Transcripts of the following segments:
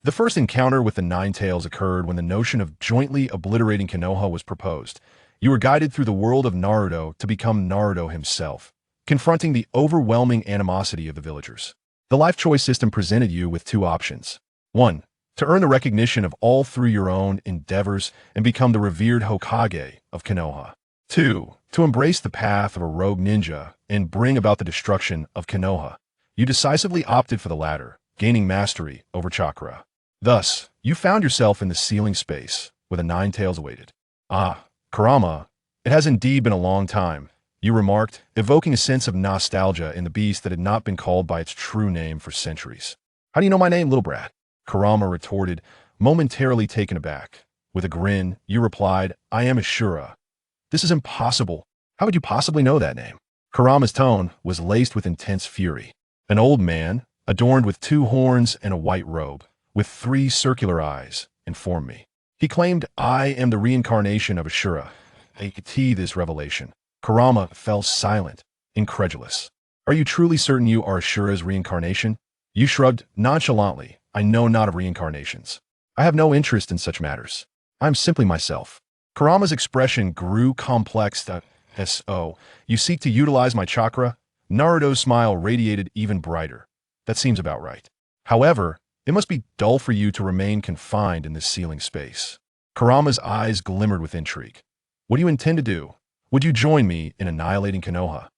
The first encounter with the Nine Tails occurred when the notion of jointly obliterating Konoha was proposed. You were guided through the world of Naruto to become Naruto himself, confronting the overwhelming animosity of the villagers. The life choice system presented you with two options. 1. To earn the recognition of all through your own endeavors and become the revered Hokage of Konoha. 2. To embrace the path of a rogue ninja and bring about the destruction of Konoha. You decisively opted for the latter, gaining mastery over chakra. Thus, you found yourself in the ceiling space, where the Nine Tails awaited. Ah, Kurama, it has indeed been a long time, you remarked, evoking a sense of nostalgia in the beast that had not been called by its true name for centuries. How do you know my name, little brat? Kurama retorted, momentarily taken aback. With a grin, you replied, I am Ashura. This is impossible. How would you possibly know that name? Kurama's tone was laced with intense fury. An old man, adorned with 2 horns and a white robe, with 3 circular eyes, informed me. He claimed I am the reincarnation of Ashura. This revelation. Kurama fell silent, incredulous. Are you truly certain you are Ashura's reincarnation? You shrugged nonchalantly. I know not of reincarnations. I have no interest in such matters. I am simply myself. Kurama's expression grew complex. So, you seek to utilize my chakra? Naruto's smile radiated even brighter. That seems about right. However, it must be dull for you to remain confined in this ceiling space. Kurama's eyes glimmered with intrigue. What do you intend to do? Would you join me in annihilating Konoha?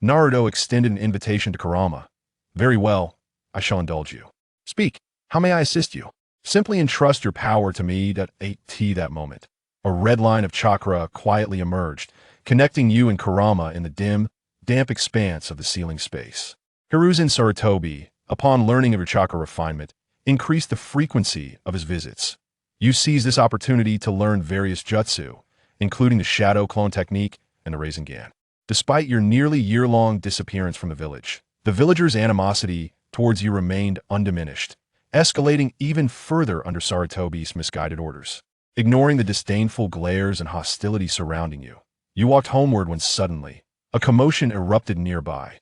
Naruto extended an invitation to Kurama. Very well, I shall indulge you. Speak. How may I assist you? Simply entrust your power to me. That moment. A red line of chakra quietly emerged, connecting you and Kurama in the dim, damp expanse of the ceiling space. Hiruzen Sarutobi, upon learning of your chakra refinement, increased the frequency of his visits. You seized this opportunity to learn various jutsu, including the shadow clone technique and the Rasengan. Despite your nearly year-long disappearance from the villagers' animosity towards you remained undiminished, escalating even further under Sarutobi's misguided orders. Ignoring the disdainful glares and hostility surrounding you, you walked homeward when suddenly, a commotion erupted nearby.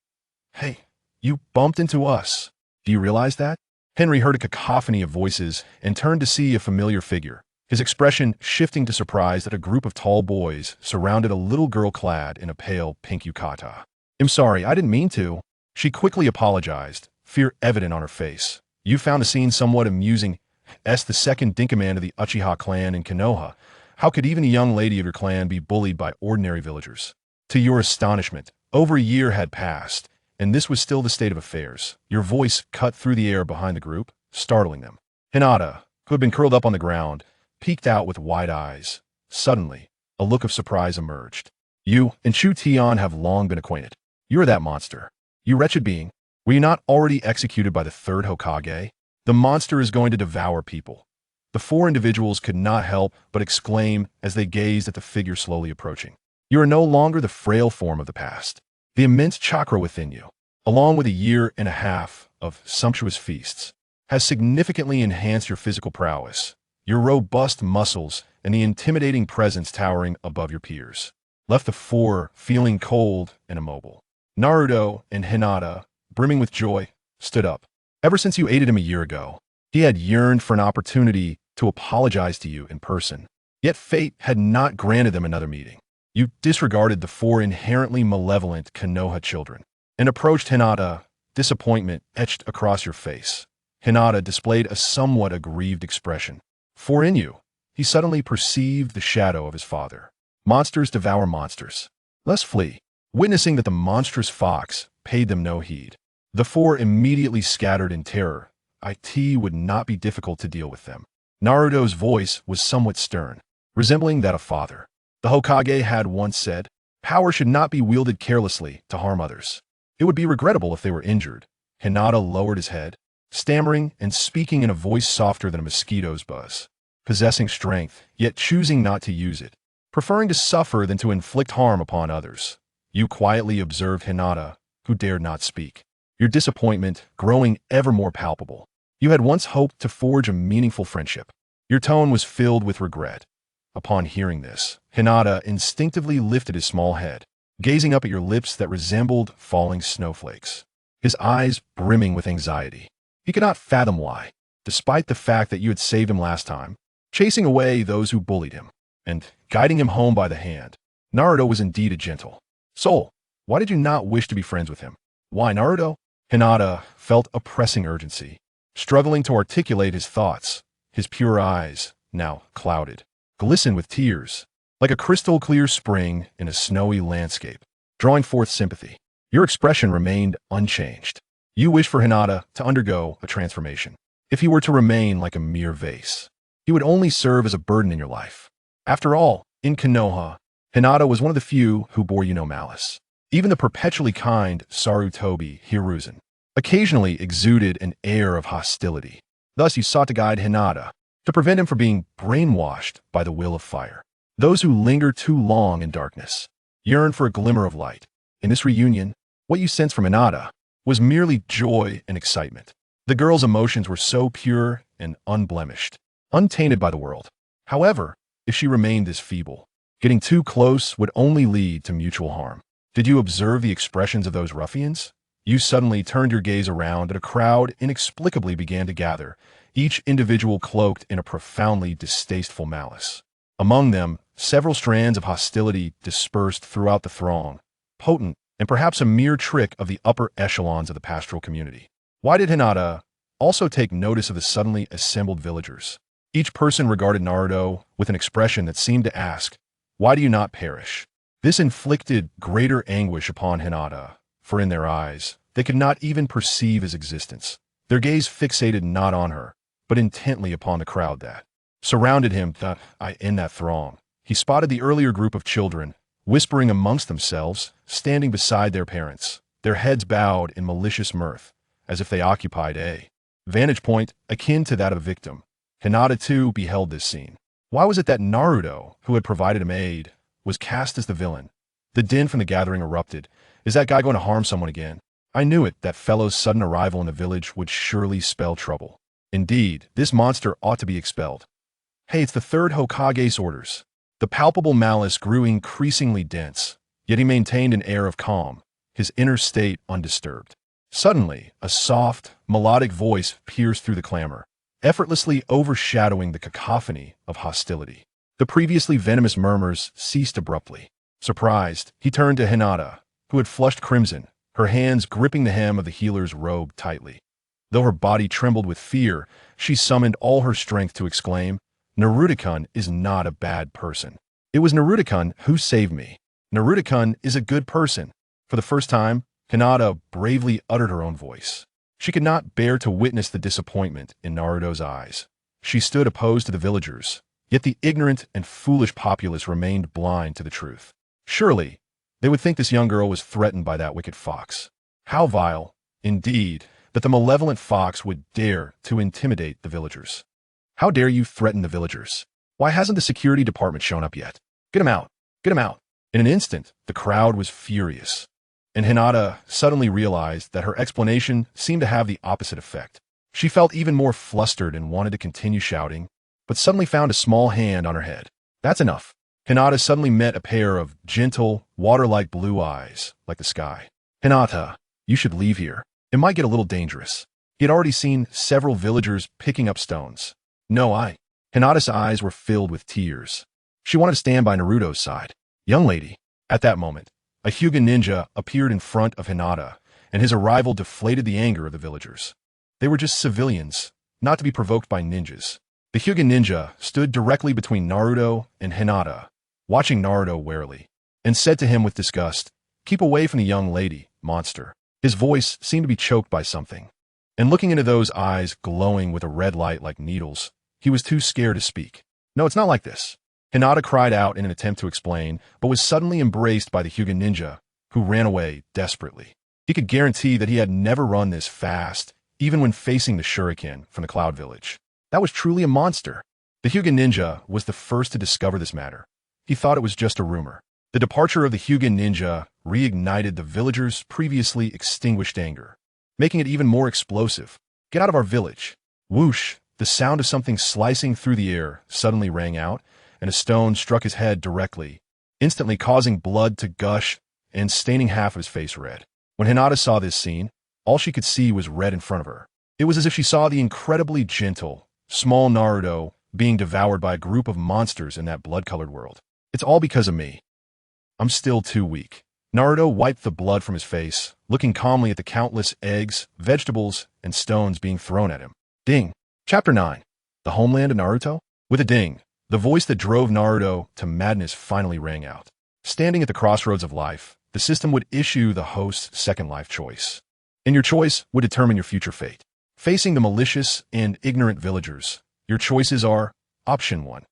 Hey, you bumped into us. Do you realize that? Henry heard a cacophony of voices and turned to see a familiar figure, his expression shifting to surprise that a group of tall boys surrounded a little girl clad in a pale pink yukata. I'm sorry, I didn't mean to. She quickly apologized, fear evident on her face. You found the scene somewhat amusing. The second Dinkaman of the Uchiha clan in Konoha. How could even a young lady of your clan be bullied by ordinary villagers? To your astonishment, over a year had passed, and this was still the state of affairs. Your voice cut through the air behind the group, startling them. Hinata, who had been curled up on the ground, peeked out with wide eyes. Suddenly, a look of surprise emerged. You and Chu Tian have long been acquainted. You are that monster. You wretched being. Were you not already executed by the 3rd Hokage? The monster is going to devour people. The 4 individuals could not help but exclaim as they gazed at the figure slowly approaching. You are no longer the frail form of the past. The immense chakra within you, along with a year and a half of sumptuous feasts, has significantly enhanced your physical prowess, your robust muscles, and the intimidating presence towering above your peers. Left the 4 feeling cold and immobile. Naruto and Hinata, brimming with joy, stood up. Ever since you aided him a year ago, he had yearned for an opportunity to apologize to you in person. Yet fate had not granted them another meeting. You disregarded the 4 inherently malevolent Konoha children and approached Hinata, disappointment etched across your face. Hinata displayed a somewhat aggrieved expression. For in you, he suddenly perceived the shadow of his father. Monsters devour monsters. Let's flee. Witnessing that the monstrous fox paid them no heed, the 4 immediately scattered in terror. It would not be difficult to deal with them. Naruto's voice was somewhat stern, resembling that of father. The Hokage had once said, power should not be wielded carelessly to harm others. It would be regrettable if they were injured. Hinata lowered his head, stammering and speaking in a voice softer than a mosquito's buzz. Possessing strength, yet choosing not to use it, preferring to suffer than to inflict harm upon others. You quietly observed Hinata, who dared not speak, your disappointment growing ever more palpable. You had once hoped to forge a meaningful friendship. Your tone was filled with regret. Upon hearing this, Hinata instinctively lifted his small head, gazing up at your lips that resembled falling snowflakes, his eyes brimming with anxiety. He could not fathom why. despite the fact that you had saved him last time, chasing away those who bullied him, and guiding him home by the hand. Naruto was indeed a gentle soul. Why did you not wish to be friends with him? Why, Naruto? Hinata felt a pressing urgency, struggling to articulate his thoughts. His pure eyes, now clouded, glistened with tears, like a crystal-clear spring in a snowy landscape, drawing forth sympathy. Your expression remained unchanged. You wished for Hinata to undergo a transformation. If he were to remain like a mere vase, he would only serve as a burden in your life. After all, in Konoha, Hinata was one of the few who bore you no malice. Even the perpetually kind Sarutobi Hiruzen occasionally exuded an air of hostility. Thus you sought to guide Hinata, to prevent him from being brainwashed by the will of fire. Those who linger too long in darkness yearn for a glimmer of light. In this reunion, what you sensed from Hinata was merely joy and excitement. The girl's emotions were so pure and unblemished, untainted by the world. However, if she remained this feeble, getting too close would only lead to mutual harm. Did you observe the expressions of those ruffians? You suddenly turned your gaze around and a crowd inexplicably began to gather, each individual cloaked in a profoundly distasteful malice. Among them, several strands of hostility dispersed throughout the throng, potent and perhaps a mere trick of the upper echelons of the pastoral community. Why did Hinata also take notice of the suddenly assembled villagers? Each person regarded Naruto with an expression that seemed to ask, "Why do you not perish?" This inflicted greater anguish upon Hinata, for in their eyes, they could not even perceive his existence. Their gaze fixated not on her, but intently upon the crowd that surrounded him. In that throng, he spotted the earlier group of children, whispering amongst themselves, standing beside their parents, their heads bowed in malicious mirth, as if they occupied a vantage point akin to that of a victim. Hinata too beheld this scene. Why was it that Naruto, who had provided him aid, was cast as the villain? The din from the gathering erupted. Is that guy going to harm someone again? I knew it, that fellow's sudden arrival in the village would surely spell trouble. Indeed, this monster ought to be expelled. Hey, it's the third Hokage's orders. The palpable malice grew increasingly dense, yet he maintained an air of calm, his inner state undisturbed. Suddenly, a soft, melodic voice pierced through the clamor, effortlessly overshadowing the cacophony of hostility. The previously venomous murmurs ceased abruptly. Surprised, he turned to Hinata, who had flushed crimson, her hands gripping the hem of the healer's robe tightly. Though her body trembled with fear, she summoned all her strength to exclaim, "Naruto-kun is not a bad person. It was Naruto-kun who saved me. Naruto-kun is a good person." For the first time, Hinata bravely uttered her own voice. She could not bear to witness the disappointment in Naruto's eyes. She stood opposed to the villagers, yet the ignorant and foolish populace remained blind to the truth. Surely, they would think this young girl was threatened by that wicked fox. How vile, indeed, that the malevolent fox would dare to intimidate the villagers. How dare you threaten the villagers? Why hasn't the security department shown up yet? Get him out! Get him out! In an instant, the crowd was furious, and Hinata suddenly realized that her explanation seemed to have the opposite effect. She felt even more flustered and wanted to continue shouting, but suddenly found a small hand on her head. That's enough. Hinata suddenly met a pair of gentle, water-like blue eyes, like the sky. Hinata, you should leave here. It might get a little dangerous. He had already seen several villagers picking up stones. No, Hinata's eyes were filled with tears. She wanted to stand by Naruto's side. Young lady. At that moment, a Hyuga ninja appeared in front of Hinata, and his arrival deflated the anger of the villagers. They were just civilians, not to be provoked by ninjas. The Hyuga ninja stood directly between Naruto and Hinata, watching Naruto warily, and said to him with disgust, "Keep away from the young lady, monster." His voice seemed to be choked by something, and looking into those eyes glowing with a red light like needles, he was too scared to speak. "No, it's not like this." Hinata cried out in an attempt to explain, but was suddenly embraced by the Hyuga ninja, who ran away desperately. He could guarantee that he had never run this fast, even when facing the shuriken from the Cloud Village. That was truly a monster. The Hyuga ninja was the first to discover this matter. He thought it was just a rumor. The departure of the Hyuga ninja reignited the villagers' previously extinguished anger, making it even more explosive. "Get out of our village." Whoosh! The sound of something slicing through the air suddenly rang out, and a stone struck his head directly, instantly causing blood to gush and staining half of his face red. When Hinata saw this scene, all she could see was red in front of her. It was as if she saw the incredibly gentle, small Naruto being devoured by a group of monsters in that blood-colored world. It's all because of me. I'm still too weak. Naruto wiped the blood from his face, looking calmly at the countless eggs, vegetables, and stones being thrown at him. Ding. Chapter 9. The Homeland of Naruto? With a ding, the voice that drove Naruto to madness finally rang out. Standing at the crossroads of life, the system would issue the host's second life choice. And your choice would determine your future fate. Facing the malicious and ignorant villagers, your choices are Option 1.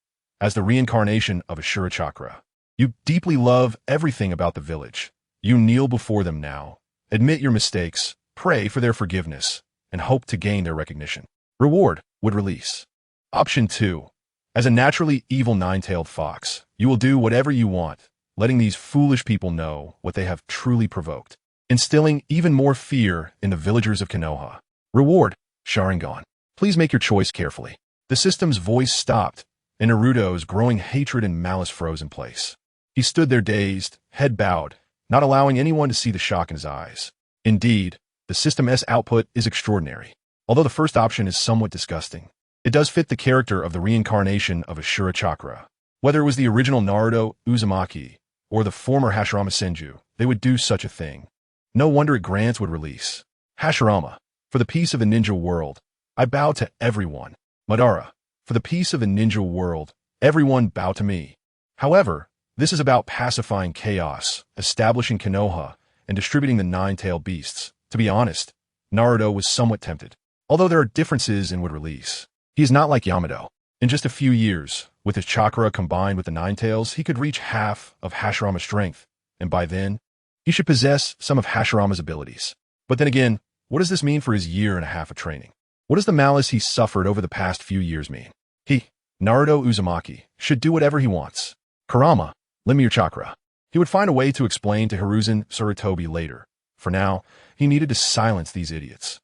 As the reincarnation of Ashura Chakra. You deeply love everything about the village. You kneel before them now, admit your mistakes, pray for their forgiveness, and hope to gain their recognition. Reward would release. Option 2. As a naturally evil nine-tailed fox, you will do whatever you want, letting these foolish people know what they have truly provoked, instilling even more fear in the villagers of Konoha. Reward, Sharingan. Please make your choice carefully. The system's voice stopped, and Naruto's growing hatred and malice froze in place. He stood there dazed, head bowed, not allowing anyone to see the shock in his eyes. Indeed, the system's output is extraordinary. Although the first option is somewhat disgusting, it does fit the character of the reincarnation of Ashura Chakra. Whether it was the original Naruto, Uzumaki, or the former Hashirama Senju, they would do such a thing. No wonder it grants would release. Hashirama, for the peace of the ninja world, I bow to everyone. Madara, for the peace of the ninja world, everyone bow to me. However, this is about pacifying chaos, establishing Konoha, and distributing the nine-tailed beasts. To be honest, Naruto was somewhat tempted. Although there are differences in would release, he is not like Yamato. In just a few years, with his chakra combined with the nine tails, he could reach half of Hashirama's strength, and by then, he should possess some of Hashirama's abilities. But then again, what does this mean for his year and a half of training? What does the malice he suffered over the past few years mean? He, Naruto Uzumaki, should do whatever he wants. Kurama, lend me your chakra. He would find a way to explain to Hiruzen Sarutobi later. For now, he needed to silence these idiots.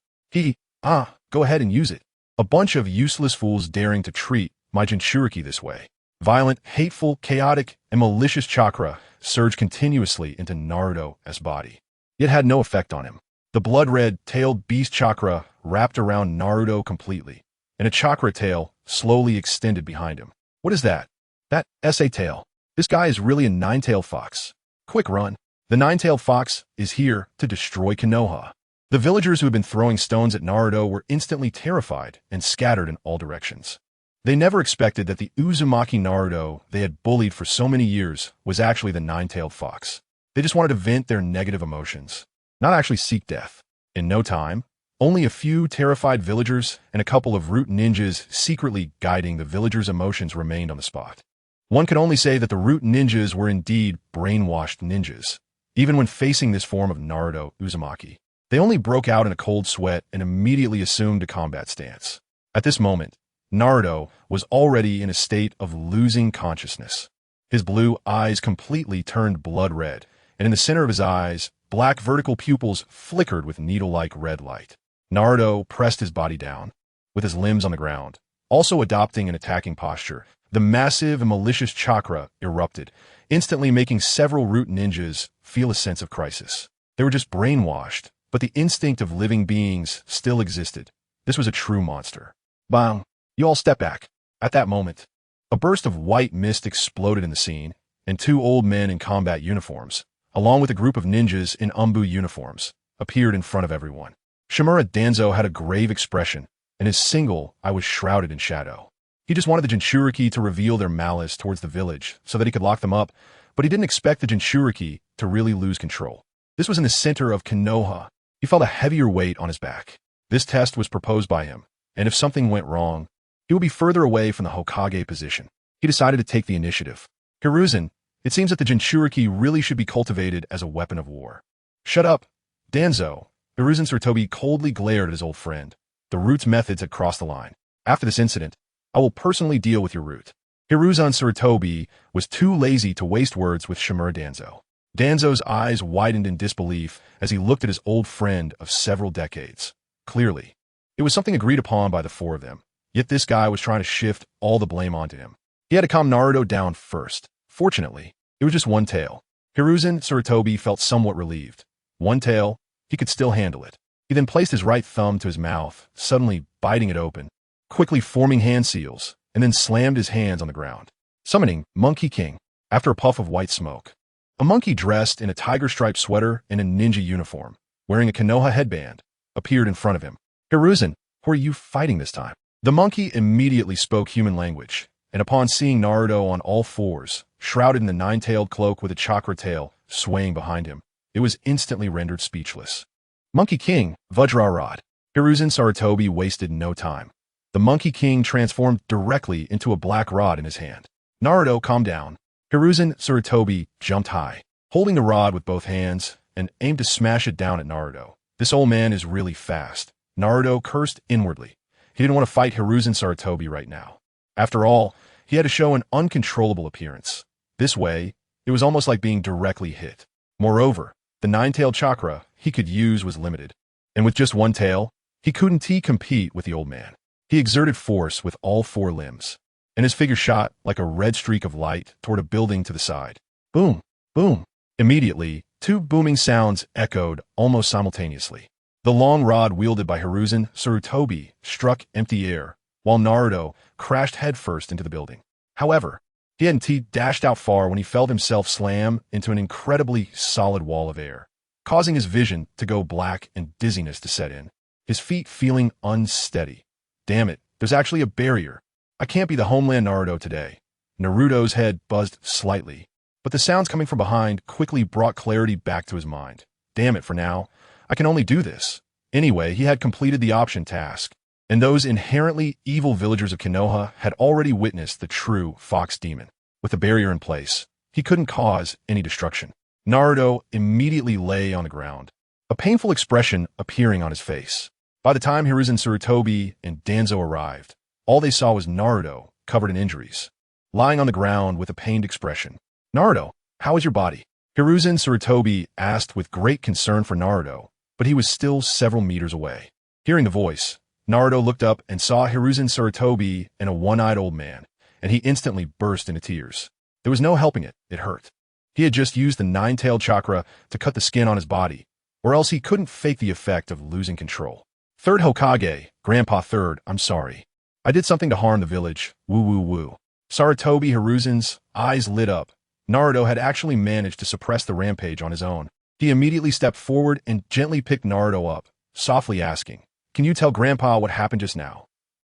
Go ahead and use it. A bunch of useless fools daring to treat my jinchuriki this way. Violent, hateful, chaotic, and malicious chakra surged continuously into Naruto's body. It had no effect on him. The blood-red, tailed beast chakra wrapped around Naruto completely, and a chakra tail slowly extended behind him. What is that? That's a tail. This guy is really a nine-tailed fox. Quick run. The nine-tailed fox is here to destroy Konoha. The villagers who had been throwing stones at Naruto were instantly terrified and scattered in all directions. They never expected that the Uzumaki Naruto they had bullied for so many years was actually the nine-tailed fox. They just wanted to vent their negative emotions, not actually seek death. In no time, only a few terrified villagers and a couple of root ninjas secretly guiding the villagers' emotions remained on the spot. One could only say that the root ninjas were indeed brainwashed ninjas. Even when facing this form of Naruto Uzumaki, they only broke out in a cold sweat and immediately assumed a combat stance. At this moment, Naruto was already in a state of losing consciousness. His blue eyes completely turned blood red, and in the center of his eyes, black vertical pupils flickered with needle-like red light. Naruto pressed his body down, with his limbs on the ground. Also adopting an attacking posture, the massive and malicious chakra erupted, instantly making several root ninjas feel a sense of crisis. They were just brainwashed, but the instinct of living beings still existed. This was a true monster. Bang! You all step back. At that moment, a burst of white mist exploded in the scene, and two old men in combat uniforms, along with a group of ninjas in Anbu uniforms, appeared in front of everyone. Shimura Danzo had a grave expression, and his single eye was shrouded in shadow. He just wanted the jinchuriki to reveal their malice towards the village so that he could lock them up, but he didn't expect the jinchuriki to really lose control. This was in the center of Konoha. He felt a heavier weight on his back. This test was proposed by him, and if something went wrong, he would be further away from the Hokage position. He decided to take the initiative. Hiruzen, it seems that the jinchuriki really should be cultivated as a weapon of war. Shut up, Danzo. Hiruzen Sarutobi coldly glared at his old friend. The root's methods had crossed the line. After this incident, I will personally deal with your root. Hiruzen Sarutobi was too lazy to waste words with Shimura Danzo. Danzo's eyes widened in disbelief as he looked at his old friend of several decades. Clearly, it was something agreed upon by the four of them, yet this guy was trying to shift all the blame onto him. He had to calm Naruto down first. Fortunately, it was just one tail. Hiruzen Sarutobi felt somewhat relieved. One tail, he could still handle it. He then placed his right thumb to his mouth, suddenly biting it open, quickly forming hand seals, and then slammed his hands on the ground, summoning Monkey King after a puff of white smoke. A monkey dressed in a tiger-striped sweater and a ninja uniform, wearing a Konoha headband, appeared in front of him. Hiruzen, who are you fighting this time? The monkey immediately spoke human language, and upon seeing Naruto on all fours, shrouded in the nine-tailed cloak with a chakra tail swaying behind him, it was instantly rendered speechless. Monkey King, Vajra Rod. Hiruzen Sarutobi wasted no time. The Monkey King transformed directly into a black rod in his hand. Naruto, calm down. Hiruzen Sarutobi jumped high, holding the rod with both hands, and aimed to smash it down at Naruto. This old man is really fast. Naruto cursed inwardly. He didn't want to fight Hiruzen Sarutobi right now. After all, he had to show an uncontrollable appearance. This way, it was almost like being directly hit. Moreover, the nine-tailed chakra he could use was limited, and with just one tail, he couldn't compete with the old man. He exerted force with all four limbs, and his figure shot like a red streak of light toward a building to the side. Boom! Boom! Immediately, two booming sounds echoed almost simultaneously. The long rod wielded by Hiruzen Sarutobi struck empty air, while Naruto crashed headfirst into the building. However, he hadn't dashed out far when he felt himself slam into an incredibly solid wall of air, causing his vision to go black and dizziness to set in, his feet feeling unsteady. Damn it, there's actually a barrier. I can't be the Homeland Naruto today. Naruto's head buzzed slightly, but the sounds coming from behind quickly brought clarity back to his mind. Damn it, for now, I can only do this. Anyway, he had completed the option task, and those inherently evil villagers of Konoha had already witnessed the true fox demon. With the barrier in place, he couldn't cause any destruction. Naruto immediately lay on the ground, a painful expression appearing on his face. By the time Hiruzen Sarutobi and Danzo arrived, all they saw was Naruto, covered in injuries, lying on the ground with a pained expression. Naruto, how is your body? Hiruzen Sarutobi asked with great concern for Naruto, but he was still several meters away. Hearing the voice, Naruto looked up and saw Hiruzen Sarutobi and a one-eyed old man, and he instantly burst into tears. There was no helping it, it hurt. He had just used the nine-tailed chakra to cut the skin on his body, or else he couldn't fake the effect of losing control. Third Hokage, Grandpa Third, I'm sorry. I did something to harm the village, woo woo woo. Sarutobi Hiruzen's eyes lit up. Naruto had actually managed to suppress the rampage on his own. He immediately stepped forward and gently picked Naruto up, softly asking, "Can you tell Grandpa what happened just now?"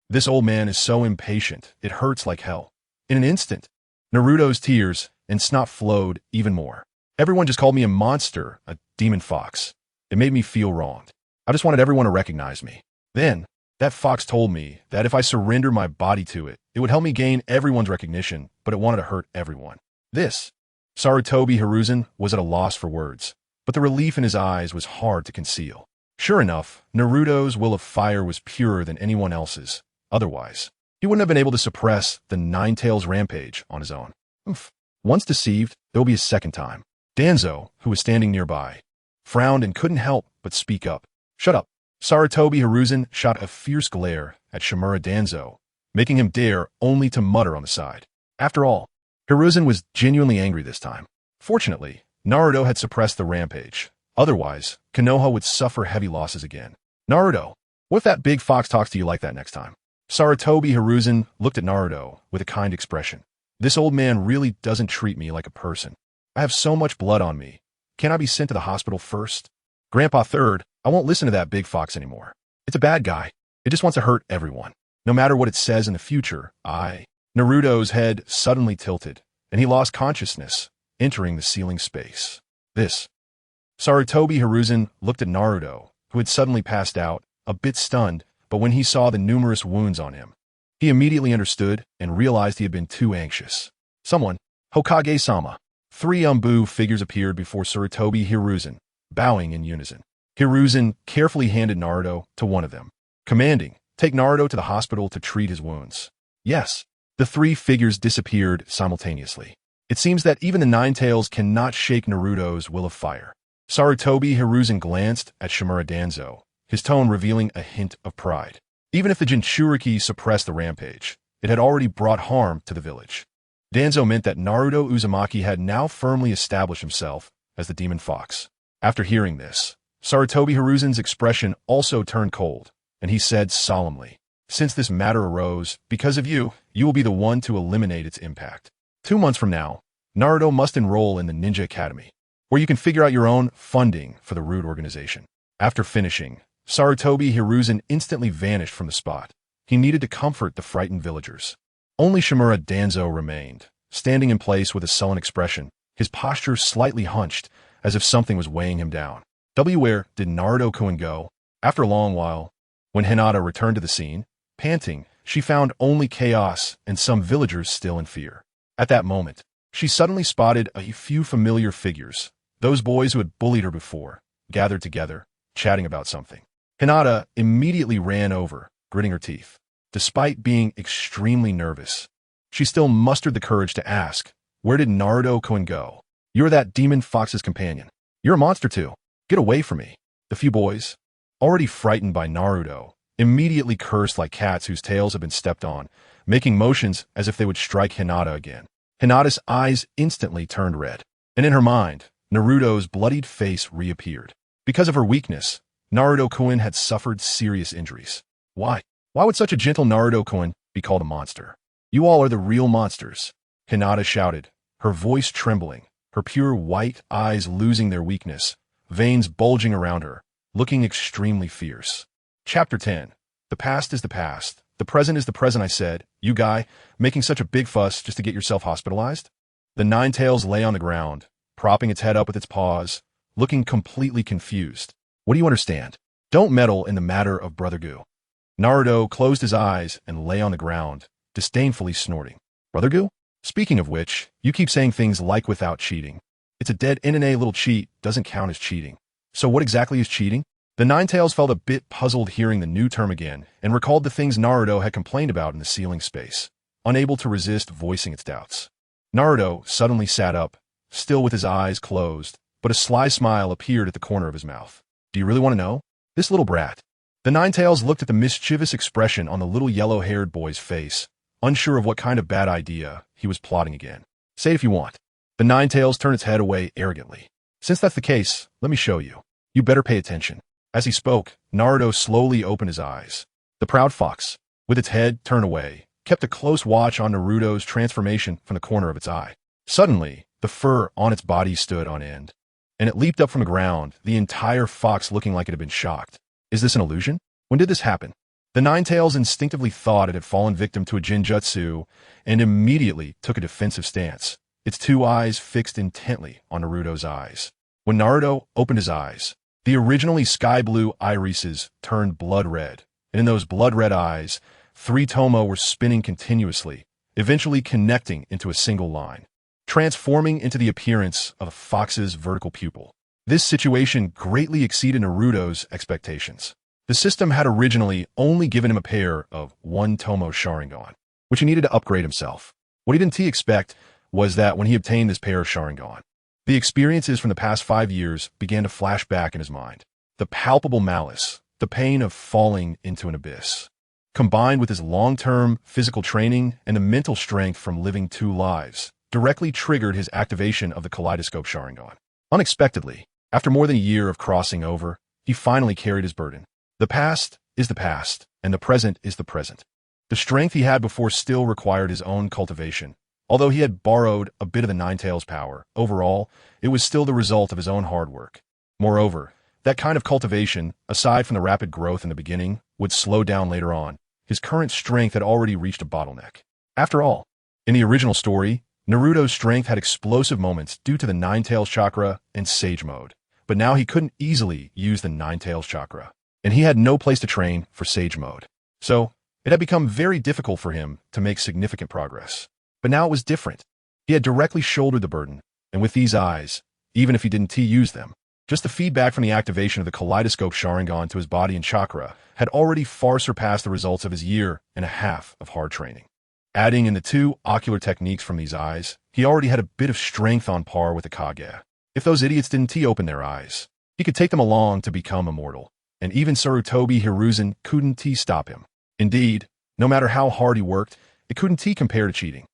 This old man is so impatient, it hurts like hell. In an instant, Naruto's tears and snot flowed even more. Everyone just called me a monster, a demon fox. It made me feel wronged. I just wanted everyone to recognize me. Then, that fox told me that if I surrendered my body to it, it would help me gain everyone's recognition, but it wanted to hurt everyone. This. Sarutobi Hiruzen was at a loss for words, but the relief in his eyes was hard to conceal. Sure enough, Naruto's will of fire was purer than anyone else's. Otherwise, he wouldn't have been able to suppress the Nine Tails rampage on his own. Once deceived, there will be a second time. Danzo, who was standing nearby, frowned and couldn't help but speak up. Shut up. Sarutobi Hiruzen shot a fierce glare at Shimura Danzo, making him dare only to mutter on the side. After all, Hiruzen was genuinely angry this time. Fortunately, Naruto had suppressed the rampage. Otherwise, Konoha would suffer heavy losses again. Naruto, what if that big fox talks to you like that next time? Sarutobi Hiruzen looked at Naruto with a kind expression. This old man really doesn't treat me like a person. I have so much blood on me. Can't I be sent to the hospital first? Grandpa Third, I won't listen to that big fox anymore. It's a bad guy. It just wants to hurt everyone. No matter what it says in the future, Naruto's head suddenly tilted, and he lost consciousness, entering the ceiling space. This. Sarutobi Hiruzen looked at Naruto, who had suddenly passed out, a bit stunned, but when he saw the numerous wounds on him, he immediately understood and realized he had been too anxious. Someone, Hokage-sama. 3 Anbu figures appeared before Sarutobi Hiruzen, bowing in unison. Hiruzen carefully handed Naruto to one of them, commanding, "Take Naruto to the hospital to treat his wounds." Yes, the 3 figures disappeared simultaneously. It seems that even the Nine Tails cannot shake Naruto's will of fire. Sarutobi Hiruzen glanced at Shimura Danzo, his tone revealing a hint of pride. Even if the jinchuriki suppressed the rampage, it had already brought harm to the village. Danzo meant that Naruto Uzumaki had now firmly established himself as the demon fox. After hearing this, Sarutobi Hiruzen's expression also turned cold, and he said solemnly, "Since this matter arose, because of you, you will be the one to eliminate its impact. 2 months from now, Naruto must enroll in the Ninja Academy, where you can figure out your own funding for the Root organization." After finishing, Sarutobi Hiruzen instantly vanished from the spot. He needed to comfort the frightened villagers. Only Shimura Danzo remained, standing in place with a sullen expression, his posture slightly hunched, as if something was weighing him down. Where did Naruto-kun go? After a long while, when Hinata returned to the scene, panting, she found only chaos and some villagers still in fear. At that moment, she suddenly spotted a few familiar figures, those boys who had bullied her before, gathered together, chatting about something. Hinata immediately ran over, gritting her teeth. Despite being extremely nervous, she still mustered the courage to ask, "Where did Naruto-kun go? You're that demon fox's companion. You're a monster too. Get away from me." The few boys, already frightened by Naruto, immediately cursed like cats whose tails have been stepped on, making motions as if they would strike Hinata again. Hinata's eyes instantly turned red, and in her mind, Naruto's bloodied face reappeared. Because of her weakness, Naruto-kun had suffered serious injuries. Why? Why would such a gentle Naruto-kun be called a monster? You all are the real monsters, Hinata shouted, her voice trembling, her pure white eyes losing their weakness, veins bulging around her, looking extremely fierce. Chapter 10. The past is the past. The present is the present, I said. You guy, making such a big fuss just to get yourself hospitalized? The Nine-Tails lay on the ground, propping its head up with its paws, looking completely confused. What do you understand? Don't meddle in the matter of Brother Gu. Naruto closed his eyes and lay on the ground, disdainfully snorting. Brother Gu? Speaking of which, you keep saying things like without cheating. It's a dead NNA little cheat, doesn't count as cheating. So what exactly is cheating? The Nine-Tails felt a bit puzzled hearing the new term again and recalled the things Naruto had complained about in the ceiling space, unable to resist voicing its doubts. Naruto suddenly sat up, still with his eyes closed, but a sly smile appeared at the corner of his mouth. Do you really want to know? This little brat. The Nine-Tails looked at the mischievous expression on the little yellow-haired boy's face, unsure of what kind of bad idea he was plotting again. Say it if you want. The Nine-Tails turned its head away arrogantly. Since that's the case, let me show you. You better pay attention. As he spoke, Naruto slowly opened his eyes. The proud fox, with its head turned away, kept a close watch on Naruto's transformation from the corner of its eye. Suddenly, the fur on its body stood on end, and it leaped up from the ground, the entire fox looking like it had been shocked. Is this an illusion? When did this happen? The Nine-Tails instinctively thought it had fallen victim to a jinjutsu and immediately took a defensive stance, its two eyes fixed intently on Naruto's eyes. When Naruto opened his eyes, the originally sky-blue irises turned blood red, and in those blood-red eyes, 3 tomo were spinning continuously, eventually connecting into a single line, transforming into the appearance of a fox's vertical pupil. This situation greatly exceeded Naruto's expectations. The system had originally only given him a pair of 1 tomo Sharingan, which he needed to upgrade himself. What he didn't expect was that when he obtained this pair of Sharingan, the experiences from the past 5 years began to flash back in his mind. The palpable malice, the pain of falling into an abyss, combined with his long-term physical training and the mental strength from living 2 lives, directly triggered his activation of the Kaleidoscope Sharingan. Unexpectedly, after more than a year of crossing over, he finally carried his burden. The past is the past, and the present is the present. The strength he had before still required his own cultivation. Although he had borrowed a bit of the Nine-Tails' power, overall, it was still the result of his own hard work. Moreover, that kind of cultivation, aside from the rapid growth in the beginning, would slow down later on. His current strength had already reached a bottleneck. After all, in the original story, Naruto's strength had explosive moments due to the Nine-Tails chakra and Sage Mode. But now he couldn't easily use the Nine-Tails chakra, and he had no place to train for Sage Mode. So, it had become very difficult for him to make significant progress. But now it was different. He had directly shouldered the burden, and with these eyes, even if he didn't use them, just the feedback from the activation of the Kaleidoscope Sharingan to his body and chakra had already far surpassed the results of his 1.5 years of hard training. Adding in the 2 ocular techniques from these eyes, he already had a bit of strength on par with the Kage. If those idiots didn't open their eyes, he could take them along to become immortal, and even Sarutobi Hiruzen couldn't stop him. Indeed, no matter how hard he worked, it couldn't compare to cheating.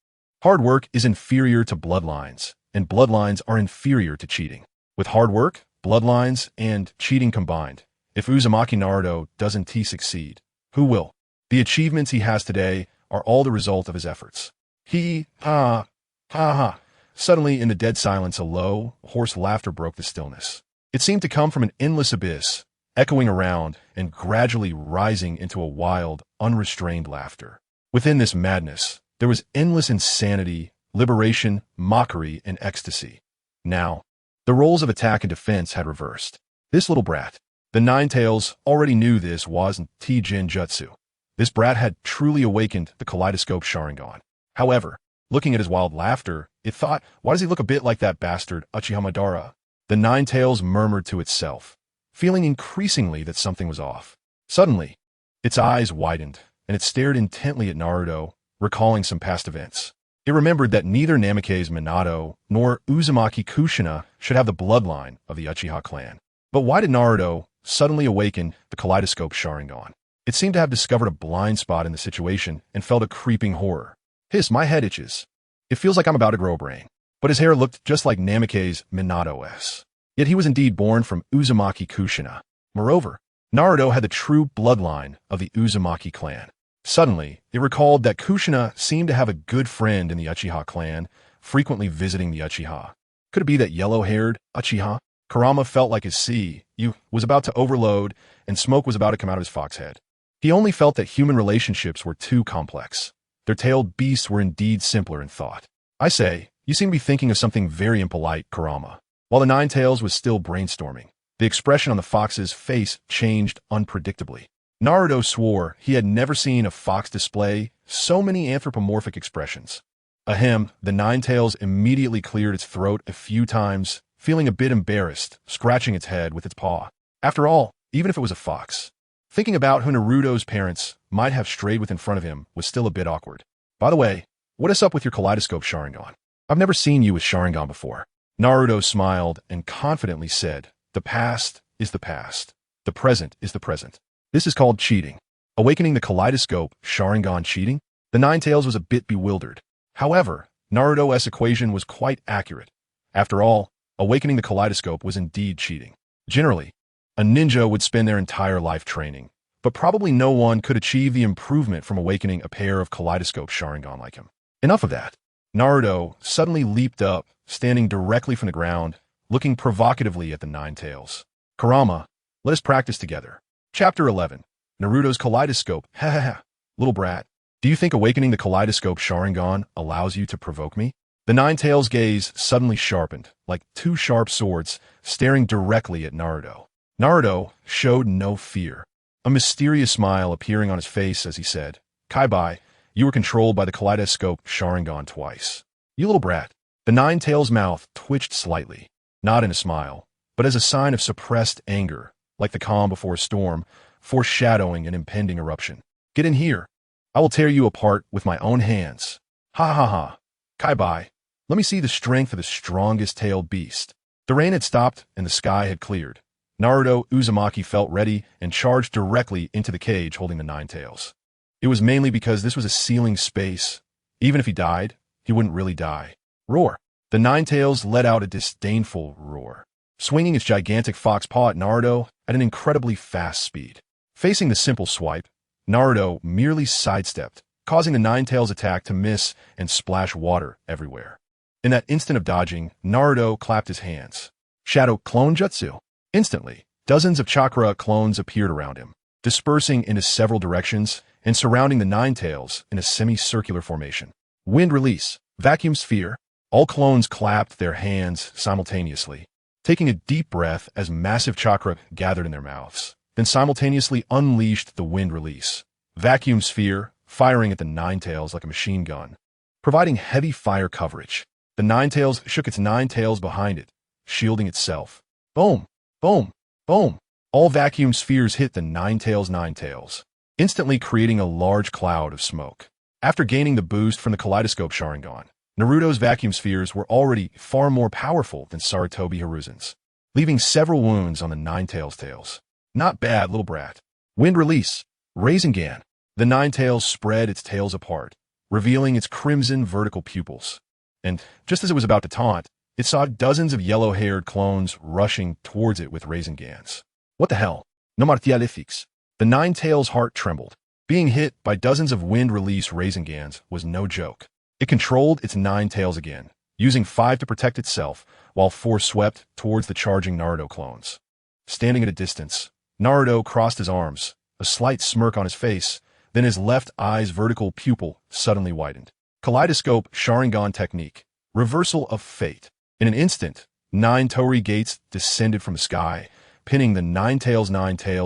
Hard work is inferior to bloodlines, and bloodlines are inferior to cheating. With hard work, bloodlines, and cheating combined. If Uzumaki Naruto doesn't succeed, who will? The achievements he has today are all the result of his efforts. Ha ha. Suddenly, in the dead silence, a low, hoarse laughter broke the stillness. It seemed to come from an endless abyss, echoing around and gradually rising into a wild, unrestrained laughter. Within this madness, there was endless insanity, liberation, mockery, and ecstasy. Now, the roles of attack and defense had reversed. This little brat, the Ninetales, already knew this wasn't jinjutsu. This brat had truly awakened the kaleidoscope Sharingan. However, looking at his wild laughter, it thought, why does he look a bit like that bastard Uchiha Madara? The Ninetales murmured to itself, feeling increasingly that something was off. Suddenly, its eyes widened, and it stared intently at Naruto, recalling some past events. It remembered that neither Namake's Minato nor Uzumaki Kushina should have the bloodline of the Uchiha clan. But why did Naruto suddenly awaken the kaleidoscope Sharingan? It seemed to have discovered a blind spot in the situation and felt a creeping horror. Hiss, my head itches. It feels like I'm about to grow a brain. But his hair looked just like Namake's Minato's. Yet he was indeed born from Uzumaki Kushina. Moreover, Naruto had the true bloodline of the Uzumaki clan. Suddenly, it recalled that Kushina seemed to have a good friend in the Uchiha clan, frequently visiting the Uchiha. Could it be that yellow-haired Uchiha? Kurama felt like his CU was about to overload and smoke was about to come out of his fox head. He only felt that human relationships were too complex. Their tailed beasts were indeed simpler in thought. I say, you seem to be thinking of something very impolite, Kurama. While the Ninetales was still brainstorming, the expression on the fox's face changed unpredictably. Naruto swore he had never seen a fox display so many anthropomorphic expressions. Ahem, the Ninetales immediately cleared its throat a few times, feeling a bit embarrassed, scratching its head with its paw. After all, even if it was a fox, thinking about who Naruto's parents might have strayed with in front of him was still a bit awkward. By the way, what is up with your kaleidoscope Sharingan? I've never seen you with Sharingan before. Naruto smiled and confidently said, the past is the past. The present is the present. This is called cheating. Awakening the kaleidoscope Sharingan cheating? The Ninetales was a bit bewildered. However, Naruto's equation was quite accurate. After all, awakening the kaleidoscope was indeed cheating. Generally, a ninja would spend their entire life training, but probably no one could achieve the improvement from awakening a pair of kaleidoscope Sharingan like him. Enough of that. Naruto suddenly leaped up, standing directly from the ground, looking provocatively at the Ninetales. Kurama, let us practice together. Chapter 11. Naruto's Kaleidoscope. Ha ha ha. Little brat, do you think awakening the kaleidoscope Sharingan allows you to provoke me? The Ninetales' gaze suddenly sharpened, like two sharp swords, staring directly at Naruto. Naruto showed no fear, a mysterious smile appearing on his face as he said, Kaibai, you were controlled by the kaleidoscope Sharingan twice. You little brat. The Ninetales' mouth twitched slightly, not in a smile, but as a sign of suppressed anger, like the calm before a storm, foreshadowing an impending eruption. Get in here. I will tear you apart with my own hands. Ha ha ha. Kaibai, let me see the strength of the strongest tailed beast. The rain had stopped and the sky had cleared. Naruto Uzumaki felt ready and charged directly into the cage holding the Ninetales. It was mainly because this was a ceiling space. Even if he died, he wouldn't really die. Roar. The Ninetales let out a disdainful roar, swinging its gigantic fox paw at Naruto at an incredibly fast speed. Facing the simple swipe, Naruto merely sidestepped, causing the Ninetales' attack to miss and splash water everywhere. In that instant of dodging, Naruto clapped his hands. Shadow Clone Jutsu. Instantly, dozens of chakra clones appeared around him, dispersing into several directions and surrounding the Ninetales in a semicircular formation. Wind release. Vacuum sphere. All clones clapped their hands simultaneously, taking a deep breath as massive chakra gathered in their mouths, then simultaneously unleashed the wind release. Vacuum sphere, firing at the Ninetales like a machine gun, providing heavy fire coverage. The Ninetales shook its nine tails behind it, shielding itself. Boom, boom, boom. All vacuum spheres hit the Ninetales, instantly creating a large cloud of smoke. After gaining the boost from the kaleidoscope Sharingan, Naruto's vacuum spheres were already far more powerful than Sarutobi Hiruzen's, leaving several wounds on the Ninetales' tails. Not bad, little brat. Wind release. Rasengan. The Ninetales spread its tails apart, revealing its crimson vertical pupils. And just as it was about to taunt, It saw dozens of yellow-haired clones rushing towards it with Razengans. What the hell? No martialifics. The Nine-Tails' heart trembled. Being hit by dozens of wind-release Razengans was no joke. It controlled its nine tails again, using 5 to protect itself, while 4 swept towards the charging Naruto clones. Standing at a distance, Naruto crossed his arms, a slight smirk on his face, then his left eye's vertical pupil suddenly widened. Kaleidoscope Sharingan technique. Reversal of fate. In an instant, 9 torii gates descended from the sky, pinning the nine tails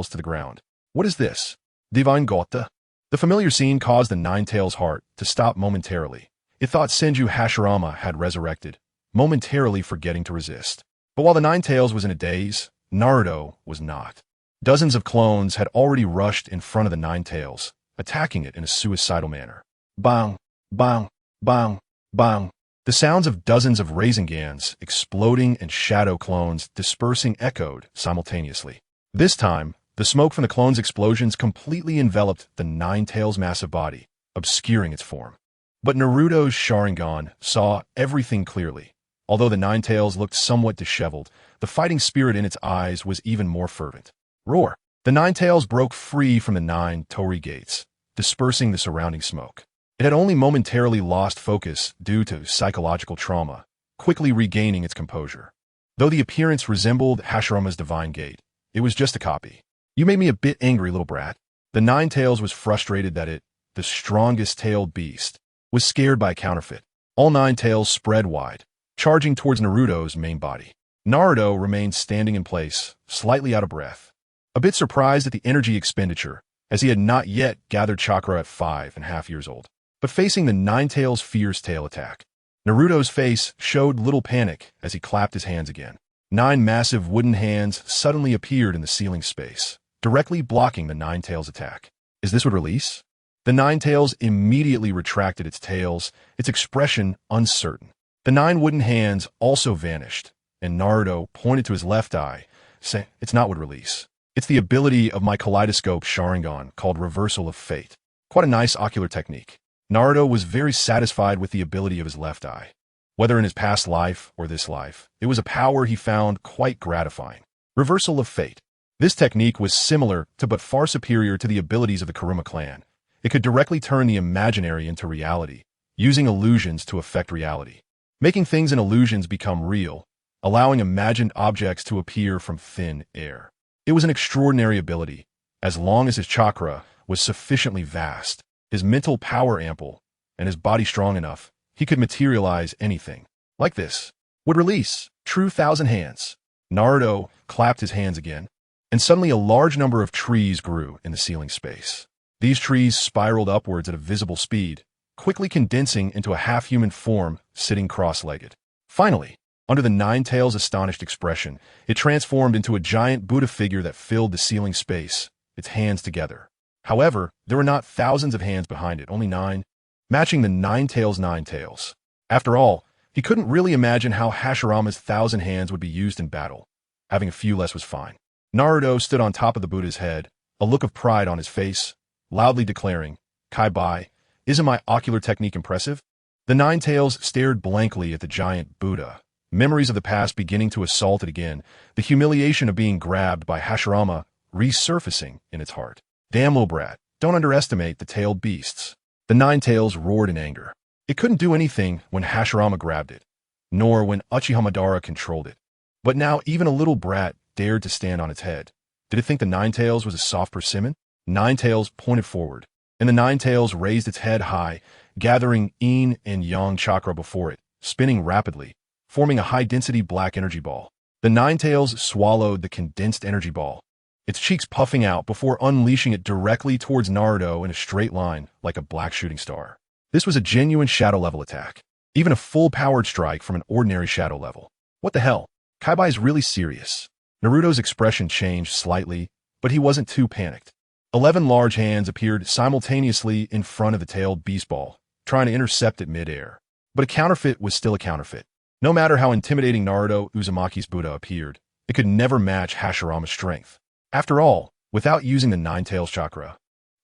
to the ground. What is this? Divine Gota? The familiar scene caused the Nine-Tails' heart to stop momentarily. It thought Senju Hashirama had resurrected, momentarily forgetting to resist. But while the Nine-Tails was in a daze, Naruto was not. Dozens of clones had already rushed in front of the Nine-Tails, attacking it in a suicidal manner. Bang, bang, bang, bang. The sounds of dozens of Razengans exploding and shadow clones dispersing echoed simultaneously. This time, the smoke from the clones' explosions completely enveloped the Nine-Tails' massive body, obscuring its form. But Naruto's Sharingan saw everything clearly. Although the Nine-Tails looked somewhat disheveled, the fighting spirit in its eyes was even more fervent. Roar! The Nine-Tails broke free from the 9 torii gates, dispersing the surrounding smoke. It had only momentarily lost focus due to psychological trauma, quickly regaining its composure. Though the appearance resembled Hashirama's Divine Gate, it was just a copy. You made me a bit angry, little brat. The Nine-Tails was frustrated that it, the strongest tailed beast, was scared by a counterfeit. All 9 tails spread wide, charging towards Naruto's main body. Naruto remained standing in place, slightly out of breath, a bit surprised at the energy expenditure, as he had not yet gathered chakra at 5.5 years old. But facing the Nine-Tails' fierce tail attack, Naruto's face showed little panic as he clapped his hands again. 9 massive wooden hands suddenly appeared in the ceiling space, directly blocking the Nine-Tails' attack. Is this what release? The Nine-Tails immediately retracted its tails, its expression uncertain. The 9 wooden hands also vanished, and Naruto pointed to his left eye, saying, "It's not what release. It's the ability of my kaleidoscope Sharingan called Reversal of Fate." Quite a nice ocular technique. Naruto was very satisfied with the ability of his left eye. Whether in his past life or this life, it was a power he found quite gratifying. Reversal of Fate. This technique was similar to but far superior to the abilities of the Kurama clan. It could directly turn the imaginary into reality, using illusions to affect reality, making things and illusions become real, allowing imagined objects to appear from thin air. It was an extraordinary ability, as long as his chakra was sufficiently vast, his mental power ample, and his body strong enough, he could materialize anything. Like this. Would release. True Thousand Hands. Naruto clapped his hands again, and suddenly a large number of trees grew in the ceiling space. These trees spiraled upwards at a visible speed, quickly condensing into a half-human form sitting cross-legged. Finally, under the Nine-Tails' astonished expression, it transformed into a giant Buddha figure that filled the ceiling space, its hands together. However, there were not thousands of hands behind it, only 9, matching the Nine-Tails' 9 tails. After all, he couldn't really imagine how Hashirama's 1,000 hands would be used in battle. Having a few less was fine. Naruto stood on top of the Buddha's head, a look of pride on his face, loudly declaring, "Kai-bai, isn't my ocular technique impressive?" The Nine-Tails stared blankly at the giant Buddha, memories of the past beginning to assault it again, the humiliation of being grabbed by Hashirama resurfacing in its heart. Damn, little brat, don't underestimate the tailed beasts. The Nine-Tails roared in anger. It couldn't do anything when Hashirama grabbed it, nor when Uchiha Madara controlled it. But now even a little brat dared to stand on its head. Did it think the Nine-Tails was a soft persimmon? Nine-Tails pointed forward, and the Nine-Tails raised its head high, gathering yin and yang chakra before it, spinning rapidly, forming a high-density black energy ball. The Nine-Tails swallowed the condensed energy ball, its cheeks puffing out before unleashing it directly towards Naruto in a straight line like a black shooting star. This was a genuine shadow-level attack, even a full-powered strike from an ordinary shadow level. What the hell? Kai-bai is really serious. Naruto's expression changed slightly, but he wasn't too panicked. 11 large hands appeared simultaneously in front of the tailed beast ball, trying to intercept it mid-air. But a counterfeit was still a counterfeit. No matter how intimidating Naruto Uzumaki's Buddha appeared, it could never match Hashirama's strength. After all, without using the Nine-Tails chakra,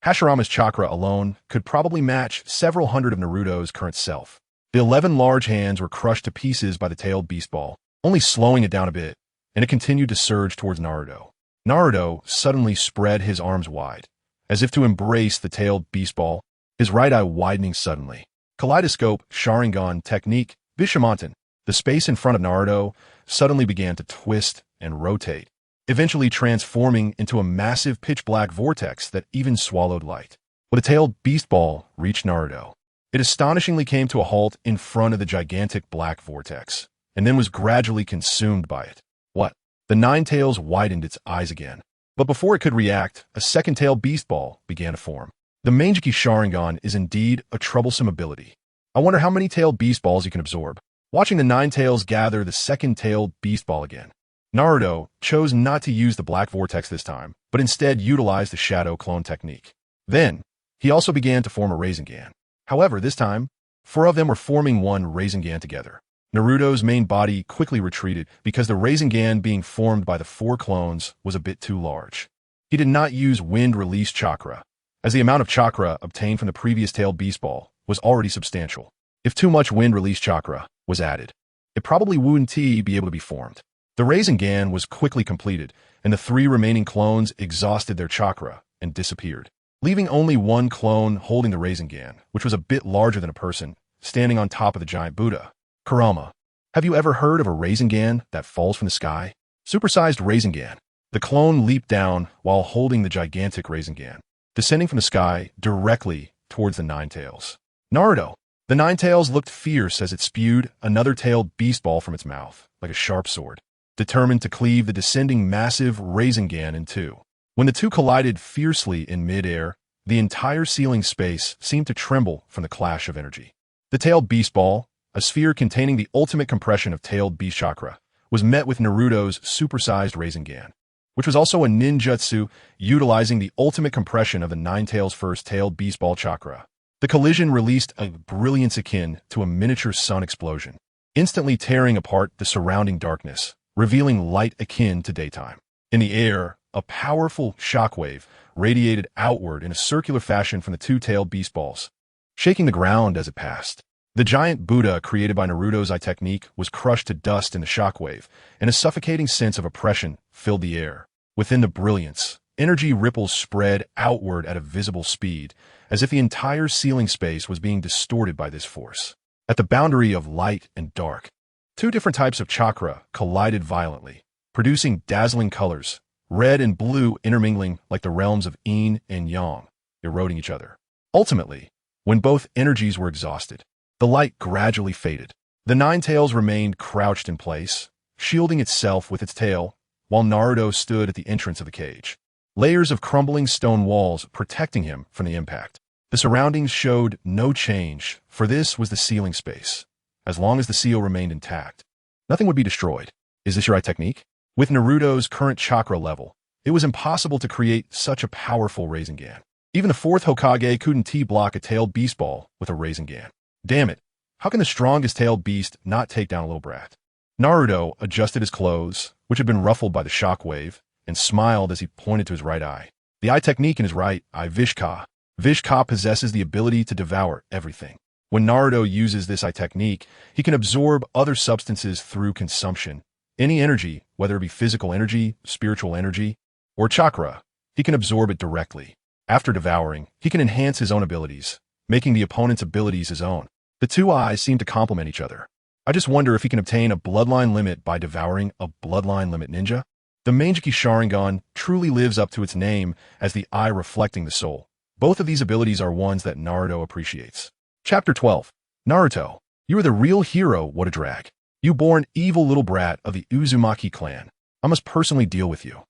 Hashirama's chakra alone could probably match several hundred of Naruto's current self. The 11 large hands were crushed to pieces by the tailed beast ball, only slowing it down a bit, and it continued to surge towards Naruto. Naruto suddenly spread his arms wide, as if to embrace the tailed beast ball, his right eye widening suddenly. Kaleidoscope, Sharingan, technique, Bishamonten. The space in front of Naruto suddenly began to twist and rotate, eventually transforming into a massive pitch-black vortex that even swallowed light. When a tailed beast ball reached Naruto, it astonishingly came to a halt in front of the gigantic black vortex, and then was gradually consumed by it. What? The Nine Tails widened its eyes again. But before it could react, a second-tailed beast ball began to form. The Manjiki Sharingan is indeed a troublesome ability. I wonder how many tailed beast balls you can absorb. Watching the Nine Tails gather the second-tailed beast ball again, Naruto chose not to use the black vortex this time, but instead utilized the shadow clone technique. Then, he also began to form a Rasengan. However, this time, 4 of them were forming one Rasengan together. Naruto's main body quickly retreated because the Rasengan being formed by the 4 clones was a bit too large. He did not use wind release chakra, as the amount of chakra obtained from the previous tailed beast ball was already substantial. If too much wind release chakra was added, it probably wouldn't be able to be formed. The Rasengan was quickly completed, and the 3 remaining clones exhausted their chakra and disappeared, leaving only 1 clone holding the Rasengan, which was a bit larger than a person, standing on top of the giant Buddha. Kurama, have you ever heard of a Rasengan that falls from the sky? Supersized Rasengan. The clone leaped down while holding the gigantic Rasengan, descending from the sky directly towards the Nine Tails. Naruto. The Nine Tails looked fierce as it spewed another tailed beast ball from its mouth, like a sharp sword, determined to cleave the descending massive Rasengan in 2. When the 2 collided fiercely in mid-air, the entire ceiling space seemed to tremble from the clash of energy. The tailed beast ball, a sphere containing the ultimate compression of tailed beast chakra, was met with Naruto's supersized Rasengan, which was also a ninjutsu utilizing the ultimate compression of the Nine Tails' first tailed beast ball chakra. The collision released a brilliance akin to a miniature sun explosion, instantly tearing apart the surrounding darkness, revealing light akin to daytime. In the air, a powerful shockwave radiated outward in a circular fashion from the 2 tailed beast balls, shaking the ground as it passed. The giant Buddha created by Naruto's eye technique was crushed to dust in the shockwave, and a suffocating sense of oppression filled the air. Within the brilliance, energy ripples spread outward at a visible speed, as if the entire ceiling space was being distorted by this force. At the boundary of light and dark, 2 different types of chakra collided violently, producing dazzling colors, red and blue intermingling like the realms of yin and yang, eroding each other. Ultimately, when both energies were exhausted, the light gradually faded. The Nine Tails remained crouched in place, shielding itself with its tail, while Naruto stood at the entrance of the cage, layers of crumbling stone walls protecting him from the impact. The surroundings showed no change, for this was the ceiling space. As long as the seal remained intact, nothing would be destroyed. Is this your eye technique? With Naruto's current chakra level, it was impossible to create such a powerful Rasengan. Even the 4th Hokage couldn't block a tailed beast ball with a Rasengan. Damn it, how can the strongest tailed beast not take down a little brat? Naruto adjusted his clothes, which had been ruffled by the shockwave, and smiled as he pointed to his right eye. The eye technique in his right eye, Vishka. Vishka possesses the ability to devour everything. When Naruto uses this eye technique, he can absorb other substances through consumption. Any energy, whether it be physical energy, spiritual energy, or chakra, he can absorb it directly. After devouring, he can enhance his own abilities, making the opponent's abilities his own. The 2 eyes seem to complement each other. I just wonder if he can obtain a bloodline limit by devouring a bloodline limit ninja. The Manjiki Sharingan truly lives up to its name as the eye reflecting the soul. Both of these abilities are ones that Naruto appreciates. Chapter 12. Naruto, you are the real hero, what a drag. You born evil little brat of the Uzumaki clan. I must personally deal with you.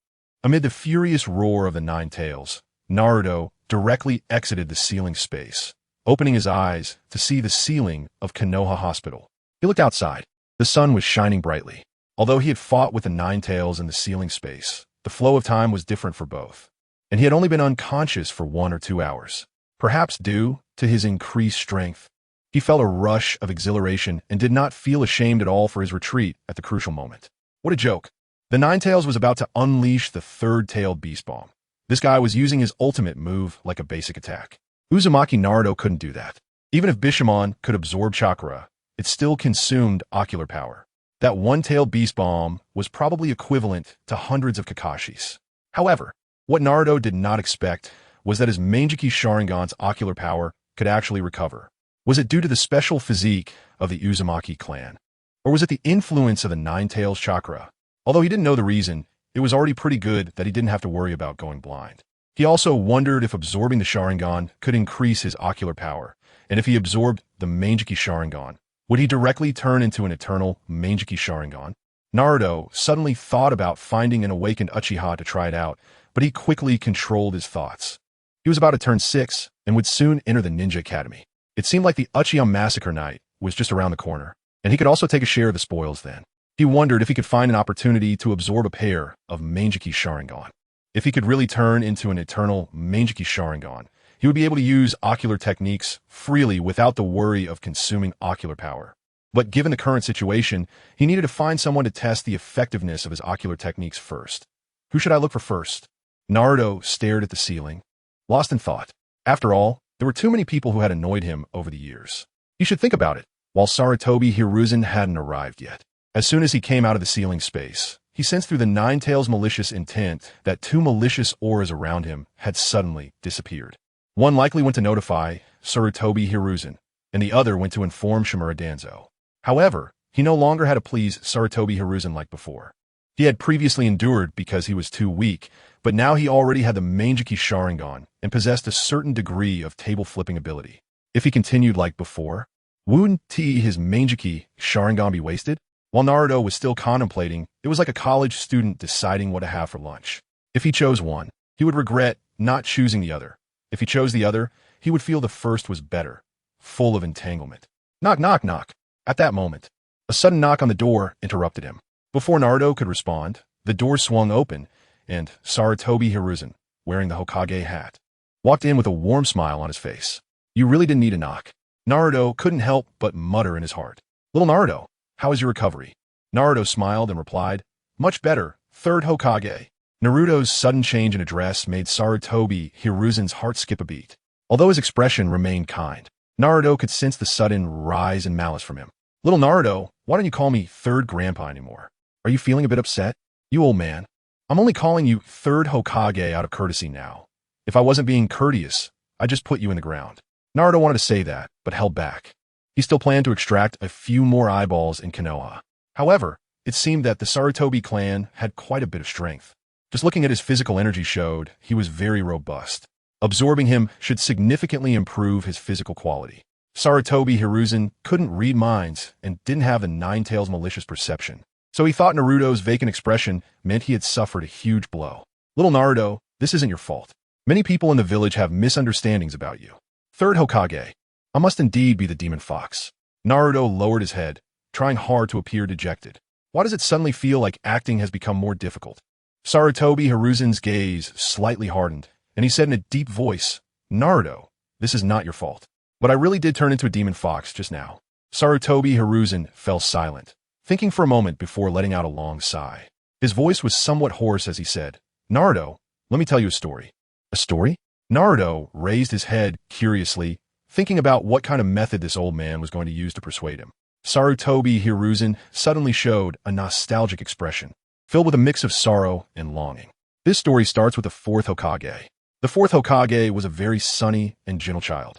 Amid the furious roar of the Nine Tails, Naruto directly exited the ceiling space, opening his eyes to see the ceiling of Konoha Hospital. He looked outside. The sun was shining brightly. Although he had fought with the Nine Tails in the ceiling space, the flow of time was different for both, and he had only been unconscious for 1 or 2 hours. Perhaps due to his increased strength, he felt a rush of exhilaration and did not feel ashamed at all for his retreat at the crucial moment. What a joke. The Nine Tails was about to unleash the 3rd tailed beast bomb. This guy was using his ultimate move like a basic attack. Uzumaki Naruto couldn't do that. Even if Bishamon could absorb chakra, it still consumed ocular power. That one-tailed beast bomb was probably equivalent to hundreds of Kakashis. However, what Naruto did not expect was that his Manjiki Sharingan's ocular power could actually recover. Was it due to the special physique of the Uzumaki clan? Or was it the influence of the Nine-Tails chakra? Although he didn't know the reason, it was already pretty good that he didn't have to worry about going blind. He also wondered if absorbing the Sharingan could increase his ocular power, and if he absorbed the Manjiki Sharingan, would he directly turn into an eternal Manjiki Sharingan? Naruto suddenly thought about finding an awakened Uchiha to try it out, but he quickly controlled his thoughts. He was about to turn 6 and would soon enter the Ninja Academy. It seemed like the Uchiha massacre night was just around the corner, and he could also take a share of the spoils then. He wondered if he could find an opportunity to absorb a pair of Manjiki Sharingan. If he could really turn into an eternal Manjiki Sharingan, he would be able to use ocular techniques freely without the worry of consuming ocular power. But given the current situation, he needed to find someone to test the effectiveness of his ocular techniques first. Who should I look for first? Naruto stared at the ceiling, lost in thought. After all, there were too many people who had annoyed him over the years. He should think about it, while Sarutobi Hiruzen hadn't arrived yet. As soon as he came out of the ceiling space, he sensed through the Nine-Tails' malicious intent that 2 malicious auras around him had suddenly disappeared. One likely went to notify Sarutobi Hiruzen, and the other went to inform Shimura Danzo. However, he no longer had to please Sarutobi Hiruzen like before. He had previously endured because he was too weak, but now he already had the Manjiki Sharingan and possessed a certain degree of table-flipping ability. If he continued like before, wouldn't his Manjiki Sharingan be wasted? While Naruto was still contemplating, it was like a college student deciding what to have for lunch. If he chose one, he would regret not choosing the other. If he chose the other, he would feel the first was better, full of entanglement. Knock, knock, knock. At that moment, a sudden knock on the door interrupted him. Before Naruto could respond, the door swung open, and Sarutobi Hiruzen, wearing the Hokage hat, walked in with a warm smile on his face. You really didn't need a knock. Naruto couldn't help but mutter in his heart. Little Naruto, how is your recovery? Naruto smiled and replied, much better, third Hokage. Naruto's sudden change in address made Sarutobi Hiruzen's heart skip a beat. Although his expression remained kind, Naruto could sense the sudden rise in malice from him. Little Naruto, why don't you call me third grandpa anymore? Are you feeling a bit upset? You old man. I'm only calling you third Hokage out of courtesy now. If I wasn't being courteous, I'd just put you in the ground. Naruto wanted to say that, but held back. He still planned to extract a few more eyeballs in Konoha. However, it seemed that the Sarutobi clan had quite a bit of strength. Just looking at his physical energy showed he was very robust. Absorbing him should significantly improve his physical quality. Sarutobi Hiruzen couldn't read minds and didn't have the Nine-Tails' malicious perception. So he thought Naruto's vacant expression meant he had suffered a huge blow. Little Naruto, this isn't your fault. Many people in the village have misunderstandings about you. Third Hokage, I must indeed be the demon fox. Naruto lowered his head, trying hard to appear dejected. Why does it suddenly feel like acting has become more difficult? Sarutobi Hiruzen's gaze slightly hardened, and he said in a deep voice, Naruto, this is not your fault. But I really did turn into a demon fox just now. Sarutobi Hiruzen fell silent, thinking for a moment before letting out a long sigh. His voice was somewhat hoarse as he said, Naruto, let me tell you a story. A story? Naruto raised his head curiously, thinking about what kind of method this old man was going to use to persuade him. Sarutobi Hiruzen suddenly showed a nostalgic expression, filled with a mix of sorrow and longing. This story starts with the fourth Hokage. The fourth Hokage was a very sunny and gentle child.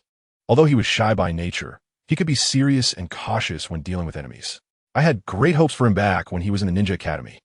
Although he was shy by nature, he could be serious and cautious when dealing with enemies. I had great hopes for him back when he was in the Ninja Academy.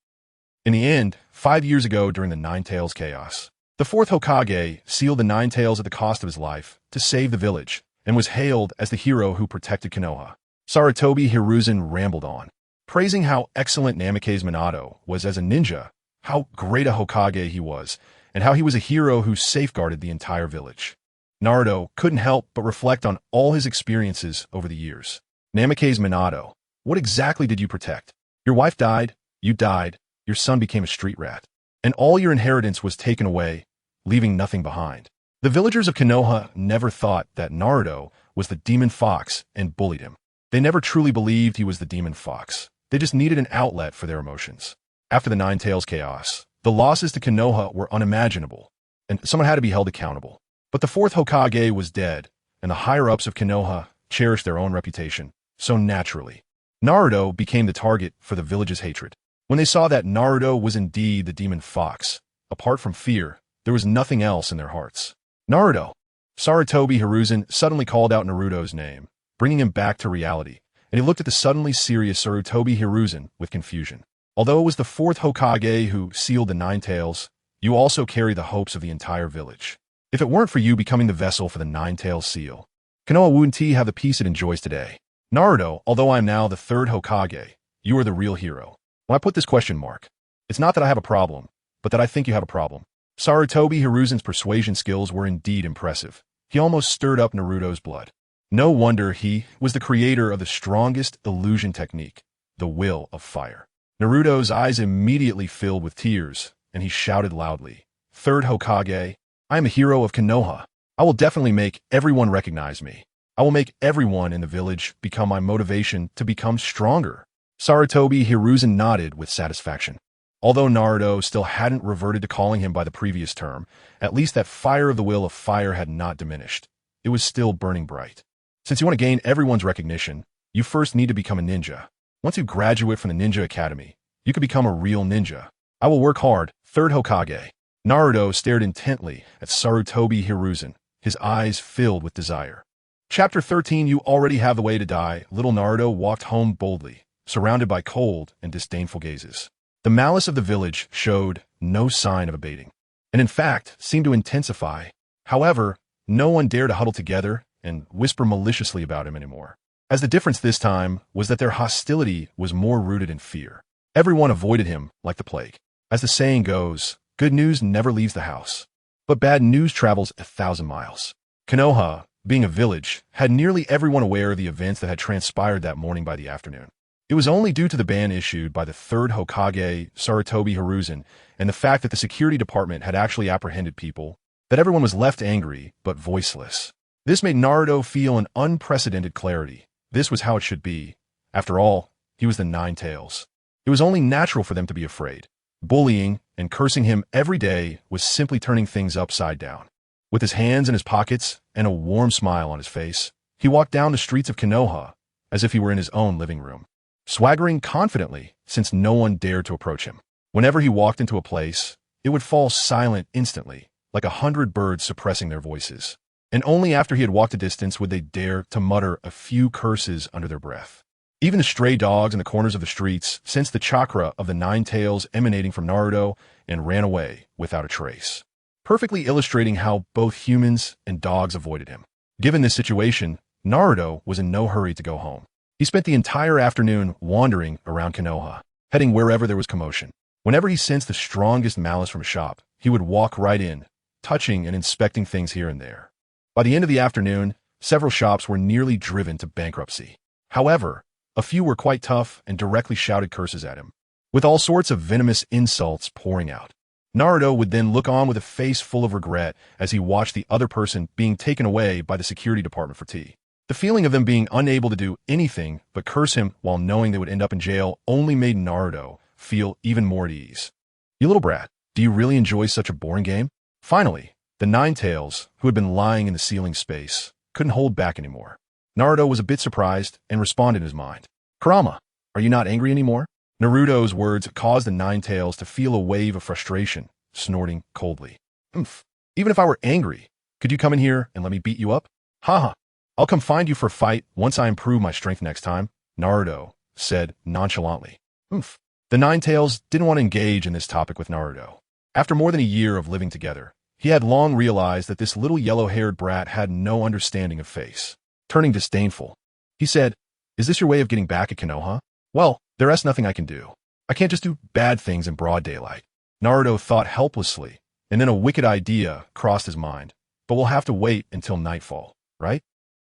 In the end, 5 years ago during the Nine-Tails chaos, the fourth Hokage sealed the Nine-Tails at the cost of his life to save the village and was hailed as the hero who protected Konoha. Sarutobi Hiruzen rambled on, praising how excellent Namake's Minato was as a ninja, how great a Hokage he was, and how he was a hero who safeguarded the entire village. Naruto couldn't help but reflect on all his experiences over the years. Namake's Minato, what exactly did you protect? Your wife died, you died, your son became a street rat, and all your inheritance was taken away, leaving nothing behind. The villagers of Konoha never thought that Naruto was the demon fox and bullied him. They never truly believed he was the demon fox. They just needed an outlet for their emotions. After the Nine-Tails chaos, the losses to Konoha were unimaginable, and someone had to be held accountable. But the fourth Hokage was dead, and the higher-ups of Konoha cherish their own reputation. So naturally, Naruto became the target for the village's hatred. When they saw that Naruto was indeed the demon fox, apart from fear, there was nothing else in their hearts. Naruto! Sarutobi Hiruzen suddenly called out Naruto's name, bringing him back to reality, and he looked at the suddenly serious Sarutobi Hiruzen with confusion. Although it was the fourth Hokage who sealed the Nine Tails, you also carry the hopes of the entire village. If it weren't for you becoming the vessel for the Nine Tails seal, Konoha wouldn't have the peace it enjoys today. Naruto, although I am now the third Hokage, you are the real hero. When I put this question mark, it's not that I have a problem, but that I think you have a problem. Sarutobi Hiruzen's persuasion skills were indeed impressive. He almost stirred up Naruto's blood. No wonder he was the creator of the strongest illusion technique, the will of fire. Naruto's eyes immediately filled with tears, and he shouted loudly, "Third Hokage, I am a hero of Konoha. I will definitely make everyone recognize me. I will make everyone in the village become my motivation to become stronger." Sarutobi Hiruzen nodded with satisfaction. Although Naruto still hadn't reverted to calling him by the previous term, at least that fire of the will of fire had not diminished. It was still burning bright. Since you want to gain everyone's recognition, you first need to become a ninja. Once you graduate from the Ninja Academy, you can become a real ninja. I will work hard, third Hokage. Naruto stared intently at Sarutobi Hiruzen, his eyes filled with desire. Chapter 13. You already have the way to die. Little Naruto walked home boldly, surrounded by cold and disdainful gazes. The malice of the village showed no sign of abating, and in fact seemed to intensify. However, no one dared to huddle together and whisper maliciously about him anymore, as the difference this time was that their hostility was more rooted in fear. Everyone avoided him like the plague. As the saying goes, good news never leaves the house, but bad news travels 1,000 miles. Konoha, being a village, had nearly everyone aware of the events that had transpired that morning by the afternoon. It was only due to the ban issued by the third Hokage, Sarutobi Hiruzen, and the fact that the security department had actually apprehended people, that everyone was left angry but voiceless. This made Naruto feel an unprecedented clarity. This was how it should be. After all, he was the Nine Tails. It was only natural for them to be afraid. Bullying and cursing him every day was simply turning things upside down. With his hands in his pockets and a warm smile on his face, he walked down the streets of Konoha as if he were in his own living room, swaggering confidently since no one dared to approach him. Whenever he walked into a place, it would fall silent instantly, like 100 birds suppressing their voices. And only after he had walked a distance would they dare to mutter a few curses under their breath. Even the stray dogs in the corners of the streets sensed the chakra of the Nine Tails emanating from Naruto and ran away without a trace, perfectly illustrating how both humans and dogs avoided him. Given this situation, Naruto was in no hurry to go home. He spent the entire afternoon wandering around Konoha, heading wherever there was commotion. Whenever he sensed the strongest malice from a shop, he would walk right in, touching and inspecting things here and there. By the end of the afternoon, several shops were nearly driven to bankruptcy. However, a few were quite tough and directly shouted curses at him, with all sorts of venomous insults pouring out. Naruto would then look on with a face full of regret as he watched the other person being taken away by the security department for tea. The feeling of them being unable to do anything but curse him while knowing they would end up in jail only made Naruto feel even more at ease. You little brat, do you really enjoy such a boring game? Finally, the Nine Tails, who had been lying in the ceiling space, couldn't hold back anymore. Naruto was a bit surprised and responded in his mind. Kurama, are you not angry anymore? Naruto's words caused the Nine Tails to feel a wave of frustration, snorting coldly. Even if I were angry, could you come in here and let me beat you up? Haha. I'll come find you for a fight once I improve my strength next time, Naruto said nonchalantly. The Nine Tails didn't want to engage in this topic with Naruto. After more than a year of living together, he had long realized that this little yellow-haired brat had no understanding of face. Turning disdainful, he said, "Is this your way of getting back at Konoha? Well, there's nothing I can do. I can't just do bad things in broad daylight." Naruto thought helplessly, and then a wicked idea crossed his mind. But we'll have to wait until nightfall, right?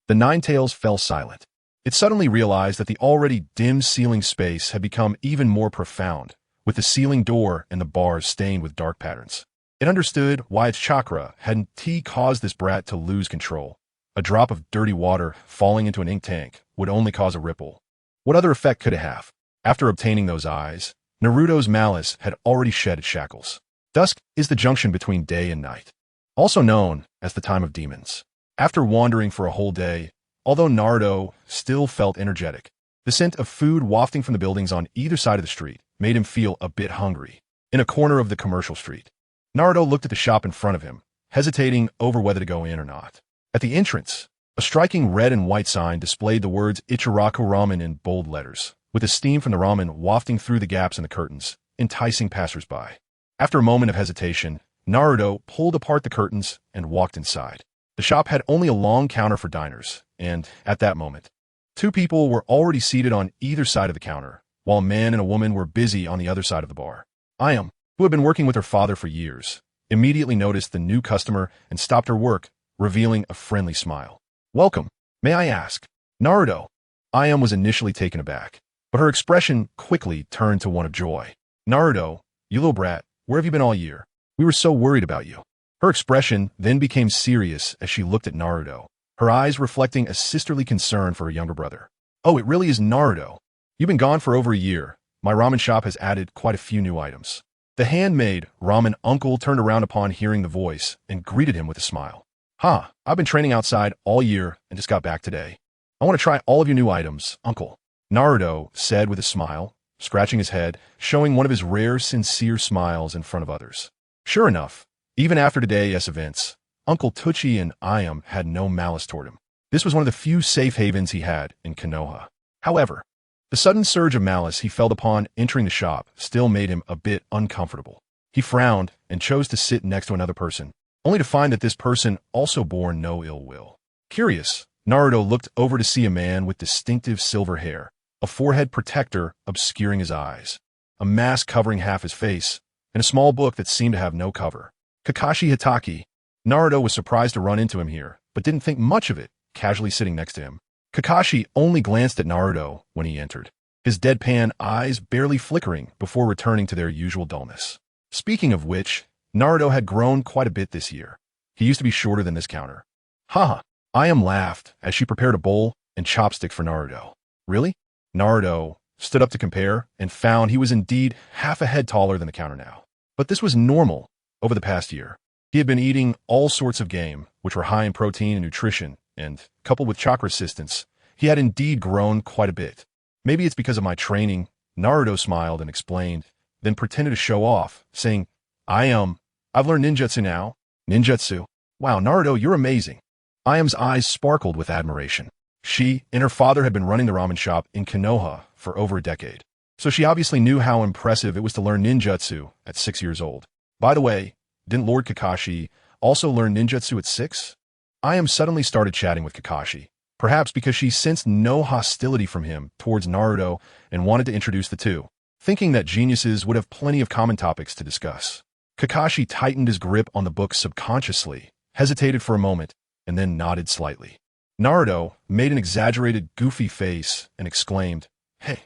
The Nine Tails fell silent. It suddenly realized that the already dim ceiling space had become even more profound, with the ceiling door and the bars stained with dark patterns. It understood why its chakra hadn't caused this brat to lose control. A drop of dirty water falling into an ink tank would only cause a ripple. What other effect could it have? After obtaining those eyes, Naruto's malice had already shed its shackles. Dusk is the junction between day and night, also known as the time of demons. After wandering for a whole day, although Naruto still felt energetic. The scent of food wafting from the buildings on either side of the street made him feel a bit hungry. In a corner of the commercial street, Naruto looked at the shop in front of him, hesitating over whether to go in or not. At the entrance, a striking red and white sign displayed the words Ichiraku Ramen in bold letters, with the steam from the ramen wafting through the gaps in the curtains, enticing passersby. After a moment of hesitation, Naruto pulled apart the curtains and walked inside. The shop had only a long counter for diners, and, at that moment, two people were already seated on either side of the counter, while a man and a woman were busy on the other side of the bar. Ayam, who had been working with her father for years, immediately noticed the new customer and stopped her work, revealing a friendly smile. "Welcome. May I ask?" Naruto. Ayam was initially taken aback, but her expression quickly turned to one of joy. "Naruto, you little brat, where have you been all year? We were so worried about you." Her expression then became serious as she looked at Naruto, her eyes reflecting a sisterly concern for her younger brother. "Oh, it really is Naruto. You've been gone for over a year. My ramen shop has added quite a few new items." The handmade ramen uncle turned around upon hearing the voice and greeted him with a smile. I've been training outside all year and just got back today. I want to try all of your new items, uncle," Naruto said with a smile, scratching his head, showing one of his rare sincere smiles in front of others. Sure enough, even after today's events, Uncle Tucci and Ayam had no malice toward him. This was one of the few safe havens he had in Konoha. However, the sudden surge of malice he felt upon entering the shop still made him a bit uncomfortable. He frowned and chose to sit next to another person, only to find that this person also bore no ill will. Curious, Naruto looked over to see a man with distinctive silver hair, a forehead protector obscuring his eyes, a mask covering half his face, and a small book that seemed to have no cover. Kakashi Hitaki. Naruto was surprised to run into him here, but didn't think much of it, casually sitting next to him. Kakashi only glanced at Naruto when he entered, his deadpan eyes barely flickering before returning to their usual dullness. Speaking of which, Naruto had grown quite a bit this year. He used to be shorter than this counter. Haha, Ayam laughed as she prepared a bowl and chopsticks for Naruto. Really? Naruto stood up to compare and found he was indeed half a head taller than the counter now. But this was normal over the past year. He had been eating all sorts of game, which were high in protein and nutrition, and, coupled with chakra assistance, he had indeed grown quite a bit. Maybe it's because of my training, Naruto smiled and explained, then pretended to show off, saying, I've learned ninjutsu now. Ninjutsu? Wow, Naruto, you're amazing. Ayam's eyes sparkled with admiration. She and her father had been running the ramen shop in Konoha for over a decade, so she obviously knew how impressive it was to learn ninjutsu at 6 years old. By the way, didn't Lord Kakashi also learn ninjutsu at 6? Ayam suddenly started chatting with Kakashi, perhaps because she sensed no hostility from him towards Naruto and wanted to introduce the two, thinking that geniuses would have plenty of common topics to discuss. Kakashi tightened his grip on the book subconsciously, hesitated for a moment, and then nodded slightly. Naruto made an exaggerated, goofy face and exclaimed, Hey,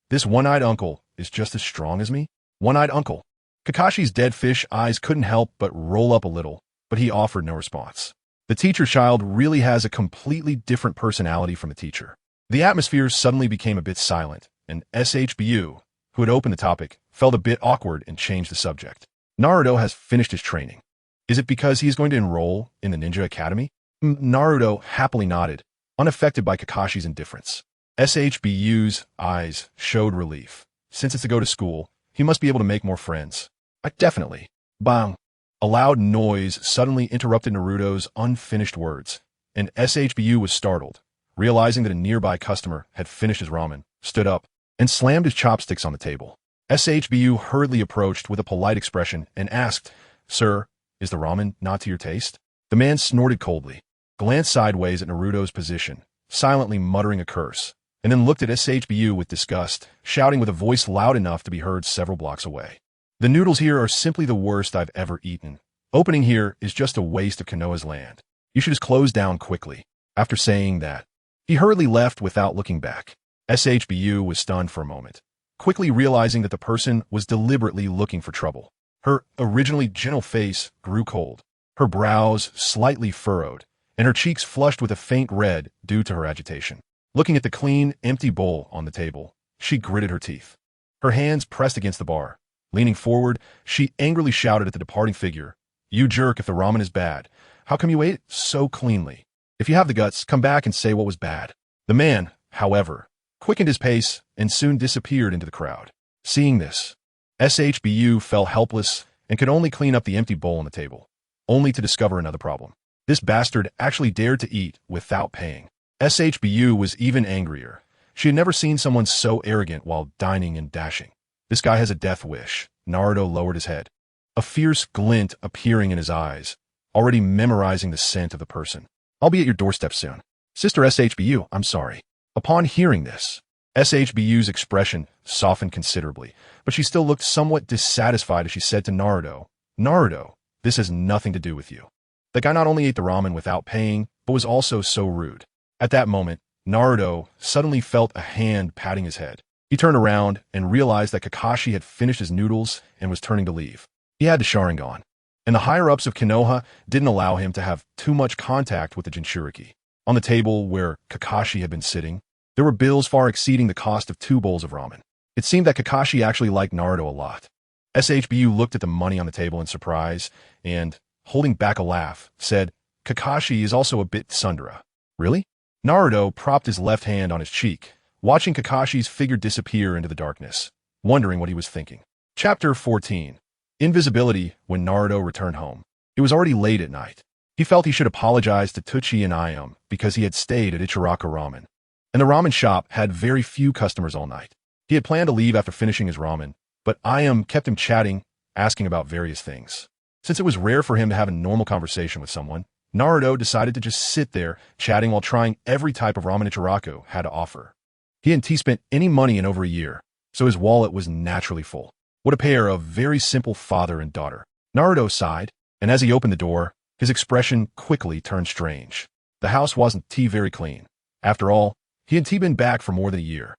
this one-eyed uncle is just as strong as me? One-eyed uncle. Kakashi's dead fish eyes couldn't help but roll up a little, but he offered no response. The teacher child really has a completely different personality from a teacher. The atmosphere suddenly became a bit silent, and SHBU, who had opened the topic, felt a bit awkward and changed the subject. Naruto has finished his training. Is it because he is going to enroll in the Ninja Academy? Naruto happily nodded, unaffected by Kakashi's indifference. SHBU's eyes showed relief. Since it's to go to school, he must be able to make more friends. Definitely. Bang. A loud noise suddenly interrupted Naruto's unfinished words, and SHBU was startled, realizing that a nearby customer had finished his ramen, stood up, and slammed his chopsticks on the table. SHBU hurriedly approached with a polite expression and asked, Sir, is the ramen not to your taste? The man snorted coldly, glanced sideways at Naruto's position, silently muttering a curse, and then looked at SHBU with disgust, shouting with a voice loud enough to be heard several blocks away. The noodles here are simply the worst I've ever eaten. Opening here is just a waste of Konoha's land. You should just close down quickly. After saying that, he hurriedly left without looking back. SHBU was stunned for a moment, quickly realizing that the person was deliberately looking for trouble. Her originally gentle face grew cold, her brows slightly furrowed, and her cheeks flushed with a faint red due to her agitation. Looking at the clean, empty bowl on the table, she gritted her teeth. Her hands pressed against the bar. Leaning forward, she angrily shouted at the departing figure, You jerk if the ramen is bad. How come you ate it so cleanly? If you have the guts, come back and say what was bad. The man, however, quickened his pace and soon disappeared into the crowd. Seeing this, SHBU fell helpless and could only clean up the empty bowl on the table, only to discover another problem. This bastard actually dared to eat without paying. SHBU was even angrier. She had never seen someone so arrogant while dining and dashing. This guy has a death wish. Naruto lowered his head, a fierce glint appearing in his eyes, already memorizing the scent of the person. I'll be at your doorstep soon. Sister SHBU, I'm sorry. Upon hearing this, SHBU's expression softened considerably, but she still looked somewhat dissatisfied as she said to Naruto, Naruto, this has nothing to do with you. The guy not only ate the ramen without paying, but was also so rude. At that moment, Naruto suddenly felt a hand patting his head. He turned around and realized that Kakashi had finished his noodles and was turning to leave. He had the Sharingan, and the higher-ups of Konoha didn't allow him to have too much contact with the jinchuriki. On the table where Kakashi had been sitting, there were bills far exceeding the cost of 2 bowls of ramen. It seemed that Kakashi actually liked Naruto a lot. SHBU looked at the money on the table in surprise and, holding back a laugh, said, Kakashi is also a bit tsundere. Really? Naruto propped his left hand on his cheek, watching Kakashi's figure disappear into the darkness, wondering what he was thinking. Chapter 14. Invisibility. When Naruto returned home, it was already late at night. He felt he should apologize to Tucci and Ayam because he had stayed at Ichiraka Ramen, and the ramen shop had very few customers all night. He had planned to leave after finishing his ramen, but Ayam kept him chatting, asking about various things. Since it was rare for him to have a normal conversation with someone, Naruto decided to just sit there, chatting while trying every type of ramen Ichiraka had to offer. He hadn't spent any money in over a year, so his wallet was naturally full. What a pair of very simple father and daughter. Naruto sighed, and as he opened the door, his expression quickly turned strange. The house wasn't very clean. After all, he hadn't been back for more than a year,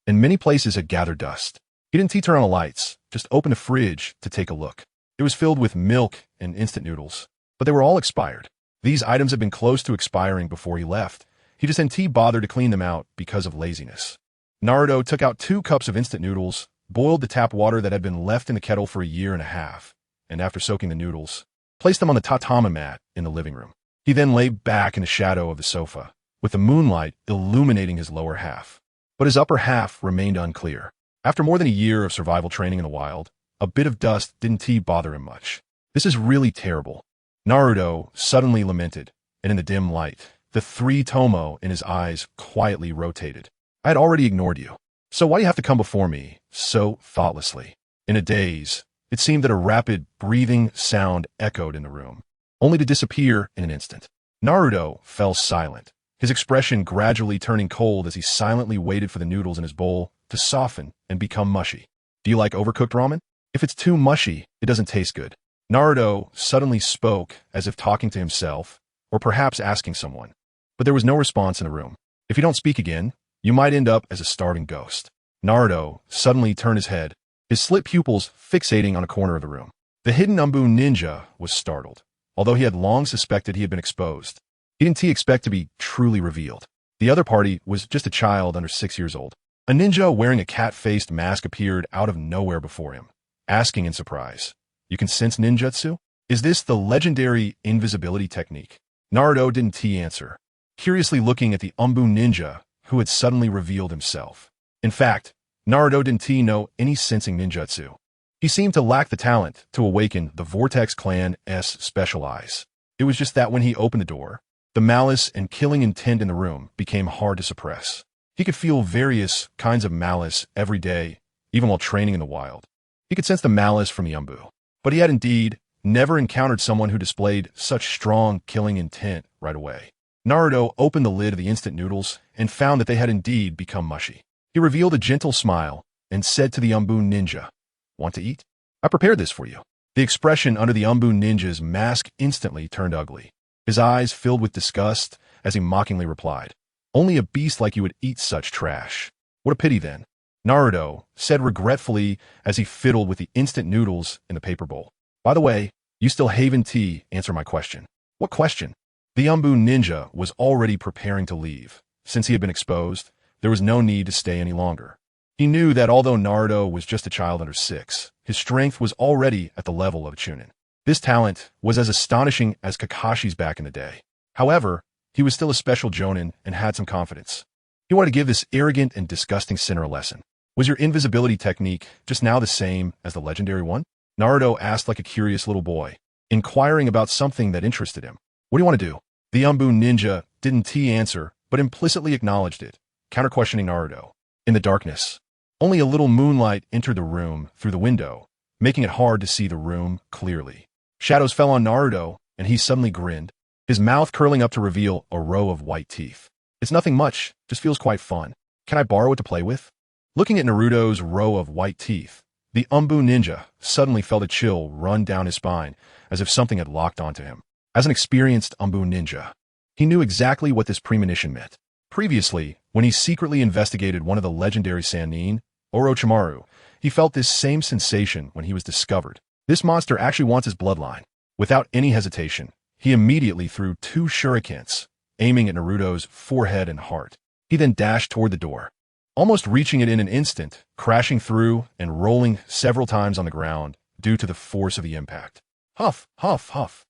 and many places had gathered dust. He didn't turn on the lights, just opened the fridge to take a look. It was filled with milk and instant noodles, but they were all expired. These items had been close to expiring before he left. He just didn't bother to clean them out because of laziness. Naruto took out 2 cups of instant noodles, boiled the tap water that had been left in the kettle for a year and a half, and after soaking the noodles, placed them on the tatami mat in the living room. He then lay back in the shadow of the sofa, with the moonlight illuminating his lower half. But his upper half remained unclear. After more than a year of survival training in the wild, a bit of dust didn't bother him much. This is really terrible, Naruto suddenly lamented, and in the dim light, the 3 tomo in his eyes quietly rotated. I had already ignored you, so why do you have to come before me so thoughtlessly? In a daze, it seemed that a rapid breathing sound echoed in the room, only to disappear in an instant. Naruto fell silent, his expression gradually turning cold as he silently waited for the noodles in his bowl to soften and become mushy. Do you like overcooked ramen? If it's too mushy, it doesn't taste good. Naruto suddenly spoke as if talking to himself, or perhaps asking someone. But there was no response in the room. If you don't speak again, you might end up as a starving ghost. Naruto suddenly turned his head, his slit pupils fixating on a corner of the room. The hidden Anbu ninja was startled, although he had long suspected he had been exposed. He didn't expect to be truly revealed. The other party was just a child under 6 years old. A ninja wearing a cat-faced mask appeared out of nowhere before him, asking in surprise, You can sense ninjutsu? Is this the legendary invisibility technique? Naruto didn't answer, curiously looking at the Anbu ninja who had suddenly revealed himself. In fact, Naruto didn't know any sensing ninjutsu. He seemed to lack the talent to awaken the Vortex Clan's special eyes. It was just that when he opened the door, the malice and killing intent in the room became hard to suppress. He could feel various kinds of malice every day, even while training in the wild. He could sense the malice from the Anbu, but he had indeed never encountered someone who displayed such strong killing intent right away. Naruto opened the lid of the instant noodles and found that they had indeed become mushy. He revealed a gentle smile and said to the Anbu ninja, Want to eat? I prepared this for you. The expression under the Anbu ninja's mask instantly turned ugly. His eyes filled with disgust as he mockingly replied, Only a beast like you would eat such trash. What a pity then, Naruto said regretfully as he fiddled with the instant noodles in the paper bowl. By the way, you still haven't answered my question. What question? The Anbu ninja was already preparing to leave. Since he had been exposed, there was no need to stay any longer. He knew that although Naruto was just a child under 6, his strength was already at the level of a chunin. This talent was as astonishing as Kakashi's back in the day. However, he was still a special jonin and had some confidence. He wanted to give this arrogant and disgusting sinner a lesson. Was your invisibility technique just now the same as the legendary one? Naruto asked like a curious little boy, inquiring about something that interested him. What do you want to do? The Anbu ninja didn't answer, but implicitly acknowledged it, counter-questioning Naruto. In the darkness, only a little moonlight entered the room through the window, making it hard to see the room clearly. Shadows fell on Naruto, and he suddenly grinned, his mouth curling up to reveal a row of white teeth. It's nothing much, just feels quite fun. Can I borrow it to play with? Looking at Naruto's row of white teeth, the Anbu ninja suddenly felt a chill run down his spine, as if something had locked onto him. As an experienced Anbu ninja, he knew exactly what this premonition meant. Previously, when he secretly investigated one of the legendary Sannin, Orochimaru, he felt this same sensation when he was discovered. This monster actually wants his bloodline. Without any hesitation, he immediately threw 2 shurikens, aiming at Naruto's forehead and heart. He then dashed toward the door, almost reaching it in an instant, crashing through and rolling several times on the ground due to the force of the impact. Huff, huff, huff.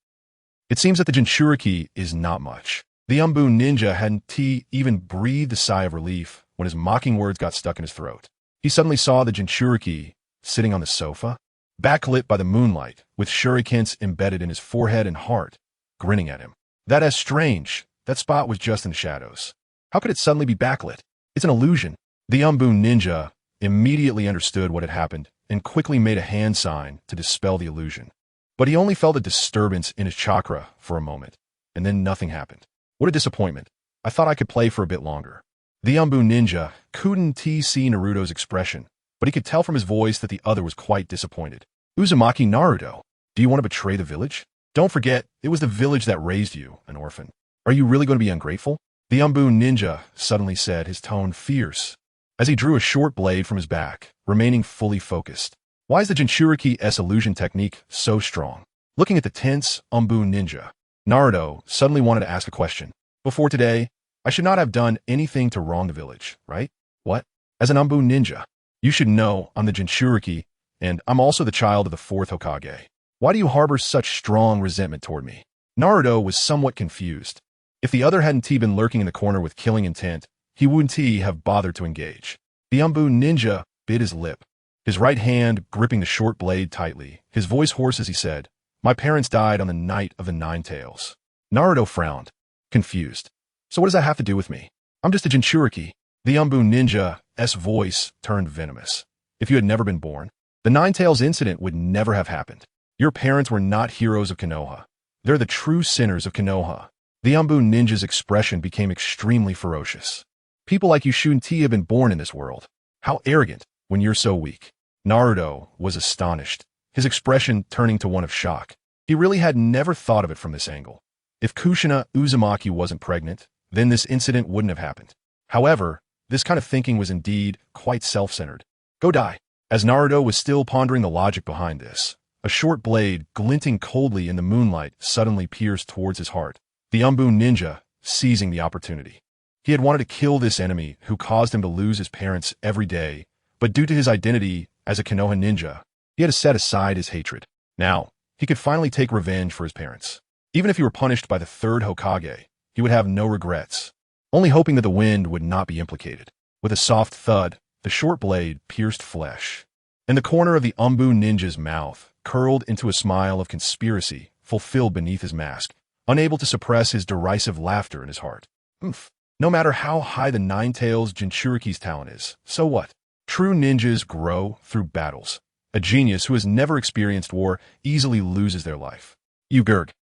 It seems that the jinchuriki is not much. The Anbu ninja hadn't even breathed a sigh of relief when his mocking words got stuck in his throat. He suddenly saw the jinchuriki sitting on the sofa, backlit by the moonlight, with shurikens embedded in his forehead and heart, grinning at him. That is strange. That spot was just in the shadows. How could it suddenly be backlit? It's an illusion. The Anbu ninja immediately understood what had happened and quickly made a hand sign to dispel the illusion. But he only felt a disturbance in his chakra for a moment, and then nothing happened. What a disappointment. I thought I could play for a bit longer. The Anbu ninja couldn't see Naruto's expression, but he could tell from his voice that the other was quite disappointed. Uzumaki Naruto, do you want to betray the village? Don't forget, it was the village that raised you, an orphan. Are you really going to be ungrateful? The Anbu ninja suddenly said, his tone fierce, as he drew a short blade from his back, remaining fully focused. Why is the Jinchuriki's illusion technique so strong? Looking at the tense Anbu ninja, Naruto suddenly wanted to ask a question. Before today, I should not have done anything to wrong the village, right? What? As an Anbu ninja, you should know I'm the Jinchuriki, and I'm also the child of the 4th Hokage. Why do you harbor such strong resentment toward me? Naruto was somewhat confused. If the other hadn't been lurking in the corner with killing intent, he wouldn't have bothered to engage. The Anbu ninja bit his lip, his right hand gripping the short blade tightly, his voice hoarse as he said, "My parents died on the night of the 9 tails." Naruto frowned, confused. So what does that have to do with me? I'm just a Jinchuriki. The Anbu ninja's voice turned venomous. If you had never been born, the 9 tails incident would never have happened. Your parents were not heroes of Konoha. They're the true sinners of Konoha. The Anbu ninja's expression became extremely ferocious. People like you shouldn't have been born in this world. How arrogant, when you're so weak. Naruto was astonished, his expression turning to one of shock. He really had never thought of it from this angle. If Kushina Uzumaki wasn't pregnant, then this incident wouldn't have happened. However, this kind of thinking was indeed quite self-centered. Go die. As Naruto was still pondering the logic behind this, a short blade, glinting coldly in the moonlight, suddenly pierced towards his heart. The Anbu ninja, seizing the opportunity. He had wanted to kill this enemy who caused him to lose his parents every day, but due to his identity as a Konoha ninja, he had to set aside his hatred. Now, he could finally take revenge for his parents. Even if he were punished by the 3rd Hokage, he would have no regrets, only hoping that the wind would not be implicated. With a soft thud, the short blade pierced flesh, and the corner of the Anbu ninja's mouth curled into a smile of conspiracy fulfilled beneath his mask, unable to suppress his derisive laughter in his heart. Oomph. No matter how high the 9 tails Jinchuriki's talent is, so what? True ninjas grow through battles. A genius who has never experienced war easily loses their life. You Gurg.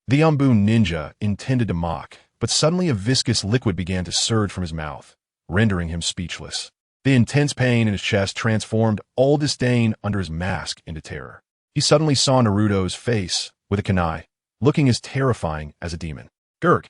The Anbu ninja intended to mock, but suddenly a viscous liquid began to surge from his mouth, rendering him speechless. The intense pain in his chest transformed all disdain under his mask into terror. He suddenly saw Naruto's face, with a kunai, looking as terrifying as a demon. Gurg.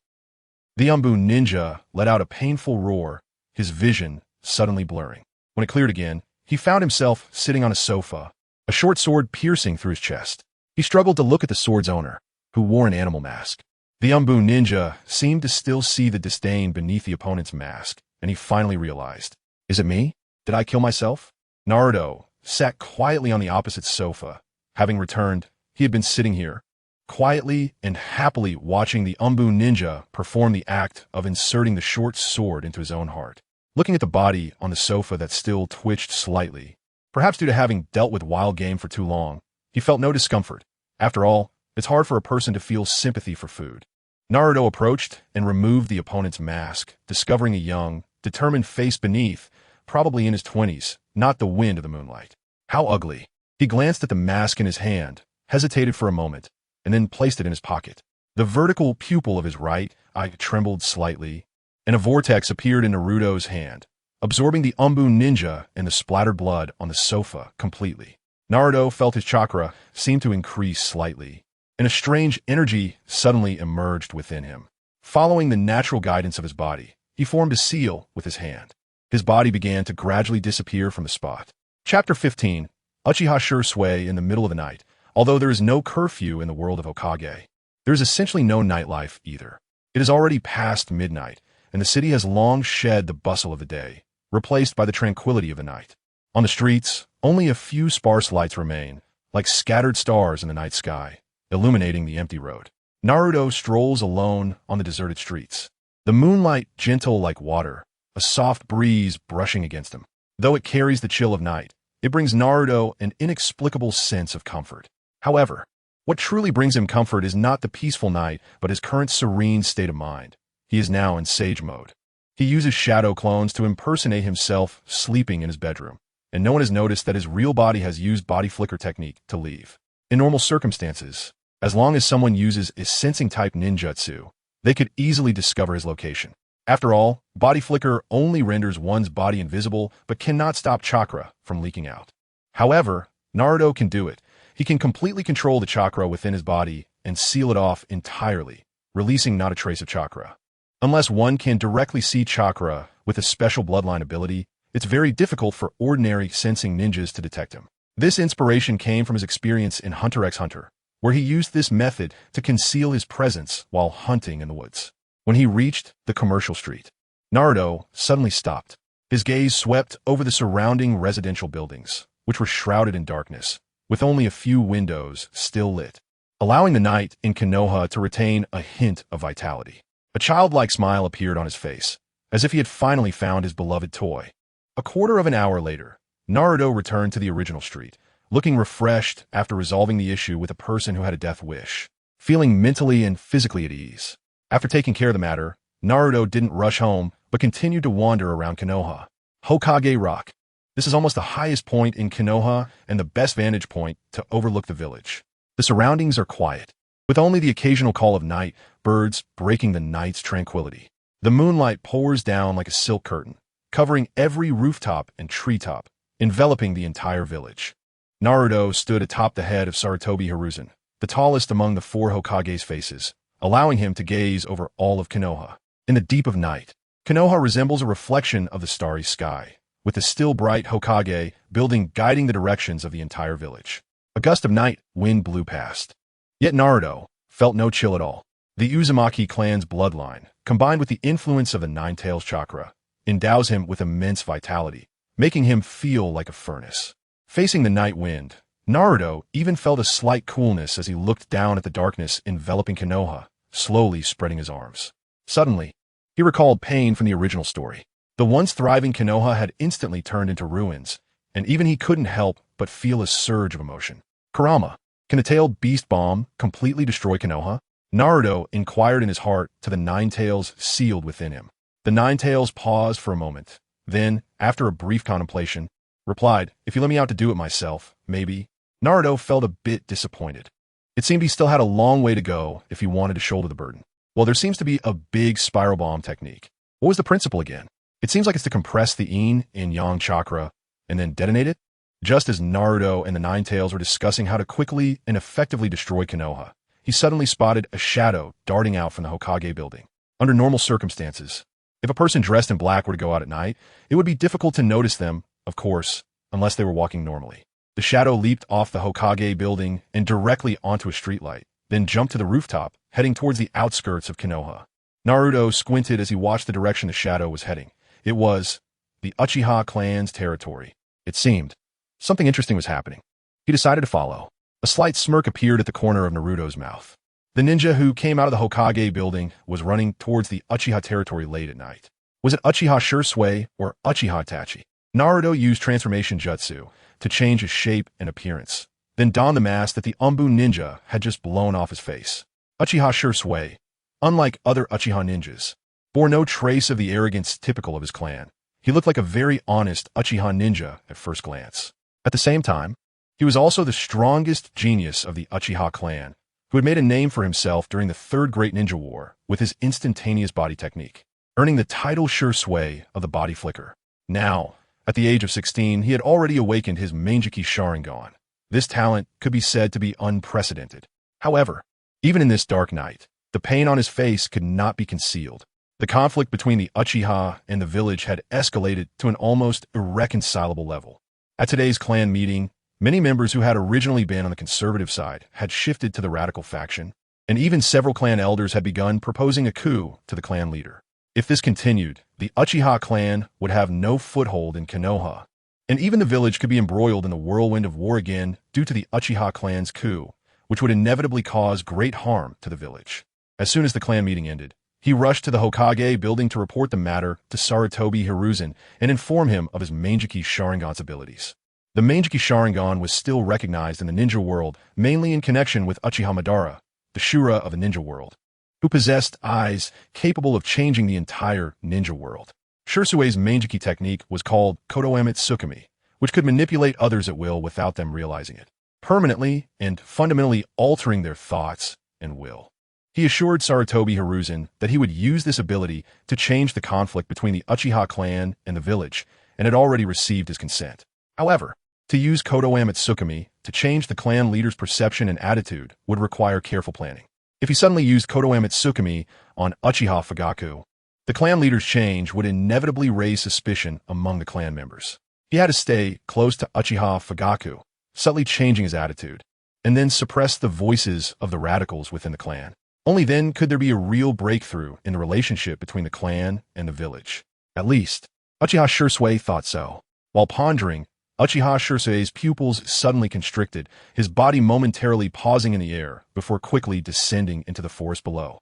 The Anbu ninja let out a painful roar, his vision suddenly blurring. When it cleared again, he found himself sitting on a sofa, a short sword piercing through his chest. He struggled to look at the sword's owner, who wore an animal mask. The Anbu ninja seemed to still see the disdain beneath the opponent's mask, and he finally realized, is it me? Did I kill myself? Naruto sat quietly on the opposite sofa. Having returned, he had been sitting here, quietly and happily watching the Anbu ninja perform the act of inserting the short sword into his own heart. Looking at the body on the sofa that still twitched slightly, perhaps due to having dealt with wild game for too long, he felt no discomfort. After all, it's hard for a person to feel sympathy for food. Naruto approached and removed the opponent's mask, discovering a young, determined face beneath, probably in his 20s, not the wind of the moonlight. How ugly. He glanced at the mask in his hand, hesitated for a moment, and then placed it in his pocket. The vertical pupil of his right eye trembled slightly, and a vortex appeared in Naruto's hand, absorbing the Anbu ninja and the splattered blood on the sofa completely. Naruto felt his chakra seem to increase slightly, and a strange energy suddenly emerged within him. Following the natural guidance of his body, he formed a seal with his hand. His body began to gradually disappear from the spot. Chapter 15. Uchiha Shisui in the middle of the night. Although there is no curfew in the world of Hokage, there is essentially no nightlife either. It is already past midnight, and the city has long shed the bustle of the day, replaced by the tranquility of the night. On the streets, only a few sparse lights remain, like scattered stars in the night sky, illuminating the empty road. Naruto strolls alone on the deserted streets. The moonlight gentle like water, a soft breeze brushing against him. Though it carries the chill of night, it brings Naruto an inexplicable sense of comfort. However, what truly brings him comfort is not the peaceful night, but his current serene state of mind. He is now in sage mode. He uses shadow clones to impersonate himself sleeping in his bedroom, and no one has noticed that his real body has used body flicker technique to leave. In normal circumstances, as long as someone uses a sensing-type ninjutsu, they could easily discover his location. After all, body flicker only renders one's body invisible but cannot stop chakra from leaking out. However, Naruto can do it. He can completely control the chakra within his body and seal it off entirely, releasing not a trace of chakra. Unless one can directly see chakra with a special bloodline ability, it's very difficult for ordinary sensing ninjas to detect him. This inspiration came from his experience in Hunter x Hunter, where he used this method to conceal his presence while hunting in the woods. When he reached the commercial street, Naruto suddenly stopped. His gaze swept over the surrounding residential buildings, which were shrouded in darkness, with only a few windows still lit, allowing the night in Konoha to retain a hint of vitality. A childlike smile appeared on his face, as if he had finally found his beloved toy. A quarter of an hour later, Naruto returned to the original street, looking refreshed after resolving the issue with a person who had a death wish, feeling mentally and physically at ease. After taking care of the matter, Naruto didn't rush home, but continued to wander around Konoha. Hokage Rock. This is almost the highest point in Konoha and the best vantage point to overlook the village. The surroundings are quiet, with only the occasional call of night birds breaking the night's tranquility. The moonlight pours down like a silk curtain, covering every rooftop and treetop, enveloping the entire village. Naruto stood atop the head of Sarutobi Hiruzen, the tallest among the four Hokage's faces, allowing him to gaze over all of Konoha. In the deep of night, Konoha resembles a reflection of the starry sky, with the still bright Hokage building guiding the directions of the entire village. A gust of night wind blew past. Yet Naruto felt no chill at all. The Uzumaki clan's bloodline, combined with the influence of the Nine Tails chakra, endows him with immense vitality, making him feel like a furnace. Facing the night wind, Naruto even felt a slight coolness as he looked down at the darkness enveloping Konoha, slowly spreading his arms. Suddenly, he recalled pain from the original story. The once thriving Konoha had instantly turned into ruins, and even he couldn't help but feel a surge of emotion. Kurama, can a tailed beast bomb completely destroy Konoha? Naruto inquired in his heart to the Nine Tails sealed within him. The Nine Tails paused for a moment, then, after a brief contemplation, replied, "If you let me out to do it myself, maybe." Naruto felt a bit disappointed. It seemed he still had a long way to go if he wanted to shoulder the burden. Well, there seems to be a big spiral bomb technique. What was the principle again? It seems like it's to compress the yin and yang chakra and then detonate it. Just as Naruto and the Nine Tails were discussing how to quickly and effectively destroy Konoha, he suddenly spotted a shadow darting out from the Hokage building. Under normal circumstances, if a person dressed in black were to go out at night, it would be difficult to notice them, of course, unless they were walking normally. The shadow leaped off the Hokage building and directly onto a streetlight, then jumped to the rooftop, heading towards the outskirts of Konoha. Naruto squinted as he watched the direction the shadow was heading. It was the Uchiha clan's territory. It seemed something interesting was happening. He decided to follow. A slight smirk appeared at the corner of Naruto's mouth. The ninja who came out of the Hokage building was running towards the Uchiha territory late at night. Was it Uchiha Shisui or Uchiha Itachi? Naruto used transformation jutsu to change his shape and appearance, then donned the mask that the Anbu ninja had just blown off his face. Uchiha Shisui, unlike other Uchiha ninjas, bore no trace of the arrogance typical of his clan. He looked like a very honest Uchiha ninja at first glance. At the same time, he was also the strongest genius of the Uchiha clan, who had made a name for himself during the Third Great Ninja War with his instantaneous body technique, earning the title Shisui of the body flicker. Now, at the age of 16, he had already awakened his Manjiki Sharingan. This talent could be said to be unprecedented. However, even in this dark night, the pain on his face could not be concealed. The conflict between the Uchiha and the village had escalated to an almost irreconcilable level. At today's clan meeting, many members who had originally been on the conservative side had shifted to the radical faction, and even several clan elders had begun proposing a coup to the clan leader. If this continued, the Uchiha clan would have no foothold in Konoha, and even the village could be embroiled in the whirlwind of war again due to the Uchiha clan's coup, which would inevitably cause great harm to the village. As soon as the clan meeting ended, he rushed to the Hokage building to report the matter to Sarutobi Hiruzen and inform him of his Manjiki Sharingan's abilities. The Manjiki Sharingan was still recognized in the ninja world, mainly in connection with Uchiha Madara, the Shura of the ninja world, who possessed eyes capable of changing the entire ninja world. Shisui's Manjiki technique was called Kodoame Tsukumi, which could manipulate others at will without them realizing it, permanently and fundamentally altering their thoughts and will. He assured Sarutobi Hiruzen that he would use this ability to change the conflict between the Uchiha clan and the village, and had already received his consent. However, to use Kodoame Tsukumi to change the clan leader's perception and attitude would require careful planning. If he suddenly used Kodoame Tsukumi on Uchiha Fugaku, the clan leader's change would inevitably raise suspicion among the clan members. He had to stay close to Uchiha Fugaku, subtly changing his attitude, and then suppress the voices of the radicals within the clan. Only then could there be a real breakthrough in the relationship between the clan and the village. At least, Uchiha Shisui thought so. While pondering, Uchiha Shisui's pupils suddenly constricted, his body momentarily pausing in the air before quickly descending into the forest below.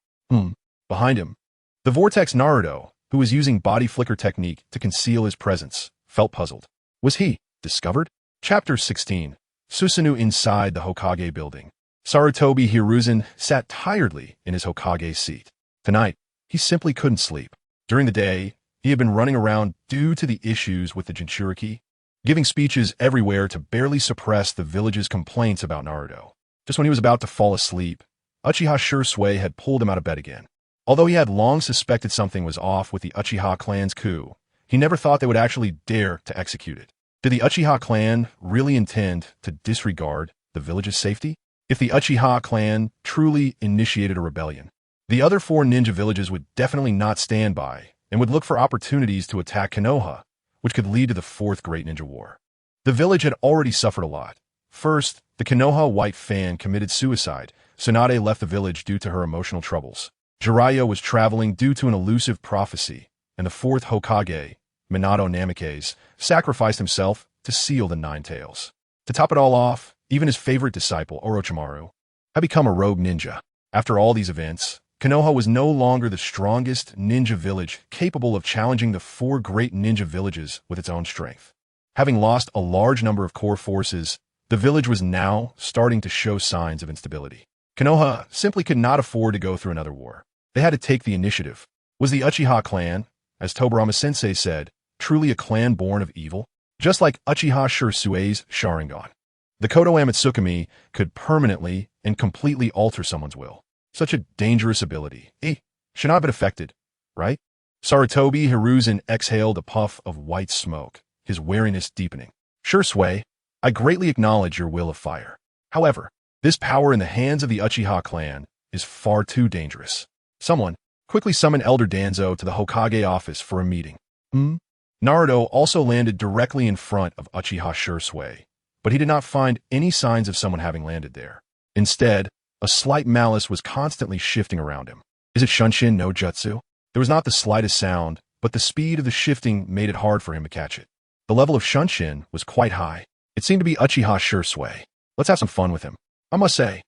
Behind him, the Vortex Naruto, who was using body flicker technique to conceal his presence, felt puzzled. Was he discovered? Chapter 16. Susanoo inside the Hokage building. Sarutobi Hiruzen sat tiredly in his Hokage seat. Tonight, he simply couldn't sleep. During the day, he had been running around due to the issues with the jinchuriki, giving speeches everywhere to barely suppress the village's complaints about Naruto. Just when he was about to fall asleep, Uchiha Shisui had pulled him out of bed again. Although he had long suspected something was off with the Uchiha clan's coup, he never thought they would actually dare to execute it. Did the Uchiha clan really intend to disregard the village's safety? If the Uchiha clan truly initiated a rebellion, the other 4 ninja villages would definitely not stand by and would look for opportunities to attack Konoha, which could lead to the 4th Great Ninja War. The village had already suffered a lot. First, the Konoha white fan committed suicide. Tsunade left the village due to her emotional troubles. Jiraiya was traveling due to an elusive prophecy, and the 4th Hokage, Minato Namikaze, sacrificed himself to seal the 9 tails. To top it all off, even his favorite disciple, Orochimaru, had become a rogue ninja. After all these events, Konoha was no longer the strongest ninja village capable of challenging the 4 great ninja villages with its own strength. Having lost a large number of core forces, the village was now starting to show signs of instability. Konoha simply could not afford to go through another war. They had to take the initiative. Was the Uchiha clan, as Tobirama-sensei said, truly a clan born of evil? Just like Uchiha Shisui's Sharingan, the Kodoame Tsukumi could permanently and completely alter someone's will. Such a dangerous ability. Should not have been affected, right? Sarutobi Hiruzen exhaled a puff of white smoke, his wariness deepening. Shisui, I greatly acknowledge your will of fire. However, this power in the hands of the Uchiha clan is far too dangerous. Someone quickly summoned Elder Danzo to the Hokage office for a meeting. Naruto also landed directly in front of Uchiha Shisui, but he did not find any signs of someone having landed there. Instead, a slight malice was constantly shifting around him. Is it Shunshin no Jutsu? There was not the slightest sound, but the speed of the shifting made it hard for him to catch it. The level of Shunshin was quite high. It seemed to be Uchiha Shisui. Let's have some fun with him. I must say,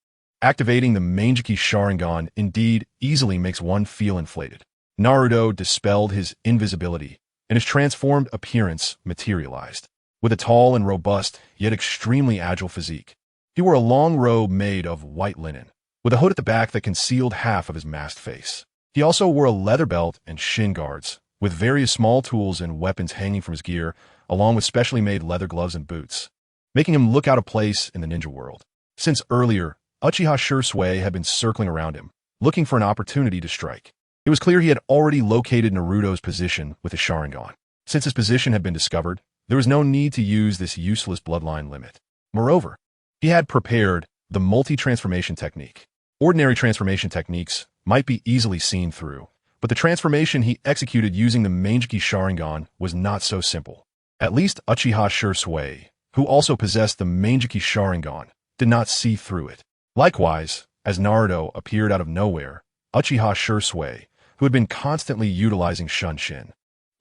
Activating the Manjiki Sharingan indeed easily makes one feel inflated. Naruto dispelled his invisibility, and his transformed appearance materialized. With a tall and robust, yet extremely agile physique, he wore a long robe made of white linen, with a hood at the back that concealed half of his masked face. He also wore a leather belt and shin guards, with various small tools and weapons hanging from his gear, along with specially made leather gloves and boots, making him look out of place in the ninja world. Since earlier, Uchiha Shisui had been circling around him, looking for an opportunity to strike. It was clear he had already located Naruto's position with his Sharingan. Since his position had been discovered, there was no need to use this useless bloodline limit. Moreover, he had prepared the multi-transformation technique. Ordinary transformation techniques might be easily seen through, but the transformation he executed using the Manjiki Sharingan was not so simple. At least Uchiha Shisui, who also possessed the Manjiki Sharingan, did not see through it. Likewise, as Naruto appeared out of nowhere, Uchiha Shisui, who had been constantly utilizing Shunshin,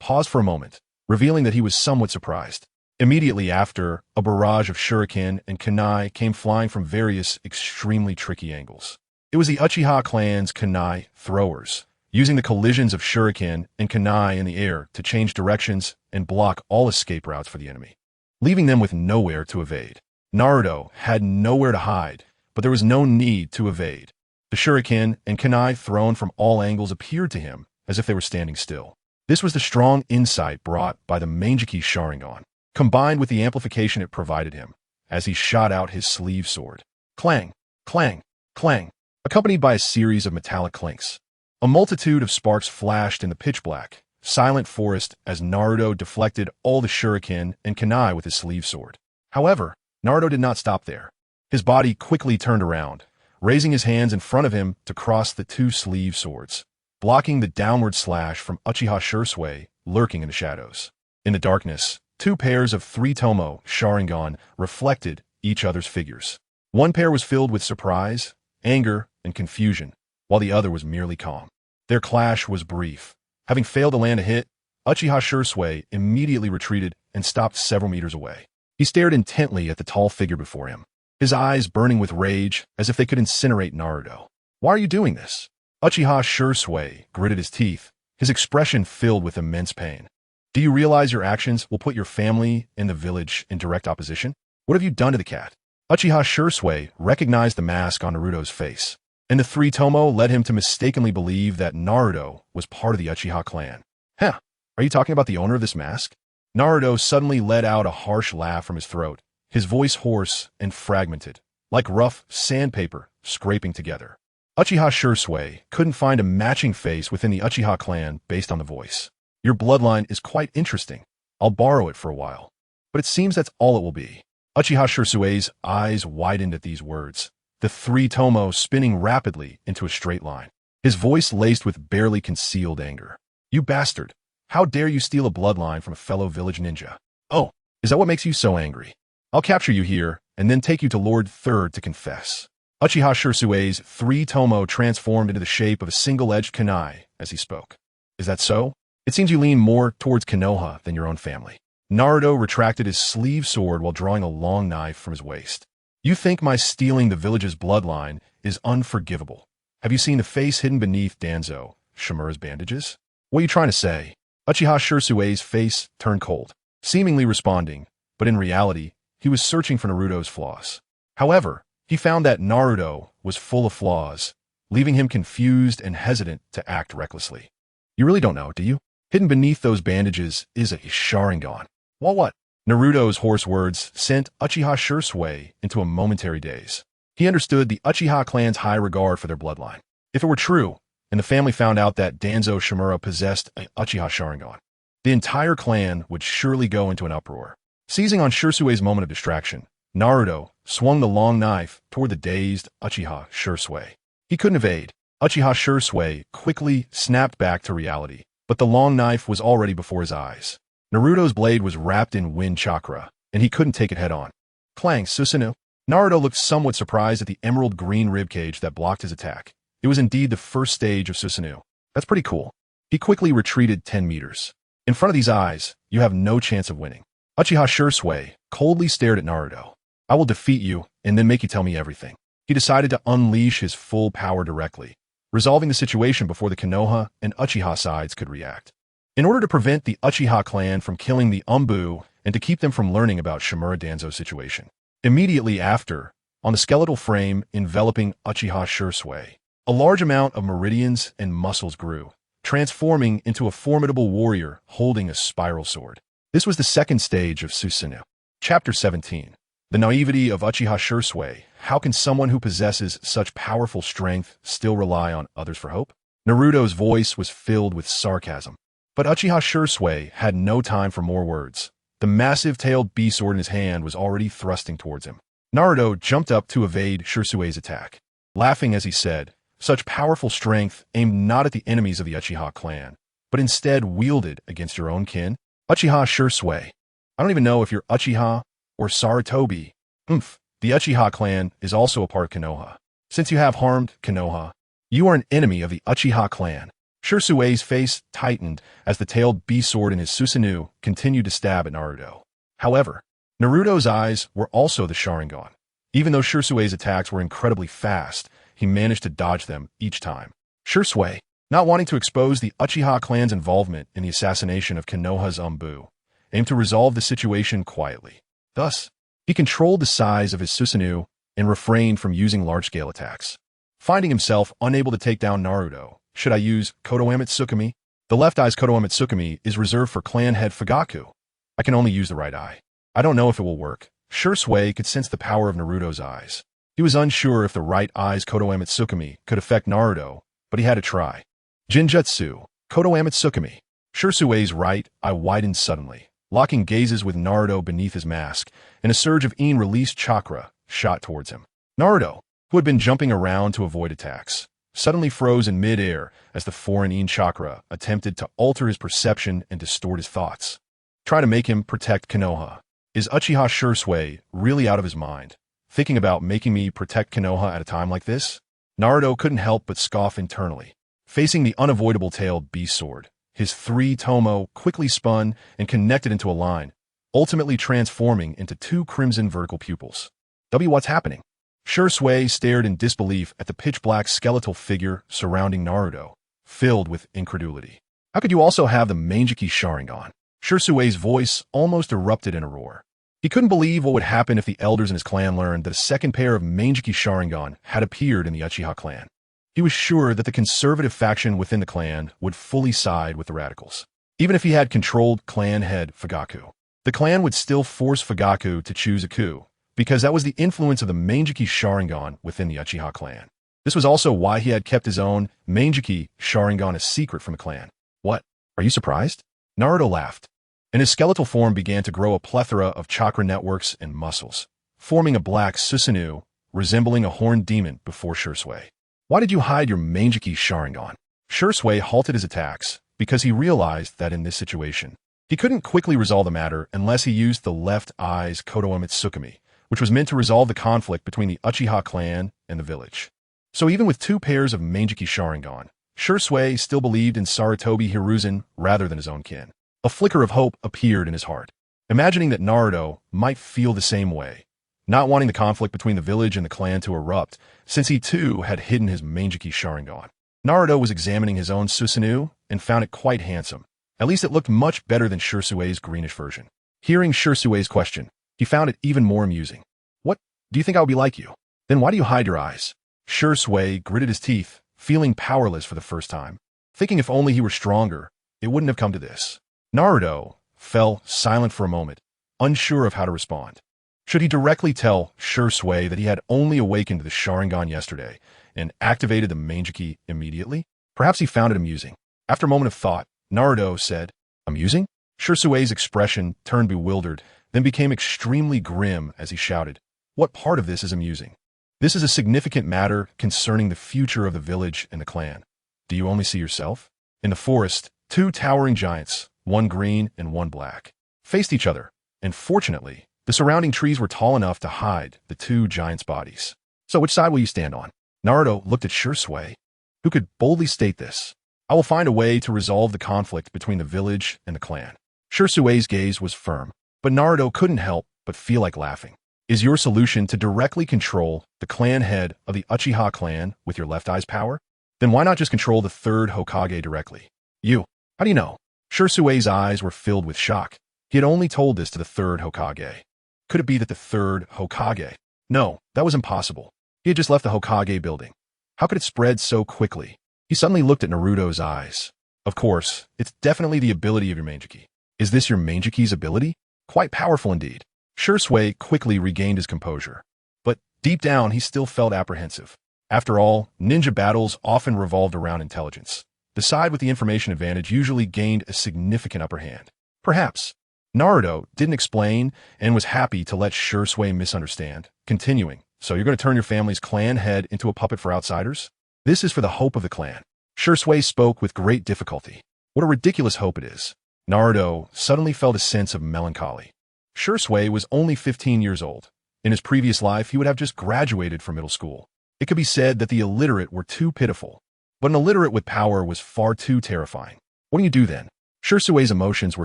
paused for a moment, revealing that he was somewhat surprised. Immediately after, a barrage of shuriken and kunai came flying from various extremely tricky angles. It was the Uchiha clan's kunai throwers, using the collisions of shuriken and kunai in the air to change directions and block all escape routes for the enemy, leaving them with nowhere to evade. Naruto had nowhere to hide, but there was no need to evade. The shuriken and kunai thrown from all angles appeared to him as if they were standing still. This was the strong insight brought by the Manjiki Sharingan, combined with the amplification it provided him, as he shot out his sleeve sword. Clang, clang, clang, accompanied by a series of metallic clinks. A multitude of sparks flashed in the pitch-black, silent forest as Naruto deflected all the shuriken and kunai with his sleeve sword. However, Naruto did not stop there. His body quickly turned around, raising his hands in front of him to cross the two sleeve swords, blocking the downward slash from Uchiha Shisui lurking in the shadows. In the darkness, two pairs of three-tomo Sharingan reflected each other's figures. One pair was filled with surprise, anger, and confusion, while the other was merely calm. Their clash was brief. Having failed to land a hit, Uchiha Shisui immediately retreated and stopped several meters away. He stared intently at the tall figure before him, his eyes burning with rage as if they could incinerate Naruto. Why are you doing this? Uchiha Shisui gritted his teeth, his expression filled with immense pain. Do you realize your actions will put your family and the village in direct opposition? What have you done to the cat? Uchiha Shisui recognized the mask on Naruto's face, and the three-tomo led him to mistakenly believe that Naruto was part of the Uchiha clan. Huh, are you talking about the owner of this mask? Naruto suddenly let out a harsh laugh from his throat, his voice hoarse and fragmented, like rough sandpaper scraping together. Uchiha Shisui couldn't find a matching face within the Uchiha clan based on the voice. Your bloodline is quite interesting. I'll borrow it for a while. But it seems that's all it will be. Uchiha Shisui's eyes widened at these words, the three-tomo spinning rapidly into a straight line, his voice laced with barely concealed anger. You bastard! How dare you steal a bloodline from a fellow village ninja? Oh, is that what makes you so angry? I'll capture you here, and then take you to Lord Third to confess. Uchiha Shisui's three-tomo transformed into the shape of a single-edged kunai as he spoke. Is that so? It seems you lean more towards Konoha than your own family. Naruto retracted his sleeve sword while drawing a long knife from his waist. You think my stealing the village's bloodline is unforgivable. Have you seen the face hidden beneath Danzo, Shimura's bandages? What are you trying to say? Uchiha Shisui's face turned cold, seemingly responding, but in reality, he was searching for Naruto's flaws. However, he found that Naruto was full of flaws, leaving him confused and hesitant to act recklessly. You really don't know, do you? Hidden beneath those bandages is a Sharingan. What? Naruto's hoarse words sent Uchiha Shisui into a momentary daze. He understood the Uchiha clan's high regard for their bloodline. If it were true, and the family found out that Danzo Shimura possessed an Uchiha Sharingan, the entire clan would surely go into an uproar. Seizing on Shisui's moment of distraction, Naruto swung the long knife toward the dazed Uchiha Shisui. He couldn't evade. Uchiha Shisui quickly snapped back to reality, but the long knife was already before his eyes. Naruto's blade was wrapped in wind chakra, and he couldn't take it head-on. Clang, Susanoo. Naruto looked somewhat surprised at the emerald green ribcage that blocked his attack. It was indeed the first stage of Susanoo. That's pretty cool. He quickly retreated 10 meters. In front of these eyes, you have no chance of winning. Uchiha Shisui coldly stared at Naruto. I will defeat you, and then make you tell me everything. he decided to unleash his full power directly, resolving the situation before the Konoha and Uchiha sides could react. In order to prevent the Uchiha clan from killing the Anbu and to keep them from learning about Shimura Danzo's situation. Immediately after, on the skeletal frame enveloping Uchiha Shisui, a large amount of meridians and muscles grew, transforming into a formidable warrior holding a spiral sword. This was the second stage of Susanoo. Chapter 17. The naivety of Uchiha Shisui. How can someone who possesses such powerful strength still rely on others for hope? Naruto's voice was filled with sarcasm. But Uchiha Shisui had no time for more words. The massive-tailed B-sword in his hand was already thrusting towards him. Naruto jumped up to evade Shisui's attack, laughing as he said, "Such powerful strength aimed not at the enemies of the Uchiha clan, but instead wielded against your own kin? Uchiha Shisui. I don't even know if you're Uchiha or Sarutobi. The Uchiha clan is also a part of Konoha. Since you have harmed Konoha, you are an enemy of the Uchiha clan." Shisui's face tightened as the tailed B-sword in his Susanoo continued to stab at Naruto. However, Naruto's eyes were also the Sharingan. Even though Shisui's attacks were incredibly fast, he managed to dodge them each time. Shisui, not wanting to expose the Uchiha clan's involvement in the assassination of Konoha's Anbu, aimed to resolve the situation quietly. Thus, he controlled the size of his Susanoo and refrained from using large-scale attacks. Finding himself unable to take down Naruto, should I use Kodowa Mitsukami? The left eye's Kodowa Mitsukami is reserved for clan head Fugaku. I can only use the right eye. I don't know if it will work. Shisui could sense the power of Naruto's eyes. He was unsure if the right eye's Kodowa Mitsukami could affect Naruto, but he had to try. Jinjutsu, Kodowa Mitsukami. Shisui's right eye widened suddenly, locking gazes with Naruto beneath his mask, and a surge of released chakra shot towards him. Naruto, who had been jumping around to avoid attacks, suddenly froze in mid-air as the foreign chakra attempted to alter his perception and distort his thoughts. Try to make him protect Konoha. Is Uchiha Shisui really out of his mind, thinking about making me protect Konoha at a time like this? Naruto couldn't help but scoff internally. Facing the unavoidable tailed B-sword, his 3 tomo quickly spun and connected into a line, ultimately transforming into 2 crimson vertical pupils. What's happening? Shisui stared in disbelief at the pitch-black skeletal figure surrounding Naruto, filled with incredulity. How could you also have the Manjiki Sharingan? Shisui's voice almost erupted in a roar. He couldn't believe what would happen if the elders in his clan learned that a second pair of Manjiki Sharingan had appeared in the Uchiha clan. He was sure that the conservative faction within the clan would fully side with the radicals. Even if he had controlled clan head Fugaku, the clan would still force Fugaku to choose a coup, because that was the influence of the Manjiki Sharingan within the Uchiha clan. This was also why he had kept his own Manjiki Sharingan a secret from the clan. What? Are you surprised? Naruto laughed, and his skeletal form began to grow a plethora of chakra networks and muscles, forming a black Susanoo resembling a horned demon before Shisui. Why did you hide your Manjiki Sharingan? Shisui halted his attacks because he realized that in this situation, he couldn't quickly resolve the matter unless he used the left eye's Kodowa Mitsukami, which was meant to resolve the conflict between the Uchiha clan and the village. So even with 2 pairs of Manjiki Sharingan, Shisui still believed in Sarutobi Hiruzen rather than his own kin. A flicker of hope appeared in his heart, imagining that Naruto might feel the same way, not wanting the conflict between the village and the clan to erupt, since he too had hidden his Manjiki Sharingan. Naruto was examining his own Susanoo and found it quite handsome. At least it looked much better than Shisui's greenish version. Hearing Shisui's question, he found it even more amusing. What? Do you think I would be like you? Then why do you hide your eyes? Shisui gritted his teeth, feeling powerless for the first time. Thinking if only he were stronger, it wouldn't have come to this. Naruto fell silent for a moment, unsure of how to respond. Should he directly tell Shisui that he had only awakened the Sharingan yesterday and activated the Manjiki immediately? Perhaps he found it amusing. After a moment of thought, Naruto said, "Amusing?" Shisui's expression turned bewildered, then became extremely grim as he shouted, "What part of this is amusing? This is a significant matter concerning the future of the village and the clan. Do you only see yourself?" In the forest, 2 towering giants, one green and one black, faced each other, and fortunately, the surrounding trees were tall enough to hide the 2 giants' bodies. So which side will you stand on? Naruto looked at Shisui, who could boldly state this. I will find a way to resolve the conflict between the village and the clan. Shisui's gaze was firm, but Naruto couldn't help but feel like laughing. Is your solution to directly control the clan head of the Uchiha clan with your left eye's power? Then why not just control the third Hokage directly? You. How do you know? Shisue's eyes were filled with shock. He had only told this to the third Hokage. Could it be that the third Hokage? No, that was impossible. He had just left the Hokage building. How could it spread so quickly? He suddenly looked at Naruto's eyes. Of course, it's definitely the ability of your Manjiki. Is this your Manjiki's ability? Quite powerful indeed. Shisui quickly regained his composure. But deep down, he still felt apprehensive. After all, ninja battles often revolved around intelligence. The side with the information advantage usually gained a significant upper hand. Perhaps. Naruto didn't explain and was happy to let Shisui misunderstand, continuing, so you're going to turn your family's clan head into a puppet for outsiders? This is for the hope of the clan. Shisui spoke with great difficulty. What a ridiculous hope it is. Naruto suddenly felt a sense of melancholy. Shisui was only 15 years old. In his previous life, he would have just graduated from middle school. It could be said that the illiterate were too pitiful. But an illiterate with power was far too terrifying. What do you do then? Shisue's emotions were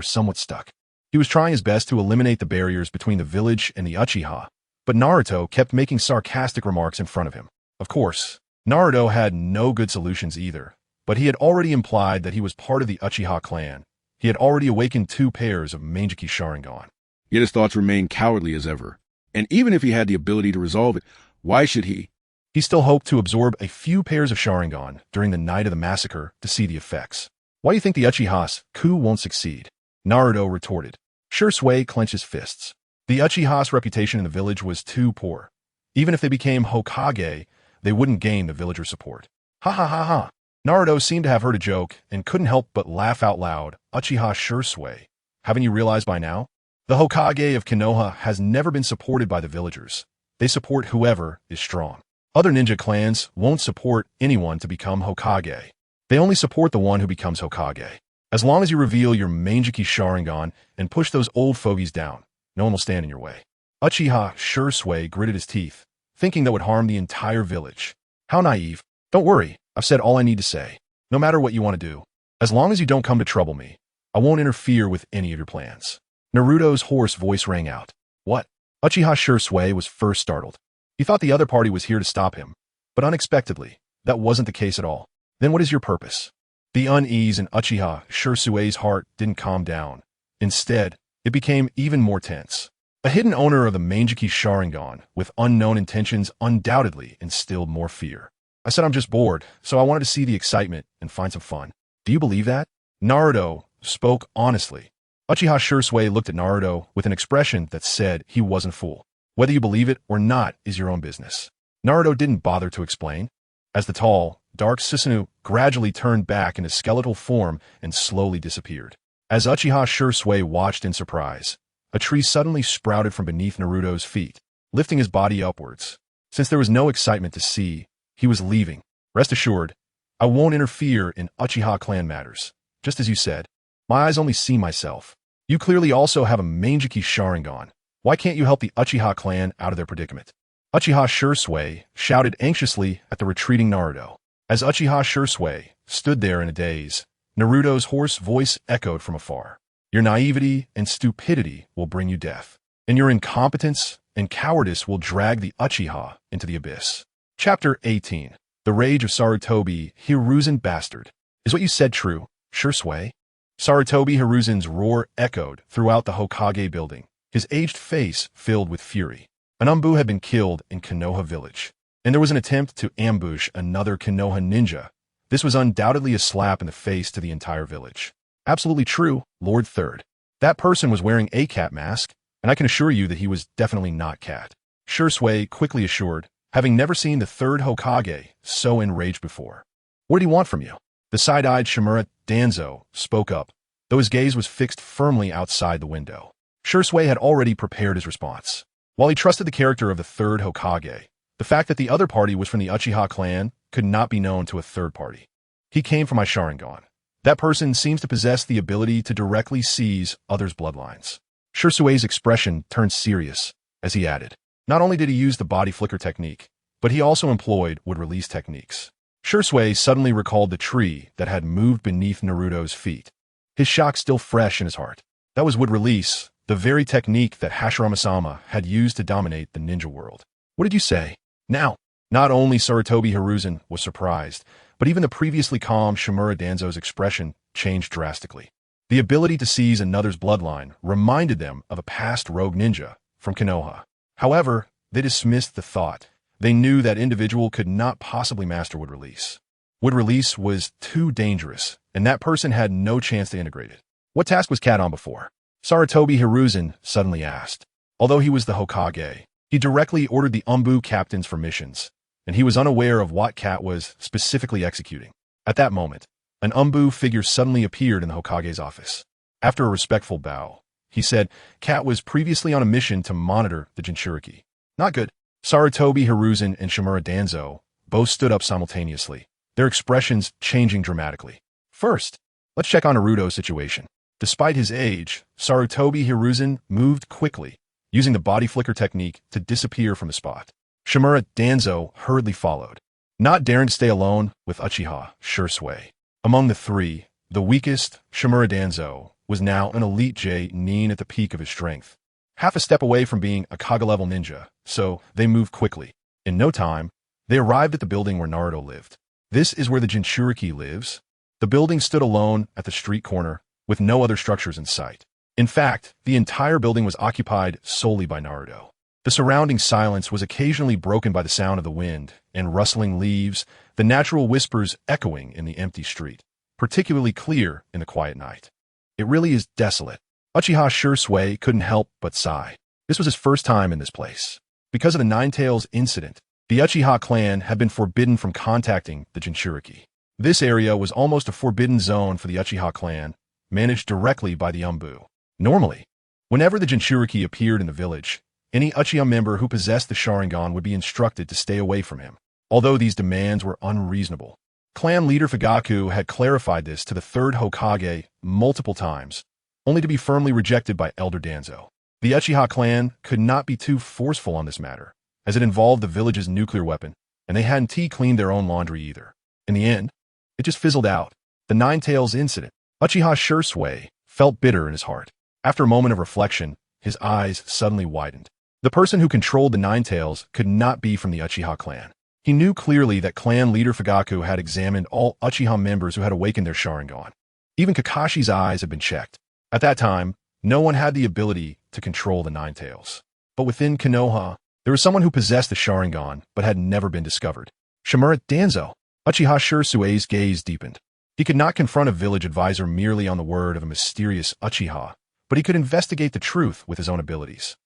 somewhat stuck. He was trying his best to eliminate the barriers between the village and the Uchiha, but Naruto kept making sarcastic remarks in front of him. Of course, Naruto had no good solutions either, but he had already implied that he was part of the Uchiha clan. He had already awakened 2 pairs of Manjiki Sharingan. Yet his thoughts remained cowardly as ever. And even if he had the ability to resolve it, why should he? He still hoped to absorb a few pairs of Sharingan during the night of the massacre to see the effects. Why do you think the Uchiha's coup won't succeed? Naruto retorted. Shisui clenched his fists. The Uchiha's reputation in the village was too poor. Even if they became Hokage, they wouldn't gain the villager support. Ha ha ha ha. Naruto seemed to have heard a joke and couldn't help but laugh out loud. Uchiha Shisui. Haven't you realized by now? The Hokage of Konoha has never been supported by the villagers. They support whoever is strong. Other ninja clans won't support anyone to become Hokage. They only support the one who becomes Hokage. As long as you reveal your Manjiki Sharingan and push those old fogies down, no one will stand in your way. Uchiha Shisui gritted his teeth, thinking that would harm the entire village. How naive. Don't worry, I've said all I need to say. No matter what you want to do. As long as you don't come to trouble me, I won't interfere with any of your plans. Naruto's hoarse voice rang out. What? Uchiha Shisui was first startled. He thought the other party was here to stop him, but unexpectedly, that wasn't the case at all. Then what is your purpose? The unease in Uchiha Shisui's heart didn't calm down. Instead, it became even more tense. A hidden owner of the Manjiki Sharingan with unknown intentions undoubtedly instilled more fear. I said I'm just bored, so I wanted to see the excitement and find some fun. Do you believe that? Naruto spoke honestly. Uchiha Shisui looked at Naruto with an expression that said he wasn't a fool. Whether you believe it or not is your own business. Naruto didn't bother to explain. As the tall, dark Susanoo gradually turned back into skeletal form and slowly disappeared. As Uchiha Shisui watched in surprise, a tree suddenly sprouted from beneath Naruto's feet, lifting his body upwards. Since there was no excitement to see, he was leaving. Rest assured, I won't interfere in Uchiha clan matters. Just as you said, my eyes only see myself. You clearly also have a Manjiki Sharingan. Why can't you help the Uchiha clan out of their predicament? Uchiha Shisui shouted anxiously at the retreating Naruto. As Uchiha Shisui stood there in a daze, Naruto's hoarse voice echoed from afar. Your naivety and stupidity will bring you death, and your incompetence and cowardice will drag the Uchiha into the abyss. Chapter 18. The Rage of Sarutobi Hiruzen Bastard. Is what you said true, Shisui? Sarutobi Hiruzen's roar echoed throughout the Hokage building, his aged face filled with fury. An Anbu had been killed in Konoha village, and there was an attempt to ambush another Konoha ninja. This was undoubtedly a slap in the face to the entire village. Absolutely true, Lord Third. That person was wearing a cat mask, and I can assure you that he was definitely not cat. Shisui quickly assured, having never seen the third Hokage so enraged before. What did he want from you? The side-eyed Shimura Danzo spoke up, though his gaze was fixed firmly outside the window. Shisui had already prepared his response. While he trusted the character of the third Hokage, the fact that the other party was from the Uchiha clan could not be known to a third party. He came from my Sharingan. That person seems to possess the ability to directly seize others' bloodlines. Shisui's expression turned serious as he added, not only did he use the body flicker technique, but he also employed wood-release techniques. Shisui suddenly recalled the tree that had moved beneath Naruto's feet. His shock still fresh in his heart. That was wood release, the very technique that Hashirama-sama had used to dominate the ninja world. What did you say? Now, not only Sarutobi Hiruzen was surprised, but even the previously calm Shimura Danzo's expression changed drastically. The ability to seize another's bloodline reminded them of a past rogue ninja from Konoha. However, they dismissed the thought. They knew that individual could not possibly master wood release. Wood release was too dangerous, and that person had no chance to integrate it. What task was Cat on before? Sarutobi Hiruzen suddenly asked. Although he was the Hokage, he directly ordered the Anbu captains for missions, and he was unaware of what Cat was specifically executing. At that moment, an Anbu figure suddenly appeared in the Hokage's office. After a respectful bow, he said Cat was previously on a mission to monitor the jinchuriki. Not good. Sarutobi Hiruzen and Shimura Danzo both stood up simultaneously, their expressions changing dramatically. First, let's check on Naruto's situation. Despite his age, Sarutobi Hiruzen moved quickly, using the body flicker technique to disappear from the spot. Shimura Danzo hurriedly followed, not daring to stay alone with Uchiha Shisui. Among the three, the weakest, Shimura Danzo, was now an elite Nin at the peak of his strength. Half a step away from being a Kage-level ninja, so they moved quickly. In no time, they arrived at the building where Naruto lived. This is where the jinchuriki lives. The building stood alone at the street corner, with no other structures in sight. In fact, the entire building was occupied solely by Naruto. The surrounding silence was occasionally broken by the sound of the wind and rustling leaves, the natural whispers echoing in the empty street, particularly clear in the quiet night. It really is desolate. Uchiha Shisui couldn't help but sigh. This was his first time in this place. Because of the Nine-Tails incident, the Uchiha clan had been forbidden from contacting the jinchuriki. This area was almost a forbidden zone for the Uchiha clan, managed directly by the Anbu. Normally, whenever the jinchuriki appeared in the village, any Uchiha member who possessed the Sharingan would be instructed to stay away from him. Although these demands were unreasonable, clan leader Fugaku had clarified this to the third Hokage multiple times, only to be firmly rejected by Elder Danzo. The Uchiha clan could not be too forceful on this matter, as it involved the village's nuclear weapon, and they hadn't cleaned their own laundry either. In the end, it just fizzled out. The Nine-Tails incident. Uchiha Shisui felt bitter in his heart. After a moment of reflection, his eyes suddenly widened. The person who controlled the Nine-Tails could not be from the Uchiha clan. He knew clearly that clan leader Fugaku had examined all Uchiha members who had awakened their Sharingan. Even Kakashi's eyes had been checked. At that time, no one had the ability to control the Nine-Tails. But within Konoha, there was someone who possessed the Sharingan but had never been discovered. Shimura Danzo. Uchiha Shisui's gaze deepened. He could not confront a village advisor merely on the word of a mysterious Uchiha, but he could investigate the truth with his own abilities.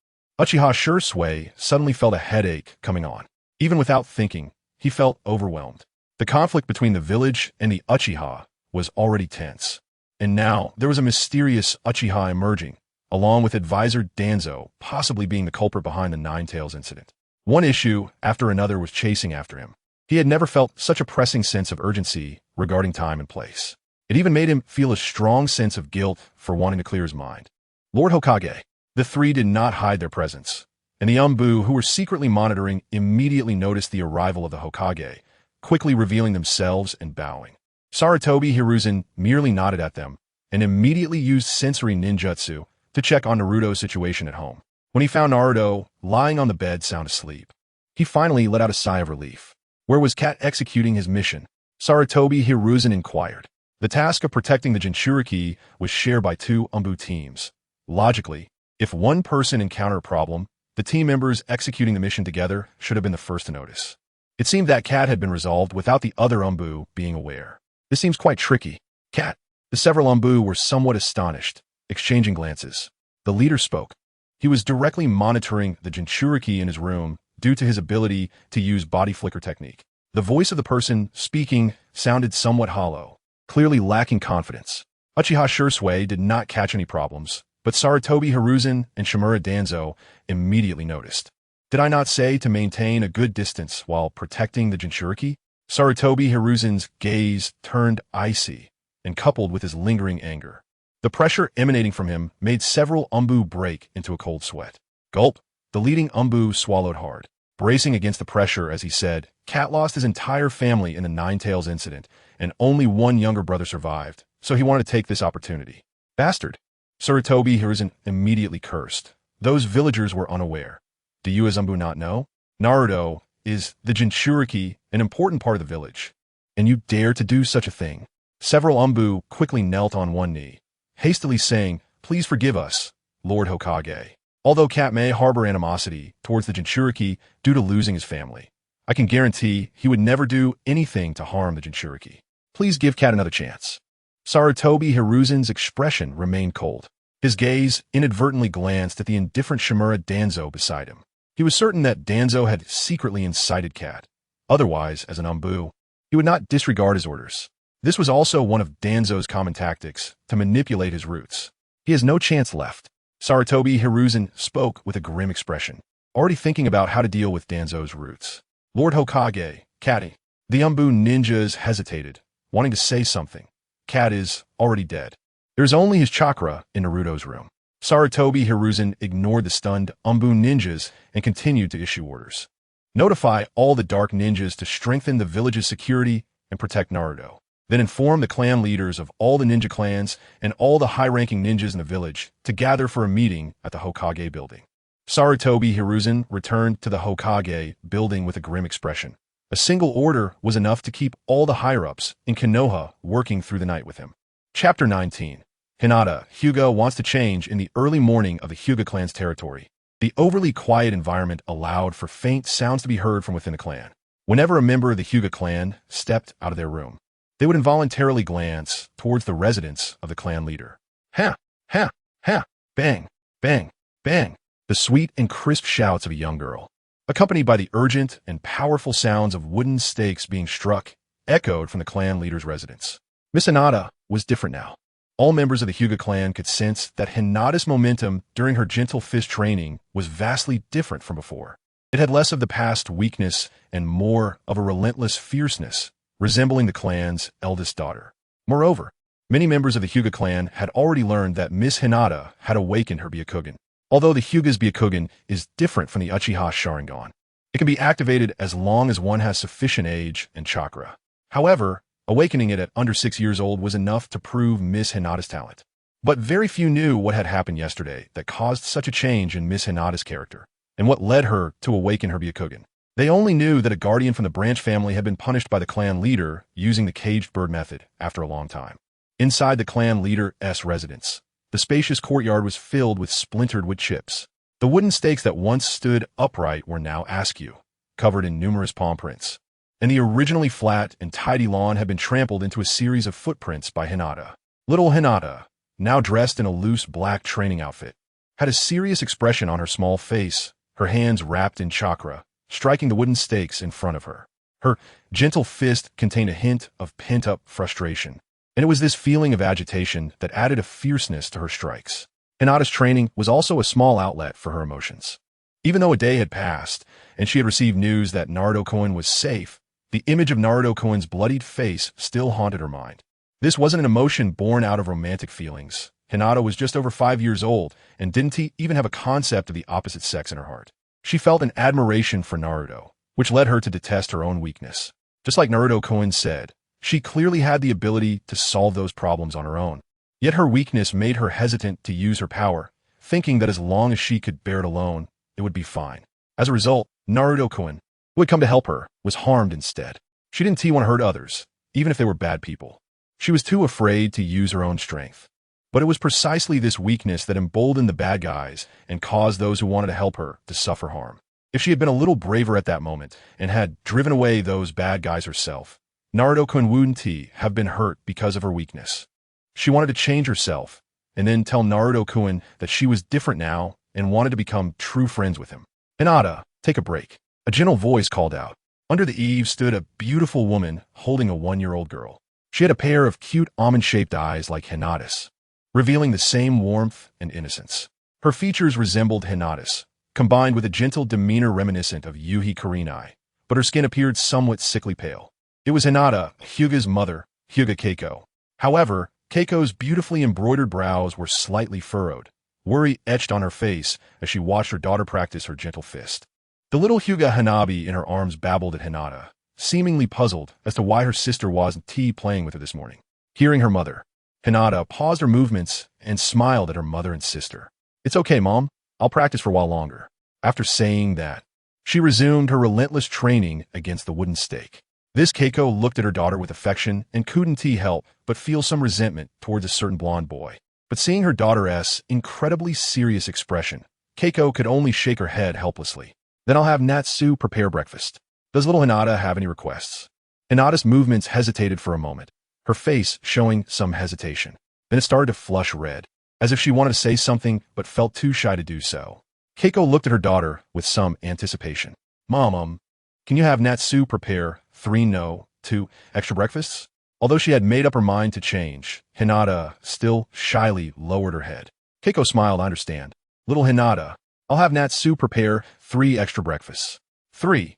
Uchiha Shisui suddenly felt a headache coming on. Even without thinking, he felt overwhelmed. The conflict between the village and the Uchiha was already tense. And now, there was a mysterious Uchiha emerging, along with advisor Danzo possibly being the culprit behind the Nine-Tails incident. One issue after another was chasing after him. He had never felt such a pressing sense of urgency regarding time and place. It even made him feel a strong sense of guilt for wanting to clear his mind. Lord Hokage. The three did not hide their presence, and the Anbu, who were secretly monitoring, immediately noticed the arrival of the Hokage, quickly revealing themselves and bowing. Sarutobi Hiruzen merely nodded at them and immediately used sensory ninjutsu to check on Naruto's situation at home. When he found Naruto lying on the bed sound asleep, he finally let out a sigh of relief. Where was Cat executing his mission? Sarutobi Hiruzen inquired. The task of protecting the jinchuriki was shared by two Anbu teams. Logically, if one person encountered a problem, the team members executing the mission together should have been the first to notice. It seemed that Cat had been resolved without the other Anbu being aware. This seems quite tricky. Cat. The several Anbu were somewhat astonished, exchanging glances. The leader spoke. He was directly monitoring the jinchuriki in his room due to his ability to use body flicker technique. The voice of the person speaking sounded somewhat hollow, clearly lacking confidence. Uchiha Shisui did not catch any problems, but Sarutobi Hiruzen and Shimura Danzo immediately noticed. Did I not say to maintain a good distance while protecting the jinchuriki? Sarutobi Hiruzen's gaze turned icy and coupled with his lingering anger. The pressure emanating from him made several Anbu break into a cold sweat. Gulp. The leading Anbu swallowed hard, bracing against the pressure as he said, Cat lost his entire family in the Nine-Tails incident, and only one younger brother survived, so he wanted to take this opportunity. Bastard. Sarutobi Hiruzen immediately cursed. Those villagers were unaware. Do you as Anbu not know? Naruto is the jinchuriki, an important part of the village. And you dare to do such a thing. Several Anbu quickly knelt on one knee, hastily saying, "Please forgive us, Lord Hokage." Although Cat may harbor animosity towards the jinchuriki due to losing his family, I can guarantee he would never do anything to harm the jinchuriki. Please give Cat another chance. Sarutobi Hiruzen's expression remained cold. His gaze inadvertently glanced at the indifferent Shimura Danzo beside him. He was certain that Danzo had secretly incited Cat. Otherwise, as an Anbu, he would not disregard his orders. This was also one of Danzo's common tactics, to manipulate his roots. He has no chance left. Sarutobi Hiruzen spoke with a grim expression, already thinking about how to deal with Danzo's roots. Lord Hokage, Cat. The Anbu ninjas hesitated, wanting to say something. Cat is already dead. There's only his chakra in Naruto's room. Sarutobi Hiruzen ignored the stunned Anbu ninjas and continued to issue orders. Notify all the dark ninjas to strengthen the village's security and protect Naruto. Then inform the clan leaders of all the ninja clans and all the high-ranking ninjas in the village to gather for a meeting at the Hokage building. Sarutobi Hiruzen returned to the Hokage building with a grim expression. A single order was enough to keep all the higher-ups in Konoha working through the night with him. Chapter 19. Hinata, Hyuga wants to change in the early morning of the Hyuga clan's territory. The overly quiet environment allowed for faint sounds to be heard from within the clan. Whenever a member of the Hyuga clan stepped out of their room, they would involuntarily glance towards the residence of the clan leader. Ha! Ha! Ha! Bang! Bang! Bang! The sweet and crisp shouts of a young girl, accompanied by the urgent and powerful sounds of wooden stakes being struck, echoed from the clan leader's residence. Miss Hinata was different now. All members of the Hyuga clan could sense that Hinata's momentum during her gentle fist training was vastly different from before. It had less of the past weakness and more of a relentless fierceness, resembling the clan's eldest daughter. Moreover, many members of the Hyuga clan had already learned that Miss Hinata had awakened her Byakugan. Although the Hyuga's Byakugan is different from the Uchiha Sharingan, it can be activated as long as one has sufficient age and chakra. However, awakening it at under 6 years old was enough to prove Miss Hinata's talent. But very few knew what had happened yesterday that caused such a change in Miss Hinata's character, and what led her to awaken her Byakugan. They only knew that a guardian from the branch family had been punished by the clan leader using the caged bird method after a long time. Inside the clan leader's residence, the spacious courtyard was filled with splintered wood chips. The wooden stakes that once stood upright were now askew, covered in numerous palm prints, and the originally flat and tidy lawn had been trampled into a series of footprints by Hinata. Little Hinata, now dressed in a loose black training outfit, had a serious expression on her small face, her hands wrapped in chakra, striking the wooden stakes in front of her. Her gentle fist contained a hint of pent-up frustration, and it was this feeling of agitation that added a fierceness to her strikes. Hinata's training was also a small outlet for her emotions. Even though a day had passed, and she had received news that Naruto-kun was safe, the image of Naruto-kun's bloodied face still haunted her mind. This wasn't an emotion born out of romantic feelings. Hinata was just over 5 years old and didn't even have a concept of the opposite sex in her heart. She felt an admiration for Naruto, which led her to detest her own weakness. Just like Naruto-kun said, she clearly had the ability to solve those problems on her own. Yet her weakness made her hesitant to use her power, thinking that as long as she could bear it alone, it would be fine. As a result, Naruto-kun, who had come to help her, was harmed instead. She didn't want to hurt others, even if they were bad people. She was too afraid to use her own strength. But it was precisely this weakness that emboldened the bad guys and caused those who wanted to help her to suffer harm. If she had been a little braver at that moment and had driven away those bad guys herself, Naruto-kun wouldn't have been hurt because of her weakness. She wanted to change herself and then tell Naruto-kun that she was different now and wanted to become true friends with him. Hinata, take a break. A gentle voice called out. Under the eaves stood a beautiful woman holding a 1-year-old girl. She had a pair of cute almond-shaped eyes like Hinata's, revealing the same warmth and innocence. Her features resembled Hinata's, combined with a gentle demeanor reminiscent of Yuhi Kurenai, but her skin appeared somewhat sickly pale. It was Hinata, Hyuga's mother, Hyuga Keiko. However, Keiko's beautifully embroidered brows were slightly furrowed, worry etched on her face as she watched her daughter practice her gentle fist. The little Hyuga Hanabi in her arms babbled at Hinata, seemingly puzzled as to why her sister wasn't playing with her this morning. Hearing her mother, Hinata paused her movements and smiled at her mother and sister. "It's okay, Mom. I'll practice for a while longer." After saying that, she resumed her relentless training against the wooden stake. This Keiko looked at her daughter with affection and couldn't help but feel some resentment towards a certain blonde boy. But seeing her daughter's incredibly serious expression, Keiko could only shake her head helplessly. "Then I'll have Natsu prepare breakfast. Does little Hinata have any requests?" Hinata's movements hesitated for a moment, her face showing some hesitation. Then it started to flush red, as if she wanted to say something but felt too shy to do so. Keiko looked at her daughter with some anticipation. "Mom, can you have Natsu prepare 2 extra breakfasts?" Although she had made up her mind to change, Hinata still shyly lowered her head. Keiko smiled. "I understand. Little Hinata, I'll have Natsu prepare 3 extra breakfasts." Three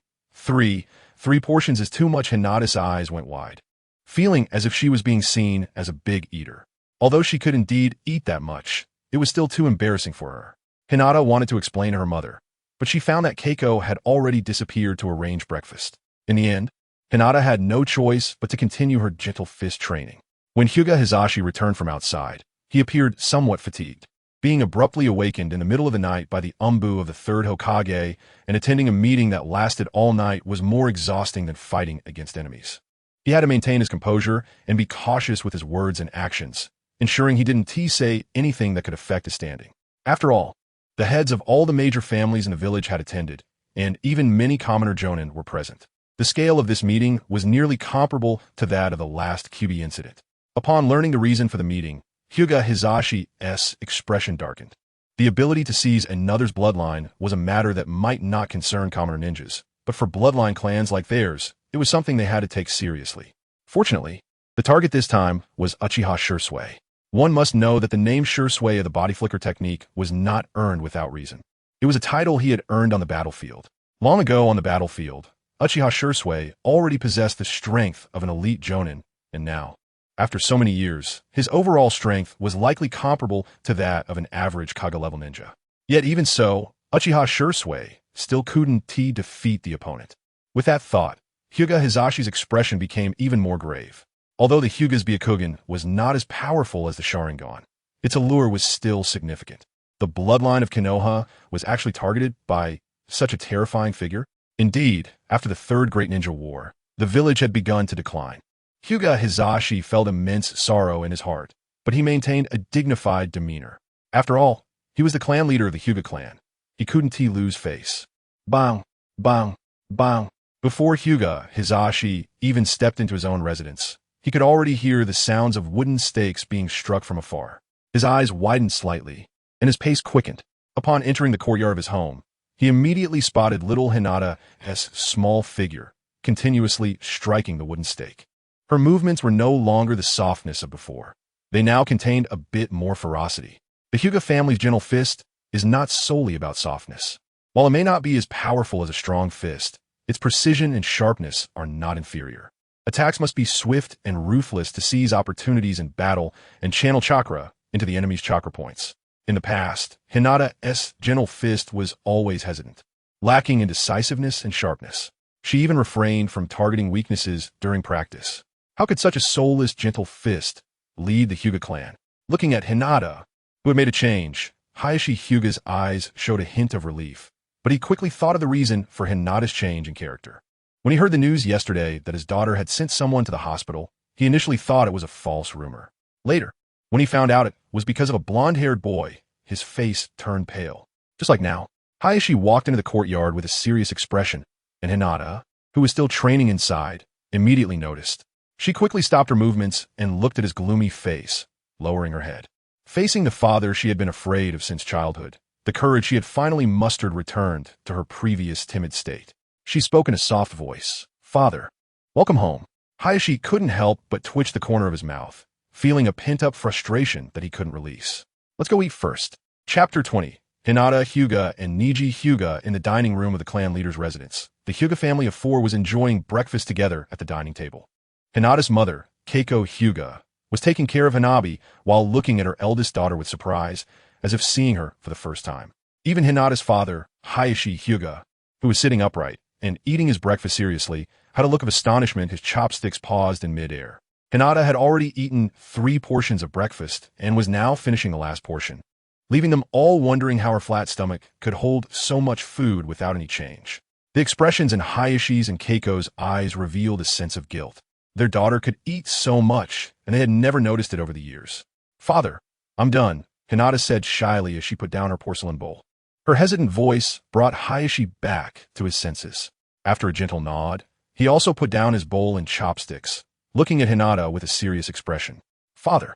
portions is too much." Hinata's eyes went wide, feeling as if she was being seen as a big eater. Although she could indeed eat that much, it was still too embarrassing for her. Hinata wanted to explain to her mother, but she found that Keiko had already disappeared to arrange breakfast. In the end, Hinata had no choice but to continue her gentle fist training. When Hyuga Hisashi returned from outside, he appeared somewhat fatigued. Being abruptly awakened in the middle of the night by the Anbu of the third Hokage and attending a meeting that lasted all night was more exhausting than fighting against enemies. He had to maintain his composure and be cautious with his words and actions, ensuring he didn't say anything that could affect his standing. After all, the heads of all the major families in the village had attended, and even many commoner jonin were present. The scale of this meeting was nearly comparable to that of the last Kyubi incident. Upon learning the reason for the meeting, Hyuga Hisashi's expression darkened. The ability to seize another's bloodline was a matter that might not concern commoner ninjas, but for bloodline clans like theirs, it was something they had to take seriously. Fortunately, the target this time was Uchiha Shisui. One must know that the name Shisui of the body flicker technique was not earned without reason. It was a title he had earned on the battlefield. Long ago on the battlefield, Uchiha Shisui already possessed the strength of an elite jonin, and now, after so many years, his overall strength was likely comparable to that of an average Kage-level ninja. Yet even so, Uchiha Shisui still couldn't defeat the opponent. With that thought, Hyuga Hisashi's expression became even more grave. Although the Hyuga's Byakugan was not as powerful as the Sharingan, its allure was still significant. The bloodline of Konoha was actually targeted by such a terrifying figure. Indeed, after the Third Great Ninja War, the village had begun to decline. Hyuga Hisashi felt immense sorrow in his heart, but he maintained a dignified demeanor. After all, he was the clan leader of the Hyuga clan. He couldn't lose face. Bang, bang, bang. Before Hyuga Hisashi even stepped into his own residence, he could already hear the sounds of wooden stakes being struck from afar. His eyes widened slightly, and his pace quickened. Upon entering the courtyard of his home, he immediately spotted little Hinata's small figure, continuously striking the wooden stake. Her movements were no longer the softness of before. They now contained a bit more ferocity. The Hyuga family's gentle fist is not solely about softness. While it may not be as powerful as a strong fist, its precision and sharpness are not inferior. Attacks must be swift and ruthless to seize opportunities in battle and channel chakra into the enemy's chakra points. In the past, Hinata's gentle fist was always hesitant, lacking in decisiveness and sharpness. She even refrained from targeting weaknesses during practice. How could such a soulless, gentle fist lead the Hyuga clan? Looking at Hinata, who had made a change, Hayashi Hyuga's eyes showed a hint of relief, but he quickly thought of the reason for Hinata's change in character. When he heard the news yesterday that his daughter had sent someone to the hospital, he initially thought it was a false rumor. Later, when he found out it was because of a blonde-haired boy, his face turned pale. Just like now, Hayashi walked into the courtyard with a serious expression, and Hinata, who was still training inside, immediately noticed. She quickly stopped her movements and looked at his gloomy face, lowering her head. Facing the father she had been afraid of since childhood, the courage she had finally mustered returned to her previous timid state. She spoke in a soft voice. "Father, welcome home." Hayashi couldn't help but twitch the corner of his mouth, feeling a pent-up frustration that he couldn't release. Let's go eat first. Chapter 20. Hinata Hyuga and Niji Hyuga in the dining room of the clan leader's residence. The Hyuga family of 4 was enjoying breakfast together at the dining table. Hinata's mother, Keiko Hyuga, was taking care of Hanabi while looking at her eldest daughter with surprise, as if seeing her for the first time. Even Hinata's father, Hayashi Hyuga, who was sitting upright and eating his breakfast seriously, had a look of astonishment, his chopsticks paused in midair. Hinata had already eaten 3 portions of breakfast and was now finishing the last portion, leaving them all wondering how her flat stomach could hold so much food without any change. The expressions in Hayashi's and Keiko's eyes revealed a sense of guilt. Their daughter could eat so much, and they had never noticed it over the years. "Father, I'm done," Hinata said shyly as she put down her porcelain bowl. Her hesitant voice brought Hayashi back to his senses. After a gentle nod, he also put down his bowl and chopsticks, looking at Hinata with a serious expression. "Father,"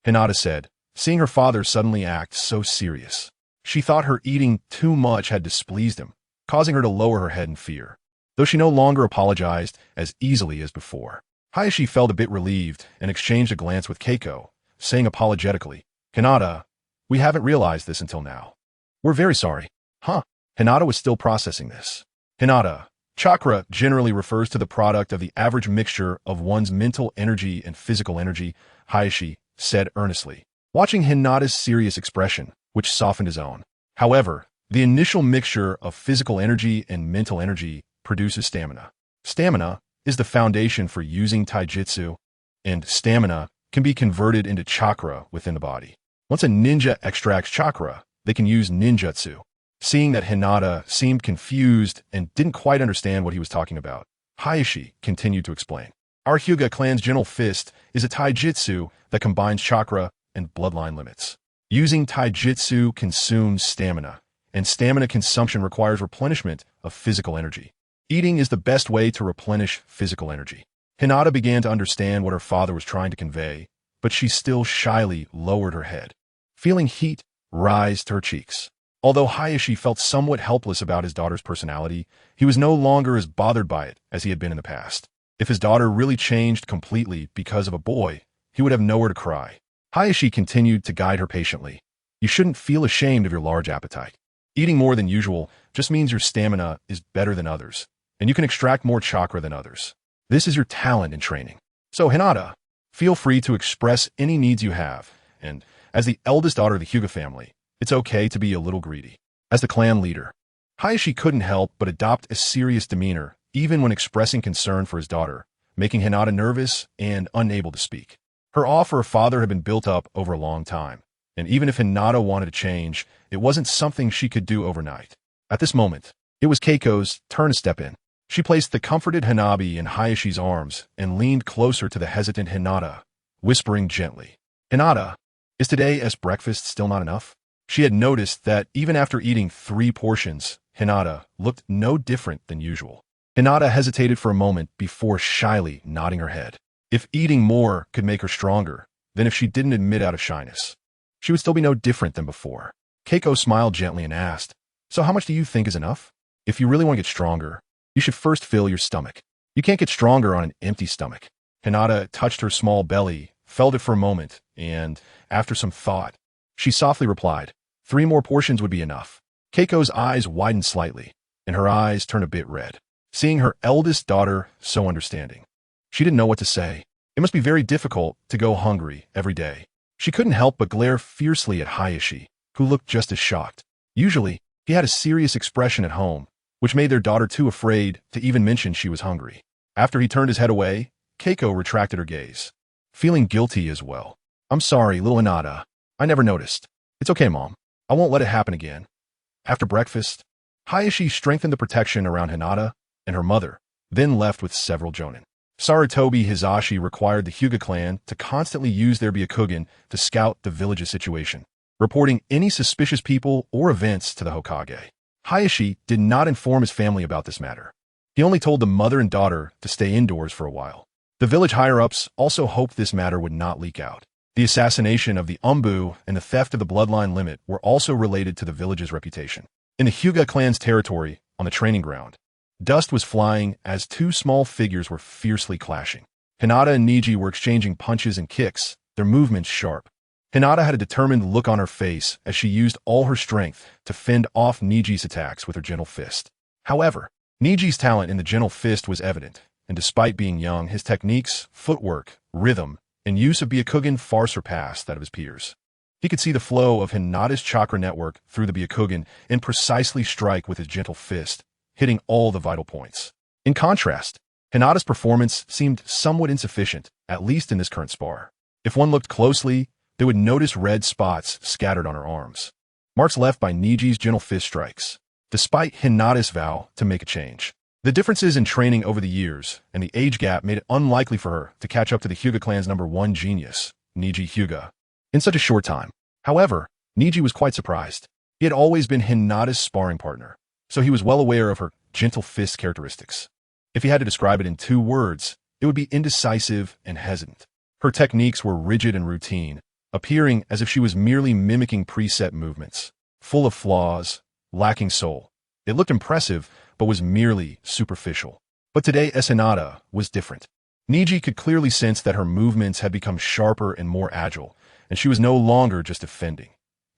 Hinata said, seeing her father suddenly act so serious. She thought her eating too much had displeased him, causing her to lower her head in fear, though she no longer apologized as easily as before. Hayashi felt a bit relieved and exchanged a glance with Keiko, saying apologetically, "Hinata, we haven't realized this until now. We're very sorry." Huh? Hinata was still processing this. Hinata. Chakra generally refers to the product of the average mixture of one's mental energy and physical energy, Hayashi said earnestly, watching Hinata's serious expression, which softened his own. However, the initial mixture of physical energy and mental energy produces stamina. Stamina is the foundation for using taijutsu, and stamina can be converted into chakra within the body. Once a ninja extracts chakra, they can use ninjutsu. Seeing that Hinata seemed confused and didn't quite understand what he was talking about, Hayashi continued to explain. Our Hyuga clan's gentle fist is a taijutsu that combines chakra and bloodline limits. Using taijutsu consumes stamina, and stamina consumption requires replenishment of physical energy. Eating is the best way to replenish physical energy. Hinata began to understand what her father was trying to convey, but she still shyly lowered her head, feeling heat rise to her cheeks. Although Hayashi felt somewhat helpless about his daughter's personality, he was no longer as bothered by it as he had been in the past. If his daughter really changed completely because of a boy, he would have nowhere to cry. Hayashi continued to guide her patiently. You shouldn't feel ashamed of your large appetite. Eating more than usual just means your stamina is better than others, and you can extract more chakra than others. This is your talent in training. So Hinata, feel free to express any needs you have, and as the eldest daughter of the Hyuga family, it's okay to be a little greedy. As the clan leader, Hayashi couldn't help but adopt a serious demeanor even when expressing concern for his daughter, making Hinata nervous and unable to speak. Her awe for her father had been built up over a long time, and even if Hinata wanted to change, it wasn't something she could do overnight. At this moment, it was Keiko's turn to step in. She placed the comforted Hanabi in Hayashi's arms and leaned closer to the hesitant Hinata, whispering gently, "Hinata, is today as breakfast still not enough?" She had noticed that even after eating 3 portions, Hinata looked no different than usual. Hinata hesitated for a moment before shyly nodding her head. If eating more could make her stronger, then if she didn't admit out of shyness, she would still be no different than before. Keiko smiled gently and asked, "So how much do you think is enough? If you really want to get stronger, you should first fill your stomach. You can't get stronger on an empty stomach." Hinata touched her small belly, felt it for a moment, and, after some thought, she softly replied, 3 more portions would be enough." Keiko's eyes widened slightly, and her eyes turned a bit red. Seeing her eldest daughter so understanding, she didn't know what to say. It must be very difficult to go hungry every day. She couldn't help but glare fiercely at Hayashi, who looked just as shocked. Usually, he had a serious expression at home, which made their daughter too afraid to even mention she was hungry. After he turned his head away, Keiko retracted her gaze, feeling guilty as well. "I'm sorry, little Hinata. I never noticed. It's okay, Mom. I won't let it happen again." After breakfast, Hayashi strengthened the protection around Hinata and her mother, then left with several jonin. Sarutobi Hizashi required the Hyuga clan to constantly use their Byakugan to scout the village's situation, reporting any suspicious people or events to the Hokage. Hayashi did not inform his family about this matter. He only told the mother and daughter to stay indoors for a while. The village higher-ups also hoped this matter would not leak out. The assassination of the Anbu and the theft of the bloodline limit were also related to the village's reputation. In the Hyuga clan's territory, on the training ground, dust was flying as 2 small figures were fiercely clashing. Hinata and Niji were exchanging punches and kicks, their movements sharp. Hinata had a determined look on her face as she used all her strength to fend off Niji's attacks with her gentle fist. However, Niji's talent in the gentle fist was evident, and despite being young, his techniques, footwork, rhythm, and use of Byakugan far surpassed that of his peers. He could see the flow of Hinata's chakra network through the Byakugan and precisely strike with his gentle fist, hitting all the vital points. In contrast, Hinata's performance seemed somewhat insufficient, at least in this current spar. If one looked closely, they would notice red spots scattered on her arms. Marks left by Niji's gentle fist strikes, despite Hinata's vow to make a change. The differences in training over the years and the age gap made it unlikely for her to catch up to the Hyuga clan's #1 genius, Niji Hyuga, in such a short time. However, Niji was quite surprised. He had always been Hinata's sparring partner, so he was well aware of her gentle fist characteristics. If he had to describe it in 2 words, it would be indecisive and hesitant. Her techniques were rigid and routine, appearing as if she was merely mimicking preset movements, full of flaws, lacking soul. It looked impressive, but was merely superficial. But today, Hinata was different. Niji could clearly sense that her movements had become sharper and more agile, and she was no longer just defending.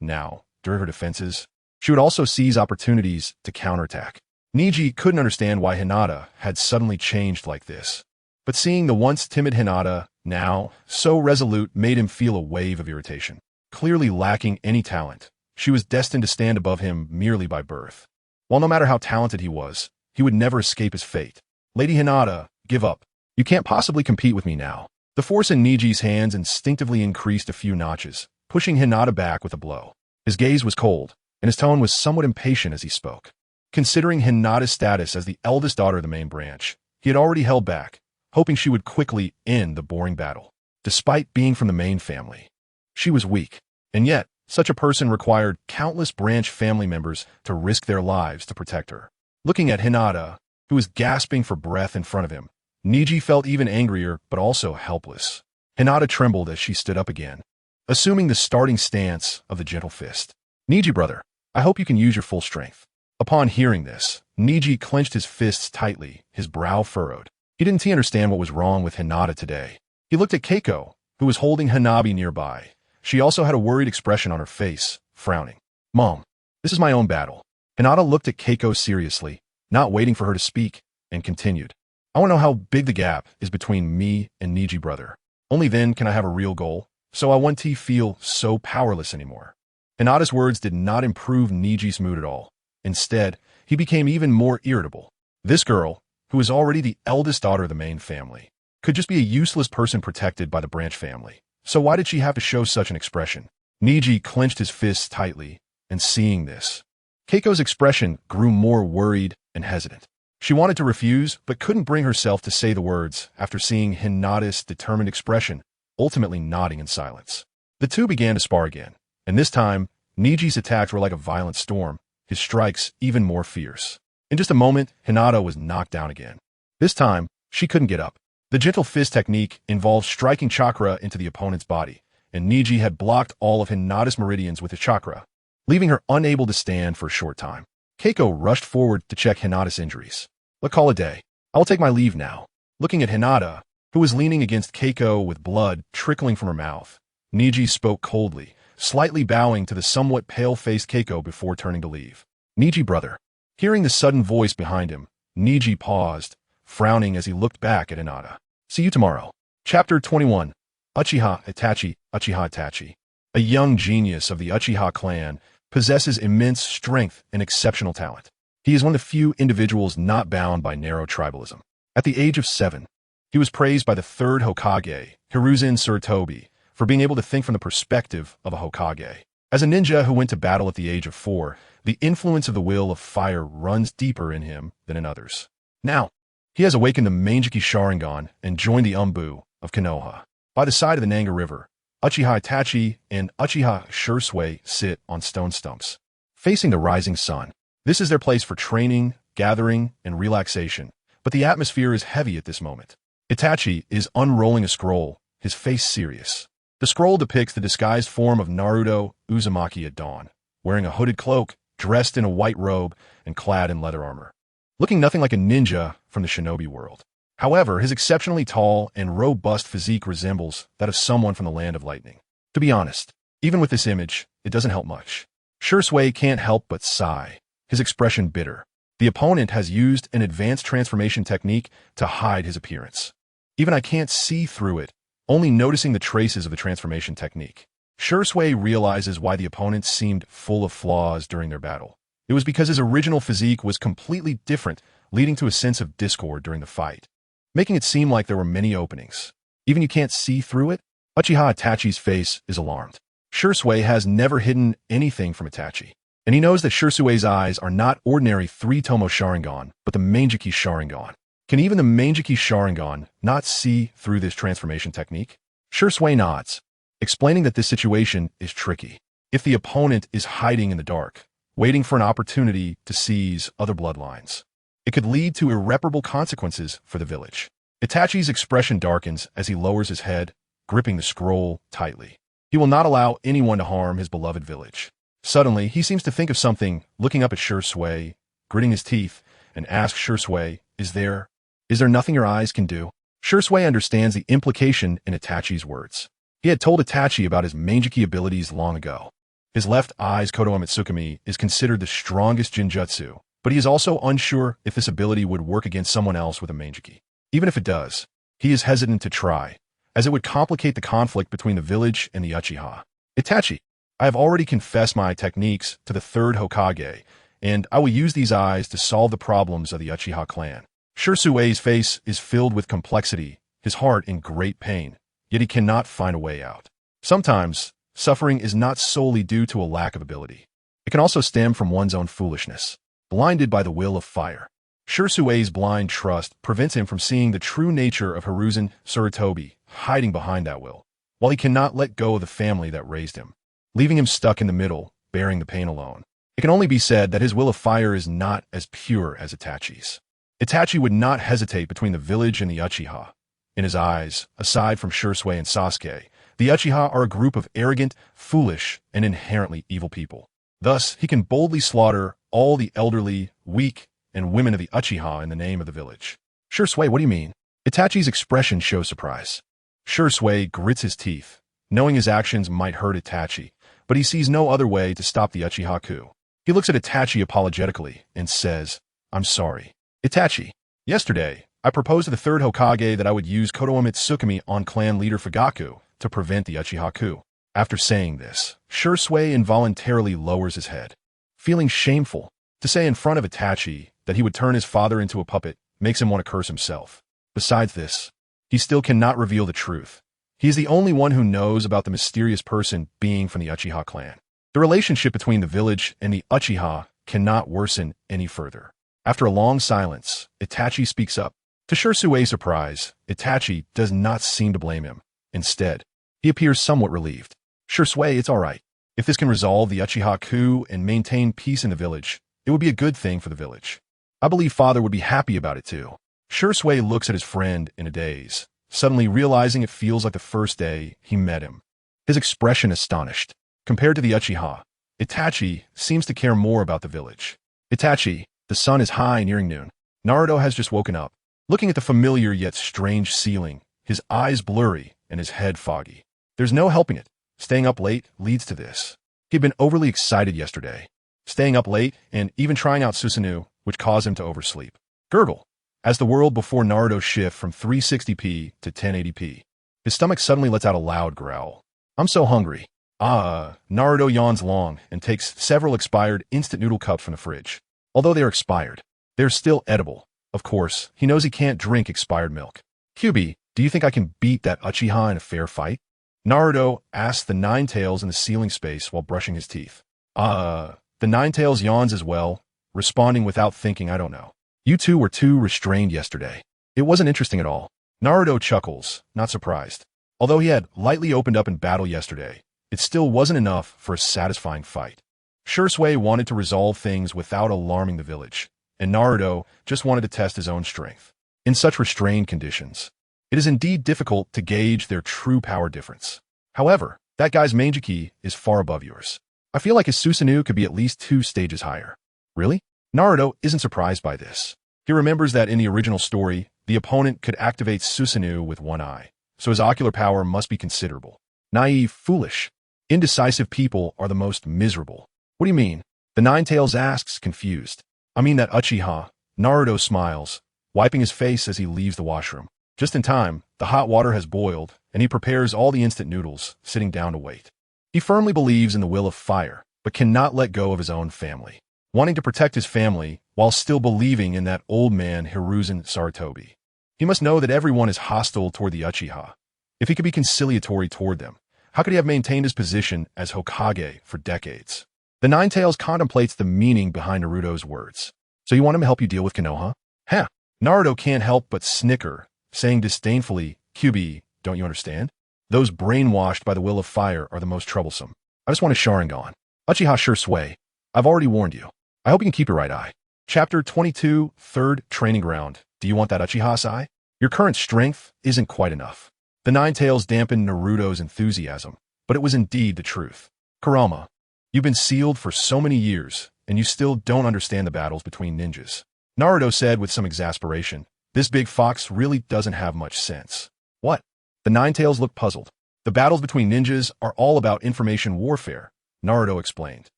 Now, during her defenses, she would also seize opportunities to counterattack. Niji couldn't understand why Hinata had suddenly changed like this. But seeing the once timid Hinata, now so resolute, made him feel a wave of irritation. Clearly lacking any talent, she was destined to stand above him merely by birth. While no matter how talented he was, he would never escape his fate. Lady Hinata, give up. You can't possibly compete with me now. The force in Niji's hands instinctively increased a few notches, pushing Hinata back with a blow. His gaze was cold, and his tone was somewhat impatient as he spoke. Considering Hinata's status as the eldest daughter of the main branch, he had already held back, hoping she would quickly end the boring battle. Despite being from the main family, she was weak, and yet such a person required countless branch family members to risk their lives to protect her. Looking at Hinata, who was gasping for breath in front of him, Niji felt even angrier but also helpless. Hinata trembled as she stood up again, assuming the starting stance of the gentle fist. Niji, brother, I hope you can use your full strength. Upon hearing this, Niji clenched his fists tightly, his brow furrowed. He didn't understand what was wrong with Hinata today. He looked at Keiko, who was holding Hanabi nearby. She also had a worried expression on her face, frowning. Mom, this is my own battle. Hinata looked at Keiko seriously, not waiting for her to speak, and continued. I want to know how big the gap is between me and Niji, brother. Only then can I have a real goal, so I won't feel so powerless anymore. Hinata's words did not improve Niji's mood at all. Instead, he became even more irritable. This girl, who was already the eldest daughter of the main family, could just be a useless person protected by the branch family. So why did she have to show such an expression? Niji clenched his fists tightly, and seeing this, Keiko's expression grew more worried and hesitant. She wanted to refuse, but couldn't bring herself to say the words after seeing Hinata's determined expression, ultimately nodding in silence. The two began to spar again, and this time, Niji's attacks were like a violent storm, his strikes even more fierce. In just a moment, Hinata was knocked down again. This time, she couldn't get up. The gentle fist technique involved striking chakra into the opponent's body, and Niji had blocked all of Hinata's meridians with his chakra, leaving her unable to stand for a short time. Keiko rushed forward to check Hinata's injuries. Let's call it a day. I will take my leave now. Looking at Hinata, who was leaning against Keiko with blood trickling from her mouth, Niji spoke coldly, slightly bowing to the somewhat pale-faced Keiko before turning to leave. Niji, brother. Hearing the sudden voice behind him, Niji paused, frowning as he looked back at Hinata. See you tomorrow. Chapter 21. Uchiha Itachi. A young genius of the Uchiha clan, possesses immense strength and exceptional talent. He is one of the few individuals not bound by narrow tribalism. At the age of 7, he was praised by the third Hokage, Hiruzen Tsurutobi, for being able to think from the perspective of a Hokage. As a ninja who went to battle at the age of 4, the influence of the will of fire runs deeper in him than in others. Now, he has awakened the Manjiki Sharingan and joined the Anbu of Konoha. By the side of the Nanga River, Uchiha Itachi and Uchiha Shisui sit on stone stumps, facing the rising sun. This is their place for training, gathering, and relaxation, but the atmosphere is heavy at this moment. Itachi is unrolling a scroll, his face serious. The scroll depicts the disguised form of Naruto Uzumaki at dawn, wearing a hooded cloak, dressed in a white robe, and clad in leather armor. Looking nothing like a ninja from the shinobi world. However, his exceptionally tall and robust physique resembles that of someone from the land of lightning. To be honest, even with this image, it doesn't help much. Shisui can't help but sigh, his expression bitter. The opponent has used an advanced transformation technique to hide his appearance. Even I can't see through it, only noticing the traces of the transformation technique. Shisui realizes why the opponent seemed full of flaws during their battle. It was because his original physique was completely different, leading to a sense of discord during the fight, making it seem like there were many openings. Even you can't see through it? Uchiha Itachi's face is alarmed. Shisui has never hidden anything from Itachi, and he knows that Shisui's eyes are not ordinary three-tomo Sharingan, but the Manjiki Sharingan. Can even the Manjiki Sharingan not see through this transformation technique? Shisui nods, explaining that this situation is tricky. If the opponent is hiding in the dark, waiting for an opportunity to seize other bloodlines, it could lead to irreparable consequences for the village. Itachi's expression darkens as he lowers his head, gripping the scroll tightly. He will not allow anyone to harm his beloved village. Suddenly, he seems to think of something, looking up at Shisui, gritting his teeth, and asks Shisui, is there nothing your eyes can do? Shisui understands the implication in Itachi's words. He had told Itachi about his Manjiki abilities long ago. His left eye's Kodoha Mitsukami is considered the strongest jinjutsu, but he is also unsure if this ability would work against someone else with a Manjiki. Even if it does, he is hesitant to try, as it would complicate the conflict between the village and the Uchiha. Itachi, I have already confessed my techniques to the third Hokage, and I will use these eyes to solve the problems of the Uchiha clan. Shisui's face is filled with complexity, his heart in great pain, yet he cannot find a way out. Sometimes, suffering is not solely due to a lack of ability. It can also stem from one's own foolishness, blinded by the will of fire. Shisui's blind trust prevents him from seeing the true nature of Hiruzen Sarutobi hiding behind that will, while he cannot let go of the family that raised him, leaving him stuck in the middle, bearing the pain alone. It can only be said that his will of fire is not as pure as Itachi's. Itachi would not hesitate between the village and the Uchiha. In his eyes, aside from Shisui and Sasuke, the Uchiha are a group of arrogant, foolish, and inherently evil people. Thus, he can boldly slaughter all the elderly, weak, and women of the Uchiha in the name of the village. Shisui, what do you mean? Itachi's expression shows surprise. Shisui grits his teeth, knowing his actions might hurt Itachi, but he sees no other way to stop the Uchiha coup. He looks at Itachi apologetically and says, I'm sorry. Itachi, yesterday, I proposed to the third Hokage that I would use Kodoha Mitsukami on clan leader Fugaku to prevent the Uchiha coup. After saying this, Shisui involuntarily lowers his head. Feeling shameful, to say in front of Itachi that he would turn his father into a puppet makes him want to curse himself. Besides this, he still cannot reveal the truth. He is the only one who knows about the mysterious person being from the Uchiha clan. The relationship between the village and the Uchiha cannot worsen any further. After a long silence, Itachi speaks up. To Shisui's surprise, Itachi does not seem to blame him. Instead, he appears somewhat relieved. Shisui, it's all right. If this can resolve the Uchiha coup and maintain peace in the village, it would be a good thing for the village. I believe father would be happy about it too. Shisui looks at his friend in a daze, suddenly realizing it feels like the first day he met him. His expression astonished. Compared to the Uchiha, Itachi seems to care more about the village. Itachi, the sun is high nearing noon. Naruto has just woken up, looking at the familiar yet strange ceiling, his eyes blurry and his head foggy. There's no helping it. Staying up late leads to this. He'd been overly excited yesterday, staying up late and even trying out Susanoo, which caused him to oversleep. Gurgle. As the world before Naruto shift from 360p to 1080p, his stomach suddenly lets out a loud growl. I'm so hungry. Naruto yawns long and takes several expired instant noodle cups from the fridge. Although they are expired, they're still edible. Of course, he knows he can't drink expired milk. Kyubi, do you think I can beat that Uchiha in a fair fight? Naruto asks the Ninetales in the ceiling space while brushing his teeth. The Ninetales yawns as well, responding without thinking, I don't know. You two were too restrained yesterday. It wasn't interesting at all. Naruto chuckles, not surprised. Although he had lightly opened up in battle yesterday, it still wasn't enough for a satisfying fight. Shisui wanted to resolve things without alarming the village, and Naruto just wanted to test his own strength. In such restrained conditions, it is indeed difficult to gauge their true power difference. However, that guy's Manjiki is far above yours. I feel like his Susanoo could be at least 2 stages higher. Really? Naruto isn't surprised by this. He remembers that in the original story, the opponent could activate Susanoo with one eye, so his ocular power must be considerable. Naive, foolish, indecisive people are the most miserable. What do you mean? The Ninetales asks, confused. I mean that Uchiha. Naruto smiles, wiping his face as he leaves the washroom. Just in time, the hot water has boiled, and he prepares all the instant noodles, sitting down to wait. He firmly believes in the will of fire, but cannot let go of his own family, wanting to protect his family while still believing in that old man Hiruzen Sarutobi. He must know that everyone is hostile toward the Uchiha, If he could be conciliatory toward them, how could he have maintained his position as Hokage for decades? The Nine Tails contemplates the meaning behind Naruto's words. So you want him to help you deal with Konoha? Huh. Naruto can't help but snicker, saying disdainfully, QB, don't you understand? Those brainwashed by the will of fire are the most troublesome. I just want a Sharingan. Uchiha Shisui. I've already warned you. I hope you can keep your right eye. Chapter 22, Third Training Ground. Do you want that Uchiha's eye? Your current strength isn't quite enough. The Nine Tails dampened Naruto's enthusiasm, but it was indeed the truth. Kurama, you've been sealed for so many years, and you still don't understand the battles between ninjas. Naruto said with some exasperation, this big fox really doesn't have much sense. What? The Nine Tails looked puzzled. The battles between ninjas are all about information warfare, Naruto explained.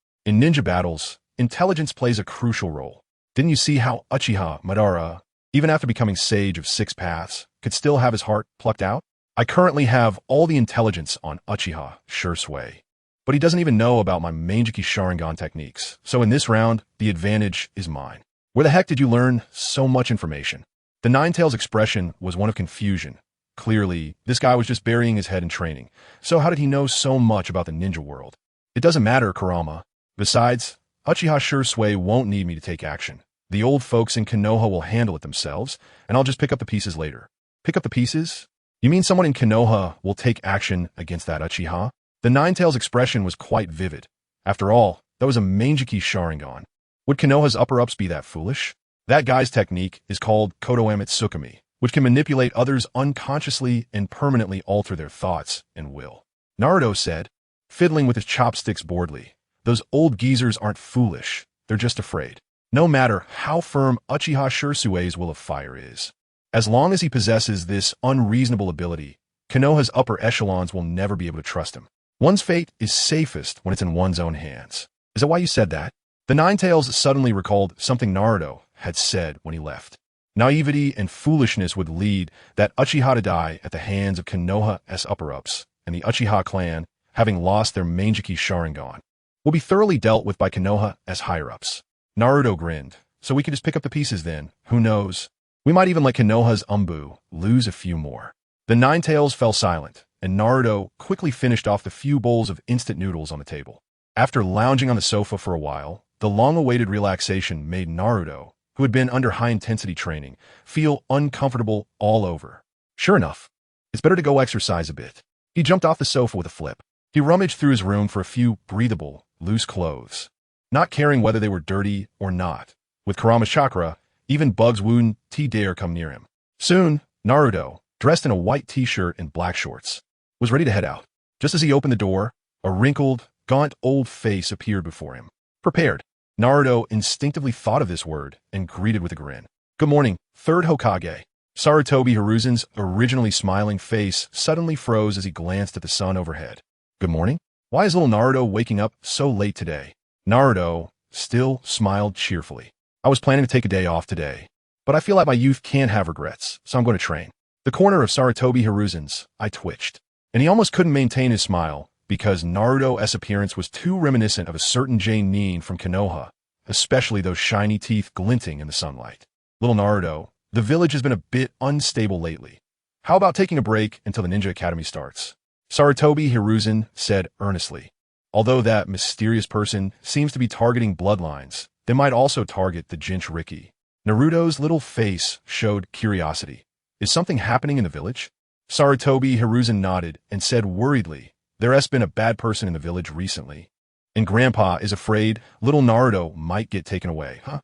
In ninja battles, intelligence plays a crucial role. Didn't you see how Uchiha Madara, even after becoming Sage of Six Paths, could still have his heart plucked out? I currently have all the intelligence on Uchiha Shisui, but he doesn't even know about my Manjiki Sharingan techniques, so in this round, the advantage is mine. Where the heck did you learn so much information? The Nine Tails expression was one of confusion. Clearly, this guy was just burying his head in training, so how did he know so much about the ninja world? It doesn't matter, Kurama. Besides, Uchiha Shisui won't need me to take action. The old folks in Konoha will handle it themselves, and I'll just pick up the pieces later. Pick up the pieces? You mean someone in Konoha will take action against that Uchiha? The Nine Tails expression was quite vivid. After all, that was a Manjiki Sharingan. Would Konoha's upper-ups be that foolish? That guy's technique is called Kodoame Tsukumi, which can manipulate others unconsciously and permanently alter their thoughts and will. Naruto said, fiddling with his chopsticks boredly, those old geezers aren't foolish, they're just afraid. No matter how firm Uchiha Shisui's will of fire is. As long as he possesses this unreasonable ability, Konoha's upper echelons will never be able to trust him. One's fate is safest when it's in one's own hands. Is that why you said that? The Nine Tails suddenly recalled something Naruto had said when he left. Naivety and foolishness would lead that Uchiha to die at the hands of Konoha's upper-ups, and the Uchiha clan, having lost their Manjiki Sharingan, will be thoroughly dealt with by Konoha as higher-ups. Naruto grinned. So we could just pick up the pieces then. Who knows? We might even let Konoha's Anbu lose a few more. The Nine Tails fell silent, and Naruto quickly finished off the few bowls of instant noodles on the table. After lounging on the sofa for a while, the long-awaited relaxation made Naruto, who had been under high-intensity training, feel uncomfortable all over. Sure enough, it's better to go exercise a bit. He jumped off the sofa with a flip. He rummaged through his room for a few breathable, loose clothes, not caring whether they were dirty or not. With Kurama's chakra, even bugs wouldn't dare come near him. Soon, Naruto, dressed in a white t-shirt and black shorts, was ready to head out. Just as he opened the door, a wrinkled, gaunt old face appeared before him. Prepared. Naruto instinctively thought of this word and greeted with a grin. Good morning, Third Hokage. Sarutobi Hiruzen's originally smiling face suddenly froze as he glanced at the sun overhead. Good morning? Why is little Naruto waking up so late today? Naruto still smiled cheerfully. I was planning to take a day off today, but I feel like my youth can't have regrets, so I'm going to train. The corner of Sarutobi Hiruzen's eye twitched, and he almost couldn't maintain his smile because Naruto's appearance was too reminiscent of a certain Nin from Konoha, especially those shiny teeth glinting in the sunlight. Little Naruto, the village has been a bit unstable lately. How about taking a break until the Ninja Academy starts? Sarutobi Hiruzen said earnestly. Although that mysterious person seems to be targeting bloodlines, they might also target the jinchuriki. Naruto's little face showed curiosity. Is something happening in the village? Sarutobi Hiruzen nodded and said worriedly, there has been a bad person in the village recently, and Grandpa is afraid little Naruto might get taken away, huh?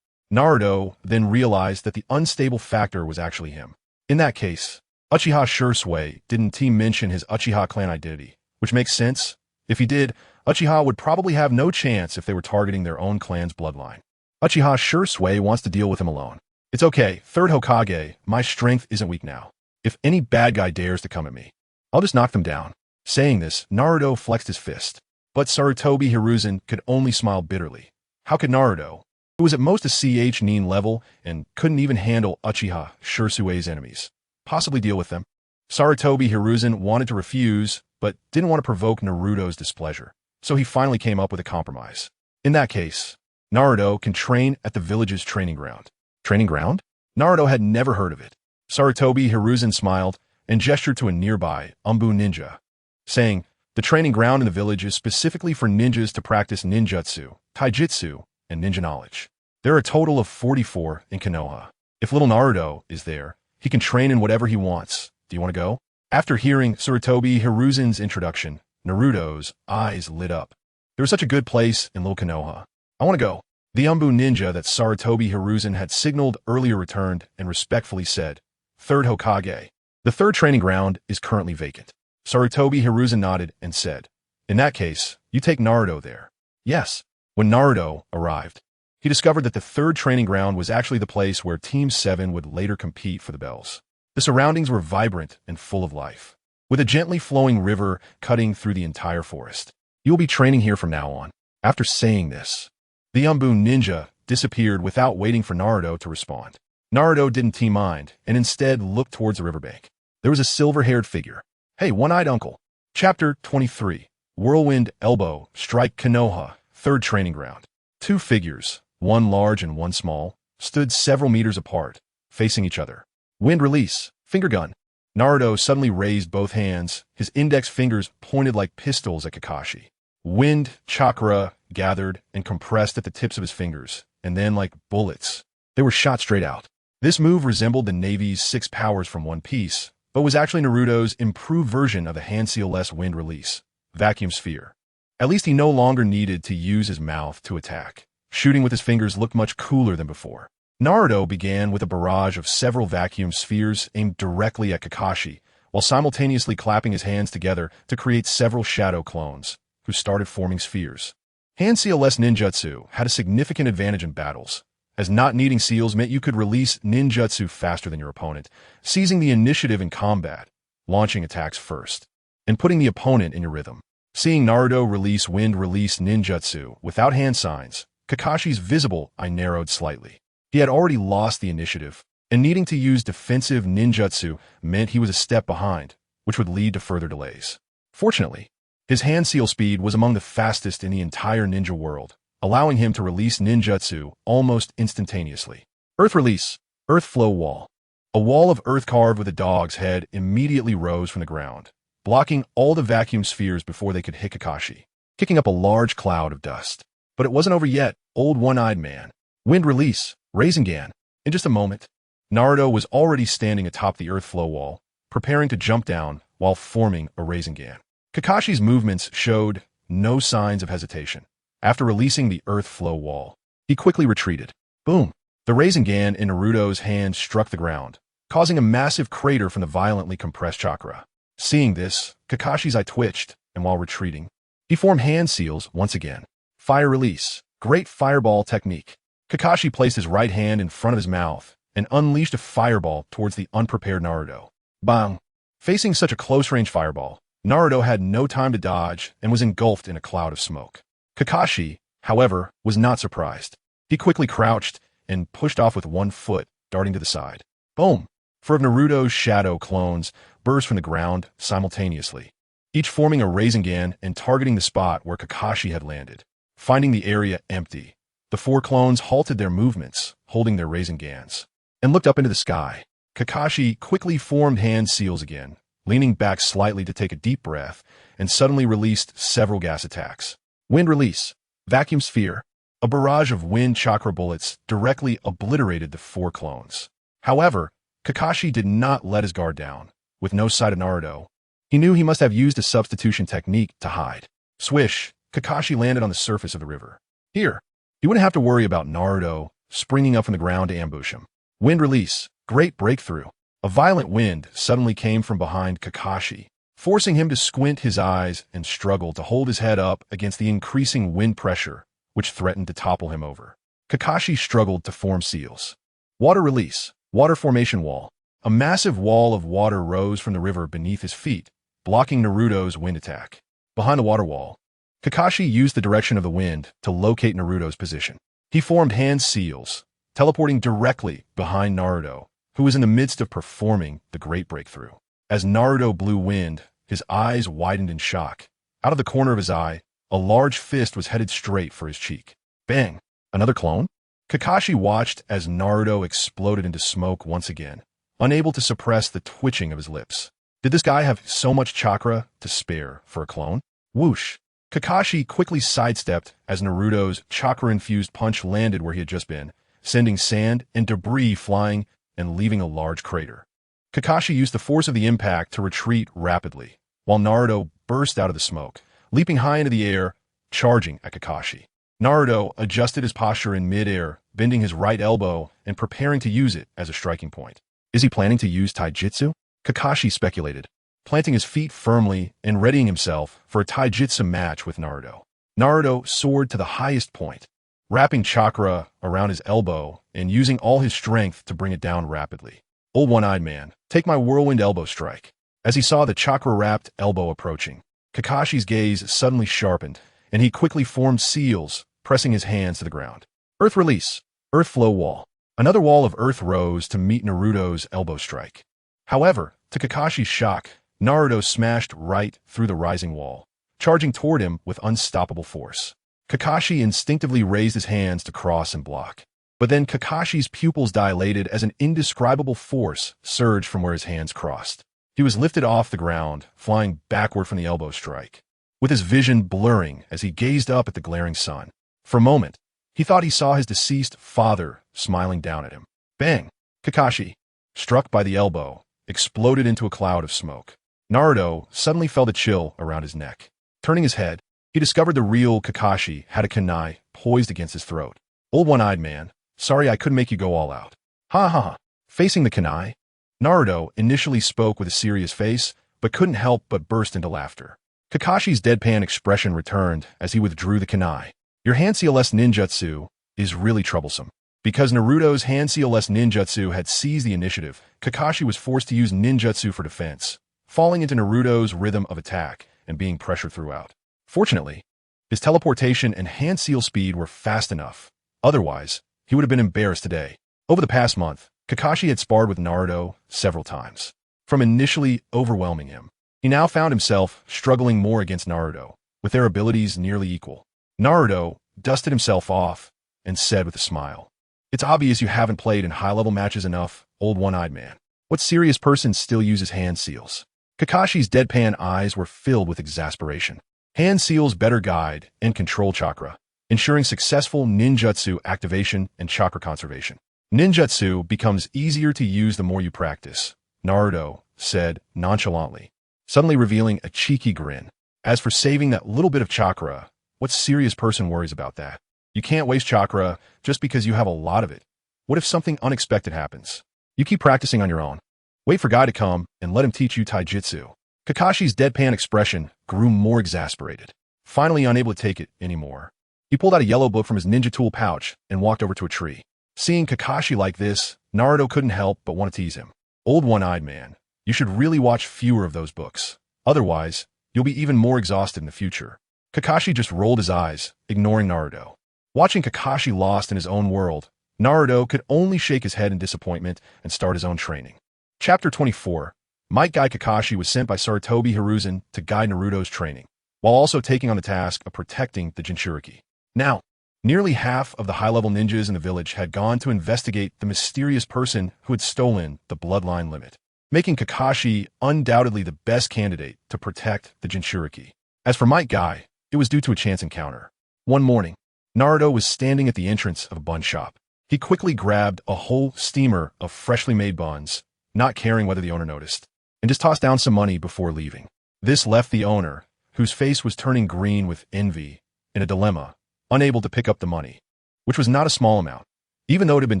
Naruto then realized that the unstable factor was actually him. In that case, Uchiha Shisui didn't mention his Uchiha clan identity, which makes sense. If he did, Uchiha would probably have no chance if they were targeting their own clan's bloodline. Uchiha Shisui wants to deal with him alone. It's okay, Third Hokage, my strength isn't weak now. If any bad guy dares to come at me, I'll just knock them down. Saying this, Naruto flexed his fist. But Sarutobi Hiruzen could only smile bitterly. How could Naruto, who was at most a CH Nin level and couldn't even handle Uchiha Shisui's enemies, possibly deal with them? Sarutobi Hiruzen wanted to refuse, but didn't want to provoke Naruto's displeasure, so he finally came up with a compromise. In that case, Naruto can train at the village's training ground. Training ground? Naruto had never heard of it. Sarutobi Hiruzen smiled, and gestured to a nearby Anbu ninja, saying, "The training ground in the village is specifically for ninjas to practice ninjutsu, taijutsu, and ninja knowledge. There are a total of 44 in Konoha. If little Naruto is there, he can train in whatever he wants. Do you want to go?" After hearing Sarutobi Hiruzen's introduction, Naruto's eyes lit up. There was such a good place in little Konoha. "I want to go." The Anbu ninja that Sarutobi Hiruzen had signaled earlier returned and respectfully said, "Third Hokage. The third training ground is currently vacant." Sarutobi Hiruzen nodded and said, "In that case, you take Naruto there." "Yes." When Naruto arrived, he discovered that the third training ground was actually the place where Team 7 would later compete for the bells. The surroundings were vibrant and full of life, with a gently flowing river cutting through the entire forest. "You'll be training here from now on." After saying this, the Anbu ninja disappeared without waiting for Naruto to respond. Naruto didn't mind and instead looked towards the riverbank. There was a silver-haired figure. "Hey, one-eyed uncle." Chapter 23. Whirlwind Elbow Strike Konoha, third training ground. Two figures, one large and one small, stood several meters apart, facing each other. "Wind release, finger gun." Naruto suddenly raised both hands, his index fingers pointed like pistols at Kakashi. Wind chakra gathered and compressed at the tips of his fingers, and then like bullets, they were shot straight out. This move resembled the Navy's 6 powers from One Piece, but was actually Naruto's improved version of the hand seal-less wind release, vacuum sphere. At least he no longer needed to use his mouth to attack. Shooting with his fingers looked much cooler than before. Naruto began with a barrage of several vacuum spheres aimed directly at Kakashi, while simultaneously clapping his hands together to create several shadow clones, who started forming spheres. Hand seal-less ninjutsu had a significant advantage in battles, as not needing seals meant you could release ninjutsu faster than your opponent, seizing the initiative in combat, launching attacks first, and putting the opponent in your rhythm. Seeing Naruto release wind release ninjutsu without hand signs, Kakashi's visible eye narrowed slightly. He had already lost the initiative, and needing to use defensive ninjutsu meant he was a step behind, which would lead to further delays. Fortunately, his hand seal speed was among the fastest in the entire ninja world, allowing him to release ninjutsu almost instantaneously. Earth release, earth flow wall. A wall of earth carved with a dog's head immediately rose from the ground, blocking all the vacuum spheres before they could hit Kakashi, kicking up a large cloud of dust. But it wasn't over yet, old one-eyed man. Wind release, Rasengan. In just a moment, Naruto was already standing atop the earth flow wall, preparing to jump down while forming a Rasengan. Kakashi's movements showed no signs of hesitation. After releasing the earth flow wall, he quickly retreated. Boom! The Rasengan in Naruto's hand struck the ground, causing a massive crater from the violently compressed chakra. Seeing this, Kakashi's eye twitched, and while retreating, he formed hand seals once again. Fire release, great fireball technique. Kakashi placed his right hand in front of his mouth and unleashed a fireball towards the unprepared Naruto. Bang! Facing such a close-range fireball, Naruto had no time to dodge and was engulfed in a cloud of smoke. Kakashi, however, was not surprised. He quickly crouched and pushed off with one foot, darting to the side. Boom! 4 of Naruto's shadow clones burst from the ground simultaneously, each forming a Rasengan and targeting the spot where Kakashi had landed. Finding the area empty, the 4 clones halted their movements, holding their Rasengans, and looked up into the sky. Kakashi quickly formed hand seals again, leaning back slightly to take a deep breath, and suddenly released several gas attacks. Wind release, vacuum sphere. A barrage of wind chakra bullets directly obliterated the 4 clones. However, Kakashi did not let his guard down. With no sight of Naruto, he knew he must have used a substitution technique to hide. Swish, Kakashi landed on the surface of the river. Here, he wouldn't have to worry about Naruto springing up from the ground to ambush him. Wind release, great breakthrough. A violent wind suddenly came from behind Kakashi, forcing him to squint his eyes and struggle to hold his head up against the increasing wind pressure, which threatened to topple him over. Kakashi struggled to form seals. Water release, water formation wall. A massive wall of water rose from the river beneath his feet, blocking Naruto's wind attack. Behind the water wall, Kakashi used the direction of the wind to locate Naruto's position. He formed hand seals, teleporting directly behind Naruto, who was in the midst of performing the great breakthrough. As Naruto blew wind, his eyes widened in shock. Out of the corner of his eye, a large fist was headed straight for his cheek. Bang! Another clone? Kakashi watched as Naruto exploded into smoke once again, unable to suppress the twitching of his lips. Did this guy have so much chakra to spare for a clone? Whoosh. Kakashi quickly sidestepped as Naruto's chakra-infused punch landed where he had just been, sending sand and debris flying and leaving a large crater. Kakashi used the force of the impact to retreat rapidly, while Naruto burst out of the smoke, leaping high into the air, charging at Kakashi. Naruto adjusted his posture in mid-air, bending his right elbow and preparing to use it as a striking point. Is he planning to use taijutsu? Kakashi speculated, planting his feet firmly and readying himself for a taijutsu match with Naruto. Naruto soared to the highest point, wrapping chakra around his elbow and using all his strength to bring it down rapidly. Old one-eyed man, take my whirlwind elbow strike. As he saw the chakra-wrapped elbow approaching, Kakashi's gaze suddenly sharpened, and he quickly formed seals, pressing his hands to the ground. Earth release. Earth flow wall. Another wall of earth rose to meet Naruto's elbow strike. However, to Kakashi's shock, Naruto smashed right through the rising wall, charging toward him with unstoppable force. Kakashi instinctively raised his hands to cross and block. But then Kakashi's pupils dilated as an indescribable force surged from where his hands crossed. He was lifted off the ground, flying backward from the elbow strike, with his vision blurring as he gazed up at the glaring sun. For a moment, he thought he saw his deceased father smiling down at him. Bang! Kakashi, struck by the elbow, exploded into a cloud of smoke. Naruto suddenly felt a chill around his neck. Turning his head, he discovered the real Kakashi had a kunai poised against his throat. Old one-eyed man, sorry I couldn't make you go all out. Ha ha ha. Facing the kunai, Naruto initially spoke with a serious face, but couldn't help but burst into laughter. Kakashi's deadpan expression returned as he withdrew the kunai. Your hand seal-less ninjutsu is really troublesome. Because Naruto's hand seal-less ninjutsu had seized the initiative, Kakashi was forced to use ninjutsu for defense, falling into Naruto's rhythm of attack and being pressured throughout. Fortunately, his teleportation and hand seal speed were fast enough. Otherwise, he would have been embarrassed today. Over the past month, Kakashi had sparred with Naruto several times. From initially overwhelming him, he now found himself struggling more against Naruto, with their abilities nearly equal. Naruto dusted himself off and said with a smile, It's obvious you haven't played in high-level matches enough, old one-eyed man. What serious person still uses hand seals? Kakashi's deadpan eyes were filled with exasperation. Hand seals better guide and control chakra, ensuring successful ninjutsu activation and chakra conservation. Ninjutsu becomes easier to use the more you practice, Naruto said nonchalantly, suddenly revealing a cheeky grin. As for saving that little bit of chakra, what serious person worries about that? You can't waste chakra just because you have a lot of it. What if something unexpected happens? You keep practicing on your own. Wait for Guy to come and let him teach you taijutsu. Kakashi's deadpan expression grew more exasperated. Finally unable to take it anymore, he pulled out a yellow book from his ninja tool pouch and walked over to a tree. Seeing Kakashi like this, Naruto couldn't help but want to tease him. Old one-eyed man, you should really watch fewer of those books. Otherwise, you'll be even more exhausted in the future. Kakashi just rolled his eyes, ignoring Naruto. Watching Kakashi lost in his own world, Naruto could only shake his head in disappointment and start his own training. Chapter 24. Might Guy Kakashi was sent by Sarutobi Hiruzen to guide Naruto's training, while also taking on the task of protecting the jinchuriki. Now, nearly half of the high-level ninjas in the village had gone to investigate the mysterious person who had stolen the bloodline limit, making Kakashi undoubtedly the best candidate to protect the jinchuriki. As for Might Guy, it was due to a chance encounter. One morning, Naruto was standing at the entrance of a bun shop. He quickly grabbed a whole steamer of freshly made buns, not caring whether the owner noticed, and just tossed down some money before leaving. This left the owner, whose face was turning green with envy, in a dilemma, unable to pick up the money, which was not a small amount, even though it had been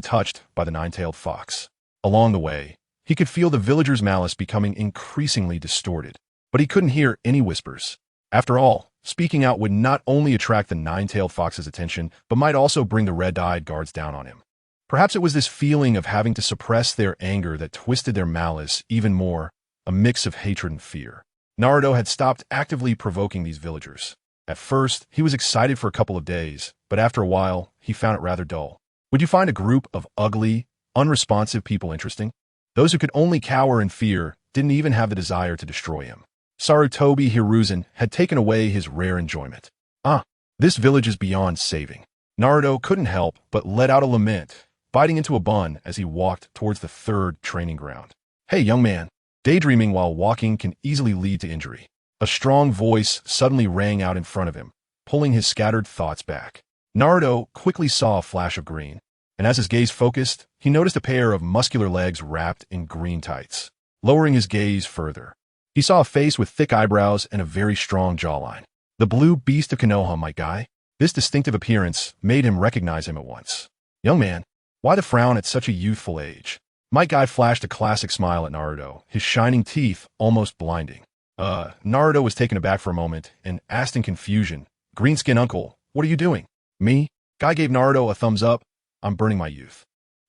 touched by the nine-tailed fox. Along the way, he could feel the villagers' malice becoming increasingly distorted, but he couldn't hear any whispers. After all, speaking out would not only attract the nine-tailed fox's attention, but might also bring the red-eyed guards down on him. Perhaps it was this feeling of having to suppress their anger that twisted their malice even more, a mix of hatred and fear. Naruto had stopped actively provoking these villagers. At first, he was excited for a couple of days, but after a while, he found it rather dull. Would you find a group of ugly, unresponsive people interesting? Those who could only cower in fear didn't even have the desire to destroy him. Sarutobi Hiruzen had taken away his rare enjoyment. This village is beyond saving. Naruto couldn't help but let out a lament, biting into a bun as he walked towards the third training ground. Hey, young man, Daydreaming while walking can easily lead to injury. A strong voice suddenly rang out in front of him, pulling his scattered thoughts back. Naruto quickly saw a flash of green, and as his gaze focused, he noticed a pair of muscular legs wrapped in green tights. Lowering his gaze further, he saw a face with thick eyebrows and a very strong jawline. The blue beast of Konoha, my guy. This distinctive appearance made him recognize him at once. Young man, why the frown at such a youthful age? My guy flashed a classic smile at Naruto, his shining teeth almost blinding. Naruto was taken aback for a moment and asked in confusion, Greenskin uncle, what are you doing? Me? Guy gave Naruto a thumbs up. I'm burning my youth.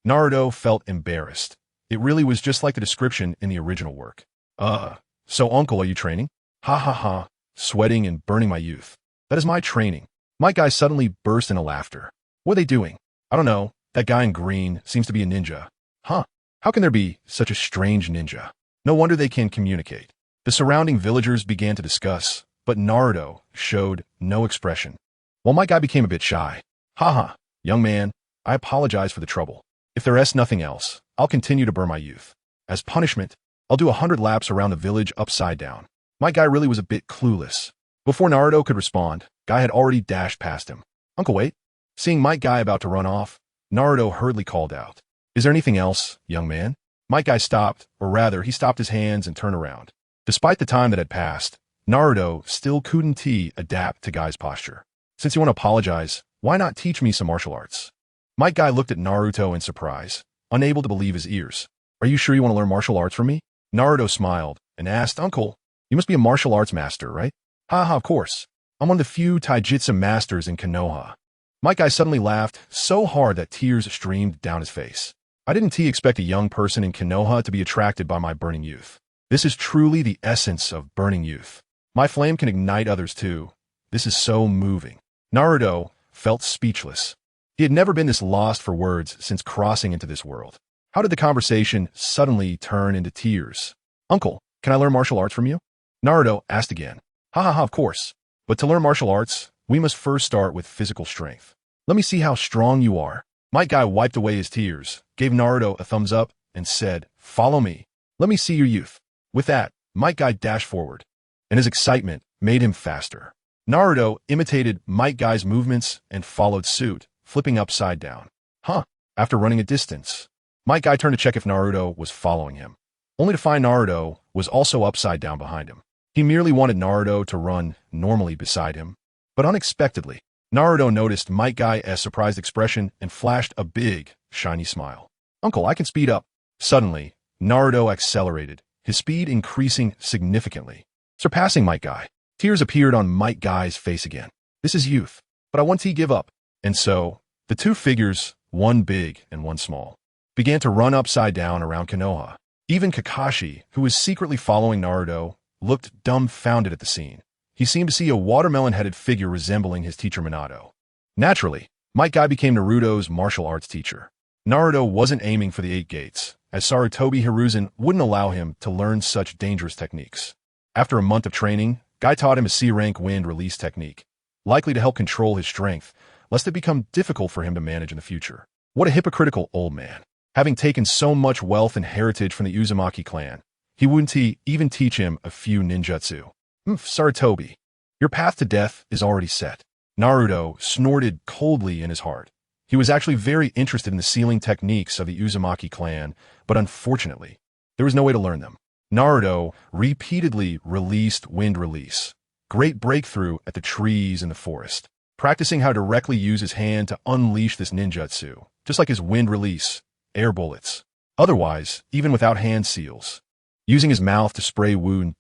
Naruto felt embarrassed. It really was just like the description in the original work. So uncle, are you training? Ha ha ha, sweating and burning my youth. That is my training. My guy suddenly burst into laughter. What are they doing? I don't know. That guy in green seems to be a ninja. Huh. How can there be such a strange ninja? No wonder they can communicate. The surrounding villagers began to discuss, but Naruto showed no expression. While my guy became a bit shy. Haha, young man, I apologize for the trouble. If there is nothing else, I'll continue to burn my youth. As punishment, I'll do 100 laps around the village upside down. My guy really was a bit clueless. Before Naruto could respond, Guy had already dashed past him. Uncle, wait. Seeing my guy about to run off, Naruto hurriedly called out. Is there anything else, young man? My guy stopped, or rather, he stopped his hands and turned around. Despite the time that had passed, Naruto still couldn't adapt to Guy's posture. Since you want to apologize, why not teach me some martial arts? My guy looked at Naruto in surprise, unable to believe his ears. Are you sure you want to learn martial arts from me? Naruto smiled and asked, Uncle, you must be a martial arts master, right? Haha, of course. I'm one of the few taijutsu masters in Konoha. My guy suddenly laughed so hard that tears streamed down his face. I didn't expect a young person in Konoha to be attracted by my burning youth. This is truly the essence of burning youth. My flame can ignite others too. This is so moving. Naruto felt speechless. He had never been this lost for words since crossing into this world. How did the conversation suddenly turn into tears? Uncle, can I learn martial arts from you? Naruto asked again. Ha ha ha, of course. But to learn martial arts, we must first start with physical strength. Let me see how strong you are. My guy wiped away his tears, gave Naruto a thumbs up, and said, Follow me. Let me see your youth. With that, Might Guy dashed forward, and his excitement made him faster. Naruto imitated Might Guy's movements and followed suit, flipping upside down. Huh. After running a distance, Might Guy turned to check if Naruto was following him, only to find Naruto was also upside down behind him. He merely wanted Naruto to run normally beside him, but unexpectedly, Naruto noticed Might Guy's surprised expression and flashed a big, shiny smile. Uncle, I can speed up. Suddenly, Naruto accelerated, his speed increasing significantly, surpassing Might Guy. Tears appeared on Might Guy's face again. This is youth, but I want to give up. And so, the two figures, one big and one small, began to run upside down around Konoha. Even Kakashi, who was secretly following Naruto, looked dumbfounded at the scene. He seemed to see a watermelon-headed figure resembling his teacher Minato. Naturally, Might Guy became Naruto's martial arts teacher. Naruto wasn't aiming for the 8 gates, as Sarutobi Hiruzen wouldn't allow him to learn such dangerous techniques. After a month of training, Guy taught him a C-rank wind release technique, likely to help control his strength, lest it become difficult for him to manage in the future. What a hypocritical old man. Having taken so much wealth and heritage from the Uzumaki clan, he wouldn't even teach him a few ninjutsu. Sarutobi, your path to death is already set. Naruto snorted coldly in his heart. He was actually very interested in the sealing techniques of the Uzumaki clan, but unfortunately, there was no way to learn them. Naruto repeatedly released wind release. Great breakthrough at the trees in the forest. Practicing how to directly use his hand to unleash this ninjutsu, just like his wind release, air bullets. Otherwise, even without hand seals. Using his mouth to spray wound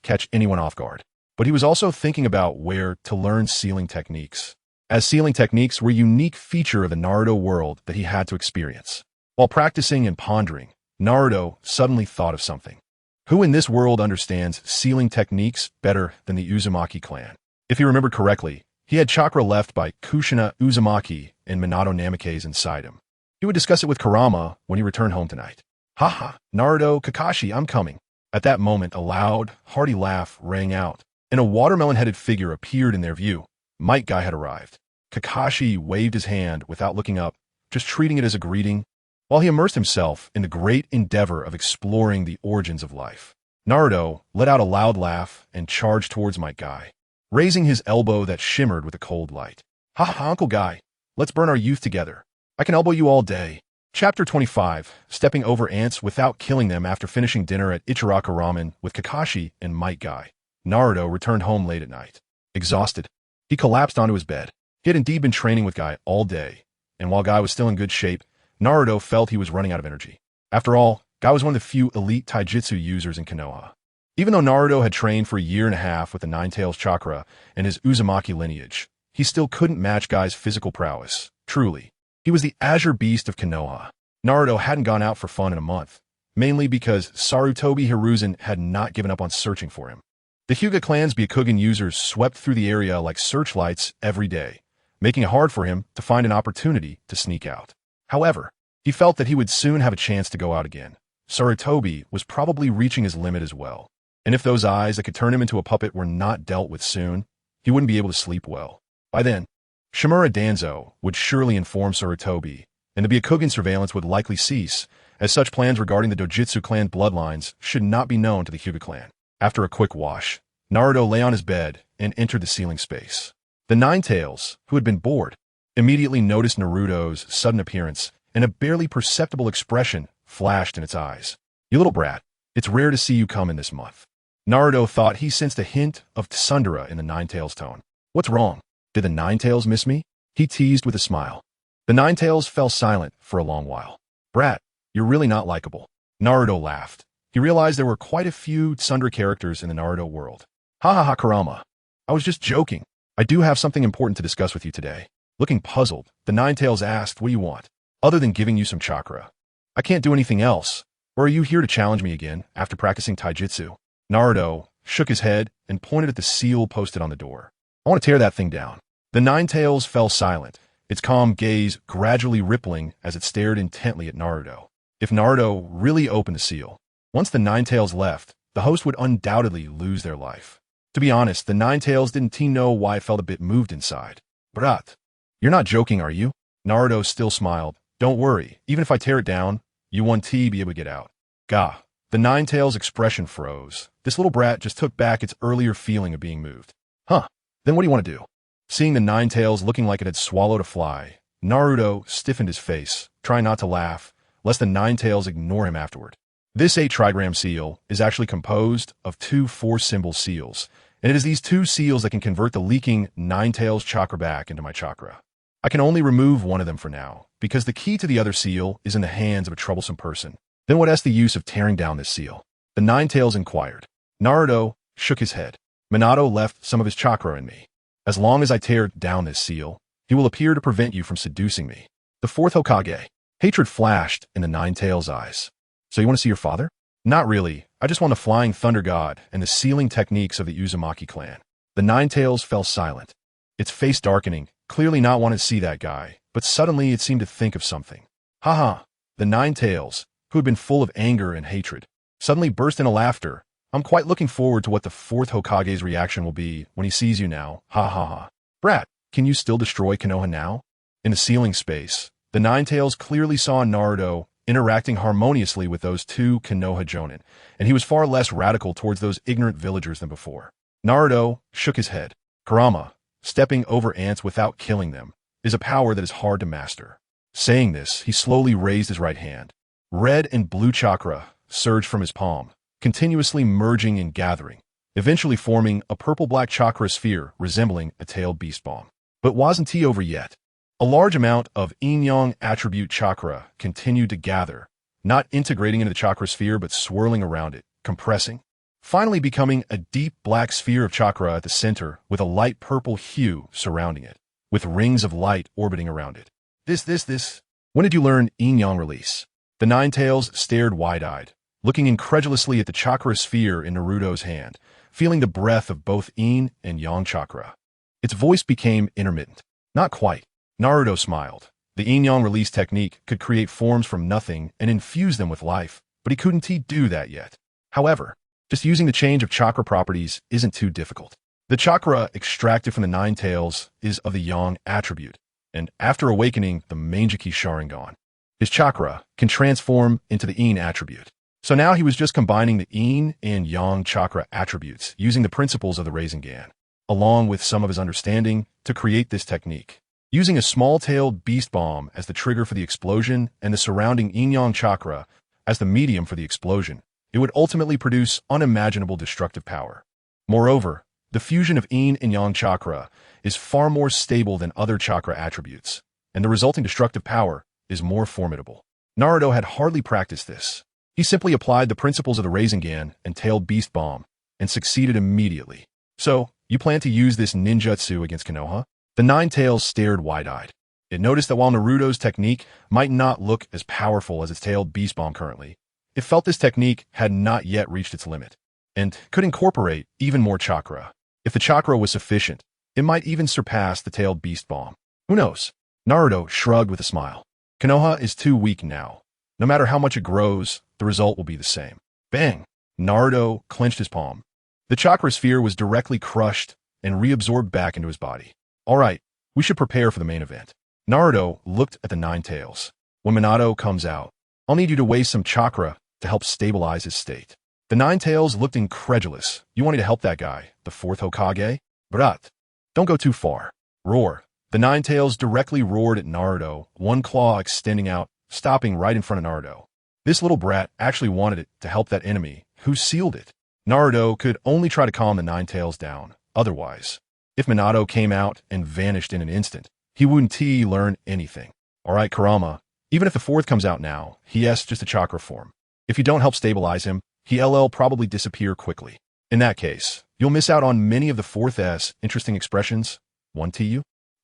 catch anyone off guard. But he was also thinking about where to learn sealing techniques, as sealing techniques were a unique feature of the Naruto world that he had to experience. While practicing and pondering, Naruto suddenly thought of something. Who in this world understands sealing techniques better than the Uzumaki clan? If he remembered correctly, he had chakra left by Kushina Uzumaki and Minato Namikaze inside him. He would discuss it with Kurama when he returned home tonight. Haha, Naruto, Kakashi, I'm coming. At that moment, a loud, hearty laugh rang out, and a watermelon-headed figure appeared in their view. Might Guy had arrived. Kakashi waved his hand without looking up, just treating it as a greeting. while he immersed himself in the great endeavor of exploring the origins of life. Naruto let out a loud laugh and charged towards my guy, raising his elbow that shimmered with a cold light. Ha ha, Uncle Guy, let's burn our youth together. I can elbow you all day. Chapter 25, Stepping Over Ants Without Killing Them. After finishing dinner at Ichiraka Ramen with Kakashi and Might Guy, Naruto returned home late at night. Exhausted, he collapsed onto his bed. He had indeed been training with Guy all day, and while Guy was still in good shape, Naruto felt he was running out of energy. After all, Guy was one of the few elite taijutsu users in Konoha. Even though Naruto had trained for a year and a half with the Nine Tails chakra and his Uzumaki lineage, he still couldn't match Guy's physical prowess. Truly, he was the Azure beast of Konoha. Naruto hadn't gone out for fun in a month, mainly because Sarutobi Hiruzen had not given up on searching for him. The Hyuga clan's Byakugan users swept through the area like searchlights every day, making it hard for him to find an opportunity to sneak out. However, he felt that he would soon have a chance to go out again. Sarutobi was probably reaching his limit as well, and if those eyes that could turn him into a puppet were not dealt with soon, he wouldn't be able to sleep well. By then, Shimura Danzo would surely inform Sarutobi, and the Byakugan surveillance would likely cease, as such plans regarding the Dojutsu clan bloodlines should not be known to the Hyuga clan. After a quick wash, Naruto lay on his bed and entered the ceiling space. The Nine Tails, who had been bored, immediately noticed Naruto's sudden appearance, and a barely perceptible expression flashed in its eyes. You little brat, it's rare to see you come in this month. Naruto thought he sensed a hint of tsundere in the Nine Tails' tone. What's wrong? Did the Nine Tails miss me? He teased with a smile. The Nine Tails fell silent for a long while. Brat, you're really not likable. Naruto laughed. He realized there were quite a few tsundere characters in the Naruto world. Ha ha ha, Kurama. I was just joking. I do have something important to discuss with you today. Looking puzzled, the Nine Tails asked, what do you want? Other than giving you some chakra. I can't do anything else. Or are you here to challenge me again after practicing taijutsu? Naruto shook his head and pointed at the seal posted on the door. I want to tear that thing down. The Nine Tails fell silent, its calm gaze gradually rippling as it stared intently at Naruto. If Naruto really opened the seal, once the Nine Tails left, the host would undoubtedly lose their life. To be honest, the Nine Tails didn't know why it felt a bit moved inside. Brat, you're not joking, are you? Naruto still smiled. Don't worry, even if I tear it down, you won't be able to get out. Gah. The Nine Tails' expression froze. This little brat just took back its earlier feeling of being moved. Huh, then what do you want to do? Seeing the Nine Tails looking like it had swallowed a fly, Naruto stiffened his face, trying not to laugh, lest the Nine Tails ignore him afterward. This 8-trigram seal is actually composed of 2 4-symbol seals, and it is these 2 seals that can convert the leaking Nine Tails chakra back into my chakra. I can only remove one of them for now, because the key to the other seal is in the hands of a troublesome person. Then what is the use of tearing down this seal? The Nine Tails inquired. Naruto shook his head. Minato left some of his chakra in me. As long as I tear down this seal, he will appear to prevent you from seducing me. The 4th Hokage. Hatred flashed in the Nine Tails' eyes. So you want to see your father? Not really. I just want the Flying Thunder God and the sealing techniques of the Uzumaki clan. The Nine Tails fell silent, its face darkening, clearly not wanting to see that guy, but suddenly it seemed to think of something. Haha. The Nine Tails, who had been full of anger and hatred, suddenly burst into laughter. I'm quite looking forward to what the 4th Hokage's reaction will be when he sees you now. Ha ha ha. Brat, can you still destroy Konoha now? In the ceiling space, the Nine Tails clearly saw Naruto interacting harmoniously with those 2 Konoha jonin, and he was far less radical towards those ignorant villagers than before. Naruto shook his head. Kurama, stepping over ants without killing them, is a power that is hard to master. Saying this, he slowly raised his right hand. Red and blue chakra surged from his palm, continuously merging and gathering, eventually forming a purple-black chakra sphere resembling a tailed beast bomb. But wasn't he over yet? A large amount of yin-yang attribute chakra continued to gather, not integrating into the chakra sphere but swirling around it, compressing, finally becoming a deep black sphere of chakra at the center with a light purple hue surrounding it, with rings of light orbiting around it. This. When did you learn yin-yang release? The Nine Tails stared wide-eyed, looking incredulously at the chakra sphere in Naruto's hand, feeling the breath of both yin and yang chakra. Its voice became intermittent. Not quite. Naruto smiled. The yin-yang release technique could create forms from nothing and infuse them with life, but he couldn't do that yet. However, just using the change of chakra properties isn't too difficult. The chakra extracted from the Nine Tails is of the yang attribute, and after awakening the Manjiki Sharingan, his chakra can transform into the yin attribute. So now he was just combining the yin and yang chakra attributes using the principles of the Rasengan, along with some of his understanding to create this technique. Using a small-tailed beast bomb as the trigger for the explosion and the surrounding yin-yang chakra as the medium for the explosion, it would ultimately produce unimaginable destructive power. Moreover, the fusion of yin and yang chakra is far more stable than other chakra attributes, and the resulting destructive power is more formidable. Naruto had hardly practiced this. He simply applied the principles of the Rasengan and tailed beast bomb, and succeeded immediately. So, you plan to use this ninjutsu against Konoha? The Nine Tails stared wide-eyed. It noticed that while Naruto's technique might not look as powerful as its tailed beast bomb currently, it felt this technique had not yet reached its limit, and could incorporate even more chakra. If the chakra was sufficient, it might even surpass the tailed beast bomb. Who knows? Naruto shrugged with a smile. Konoha is too weak now. No matter how much it grows, the result will be the same. Bang! Naruto clenched his palm. The chakra sphere was directly crushed and reabsorbed back into his body. Alright, we should prepare for the main event. Naruto looked at the Nine Tails. When Minato comes out, I'll need you to waste some chakra to help stabilize his state. The Nine Tails looked incredulous. You wanted to help that guy, the fourth Hokage? Brat, don't go too far. Roar. The Nine Tails directly roared at Naruto, one claw extending out, stopping right in front of Naruto. This little brat actually wanted it to help that enemy, who sealed it. Naruto could only try to calm the Nine Tails down. Otherwise, if Minato came out and vanished in an instant, he wouldn't learn anything. Alright, Kurama, even if the fourth comes out now, he has just a chakra form. If you don't help stabilize him, he'll probably disappear quickly. In that case, you'll miss out on many of the fourth S interesting expressions. 1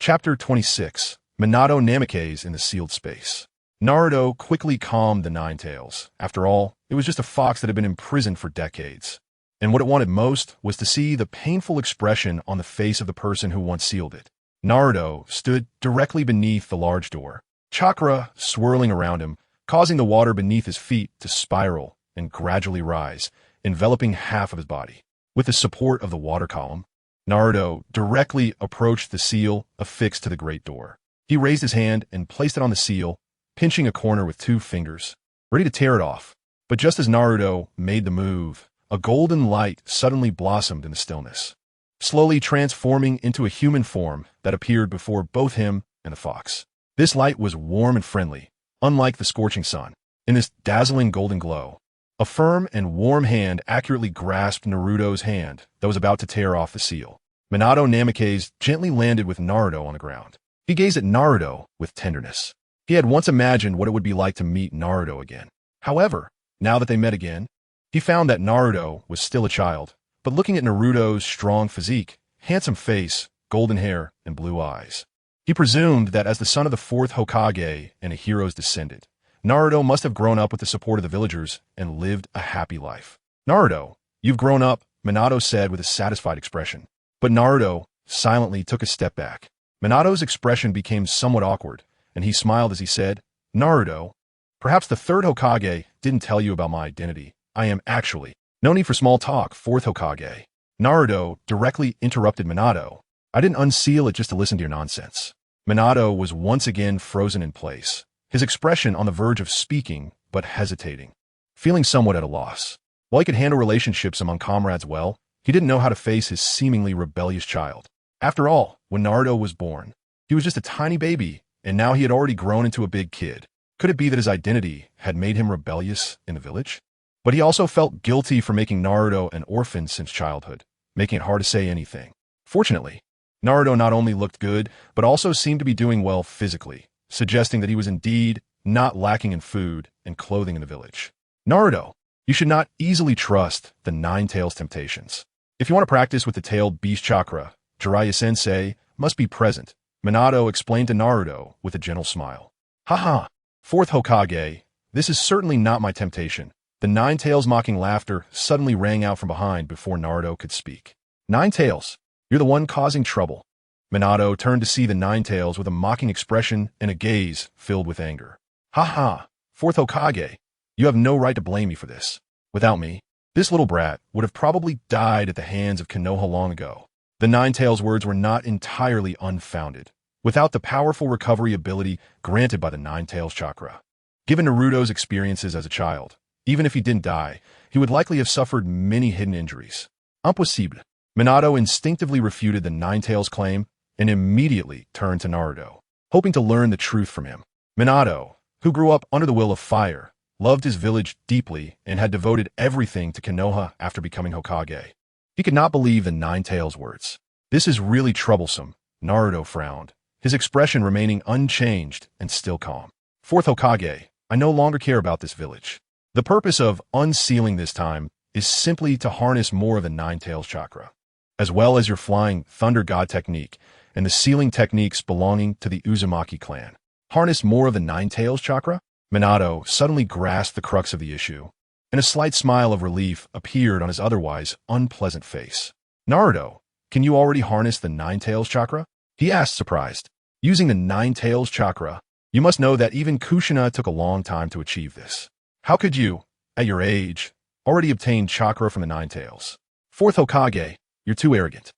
Chapter 26. Minato Namikaze in the Sealed Space. Naruto quickly calmed the Nine Tails. After all, it was just a fox that had been imprisoned for decades. And what it wanted most was to see the painful expression on the face of the person who once sealed it. Naruto stood directly beneath the large door, chakra swirling around him, causing the water beneath his feet to spiral and gradually rise, enveloping half of his body. With the support of the water column, Naruto directly approached the seal affixed to the great door. He raised his hand and placed it on the seal, pinching a corner with 2 fingers, ready to tear it off. But just as Naruto made the move, a golden light suddenly blossomed in the stillness, slowly transforming into a human form that appeared before both him and the fox. This light was warm and friendly, unlike the scorching sun. In this dazzling golden glow, a firm and warm hand accurately grasped Naruto's hand that was about to tear off the seal. Minato Namikaze gently landed with Naruto on the ground. He gazed at Naruto with tenderness. He had once imagined what it would be like to meet Naruto again. However, now that they met again, he found that Naruto was still a child, but looking at Naruto's strong physique, handsome face, golden hair, and blue eyes, he presumed that as the son of the fourth Hokage and a hero's descendant, Naruto must have grown up with the support of the villagers and lived a happy life. Naruto, you've grown up, Minato said with a satisfied expression. But Naruto silently took a step back. Minato's expression became somewhat awkward, and he smiled as he said, Naruto, perhaps the third Hokage didn't tell you about my identity. I am actually. No need for small talk, fourth Hokage. Naruto directly interrupted Minato. I didn't unseal it just to listen to your nonsense. Minato was once again frozen in place, his expression on the verge of speaking, but hesitating, feeling somewhat at a loss. While he could handle relationships among comrades well, he didn't know how to face his seemingly rebellious child. After all, when Naruto was born, he was just a tiny baby, and now he had already grown into a big kid. Could it be that his identity had made him rebellious in the village? But he also felt guilty for making Naruto an orphan since childhood, making it hard to say anything. Fortunately, Naruto not only looked good, but also seemed to be doing well physically, suggesting that he was indeed not lacking in food and clothing in the village. Naruto, you should not easily trust the Nine Tails temptations. If you want to practice with the tailed beast chakra, Jiraiya-sensei must be present, Minato explained to Naruto with a gentle smile. Haha, fourth Hokage, this is certainly not my temptation. The Nine Tails' mocking laughter suddenly rang out from behind before Naruto could speak. Nine Tails, you're the one causing trouble. Minato turned to see the Nine Tails with a mocking expression and a gaze filled with anger. Haha, fourth Hokage, you have no right to blame me for this. Without me, this little brat would have probably died at the hands of Konoha long ago. The Nine Tails' words were not entirely unfounded. Without the powerful recovery ability granted by the Nine Tails chakra, Given Naruto's experiences as a child, even if he didn't die, he would likely have suffered many hidden injuries. Impossible. Minato instinctively refuted the Ninetales claim and immediately turned to Naruto, hoping to learn the truth from him. Minato, who grew up under the will of fire, loved his village deeply and had devoted everything to Konoha after becoming Hokage. He could not believe the Ninetales' words. This is really troublesome, Naruto frowned, his expression remaining unchanged and still calm. Fourth Hokage, I no longer care about this village. The purpose of unsealing this time is simply to harness more of the Ninetales chakra, as well as your flying thunder god technique and the sealing techniques belonging to the Uzumaki clan. Harness more of the Ninetales chakra? Minato suddenly grasped the crux of the issue, and a slight smile of relief appeared on his otherwise unpleasant face. Naruto, can you already harness the Ninetales chakra? He asked, surprised. Using the Ninetales chakra, you must know that even Kushina took a long time to achieve this. How could you, at your age, already obtain chakra from the Ninetales? Fourth Hokage, you're too arrogant.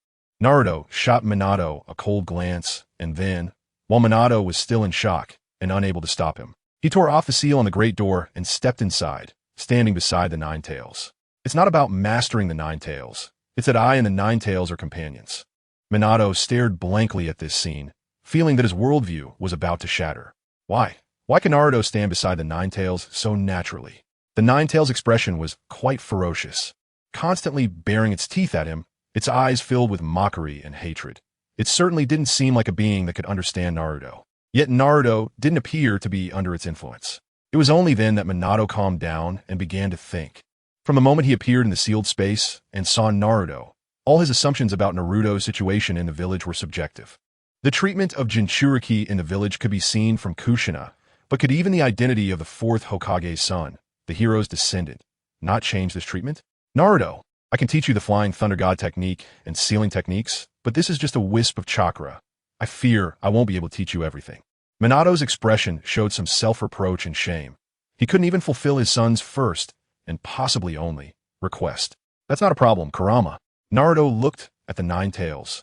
Naruto shot Minato a cold glance, and then, while Minato was still in shock and unable to stop him, he tore off the seal on the great door and stepped inside, standing beside the Ninetales. It's not about mastering the Ninetales. It's that I and the Ninetales are companions. Minato stared blankly at this scene, feeling that his worldview was about to shatter. Why? Why can Naruto stand beside the Ninetales so naturally? The Ninetales' expression was quite ferocious, constantly baring its teeth at him, its eyes filled with mockery and hatred. It certainly didn't seem like a being that could understand Naruto. Yet Naruto didn't appear to be under its influence. It was only then that Minato calmed down and began to think. From the moment he appeared in the sealed space and saw Naruto, all his assumptions about Naruto's situation in the village were subjective. The treatment of jinchuriki in the village could be seen from Kushina, but could even the identity of the fourth Hokage's son, the hero's descendant, not change this treatment? Naruto, I can teach you the flying thunder god technique and sealing techniques, but this is just a wisp of chakra. I fear I won't be able to teach you everything. Minato's expression showed some self-reproach and shame. He couldn't even fulfill his son's first, and possibly only, request. That's not a problem, Kurama. Naruto looked at the Ninetales.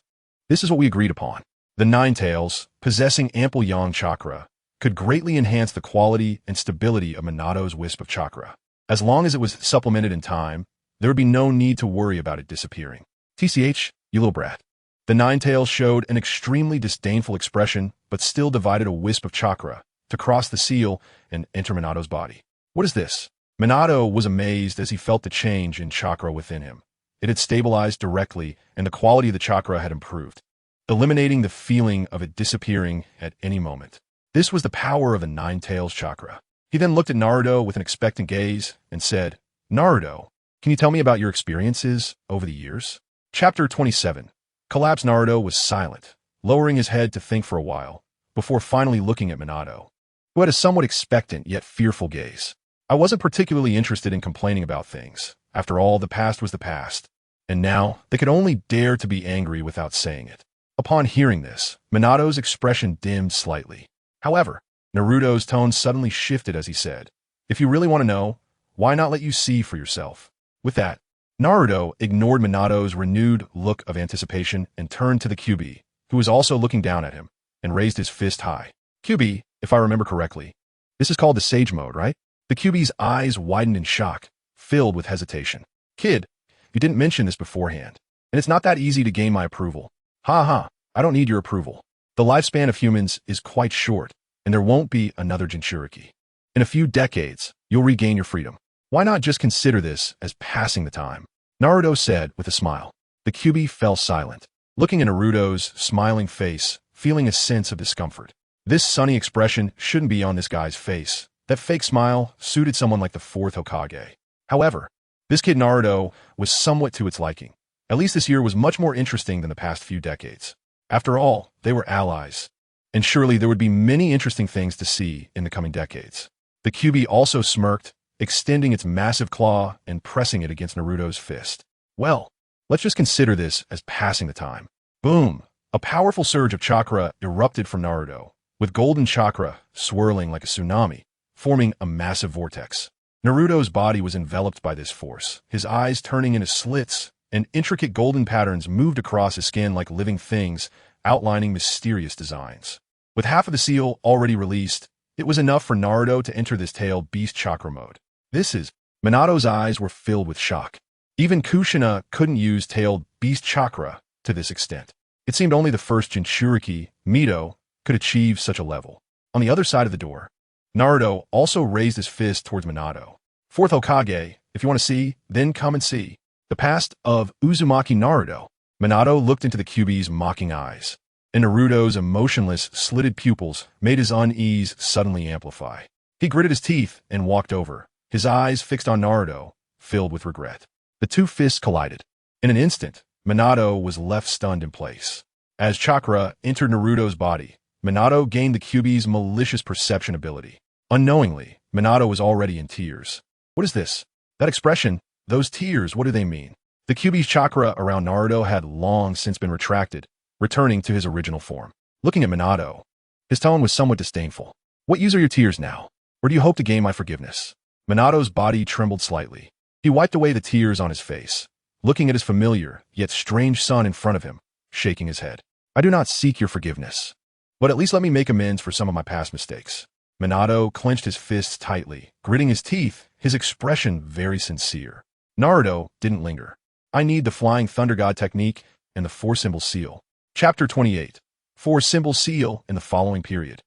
This is what we agreed upon. The Ninetales, possessing ample yang chakra, could greatly enhance the quality and stability of Minato's wisp of chakra. As long as it was supplemented in time, there would be no need to worry about it disappearing. TCH, you little brat. The Ninetales showed an extremely disdainful expression, but still divided a wisp of chakra to cross the seal and enter Minato's body. What is this? Minato was amazed as he felt the change in chakra within him. It had stabilized directly, and the quality of the chakra had improved, eliminating the feeling of it disappearing at any moment. This was the power of the Ninetales chakra. He then looked at Naruto with an expectant gaze and said, Naruto, can you tell me about your experiences over the years? Chapter 27. Collapsed. Naruto was silent, lowering his head to think for a while, before finally looking at Minato, who had a somewhat expectant yet fearful gaze. I wasn't particularly interested in complaining about things. After all, the past was the past, and now they could only dare to be angry without saying it. Upon hearing this, Minato's expression dimmed slightly. However, Naruto's tone suddenly shifted as he said, if you really want to know, why not let you see for yourself? With that, Naruto ignored Minato's renewed look of anticipation and turned to the Kyuubi, who was also looking down at him, and raised his fist high. Kyuubi, if I remember correctly, this is called the Sage Mode, right? The Kyuubi's eyes widened in shock, filled with hesitation. Kid, you didn't mention this beforehand, and it's not that easy to gain my approval. Ha ha, I don't need your approval. The lifespan of humans is quite short, and there won't be another jinchuriki. In a few decades, you'll regain your freedom. Why not just consider this as passing the time? Naruto said with a smile. The Kyuubi fell silent, looking at Naruto's smiling face, feeling a sense of discomfort. This sunny expression shouldn't be on this guy's face. That fake smile suited someone like the fourth Hokage. However, this kid Naruto was somewhat to its liking. At least this year was much more interesting than the past few decades. After all, they were allies, and surely there would be many interesting things to see in the coming decades. The Kyuubi also smirked, extending its massive claw and pressing it against Naruto's fist. Well, let's just consider this as passing the time. Boom! A powerful surge of chakra erupted from Naruto, with golden chakra swirling like a tsunami, forming a massive vortex. Naruto's body was enveloped by this force, his eyes turning into slits, and intricate golden patterns moved across his skin like living things, outlining mysterious designs. With half of the seal already released, It was enough for Naruto to enter this tale beast chakra mode. Minato's eyes were filled with shock. Even Kushina couldn't use tailed beast chakra to this extent. It seemed only the first jinchuriki, Mito, could achieve such a level. On the other side of the door, Naruto also raised his fist towards Minato. Fourth Hokage, if you want to see, then come and see. The past of Uzumaki Naruto. Minato looked into the QB's mocking eyes, and Naruto's emotionless, slitted pupils made his unease suddenly amplify. He gritted his teeth and walked over, his eyes fixed on Naruto, filled with regret. The two fists collided. In an instant, Minato was left stunned in place. As chakra entered Naruto's body, Minato gained the QB's malicious perception ability. Unknowingly, Minato was already in tears. What is this? That expression, those tears, what do they mean? The QB's chakra around Naruto had long since been retracted, returning to his original form. Looking at Minato, his tone was somewhat disdainful. What use are your tears now? Or do you hope to gain my forgiveness? Minato's body trembled slightly. He wiped away the tears on his face, looking at his familiar, yet strange son in front of him, shaking his head. I do not seek your forgiveness, but at least let me make amends for some of my past mistakes. Minato clenched his fists tightly, gritting his teeth, his expression very sincere. Naruto didn't linger. I need the Flying Thunder God technique and the four-symbol seal. Chapter 28. Four-symbol seal in the following period.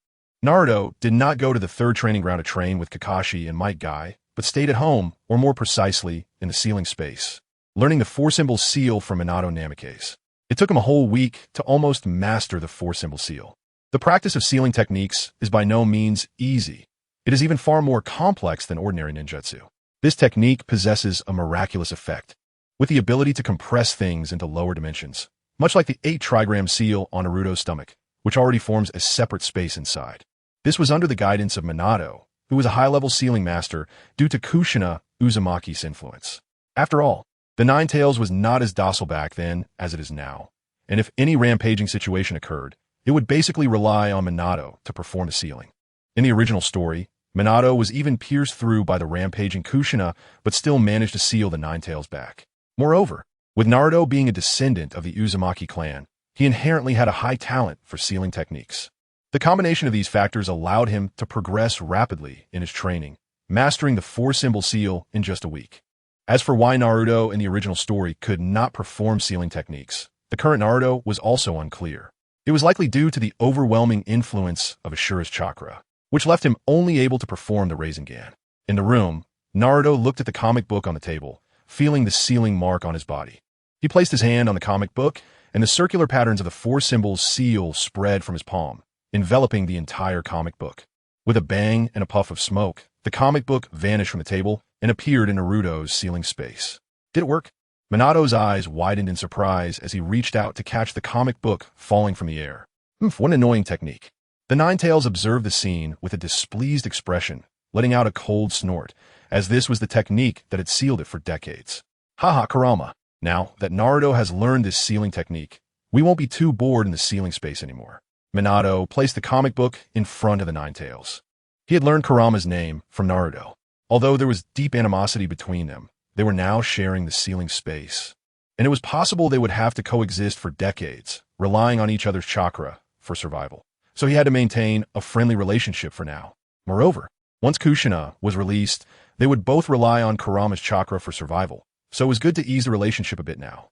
Naruto did not go to the third training ground to train with Kakashi and Might Guy, but stayed at home, or more precisely, in the sealing space, learning the four-symbol seal from Minato Namikaze. It took him a whole week to almost master the four-symbol seal. The practice of sealing techniques is by no means easy. It is even far more complex than ordinary ninjutsu. This technique possesses a miraculous effect, with the ability to compress things into lower dimensions, much like the 8-trigram seal on Naruto's stomach, which already forms a separate space inside. This was under the guidance of Minato, who was a high-level sealing master due to Kushina Uzumaki's influence. After all, the Nine Tails was not as docile back then as it is now, and if any rampaging situation occurred, it would basically rely on Minato to perform the sealing. In the original story, Minato was even pierced through by the rampaging Kushina, but still managed to seal the Nine Tails back. Moreover, with Naruto being a descendant of the Uzumaki clan, he inherently had a high talent for sealing techniques. The combination of these factors allowed him to progress rapidly in his training, mastering the four-symbol seal in just a week. As for why Naruto in the original story could not perform sealing techniques, the current Naruto was also unclear. It was likely due to the overwhelming influence of Ashura's chakra, which left him only able to perform the Rasengan. In the room, Naruto looked at the comic book on the table, feeling the sealing mark on his body. He placed his hand on the comic book, and the circular patterns of the four-symbol seal spread from his palm, enveloping the entire comic book. With a bang and a puff of smoke, the comic book vanished from the table and appeared in Naruto's sealing space. Did it work? Minato's eyes widened in surprise as he reached out to catch the comic book falling from the air. What an annoying technique. The Nine Tails observed the scene with a displeased expression, letting out a cold snort, as this was the technique that had sealed it for decades. Haha, Kurama. Now that Naruto has learned this sealing technique, we won't be too bored in the sealing space anymore. Minato placed the comic book in front of the Nine Tails. He had learned Kurama's name from Naruto. Although there was deep animosity between them, they were now sharing the sealing space. And it was possible they would have to coexist for decades, relying on each other's chakra for survival. So he had to maintain a friendly relationship for now. Moreover, once Kushina was released, they would both rely on Kurama's chakra for survival. So it was good to ease the relationship a bit now.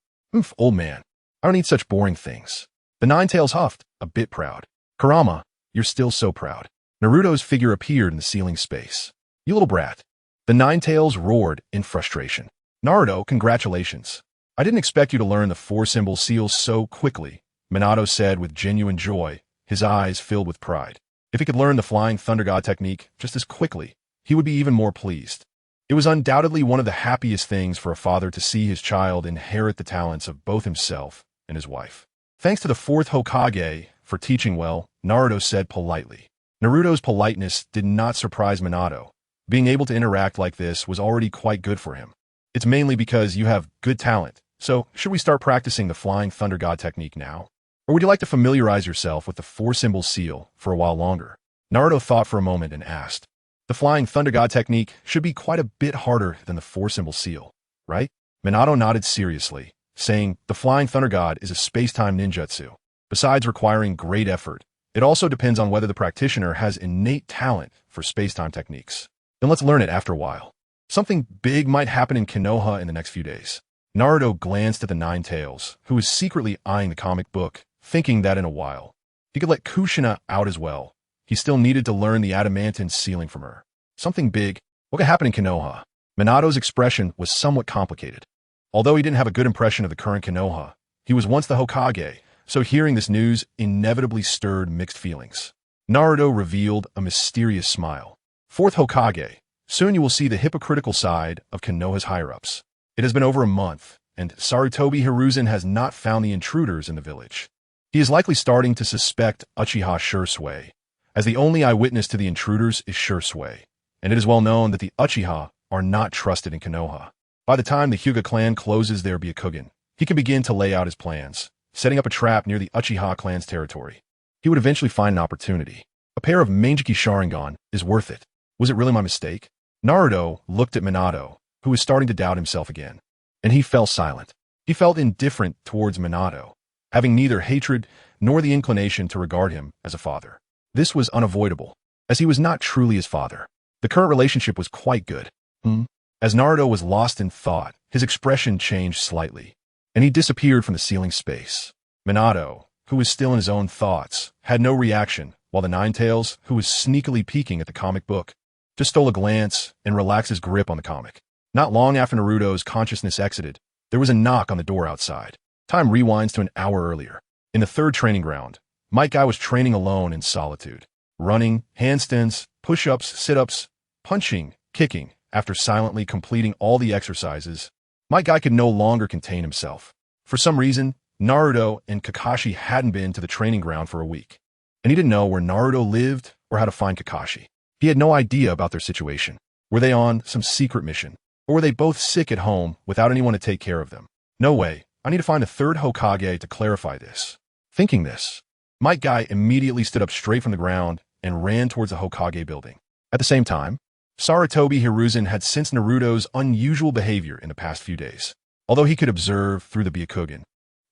Old man, I don't need such boring things. The Nine Tails huffed, a bit proud. Kurama, you're still so proud. Naruto's figure appeared in the sealing space. You little brat. The Nine Tails roared in frustration. Naruto, congratulations. I didn't expect you to learn the four-symbol seal so quickly, Minato said with genuine joy, his eyes filled with pride. If he could learn the Flying Thunder God technique just as quickly, he would be even more pleased. It was undoubtedly one of the happiest things for a father to see his child inherit the talents of both himself and his wife. Thanks to the fourth Hokage for teaching well, Naruto said politely. Naruto's politeness did not surprise Minato. Being able to interact like this was already quite good for him. It's mainly because you have good talent, so should we start practicing the Flying Thunder God technique now? Or would you like to familiarize yourself with the four-symbol seal for a while longer? Naruto thought for a moment and asked. The Flying Thunder God technique should be quite a bit harder than the four-symbol seal, right? Minato nodded seriously, saying the Flying Thunder God is a space-time ninjutsu. Besides requiring great effort, It also depends on whether the practitioner has innate talent for space-time techniques. Then let's learn it after a while. Something big might happen in Konoha in the next few days. Naruto glanced at the Nine Tails, who was secretly eyeing the comic book, thinking that in a while he could let Kushina out as well. He still needed to learn the adamantine sealing from her. Something big. What could happen in Konoha? Minato's expression was somewhat complicated. Although he didn't have a good impression of the current Konoha, he was once the Hokage, so hearing this news inevitably stirred mixed feelings. Naruto revealed a mysterious smile. Fourth Hokage. Soon you will see the hypocritical side of Konoha's higher-ups. It has been over a month, and Sarutobi Hiruzen has not found the intruders in the village. He is likely starting to suspect Uchiha Shisui, as the only eyewitness to the intruders is Shisui, and it is well known that the Uchiha are not trusted in Konoha. By the time the Hyuga clan closes their Byakugan, he can begin to lay out his plans, setting up a trap near the Uchiha clan's territory. He would eventually find an opportunity. A pair of Manjiki Sharingan is worth it. Was it really my mistake? Naruto looked at Minato, who was starting to doubt himself again, and he fell silent. He felt indifferent towards Minato, having neither hatred nor the inclination to regard him as a father. This was unavoidable, as he was not truly his father. The current relationship was quite good. As Naruto was lost in thought, his expression changed slightly, and he disappeared from the ceiling space. Minato, who was still in his own thoughts, had no reaction, while the Nine Tails, who was sneakily peeking at the comic book, just stole a glance and relaxed his grip on the comic. Not long after Naruto's consciousness exited, there was a knock on the door outside. Time rewinds to an hour earlier. In the third training ground, Might Guy was training alone in solitude. Running, handstands, push-ups, sit-ups, punching, kicking. After silently completing all the exercises, Might Guy could no longer contain himself. For some reason, Naruto and Kakashi hadn't been to the training ground for a week, and he didn't know where Naruto lived or how to find Kakashi. He had no idea about their situation. Were they on some secret mission? Or were they both sick at home without anyone to take care of them? No way. I need to find a third Hokage to clarify this. Thinking this, Might Guy immediately stood up straight from the ground and ran towards the Hokage building. At the same time, Sarutobi Hiruzen had sensed Naruto's unusual behavior in the past few days. Although he could observe through the Byakugan,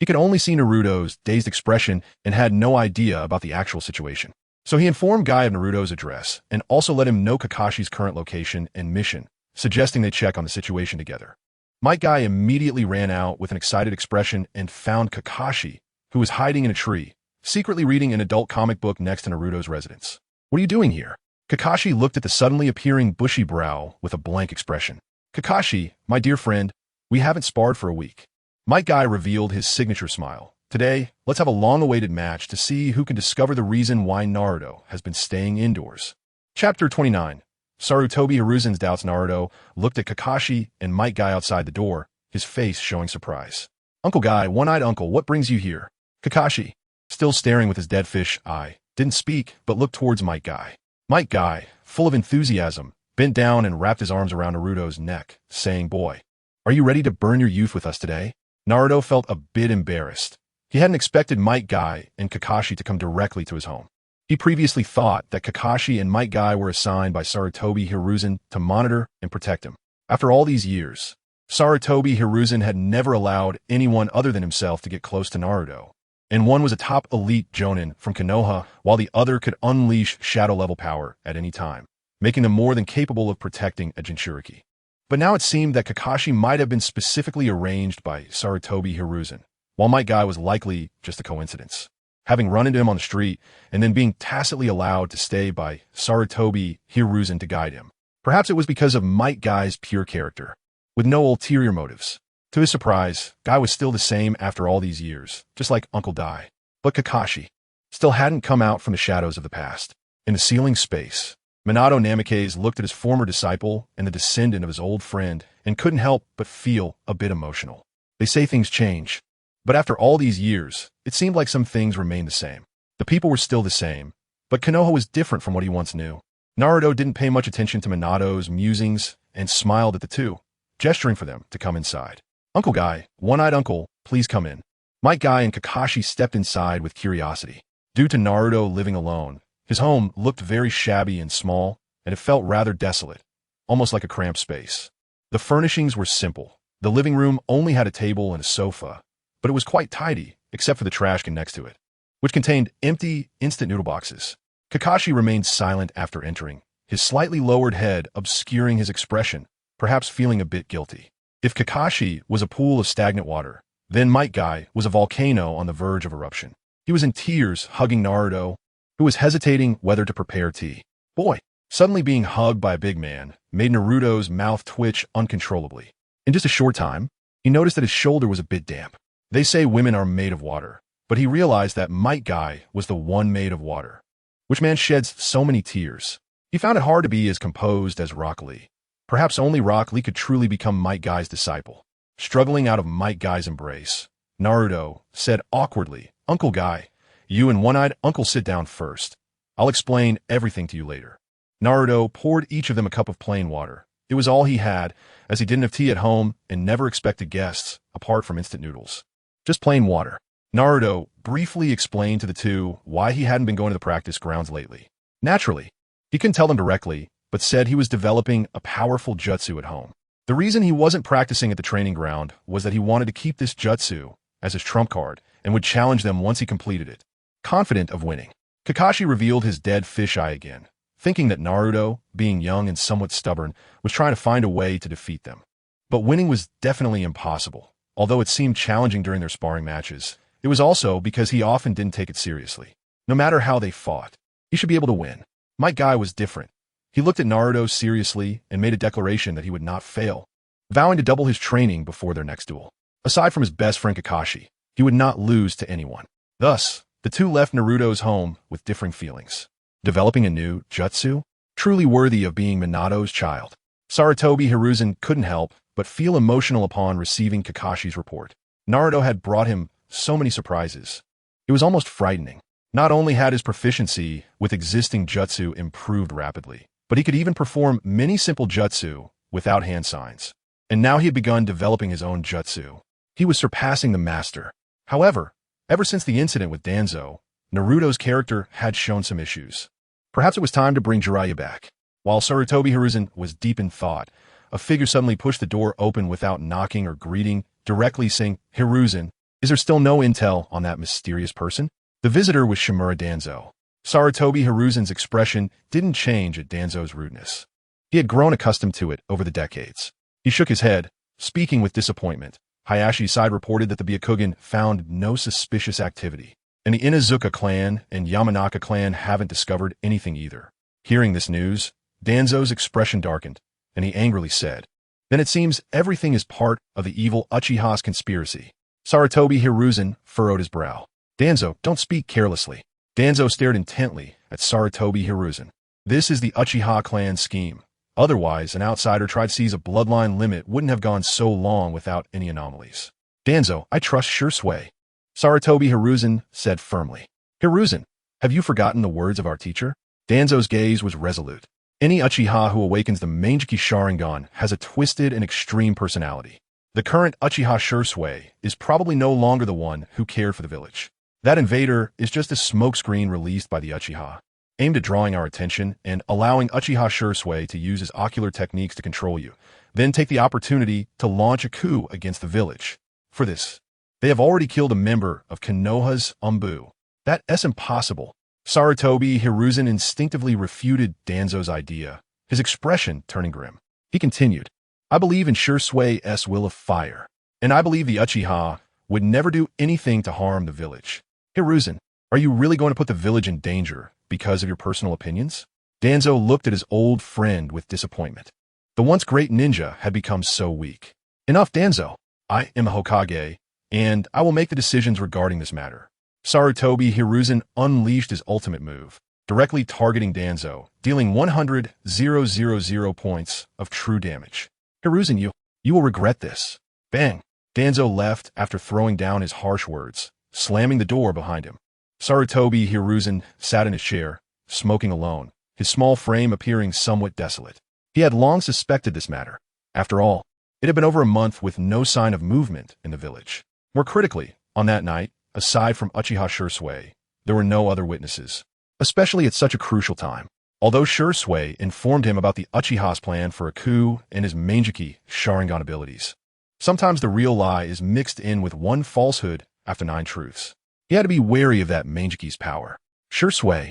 he could only see Naruto's dazed expression and had no idea about the actual situation. So he informed Guy of Naruto's address and also let him know Kakashi's current location and mission, suggesting they check on the situation together. Might Guy immediately ran out with an excited expression and found Kakashi, who was hiding in a tree, secretly reading an adult comic book next to Naruto's residence. What are you doing here? Kakashi looked at the suddenly appearing bushy brow with a blank expression. Kakashi, my dear friend, we haven't sparred for a week. Might Guy revealed his signature smile. Today, let's have a long-awaited match to see who can discover the reason why Naruto has been staying indoors. Chapter 29. Sarutobi Hiruzen's doubts. Naruto looked at Kakashi and Might Guy outside the door, his face showing surprise. Uncle Guy, one-eyed uncle, what brings you here? Kakashi, still staring with his dead fish eye, didn't speak but looked towards Might Guy. Might Guy, full of enthusiasm, bent down and wrapped his arms around Naruto's neck, saying, Boy, are you ready to burn your youth with us today? Naruto felt a bit embarrassed. He hadn't expected Might Guy and Kakashi to come directly to his home. He previously thought that Kakashi and Might Guy were assigned by Sarutobi Hiruzen to monitor and protect him. After all these years, Sarutobi Hiruzen had never allowed anyone other than himself to get close to Naruto, and one was a top elite jonin from Konoha, while the other could unleash shadow-level power at any time, making them more than capable of protecting a jinchuriki. But now it seemed that Kakashi might have been specifically arranged by Sarutobi Hiruzen, while Might Guy was likely just a coincidence, having run into him on the street and then being tacitly allowed to stay by Sarutobi Hiruzen to guide him. Perhaps it was because of Might Guy's pure character, with no ulterior motives. To his surprise, Guy was still the same after all these years, just like Uncle Dai. But Kakashi still hadn't come out from the shadows of the past. In the ceiling space, Minato Namikaze looked at his former disciple and the descendant of his old friend and couldn't help but feel a bit emotional. They say things change, but after all these years, it seemed like some things remained the same. The people were still the same, but Konoha was different from what he once knew. Naruto didn't pay much attention to Minato's musings and smiled at the two, gesturing for them to come inside. Uncle Guy, one-eyed uncle, please come in. Might Guy and Kakashi stepped inside with curiosity. Due to Naruto living alone, his home looked very shabby and small, and it felt rather desolate, almost like a cramped space. The furnishings were simple. The living room only had a table and a sofa, but it was quite tidy, except for the trash can next to it. which contained empty instant noodle boxes. Kakashi remained silent after entering, his slightly lowered head obscuring his expression, perhaps feeling a bit guilty. If Kakashi was a pool of stagnant water, then Might Guy was a volcano on the verge of eruption. He was in tears, hugging Naruto, who was hesitating whether to prepare tea. Boy, suddenly being hugged by a big man made Naruto's mouth twitch uncontrollably. In just a short time, he noticed that his shoulder was a bit damp. They say women are made of water, but he realized that Might Guy was the one made of water. Which man sheds so many tears? He found it hard to be as composed as Rock Lee. Perhaps only Rock Lee could truly become Might Guy's disciple. Struggling out of Might Guy's embrace, Naruto said awkwardly, "Uncle Guy, you and One-Eyed Uncle sit down first. I'll explain everything to you later." Naruto poured each of them a cup of plain water. It was all he had, as he didn't have tea at home and never expected guests, apart from instant noodles. Just plain water. Naruto briefly explained to the two why he hadn't been going to the practice grounds lately. Naturally, he couldn't tell them directly, but said he was developing a powerful jutsu at home. The reason he wasn't practicing at the training ground was that he wanted to keep this jutsu as his trump card and would challenge them once he completed it. Confident of winning, Kakashi revealed his dead fisheye again, thinking that Naruto, being young and somewhat stubborn, was trying to find a way to defeat them. But winning was definitely impossible. Although it seemed challenging during their sparring matches, it was also because he often didn't take it seriously. No matter how they fought, he should be able to win. Might Guy was different. He looked at Naruto seriously and made a declaration that he would not fail, vowing to double his training before their next duel. Aside from his best friend Kakashi, he would not lose to anyone. Thus, the two left Naruto's home with differing feelings. Developing a new jutsu? Truly worthy of being Minato's child. Sarutobi Hiruzen couldn't help but feel emotional upon receiving Kakashi's report. Naruto had brought him so many surprises. It was almost frightening. Not only had his proficiency with existing jutsu improved rapidly, but he could even perform many simple jutsu without hand signs. And now he had begun developing his own jutsu. He was surpassing the master. However, ever since the incident with Danzo, Naruto's character had shown some issues. Perhaps it was time to bring Jiraiya back. While Sarutobi Hiruzen was deep in thought, a figure suddenly pushed the door open without knocking or greeting, directly saying, "Hiruzen, is there still no intel on that mysterious person?" The visitor was Shimura Danzo. Sarutobi Hiruzen's expression didn't change at Danzo's rudeness. He had grown accustomed to it over the decades. He shook his head, speaking with disappointment. Hayashi's side reported that the Byakugan found no suspicious activity, and the Inazuka clan and Yamanaka clan haven't discovered anything either. Hearing this news, Danzo's expression darkened, and he angrily said, "Then it seems everything is part of the evil Uchiha's conspiracy." Sarutobi Hiruzen furrowed his brow. "Danzo, don't speak carelessly." Danzo stared intently at Sarutobi Hiruzen. "This is the Uchiha clan's scheme. Otherwise, an outsider tried to seize a bloodline limit wouldn't have gone so long without any anomalies." "Danzo, I trust Shisui," Sarutobi Hiruzen said firmly. "Hiruzen, have you forgotten the words of our teacher?" Danzo's gaze was resolute. Any Uchiha who awakens the Manjiki Sharingan has a twisted and extreme personality. The current Uchiha Shisui is probably no longer the one who cared for the village. That invader is just a smokescreen released by the Uchiha, aimed at drawing our attention and allowing Uchiha Shisui to use his ocular techniques to control you, then take the opportunity to launch a coup against the village. For this, they have already killed a member of Konoha's Anbu. That's impossible. Sarutobi Hiruzen instinctively refuted Danzo's idea, his expression turning grim. He continued, "I believe in Shisui's will of fire, and I believe the Uchiha would never do anything to harm the village. Hiruzen, are you really going to put the village in danger because of your personal opinions?" Danzo looked at his old friend with disappointment. The once great ninja had become so weak. "Enough, Danzo. I am a Hokage, and I will make the decisions regarding this matter." Sarutobi Hiruzen unleashed his ultimate move, directly targeting Danzo, dealing 100,000 points of true damage. "Hiruzen, you will regret this." Bang! Danzo left after throwing down his harsh words, slamming the door behind him. Sarutobi Hiruzen sat in his chair, smoking alone, his small frame appearing somewhat desolate. He had long suspected this matter. After all, it had been over a month with no sign of movement in the village. More critically, on that night, aside from Uchiha Shisui, there were no other witnesses, especially at such a crucial time. Although Shisui informed him about the Uchiha's plan for a coup and his Manjiki Sharingan abilities. Sometimes the real lie is mixed in with one falsehood after 9 truths. He had to be wary of that Manjiki's power. Shisui.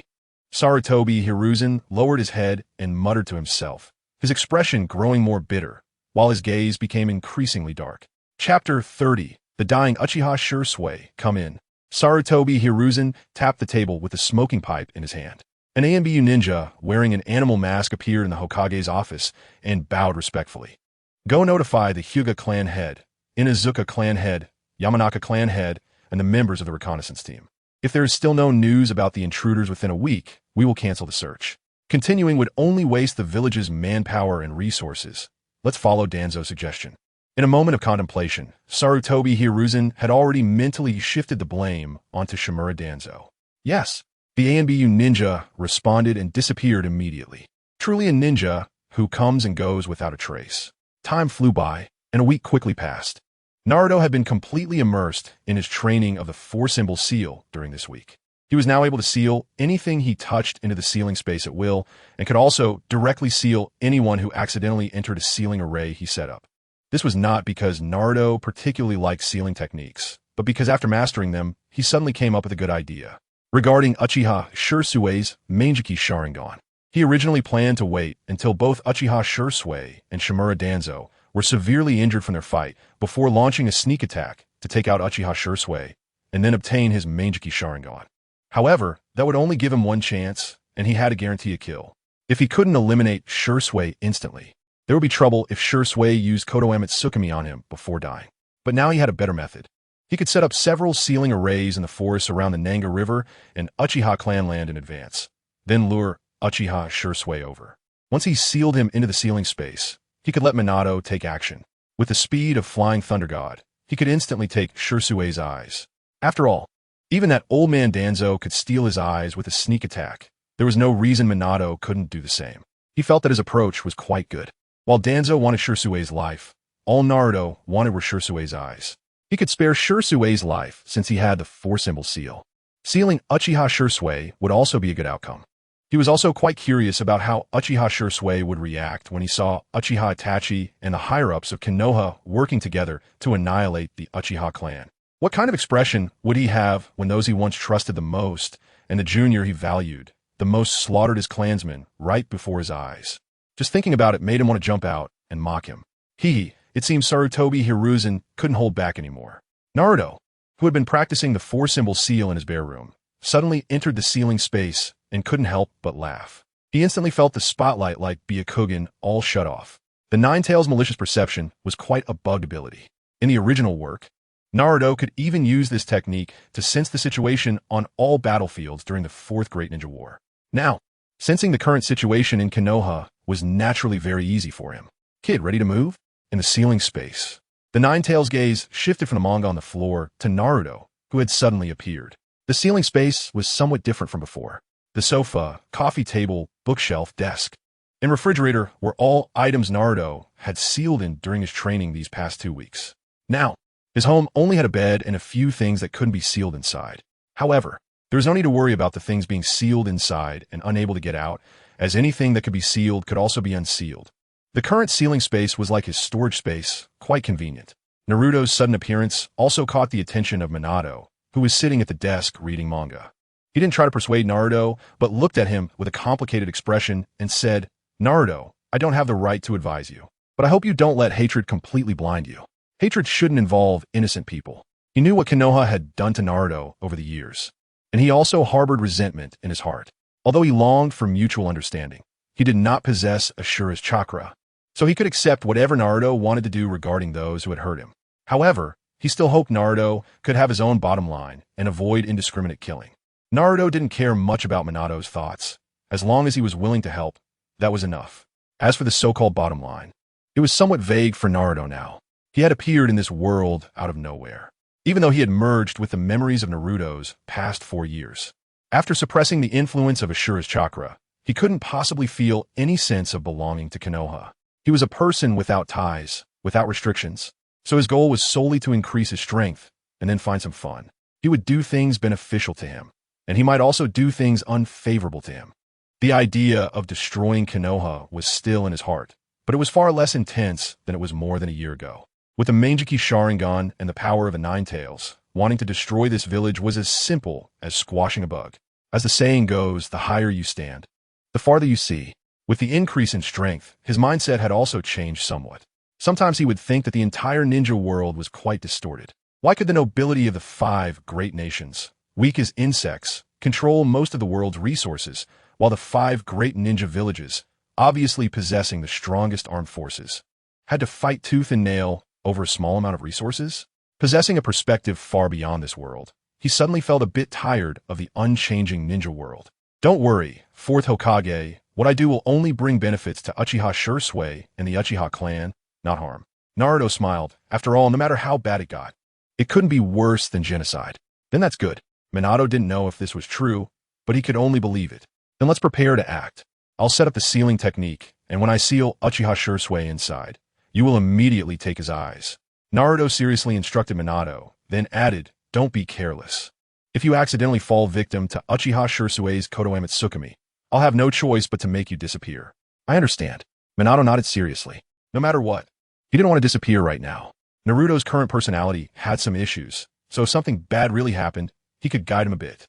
Sarutobi Hiruzen lowered his head and muttered to himself, his expression growing more bitter, while his gaze became increasingly dark. Chapter 30. The dying Uchiha Shisui come in. Sarutobi Hiruzen tapped the table with a smoking pipe in his hand. An Anbu ninja wearing an animal mask appeared in the Hokage's office and bowed respectfully. Go notify the Hyuga clan head, Inazuka clan head, Yamanaka clan head, and the members of the reconnaissance team. If there is still no news about the intruders within a week, we will cancel the search. Continuing would only waste the village's manpower and resources. Let's follow Danzo's suggestion. In a moment of contemplation, Sarutobi Hiruzen had already mentally shifted the blame onto Shimura Danzo. Yes, the Anbu ninja responded and disappeared immediately. Truly a ninja who comes and goes without a trace. Time flew by, and a week quickly passed. Naruto had been completely immersed in his training of the four-symbol seal during this week. He was now able to seal anything he touched into the sealing space at will, and could also directly seal anyone who accidentally entered a sealing array he set up. This was not because Naruto particularly liked sealing techniques, but because after mastering them, he suddenly came up with a good idea. Regarding Uchiha Shisui's Manjiki Sharingan, he originally planned to wait until both Uchiha Shisui and Shimura Danzo were severely injured from their fight before launching a sneak attack to take out Uchiha Shisui and then obtain his Manjiki Sharingan. However, that would only give him one chance, and he had to guarantee a kill. If he couldn't eliminate Shisui instantly, there would be trouble if Shisui used Kodoemitsu Tsukimi on him before dying. But now he had a better method. He could set up several sealing arrays in the forests around the Nanga River and Uchiha clan land in advance, then lure Uchiha Shisui over. Once he sealed him into the sealing space, he could let Minato take action. With the speed of Flying Thunder God, he could instantly take Shisui's eyes. After all, even that old man Danzo could steal his eyes with a sneak attack. There was no reason Minato couldn't do the same. He felt that his approach was quite good. While Danzo wanted Shisui's life, all Naruto wanted were Shisui's eyes. He could spare Shisui's life since he had the four-symbol seal. Sealing Uchiha Shisui would also be a good outcome. He was also quite curious about how Uchiha Shisui would react when he saw Uchiha Itachi and the higher-ups of Konoha working together to annihilate the Uchiha clan. What kind of expression would he have when those he once trusted the most and the junior he valued the most slaughtered his clansmen right before his eyes? Just thinking about it made him want to jump out and mock him. It seems Sarutobi Hiruzen couldn't hold back anymore. Naruto, who had been practicing the four-symbol seal in his bare room, suddenly entered the sealing space and couldn't help but laugh. He instantly felt the spotlight like Byakugan all shut off. The Nine-Tails' malicious perception was quite a bugged ability. In the original work, Naruto could even use this technique to sense the situation on all battlefields during the Fourth Great Ninja War. Now, sensing the current situation in Konoha was naturally very easy for him. Kid, ready to move? In the sealing space, the Nine-Tails' gaze shifted from the manga on the floor to Naruto, who had suddenly appeared. The sealing space was somewhat different from before. The sofa, coffee table, bookshelf, desk, and refrigerator were all items Naruto had sealed in during his training these past 2 weeks. Now, his home only had a bed and a few things that couldn't be sealed inside. However, there was no need to worry about the things being sealed inside and unable to get out, as anything that could be sealed could also be unsealed. The current sealing space was like his storage space, quite convenient. Naruto's sudden appearance also caught the attention of Minato, who was sitting at the desk reading manga. He didn't try to persuade Naruto, but looked at him with a complicated expression and said, "Naruto, I don't have the right to advise you, but I hope you don't let hatred completely blind you. Hatred shouldn't involve innocent people." He knew what Konoha had done to Naruto over the years, and he also harbored resentment in his heart. Although he longed for mutual understanding, he did not possess Ashura's chakra, so he could accept whatever Naruto wanted to do regarding those who had hurt him. However, he still hoped Naruto could have his own bottom line and avoid indiscriminate killing. Naruto didn't care much about Minato's thoughts. As long as he was willing to help, that was enough. As for the so-called bottom line, it was somewhat vague for Naruto now. He had appeared in this world out of nowhere, even though he had merged with the memories of Naruto's past 4 years. After suppressing the influence of Ashura's chakra, he couldn't possibly feel any sense of belonging to Konoha. He was a person without ties, without restrictions, so his goal was solely to increase his strength and then find some fun. He would do things beneficial to him, and he might also do things unfavorable to him. The idea of destroying Konoha was still in his heart, but it was far less intense than it was more than a year ago. With the Manjiki Sharingan and the power of the Nine-Tails, wanting to destroy this village was as simple as squashing a bug. As the saying goes, the higher you stand, the farther you see. With the increase in strength, his mindset had also changed somewhat. Sometimes he would think that the entire ninja world was quite distorted. Why could the nobility of the 5 great nations, weak as insects, control most of the world's resources, while the 5 great ninja villages, obviously possessing the strongest armed forces, had to fight tooth and nail over a small amount of resources? Possessing a perspective far beyond this world, he suddenly felt a bit tired of the unchanging ninja world. Don't worry, 4th Hokage, what I do will only bring benefits to Uchiha Shisui and the Uchiha clan, not harm. Naruto smiled. After all, no matter how bad it got, it couldn't be worse than genocide. Then that's good. Minato didn't know if this was true, but he could only believe it. Then let's prepare to act. I'll set up the sealing technique, and when I seal Uchiha Shisui inside, you will immediately take his eyes. Naruto seriously instructed Minato, then added, don't be careless. If you accidentally fall victim to Uchiha Shisui's Kodoe Mitsukami, I'll have no choice but to make you disappear. I understand. Minato nodded seriously. No matter what, he didn't want to disappear right now. Naruto's current personality had some issues, so if something bad really happened, he could guide him a bit.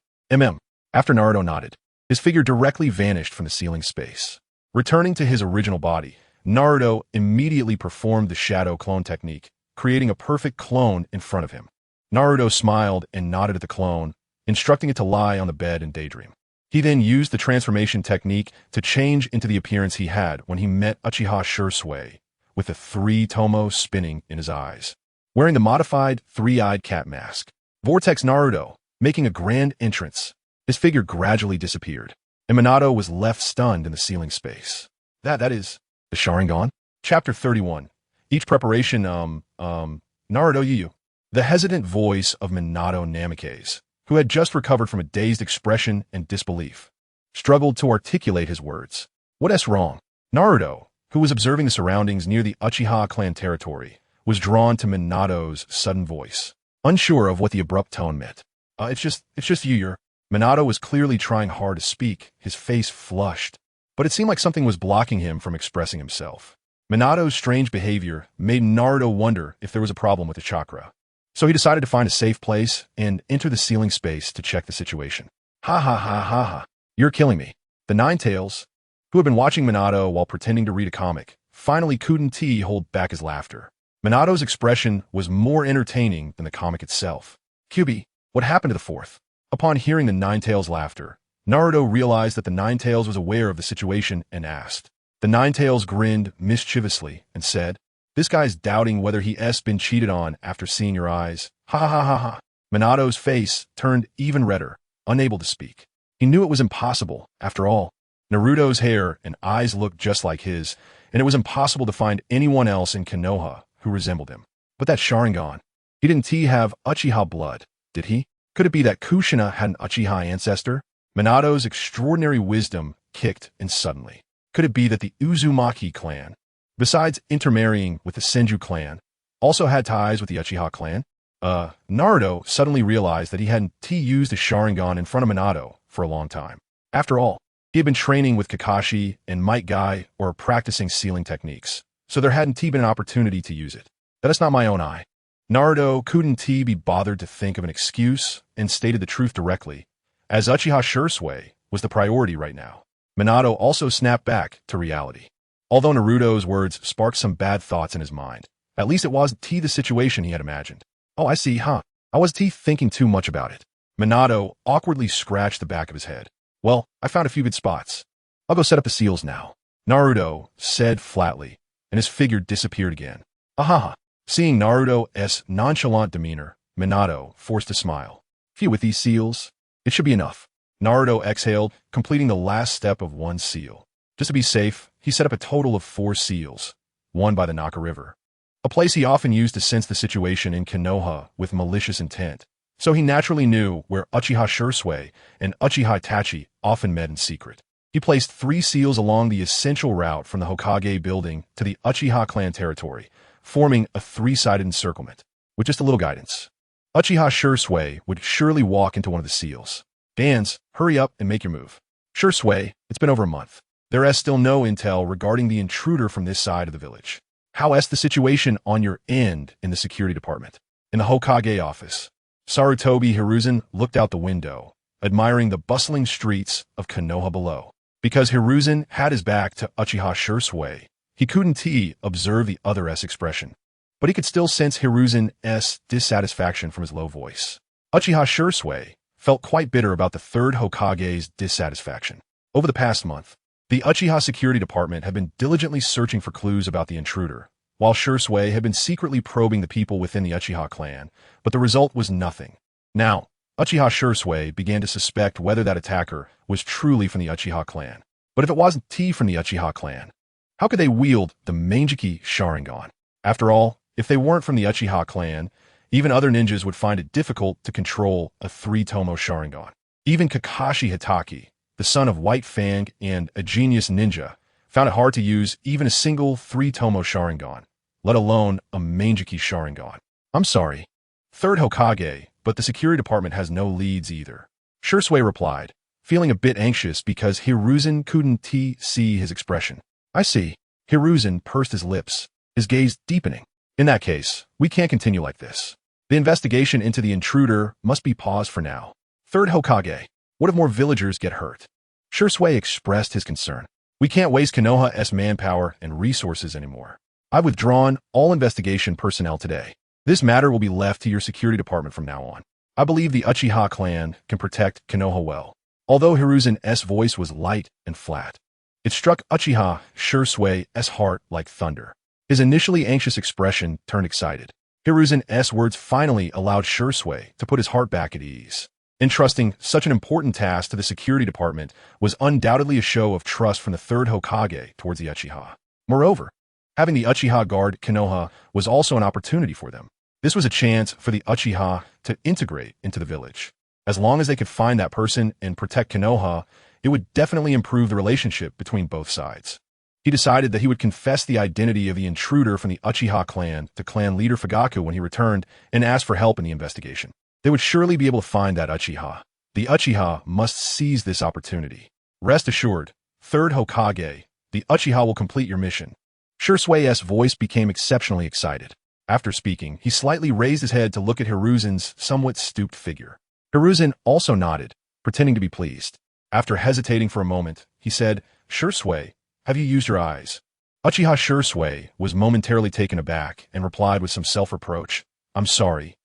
After Naruto nodded, his figure directly vanished from the ceiling space. Returning to his original body, Naruto immediately performed the shadow clone technique, creating a perfect clone in front of him. Naruto smiled and nodded at the clone, instructing it to lie on the bed and daydream. He then used the transformation technique to change into the appearance he had when he met Uchiha Shisui, with the 3 tomo spinning in his eyes. Wearing the modified 3-eyed cat mask, Vortex Naruto, making a grand entrance, his figure gradually disappeared, and Minato was left stunned in the ceiling space. That is, the Sharingan? Chapter 31. Each preparation, Naruto Yu. The hesitant voice of Minato Namikaze, who had just recovered from a dazed expression and disbelief, struggled to articulate his words. What's wrong? Naruto, who was observing the surroundings near the Uchiha clan territory, was drawn to Minato's sudden voice, unsure of what the abrupt tone meant. It's just you. Minato was clearly trying hard to speak, his face flushed, but it seemed like something was blocking him from expressing himself. Minato's strange behavior made Naruto wonder if there was a problem with the chakra. So he decided to find a safe place and enter the ceiling space to check the situation. Ha ha ha ha ha. You're killing me. The Nine Tails, who had been watching Minato while pretending to read a comic, finally couldn't hold back his laughter. Minato's expression was more entertaining than the comic itself. Kyubi, what happened to the 4th? Upon hearing the Nine Tails' laughter, Naruto realized that the Nine Tails was aware of the situation and asked. The Nine Tails grinned mischievously and said, this guy's doubting whether he's been cheated on after seeing your eyes. Ha ha ha ha ha. Minato's face turned even redder, unable to speak. He knew it was impossible. After all, Naruto's hair and eyes looked just like his, and it was impossible to find anyone else in Konoha who resembled him. But that Sharingan, he didn't have Uchiha blood, did he? Could it be that Kushina had an Uchiha ancestor? Minato's extraordinary wisdom kicked in suddenly. Could it be that the Uzumaki clan, besides intermarrying with the Senju clan, also had ties with the Uchiha clan? Naruto suddenly realized that he hadn't used a Sharingan in front of Minato for a long time. After all, he had been training with Kakashi and Might Guy or practicing sealing techniques, so there hadn't been an opportunity to use it. That is not my own eye. Naruto couldn't be bothered to think of an excuse and stated the truth directly, as Uchiha Shisui was the priority right now. Minato also snapped back to reality. Although Naruto's words sparked some bad thoughts in his mind, at least it wasn't the situation he had imagined. Oh, I see, huh? I was thinking too much about it. Minato awkwardly scratched the back of his head. Well, I found a few good spots. I'll go set up the seals now. Naruto said flatly, and his figure disappeared again. Ahaha. Seeing Naruto's nonchalant demeanor, Minato forced a smile. Phew, with these seals, it should be enough. Naruto exhaled, completing the last step of 1 seal. Just to be safe, he set up a total of 4 seals, one by the Naka River, a place he often used to sense the situation in Konoha with malicious intent. So he naturally knew where Uchiha Shisui and Uchiha Itachi often met in secret. He placed 3 seals along the essential route from the Hokage building to the Uchiha clan territory, forming a 3-sided encirclement. With just a little guidance, Uchiha Shisui would surely walk into one of the seals. Dans, hurry up and make your move. Shisui, it's been over a month. There is still no intel regarding the intruder from this side of the village. How is the situation on your end in the security department? In the Hokage office. Sarutobi Hiruzen looked out the window, admiring the bustling streets of Konoha below. Because Hiruzen had his back to Uchiha Shisui, he couldn't observe the other's expression. But he could still sense Hiruzen's dissatisfaction from his low voice. Uchiha Shisui felt quite bitter about the third Hokage's dissatisfaction. Over the past month, the Uchiha Security Department had been diligently searching for clues about the intruder, while Shisui had been secretly probing the people within the Uchiha clan, but the result was nothing. Now, Uchiha Shisui began to suspect whether that attacker was truly from the Uchiha clan. But if it wasn't from the Uchiha clan, how could they wield the Manjiki Sharingan? After all, if they weren't from the Uchiha clan, even other ninjas would find it difficult to control a 3-tomo Sharingan. Even Kakashi Hitaki, the son of White Fang and a genius ninja, found it hard to use even a single 3-tomo Sharingan, let alone a Manjiki Sharingan. I'm sorry, third Hokage, but the security department has no leads either. Shisui replied, feeling a bit anxious because Hiruzen couldn't see his expression. I see. Hiruzen pursed his lips, his gaze deepening. In that case, we can't continue like this. The investigation into the intruder must be paused for now. Third Hokage, what if more villagers get hurt? Shisui expressed his concern. We can't waste Konoha's manpower and resources anymore. I've withdrawn all investigation personnel today. This matter will be left to your security department from now on. I believe the Uchiha clan can protect Konoha well. Although Hiruzen's voice was light and flat, it struck Uchiha Shisui's heart like thunder. His initially anxious expression turned excited. Hiruzen's words finally allowed Shisui to put his heart back at ease. Entrusting such an important task to the security department was undoubtedly a show of trust from the third Hokage towards the Uchiha. Moreover, having the Uchiha guard Konoha was also an opportunity for them. This was a chance for the Uchiha to integrate into the village. As long as they could find that person and protect Konoha, it would definitely improve the relationship between both sides. He decided that he would confess the identity of the intruder from the Uchiha clan to clan leader Fugaku when he returned and ask for help in the investigation. They would surely be able to find that Uchiha. The Uchiha must seize this opportunity. Rest assured, third Hokage, the Uchiha will complete your mission. Shisui's voice became exceptionally excited. After speaking, he slightly raised his head to look at Hiruzen's somewhat stooped figure. Hiruzen also nodded, pretending to be pleased. After hesitating for a moment, he said, Shisui, have you used your eyes? Uchiha Shisui was momentarily taken aback and replied with some self-reproach. I'm sorry.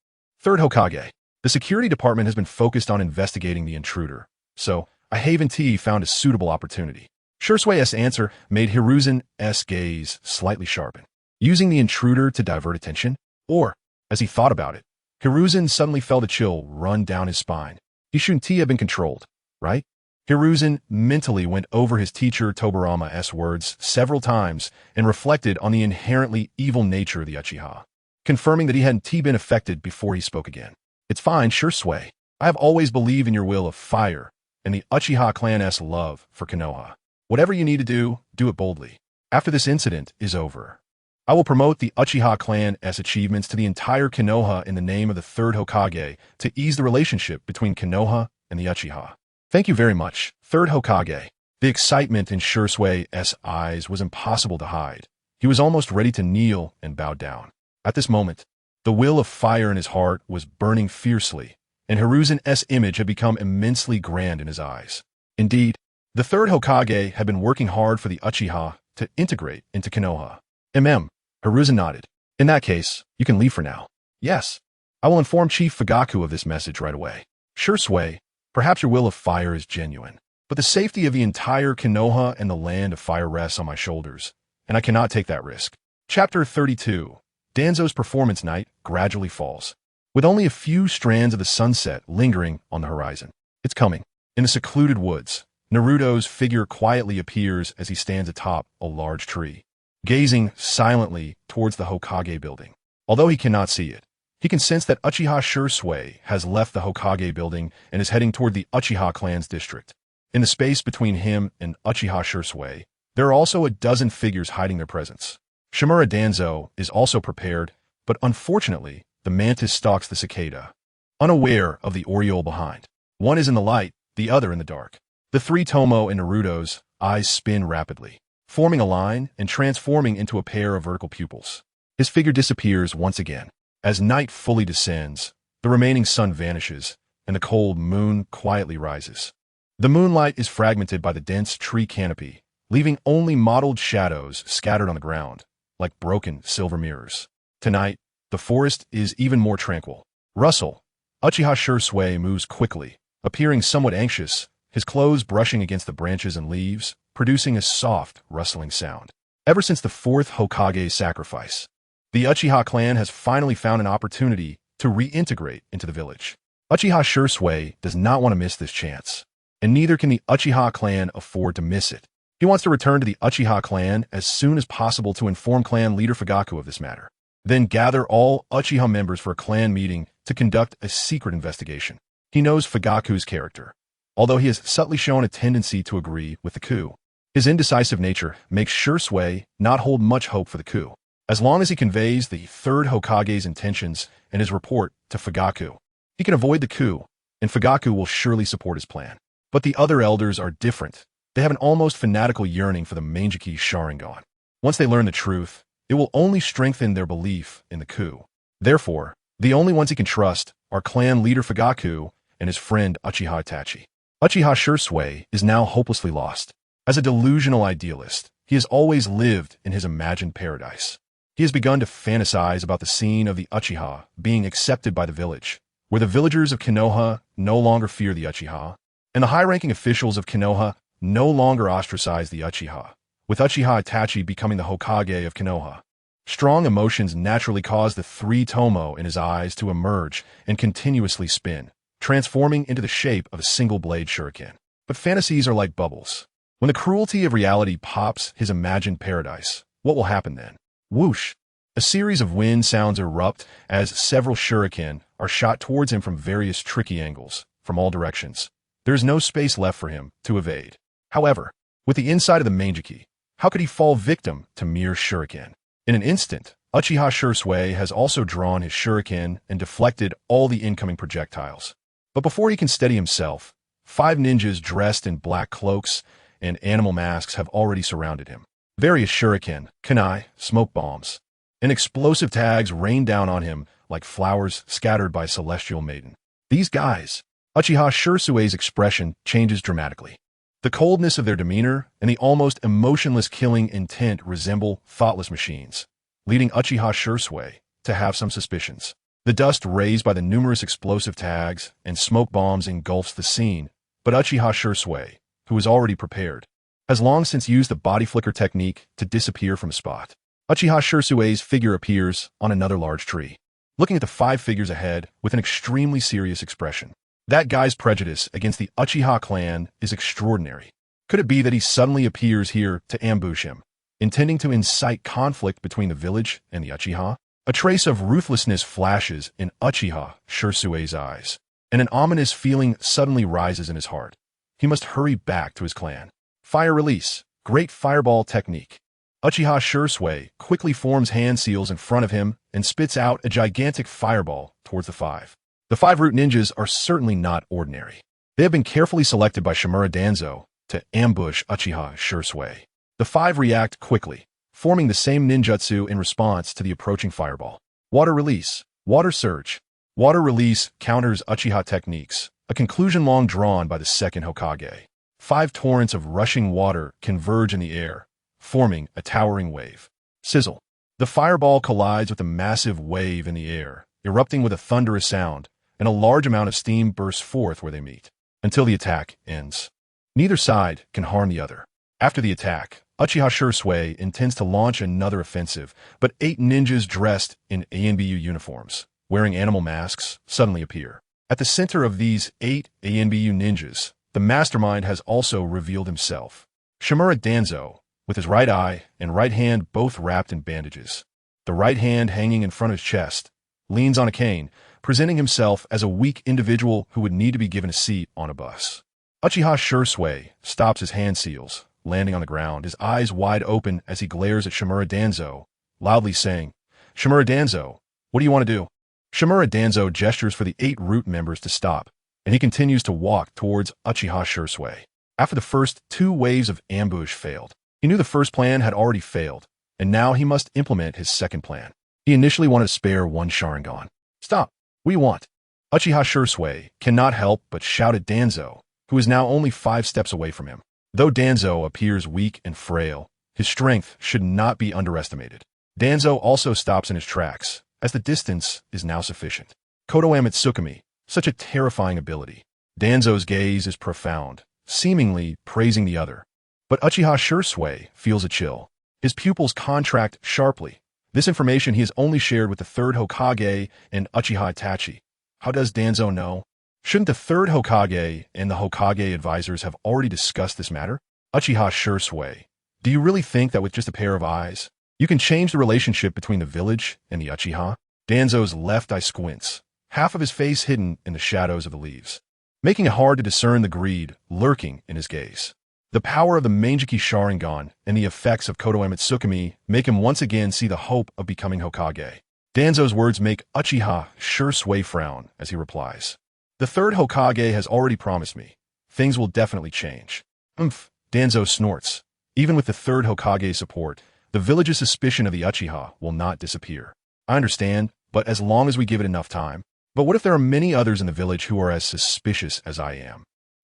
Third Hokage, the security department has been focused on investigating the intruder, so I haven't found a suitable opportunity. Shisui's answer made Hiruzen's gaze slightly sharpen. Using the intruder to divert attention? Or, as he thought about it, Hiruzen suddenly felt a chill run down his spine. He shouldn't have been controlled, right? Hiruzen mentally went over his teacher Tobarama's words several times and reflected on the inherently evil nature of the Uchiha, confirming that he hadn't been affected before he spoke again. It's fine, Shisui. I have always believed in your will of fire and the Uchiha clan's love for Konoha. Whatever you need to do it boldly. After this incident is over, I will promote the Uchiha clan's achievements to the entire Konoha in the name of the third Hokage to ease the relationship between Konoha and the Uchiha. Thank you very much, third Hokage. The excitement in Shisui's eyes was impossible to hide. He was almost ready to kneel and bow down. At this moment, the will of fire in his heart was burning fiercely, and Hiruzen's image had become immensely grand in his eyes. Indeed, the third Hokage had been working hard for the Uchiha to integrate into Konoha. Hiruzen nodded. In that case, you can leave for now. Yes. I will inform Chief Fugaku of this message right away. Shisui, perhaps your will of fire is genuine, but the safety of the entire Konoha and the land of fire rests on my shoulders, and I cannot take that risk. Chapter 32. Danzo's performance night gradually falls, with only a few strands of the sunset lingering on the horizon. It's coming. In the secluded woods, Naruto's figure quietly appears as he stands atop a large tree, gazing silently towards the Hokage building. Although he cannot see it, he can sense that Uchiha Shisui has left the Hokage building and is heading toward the Uchiha clan's district. In the space between him and Uchiha Shisui, there are also a dozen figures hiding their presence. Shimura Danzo is also prepared, but unfortunately, the mantis stalks the cicada, unaware of the Oriole behind. One is in the light, the other in the dark. The three Tomo and Naruto's eyes spin rapidly, forming a line and transforming into a pair of vertical pupils. His figure disappears once again. As night fully descends, The remaining sun vanishes, and the cold moon quietly rises. The moonlight is fragmented by the dense tree canopy, leaving only mottled shadows scattered on the ground, like broken silver mirrors. Tonight, the forest is even more tranquil. Russell, Uchiha Shisui moves quickly, appearing somewhat anxious, his clothes brushing against the branches and leaves, producing a soft, rustling sound. Ever since the fourth Hokage's sacrifice, the Uchiha clan has finally found an opportunity to reintegrate into the village. Uchiha Shisui does not want to miss this chance, and neither can the Uchiha clan afford to miss it. He wants to return to the Uchiha clan as soon as possible to inform clan leader Fugaku of this matter, then gather all Uchiha members for a clan meeting to conduct a secret investigation. He knows Fugaku's character, although he has subtly shown a tendency to agree with the coup. His indecisive nature makes Shisui not hold much hope for the coup. As long as he conveys the third Hokage's intentions and his report to Fugaku, he can avoid the coup, and Fugaku will surely support his plan. But the other elders are different. They have an almost fanatical yearning for the Manjiki Sharingan. Once they learn the truth, it will only strengthen their belief in the coup. Therefore, the only ones he can trust are clan leader Fugaku and his friend Uchiha Itachi. Uchiha Shisui is now hopelessly lost. As a delusional idealist, he has always lived in his imagined paradise. He has begun to fantasize about the scene of the Uchiha being accepted by the village, where the villagers of Konoha no longer fear the Uchiha, and the high-ranking officials of Konoha no longer ostracize the Uchiha, with Uchiha Itachi becoming the Hokage of Konoha. Strong emotions naturally cause the three tomo in his eyes to emerge and continuously spin, transforming into the shape of a single-blade shuriken. But fantasies are like bubbles. When the cruelty of reality pops his imagined paradise, what will happen then? Whoosh! A series of wind sounds erupt as several shuriken are shot towards him from various tricky angles, from all directions. There is no space left for him to evade. However, with the inside of the Manjiki, how could he fall victim to mere shuriken? In an instant, Uchiha Shisui has also drawn his shuriken and deflected all the incoming projectiles. But before he can steady himself, 5 ninjas dressed in black cloaks and animal masks have already surrounded him. Various shuriken, kunai, smoke bombs, and explosive tags rain down on him like flowers scattered by a celestial maiden. These guys, Uchiha Shisui's expression changes dramatically. The coldness of their demeanor and the almost emotionless killing intent resemble thoughtless machines, leading Uchiha Shisui to have some suspicions. The dust raised by the numerous explosive tags and smoke bombs engulfs the scene, but Uchiha Shisui, who is already prepared, has long since used the body flicker technique to disappear from a spot. Uchiha Shisui's figure appears on another large tree, looking at the 5 figures ahead with an extremely serious expression. That guy's prejudice against the Uchiha clan is extraordinary. Could it be that he suddenly appears here to ambush him, intending to incite conflict between the village and the Uchiha? A trace of ruthlessness flashes in Uchiha Shisui's eyes, and an ominous feeling suddenly rises in his heart. He must hurry back to his clan. Fire release, great fireball technique. Uchiha Shisui quickly forms hand seals in front of him and spits out a gigantic fireball towards the 5. The 5 root ninjas are certainly not ordinary. They have been carefully selected by Shimura Danzo to ambush Uchiha Shisui. The 5 react quickly, forming the same ninjutsu in response to the approaching fireball. Water release, water surge. Water release counters Uchiha techniques, a conclusion long drawn by the second Hokage. 5 torrents of rushing water converge in the air, forming a towering wave. Sizzle. The fireball collides with a massive wave in the air, erupting with a thunderous sound, and a large amount of steam bursts forth where they meet, until the attack ends. Neither side can harm the other. After the attack, Uchiha Shisui intends to launch another offensive, but 8 ninjas dressed in Anbu uniforms, wearing animal masks, suddenly appear. At the center of these 8 Anbu ninjas, the mastermind has also revealed himself. Shimura Danzo, with his right eye and right hand both wrapped in bandages. The right hand hanging in front of his chest, leans on a cane, presenting himself as a weak individual who would need to be given a seat on a bus. Uchiha Shisui stops his hand seals, landing on the ground, his eyes wide open as he glares at Shimura Danzo, loudly saying, "Shimura Danzo, what do you want to do?" Shimura Danzo gestures for the 8 root members to stop, and he continues to walk towards Uchiha Shisui. After the first 2 waves of ambush failed, he knew the first plan had already failed, and now he must implement his second plan. He initially wanted to spare 1 Sharingan. "Stop! What do you want?" Uchiha Shisui cannot help but shout at Danzo, who is now only 5 steps away from him. Though Danzo appears weak and frail, his strength should not be underestimated. Danzo also stops in his tracks, as the distance is now sufficient. Konoha Mitsukami, such a terrifying ability. Danzo's gaze is profound, seemingly praising the other. But Uchiha Shisui feels a chill. His pupils contract sharply. This information he has only shared with the 3rd Hokage and Uchiha Itachi. How does Danzo know? Shouldn't the 3rd Hokage and the Hokage advisors have already discussed this matter? Uchiha Shisui, do you really think that with just a pair of eyes, you can change the relationship between the village and the Uchiha? Danzo's left eye squints, half of his face hidden in the shadows of the leaves, making it hard to discern the greed lurking in his gaze. The power of the Manjiki Sharingan and the effects of Konoha Mitsukami make him once again see the hope of becoming Hokage. Danzo's words make Uchiha Shisui frown as he replies. The 3rd Hokage has already promised me. Things will definitely change. Danzo snorts. Even with the 3rd Hokage's support, the village's suspicion of the Uchiha will not disappear. I understand, but as long as we give it enough time. But what if there are many others in the village who are as suspicious as I am?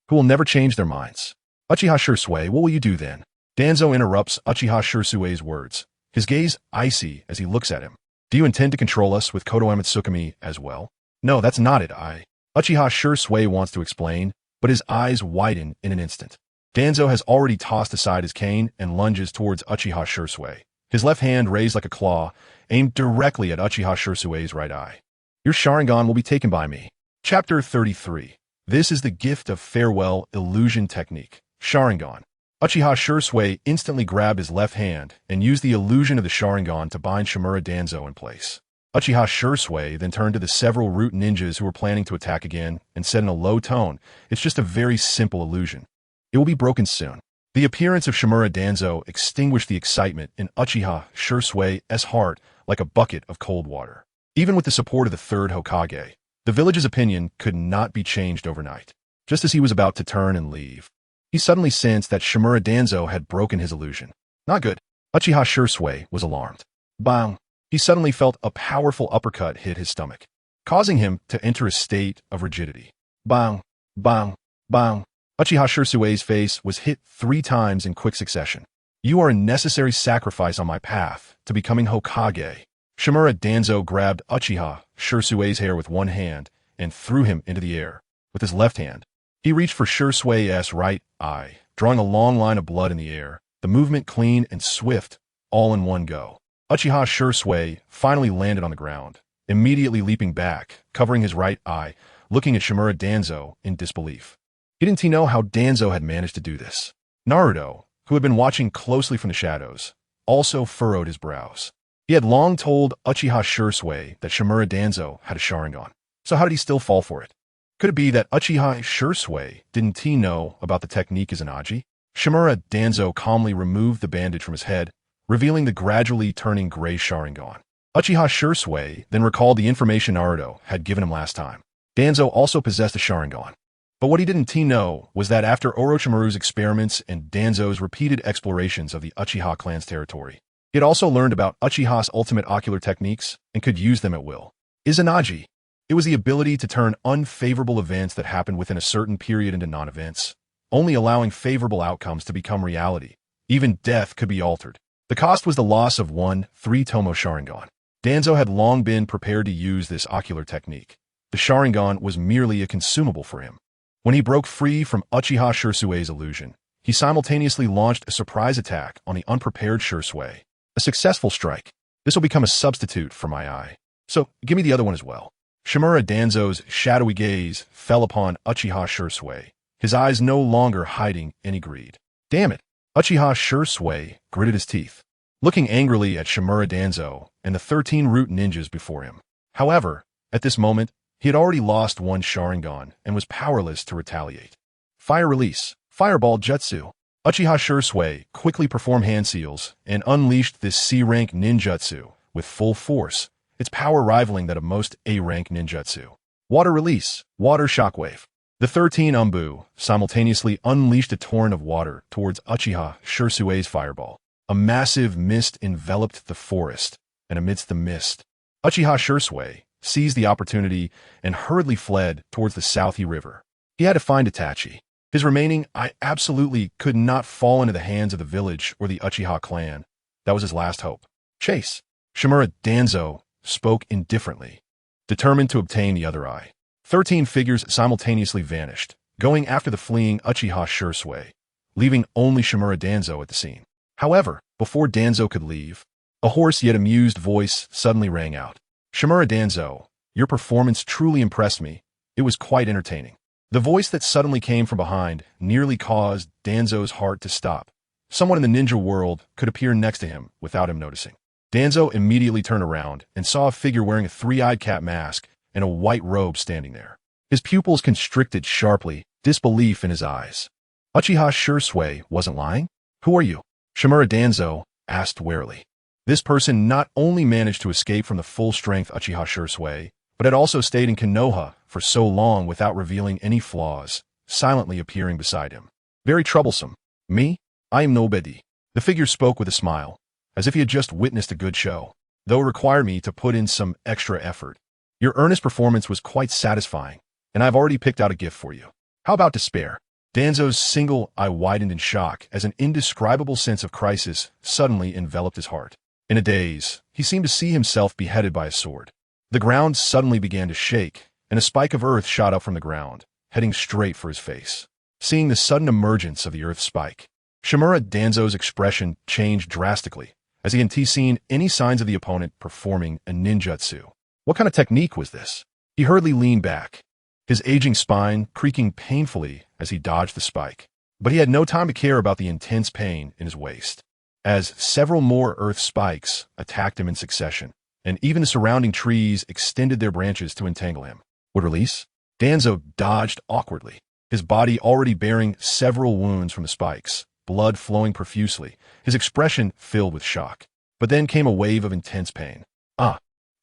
Who will never change their minds? Uchiha Shisui, what will you do then? Danzo interrupts Uchiha Shisui's words, his gaze icy as he looks at him. Do you intend to control us with Konoha Mitsukami as well? No, that's not it, Uchiha Shisui wants to explain, but his eyes widen in an instant. Danzo has already tossed aside his cane and lunges towards Uchiha Shisui, his left hand raised like a claw, aimed directly at Uchiha Shisui's right eye. Your Sharingan will be taken by me. Chapter 33. This is the gift of farewell illusion technique. Sharingan. Uchiha Shisui instantly grabbed his left hand and used the illusion of the Sharingan to bind Shimura Danzo in place. Uchiha Shisui then turned to the several root ninjas who were planning to attack again and said in a low tone, "It's just a very simple illusion. It will be broken soon." The appearance of Shimura Danzo extinguished the excitement in Uchiha Shisui's heart like a bucket of cold water. Even with the support of the 3rd Hokage, the village's opinion could not be changed overnight. Just as he was about to turn and leave, he suddenly sensed that Shimura Danzo had broken his illusion. Not good. Uchiha Shisui was alarmed. Bang! He suddenly felt a powerful uppercut hit his stomach, causing him to enter a state of rigidity. Bang! Bang! Bang! Uchiha Shisui's face was hit 3 times in quick succession. You are a necessary sacrifice on my path to becoming Hokage. Shimura Danzo grabbed Uchiha Shisui's hair with one hand and threw him into the air. With his left hand, he reached for Shisui's right eye, drawing a long line of blood in the air, the movement clean and swift, all in one go. Uchiha Shisui finally landed on the ground, immediately leaping back, covering his right eye, looking at Shimura Danzo in disbelief. Didn't he know how Danzo had managed to do this? Naruto, who had been watching closely from the shadows, also furrowed his brows. He had long told Uchiha Shisui that Shimura Danzo had a Sharingan, so how did he still fall for it? Could it be that Uchiha Shisui didn't he know about the technique Izanagi? Shimura Danzo calmly removed the bandage from his head, revealing the gradually turning gray Sharingan. Uchiha Shisui then recalled the information Naruto had given him last time. Danzo also possessed a Sharingan. But what he didn't know was that after Orochimaru's experiments and Danzo's repeated explorations of the Uchiha clan's territory, he had also learned about Uchiha's ultimate ocular techniques and could use them at will. Izanagi. It was the ability to turn unfavorable events that happened within a certain period into non-events, only allowing favorable outcomes to become reality. Even death could be altered. The cost was the loss of one 3-tomo Sharingan. Danzo had long been prepared to use this ocular technique. The Sharingan was merely a consumable for him. When he broke free from Uchiha Shisui's illusion, he simultaneously launched a surprise attack on the unprepared Shisui. A successful strike. This will become a substitute for my eye. So, give me the other one as well. Shimura Danzo's shadowy gaze fell upon Uchiha Shisui, his eyes no longer hiding any greed. Damn it! Uchiha Shisui gritted his teeth, looking angrily at Shimura Danzo and the 13 root ninjas before him. However, at this moment, he had already lost one Sharingan and was powerless to retaliate. Fire release. Fireball Jutsu. Uchiha Shisui quickly performed hand seals and unleashed this C-rank ninjutsu with full force, its power rivaling that of most A-rank ninjutsu. Water release. Water shockwave. The 13 Anbu simultaneously unleashed a torrent of water towards Uchiha Shisui's fireball. A massive mist enveloped the forest, and amidst the mist, Uchiha Shisui seized the opportunity and hurriedly fled towards the Southie River. He had to find Itachi. His remaining I absolutely could not fall into the hands of the village or the Uchiha clan. That was his last hope. Chase. Shimura Danzo spoke indifferently, determined to obtain the other eye. 13 figures simultaneously vanished, going after the fleeing Uchiha Shisui, leaving only Shimura Danzo at the scene. However, before Danzo could leave, a hoarse yet amused voice suddenly rang out. Shimura Danzo, your performance truly impressed me. It was quite entertaining. The voice that suddenly came from behind nearly caused Danzo's heart to stop. Someone in the ninja world could appear next to him without him noticing. Danzo immediately turned around and saw a figure wearing a three-eyed cat mask and a white robe standing there. His pupils constricted sharply, disbelief in his eyes. Uchiha Shisui wasn't lying? Who are you? Shimura Danzo asked warily. This person not only managed to escape from the full-strength Uchiha Shisui, but had also stayed in Konoha for so long without revealing any flaws, silently appearing beside him. Very troublesome. Me? I am nobody. The figure spoke with a smile, as if he had just witnessed a good show, though it required me to put in some extra effort. Your earnest performance was quite satisfying, and I've already picked out a gift for you. How about despair? Danzo's single eye widened in shock as an indescribable sense of crisis suddenly enveloped his heart. In a daze, he seemed to see himself beheaded by a sword. The ground suddenly began to shake, and a spike of earth shot up from the ground, heading straight for his face. Seeing the sudden emergence of the earth spike, Shimura Danzo's expression changed drastically, as he hadn't seen any signs of the opponent performing a ninjutsu. What kind of technique was this? He hurriedly leaned back, his aging spine creaking painfully as he dodged the spike. But he had no time to care about the intense pain in his waist, as several more earth spikes attacked him in succession, and even the surrounding trees extended their branches to entangle him. Would release? Danzo dodged awkwardly, his body already bearing several wounds from the spikes, blood flowing profusely, his expression filled with shock. But then came a wave of intense pain.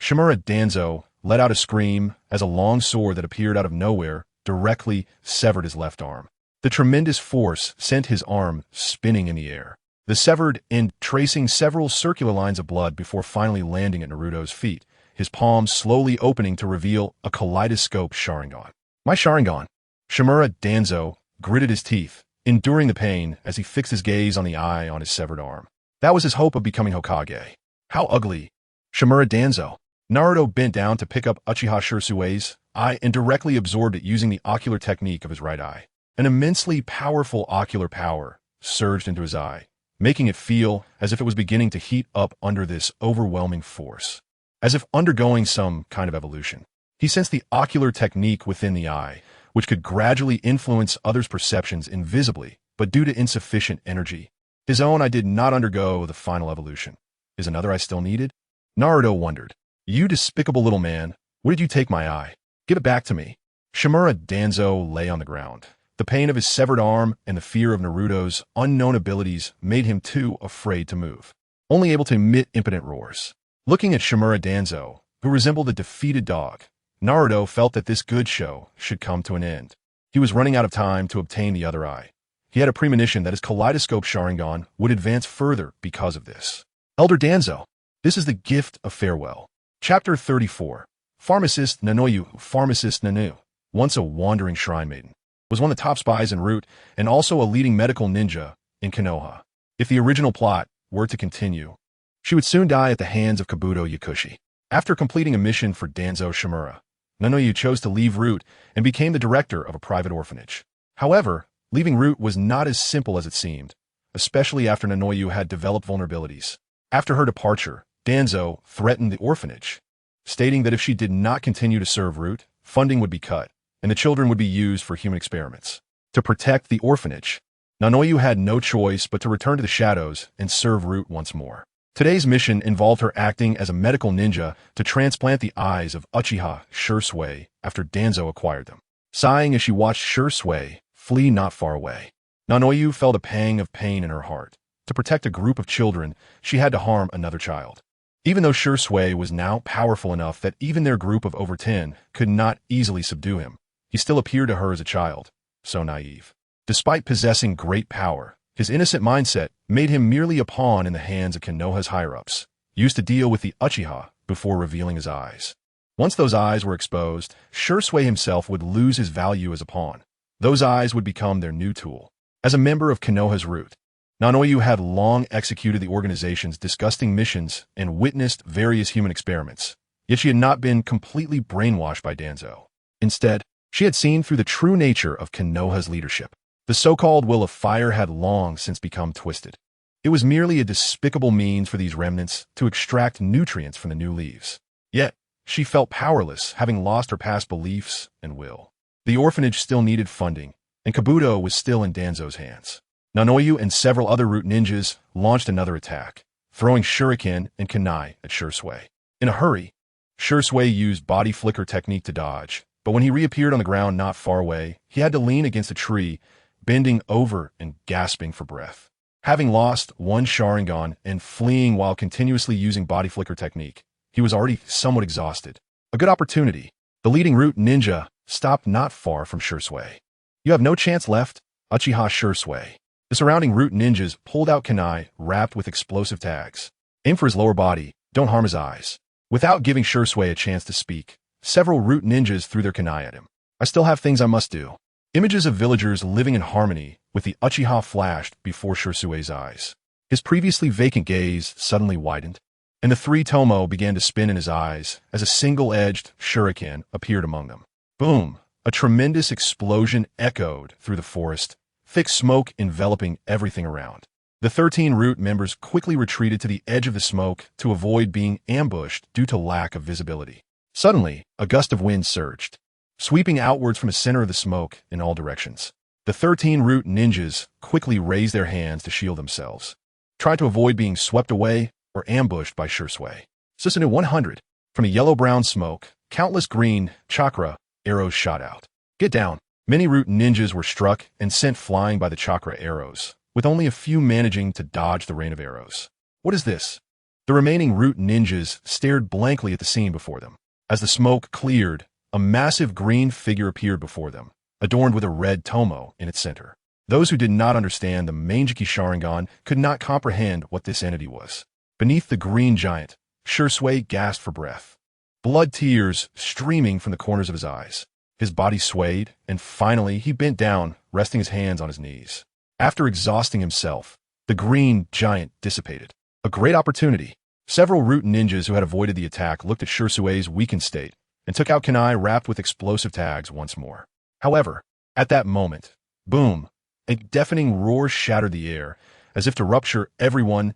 Shimura Danzo let out a scream as a long sword that appeared out of nowhere directly severed his left arm. The tremendous force sent his arm spinning in the air, the severed end tracing several circular lines of blood before finally landing at Naruto's feet, his palm slowly opening to reveal a kaleidoscope Sharingan. My Sharingan! Shimura Danzo gritted his teeth, enduring the pain as he fixed his gaze on the eye on his severed arm. That was his hope of becoming Hokage. How ugly! Shimura Danzo! Naruto bent down to pick up Uchiha Shisui's eye and directly absorbed it using the ocular technique of his right eye. An immensely powerful ocular power surged into his eye, making it feel as if it was beginning to heat up under this overwhelming force, as if undergoing some kind of evolution. He sensed the ocular technique within the eye, which could gradually influence others' perceptions invisibly, but due to insufficient energy. His own eye did not undergo the final evolution. Is another eye still needed? Naruto wondered. You despicable little man, where did you take my eye? Give it back to me. Shimura Danzo lay on the ground. The pain of his severed arm and the fear of Naruto's unknown abilities made him too afraid to move, only able to emit impotent roars. Looking at Shimura Danzo, who resembled a defeated dog, Naruto felt that this good show should come to an end. He was running out of time to obtain the other eye. He had a premonition that his kaleidoscope Sharingan would advance further because of this. Elder Danzo, this is the gift of farewell. Chapter 34. Pharmacist Nanoyu. Pharmacist Nanu, once a wandering shrine maiden, was one of the top spies en route and also a leading medical ninja in Konoha. If the original plot were to continue, she would soon die at the hands of Kabuto Yakushi. After completing a mission for Danzo Shimura, Nanoyu chose to leave Root and became the director of a private orphanage. However, leaving Root was not as simple as it seemed, especially after Nanoyu had developed vulnerabilities. After her departure, Danzo threatened the orphanage, stating that if she did not continue to serve Root, funding would be cut, and the children would be used for human experiments. To protect the orphanage, Nanoyu had no choice but to return to the shadows and serve Root once more. Today's mission involved her acting as a medical ninja to transplant the eyes of Uchiha Shisui after Danzo acquired them. Sighing as she watched Shisui flee not far away, Nanoyu felt a pang of pain in her heart. To protect a group of children, she had to harm another child. Even though Shisui was now powerful enough that even their group of over 10 could not easily subdue him, he still appeared to her as a child, so naive. Despite possessing great power, his innocent mindset made him merely a pawn in the hands of Konoha's higher-ups, used to deal with the Uchiha before revealing his eyes. Once those eyes were exposed, Shisui himself would lose his value as a pawn. Those eyes would become their new tool. As a member of Konoha's root, Nanoyu had long executed the organization's disgusting missions and witnessed various human experiments, yet she had not been completely brainwashed by Danzo. Instead, she had seen through the true nature of Konoha's leadership. The so-called will of fire had long since become twisted. It was merely a despicable means for these remnants to extract nutrients from the new leaves. Yet, she felt powerless, having lost her past beliefs and will. The orphanage still needed funding, and Kabuto was still in Danzo's hands. Nanoyu and several other root ninjas launched another attack, throwing shuriken and kunai at Shisui. In a hurry, Shisui used body flicker technique to dodge, but when he reappeared on the ground not far away, he had to lean against a tree, bending over and gasping for breath. Having lost one Sharingan and fleeing while continuously using body flicker technique, he was already somewhat exhausted. A good opportunity. The leading root ninja stopped not far from Shisui. You have no chance left, Uchiha Shisui. The surrounding root ninjas pulled out kunai wrapped with explosive tags. Aim for his lower body, don't harm his eyes. Without giving Shisui a chance to speak, several root ninjas threw their kunai at him. I still have things I must do. Images of villagers living in harmony with the Uchiha flashed before Shisui's eyes. His previously vacant gaze suddenly widened, and the three tomo began to spin in his eyes as a single-edged shuriken appeared among them. Boom! A tremendous explosion echoed through the forest, thick smoke enveloping everything around. The 13 root members quickly retreated to the edge of the smoke to avoid being ambushed due to lack of visibility. Suddenly, a gust of wind surged, sweeping outwards from the center of the smoke in all directions. The 13 root ninjas quickly raised their hands to shield themselves, tried to avoid being swept away or ambushed by Shisui. Susanoo 100. From the yellow-brown smoke, countless green chakra arrows shot out. Get down. Many root ninjas were struck and sent flying by the chakra arrows, with only a few managing to dodge the rain of arrows. What is this? The remaining root ninjas stared blankly at the scene before them. As the smoke cleared, a massive green figure appeared before them, adorned with a red tomo in its center. Those who did not understand the Manjiki Sharingan could not comprehend what this entity was. Beneath the green giant, Shisui gasped for breath, blood tears streaming from the corners of his eyes. His body swayed, and finally he bent down, resting his hands on his knees. After exhausting himself, the green giant dissipated. A great opportunity. Several root ninjas who had avoided the attack looked at Shisui's weakened state and took out kunai wrapped with explosive tags once more. However, at that moment, boom, a deafening roar shattered the air, as if to rupture everyone's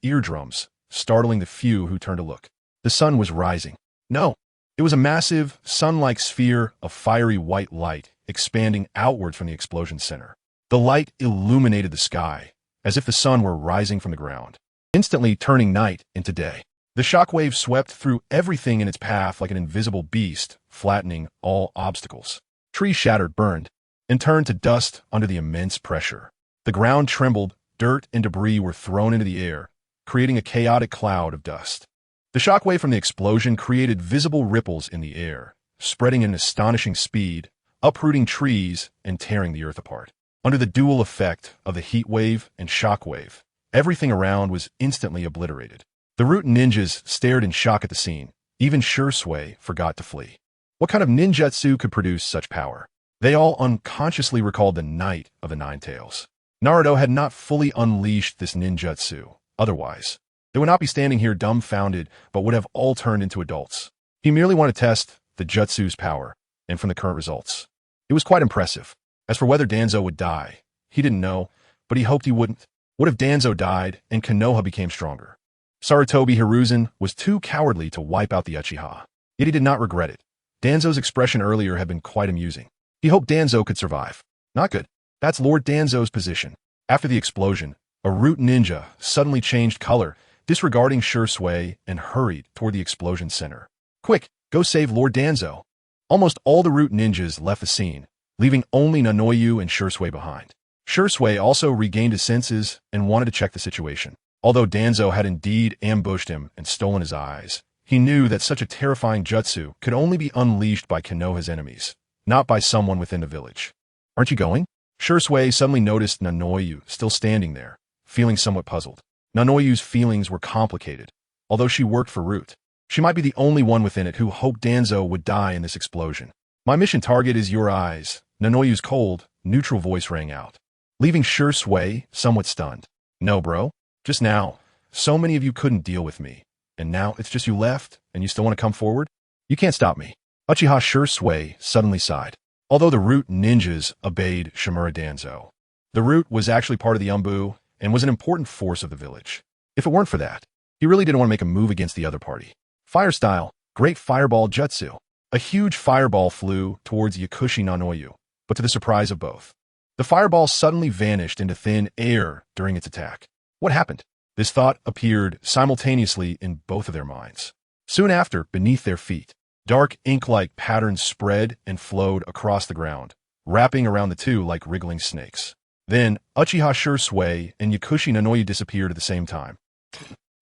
eardrums, startling the few who turned to look. The sun was rising. No, it was a massive, sun-like sphere of fiery white light expanding outward from the explosion center. The light illuminated the sky, as if the sun were rising from the ground, instantly turning night into day. The shockwave swept through everything in its path like an invisible beast, flattening all obstacles. Trees shattered, burned, and turned to dust under the immense pressure. The ground trembled, dirt and debris were thrown into the air, creating a chaotic cloud of dust. The shockwave from the explosion created visible ripples in the air, spreading at an astonishing speed, uprooting trees and tearing the earth apart. Under the dual effect of the heat wave and shockwave, everything around was instantly obliterated. The root ninjas stared in shock at the scene. Even Shisui forgot to flee. What kind of ninjutsu could produce such power? They all unconsciously recalled the Night of the Nine Tails. Naruto had not fully unleashed this ninjutsu. Otherwise, they would not be standing here dumbfounded, but would have all turned into adults. He merely wanted to test the jutsu's power, and from the current results, it was quite impressive. As for whether Danzo would die, he didn't know, but he hoped he wouldn't. What if Danzo died and Konoha became stronger? Sarutobi Hiruzen was too cowardly to wipe out the Uchiha. Yet he did not regret it. Danzo's expression earlier had been quite amusing. He hoped Danzo could survive. Not good. That's Lord Danzo's position. After the explosion, a root ninja suddenly changed color, disregarding Shisui, and hurried toward the explosion center. Quick, go save Lord Danzo. Almost all the root ninjas left the scene, leaving only Nanoyu and Shisui behind. Shisui also regained his senses and wanted to check the situation. Although Danzo had indeed ambushed him and stolen his eyes, he knew that such a terrifying jutsu could only be unleashed by Konoha's enemies, not by someone within the village. Aren't you going? Shisui suddenly noticed Nanoyu still standing there, feeling somewhat puzzled. Nanoyu's feelings were complicated, although she worked for Root. She might be the only one within it who hoped Danzo would die in this explosion. My mission target is your eyes. Nanoyu's cold, neutral voice rang out, leaving Shisui somewhat stunned. No, bro. Just now. So many of you couldn't deal with me. And now it's just you left, and you still want to come forward? You can't stop me. Uchiha Shisui suddenly sighed. Although the root ninjas obeyed Shimura Danzo, the root was actually part of the Anbu and was an important force of the village. If it weren't for that, he really didn't want to make a move against the other party. Fire style, great fireball jutsu. A huge fireball flew towards Yakushi Nanoyu, but to the surprise of both, the fireball suddenly vanished into thin air during its attack. What happened? This thought appeared simultaneously in both of their minds. Soon after, beneath their feet, dark ink-like patterns spread and flowed across the ground, wrapping around the two like wriggling snakes. Then, Uchiha Shisui and Yakushi Nanoyu disappeared at the same time.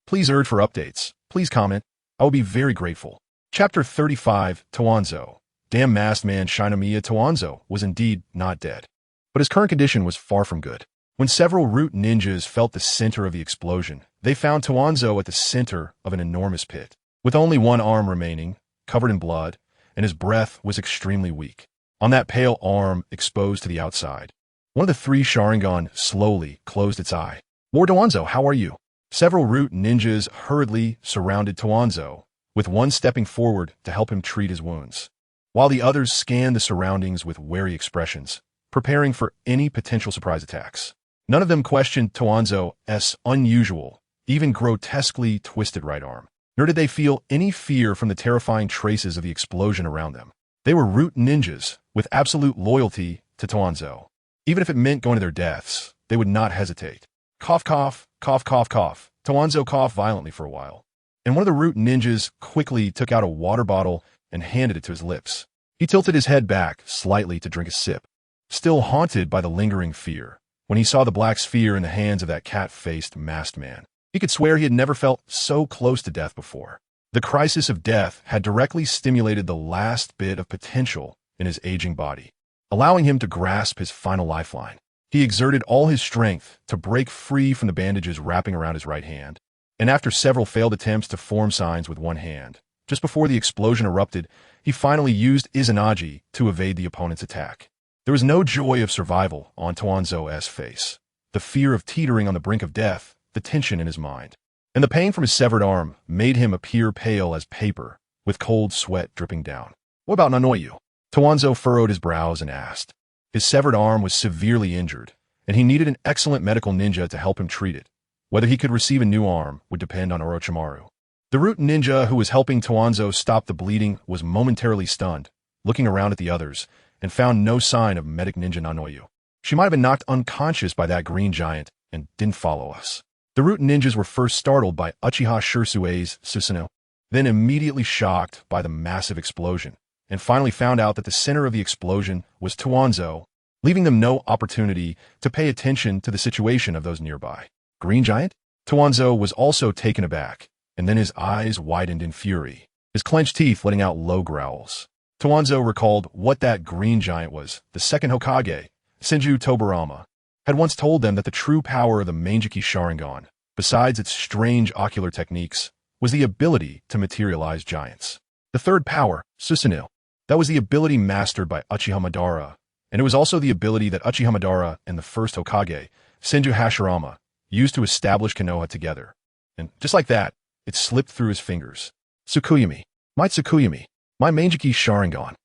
Please urge for updates. Please comment. I will be very grateful. Chapter 35, Toanzo. Damn masked man Shinomiya Toanzo was indeed not dead, but his current condition was far from good. When several root ninjas felt the center of the explosion, they found Toanzo at the center of an enormous pit, with only one arm remaining, covered in blood, and his breath was extremely weak. On that pale arm exposed to the outside, one of the three Sharingan slowly closed its eye. Lord Toanzo, how are you? Several root ninjas hurriedly surrounded Toanzo, with one stepping forward to help him treat his wounds, while the others scanned the surroundings with wary expressions, preparing for any potential surprise attacks. None of them questioned Toanzo's unusual, even grotesquely twisted right arm, nor did they feel any fear from the terrifying traces of the explosion around them. They were root ninjas with absolute loyalty to Toanzo. Even if it meant going to their deaths, they would not hesitate. Cough, cough, cough, cough, cough. Toanzo coughed violently for a while, and one of the root ninjas quickly took out a water bottle and handed it to his lips. He tilted his head back slightly to drink a sip, still haunted by the lingering fear. When he saw the black sphere in the hands of that cat-faced masked man, he could swear he had never felt so close to death before. The crisis of death had directly stimulated the last bit of potential in his aging body, allowing him to grasp his final lifeline. He exerted all his strength to break free from the bandages wrapping around his right hand, and after several failed attempts to form signs with one hand, just before the explosion erupted, he finally used Izanagi to evade the opponent's attack. There was no joy of survival on Toanzo's face, the fear of teetering on the brink of death, the tension in his mind, and the pain from his severed arm made him appear pale as paper, with cold sweat dripping down. What about Nanoyu? Toanzo furrowed his brows and asked. His severed arm was severely injured, and he needed an excellent medical ninja to help him treat it. Whether he could receive a new arm would depend on Orochimaru. The root ninja who was helping Toanzo stop the bleeding was momentarily stunned, looking around at the others, and found no sign of medic ninja Nanoyu. She might have been knocked unconscious by that green giant and didn't follow us. The root ninjas were first startled by Uchiha Shisui's Susanoo, then immediately shocked by the massive explosion, and finally found out that the center of the explosion was Toanzo, leaving them no opportunity to pay attention to the situation of those nearby. Green giant? Toanzo was also taken aback, and then his eyes widened in fury, his clenched teeth letting out low growls. Toanzo recalled what that green giant was. The second Hokage, Senju Tobarama, had once told them that the true power of the Manjiki Sharingan, besides its strange ocular techniques, was the ability to materialize giants. The third power, Susanoo, that was the ability mastered by Uchiha Madara, and it was also the ability that Uchiha Madara and the first Hokage, Senju Hashirama, used to establish Konoha together. And just like that, it slipped through his fingers. Tsukuyami, my Tsukuyami, my Manjiki Sharingan.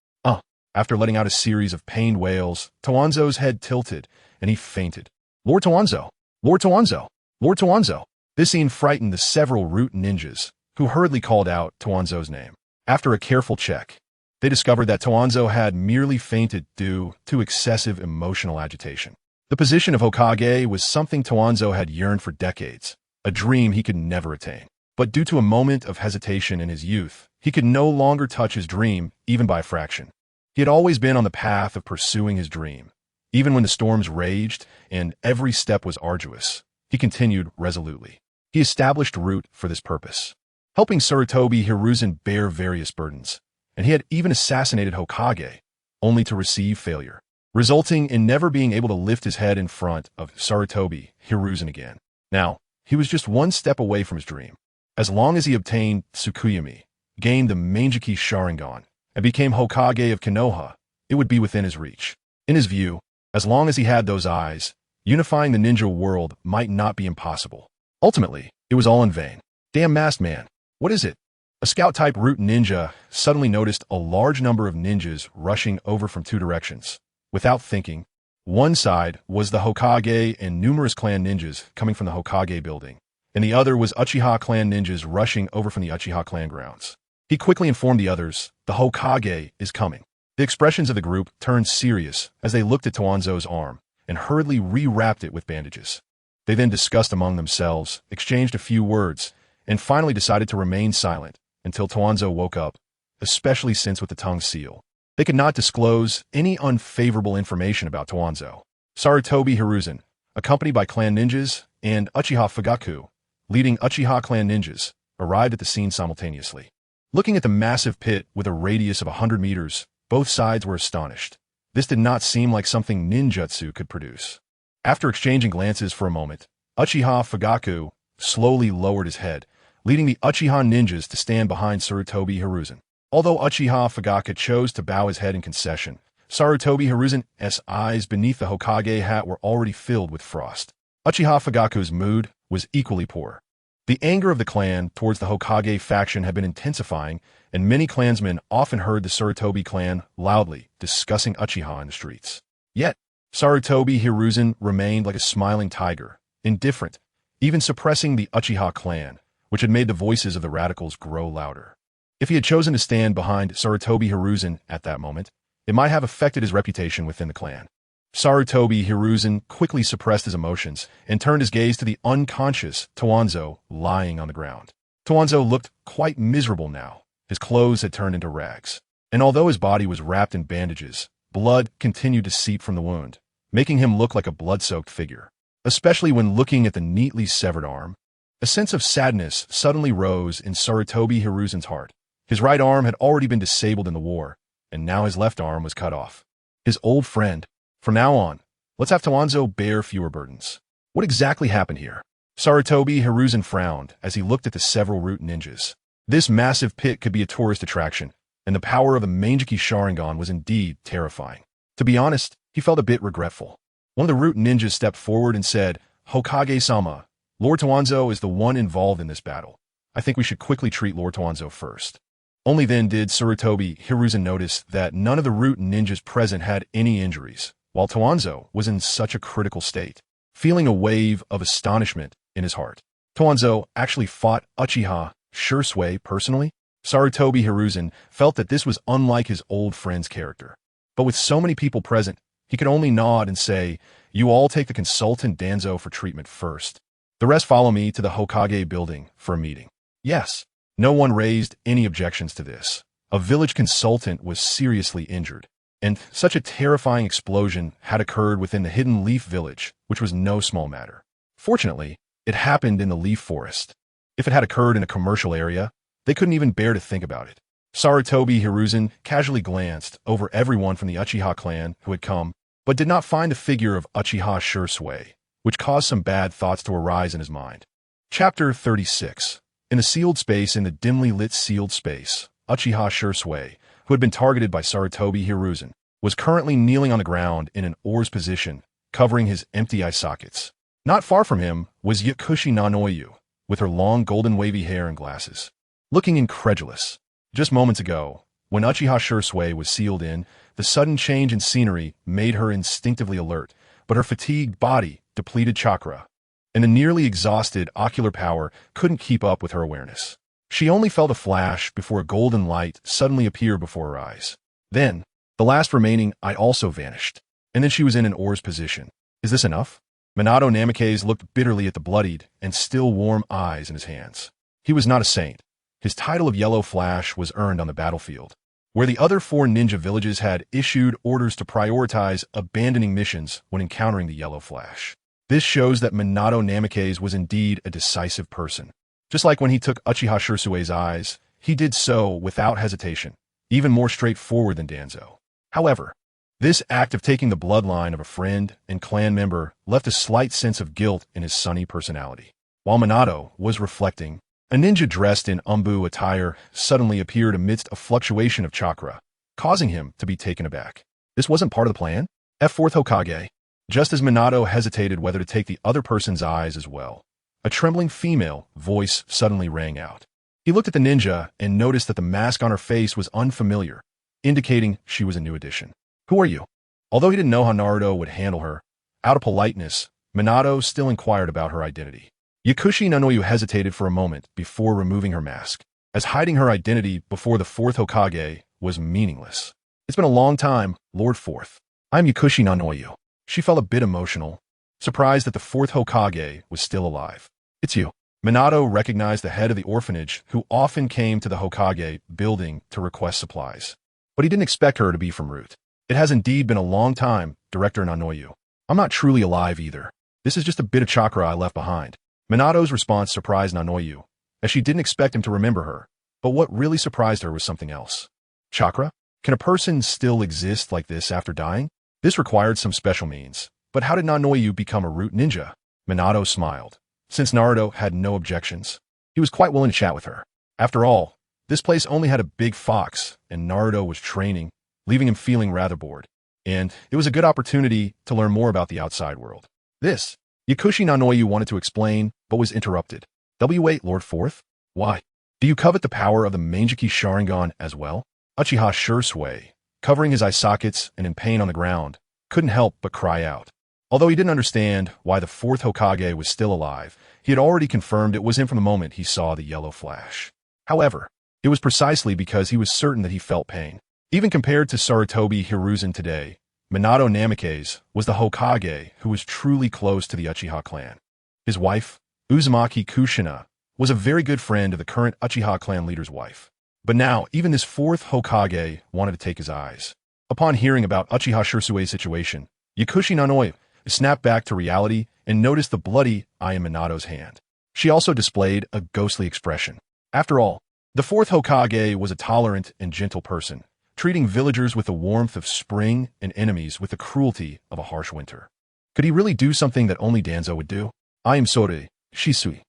After letting out a series of pained wails, Toanzo's head tilted, and he fainted. Lord Toanzo! Lord Toanzo! Lord Toanzo! This scene frightened the several root ninjas, who hurriedly called out Toanzo's name. After a careful check, they discovered that Toanzo had merely fainted due to excessive emotional agitation. The position of Hokage was something Toanzo had yearned for decades, a dream he could never attain. But due to a moment of hesitation in his youth, he could no longer touch his dream, even by a fraction. He had always been on the path of pursuing his dream. Even when the storms raged and every step was arduous, he continued resolutely. He established root for this purpose, helping Sarutobi Hiruzen bear various burdens, and he had even assassinated Hokage, only to receive failure, resulting in never being able to lift his head in front of Sarutobi Hiruzen again. Now, he was just one step away from his dream. As long as he obtained Tsukuyami, gained the Manjiki Sharingan, and became Hokage of Konoha, it would be within his reach. In his view, as long as he had those eyes, unifying the ninja world might not be impossible. Ultimately, it was all in vain. Damn masked man, what is it? A scout-type root ninja suddenly noticed a large number of ninjas rushing over from two directions. Without thinking, one side was the Hokage and numerous clan ninjas coming from the Hokage building, and the other was Uchiha clan ninjas rushing over from the Uchiha clan grounds. He quickly informed the others, the Hokage is coming. The expressions of the group turned serious as they looked at Tuanzo's arm and hurriedly rewrapped it with bandages. They then discussed among themselves, exchanged a few words, and finally decided to remain silent until Tuanzo woke up, especially since with the tongue seal, they could not disclose any unfavorable information about Tuanzo. Sarutobi Hiruzen, accompanied by clan ninjas, and Uchiha Fugaku, leading Uchiha clan ninjas, arrived at the scene simultaneously. Looking at the massive pit with a radius of 100 meters, both sides were astonished. This did not seem like something ninjutsu could produce. After exchanging glances for a moment, Uchiha Fugaku slowly lowered his head, leading the Uchiha ninjas to stand behind Sarutobi Hiruzen. Although Uchiha Fugaku chose to bow his head in concession, Sarutobi Hiruzen's eyes beneath the Hokage hat were already filled with frost. Uchiha Fugaku's mood was equally poor. The anger of the clan towards the Hokage faction had been intensifying, and many clansmen often heard the Sarutobi clan loudly discussing Uchiha in the streets. Yet, Sarutobi Hiruzen remained like a smiling tiger, indifferent, even suppressing the Uchiha clan, which had made the voices of the radicals grow louder. If he had chosen to stand behind Sarutobi Hiruzen at that moment, it might have affected his reputation within the clan. Sarutobi Hiruzen quickly suppressed his emotions and turned his gaze to the unconscious Tuanzo lying on the ground. Tuanzo looked quite miserable now. His clothes had turned into rags, and although his body was wrapped in bandages, blood continued to seep from the wound, making him look like a blood-soaked figure. Especially when looking at the neatly severed arm, a sense of sadness suddenly rose in Sarutobi Hiruzen's heart. His right arm had already been disabled in the war, and now his left arm was cut off. His old friend. From now on, let's have Tuanzo bear fewer burdens. What exactly happened here? Sarutobi Hiruzen frowned as he looked at the several root ninjas. This massive pit could be a tourist attraction, and the power of the Manjiki Sharingan was indeed terrifying. To be honest, he felt a bit regretful. One of the root ninjas stepped forward and said, Hokage-sama, Lord Tuanzo is the one involved in this battle. I think we should quickly treat Lord Tuanzo first. Only then did Sarutobi Hiruzen notice that none of the root ninjas present had any injuries, while Tuanzo was in such a critical state, feeling a wave of astonishment in his heart. Tuanzo actually fought Uchiha Shisui personally? Sarutobi Hiruzen felt that this was unlike his old friend's character. But with so many people present, he could only nod and say, you all take the consultant Danzo for treatment first. The rest follow me to the Hokage building for a meeting. Yes. No one raised any objections to this. A village consultant was seriously injured, and such a terrifying explosion had occurred within the Hidden Leaf Village, which was no small matter. Fortunately, it happened in the Leaf Forest. If it had occurred in a commercial area, they couldn't even bear to think about it. Sarutobi Hiruzen casually glanced over everyone from the Uchiha clan who had come, but did not find the figure of Uchiha Shisui, which caused some bad thoughts to arise in his mind. Chapter 36. In the sealed space in the dimly lit sealed space, Uchiha Shisui, who had been targeted by Sarutobi Hiruzen, was currently kneeling on the ground in an oar's position, covering his empty eye sockets. Not far from him was Yakushi Nanoyu, with her long golden wavy hair and glasses, looking incredulous. Just moments ago, when Uchiha Shisui was sealed in, the sudden change in scenery made her instinctively alert, but her fatigued body depleted chakra, and the nearly exhausted ocular power couldn't keep up with her awareness. She only felt a flash before a golden light suddenly appeared before her eyes. Then, the last remaining eye also vanished, and then she was in an oar's position. Is this enough? Minato Namikaze looked bitterly at the bloodied and still warm eyes in his hands. He was not a saint. His title of Yellow Flash was earned on the battlefield, where the other 4 ninja villages had issued orders to prioritize abandoning missions when encountering the Yellow Flash. This shows that Minato Namikaze was indeed a decisive person. Just like when he took Uchiha Shisui's eyes, he did so without hesitation, even more straightforward than Danzo. However, this act of taking the bloodline of a friend and clan member left a slight sense of guilt in his sunny personality. While Minato was reflecting, A ninja dressed in Anbu attire suddenly appeared amidst a fluctuation of chakra, causing him to be taken aback. This wasn't part of the plan? Fourth Hokage. Just as Minato hesitated whether to take the other person's eyes as well, a trembling female voice suddenly rang out. He looked at the ninja and noticed that the mask on her face was unfamiliar, indicating she was a new addition. Who are you? Although he didn't know how Naruto would handle her, out of politeness, Minato still inquired about her identity. Yakushi Nanoyu hesitated for a moment before removing her mask, as hiding her identity before the fourth Hokage was meaningless. It's been a long time, Lord Fourth. I'm Yakushi Nanoyu. She felt a bit emotional, surprised that the fourth Hokage was still alive. It's you. Minato recognized the head of the orphanage who often came to the Hokage building to request supplies. But he didn't expect her to be from Root. It has indeed been a long time, Director Nanoyu. I'm not truly alive either. This is just a bit of chakra I left behind. Minato's response surprised Nanoyu, as she didn't expect him to remember her. But what really surprised her was something else. Chakra? Can a person still exist like this after dying? This required some special means. But how did Nanoyu become a Root ninja? Minato smiled. Since Naruto had no objections, he was quite willing to chat with her. After all, this place only had a big fox, and Naruto was training, leaving him feeling rather bored. And it was a good opportunity to learn more about the outside world. Yakushi Nanoyu wanted to explain, but was interrupted. Wait, Lord Fourth? Why? Do you covet the power of the Manjiki Sharingan as well? Uchiha Shisui, covering his eye sockets and in pain on the ground, couldn't help but cry out. Although he didn't understand why the fourth Hokage was still alive, he had already confirmed it was him from the moment he saw the yellow flash. However, it was precisely because he was certain that he felt pain. Even compared to Sarutobi Hiruzen today, Minato Namikaze was the Hokage who was truly close to the Uchiha clan. His wife, Uzumaki Kushina, was a very good friend of the current Uchiha clan leader's wife. But now, even this fourth Hokage wanted to take his eyes. Upon hearing about Uchiha Shisui's situation, Yakushi Nanoyu snapped back to reality and noticed the bloody eye in Minato's hand. She also displayed a ghostly expression. After all, the fourth Hokage was a tolerant and gentle person, treating villagers with the warmth of spring and enemies with the cruelty of a harsh winter. Could he really do something that only Danzo would do? I am Sore, Shisui.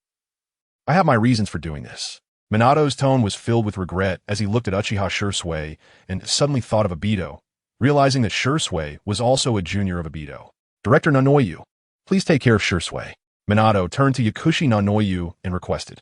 I have my reasons for doing this. Minato's tone was filled with regret as he looked at Uchiha Shisui and suddenly thought of Obito, realizing that Shisui was also a junior of Obito. Director Nanoyu, please take care of Shisui. Minato turned to Yakushi Nanoyu and requested.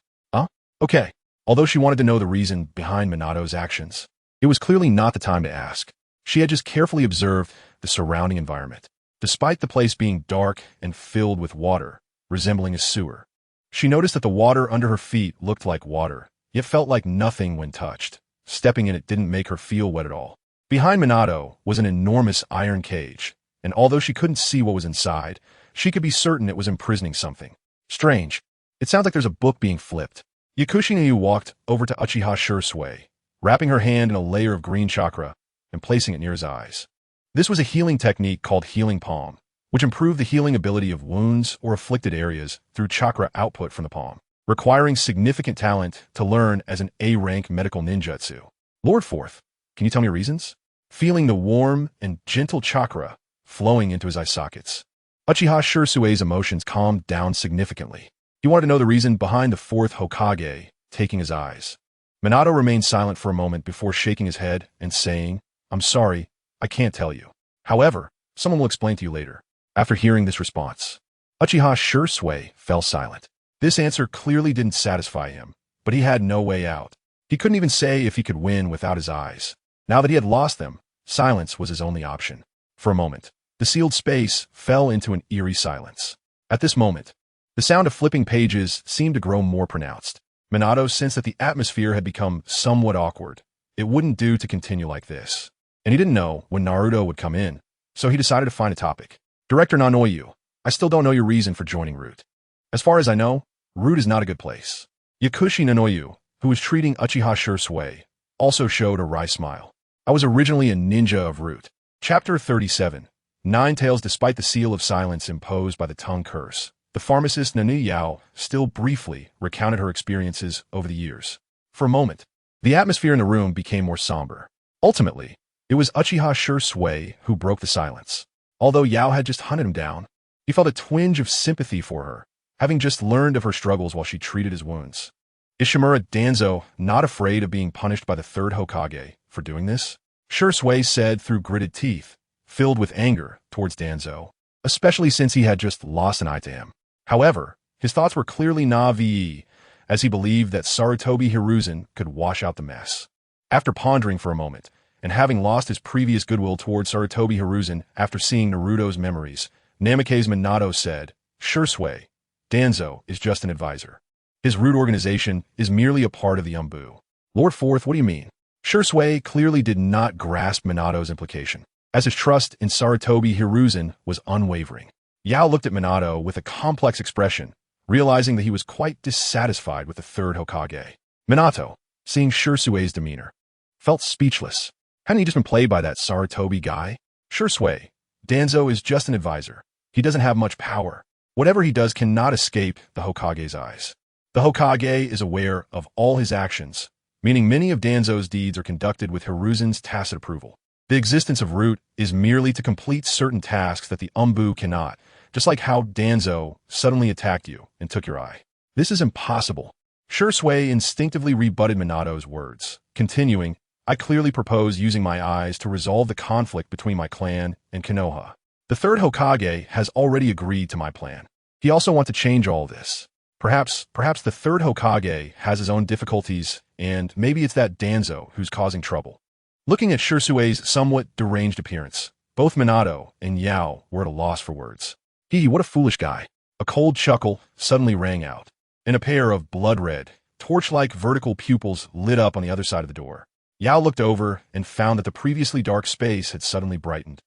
Okay. Although she wanted to know the reason behind Minato's actions, it was clearly not the time to ask. She had just carefully observed the surrounding environment. Despite the place being dark and filled with water, resembling a sewer, she noticed that the water under her feet looked like water, yet felt like nothing when touched. Stepping in it didn't make her feel wet at all. Behind Minato was an enormous iron cage, and although she couldn't see what was inside, she could be certain it was imprisoning something. Strange. It sounds like there's a book being flipped. Yakushi Nanoyu walked over to Uchiha Shisui, wrapping her hand in a layer of green chakra and placing it near his eyes. This was a healing technique called Healing Palm, which improved the healing ability of wounds or afflicted areas through chakra output from the palm, requiring significant talent to learn as an A-rank medical ninjutsu. Lord Fourth, can you tell me reasons? Feeling the warm and gentle chakra flowing into his eye sockets, Uchiha Shisui's emotions calmed down significantly. He wanted to know the reason behind the fourth Hokage taking his eyes. Minato remained silent for a moment before shaking his head and saying, I'm sorry, I can't tell you. However, someone will explain to you later. After hearing this response, Uchiha Shisui fell silent. This answer clearly didn't satisfy him, but he had no way out. He couldn't even say if he could win without his eyes. Now that he had lost them, silence was his only option. For a moment, the sealed space fell into an eerie silence. At this moment, the sound of flipping pages seemed to grow more pronounced. Minato sensed that the atmosphere had become somewhat awkward. It wouldn't do to continue like this. And he didn't know when Naruto would come in, so he decided to find a topic. Director Nanoyu, I still don't know your reason for joining Root. As far as I know, Root is not a good place. Yakushi Nanoyu, who was treating Uchiha Shisui, also showed a wry smile. I was originally a ninja of Root. Chapter 37. Nine Tails. Despite the seal of silence imposed by the tongue curse, the pharmacist Nani Yao still briefly recounted her experiences over the years. For a moment, the atmosphere in the room became more somber. Ultimately, it was Uchiha Shisui who broke the silence. Although Yao had just hunted him down, he felt a twinge of sympathy for her, having just learned of her struggles while she treated his wounds. Ishimura Danzo not afraid of being punished by the third Hokage for doing this? Shisui said through gritted teeth, filled with anger towards Danzo, especially since he had just lost an eye to him. However, his thoughts were clearly naive, as he believed that Sarutobi Hiruzen could wash out the mess. After pondering for a moment, and having lost his previous goodwill towards Sarutobi Hiruzen after seeing Naruto's memories, Namake's Minato said, Shisui, Danzo is just an advisor. His rude organization is merely a part of the Anbu. Lord Fourth, what do you mean? Shisui clearly did not grasp Minato's implication, as his trust in Sarutobi Hiruzen was unwavering. Yao looked at Minato with a complex expression, realizing that he was quite dissatisfied with the third Hokage. Minato, seeing Shisui's demeanor, felt speechless. Hadn't he just been played by that Sarutobi guy? Shisui, Danzo is just an advisor. He doesn't have much power. Whatever he does cannot escape the Hokage's eyes. The Hokage is aware of all his actions, meaning many of Danzo's deeds are conducted with Hiruzen's tacit approval. The existence of Root is merely to complete certain tasks that the Anbu cannot, just like how Danzo suddenly attacked you and took your eye. This is impossible. Shisui instinctively rebutted Minato's words, continuing, I clearly propose using my eyes to resolve the conflict between my clan and Konoha. The third Hokage has already agreed to my plan. He also wants to change all this. Perhaps the third Hokage has his own difficulties, and maybe it's that Danzo who's causing trouble. Looking at Shisui's somewhat deranged appearance, both Minato and Yao were at a loss for words. What a foolish guy. A cold chuckle suddenly rang out, and a pair of blood-red, torch-like vertical pupils lit up on the other side of the door. Yao looked over and found that the previously dark space had suddenly brightened,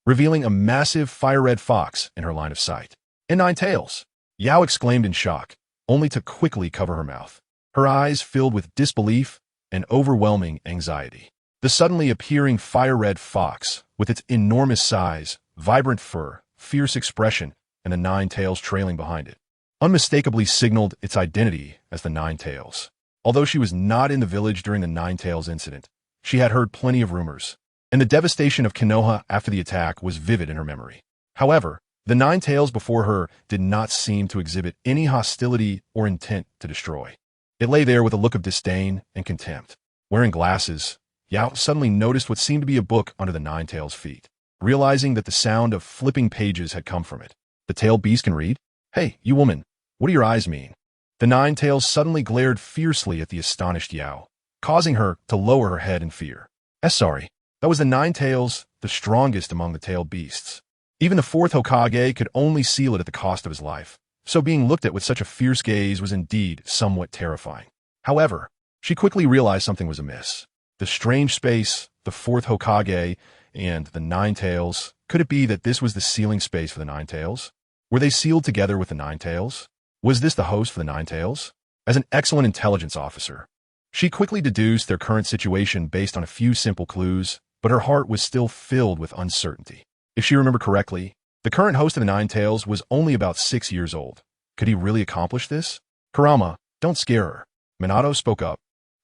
revealing a massive fire-red fox in her line of sight. And 9 tails! Yao exclaimed in shock, only to quickly cover her mouth, her eyes filled with disbelief and overwhelming anxiety. The suddenly appearing fire-red fox, with its enormous size, vibrant fur, fierce expression, and the 9 tails trailing behind it, unmistakably signaled its identity as the 9 tails. Although she was not in the village during the 9 tails incident, she had heard plenty of rumors, and the devastation of Konoha after the attack was vivid in her memory. However, the 9 tails before her did not seem to exhibit any hostility or intent to destroy. It lay there with a look of disdain and contempt. Wearing glasses, Yao suddenly noticed what seemed to be a book under the 9 tails' feet, realizing that the sound of flipping pages had come from it. The tailed beast can read? Hey, you woman, what do your eyes mean? The 9 tails suddenly glared fiercely at the astonished Yao, causing her to lower her head in fear. Sorry, that was the 9 tails, the strongest among the tailed beasts. Even the 4th Hokage could only seal it at the cost of his life, so being looked at with such a fierce gaze was indeed somewhat terrifying. However, she quickly realized something was amiss. The strange space, the 4th Hokage, and the 9 tails, could it be that this was the sealing space for the 9 tails? Were they sealed together with the 9 tails? Was this the host for the 9 tails? As an excellent intelligence officer, she quickly deduced their current situation based on a few simple clues, but her heart was still filled with uncertainty. If she remembered correctly, the current host of the 9 tails was only about 6 years old. Could he really accomplish this? Kurama, don't scare her. Minato spoke up,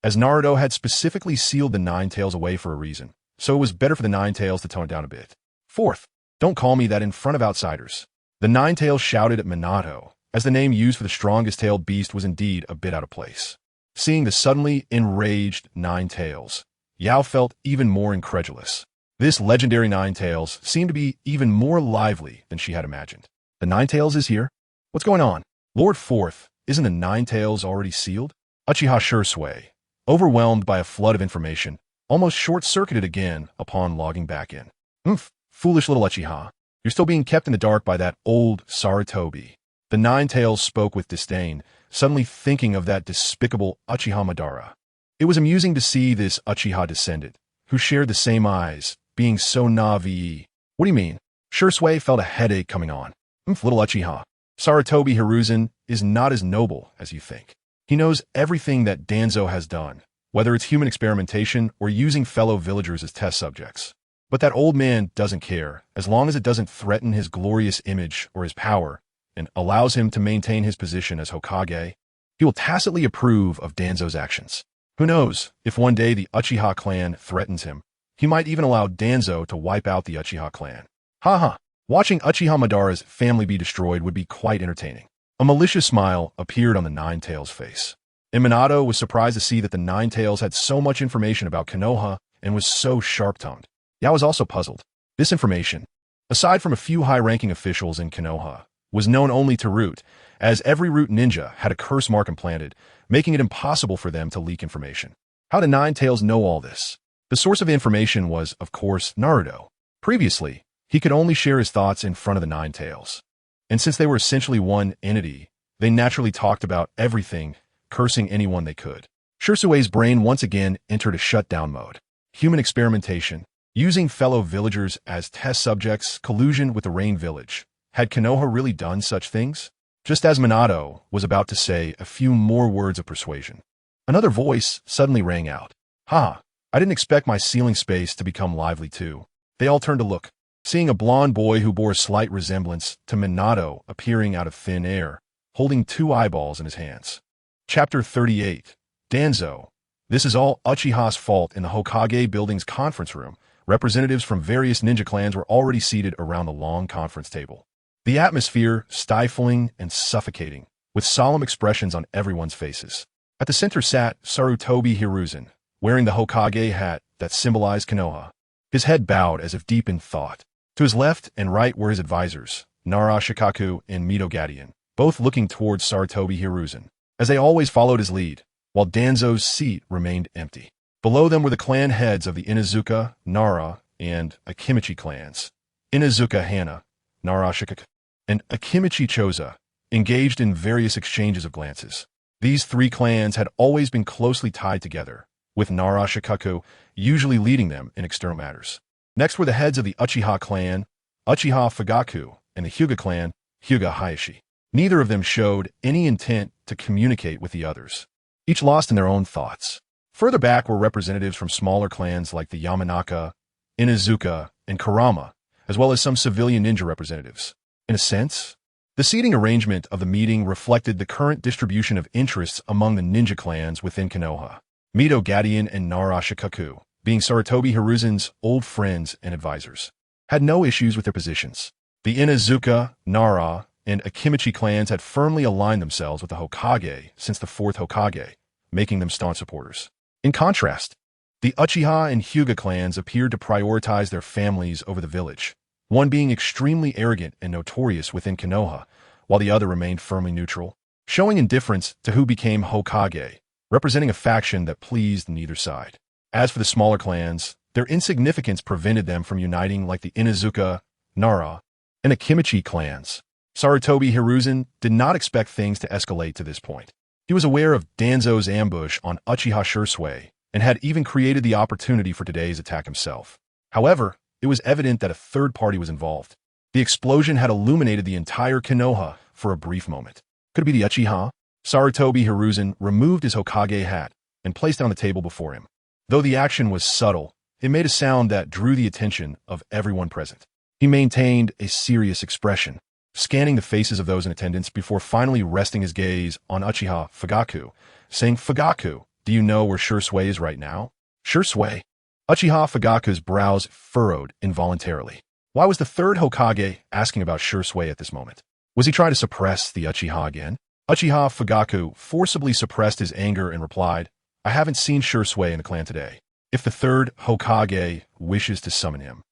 as Naruto had specifically sealed the 9 tails away for a reason, so it was better for the 9 tails to tone it down a bit. 4th, don't call me that in front of outsiders. The 9 tails shouted at Minato, as the name used for the strongest tailed beast was indeed a bit out of place. Seeing the suddenly enraged 9 tails, Yao felt even more incredulous. This legendary 9 tails seemed to be even more lively than she had imagined. The 9 tails is here? What's going on? Lord Fourth, isn't the 9 tails already sealed? Uchiha Shisui, overwhelmed by a flood of information, almost short-circuited again upon logging back in. Foolish little Uchiha. You're still being kept in the dark by that old Sarutobi. The 9 tails spoke with disdain, suddenly thinking of that despicable Uchiha Madara. It was amusing to see this Uchiha descendant, who shared the same eyes, being so naive. What do you mean? Shisui felt a headache coming on. Little Uchiha. Sarutobi Hiruzen is not as noble as you think. He knows everything that Danzo has done, whether it's human experimentation or using fellow villagers as test subjects. But that old man doesn't care, as long as it doesn't threaten his glorious image or his power, and allows him to maintain his position as Hokage. He will tacitly approve of Danzo's actions. Who knows, if one day the Uchiha clan threatens him, he might even allow Danzo to wipe out the Uchiha clan. Watching Uchiha Madara's family be destroyed would be quite entertaining. A malicious smile appeared on the 9 tails' face. and Minato was surprised to see that the Nine Tails had so much information about Konoha and was so sharp-tongued. Yao was also puzzled. This information, aside from a few high-ranking officials in Konoha, was known only to Root, as every Root ninja had a curse mark implanted, making it impossible for them to leak information. How did Nine Tails know all this? The source of information was, of course, Naruto. Previously, he could only share his thoughts in front of the Nine Tails. And since they were essentially one entity, they naturally talked about everything, cursing anyone they could. Shisui's brain once again entered a shutdown mode. Human experimentation, using fellow villagers as test subjects, collusion with the Rain Village. Had Konoha really done such things? Just as Minato was about to say a few more words of persuasion, another voice suddenly rang out. Ha! I didn't expect my ceiling space to become lively too. They all turned to look, seeing a blond boy who bore a slight resemblance to Minato appearing out of thin air, holding 2 eyeballs in his hands. Chapter 38. Danzo. This is all Uchiha's fault. In the Hokage building's conference room, representatives from various ninja clans were already seated around the long conference table. The atmosphere stifling and suffocating, with solemn expressions on everyone's faces. At the center sat Sarutobi Hiruzen, wearing the Hokage hat that symbolized Konoha, his head bowed as if deep in thought. To his left and right were his advisors, Nara Shikaku and Mito Gadian, both looking towards Sarutobi Hiruzen, as they always followed his lead, while Danzo's seat remained empty. Below them were the clan heads of the Inuzuka, Nara, and Akimichi clans. Inuzuka Hana, Nara Shikaku, and Akimichi Choza, engaged in various exchanges of glances. These 3 clans had always been closely tied together, with Nara Shikaku usually leading them in external matters. Next were the heads of the Uchiha clan, Uchiha Fugaku, and the Hyuga clan, Hyuga Hayashi. Neither of them showed any intent to communicate with the others, each lost in their own thoughts. Further back were representatives from smaller clans like the Yamanaka, Inuzuka, and Kurama, as well as some civilian ninja representatives. In a sense, the seating arrangement of the meeting reflected the current distribution of interests among the ninja clans within Konoha. Mito Gadian and Nara Shikaku, being Sarutobi Hiruzen's old friends and advisors, had no issues with their positions. The Inuzuka, Nara, and Akimichi clans had firmly aligned themselves with the Hokage since the 4th Hokage, making them staunch supporters. In contrast, the Uchiha and Hyuga clans appeared to prioritize their families over the village, one being extremely arrogant and notorious within Konoha, while the other remained firmly neutral, showing indifference to who became Hokage, representing a faction that pleased neither side. As for the smaller clans, their insignificance prevented them from uniting like the Inuzuka, Nara, and Akimichi clans. Sarutobi Hiruzen did not expect things to escalate to this point. He was aware of Danzo's ambush on Uchiha Shisui and had even created the opportunity for today's attack himself. However, it was evident that a third party was involved. The explosion had illuminated the entire Konoha for a brief moment. Could it be the Uchiha? Sarutobi Hiruzen removed his Hokage hat and placed it on the table before him. Though the action was subtle, it made a sound that drew the attention of everyone present. He maintained a serious expression, scanning the faces of those in attendance before finally resting his gaze on Uchiha Fugaku, saying, "Fugaku, do you know where Shisui is right now?" Shisui? Uchiha Fugaku's brows furrowed involuntarily. Why was the 3rd Hokage asking about Shisui at this moment? Was he trying to suppress the Uchiha again? Uchiha Fugaku forcibly suppressed his anger and replied, "I haven't seen Shisui in the clan today. If the 3rd Hokage wishes to summon him,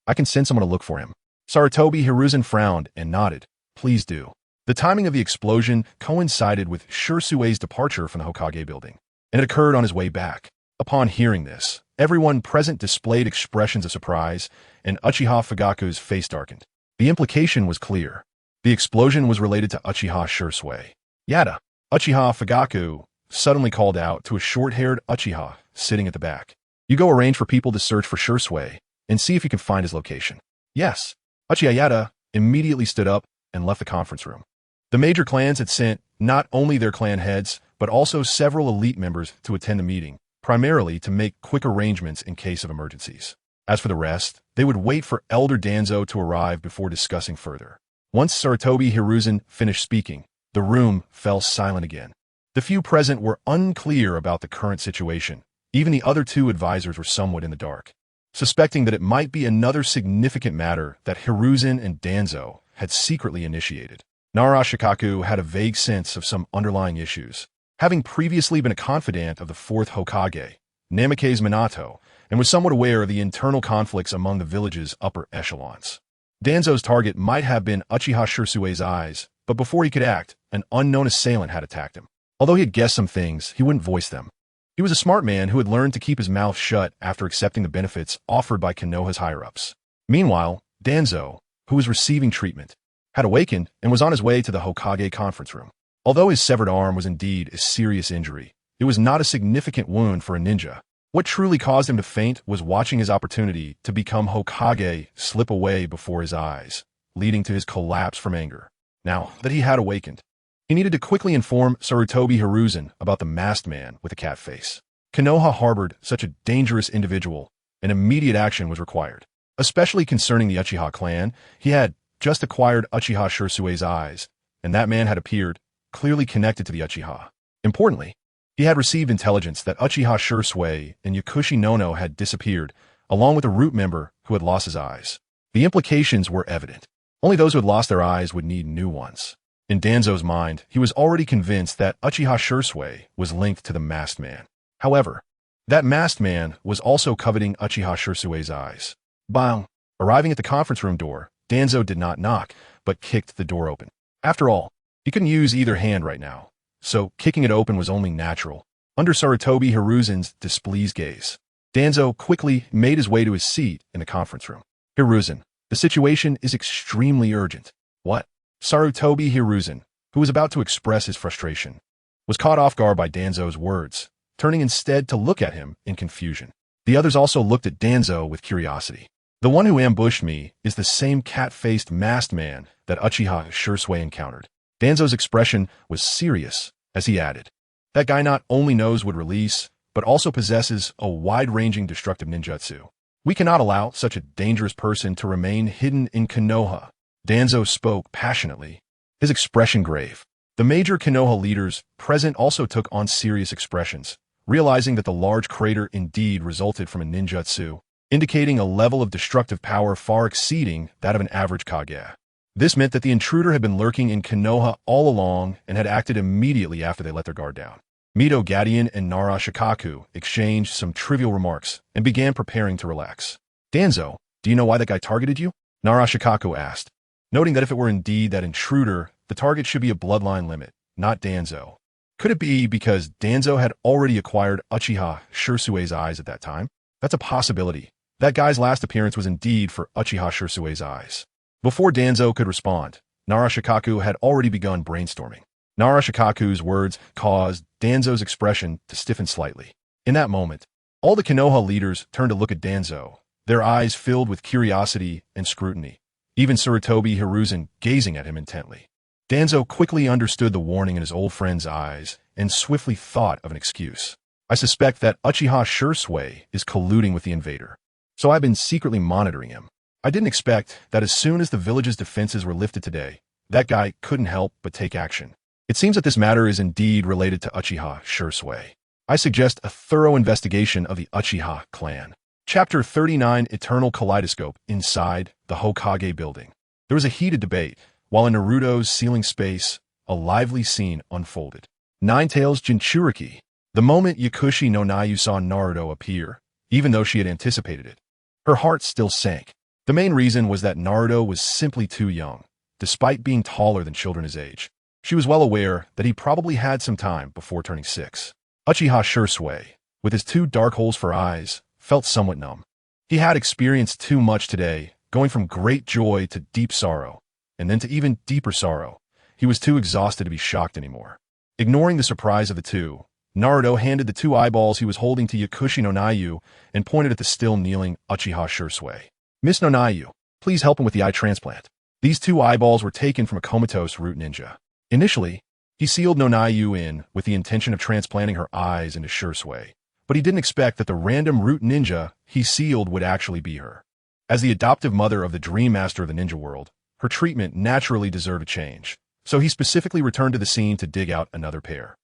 I can send someone to look for him." Sarutobi Hiruzen frowned and nodded. "Please do." The timing of the explosion coincided with Shisui's departure from the Hokage building, and it occurred on his way back. Upon hearing this, everyone present displayed expressions of surprise, and Uchiha Fugaku's face darkened. The implication was clear. The explosion was related to Uchiha Shisui. "Yada!" Uchiha Fugaku suddenly called out to a short-haired Uchiha sitting at the back. "You go arrange for people to search for Shisui and see if you can find his location." "Yes." Uchiha Yada immediately stood up and left the conference room. The major clans had sent not only their clan heads, but also several elite members to attend the meeting, primarily to make quick arrangements in case of emergencies. As for the rest, they would wait for Elder Danzo to arrive before discussing further. Once Sarutobi Hiruzen finished speaking, the room fell silent again. The few present were unclear about the current situation. Even the other 2 advisors were somewhat in the dark, suspecting that it might be another significant matter that Hiruzen and Danzo had secretly initiated. Nara Shikaku had a vague sense of some underlying issues, Having previously been a confidant of the fourth Hokage, Namake's Minato, and was somewhat aware of the internal conflicts among the village's upper echelons. Danzo's target might have been Uchiha Shirsue's eyes, but before he could act, an unknown assailant had attacked him. Although he had guessed some things, he wouldn't voice them. He was a smart man who had learned to keep his mouth shut after accepting the benefits offered by Konoha's higher-ups. Meanwhile, Danzo, who was receiving treatment, had awakened and was on his way to the Hokage conference room. Although his severed arm was indeed a serious injury, it was not a significant wound for a ninja. What truly caused him to faint was watching his opportunity to become Hokage slip away before his eyes, leading to his collapse from anger. Now that he had awakened, he needed to quickly inform Sarutobi Hiruzen about the masked man with a cat face. Konoha harbored such a dangerous individual, and immediate action was required. Especially concerning the Uchiha clan, he had just acquired Uchiha Shirsue's eyes, and that man had appeared, clearly connected to the Uchiha. Importantly, he had received intelligence that Uchiha Shirsue and Yakushi Nono had disappeared, along with a root member who had lost his eyes. The implications were evident. Only those who had lost their eyes would need new ones. In Danzo's mind, he was already convinced that Uchiha Shirsue was linked to the masked man. However, that masked man was also coveting Uchiha Shirsue's eyes. Bang! Arriving at the conference room door, Danzo did not knock, but kicked the door open. After all, he couldn't use either hand right now, so kicking it open was only natural. Under Sarutobi Hiruzen's displeased gaze, Danzo quickly made his way to his seat in the conference room. Hiruzen, the situation is extremely urgent. What? Sarutobi Hiruzen, who was about to express his frustration, was caught off guard by Danzo's words, turning instead to look at him in confusion. The others also looked at Danzo with curiosity. The one who ambushed me is the same cat-faced masked man that Uchiha Shirsue encountered. Danzo's expression was serious as he added, that guy not only knows would release, but also possesses a wide-ranging destructive ninjutsu. We cannot allow such a dangerous person to remain hidden in Konoha. Danzo spoke passionately, his expression grave. The major Konoha leaders present also took on serious expressions, realizing that the large crater indeed resulted from a ninjutsu, indicating a level of destructive power far exceeding that of an average Kage. This meant that the intruder had been lurking in Konoha all along and had acted immediately after they let their guard down. Mito Gadian and Nara Shikaku exchanged some trivial remarks and began preparing to relax. Danzo, do you know why that guy targeted you? Nara Shikaku asked, noting that if it were indeed that intruder, the target should be a bloodline limit, not Danzo. Could it be because Danzo had already acquired Uchiha Shirsue's eyes at that time? That's a possibility. That guy's last appearance was indeed for Uchiha Shirsue's eyes. Before Danzo could respond, Nara Shikaku had already begun brainstorming. Nara Shikaku's words caused Danzo's expression to stiffen slightly. In that moment, all the Konoha leaders turned to look at Danzo, their eyes filled with curiosity and scrutiny, even Sarutobi Hiruzen gazing at him intently. Danzo quickly understood the warning in his old friend's eyes and swiftly thought of an excuse. I suspect that Uchiha Shirsue is colluding with the invader, so I've been secretly monitoring him. I didn't expect that as soon as the village's defenses were lifted today, that guy couldn't help but take action. It seems that this matter is indeed related to Uchiha Shirsue. I suggest a thorough investigation of the Uchiha clan. Chapter 39 Eternal Kaleidoscope Inside the Hokage Building. There was a heated debate, while in Naruto's ceiling space, a lively scene unfolded. Nine-Tails Jinchuriki. The moment Yakushi no Nayu saw Naruto appear, even though she had anticipated it, her heart still sank. The main reason was that Naruto was simply too young, despite being taller than children his age. She was well aware that he probably had some time before turning 6. Uchiha Shirsue, with his 2 dark holes for eyes, felt somewhat numb. He had experienced too much today, going from great joy to deep sorrow, and then to even deeper sorrow. He was too exhausted to be shocked anymore. Ignoring the surprise of the two, Naruto handed the 2 eyeballs he was holding to Yakushi no Nayu and pointed at the still kneeling Uchiha Shirsue. Miss no Nayu, please help him with the eye transplant. These 2 eyeballs were taken from a comatose root ninja. Initially, he sealed no Nayu in with the intention of transplanting her eyes into Shirsue, but he didn't expect that the random root ninja he sealed would actually be her. As the adoptive mother of the Dream Master of the ninja world, her treatment naturally deserved a change, so he specifically returned to the scene to dig out another pair.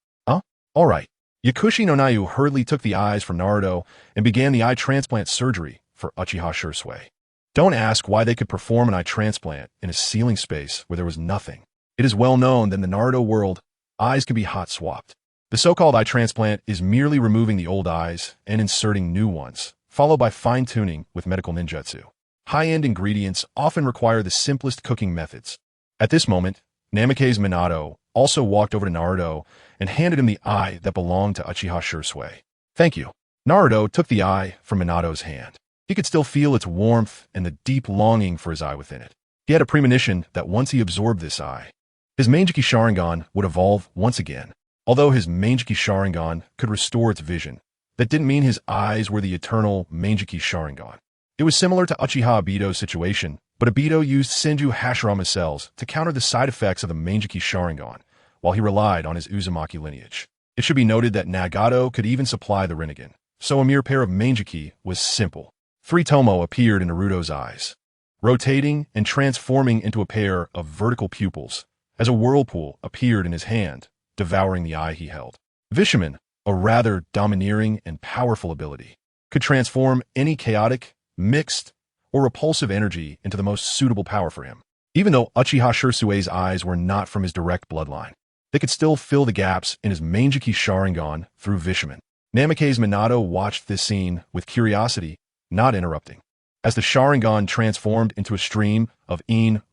All right. Yakushi no Nayu hurriedly took the eyes from Naruto and began the eye transplant surgery for Uchiha Shirsue. Don't ask why they could perform an eye transplant in a ceiling space where there was nothing. It is well known that in the Naruto world, eyes can be hot swapped. The so-called eye transplant is merely removing the old eyes and inserting new ones, followed by fine-tuning with medical ninjutsu. High-end ingredients often require the simplest cooking methods. At this moment, Namake's Minato also walked over to Naruto and handed him the eye that belonged to Uchiha Shisui. Thank you. Naruto took the eye from Minato's hand. He could still feel its warmth and the deep longing for his eye within it. He had a premonition that once he absorbed this eye, his Manjiki Sharingan would evolve once again. Although his Manjiki Sharingan could restore its vision, that didn't mean his eyes were the eternal Manjiki Sharingan. It was similar to Uchiha Obito's situation, but Obito used Senju Hashirama cells to counter the side effects of the Manjiki Sharingan, while he relied on his Uzumaki lineage. It should be noted that Nagato could even supply the Rinnegan, so a mere pair of Manjiki was simple. 3 Tomo appeared in Naruto's eyes, rotating and transforming into a pair of vertical pupils, as a whirlpool appeared in his hand, devouring the eye he held. Vishaman, a rather domineering and powerful ability, could transform any chaotic, mixed, or repulsive energy into the most suitable power for him. Even though Uchiha Shirsue's eyes were not from his direct bloodline, they could still fill the gaps in his Manjiki Sharingan through Vishaman. Namake's Minato watched this scene with curiosity, not interrupting. As the Sharingan transformed into a stream of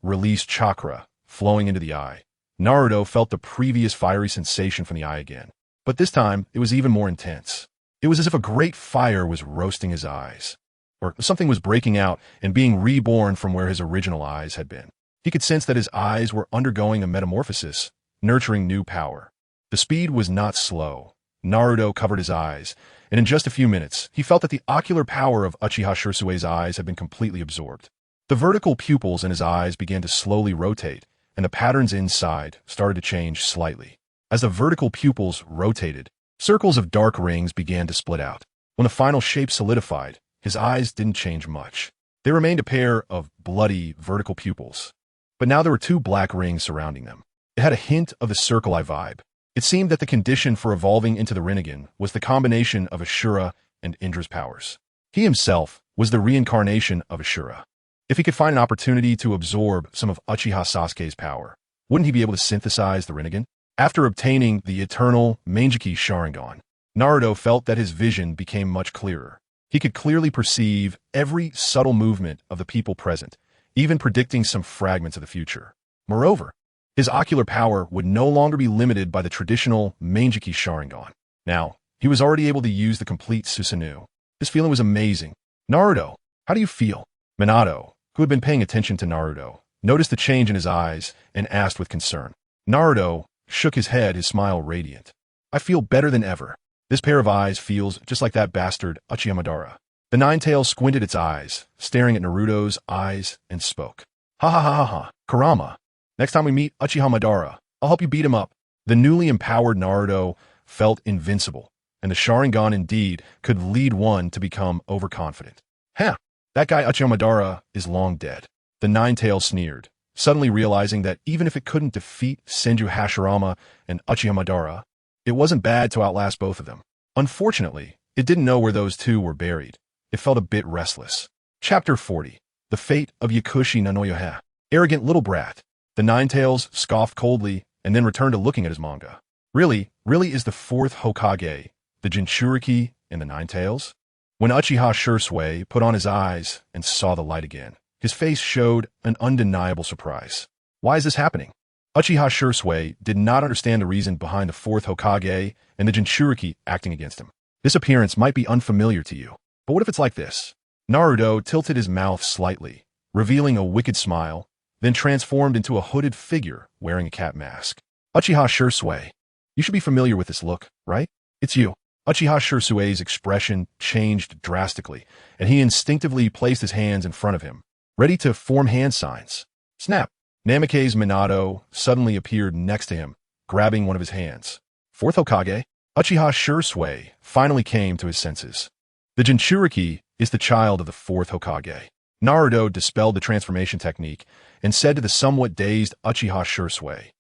released chakra flowing into the eye, Naruto felt the previous fiery sensation from the eye again. But this time, it was even more intense. It was as if a great fire was roasting his eyes, or something was breaking out and being reborn from where his original eyes had been. He could sense that his eyes were undergoing a metamorphosis, nurturing new power. The speed was not slow. Naruto covered his eyes, and in just a few minutes, he felt that the ocular power of Uchiha Shirsue's eyes had been completely absorbed. The vertical pupils in his eyes began to slowly rotate, and the patterns inside started to change slightly. As the vertical pupils rotated, circles of dark rings began to split out. When the final shape solidified, his eyes didn't change much. They remained a pair of bloody vertical pupils. But now there were 2 black rings surrounding them. It had a hint of the circle eye vibe. It seemed that the condition for evolving into the Rinnegan was the combination of Ashura and Indra's powers. He himself was the reincarnation of Ashura. If he could find an opportunity to absorb some of Uchiha Sasuke's power, wouldn't he be able to synthesize the Rinnegan? After obtaining the eternal Manjiki Sharingan, Naruto felt that his vision became much clearer. He could clearly perceive every subtle movement of the people present, even predicting some fragments of the future. Moreover, his ocular power would no longer be limited by the traditional Manjiki Sharingan. Now, he was already able to use the complete Susanoo. This feeling was amazing. Naruto, how do you feel? Minato, who had been paying attention to Naruto, noticed the change in his eyes and asked with concern. Naruto shook his head, his smile radiant. I feel better than ever. This pair of eyes feels just like that bastard Uchiha Madara. The Nine-Tails squinted its eyes, staring at Naruto's eyes, and spoke. Ha ha ha ha ha, Kurama. Next time we meet Uchiha Madara, I'll help you beat him up. The newly empowered Naruto felt invincible, and the Sharingan indeed could lead one to become overconfident. Huh, that guy Uchiha Madara is long dead. The Nine-Tails sneered, suddenly realizing that even if it couldn't defeat Senju Hashirama and Uchiha Madara, it wasn't bad to outlast both of them. Unfortunately, it didn't know where those 2 were buried. It felt a bit restless. Chapter 40. The Fate of Yakushi Nanoyohe. Arrogant little brat. The Nine-Tails scoffed coldly and then returned to looking at his manga. Really is the 4th Hokage, the jinchuriki, in the Nine-Tails? When Uchiha Shisui put on his eyes and saw the light again, his face showed an undeniable surprise. Why is this happening? Uchiha Shisui did not understand the reason behind the 4th Hokage and the jinchuriki acting against him. This appearance might be unfamiliar to you, but what if it's like this? Naruto tilted his mouth slightly, revealing a wicked smile, then transformed into a hooded figure wearing a cat mask. Uchiha Shisui, you should be familiar with this look, right? It's you. Uchiha Shisui's expression changed drastically, and he instinctively placed his hands in front of him, ready to form hand signs. Snap! Namake's Minato suddenly appeared next to him, grabbing one of his hands. 4th Hokage? Uchiha Shisui finally came to his senses. The jinchuriki is the child of the 4th Hokage. Naruto dispelled the transformation technique and said to the somewhat dazed Uchiha Shisui,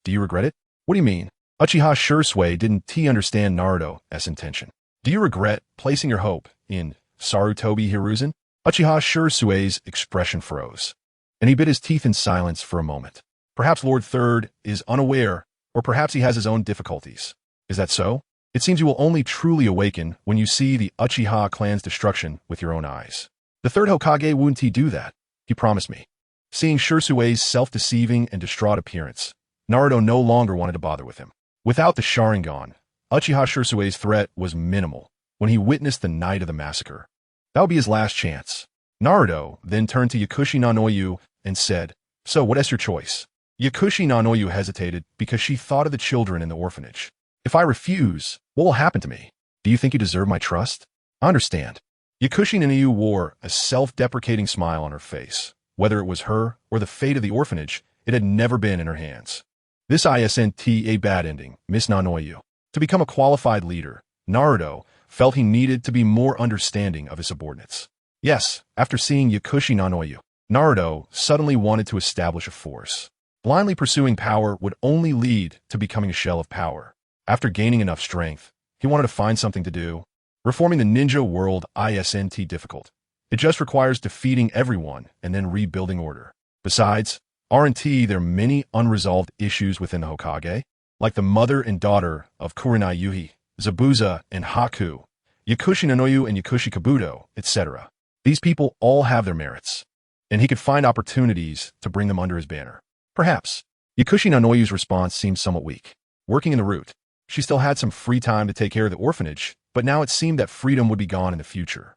Do you regret it? What do you mean? Uchiha Shisui didn't understand Naruto's intention. Do you regret placing your hope in Sarutobi Hiruzen? Uchiha Shisui's expression froze, and he bit his teeth in silence for a moment. Perhaps Lord Third is unaware, or perhaps he has his own difficulties. Is that so? It seems you will only truly awaken when you see the Uchiha clan's destruction with your own eyes. The third Hokage wouldn't he do that? He promised me. Seeing Shisui's self-deceiving and distraught appearance, Naruto no longer wanted to bother with him. Without the Sharingan, Uchiha Shisui's threat was minimal when he witnessed the night of the massacre. That would be his last chance. Naruto then turned to Yakushi Nanoyu and said, "So what is your choice?" Yakushi Nanoyu hesitated because she thought of the children in the orphanage. "If I refuse, what will happen to me? Do you think you deserve my trust?" "I understand." Yakushi Nanoyu wore a self-deprecating smile on her face. Whether it was her or the fate of the orphanage, it had never been in her hands. This isn't a bad ending, Miss Nanoyu. To become a qualified leader, Naruto felt he needed to be more understanding of his subordinates. Yes, after seeing Yakushi Nanoyu, Naruto suddenly wanted to establish a force. Blindly pursuing power would only lead to becoming a shell of power. After gaining enough strength, he wanted to find something to do. Reforming the ninja world isn't difficult. It just requires defeating everyone and then rebuilding order. Besides, there are many unresolved issues within the Hokage, like the mother and daughter of Kurenai Yuhi, Zabuza and Haku, Yakushi Nanoyu and Yakushi Kabuto, etc. These people all have their merits, and he could find opportunities to bring them under his banner. Perhaps. Yakushi Nanoyu's response seemed somewhat weak. Working in the route, she still had some free time to take care of the orphanage, but now it seemed that freedom would be gone in the future.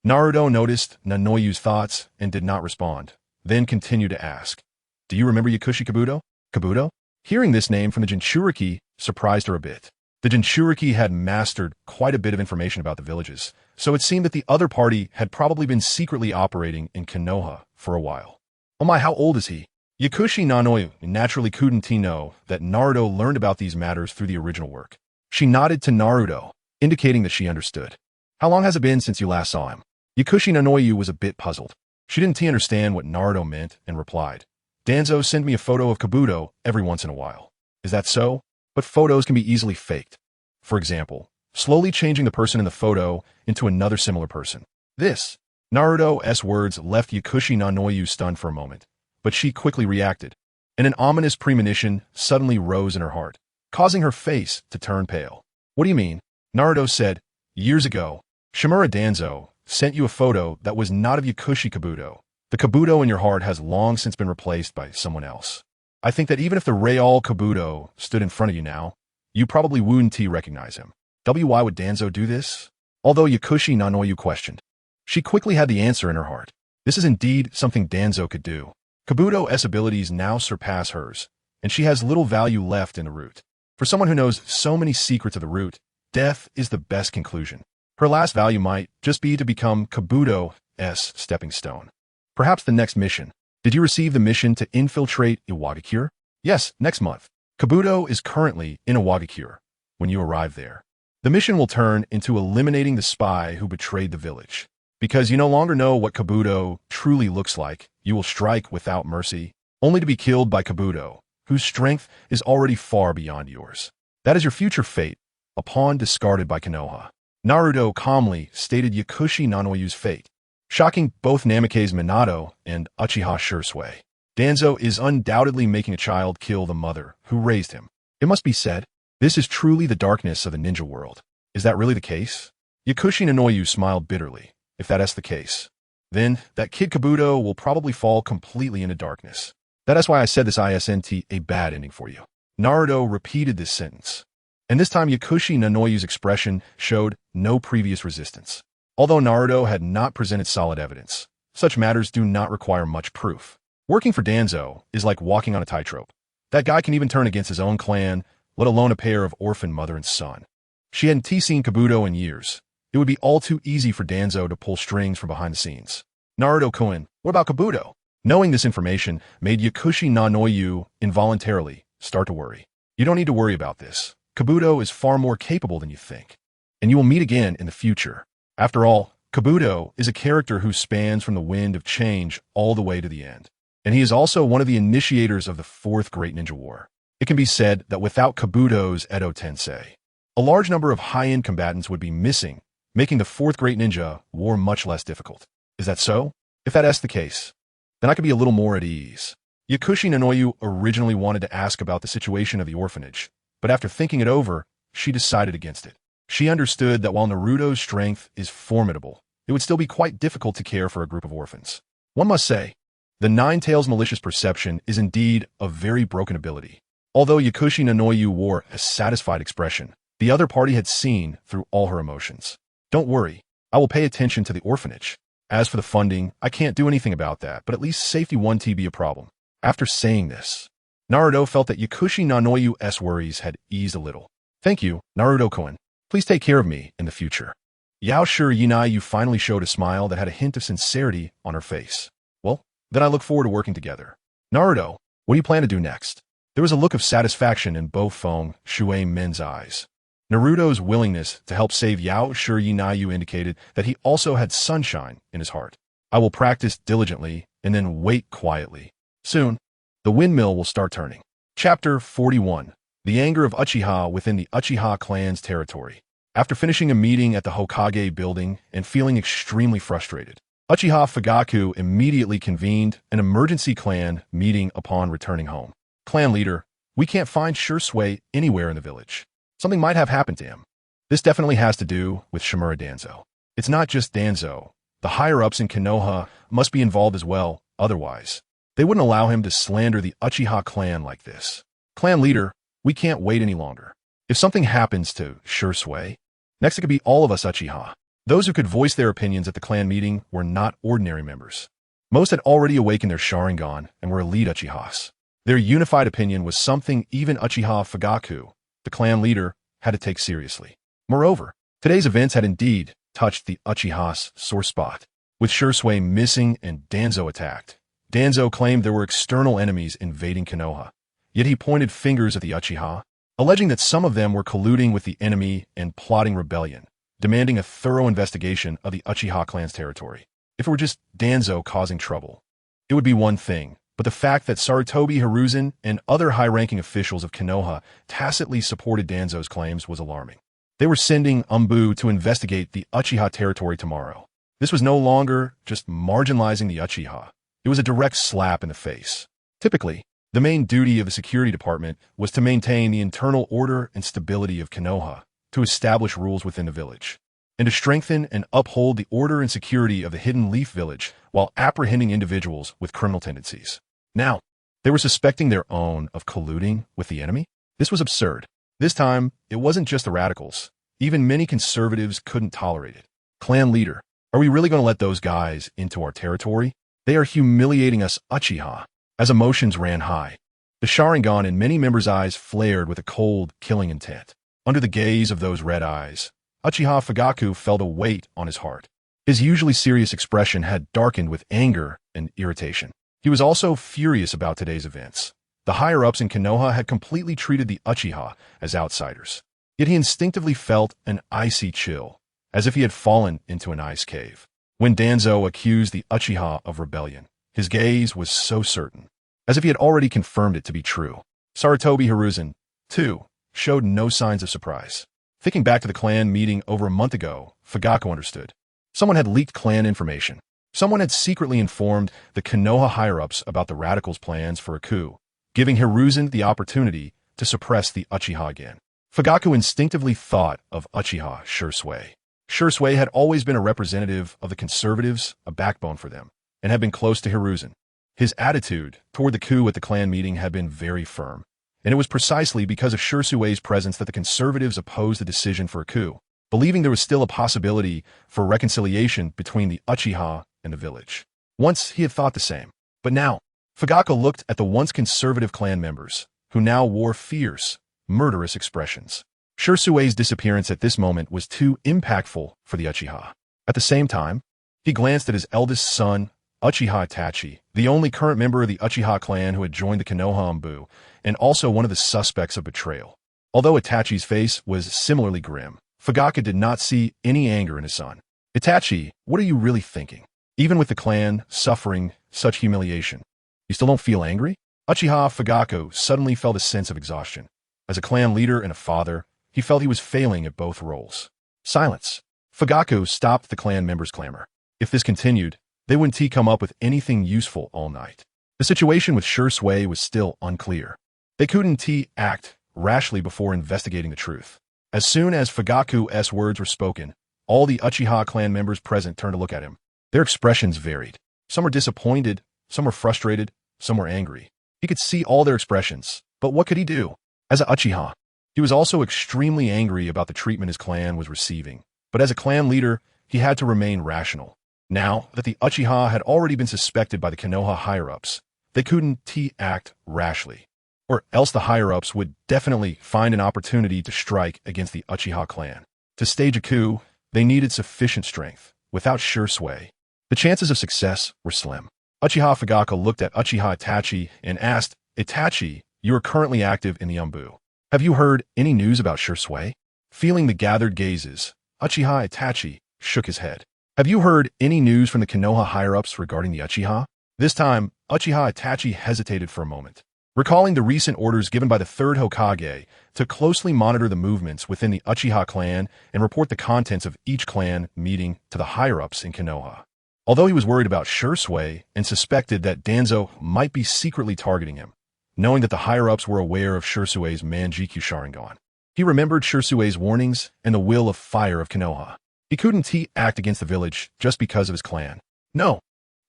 Naruto noticed Nanoyu's thoughts and did not respond, then continued to ask, "Do you remember Yakushi Kabuto?" Kabuto? Hearing this name from the jinchuriki surprised her a bit. The jinchuriki had mastered quite a bit of information about the villages, so it seemed that the other party had probably been secretly operating in Konoha for a while. Oh my, how old is he? Yakushi Nanoyu naturally couldn't know that Naruto learned about these matters through the original work. She nodded to Naruto, indicating that she understood. "How long has it been since you last saw him?" Yakushi Nanoyu was a bit puzzled. She didn't understand what Naruto meant and replied, "Danzo sent me a photo of Kabuto every once in a while." "Is that so? But photos can be easily faked. For example, slowly changing the person in the photo into another similar person." Naruto's words left Yakushi Nanoyu stunned for a moment, but she quickly reacted, and an ominous premonition suddenly rose in her heart, causing her face to turn pale. "What do you mean?" Naruto said, "Years ago, Shimura Danzo sent you a photo that was not of Yakushi Kabuto. The Kabuto in your heart has long since been replaced by someone else. I think that even if the real Kabuto stood in front of you now, you probably wouldn't recognize him. Why would Danzo do this?" Although Yakushi Nanoyu questioned, she quickly had the answer in her heart. This is indeed something Danzo could do. Kabuto's abilities now surpass hers, and she has little value left in the root. For someone who knows so many secrets of the root, death is the best conclusion. Her last value might just be to become Kabuto's stepping stone. Perhaps the next mission. Did you receive the mission to infiltrate Iwagakure? Yes, next month. Kabuto is currently in Iwagakure when you arrive there. The mission will turn into eliminating the spy who betrayed the village. Because you no longer know what Kabuto truly looks like, you will strike without mercy, only to be killed by Kabuto, whose strength is already far beyond yours. That is your future fate, a pawn discarded by Konoha. Naruto calmly stated Yakushi Nanoyu's fate, shocking both Namake's Minato and Uchiha Shisui. Danzo is undoubtedly making a child kill the mother who raised him. It must be said, this is truly the darkness of the ninja world. Is that really the case? Yakushi Nanoyu smiled bitterly. If that is the case, then that kid Kabuto will probably fall completely into darkness. That is why I said this isn't a bad ending for you. Naruto repeated this sentence, and this time Yakushi Nanoyu's expression showed no previous resistance. Although Naruto had not presented solid evidence, such matters do not require much proof. Working for Danzo is like walking on a tightrope. That guy can even turn against his own clan, let alone a pair of orphan mother and son. She hadn't seen Kabuto in years. It would be all too easy for Danzo to pull strings from behind the scenes. Naruto-kun, what about Kabuto? Knowing this information made Yakushi Nanoyu involuntarily start to worry. You don't need to worry about this. Kabuto is far more capable than you think, and you will meet again in the future. After all, Kabuto is a character who spans from the wind of change all the way to the end, and he is also one of the initiators of the Fourth Great Ninja War. It can be said that without Kabuto's Edo Tensei, a large number of high-end combatants would be missing, making the Fourth Great Ninja War much less difficult. Is that so? If that is the case, then I could be a little more at ease. Yakushi Nanoyu originally wanted to ask about the situation of the orphanage, but after thinking it over, she decided against it. She understood that while Naruto's strength is formidable, it would still be quite difficult to care for a group of orphans. One must say, the Nine-Tails' malicious perception is indeed a very broken ability. Although Yakushi Nanoyu wore a satisfied expression, the other party had seen through all her emotions. Don't worry, I will pay attention to the orphanage. As for the funding, I can't do anything about that, but at least safety won't be a problem. After saying this, Naruto felt that Yakushi Nanoyu's worries had eased a little. Thank you, Naruto-kun. Please take care of me in the future. Yao Sure Yinayu finally showed a smile that had a hint of sincerity on her face. Well, then I look forward to working together. Naruto, what do you plan to do next? There was a look of satisfaction in both Feng Shui Men's eyes. Naruto's willingness to help save Yao Sure Yinayu indicated that he also had sunshine in his heart. I will practice diligently and then wait quietly. Soon, the windmill will start turning. Chapter 41. The Anger of Uchiha Within the Uchiha Clan's Territory. After finishing a meeting at the Hokage building and feeling extremely frustrated, Uchiha Fugaku immediately convened an emergency clan meeting upon returning home. Clan leader, we can't find Shisui anywhere in the village. Something might have happened to him. This definitely has to do with Shimura Danzo. It's not just Danzo. The higher-ups in Konoha must be involved as well, otherwise they wouldn't allow him to slander the Uchiha clan like this. Clan leader, we can't wait any longer. If something happens to Shisui, next it could be all of us Uchiha. Those who could voice their opinions at the clan meeting were not ordinary members. Most had already awakened their Sharingan and were elite Uchihas. Their unified opinion was something even Uchiha Fugaku, the clan leader, had to take seriously. Moreover, today's events had indeed touched the Uchiha's sore spot. With Shisui missing and Danzo attacked, Danzo claimed there were external enemies invading Konoha. Yet he pointed fingers at the Uchiha, alleging that some of them were colluding with the enemy and plotting rebellion, demanding a thorough investigation of the Uchiha clan's territory. If it were just Danzo causing trouble, it would be one thing, but the fact that Sarutobi Hiruzen and other high-ranking officials of Konoha tacitly supported Danzo's claims was alarming. They were sending Anbu to investigate the Uchiha territory tomorrow. This was no longer just marginalizing the Uchiha. It was a direct slap in the face. Typically, the main duty of the security department was to maintain the internal order and stability of Konoha, to establish rules within the village, and to strengthen and uphold the order and security of the Hidden Leaf Village while apprehending individuals with criminal tendencies. Now, they were suspecting their own of colluding with the enemy? This was absurd. This time, it wasn't just the radicals. Even many conservatives couldn't tolerate it. Clan leader, are we really going to let those guys into our territory? They are humiliating us Uchiha. As emotions ran high, the Sharingan in many members' eyes flared with a cold, killing intent. Under the gaze of those red eyes, Uchiha Fugaku felt a weight on his heart. His usually serious expression had darkened with anger and irritation. He was also furious about today's events. The higher-ups in Konoha had completely treated the Uchiha as outsiders. Yet he instinctively felt an icy chill, as if he had fallen into an ice cave. When Danzo accused the Uchiha of rebellion, his gaze was so certain, as if he had already confirmed it to be true. Sarutobi Hiruzen, too, showed no signs of surprise. Thinking back to the clan meeting over a month ago, Fugaku understood. Someone had leaked clan information. Someone had secretly informed the Konoha higher-ups about the radicals' plans for a coup, giving Hiruzen the opportunity to suppress the Uchiha again. Fugaku instinctively thought of Uchiha Shisui. Shisui had always been a representative of the conservatives, a backbone for them, and had been close to Hiruzen. His attitude toward the coup at the clan meeting had been very firm, and it was precisely because of Shisui's presence that the conservatives opposed the decision for a coup, believing there was still a possibility for reconciliation between the Uchiha and the village. Once he had thought the same, but now, Fugaku looked at the once conservative clan members, who now wore fierce, murderous expressions. Shisui's disappearance at this moment was too impactful for the Uchiha. At the same time, he glanced at his eldest son, Uchiha Itachi, the only current member of the Uchiha clan who had joined the Konoha Anbu, and also one of the suspects of betrayal. Although Itachi's face was similarly grim, Fugaku did not see any anger in his son. Itachi, what are you really thinking? Even with the clan suffering such humiliation, you still don't feel angry? Uchiha Fugaku suddenly felt a sense of exhaustion. As a clan leader and a father, he felt he was failing at both roles. Silence. Fugaku stopped the clan members' clamor. If this continued, they wouldn't come up with anything useful all night. The situation with Shisui was still unclear. They couldn't act rashly before investigating the truth. As soon as Fugaku's words were spoken, all the Uchiha clan members present turned to look at him. Their expressions varied. Some were disappointed, some were frustrated, some were angry. He could see all their expressions, but what could he do? As a Uchiha, he was also extremely angry about the treatment his clan was receiving. But as a clan leader, he had to remain rational. Now that the Uchiha had already been suspected by the Konoha higher-ups, they couldn't act rashly, or else the higher-ups would definitely find an opportunity to strike against the Uchiha clan. To stage a coup, they needed sufficient strength. Without sure sway, the chances of success were slim. Uchiha Fugaku looked at Uchiha Itachi and asked, Itachi, you are currently active in the Anbu. Have you heard any news about sure sway? Feeling the gathered gazes, Uchiha Itachi shook his head. Have you heard any news from the Konoha higher-ups regarding the Uchiha? This time, Uchiha Itachi hesitated for a moment, recalling the recent orders given by the third Hokage to closely monitor the movements within the Uchiha clan and report the contents of each clan meeting to the higher-ups in Konoha. Although he was worried about sure sway and suspected that Danzo might be secretly targeting him, knowing that the higher-ups were aware of Shursue's Manjikyu Sharingan, he remembered Shursue's warnings and the will of fire of Konoha. He couldn't act against the village just because of his clan. No.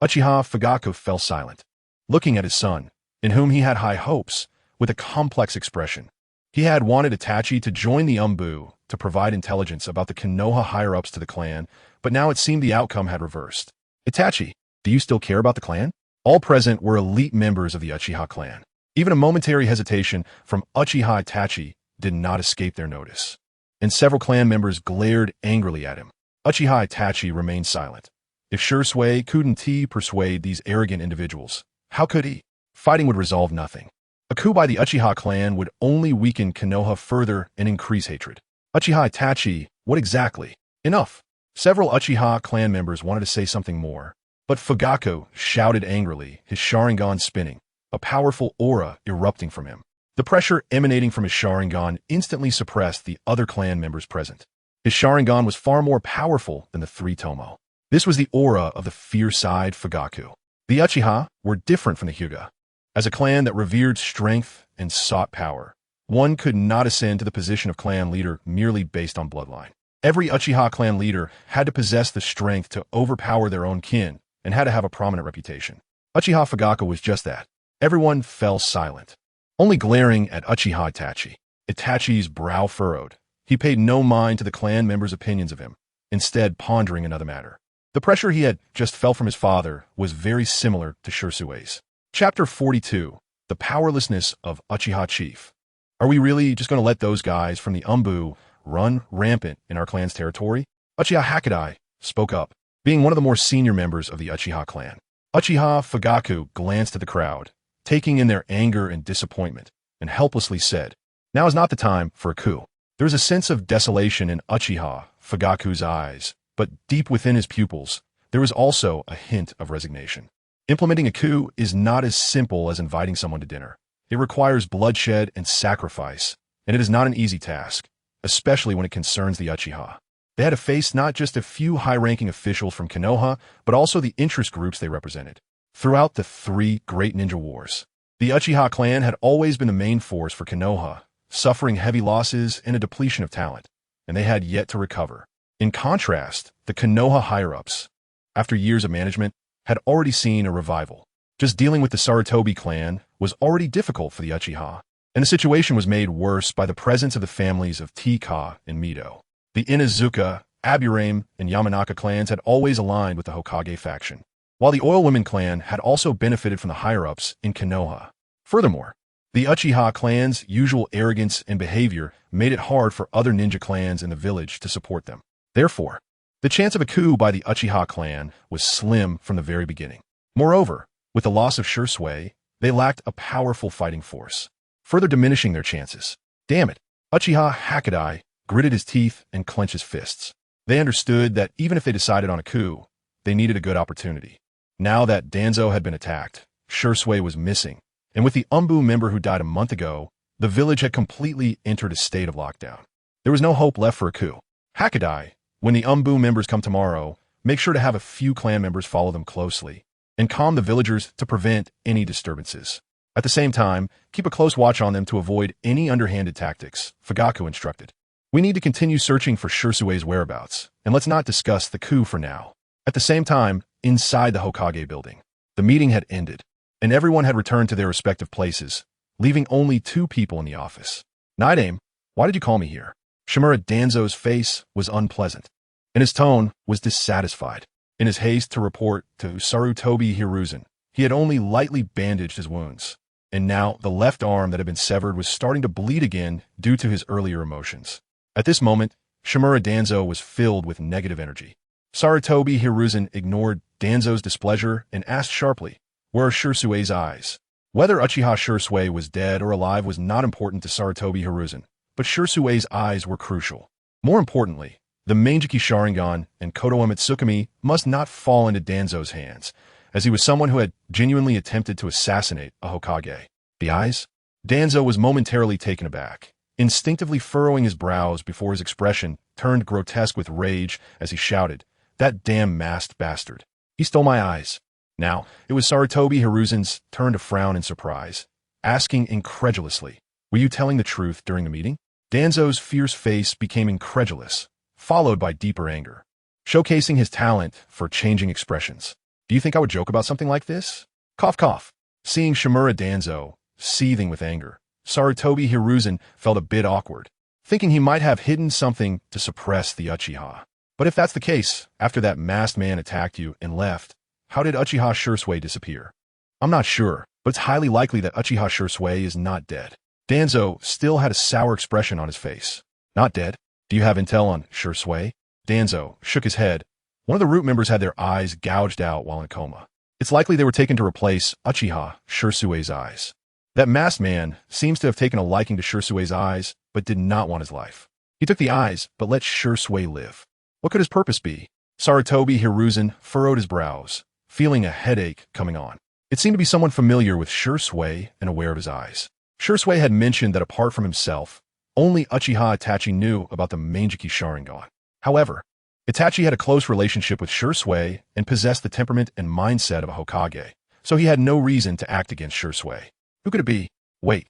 Uchiha Fugaku fell silent, looking at his son, in whom he had high hopes, with a complex expression. He had wanted Itachi to join the Anbu to provide intelligence about the Konoha higher-ups to the clan, but now it seemed the outcome had reversed. Itachi, do you still care about the clan? All present were elite members of the Uchiha clan. Even a momentary hesitation from Uchiha Itachi did not escape their notice, and several clan members glared angrily at him. Uchiha Itachi remained silent. If sure sway couldn't persuade these arrogant individuals, how could he? Fighting would resolve nothing. A coup by the Uchiha clan would only weaken Konoha further and increase hatred. Uchiha Itachi, what exactly? Enough. Several Uchiha clan members wanted to say something more, but Fugaku shouted angrily, his Sharingan spinning, a powerful aura erupting from him. The pressure emanating from his Sharingan instantly suppressed the other clan members present. His Sharingan was far more powerful than the three Tomo. This was the aura of the fierce-eyed Fugaku. The Uchiha were different from the Hyuga. As a clan that revered strength and sought power, one could not ascend to the position of clan leader merely based on bloodline. Every Uchiha clan leader had to possess the strength to overpower their own kin and had to have a prominent reputation. Uchiha Fugaku was just that. Everyone fell silent, only glaring at Uchiha Itachi. Itachi's brow furrowed. He paid no mind to the clan members' opinions of him, instead pondering another matter. The pressure he had just felt from his father was very similar to Shursue's. Chapter 42, The Powerlessness of Uchiha Chief. Are we really just going to let those guys from the Anbu run rampant in our clan's territory? Uchiha Hakadai spoke up, being one of the more senior members of the Uchiha clan. Uchiha Fugaku glanced at the crowd, taking in their anger and disappointment, and helplessly said, Now is not the time for a coup. There is a sense of desolation in Uchiha Fugaku's eyes, but deep within his pupils, there was also a hint of resignation. Implementing a coup is not as simple as inviting someone to dinner. It requires bloodshed and sacrifice, and it is not an easy task, especially when it concerns the Uchiha. They had to face not just a few high-ranking officials from Konoha, but also the interest groups they represented. Throughout the three great ninja wars, the Uchiha clan had always been the main force for Konoha, suffering heavy losses and a depletion of talent, and they had yet to recover. In contrast, the Konoha higher-ups, after years of management, had already seen a revival. Just dealing with the Sarutobi clan was already difficult for the Uchiha, and the situation was made worse by the presence of the families of Tika and Mido. The Inazuka, Aburame, and Yamanaka clans had always aligned with the Hokage faction, while the Oil Women clan had also benefited from the higher-ups in Konoha. Furthermore, the Uchiha clan's usual arrogance and behavior made it hard for other ninja clans in the village to support them. Therefore, the chance of a coup by the Uchiha clan was slim from the very beginning. Moreover, with the loss of sure sway, they lacked a powerful fighting force, further diminishing their chances. Damn it, Uchiha Hakadai gritted his teeth and clenched his fists. They understood that even if they decided on a coup, they needed a good opportunity. Now that Danzo had been attacked, sure sway was missing, and with the Anbu member who died a month ago, the village had completely entered a state of lockdown. There was no hope left for a coup. Hakadai, when the Anbu members come tomorrow, make sure to have a few clan members follow them closely, and calm the villagers to prevent any disturbances. At the same time, keep a close watch on them to avoid any underhanded tactics, Fugaku instructed. We need to continue searching for Shisui's whereabouts, and let's not discuss the coup for now. At the same time, inside the Hokage building, the meeting had ended, and everyone had returned to their respective places, leaving only two people in the office. Night Aim, why did you call me here? Shimura Danzo's face was unpleasant, and his tone was dissatisfied. In his haste to report to Sarutobi Hiruzen, he had only lightly bandaged his wounds, and now the left arm that had been severed was starting to bleed again due to his earlier emotions. At this moment, Shimura Danzo was filled with negative energy. Sarutobi Hiruzen ignored Danzo's displeasure and asked sharply, "Where are Shisui's eyes?" Whether Uchiha Shisui was dead or alive was not important to Sarutobi Hiruzen, but Shisui's eyes were crucial. More importantly, the Manjiki Sharingan and Konoha Mitsukami must not fall into Danzo's hands, as he was someone who had genuinely attempted to assassinate a Hokage. The eyes? Danzo was momentarily taken aback, instinctively furrowing his brows before his expression turned grotesque with rage as he shouted, "That damn masked bastard. He stole my eyes." Now, it was Sarutobi Hiruzen's turn to frown in surprise, asking incredulously, "Were you telling the truth during the meeting?" Danzo's fierce face became incredulous, followed by deeper anger, showcasing his talent for changing expressions. "Do you think I would joke about something like this?" Cough cough. Seeing Shimura Danzo seething with anger, Sarutobi Hiruzen felt a bit awkward, thinking he might have hidden something to suppress the Uchiha. But if that's the case, after that masked man attacked you and left, how did Uchiha Shisui disappear? I'm not sure, but it's highly likely that Uchiha Shisui is not dead. Danzo still had a sour expression on his face. Not dead? Do you have intel on Shisui? Danzo shook his head. One of the root members had their eyes gouged out while in a coma. It's likely they were taken to replace Uchiha Shisui's eyes. That masked man seems to have taken a liking to Shisui's eyes, but did not want his life. He took the eyes, but let Shisui live. What could his purpose be? Sarutobi Hiruzen furrowed his brows, feeling a headache coming on. It seemed to be someone familiar with Shisui and aware of his eyes. Shisui had mentioned that apart from himself, only Uchiha Itachi knew about the Manjiki Sharingan. However, Itachi had a close relationship with Shisui and possessed the temperament and mindset of a Hokage, so he had no reason to act against Shisui. Who could it be? Wait.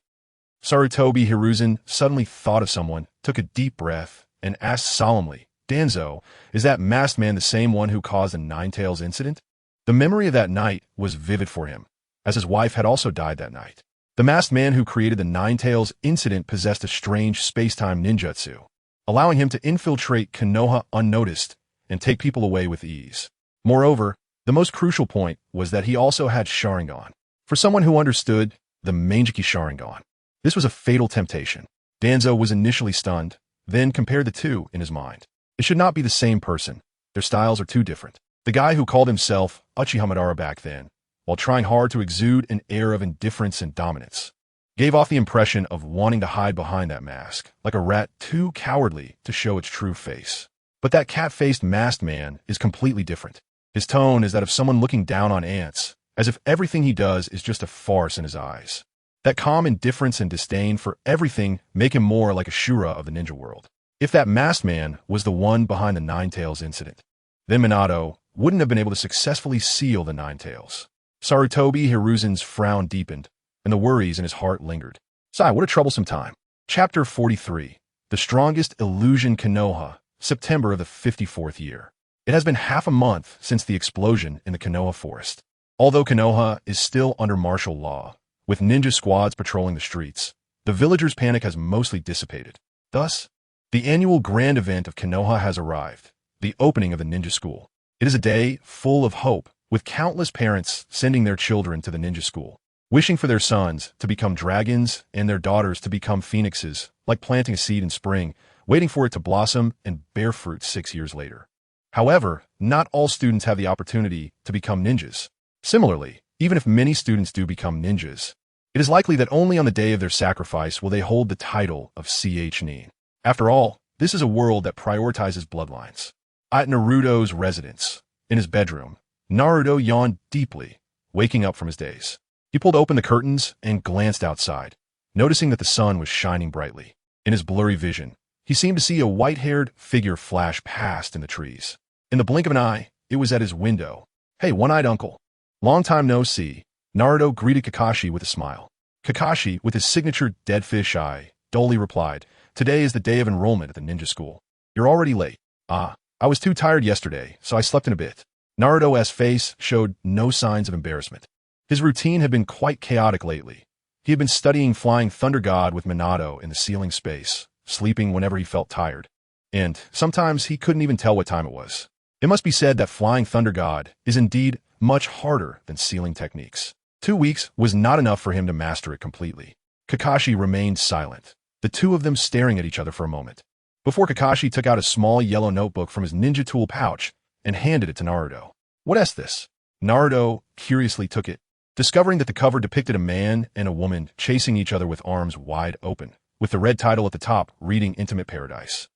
Sarutobi Hiruzen suddenly thought of someone, took a deep breath, and asked solemnly, "Danzo, is that masked man the same one who caused the Nine-Tails incident?" The memory of that night was vivid for him, as his wife had also died that night. The masked man who created the Nine-Tails incident possessed a strange space-time ninjutsu, allowing him to infiltrate Konoha unnoticed and take people away with ease. Moreover, the most crucial point was that he also had Sharingan. For someone who understood the Manjiki Sharingan, this was a fatal temptation. Danzo was initially stunned, then compared the two in his mind. It should not be the same person. Their styles are too different. The guy who called himself Uchiha Madara back then, while trying hard to exude an air of indifference and dominance, gave off the impression of wanting to hide behind that mask, like a rat too cowardly to show its true face. But that cat-faced masked man is completely different. His tone is that of someone looking down on ants, as if everything he does is just a farce in his eyes. That calm indifference and disdain for everything make him more like a Shura of the ninja world. If that masked man was the one behind the Nine-Tails incident, then Minato wouldn't have been able to successfully seal the Nine-Tails. Sarutobi Hiruzen's frown deepened, and the worries in his heart lingered. Sigh, what a troublesome time. Chapter 43. The Strongest Illusion Konoha, September of the 54th year. It has been half a month since the explosion in the Konoha forest. Although Konoha is still under martial law, with ninja squads patrolling the streets, the villagers' panic has mostly dissipated. Thus, the annual grand event of Konoha has arrived, the opening of the ninja school. It is a day full of hope, with countless parents sending their children to the ninja school, wishing for their sons to become dragons and their daughters to become phoenixes, like planting a seed in spring, waiting for it to blossom and bear fruit 6 years later. However, not all students have the opportunity to become ninjas. Similarly, even if many students do become ninjas, it is likely that only on the day of their sacrifice will they hold the title of CH Nin. After all, this is a world that prioritizes bloodlines. At Naruto's residence, in his bedroom, Naruto yawned deeply, waking up from his daze. He pulled open the curtains and glanced outside, noticing that the sun was shining brightly. In his blurry vision, he seemed to see a white-haired figure flash past in the trees. In the blink of an eye, it was at his window. "Hey, one-eyed uncle. Long time no see." Naruto greeted Kakashi with a smile. Kakashi, with his signature dead fish eye, dully replied, Today is the day of enrollment at the ninja school. You're already late. Ah, I was too tired yesterday, so I slept in a bit. Naruto's face showed no signs of embarrassment. His routine had been quite chaotic lately. He had been studying Flying Thunder God with Minato in the ceiling space, sleeping whenever he felt tired. And sometimes he couldn't even tell what time it was. It must be said that Flying Thunder God is indeed much harder than ceiling techniques. 2 weeks was not enough for him to master it completely. Kakashi remained silent, the two of them staring at each other for a moment, before Kakashi took out a small yellow notebook from his ninja tool pouch and handed it to Naruto. "What is this?" Naruto curiously took it, discovering that the cover depicted a man and a woman chasing each other with arms wide open, with the red title at the top reading Intimate Paradise.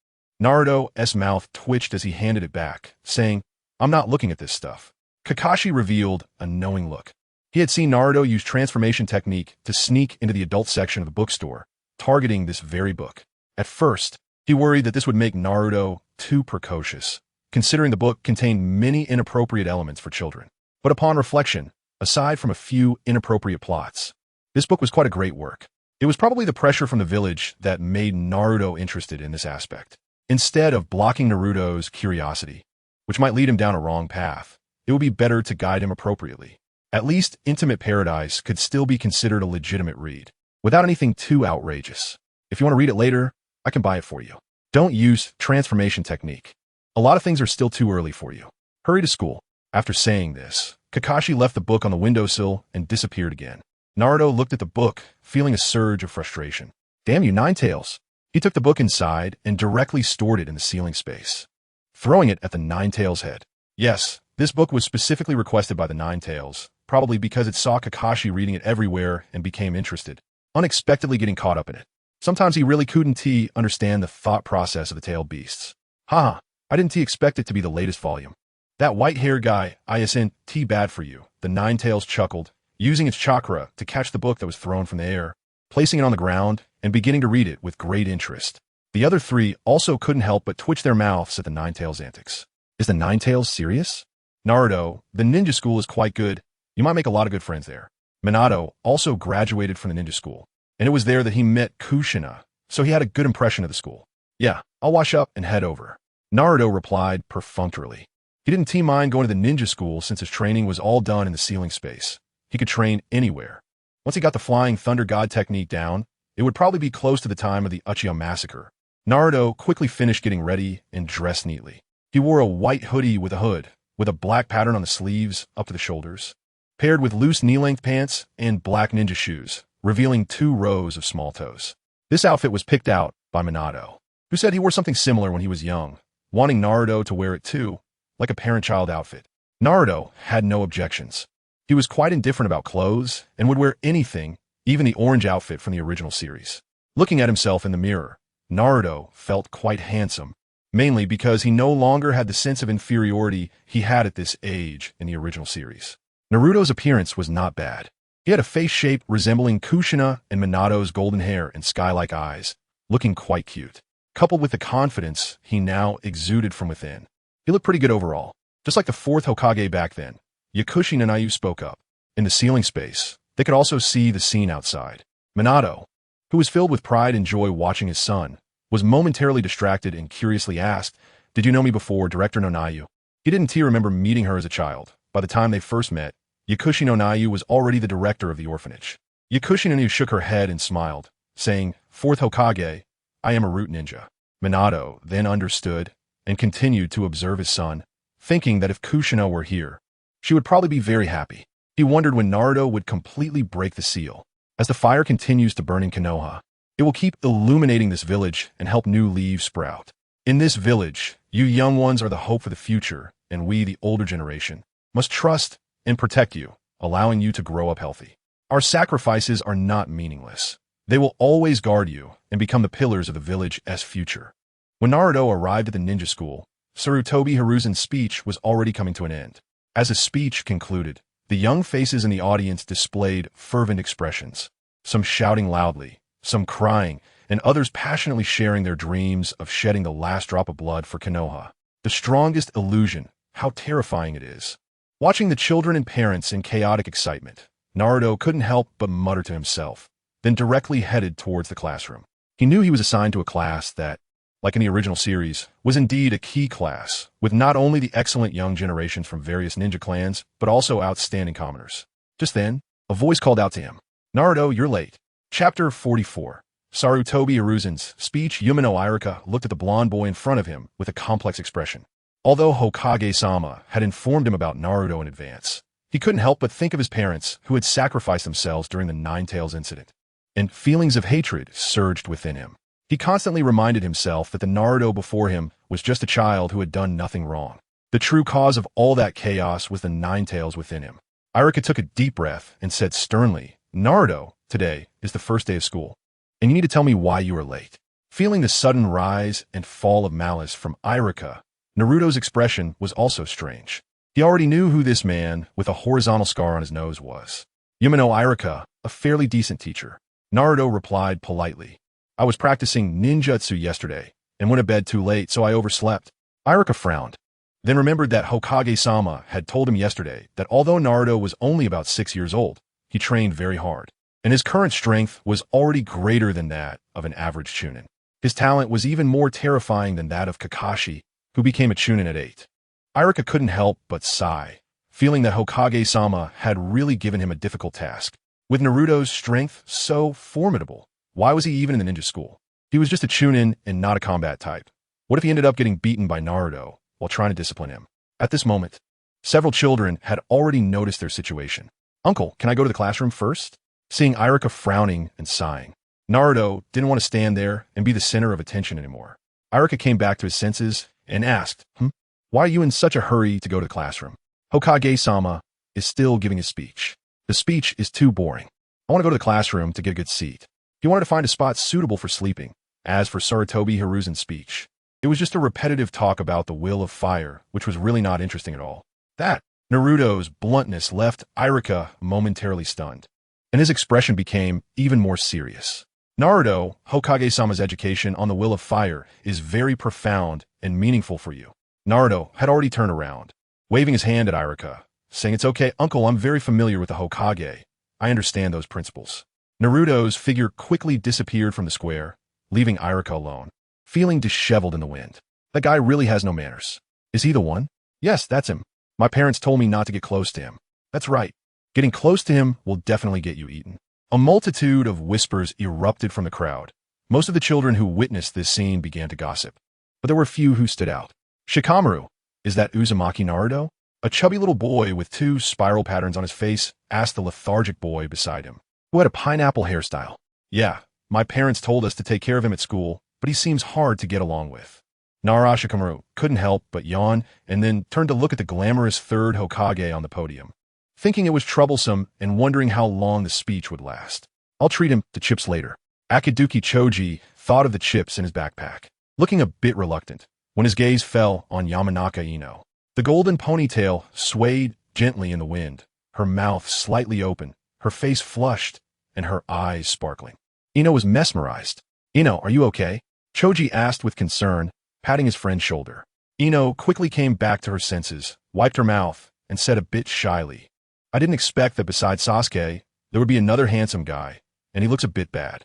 Naruto's mouth twitched as he handed it back, saying, "I'm not looking at this stuff." Kakashi revealed a knowing look. He had seen Naruto use transformation technique to sneak into the adult section of the bookstore, targeting this very book. At first, he worried that this would make Naruto too precocious, considering the book contained many inappropriate elements for children. But upon reflection, aside from a few inappropriate plots, this book was quite a great work. It was probably the pressure from the village that made Naruto interested in this aspect. Instead of blocking Naruto's curiosity, which might lead him down a wrong path, it would be better to guide him appropriately. At least Intimate Paradise could still be considered a legitimate read, without anything too outrageous. If you want to read it later, I can buy it for you. Don't use transformation technique. A lot of things are still too early for you. Hurry to school. After saying this, Kakashi left the book on the windowsill and disappeared again. Naruto looked at the book, feeling a surge of frustration. Damn you, Ninetales. He took the book inside and directly stored it in the ceiling space, throwing it at the Ninetales' head. Yes, this book was specifically requested by the Ninetales, probably because it saw Kakashi reading it everywhere and became interested, unexpectedly getting caught up in it. Sometimes he really couldn't understand the thought process of the tailed beasts. Haha, I didn't expect it to be the latest volume. That white-haired guy, isn't bad for you, the Ninetales chuckled, using its chakra to catch the book that was thrown from the air, placing it on the ground, and beginning to read it with great interest. The other three also couldn't help but twitch their mouths at the Ninetales' antics. Is the Ninetales serious? Naruto, the ninja school is quite good. You might make a lot of good friends there. Minato also graduated from the ninja school, and it was there that he met Kushina, so he had a good impression of the school. Yeah, I'll wash up and head over. Naruto replied perfunctorily. He didn't mind going to the ninja school since his training was all done in the ceiling space. He could train anywhere. Once he got the Flying Thunder God technique down, it would probably be close to the time of the Uchiha massacre. Naruto quickly finished getting ready and dressed neatly. He wore a white hoodie with a hood, with a black pattern on the sleeves up to the shoulders, paired with loose knee-length pants and black ninja shoes, revealing 2 rows of small toes. This outfit was picked out by Minato, who said he wore something similar when he was young, wanting Naruto to wear it too, like a parent-child outfit. Naruto had no objections. He was quite indifferent about clothes and would wear anything, even the orange outfit from the original series. Looking at himself in the mirror, Naruto felt quite handsome, mainly because he no longer had the sense of inferiority he had at this age in the original series. Naruto's appearance was not bad. He had a face shape resembling Kushina and Minato's golden hair and sky-like eyes, looking quite cute, coupled with the confidence he now exuded from within. He looked pretty good overall. Just like the 4th Hokage back then, Yakushi Nanayu spoke up. In the ceiling space, they could also see the scene outside. Minato, who was filled with pride and joy watching his son, was momentarily distracted and curiously asked, "Did you know me before, Director Nonayu?" He didn't remember meeting her as a child. By the time they first met, Yakushi Nonayu was already the director of the orphanage. Yakushi Nonayu shook her head and smiled, saying, "4th Hokage, I am a root ninja." Minato then understood and continued to observe his son, thinking that if Kushina were here, she would probably be very happy. He wondered when Naruto would completely break the seal. As the fire continues to burn in Konoha, it will keep illuminating this village and help new leaves sprout. In this village, you young ones are the hope for the future, and we, the older generation, must trust and protect you, allowing you to grow up healthy. Our sacrifices are not meaningless. They will always guard you and become the pillars of the village's future. When Naruto arrived at the ninja school, Sarutobi Hiruzen's speech was already coming to an end. As his speech concluded, the young faces in the audience displayed fervent expressions, some shouting loudly, some crying, and others passionately sharing their dreams of shedding the last drop of blood for Konoha. The strongest illusion, how terrifying it is. Watching the children and parents in chaotic excitement, Naruto couldn't help but mutter to himself, then directly headed towards the classroom. He knew he was assigned to a class that, like in the original series, was indeed a key class, with not only the excellent young generations from various ninja clans, but also outstanding commoners. Just then, a voice called out to him. Naruto, you're late. Chapter 44. Sarutobi Hiruzen's speech. Yumino Irika looked at the blonde boy in front of him with a complex expression. Although Hokage-sama had informed him about Naruto in advance, he couldn't help but think of his parents who had sacrificed themselves during the Nine Tails incident, and feelings of hatred surged within him. He constantly reminded himself that the Naruto before him was just a child who had done nothing wrong. The true cause of all that chaos was the Nine Tails within him. Irika took a deep breath and said sternly, Naruto, today is the first day of school, and you need to tell me why you are late. Feeling the sudden rise and fall of malice from Irika, Naruto's expression was also strange. He already knew who this man with a horizontal scar on his nose was. Yumino Irika, a fairly decent teacher. Naruto replied politely. I was practicing ninjutsu yesterday and went to bed too late, so I overslept. Irika frowned, then remembered that Hokage-sama had told him yesterday that although Naruto was only about 6 years old, he trained very hard, and his current strength was already greater than that of an average chunin. His talent was even more terrifying than that of Kakashi, who became a chunin at 8. Irika couldn't help but sigh, feeling that Hokage-sama had really given him a difficult task. With Naruto's strength so formidable, why was he even in the ninja school? He was just a chunin and not a combat type. What if he ended up getting beaten by Naruto while trying to discipline him? At this moment, several children had already noticed their situation. Uncle, can I go to the classroom first? Seeing Irika frowning and sighing, Naruto didn't want to stand there and be the center of attention anymore. Irika came back to his senses and asked, why are you in such a hurry to go to the classroom? Hokage-sama is still giving his speech. The speech is too boring. I want to go to the classroom to get a good seat. He wanted to find a spot suitable for sleeping. As for Sarutobi Hiruzen's speech, it was just a repetitive talk about the will of fire, which was really not interesting at all. Naruto's bluntness left Irika momentarily stunned, and his expression became even more serious. Naruto, Hokage-sama's education on the will of fire is very profound and meaningful for you. Naruto had already turned around, waving his hand at Irika, saying, it's okay, uncle, I'm very familiar with the Hokage. I understand those principles. Naruto's figure quickly disappeared from the square, leaving Irika alone, feeling disheveled in the wind. That guy really has no manners. Is he the one? Yes, that's him. My parents told me not to get close to him. That's right. Getting close to him will definitely get you eaten. A multitude of whispers erupted from the crowd. Most of the children who witnessed this scene began to gossip, but there were few who stood out. Shikamaru, is that Uzumaki Naruto? A chubby little boy with 2 spiral patterns on his face asked the lethargic boy beside him, who had a pineapple hairstyle. Yeah, my parents told us to take care of him at school, but he seems hard to get along with. Shikamaru couldn't help but yawn and then turned to look at the glamorous 3rd Hokage on the podium, thinking it was troublesome and wondering how long the speech would last. I'll treat him to chips later. Akiduki Choji thought of the chips in his backpack, looking a bit reluctant, when his gaze fell on Yamanaka Ino. The golden ponytail swayed gently in the wind, her mouth slightly open, her face flushed, and her eyes sparkling. Ino was mesmerized. Ino, are you okay? Choji asked with concern, patting his friend's shoulder. Ino quickly came back to her senses, wiped her mouth, and said a bit shyly, I didn't expect that besides Sasuke, there would be another handsome guy, and he looks a bit bad.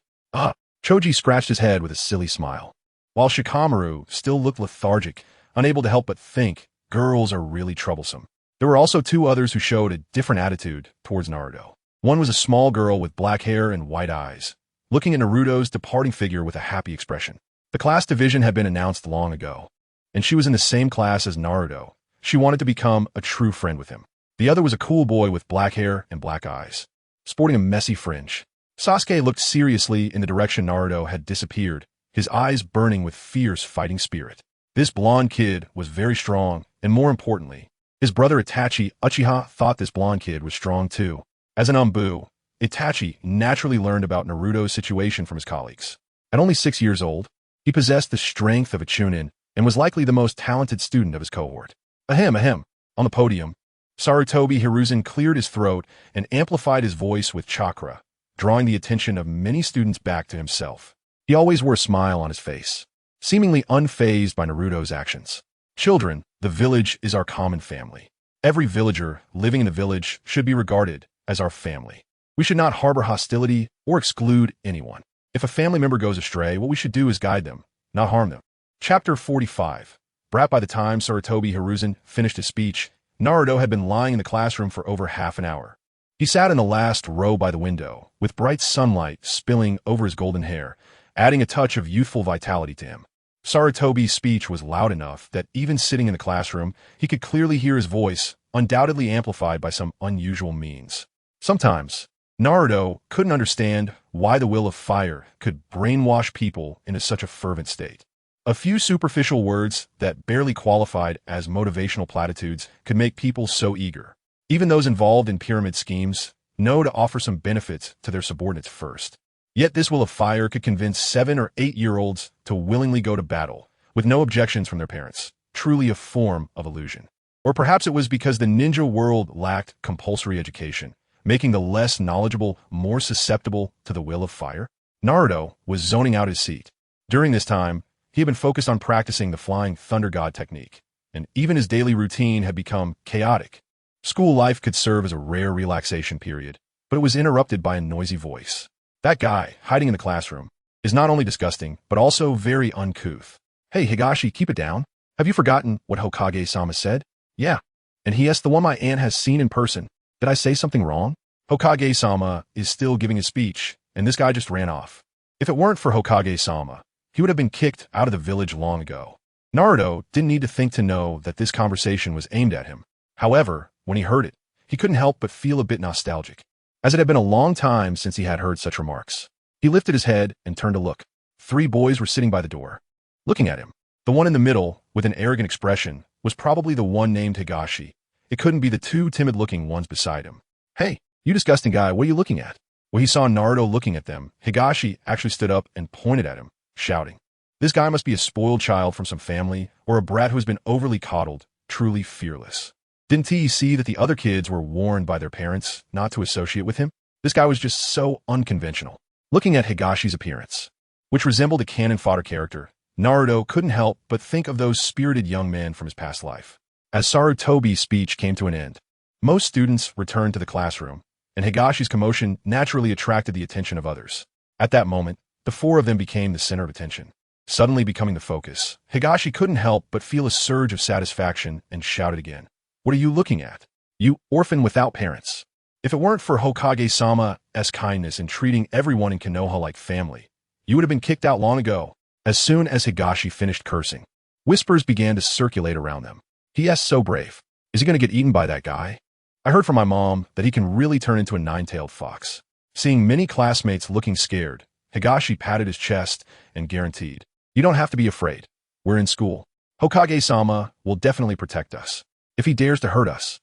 Choji scratched his head with a silly smile. While Shikamaru still looked lethargic, unable to help but think, girls are really troublesome. There were also 2 others who showed a different attitude towards Naruto. One was a small girl with black hair and white eyes, looking at Naruto's departing figure with a happy expression. The class division had been announced long ago, and she was in the same class as Naruto. She wanted to become a true friend with him. The other was a cool boy with black hair and black eyes, sporting a messy fringe. Sasuke looked seriously in the direction Naruto had disappeared, his eyes burning with fierce fighting spirit. This blonde kid was very strong, and more importantly, his brother Itachi Uchiha thought this blonde kid was strong too. As an Anbu, Itachi naturally learned about Naruto's situation from his colleagues. At only 6 years old, he possessed the strength of a chunin and was likely the most talented student of his cohort. Ahem. On the podium, Sarutobi Hiruzen cleared his throat and amplified his voice with chakra, drawing the attention of many students back to himself. He always wore a smile on his face, seemingly unfazed by Naruto's actions. Children, the village is our common family. Every villager living in the village should be regarded as our family. We should not harbor hostility or exclude anyone. If a family member goes astray, what we should do is guide them, not harm them. Chapter 45. Brat. By the time Sarutobi Hiruzen finished his speech, Naruto had been lying in the classroom for over half an hour. He sat in the last row by the window, with bright sunlight spilling over his golden hair, adding a touch of youthful vitality to him. Sarutobi's speech was loud enough that even sitting in the classroom, he could clearly hear his voice, undoubtedly amplified by some unusual means. Sometimes, Naruto couldn't understand why the will of fire could brainwash people into such a fervent state. A few superficial words that barely qualified as motivational platitudes could make people so eager. Even those involved in pyramid schemes know to offer some benefits to their subordinates first. Yet this will of fire could convince 7 or 8-year-olds to willingly go to battle, with no objections from their parents. Truly a form of illusion. Or perhaps it was because the ninja world lacked compulsory education, making the less knowledgeable more susceptible to the will of fire. Naruto was zoning out his seat. During this time, he had been focused on practicing the flying thunder god technique, and even his daily routine had become chaotic. School life could serve as a rare relaxation period, but it was interrupted by a noisy voice. That guy, hiding in the classroom, is not only disgusting, but also very uncouth. Hey Higashi, keep it down. Have you forgotten what Hokage-sama said? Yeah. And the one my aunt has seen in person. Did I say something wrong? Hokage-sama is still giving his speech, and this guy just ran off. If it weren't for Hokage-sama, he would have been kicked out of the village long ago. Naruto didn't need to think to know that this conversation was aimed at him. However, when he heard it, he couldn't help but feel a bit nostalgic, as it had been a long time since he had heard such remarks. He lifted his head and turned to look. 3 boys were sitting by the door, looking at him. The one in the middle, with an arrogant expression, was probably the one named Higashi. It couldn't be the 2 timid-looking ones beside him. Hey, you disgusting guy, what are you looking at? When he saw Naruto looking at them, Higashi actually stood up and pointed at him, shouting. This guy must be a spoiled child from some family, or a brat who has been overly coddled, truly fearless. Didn't he see that the other kids were warned by their parents not to associate with him? This guy was just so unconventional. Looking at Higashi's appearance, which resembled a cannon fodder character, Naruto couldn't help but think of those spirited young men from his past life. As Sarutobi's speech came to an end, most students returned to the classroom, and Higashi's commotion naturally attracted the attention of others. At that moment, the 4 of them became the center of attention. Suddenly becoming the focus, Higashi couldn't help but feel a surge of satisfaction and shouted again. What are you looking at? You orphan without parents. If it weren't for Hokage-sama's kindness in treating everyone in Konoha like family, you would have been kicked out long ago. As soon as Higashi finished cursing, whispers began to circulate around them. He so brave. Is he going to get eaten by that guy? I heard from my mom that he can really turn into a 9-tailed fox. Seeing many classmates looking scared, Higashi patted his chest and guaranteed, you don't have to be afraid. We're in school. Hokage-sama will definitely protect us. If he dares to hurt us,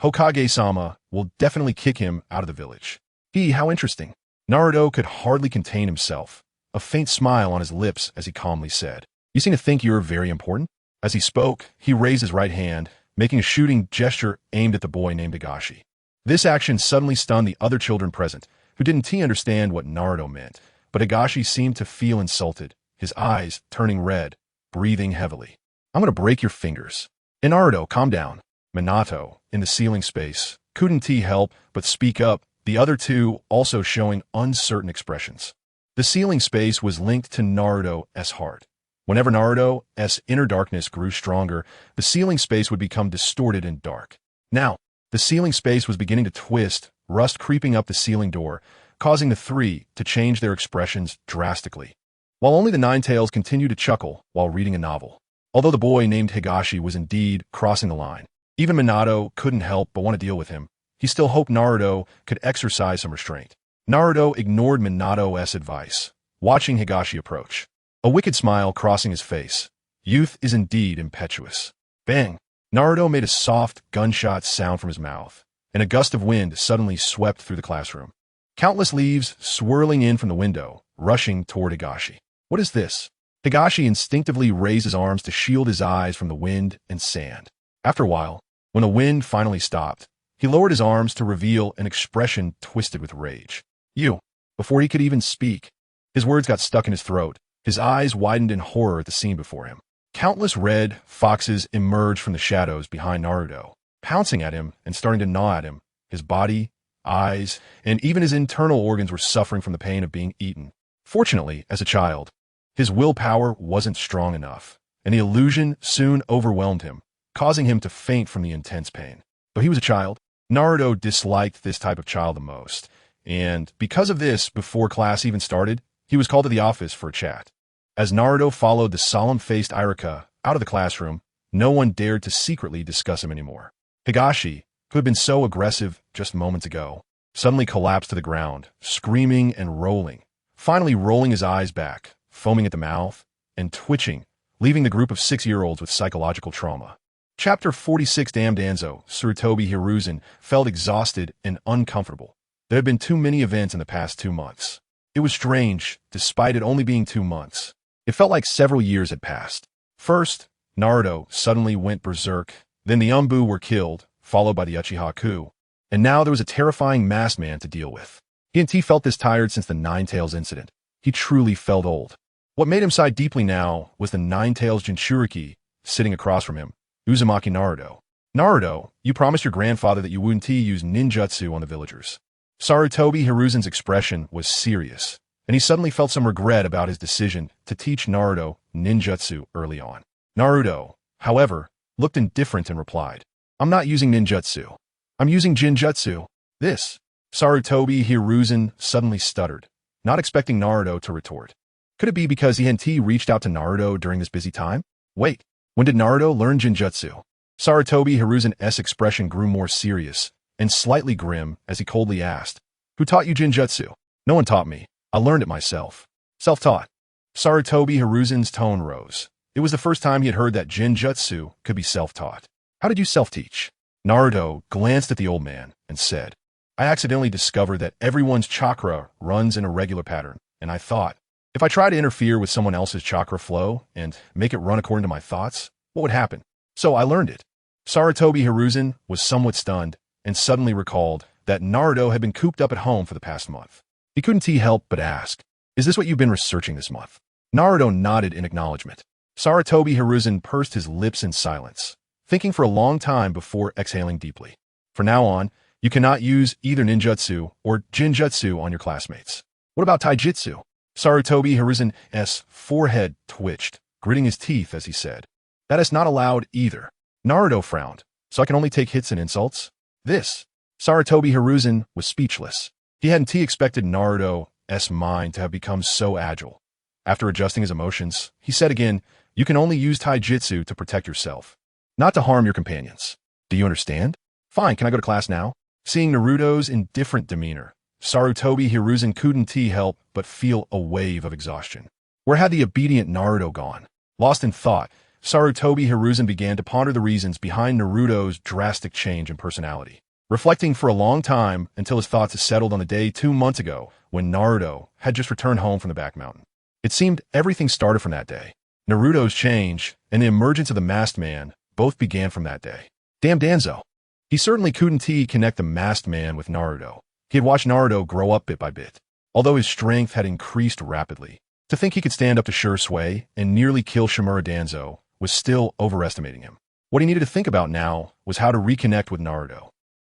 Hokage-sama will definitely kick him out of the village. How interesting. Naruto could hardly contain himself, a faint smile on his lips as he calmly said, you seem to think you're very important? As he spoke, he raised his right hand, making a shooting gesture aimed at the boy named Higashi. This action suddenly stunned the other children present, who didn't understand what Naruto meant, but Higashi seemed to feel insulted, his eyes turning red, breathing heavily. I'm going to break your fingers. And Naruto, calm down. Minato, in the ceiling space, couldn't help but speak up, the other 2 also showing uncertain expressions. The ceiling space was linked to Naruto's heart. Whenever Naruto's inner darkness grew stronger, the ceiling space would become distorted and dark. Now, the ceiling space was beginning to twist, rust creeping up the ceiling door, causing the 3 to change their expressions drastically. While only the 9-tails continued to chuckle while reading a novel. Although the boy named Higashi was indeed crossing the line, even Minato couldn't help but want to deal with him. He still hoped Naruto could exercise some restraint. Naruto ignored Minato's advice, watching Higashi approach. A wicked smile crossing his face. Youth is indeed impetuous. Bang! Naruto made a soft gunshot sound from his mouth, and a gust of wind suddenly swept through the classroom. Countless leaves swirling in from the window, rushing toward Higashi. What is this? Higashi instinctively raised his arms to shield his eyes from the wind and sand. After a while, when the wind finally stopped, he lowered his arms to reveal an expression twisted with rage. You! Before he could even speak, his words got stuck in his throat. His eyes widened in horror at the scene before him. Countless red foxes emerged from the shadows behind Naruto, pouncing at him and starting to gnaw at him. His body, eyes, and even his internal organs were suffering from the pain of being eaten. Fortunately, as a child, his willpower wasn't strong enough, and the illusion soon overwhelmed him, causing him to faint from the intense pain. Though he was a child, Naruto disliked this type of child the most, and because of this, before class even started, he was called to the office for a chat. As Naruto followed the solemn-faced Iruka out of the classroom, no one dared to secretly discuss him anymore. Higashi, who had been so aggressive just moments ago, suddenly collapsed to the ground, screaming and rolling, finally rolling his eyes back, foaming at the mouth, and twitching, leaving the group of 6-year-olds with psychological trauma. Chapter 46. Damn Danzo, Sarutobi Hiruzen, felt exhausted and uncomfortable. There had been too many events in the past 2 months. It was strange, despite it only being 2 months. It felt like several years had passed. First, Naruto suddenly went berserk, then the Anbu were killed, followed by the Uchiha coup, and now there was a terrifying masked man to deal with. He felt this tired since the Nine Tails incident. He truly felt old. What made him sigh deeply now was the Nine Tails jinchuriki sitting across from him, Uzumaki Naruto. Naruto, you promised your grandfather that you wouldn't use ninjutsu on the villagers. Sarutobi Hiruzen's expression was serious, and he suddenly felt some regret about his decision to teach Naruto ninjutsu early on. Naruto, however, looked indifferent and replied, I'm not using ninjutsu. I'm using jinjutsu. This. Sarutobi Hiruzen suddenly stuttered, not expecting Naruto to retort. Could it be because he hadn't reached out to Naruto during this busy time? Wait, when did Naruto learn jinjutsu? Sarutobi Hiruzen's expression grew more serious and slightly grim as he coldly asked, Who taught you jinjutsu? No one taught me. I learned it myself. Self-taught. Sarutobi Hiruzen's tone rose. It was the first time he had heard that jinjutsu could be self-taught. How did you self-teach? Naruto glanced at the old man and said, I accidentally discovered that everyone's chakra runs in a regular pattern, and I thought, if I try to interfere with someone else's chakra flow and make it run according to my thoughts, what would happen? So I learned it. Sarutobi Hiruzen was somewhat stunned and suddenly recalled that Naruto had been cooped up at home for the past month. He couldn't help but ask, Is this what you've been researching this month? Naruto nodded in acknowledgement. Sarutobi Hiruzen pursed his lips in silence, thinking for a long time before exhaling deeply. From now on, you cannot use either ninjutsu or jinjutsu on your classmates. What about taijutsu? Sarutobi Hiruzen's forehead twitched, gritting his teeth as he said, That is not allowed either. Naruto frowned, So I can only take hits and insults? This. Sarutobi Hiruzen was speechless. He hadn't expected Naruto's mind to have become so agile. After adjusting his emotions, he said again, You can only use taijutsu to protect yourself, not to harm your companions. Do you understand? Fine, can I go to class now? Seeing Naruto's indifferent demeanor, Sarutobi Hiruzen couldn't help but feel a wave of exhaustion. Where had the obedient Naruto gone? Lost in thought, Sarutobi Hiruzen began to ponder the reasons behind Naruto's drastic change in personality, reflecting for a long time until his thoughts settled on the day 2 months ago when Naruto had just returned home from the back mountain. It seemed everything started from that day. Naruto's change and the emergence of the masked man both began from that day. Damn Danzo. He certainly couldn't connect the masked man with Naruto. He had watched Naruto grow up bit by bit, although his strength had increased rapidly. To think he could stand up to Sure Sway and nearly kill Shimura Danzo was still overestimating him. What he needed to think about now was how to reconnect with Naruto.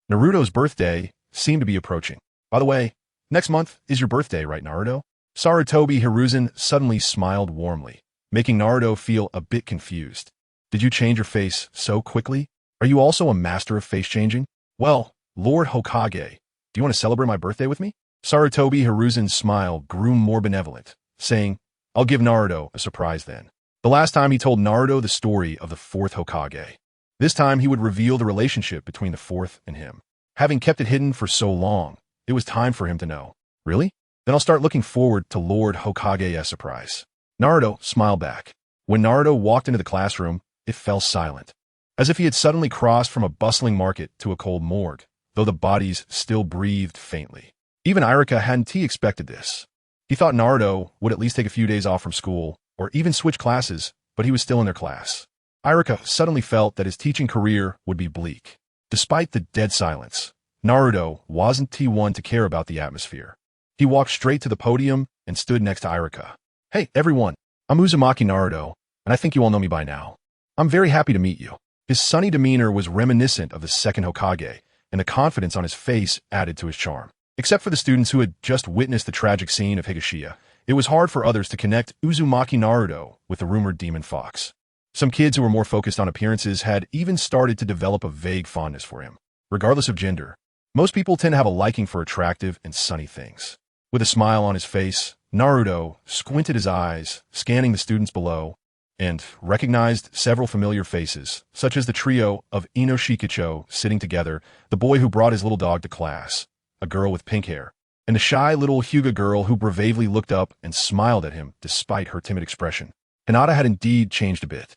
Naruto's birthday seemed to be approaching. By the way, next month is your birthday, right, Naruto? Sarutobi Hiruzen suddenly smiled warmly, making Naruto feel a bit confused. Did you change your face so quickly? Are you also a master of face changing? Well, Lord Hokage, do you want to celebrate my birthday with me? Sarutobi Hiruzen's smile grew more benevolent, saying, I'll give Naruto a surprise then. The last time he told Naruto the story of the 4th Hokage. This time he would reveal the relationship between the 4th and him. Having kept it hidden for so long, it was time for him to know. Really? Then I'll start looking forward to Lord Hokage's surprise. Naruto smiled back. When Naruto walked into the classroom, it fell silent, as if he had suddenly crossed from a bustling market to a cold morgue, though the bodies still breathed faintly. Even Iruka hadn't expected this. He thought Naruto would at least take a few days off from school, or even switch classes, but he was still in their class. Iruka suddenly felt that his teaching career would be bleak. Despite the dead silence, Naruto wasn't one to care about the atmosphere. He walked straight to the podium and stood next to Iruka. Hey, everyone, I'm Uzumaki Naruto, and I think you all know me by now. I'm very happy to meet you. His sunny demeanor was reminiscent of the 2nd Hokage, and the confidence on his face added to his charm. Except for the students who had just witnessed the tragic scene of Higashiya it was hard for others to connect Uzumaki Naruto with the rumored demon fox. Some kids who were more focused on appearances had even started to develop a vague fondness for him. Regardless of gender, most people tend to have a liking for attractive and sunny things. With a smile on his face, Naruto squinted his eyes, scanning the students below, and recognized several familiar faces, such as the trio of Inoshikicho sitting together, the boy who brought his little dog to class, a girl with pink hair, and the shy little Hyuga girl who bravely looked up and smiled at him despite her timid expression. Hinata had indeed changed a bit.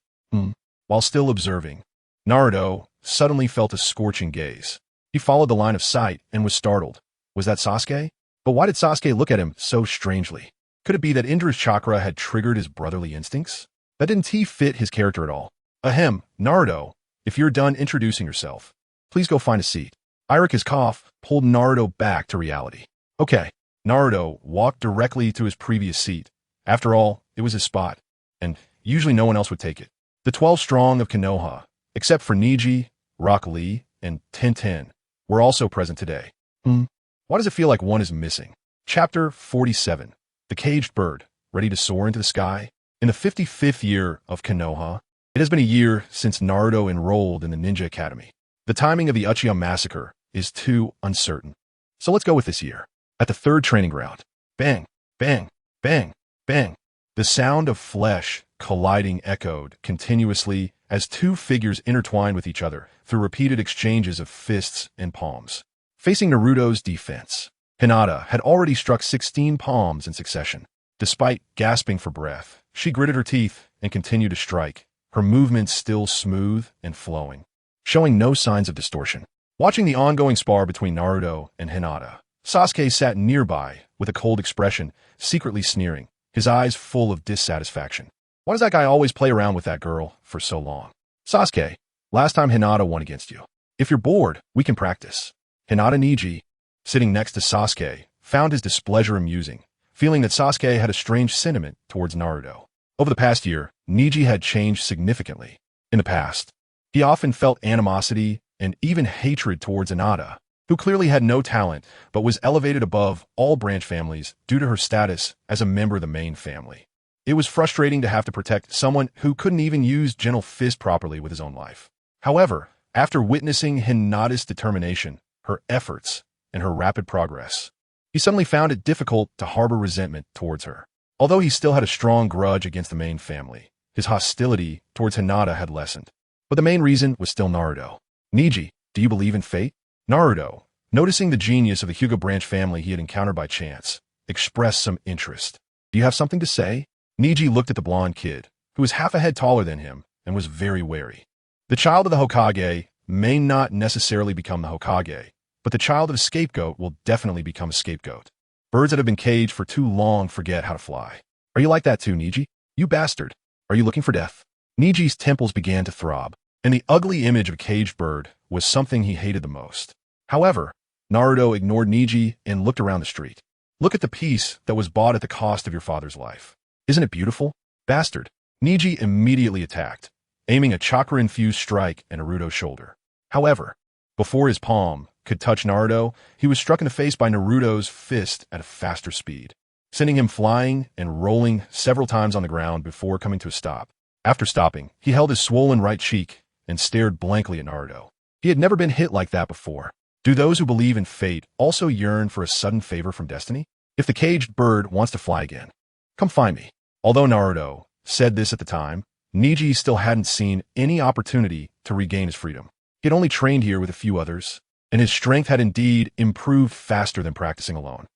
While still observing, Naruto suddenly felt a scorching gaze. He followed the line of sight and was startled. Was that Sasuke? But why did Sasuke look at him so strangely? Could it be that Indra's chakra had triggered his brotherly instincts? That didn't fit his character at all. Ahem, Naruto, if you're done introducing yourself, please go find a seat. Irika's cough pulled Naruto back to reality. Okay, Naruto walked directly to his previous seat. After all, it was his spot, and usually no one else would take it. The 12 strong of Konoha, except for Niji, Rock Lee, and Tintin, were also present today. Why does it feel like one is missing? Chapter 47. The Caged Bird, ready to soar into the sky? In the 55th year of Konoha, it has been a year since Naruto enrolled in the Ninja Academy. The timing of the Uchiha massacre is too uncertain. So let's go with this year. At the third training ground, bang, bang, bang, bang. The sound of flesh colliding echoed continuously as two figures intertwined with each other through repeated exchanges of fists and palms. Facing Naruto's defense, Hinata had already struck 16 palms in succession. Despite gasping for breath, she gritted her teeth and continued to strike, her movements still smooth and flowing, showing no signs of distortion. Watching the ongoing spar between Naruto and Hinata, Sasuke sat nearby with a cold expression, secretly sneering, his eyes full of dissatisfaction. Why does that guy always play around with that girl for so long? Sasuke, last time Hinata won against you. If you're bored, we can practice. Hinata Niji, sitting next to Sasuke, found his displeasure amusing, feeling that Sasuke had a strange sentiment towards Naruto. Over the past year, Niji had changed significantly. In the past, he often felt animosity and even hatred towards Hinata, who clearly had no talent but was elevated above all branch families due to her status as a member of the main family. It was frustrating to have to protect someone who couldn't even use gentle fist properly with his own life. However, after witnessing Hinata's determination, her efforts, and her rapid progress, he suddenly found it difficult to harbor resentment towards her. Although he still had a strong grudge against the main family, his hostility towards Hinata had lessened. But the main reason was still Naruto. Niji, do you believe in fate? Naruto, noticing the genius of the Hyuga branch family he had encountered by chance, expressed some interest. Do you have something to say? Niji looked at the blonde kid, who was half a head taller than him, and was very wary. The child of the Hokage may not necessarily become the Hokage, but the child of a scapegoat will definitely become a scapegoat. Birds that have been caged for too long forget how to fly. Are you like that too, Niji? You bastard. Are you looking for death? Niji's temples began to throb, and the ugly image of a caged bird was something he hated the most. However, Naruto ignored Niji and looked around the street. Look at the piece that was bought at the cost of your father's life. Isn't it beautiful? Bastard. Niji immediately attacked, aiming a chakra-infused strike at Naruto's shoulder. However, before his palm could touch Naruto, he was struck in the face by Naruto's fist at a faster speed, sending him flying and rolling several times on the ground before coming to a stop. After stopping, he held his swollen right cheek and stared blankly at Naruto. He had never been hit like that before. Do those who believe in fate also yearn for a sudden favor from destiny? If the caged bird wants to fly again, come find me. Although Naruto said this at the time, Niji still hadn't seen any opportunity to regain his freedom. He had only trained here with a few others, and his strength had indeed improved faster than practicing alone.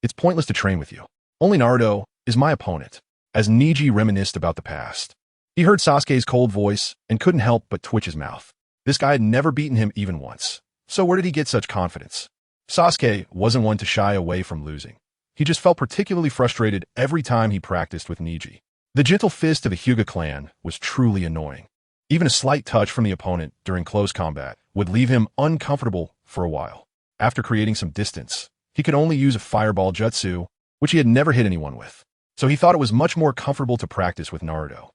It's pointless to train with you. Only Naruto is my opponent. As Niji reminisced about the past, he heard Sasuke's cold voice and couldn't help but twitch his mouth. This guy had never beaten him even once. So where did he get such confidence? Sasuke wasn't one to shy away from losing. He just felt particularly frustrated every time he practiced with Niji. The gentle fist of the Hyuga clan was truly annoying. Even a slight touch from the opponent during close combat would leave him uncomfortable for a while. After creating some distance, he could only use a fireball jutsu, which he had never hit anyone with. So he thought it was much more comfortable to practice with Naruto.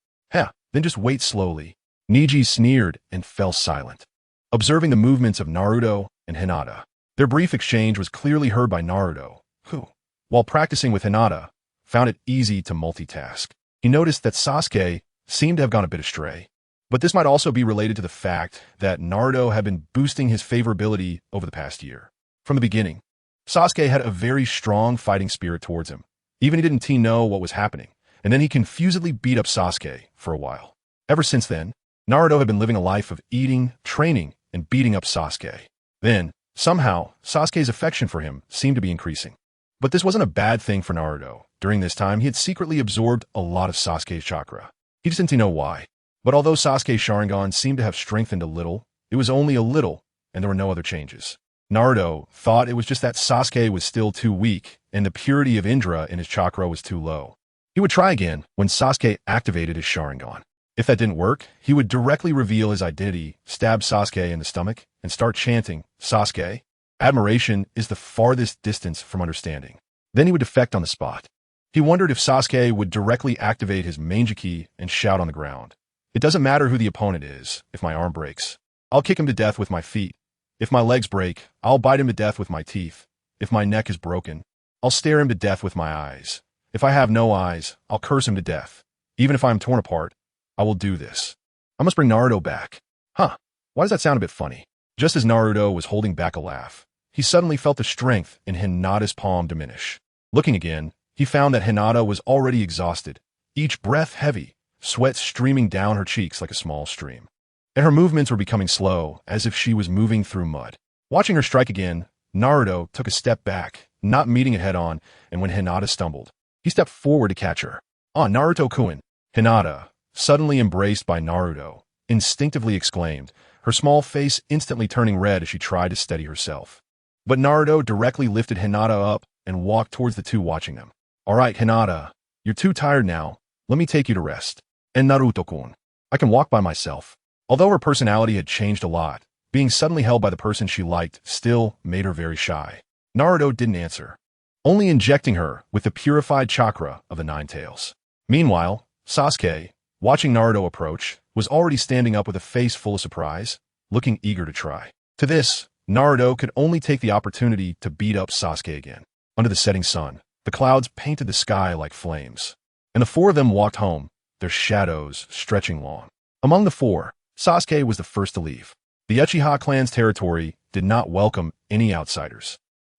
Then just wait slowly. Niji sneered and fell silent, observing the movements of Naruto and Hinata. Their brief exchange was clearly heard by Naruto, who, while practicing with Hinata, found it easy to multitask. He noticed that Sasuke seemed to have gone a bit astray. But this might also be related to the fact that Naruto had been boosting his favorability over the past year. From the beginning, Sasuke had a very strong fighting spirit towards him. Even he didn't know what was happening, and then he confusedly beat up Sasuke for a while. Ever since then, Naruto had been living a life of eating, training, and beating up Sasuke. Then, somehow, Sasuke's affection for him seemed to be increasing. But this wasn't a bad thing for Naruto. During this time, he had secretly absorbed a lot of Sasuke's chakra. He just didn't know why. But although Sasuke's Sharingan seemed to have strengthened a little, it was only a little, and there were no other changes. Naruto thought it was just that Sasuke was still too weak, and the purity of Indra in his chakra was too low. He would try again when Sasuke activated his Sharingan. If that didn't work, he would directly reveal his identity, stab Sasuke in the stomach, and start chanting, "Sasuke, admiration is the farthest distance from understanding." Then he would defect on the spot. He wondered if Sasuke would directly activate his Manjiki and shout on the ground, "It doesn't matter who the opponent is. If my arm breaks, I'll kick him to death with my feet. If my legs break, I'll bite him to death with my teeth. If my neck is broken, I'll stare him to death with my eyes. If I have no eyes, I'll curse him to death. Even if I am torn apart, I will do this." I must bring Naruto back. Huh, why does that sound a bit funny? Just as Naruto was holding back a laugh, he suddenly felt the strength in Hinata's palm diminish. Looking again, he found that Hinata was already exhausted, each breath heavy, sweat streaming down her cheeks like a small stream. And her movements were becoming slow, as if she was moving through mud. Watching her strike again, Naruto took a step back, not meeting it head-on, and when Hinata stumbled, he stepped forward to catch her. Naruto-kun! Hinata, suddenly embraced by Naruto, instinctively exclaimed, her small face instantly turning red as she tried to steady herself. But Naruto directly lifted Hinata up and walked towards the two watching them. "All right, Hinata, you're too tired now. Let me take you to rest. And Naruto-kun, I can walk by myself." Although her personality had changed a lot, being suddenly held by the person she liked still made her very shy. Naruto didn't answer, only injecting her with the purified chakra of the Nine Tails. Meanwhile, Sasuke, watching Naruto approach, was already standing up with a face full of surprise, looking eager to try. To this, Naruto could only take the opportunity to beat up Sasuke again. Under the setting sun, the clouds painted the sky like flames, and the four of them walked home, their shadows stretching long. Among the four, Sasuke was the first to leave. The Uchiha clan's territory did not welcome any outsiders.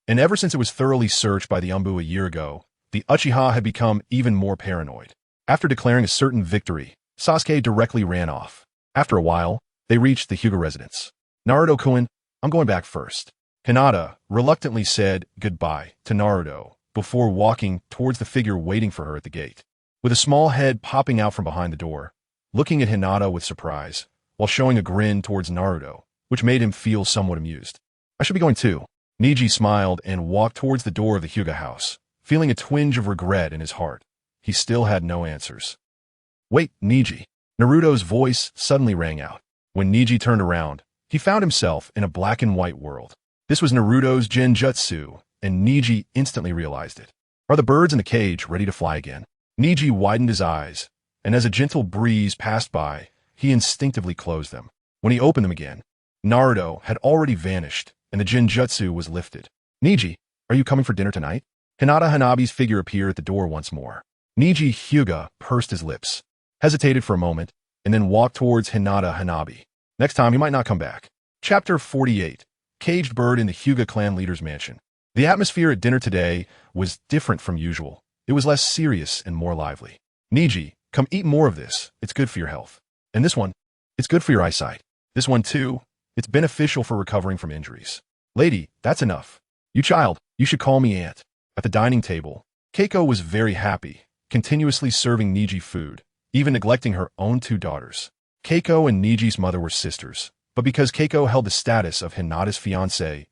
And ever since it was thoroughly searched by the Anbu a year ago, the Uchiha had become even more paranoid. After declaring a certain victory, Sasuke directly ran off. After a while, they reached the Hyuga residence. "Naruto-kun, I'm going back first." Hinata reluctantly said goodbye to Naruto before walking towards the figure waiting for her at the gate. With a small head popping out from behind the door, looking at Hinata with surprise, while showing a grin towards Naruto, which made him feel somewhat amused. "I should be going too." Niji smiled and walked towards the door of the Hyuga house, feeling a twinge of regret in his heart. He still had no answers. "Wait, Niji." Naruto's voice suddenly rang out. When Niji turned around, he found himself in a black and white world. This was Naruto's genjutsu, and Niji instantly realized it. "Are the birds in the cage ready to fly again?" Niji widened his eyes, and as a gentle breeze passed by, he instinctively closed them. When he opened them again, Naruto had already vanished, and the genjutsu was lifted. "Niji, are you coming for dinner tonight?" Hinata Hanabi's figure appeared at the door once more. Niji Hyuga pursed his lips, hesitated for a moment, and then walked towards Hinata Hanabi. Next time he might not come back. Chapter 48. Caged Bird in the Hyuga clan leader's mansion. The atmosphere at dinner today was different from usual. It was less serious and more lively. "Niji, come eat more of this. It's good for your health. And this one, it's good for your eyesight. This one too, it's beneficial for recovering from injuries. Lady, that's enough. You child, you should call me aunt." At the dining table, Keiko was very happy, continuously serving Niji food, even neglecting her own two daughters. Keiko and Niji's mother were sisters, but because Keiko held the status of Hinata's fiancée,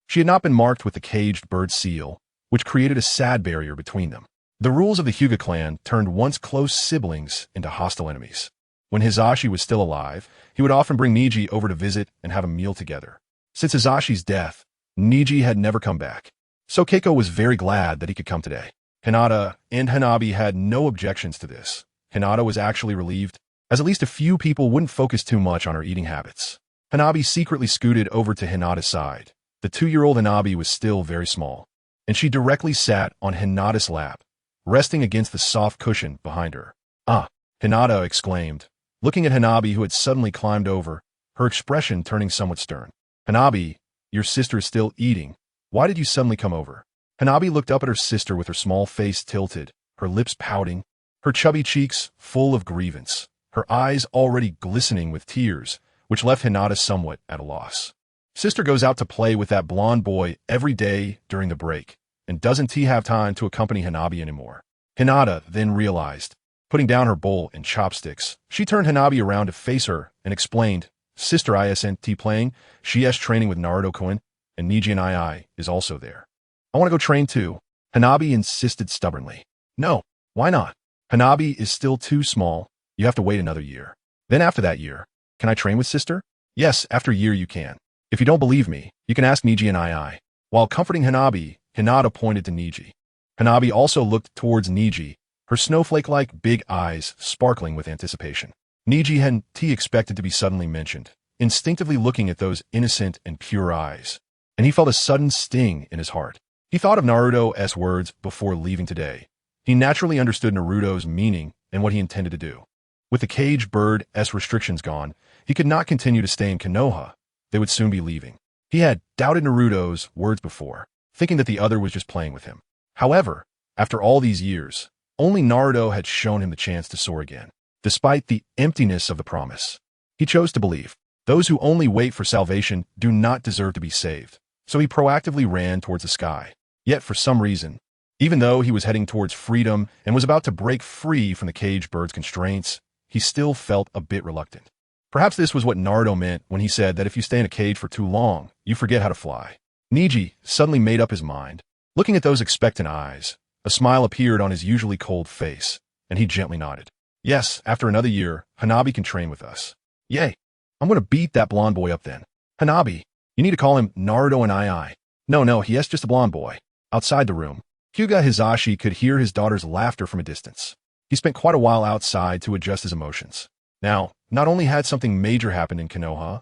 she had not been marked with the caged bird seal, which created a sad barrier between them. The rules of the Hyuga clan turned once close siblings into hostile enemies. When Hisashi was still alive, he would often bring Niji over to visit and have a meal together. Since Hisashi's death, Niji had never come back, so Keiko was very glad that he could come today. Hinata and Hanabi had no objections to this. Hinata was actually relieved, as at least a few people wouldn't focus too much on her eating habits. Hanabi secretly scooted over to Hinata's side. The 2-year-old Hanabi was still very small, and she directly sat on Hinata's lap, resting against the soft cushion behind her. "Ah!" Hinata exclaimed, looking at Hanabi, who had suddenly climbed over, her expression turning somewhat stern. "Hanabi, your sister is still eating. Why did you suddenly come over?" Hanabi looked up at her sister with her small face tilted, her lips pouting, her chubby cheeks full of grievance, her eyes already glistening with tears, which left Hinata somewhat at a loss. "Sister goes out to play with that blonde boy every day during the break, and doesn't he have time to accompany Hanabi anymore?" Hinata then realized. Putting down her bowl and chopsticks, she turned Hanabi around to face her and explained, "Sister isn't playing, she is training with Naruto-kun, and Niji and I is also there." "I want to go train too," Hanabi insisted stubbornly. "No, why not? Hanabi is still too small, you have to wait another year. Then after that year, can I train with sister?" "Yes, after a year you can. If you don't believe me, you can ask Niji and I." While comforting Hanabi, Hinata pointed to Niji. Hanabi also looked towards Niji, her snowflake-like big eyes sparkling with anticipation. Niji hadn't expected to be suddenly mentioned, instinctively looking at those innocent and pure eyes, and he felt a sudden sting in his heart. He thought of Naruto's words before leaving today. He naturally understood Naruto's meaning and what he intended to do. With the cage bird's restrictions gone, he could not continue to stay in Konoha. They would soon be leaving. He had doubted Naruto's words before, thinking that the other was just playing with him. However, after all these years, only Naruto had shown him the chance to soar again. Despite the emptiness of the promise, he chose to believe. Those who only wait for salvation do not deserve to be saved. So he proactively ran towards the sky. Yet for some reason, even though he was heading towards freedom and was about to break free from the cage bird's constraints, he still felt a bit reluctant. Perhaps this was what Naruto meant when he said that if you stay in a cage for too long, you forget how to fly. Niji suddenly made up his mind. Looking at those expectant eyes, a smile appeared on his usually cold face, and he gently nodded. "Yes, after another year, Hanabi can train with us." "Yay! I'm going to beat that blonde boy up then." "Hanabi, you need to call him Naruto and I. No, he is just a blonde boy." Outside the room, Hyuga Hizashi could hear his daughter's laughter from a distance. He spent quite a while outside to adjust his emotions. Now, not only had something major happened in Konoha,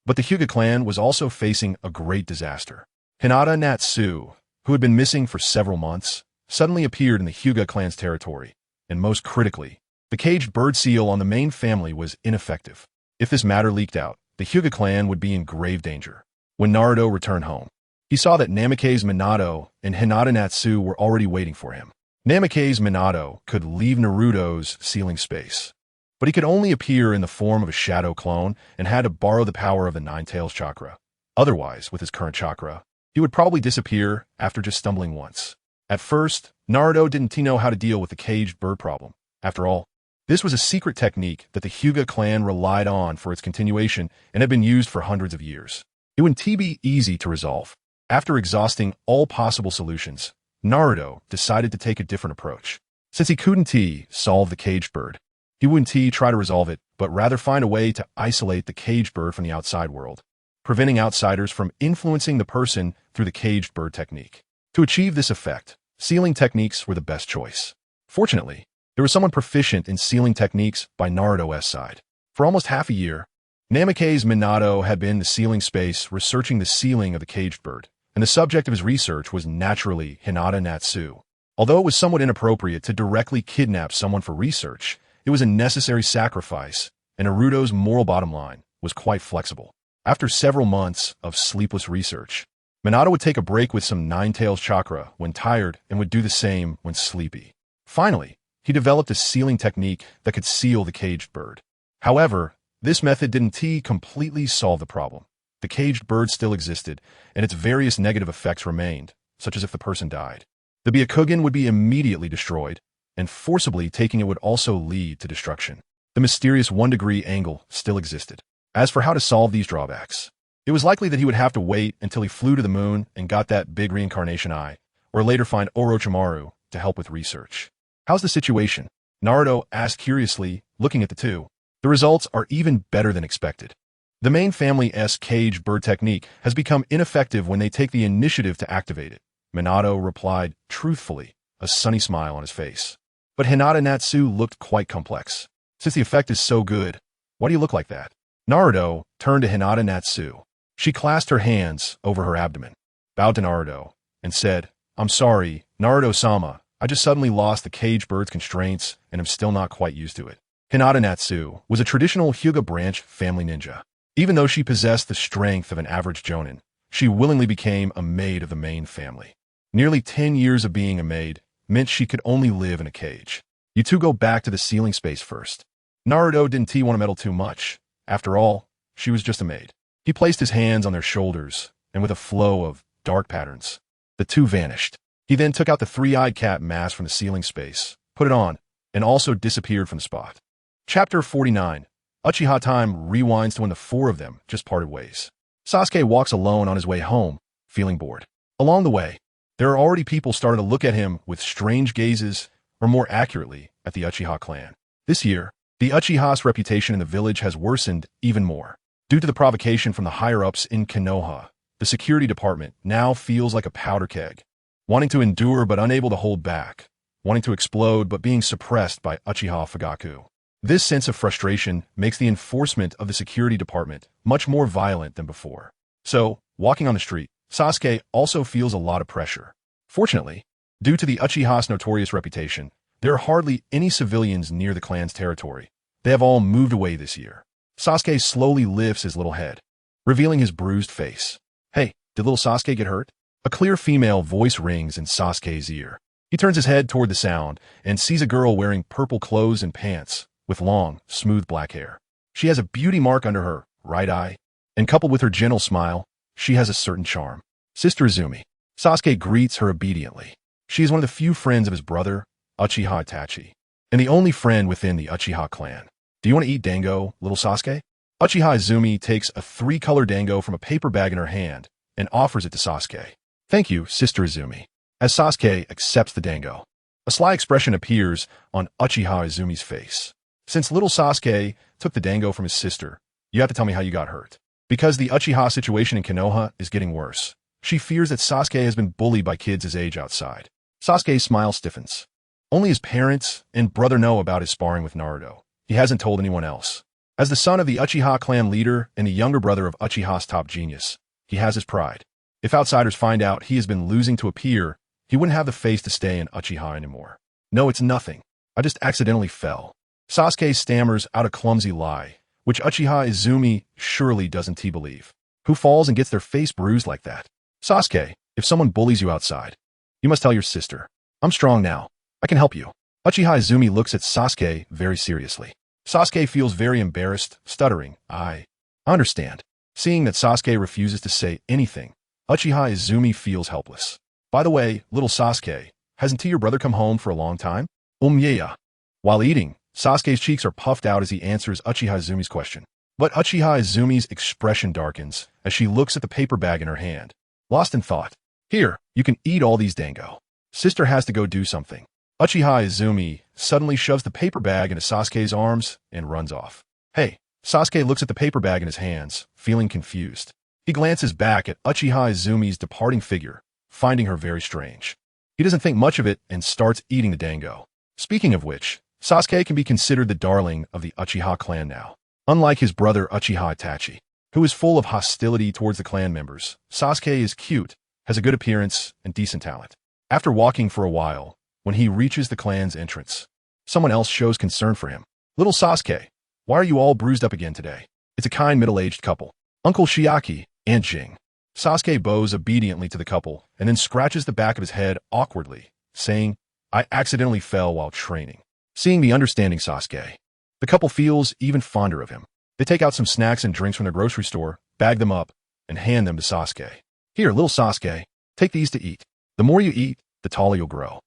but the Hyuga clan was also facing a great disaster. Hinata Natsu, who had been missing for several months, suddenly appeared in the Hyuga clan's territory, and most critically, the caged bird seal on the main family was ineffective. If this matter leaked out, the Hyuga clan would be in grave danger. When Naruto returned home, he saw that Namake's Minato and Hinata Natsu were already waiting for him. Namake's Minato could leave Naruto's sealing space, but he could only appear in the form of a shadow clone and had to borrow the power of the Nine Tails chakra. Otherwise, with his current chakra, he would probably disappear after just stumbling once. At first, Naruto didn't know how to deal with the caged bird problem. After all, this was a secret technique that the Hyuga clan relied on for its continuation and had been used for hundreds of years. It wouldn't be easy to resolve. After exhausting all possible solutions, Naruto decided to take a different approach. Since he couldn't solve the caged bird, he wouldn't try to resolve it, but rather find a way to isolate the caged bird from the outside world, preventing outsiders from influencing the person through the caged bird technique. To achieve this effect, sealing techniques were the best choice. Fortunately, there was someone proficient in sealing techniques by Naruto's side. For almost half a year, Namake's Minato had been in the sealing space researching the sealing of the caged bird, and the subject of his research was naturally Hinata Natsu. Although it was somewhat inappropriate to directly kidnap someone for research, it was a necessary sacrifice, and Naruto's moral bottom line was quite flexible. After several months of sleepless research, Minato would take a break with some Nine Tails chakra when tired and would do the same when sleepy. Finally, he developed a sealing technique that could seal the caged bird. However, this method didn't completely solve the problem. The caged bird still existed, and its various negative effects remained, such as if the person died. The Byakugan would be immediately destroyed, and forcibly taking it would also lead to destruction. The mysterious 1-degree angle still existed. As for how to solve these drawbacks, it was likely that he would have to wait until he flew to the moon and got that big reincarnation eye, or later find Orochimaru to help with research. "How's the situation?" Naruto asked curiously, looking at the two. "The results are even better than expected. The main family's cage bird technique has become ineffective when they take the initiative to activate it," Minato replied truthfully, a sunny smile on his face. But Hinata Natsu looked quite complex. "Since the effect is so good, why do you look like that?" Naruto turned to Hinata Natsu. She clasped her hands over her abdomen, bowed to Naruto, and said, "I'm sorry, Naruto-sama, I just suddenly lost the cage bird's constraints and am still not quite used to it. Hinata Natsu was a traditional Hyuga branch family ninja. Even though she possessed the strength of an average jonin, she willingly became a maid of the main family. Nearly 10 years of being a maid meant she could only live in a cage. You two go back to the ceiling space first. Naruto didn't want to meddle too much. After all, she was just a maid. He placed his hands on their shoulders, and with a flow of dark patterns, the two vanished. He then took out the three-eyed cat mask from the ceiling space, put it on, and also disappeared from the spot. Chapter 49. Uchiha time rewinds to when the four of them just parted ways. Sasuke walks alone on his way home, feeling bored. Along the way, there are already people starting to look at him with strange gazes, or more accurately, at the Uchiha clan. This year, the Uchiha's reputation in the village has worsened even more. Due to the provocation from the higher-ups in Konoha, the security department now feels like a powder keg, wanting to endure but unable to hold back, wanting to explode but being suppressed by Uchiha Fugaku. This sense of frustration makes the enforcement of the security department much more violent than before. So, walking on the street, Sasuke also feels a lot of pressure. Fortunately, due to the Uchiha's notorious reputation, there are hardly any civilians near the clan's territory. They have all moved away this year. Sasuke slowly lifts his little head, revealing his bruised face. Hey, did little Sasuke get hurt? A clear female voice rings in Sasuke's ear. He turns his head toward the sound and sees a girl wearing purple clothes and pants with long, smooth black hair. She has a beauty mark under her right eye, and coupled with her gentle smile, she has a certain charm. Sister Izumi. Sasuke greets her obediently. She is one of the few friends of his brother, Uchiha Itachi, and the only friend within the Uchiha clan. Do you want to eat dango, little Sasuke? Uchiha Izumi takes a 3-color dango from a paper bag in her hand and offers it to Sasuke. Thank you, Sister Izumi. As Sasuke accepts the dango, a sly expression appears on Uchiha Izumi's face. Since little Sasuke took the dango from his sister, you have to tell me how you got hurt. Because the Uchiha situation in Konoha is getting worse, she fears that Sasuke has been bullied by kids his age outside. Sasuke's smile stiffens. Only his parents and brother know about his sparring with Naruto. He hasn't told anyone else. As the son of the Uchiha clan leader and the younger brother of Uchiha's top genius, he has his pride. If outsiders find out he has been losing to a peer, he wouldn't have the face to stay in Uchiha anymore. No, it's nothing. I just accidentally fell. Sasuke stammers out a clumsy lie, which Uchiha Izumi surely doesn't believe. Who falls and gets their face bruised like that? Sasuke, if someone bullies you outside, you must tell your sister. I'm strong now. I can help you. Uchiha Izumi looks at Sasuke very seriously. Sasuke feels very embarrassed, stuttering, I understand. Seeing that Sasuke refuses to say anything, Uchiha Izumi feels helpless. By the way, little Sasuke, hasn't your brother come home for a long time? Yeah. While eating, Sasuke's cheeks are puffed out as he answers Uchiha Izumi's question. But Uchiha Izumi's expression darkens as she looks at the paper bag in her hand. Lost in thought. Here, you can eat all these dango. Sister has to go do something. Uchiha Izumi suddenly shoves the paper bag into Sasuke's arms and runs off. Hey, Sasuke looks at the paper bag in his hands, feeling confused. He glances back at Uchiha Izumi's departing figure, finding her very strange. He doesn't think much of it and starts eating the dango. Speaking of which, Sasuke can be considered the darling of the Uchiha clan now. Unlike his brother Uchiha Itachi, who is full of hostility towards the clan members, Sasuke is cute, has a good appearance, and decent talent. After walking for a while, when he reaches the clan's entrance, someone else shows concern for him. Little Sasuke, why are you all bruised up again today? It's a kind middle-aged couple, Uncle Shiaki and Jing. Sasuke bows obediently to the couple and then scratches the back of his head awkwardly, saying, I accidentally fell while training. Seeing the understanding Sasuke, the couple feels even fonder of him. They take out some snacks and drinks from their grocery store, bag them up, and hand them to Sasuke. Here, little Sasuke, take these to eat. The more you eat, the taller you'll grow.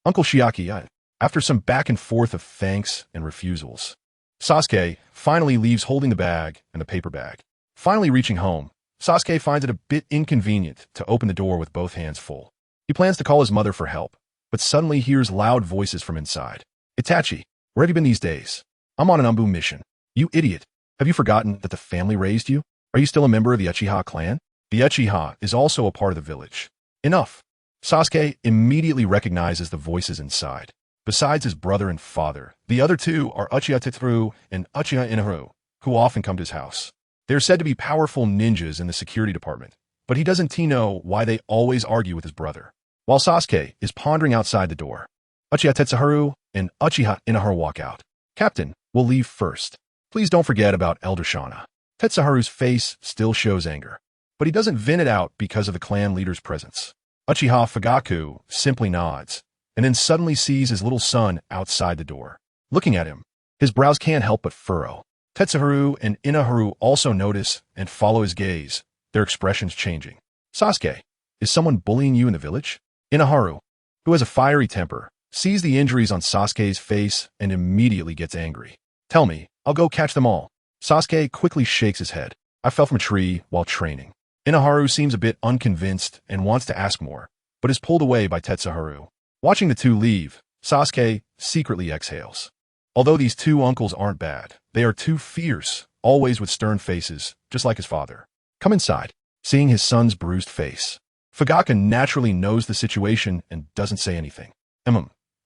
Uncle Shiaki, after some back and forth of thanks and refusals, Sasuke finally leaves holding the bag and the paper bag. Finally reaching home, Sasuke finds it a bit inconvenient to open the door with both hands full. He plans to call his mother for help, but suddenly hears loud voices from inside. Itachi, where have you been these days? I'm on an Anbu mission. You idiot. Have you forgotten that the family raised you? Are you still a member of the Uchiha clan? The Uchiha is also a part of the village. Enough. Sasuke immediately recognizes the voices inside. Besides his brother and father, the other two are Uchiha Tetsuru and Uchiha Inaru, who often come to his house. They are said to be powerful ninjas in the security department, but he doesn't know why they always argue with his brother. while Sasuke is pondering outside the door. Uchiha Tetsuharu and Uchiha Inaharu walk out. Captain, we'll leave first. Please don't forget about Elder Shauna. Tetsuharu's face still shows anger, but he doesn't vent it out because of the clan leader's presence. Uchiha Fugaku simply nods, and then suddenly sees his little son outside the door. Looking at him, his brows can't help but furrow. Tetsuharu and Inaharu also notice and follow his gaze, their expressions changing. Sasuke, is someone bullying you in the village? Inaharu, who has a fiery temper, sees the injuries on Sasuke's face and immediately gets angry. Tell me, I'll go catch them all. Sasuke quickly shakes his head. I fell from a tree while training. Inaharu seems a bit unconvinced and wants to ask more, but is pulled away by Tetsuharu. Watching the two leave, Sasuke secretly exhales. Although these two uncles aren't bad, they are too fierce, always with stern faces, just like his father. Come inside. Seeing his son's bruised face, Fugaku naturally knows the situation and doesn't say anything.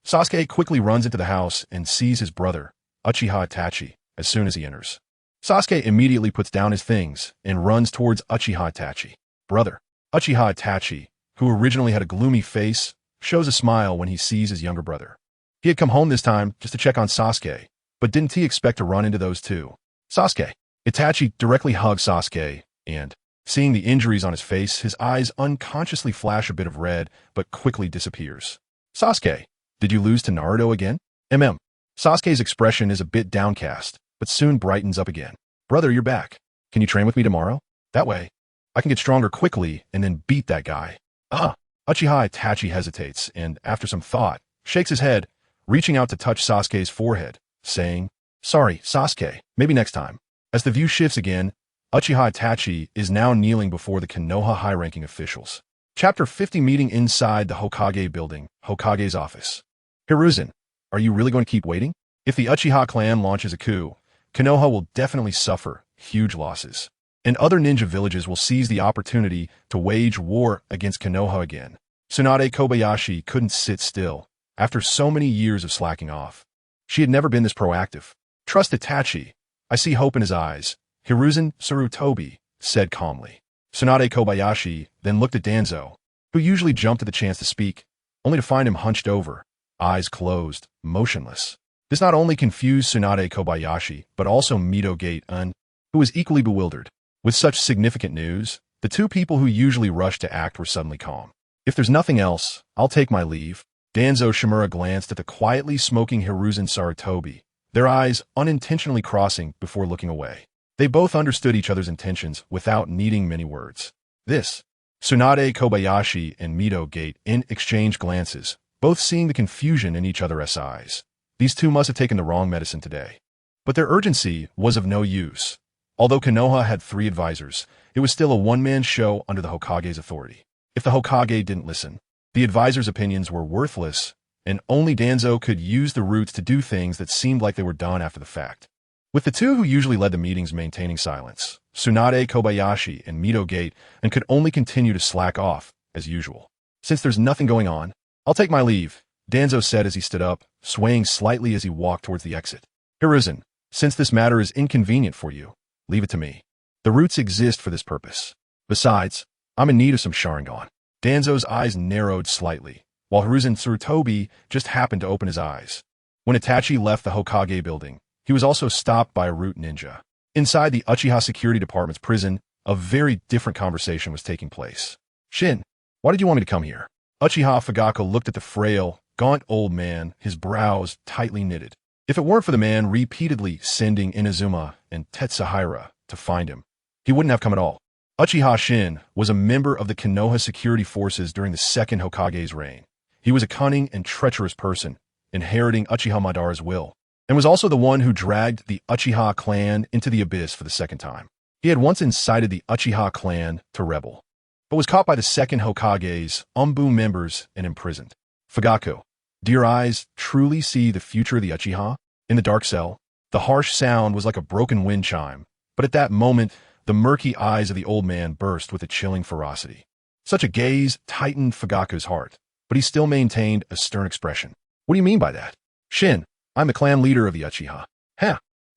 Sasuke quickly runs into the house and sees his brother, Uchiha Itachi, as soon as he enters. Sasuke immediately puts down his things and runs towards Uchiha Itachi. Brother. Uchiha Itachi, who originally had a gloomy face, shows a smile when he sees his younger brother. He had come home this time just to check on Sasuke, but didn't he expect to run into those two? Sasuke. Itachi directly hugs Sasuke and, seeing the injuries on his face, his eyes unconsciously flash a bit of red, but quickly disappears. Sasuke, did you lose to Naruto again? Sasuke's expression is a bit downcast, but soon brightens up again. Brother, you're back. Can you train with me tomorrow? That way, I can get stronger quickly and then beat that guy. Uchiha Itachi hesitates and, after some thought, shakes his head, reaching out to touch Sasuke's forehead, saying, Sorry, Sasuke, maybe next time. As the view shifts again, Uchiha Itachi is now kneeling before the Konoha high-ranking officials. Chapter 50 Meeting inside the Hokage building, Hokage's office. Hiruzen, are you really going to keep waiting? If the Uchiha clan launches a coup, Konoha will definitely suffer huge losses, and other ninja villages will seize the opportunity to wage war against Konoha again. Tsunade Kobayashi couldn't sit still after so many years of slacking off. She had never been this proactive. Trust Itachi. I see hope in his eyes. Hiruzen Sarutobi said calmly. Tsunade Kobayashi then looked at Danzo, who usually jumped at the chance to speak, only to find him hunched over, eyes closed, motionless. This not only confused Tsunade Kobayashi, but also Mito Gate-un, who was equally bewildered. With such significant news, the two people who usually rushed to act were suddenly calm. If there's nothing else, I'll take my leave. Danzo Shimura glanced at the quietly smoking Hiruzen Sarutobi, their eyes unintentionally crossing before looking away. They both understood each other's intentions without needing many words. Tsunade Kobayashi and Mito Gate-in exchanged glances, both seeing the confusion in each other's eyes. These two must have taken the wrong medicine today. But their urgency was of no use. Although Konoha had 3 advisors, it was still a one-man show under the Hokage's authority. If the Hokage didn't listen, the advisors' opinions were worthless, and only Danzo could use the roots to do things that seemed like they were done after the fact. With the two who usually led the meetings maintaining silence, Tsunade Kobayashi and Mito Gate-in could only continue to slack off, as usual. Since there's nothing going on, I'll take my leave, Danzo said as he stood up, swaying slightly as he walked towards the exit. Hiruzen, since this matter is inconvenient for you, leave it to me. The roots exist for this purpose. Besides, I'm in need of some Sharingan. Danzo's eyes narrowed slightly, while Hiruzen Sarutobi just happened to open his eyes. When Itachi left the Hokage building, he was also stopped by a root ninja. Inside the Uchiha Security Department's prison, a very different conversation was taking place. Shin, why did you want me to come here? Uchiha Fugaku looked at the frail, gaunt old man, his brows tightly knitted. If it weren't for the man repeatedly sending Inazuma and Tetsuhira to find him, he wouldn't have come at all. Uchiha Shin was a member of the Konoha security forces during the second Hokage's reign. He was a cunning and treacherous person, inheriting Uchiha Madara's will, and was also the one who dragged the Uchiha clan into the abyss for the second time. He had once incited the Uchiha clan to rebel, but was caught by the second Hokage's Anbu members and imprisoned. Fugaku, do your eyes truly see the future of the Uchiha? In the dark cell, the harsh sound was like a broken wind chime, but at that moment, the murky eyes of the old man burst with a chilling ferocity. Such a gaze tightened Fugaku's heart, but he still maintained a stern expression. What do you mean by that? Shin, I'm the clan leader of the Uchiha.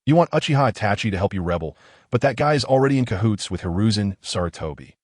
You want Uchiha Itachi to help you rebel, but that guy is already in cahoots with Hiruzen Sarutobi.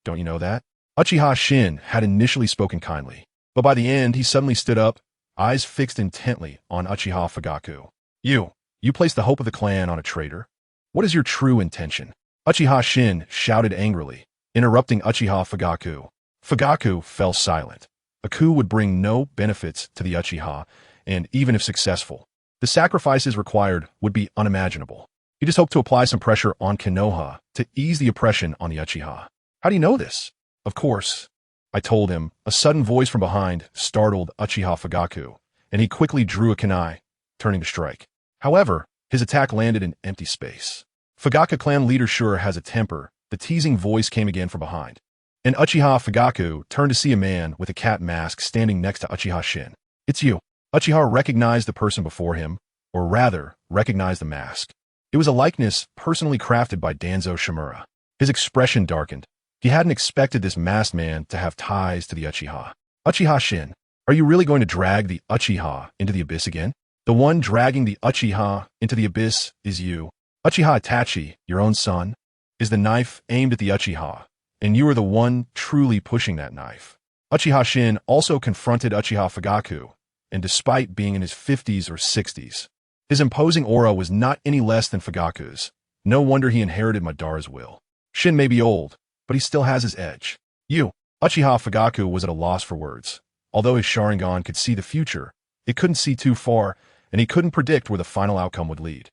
Don't you know that? Uchiha Shin had initially spoken kindly, But by the end, he suddenly stood up, eyes fixed intently on Uchiha Fugaku. You placed the hope of the clan on a traitor? What is your true intention? Uchiha Shin shouted angrily, interrupting Uchiha Fugaku. Fugaku fell silent. A coup would bring no benefits to the Uchiha, and even if successful, the sacrifices required would be unimaginable. He just hoped to apply some pressure on Konoha to ease the oppression on the Uchiha. How do you know this? Of course, I told him. A sudden voice from behind startled Uchiha Fugaku, and he quickly drew a kunai, turning to strike. However, his attack landed in empty space. Fugaku clan leader sure has a temper. The teasing voice came again from behind. And Uchiha Fugaku turned to see a man with a cat mask standing next to Uchiha Shin. It's you. Uchiha recognized the person before him, or rather, recognized the mask. It was a likeness personally crafted by Danzo Shimura. His expression darkened. He hadn't expected this masked man to have ties to the Uchiha. Uchiha Shin, are you really going to drag the Uchiha into the abyss again? The one dragging the Uchiha into the abyss is you. Uchiha Itachi, your own son, is the knife aimed at the Uchiha, and you are the one truly pushing that knife. Uchiha Shin also confronted Uchiha Fugaku, and despite being in his 50s or 60s, his imposing aura was not any less than Fugaku's. No wonder he inherited Madara's will. Shin may be old, but he still has his edge. You. Uchiha Fugaku was at a loss for words. Although his Sharingan could see the future, it couldn't see too far, and he couldn't predict where the final outcome would lead.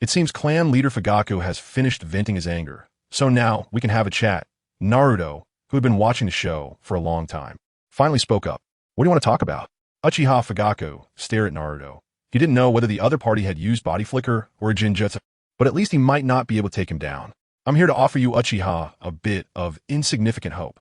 It seems clan leader Fugaku has finished venting his anger, so now we can have a chat. Naruto, who had been watching the show for a long time, finally spoke up. What do you want to talk about? Uchiha Fugaku stared at Naruto. He didn't know whether the other party had used body flicker or a jinjutsu, but at least he might not be able to take him down. I'm here to offer you, Uchiha, a bit of insignificant hope.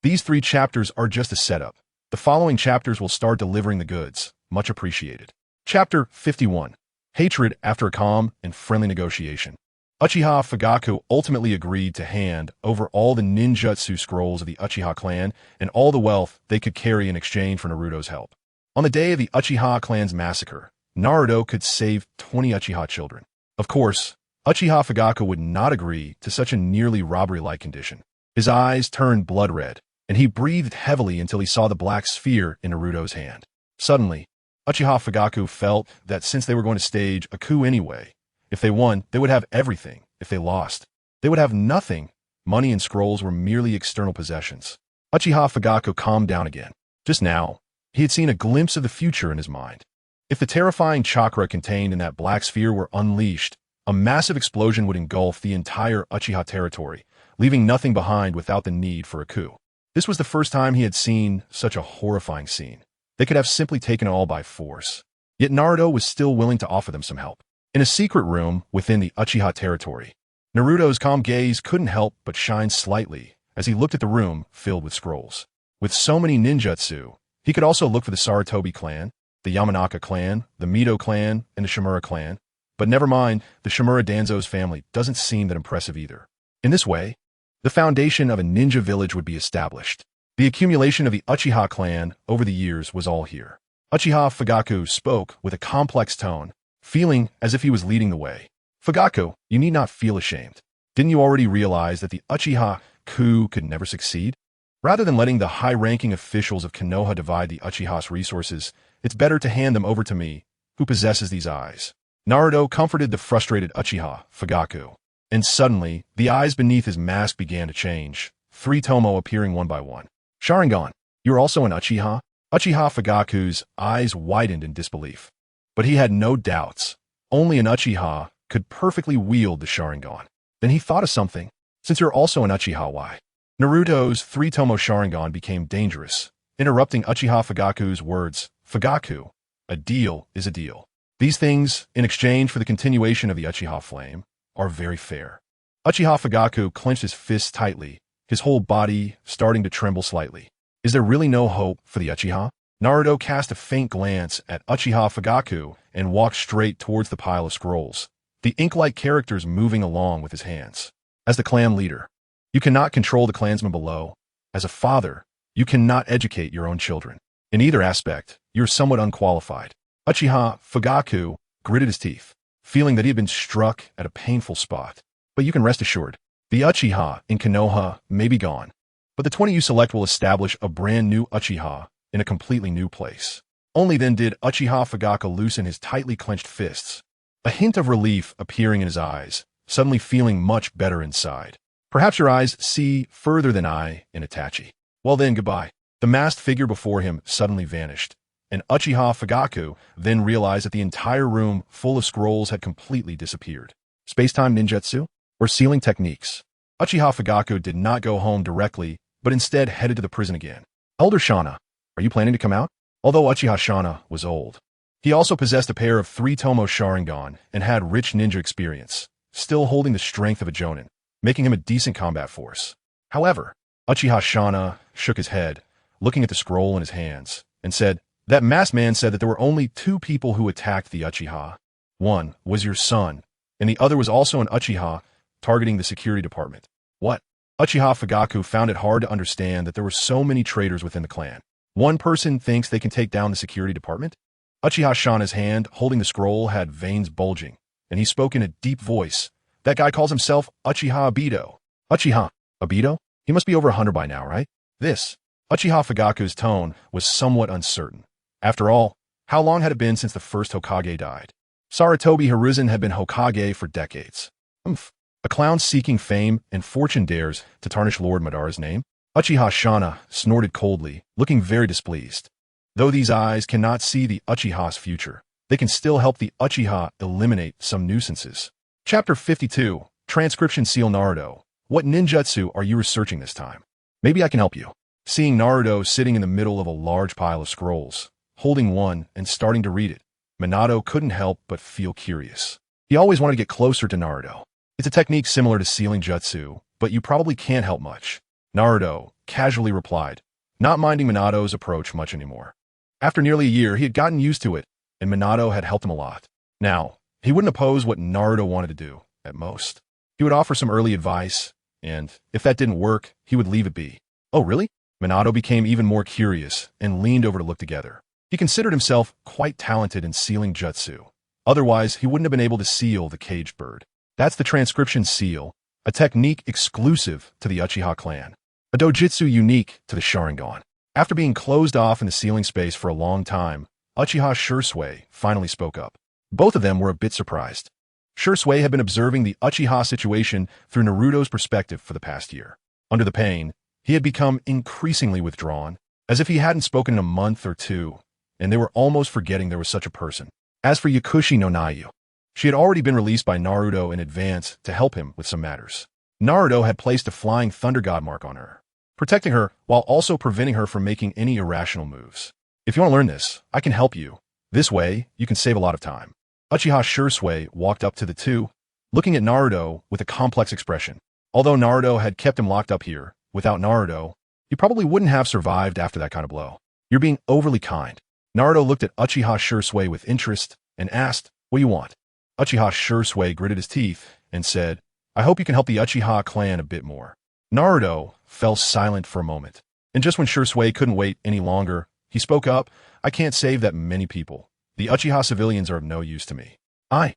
These 3 chapters are just a setup. The following chapters will start delivering the goods. Much appreciated. Chapter 51. Hatred after a calm and friendly negotiation. Uchiha Fugaku ultimately agreed to hand over all the ninjutsu scrolls of the Uchiha clan and all the wealth they could carry in exchange for Naruto's help. On the day of the Uchiha clan's massacre, Naruto could save 20 Uchiha children. Of course, Uchiha Fugaku would not agree to such a nearly robbery-like condition. His eyes turned blood red, and he breathed heavily until he saw the black sphere in Naruto's hand. Suddenly, Uchiha Fugaku felt that since they were going to stage a coup anyway, if they won, they would have everything. If they lost, they would have nothing. Money and scrolls were merely external possessions. Uchiha Fugaku calmed down again. Just now, he had seen a glimpse of the future in his mind. If the terrifying chakra contained in that black sphere were unleashed, a massive explosion would engulf the entire Uchiha territory, leaving nothing behind without the need for a coup. This was the first time he had seen such a horrifying scene. They could have simply taken it all by force. Yet Naruto was still willing to offer them some help. In a secret room within the Uchiha territory, Naruto's calm gaze couldn't help but shine slightly as he looked at the room filled with scrolls. With so many ninjutsu, he could also look for the Sarutobi clan, the Yamanaka clan, the Mito clan, and the Shimura clan. But never mind, the Shimura Danzo's family doesn't seem that impressive either. In this way, the foundation of a ninja village would be established. The accumulation of the Uchiha clan over the years was all here. Uchiha Fugaku spoke with a complex tone, feeling as if he was leading the way. Fugaku, you need not feel ashamed. Didn't you already realize that the Uchiha coup could never succeed? Rather than letting the high-ranking officials of Konoha divide the Uchiha's resources, it's better to hand them over to me, who possesses these eyes. Naruto comforted the frustrated Uchiha Fugaku, and suddenly, the eyes beneath his mask began to change, 3 tomo appearing one by one. Sharingan, you're also an Uchiha? Uchiha Fugaku's eyes widened in disbelief. But he had no doubts. Only an Uchiha could perfectly wield the Sharingan. Then he thought of something. Since you're also an Uchiha, why? Naruto's 3 tomo Sharingan became dangerous, interrupting Uchiha Fugaku's words. Fugaku, a deal is a deal. These things, in exchange for the continuation of the Uchiha flame, are very fair. Uchiha Fugaku clenched his fists tightly, his whole body starting to tremble slightly. Is there really no hope for the Uchiha? Naruto cast a faint glance at Uchiha Fugaku and walked straight towards the pile of scrolls, the ink-like characters moving along with his hands. As the clan leader, you cannot control the clansmen below. As a father, you cannot educate your own children. In either aspect, you're somewhat unqualified. Uchiha Fugaku gritted his teeth, feeling that he had been struck at a painful spot. But you can rest assured, the Uchiha in Konoha may be gone, but the 20 you select will establish a brand new Uchiha in a completely new place. Only then did Uchiha Fugaku loosen his tightly clenched fists, a hint of relief appearing in his eyes, suddenly feeling much better inside. Perhaps your eyes see further than I in Itachi. Well then, goodbye. The masked figure before him suddenly vanished, and Uchiha Fugaku then realized that the entire room full of scrolls had completely disappeared. Space-time ninjutsu? Or sealing techniques? Uchiha Fugaku did not go home directly, but instead headed to the prison again. Elder Shana, are you planning to come out? Although Uchiha Shana was old, he also possessed a pair of 3-tomo Sharingan and had rich ninja experience, still holding the strength of a jonin, making him a decent combat force. However, Uchiha Shana shook his head, looking at the scroll in his hands, and said, "That masked man said that there were only 2 people who attacked the Uchiha. One was your son, and the other was also an Uchiha targeting the security department." What? Uchiha Fugaku found it hard to understand that there were so many traitors within the clan. One person thinks they can take down the security department? Uchiha Shana's hand holding the scroll had veins bulging, and he spoke in a deep voice. "That guy calls himself Uchiha Obito." Uchiha Obito? He must be over 100 by now, right? This. Uchiha Fugaku's tone was somewhat uncertain. After all, how long had it been since the first Hokage died? Sarutobi Hiruzen had been Hokage for decades. A clown seeking fame and fortune dares to tarnish Lord Madara's name? Uchiha Shana snorted coldly, looking very displeased. Though these eyes cannot see the Uchiha's future, they can still help the Uchiha eliminate some nuisances. Chapter 52, Transcription Seal Naruto. What ninjutsu are you researching this time? Maybe I can help you. Seeing Naruto sitting in the middle of a large pile of scrolls, holding one and starting to read it, Minato couldn't help but feel curious. He always wanted to get closer to Naruto. It's a technique similar to sealing jutsu, but you probably can't help much. Naruto casually replied, not minding Minato's approach much anymore. After nearly a year, he had gotten used to it, and Minato had helped him a lot. Now, he wouldn't oppose what Naruto wanted to do, at most. He would offer some early advice, and if that didn't work, he would leave it be. Oh, really? Minato became even more curious and leaned over to look together. He considered himself quite talented in sealing jutsu. Otherwise, he wouldn't have been able to seal the caged bird. That's the transcription seal, a technique exclusive to the Uchiha clan. A dojutsu unique to the Sharingan. After being closed off in the sealing space for a long time, Uchiha Shisui finally spoke up. Both of them were a bit surprised. Shisui had been observing the Uchiha situation through Naruto's perspective for the past year. Under the pain, he had become increasingly withdrawn, as if he hadn't spoken in a month or two, and they were almost forgetting there was such a person. As for Yakushi no Nayu, she had already been released by Naruto in advance to help him with some matters. Naruto had placed a flying thunder god mark on her, protecting her while also preventing her from making any irrational moves. If you want to learn this, I can help you. This way, you can save a lot of time. Uchiha Shisui walked up to the two, looking at Naruto with a complex expression. Although Naruto had kept him locked up here, without Naruto, he probably wouldn't have survived after that kind of blow. You're being overly kind. Naruto looked at Uchiha Shisui with interest and asked, what do you want? Uchiha Shisui gritted his teeth and said, I hope you can help the Uchiha clan a bit more. Naruto fell silent for a moment, and just when Shisui couldn't wait any longer, he spoke up, I can't save that many people. The Uchiha civilians are of no use to me. Uchiha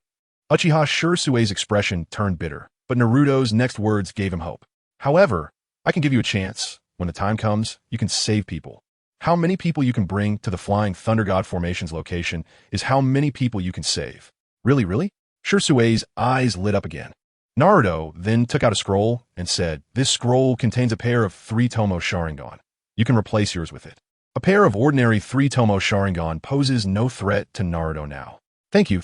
Shisui's expression turned bitter, but Naruto's next words gave him hope. However, I can give you a chance. When the time comes, you can save people. How many people you can bring to the Flying Thunder God Formation's location is how many people you can save. Really? Shisui's eyes lit up again. Naruto then took out a scroll and said, this scroll contains a pair of 3-tomo Sharingan. You can replace yours with it. A pair of ordinary 3-tomo Sharingan poses no threat to Naruto now. Thank you.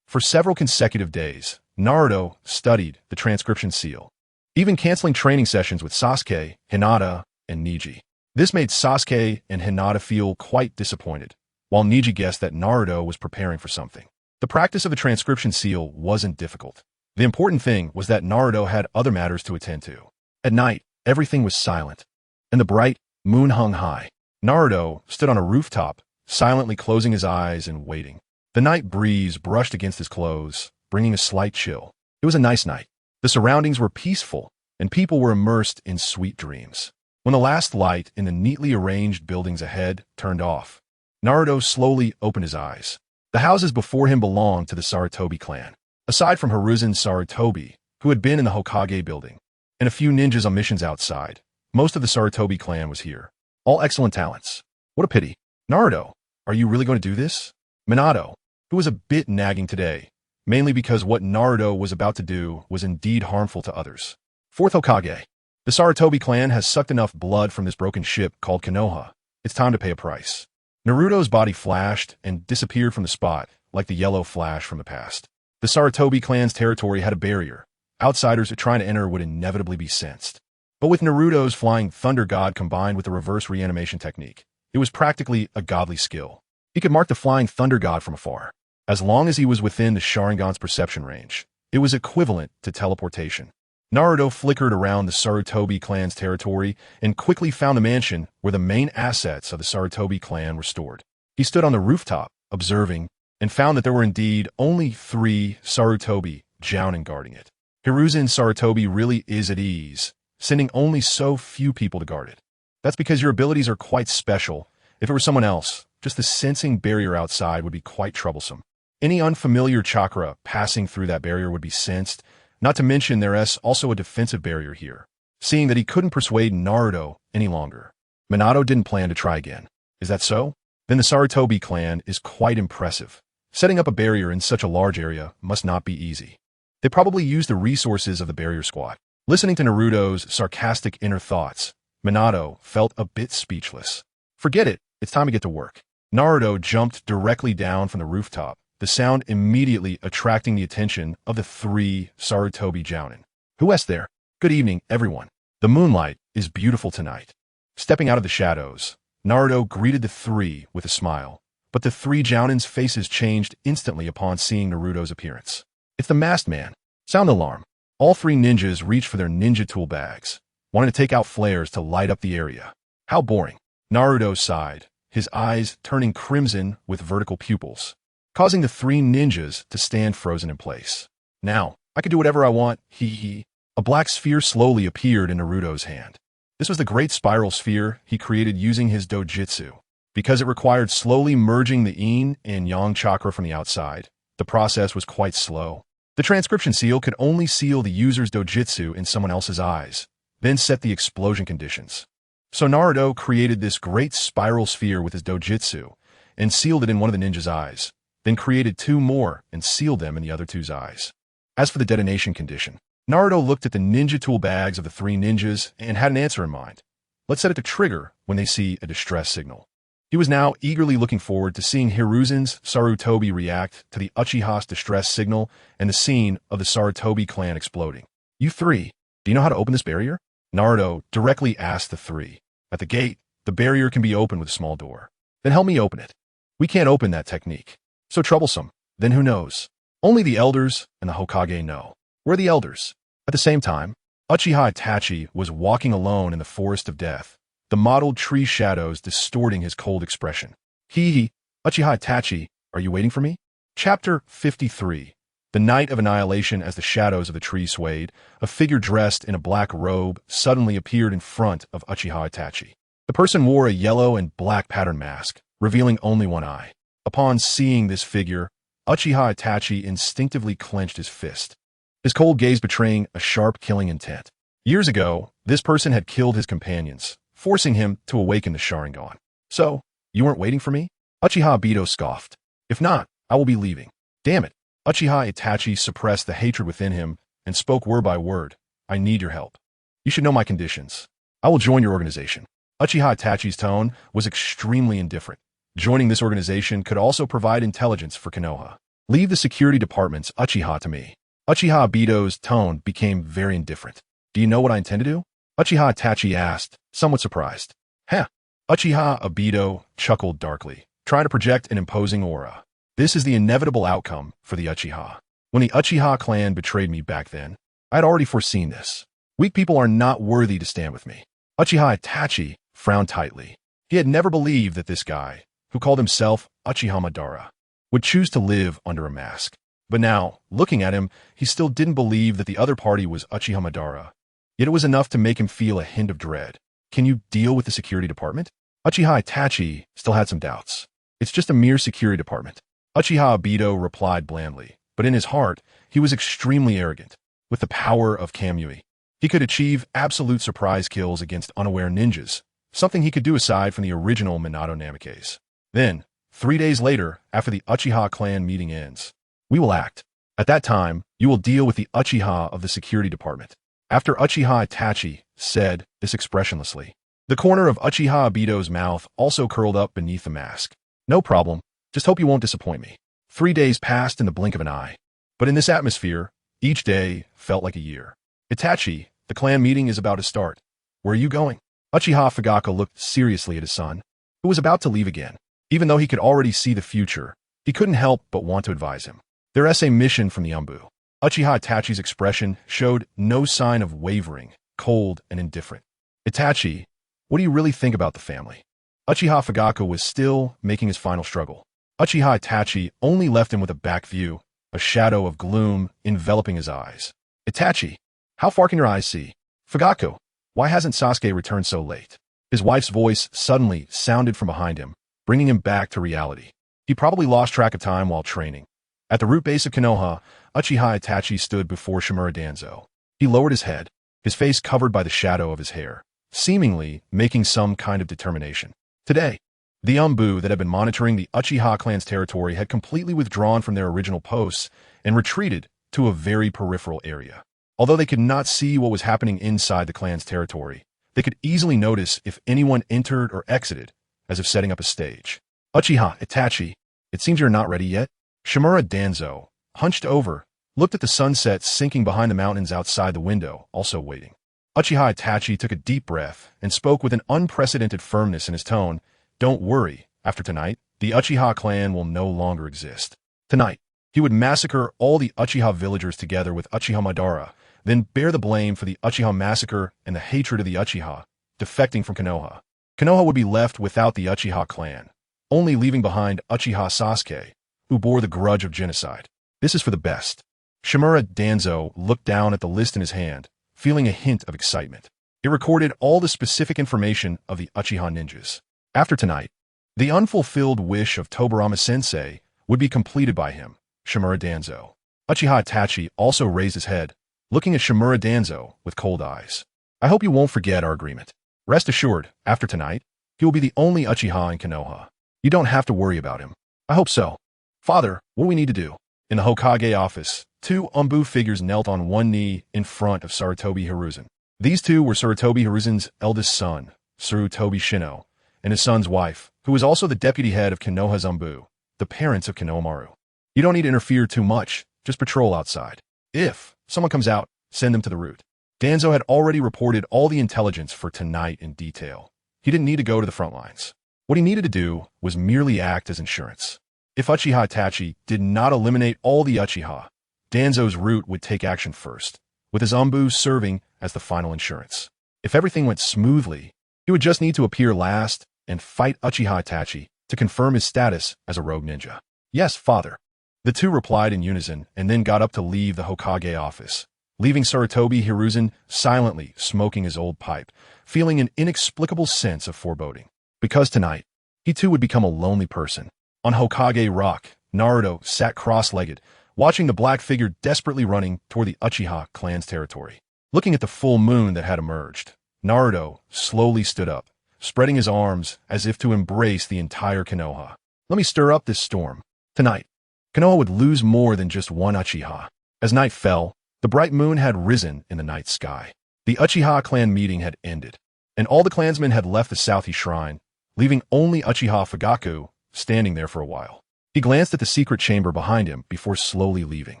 For several consecutive days, Naruto studied the transcription seal, even canceling training sessions with Sasuke, Hinata, and Niji. This made Sasuke and Hinata feel quite disappointed, while Niji guessed that Naruto was preparing for something. The practice of the transcription seal wasn't difficult. The important thing was that Naruto had other matters to attend to. At night, everything was silent, and the bright moon hung high. Naruto stood on a rooftop, silently closing his eyes and waiting. The night breeze brushed against his clothes, bringing a slight chill. It was a nice night. The surroundings were peaceful, and people were immersed in sweet dreams. When the last light in the neatly arranged buildings ahead turned off, Naruto slowly opened his eyes. The houses before him belonged to the Sarutobi clan. Aside from Hiruzen Sarutobi, who had been in the Hokage building, and a few ninjas on missions outside, most of the Sarutobi clan was here. All excellent talents. What a pity. Naruto, are you really going to do this? Minato, who was a bit nagging today, mainly because what Naruto was about to do was indeed harmful to others. Fourth Hokage. The Sarutobi clan has sucked enough blood from this broken ship called Konoha. It's time to pay a price. Naruto's body flashed and disappeared from the spot, like the yellow flash from the past. The Sarutobi clan's territory had a barrier. Outsiders trying to enter would inevitably be sensed. But with Naruto's flying thunder god combined with the reverse reanimation technique, it was practically a godly skill. He could mark the flying thunder god from afar. As long as he was within the Sharingan's perception range, it was equivalent to teleportation. Naruto flickered around the Sarutobi clan's territory and quickly found the mansion where the main assets of the Sarutobi clan were stored. He stood on the rooftop, observing, and found that there were indeed only 3 Sarutobi Jounin guarding it. Hiruzen Sarutobi really is at ease, sending only so few people to guard it. That's because your abilities are quite special. If it were someone else, just the sensing barrier outside would be quite troublesome. Any unfamiliar chakra passing through that barrier would be sensed, not to mention there is also a defensive barrier here, seeing that he couldn't persuade Naruto any longer. Minato didn't plan to try again. Is that so? Then the Sarutobi clan is quite impressive. Setting up a barrier in such a large area must not be easy. They probably used the resources of the barrier squad. Listening to Naruto's sarcastic inner thoughts, Minato felt a bit speechless. Forget it, it's time to get to work. Naruto jumped directly down from the rooftop, the sound immediately attracting the attention of the 3 Sarutobi Jounin. Who is there? Good evening, everyone. The moonlight is beautiful tonight. Stepping out of the shadows, Naruto greeted the 3 with a smile, but the 3 Jounin's faces changed instantly upon seeing Naruto's appearance. It's the masked man. Sound alarm. All 3 ninjas reached for their ninja tool bags, wanting to take out flares to light up the area. How boring. Naruto sighed, his eyes turning crimson with vertical pupils, causing the 3 ninjas to stand frozen in place. Now, I can do whatever I want, hee. A black sphere slowly appeared in Naruto's hand. This was the great spiral sphere he created using his dojutsu. Because it required slowly merging the yin and yang chakra from the outside, the process was quite slow. The transcription seal could only seal the user's dojutsu in someone else's eyes, then set the explosion conditions. So Naruto created this great spiral sphere with his dojutsu and sealed it in one of the ninja's eyes, then created 2 more and sealed them in the other 2's eyes. As for the detonation condition, Naruto looked at the ninja tool bags of the 3 ninjas and had an answer in mind. Let's set it to trigger when they see a distress signal. He was now eagerly looking forward to seeing Hiruzen's Sarutobi react to the Uchiha's distress signal and the scene of the Sarutobi clan exploding. You 3, do you know how to open this barrier? Naruto directly asked the 3. At the gate, the barrier can be opened with a small door. Then help me open it. We can't open that technique. So troublesome. Then who knows? Only the elders and the Hokage know. We're the elders. At the same time, Uchiha Itachi was walking alone in the forest of death, the mottled tree shadows distorting his cold expression. Uchiha Itachi, are you waiting for me? Chapter 53. The night of annihilation. As the shadows of the tree swayed, a figure dressed in a black robe suddenly appeared in front of Uchiha Itachi. The person wore a yellow and black pattern mask, revealing only one eye. Upon seeing this figure, Uchiha Itachi instinctively clenched his fist, his cold gaze betraying a sharp killing intent. Years ago, this person had killed his companions, forcing him to awaken the Sharingan. So, you weren't waiting for me? Uchiha Obito scoffed. If not, I will be leaving. Damn it. Uchiha Itachi suppressed the hatred within him and spoke word by word. I need your help. You should know my conditions. I will join your organization. Uchiha Itachi's tone was extremely indifferent. Joining this organization could also provide intelligence for Konoha. Leave the security department's Uchiha to me. Uchiha Obito's tone became very indifferent. Do you know what I intend to do? Uchiha Itachi asked, somewhat surprised. Heh. Uchiha Obito chuckled darkly, trying to project an imposing aura. This is the inevitable outcome for the Uchiha. When the Uchiha clan betrayed me back then, I had already foreseen this. Weak people are not worthy to stand with me. Uchiha Itachi frowned tightly. He had never believed that this guy, who called himself Uchiha Madara, would choose to live under a mask. But now, looking at him, he still didn't believe that the other party was Uchiha Madara. Yet it was enough to make him feel a hint of dread. Can you deal with the security department? Uchiha Itachi still had some doubts. It's just a mere security department. Uchiha Obito replied blandly, but in his heart, he was extremely arrogant. With the power of Kamui, he could achieve absolute surprise kills against unaware ninjas, something he could do aside from the original Minato Namikaze. Then, 3 days later, after the Uchiha clan meeting ends, we will act. At that time, you will deal with the Uchiha of the security department. After Uchiha Itachi said this expressionlessly, the corner of Uchiha Obito's mouth also curled up beneath the mask. No problem. Just hope you won't disappoint me. 3 days passed in the blink of an eye. But in this atmosphere, each day felt like a year. Itachi, the clan meeting is about to start. Where are you going? Uchiha Fugaku looked seriously at his son, who was about to leave again. Even though he could already see the future, he couldn't help but want to advise him. Their essay mission from the Anbu. Uchiha Itachi's expression showed no sign of wavering, cold and indifferent. Itachi, what do you really think about the family? Uchiha Fugaku was still making his final struggle. Uchiha Itachi only left him with a back view, a shadow of gloom enveloping his eyes. Itachi, how far can your eyes see? Fugaku, why hasn't Sasuke returned so late? His wife's voice suddenly sounded from behind him, bringing him back to reality. He probably lost track of time while training. At the root base of Konoha, Uchiha Itachi stood before Shimura Danzo. He lowered his head, his face covered by the shadow of his hair, seemingly making some kind of determination. Today, the Anbu that had been monitoring the Uchiha clan's territory had completely withdrawn from their original posts and retreated to a very peripheral area. Although they could not see what was happening inside the clan's territory, they could easily notice if anyone entered or exited, as if setting up a stage. Uchiha Itachi, it seems you're not ready yet? Shimura Danzo, hunched over, looked at the sunset sinking behind the mountains outside the window, also waiting. Uchiha Itachi took a deep breath and spoke with an unprecedented firmness in his tone. Don't worry, after tonight, the Uchiha clan will no longer exist. Tonight, he would massacre all the Uchiha villagers together with Uchiha Madara, then bear the blame for the Uchiha massacre and the hatred of the Uchiha, defecting from Konoha. Konoha would be left without the Uchiha clan, only leaving behind Uchiha Sasuke, who bore the grudge of genocide. This is for the best. Shimura Danzo looked down at the list in his hand, feeling a hint of excitement. It recorded all the specific information of the Uchiha ninjas. After tonight, the unfulfilled wish of Tobirama-sensei would be completed by him, Shimura Danzo. Uchiha Itachi also raised his head, looking at Shimura Danzo with cold eyes. I hope you won't forget our agreement. Rest assured, after tonight, he will be the only Uchiha in Konoha. You don't have to worry about him. I hope so. Father, what do we need to do? In the Hokage office, 2 Anbu figures knelt on one knee in front of Sarutobi Hiruzen. These 2 were Sarutobi Hiruzen's eldest son, Sarutobi Shino, and his son's wife, who was also the deputy head of Konoha's Anbu, the parents of Konohamaru. You don't need to interfere too much, just patrol outside. If someone comes out, send them to the route. Danzo had already reported all the intelligence for tonight in detail. He didn't need to go to the front lines. What he needed to do was merely act as insurance. If Uchiha Itachi did not eliminate all the Uchiha, Danzo's route would take action first, with his Anbu serving as the final insurance. If everything went smoothly, he would just need to appear last and fight Uchiha Itachi to confirm his status as a rogue ninja. Yes, father. The 2 replied in unison and then got up to leave the Hokage office, leaving Sarutobi Hiruzen silently smoking his old pipe, feeling an inexplicable sense of foreboding. Because tonight, he too would become a lonely person. On Hokage Rock, Naruto sat cross-legged, watching the black figure desperately running toward the Uchiha clan's territory. Looking at the full moon that had emerged, Naruto slowly stood up, spreading his arms as if to embrace the entire Konoha. Let me stir up this storm. Tonight, Konoha would lose more than just one Uchiha. As night fell, the bright moon had risen in the night sky. The Uchiha clan meeting had ended, and all the clansmen had left the South Shrine, leaving only Uchiha Fugaku standing there for a while. He glanced at the secret chamber behind him before slowly leaving.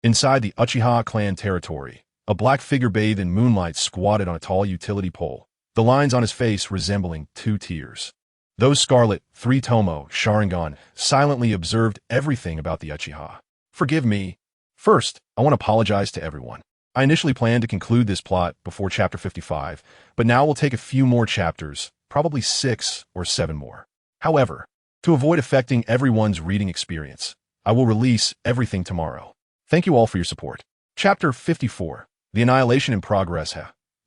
Inside the Uchiha clan territory, a black figure bathed in moonlight squatted on a tall utility pole, the lines on his face resembling 2 tears. Those scarlet 3-tomo Sharingan silently observed everything about the Uchiha. Forgive me. First, I want to apologize to everyone. I initially planned to conclude this plot before chapter 55, but now we'll take a few more chapters, probably 6 or 7 more. However, to avoid affecting everyone's reading experience, I will release everything tomorrow. Thank you all for your support. Chapter 54. The Annihilation in Progress.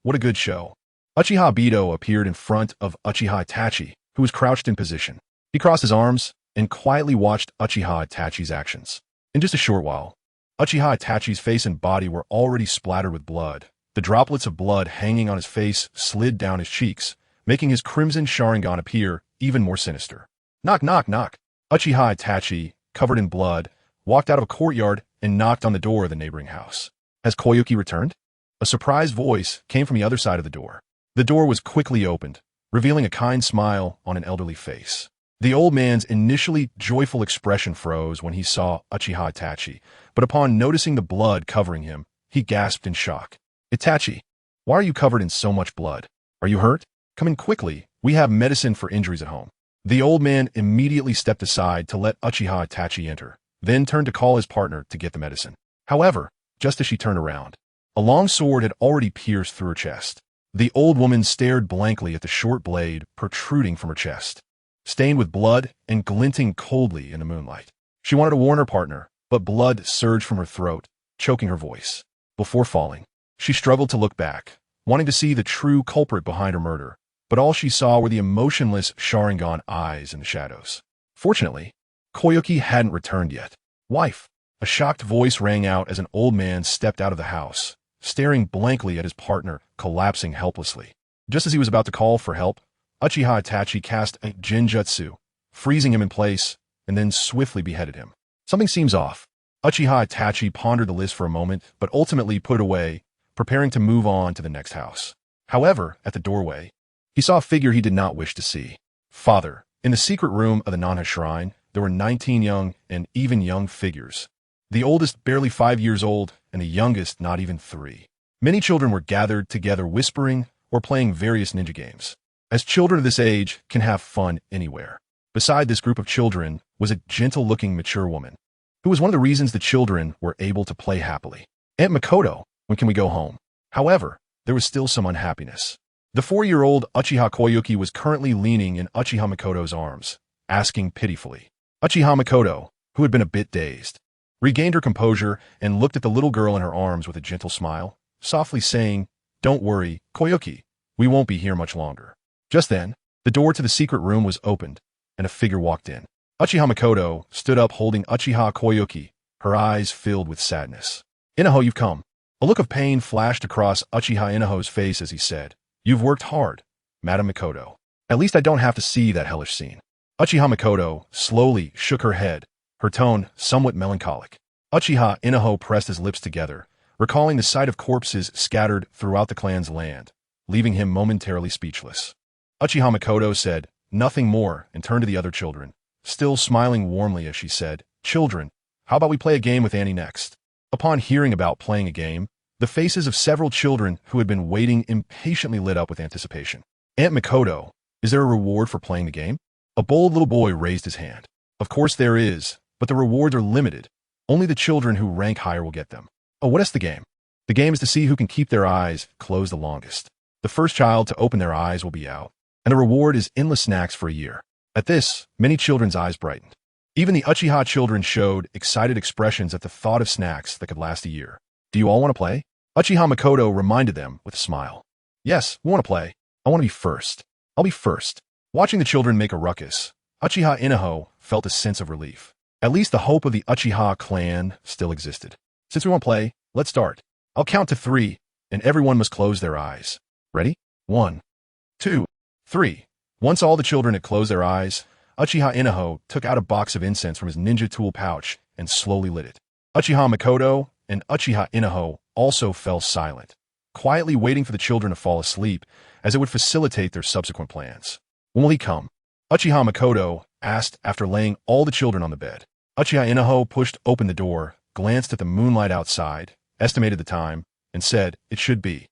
What a good show. Uchiha Obito appeared in front of Uchiha Itachi, who was crouched in position. He crossed his arms and quietly watched Uchiha Itachi's actions. In just a short while, Uchiha Itachi's face and body were already splattered with blood. The droplets of blood hanging on his face slid down his cheeks, making his crimson Sharingan appear even more sinister. Knock, knock, knock. Uchiha Itachi, covered in blood, walked out of a courtyard and knocked on the door of the neighboring house. Has Koyuki returned? A surprised voice came from the other side of the door. The door was quickly opened, revealing a kind smile on an elderly face. The old man's initially joyful expression froze when he saw Uchiha Itachi, but upon noticing the blood covering him, he gasped in shock. Itachi, why are you covered in so much blood? Are you hurt? Come in quickly. We have medicine for injuries at home. The old man immediately stepped aside to let Uchiha Itachi enter, then turned to call his partner to get the medicine. However, just as she turned around, a long sword had already pierced through her chest. The old woman stared blankly at the short blade protruding from her chest, stained with blood and glinting coldly in the moonlight. She wanted to warn her partner, but blood surged from her throat, choking her voice. Before falling, she struggled to look back, wanting to see the true culprit behind her murder, but all she saw were the emotionless Sharingan eyes in the shadows. Fortunately, Koyuki hadn't returned yet. Wife! A shocked voice rang out as an old man stepped out of the house, staring blankly at his partner, collapsing helplessly. Just as he was about to call for help, Uchiha Itachi cast a jinjutsu, freezing him in place, and then swiftly beheaded him. Something seems off. Uchiha Itachi pondered the list for a moment, but ultimately put it away, preparing to move on to the next house. However, at the doorway, he saw a figure he did not wish to see. Father. In the secret room of the Nanha Shrine, there were 19 young and even young figures. The oldest barely 5 years old, and the youngest not even 3. Many children were gathered together whispering or playing various ninja games, as children of this age can have fun anywhere. Beside this group of children was a gentle-looking mature woman, who was one of the reasons the children were able to play happily. Aunt Makoto, when can we go home? However, there was still some unhappiness. The 4-year-old Uchiha Koyuki was currently leaning in Uchiha Makoto's arms, asking pitifully. Uchiha Makoto, who had been a bit dazed, regained her composure and looked at the little girl in her arms with a gentle smile, softly saying, "Don't worry, Koyuki, we won't be here much longer." Just then, the door to the secret room was opened, and a figure walked in. Uchiha Makoto stood up holding Uchiha Koyuki, her eyes filled with sadness. "Inaho, you've come." A look of pain flashed across Uchiha Inaho's face as he said, "You've worked hard, Madam Makoto. At least I don't have to see that hellish scene." Uchiha Makoto slowly shook her head, her tone somewhat melancholic. Uchiha Inaho pressed his lips together, recalling the sight of corpses scattered throughout the clan's land, leaving him momentarily speechless. Uchiha Makoto said nothing more and turned to the other children, still smiling warmly as she said, "Children, how about we play a game with Annie next?" Upon hearing about playing a game, the faces of several children who had been waiting impatiently lit up with anticipation. "Aunt Makoto, is there a reward for playing the game?" A bold little boy raised his hand. "Of course there is, but the rewards are limited. Only the children who rank higher will get them." "Oh, what is the game?" "The game is to see who can keep their eyes closed the longest. The first child to open their eyes will be out, and the reward is endless snacks for a year." At this, many children's eyes brightened. Even the Uchiha children showed excited expressions at the thought of snacks that could last a year. "Do you all want to play?" Uchiha Makoto reminded them with a smile. "Yes, we want to play. I want to be first. I'll be first." Watching the children make a ruckus, Uchiha Inaho felt a sense of relief. At least the hope of the Uchiha clan still existed. "Since we want to play, let's start. I'll count to 3, and everyone must close their eyes. Ready? 1, 2, 3. Once all the children had closed their eyes, Uchiha Inaho took out a box of incense from his ninja tool pouch and slowly lit it. Uchiha Makoto and Uchiha Inaho also fell silent, quietly waiting for the children to fall asleep, as it would facilitate their subsequent plans. "When will he come?" Uchiha Makoto asked after laying all the children on the bed. Uchiha Inaho pushed open the door, glanced at the moonlight outside, estimated the time, and said, "It should be."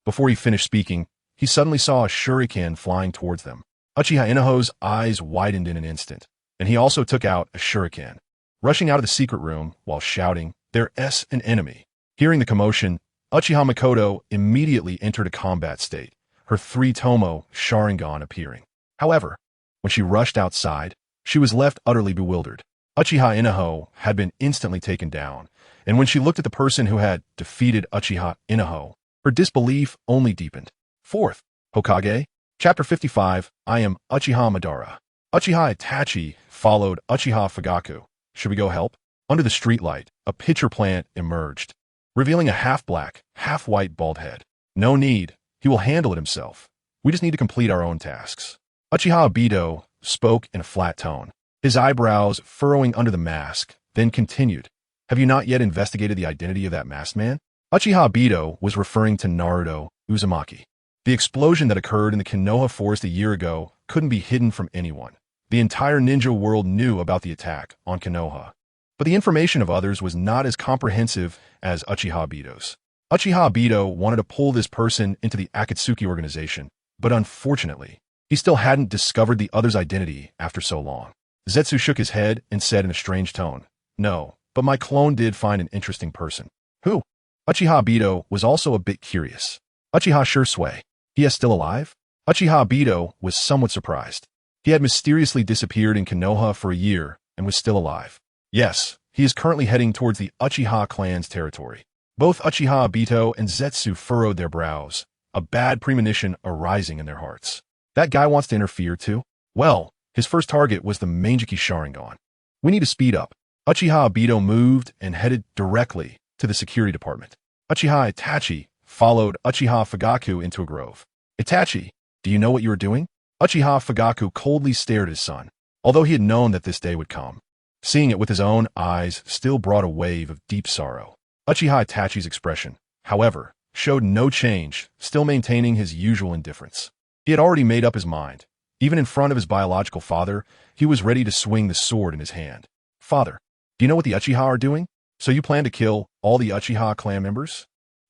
Before he finished speaking, he suddenly saw a shuriken flying towards them. Uchiha Inaho's eyes widened in an instant, and he also took out a shuriken, rushing out of the secret room while shouting, "There's an enemy." Hearing the commotion, Uchiha Makoto immediately entered a combat state, her 3-tomo Sharingan appearing. However, when she rushed outside, she was left utterly bewildered. Uchiha Inaho had been instantly taken down, and when she looked at the person who had defeated Uchiha Inaho, her disbelief only deepened. 4th Hokage, Chapter 55, I am Uchiha Madara. Uchiha Itachi followed Uchiha Fugaku. "Should we go help?" Under the streetlight, a pitcher plant emerged, revealing a half-black, half-white bald head. "No need. He will handle it himself," We just need to complete our own tasks. Uchiha Obito spoke in a flat tone, his eyebrows furrowing under the mask, then continued. Have you not yet investigated the identity of that masked man? Uchiha Obito was referring to Naruto Uzumaki. The explosion that occurred in the Konoha forest a year ago couldn't be hidden from anyone. The entire ninja world knew about the attack on Konoha. But the information of others was not as comprehensive as Uchiha Obito's. Uchiha Obito wanted to pull this person into the Akatsuki organization, but unfortunately, he still hadn't discovered the other's identity after so long. Zetsu shook his head and said in a strange tone, No, but my clone did find an interesting person. Who? Uchiha Obito was also a bit curious. Uchiha Shisui. He is still alive? Uchiha Obito was somewhat surprised. He had mysteriously disappeared in Konoha for a year and was still alive. Yes, he is currently heading towards the Uchiha clan's territory. Both Uchiha Obito and Zetsu furrowed their brows, a bad premonition arising in their hearts. That guy wants to interfere too? Well, his first target was the Manjiki Sharingan. We need to speed up. Uchiha Obito moved and headed directly to the security department. Uchiha Itachi followed Uchiha Fugaku into a grove. Itachi, do you know what you are doing? Uchiha Fugaku coldly stared at his son, although he had known that this day would come. Seeing it with his own eyes still brought a wave of deep sorrow. Uchiha Itachi's expression, however, showed no change, still maintaining his usual indifference. He had already made up his mind. Even in front of his biological father, he was ready to swing the sword in his hand. Father, do you know what the Uchiha are doing? So you plan to kill all the Uchiha clan members?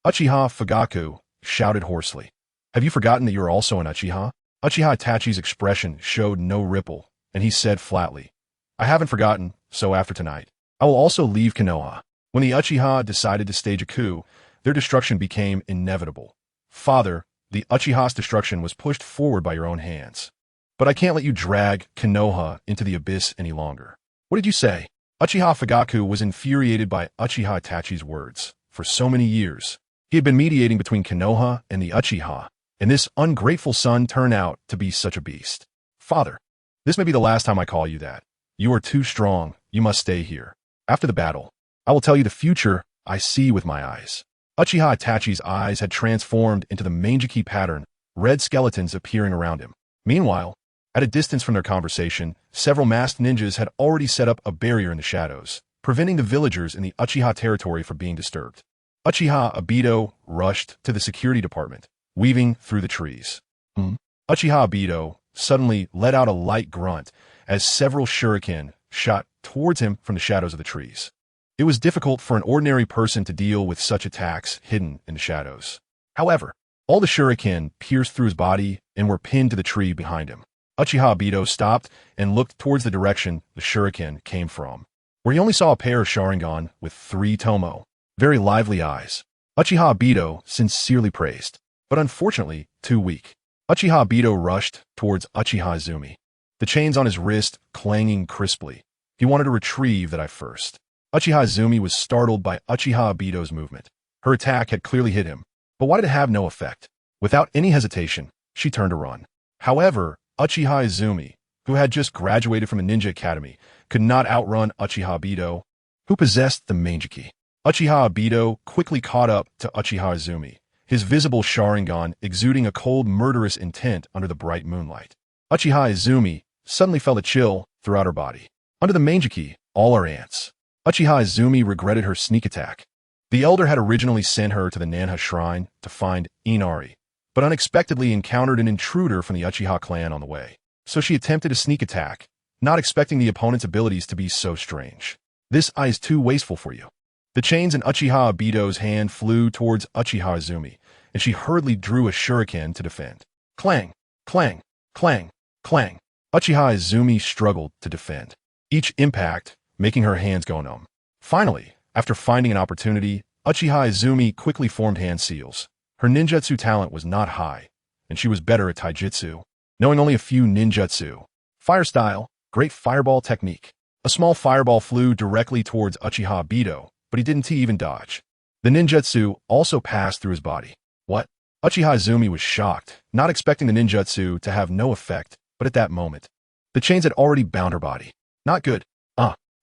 Uchiha Fugaku shouted hoarsely. Have you forgotten that you are also an Uchiha? Uchiha Itachi's expression showed no ripple, and he said flatly, I haven't forgotten, so after tonight, I will also leave Konoha. When the Uchiha decided to stage a coup, their destruction became inevitable. Father, the Uchiha's destruction was pushed forward by your own hands. But I can't let you drag Konoha into the abyss any longer. What did you say? Uchiha Fugaku was infuriated by Uchiha Itachi's words. For so many years, he had been mediating between Konoha and the Uchiha, and this ungrateful son turned out to be such a beast. Father, this may be the last time I call you that. You are too strong. You must stay here. After the battle, I will tell you the future I see with my eyes. Uchiha Itachi's eyes had transformed into the Manjiki pattern, red skeletons appearing around him. Meanwhile, at a distance from their conversation, several masked ninjas had already set up a barrier in the shadows, preventing the villagers in the Uchiha territory from being disturbed. Uchiha Obito rushed to the security department, weaving through the trees. Uchiha Obito suddenly let out a light grunt as several shuriken shot towards him from the shadows of the trees. It was difficult for an ordinary person to deal with such attacks hidden in the shadows. However, all the shuriken pierced through his body and were pinned to the tree behind him. Uchiha Obito stopped and looked towards the direction the shuriken came from, where he only saw a pair of Sharingan with 3 Tomo, very lively eyes. Uchiha Obito sincerely praised, but unfortunately too weak. Uchiha Obito rushed towards Uchiha Izumi, the chains on his wrist clanging crisply. He wanted to retrieve that eye first. Uchiha Izumi was startled by Uchiha Obito's movement. Her attack had clearly hit him, but why did it have no effect? Without any hesitation, she turned to run. However, Uchiha Izumi, who had just graduated from a ninja academy, could not outrun Uchiha Obito, who possessed the Manjiki. Uchiha Obito quickly caught up to Uchiha Izumi, his visible Sharingan exuding a cold, murderous intent under the bright moonlight. Uchiha Izumi suddenly felt a chill throughout her body. Under the Manjiki, all are ants. Uchiha Izumi regretted her sneak attack. The elder had originally sent her to the Nanha shrine to find Inari, but unexpectedly encountered an intruder from the Uchiha clan on the way. So she attempted a sneak attack, not expecting the opponent's abilities to be so strange. This eye is too wasteful for you. The chains in Uchiha Obito's hand flew towards Uchiha Izumi, and she hurriedly drew a shuriken to defend. Clang, clang, clang, clang. Uchiha Izumi struggled to defend, each impact making her hands go numb. Finally, after finding an opportunity, Uchiha Izumi quickly formed hand seals. Her ninjutsu talent was not high, and she was better at taijutsu, knowing only a few ninjutsu. Fire style, great fireball technique. A small fireball flew directly towards Uchiha Obito, but he didn't even dodge. The ninjutsu also passed through his body. What? Uchiha Izumi was shocked, not expecting the ninjutsu to have no effect, but at that moment, the chains had already bound her body. Not good.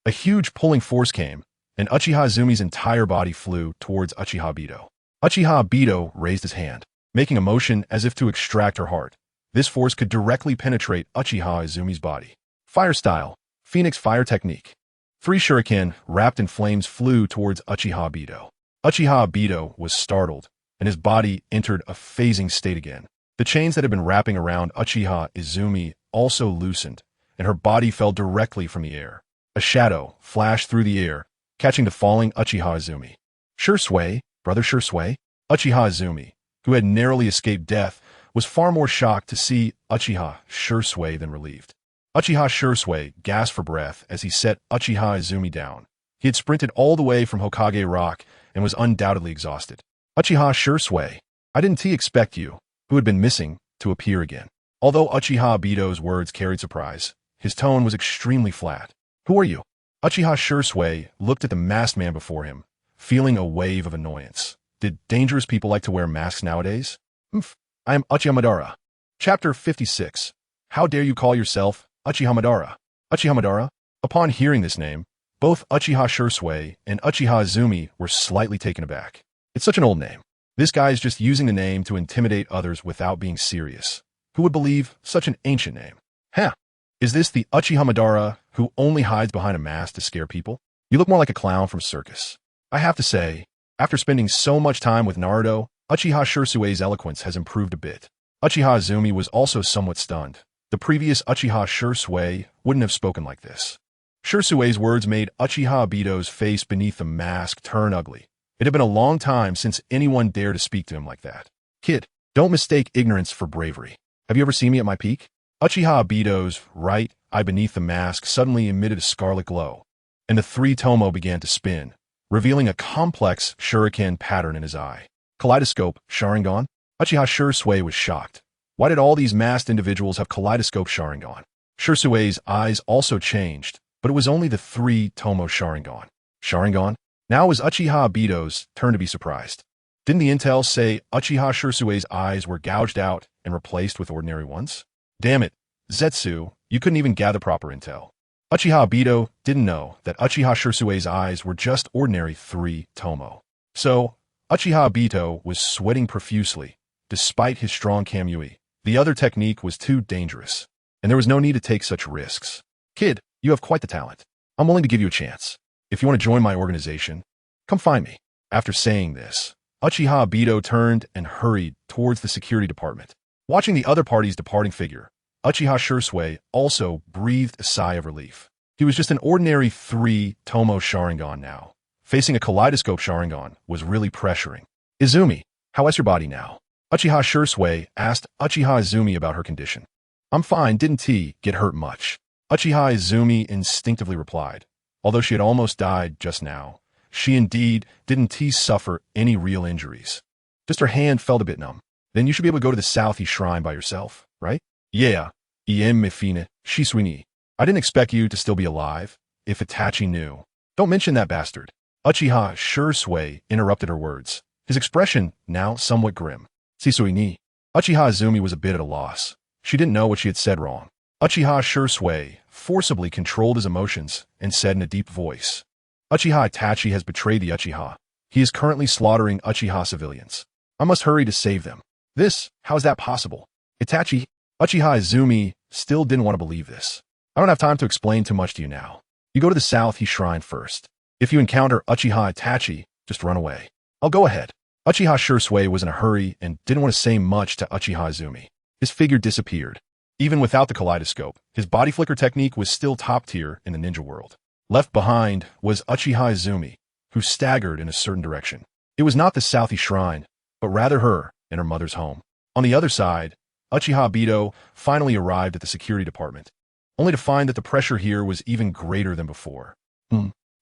A huge pulling force came, and Uchiha Izumi's entire body flew towards Uchiha Obito. Uchiha Obito raised his hand, making a motion as if to extract her heart, This force could directly penetrate Uchiha Izumi's body. Fire style. Phoenix fire technique. 3 shuriken, wrapped in flames, flew towards Uchiha Obito. Uchiha Obito was startled, and his body entered a phasing state again. The chains that had been wrapping around Uchiha Izumi also loosened, and her body fell directly from the air. A shadow flashed through the air, catching the falling Uchiha Izumi. Shisui, brother Shisui? Uchiha Izumi, who had narrowly escaped death, was far more shocked to see Uchiha Shisui than relieved. Uchiha Shisui gasped for breath as he set Uchiha Izumi down. He had sprinted all the way from Hokage Rock and was undoubtedly exhausted. Uchiha Shisui, I didn't expect you, who had been missing, to appear again. Although Uchiha Obito's words carried surprise, his tone was extremely flat. Who are you? Uchiha Shisui looked at the masked man before him, feeling a wave of annoyance. Did dangerous people like to wear masks nowadays? I am Uchiha Madara. Chapter 56. How dare you call yourself Uchiha Madara? Uchiha Madara? Upon hearing this name, both Uchiha Shisui and Uchiha Izumi were slightly taken aback. It's such an old name. This guy is just using the name to intimidate others without being serious. Who would believe such an ancient name? Huh. Is this the Uchiha Madara who only hides behind a mask to scare people? You look more like a clown from a circus. I have to say, after spending so much time with Naruto, Uchiha Shisui's eloquence has improved a bit. Uchiha Izumi was also somewhat stunned. The previous Uchiha Shisui wouldn't have spoken like this. Shisui's words made Uchiha Obito's face beneath the mask turn ugly. It had been a long time since anyone dared to speak to him like that. Kid, don't mistake ignorance for bravery. Have you ever seen me at my peak? Uchiha Obito's right eye beneath the mask suddenly emitted a scarlet glow, and the 3 tomo began to spin, revealing a complex shuriken pattern in his eye. Kaleidoscope, Sharingan? Uchiha Shisui was shocked. Why did all these masked individuals have kaleidoscope Sharingan? Shisui's eyes also changed, but it was only the 3 tomo Sharingan. Sharingan? Now it was Uchiha Obito's turn to be surprised. Didn't the intel say Uchiha Shisui's eyes were gouged out and replaced with ordinary ones? Damn it, Zetsu, you couldn't even gather proper intel. Uchiha Obito didn't know that Uchiha Shisui's eyes were just ordinary 3 tomo. So, Uchiha Obito was sweating profusely, despite his strong Kamui. The other technique was too dangerous, and there was no need to take such risks. Kid, you have quite the talent. I'm willing to give you a chance. If you want to join my organization, come find me. After saying this, Uchiha Obito turned and hurried towards the security department. Watching the other party's departing figure, Uchiha Shisui also breathed a sigh of relief. He was just an ordinary 3 tomo Sharingan now. Facing a kaleidoscope Sharingan was really pressuring. Izumi, how is your body now? Uchiha Shisui asked Uchiha Izumi about her condition. I'm fine, didn't get hurt much. Uchiha Izumi instinctively replied. Although she had almost died just now, she indeed didn't suffer any real injuries. Just her hand felt a bit numb. Then you should be able to go to the South Shrine by yourself, right? Yeah. Mifine, Shisui. I didn't expect you to still be alive. If Itachi knew. Don't mention that bastard. Uchiha Shisui interrupted her words, his expression now somewhat grim. Shisui ni. Uchiha Izumi was a bit at a loss. She didn't know what she had said wrong. Uchiha Shisui forcibly controlled his emotions and said in a deep voice, Uchiha Itachi has betrayed the Uchiha. He is currently slaughtering Uchiha civilians. I must hurry to save them. How is that possible? Itachi? Uchiha Izumi still didn't want to believe this. I don't have time to explain too much to you now. You go to the South Shrine first. If you encounter Uchiha Itachi, just run away. I'll go ahead. Uchiha Shisui was in a hurry and didn't want to say much to Uchiha Izumi. His figure disappeared. Even without the kaleidoscope, his body flicker technique was still top tier in the ninja world. Left behind was Uchiha Izumi, who staggered in a certain direction. It was not the South Shrine, but rather her and her mother's home. On the other side, Uchiha Obito finally arrived at the security department, only to find that the pressure here was even greater than before.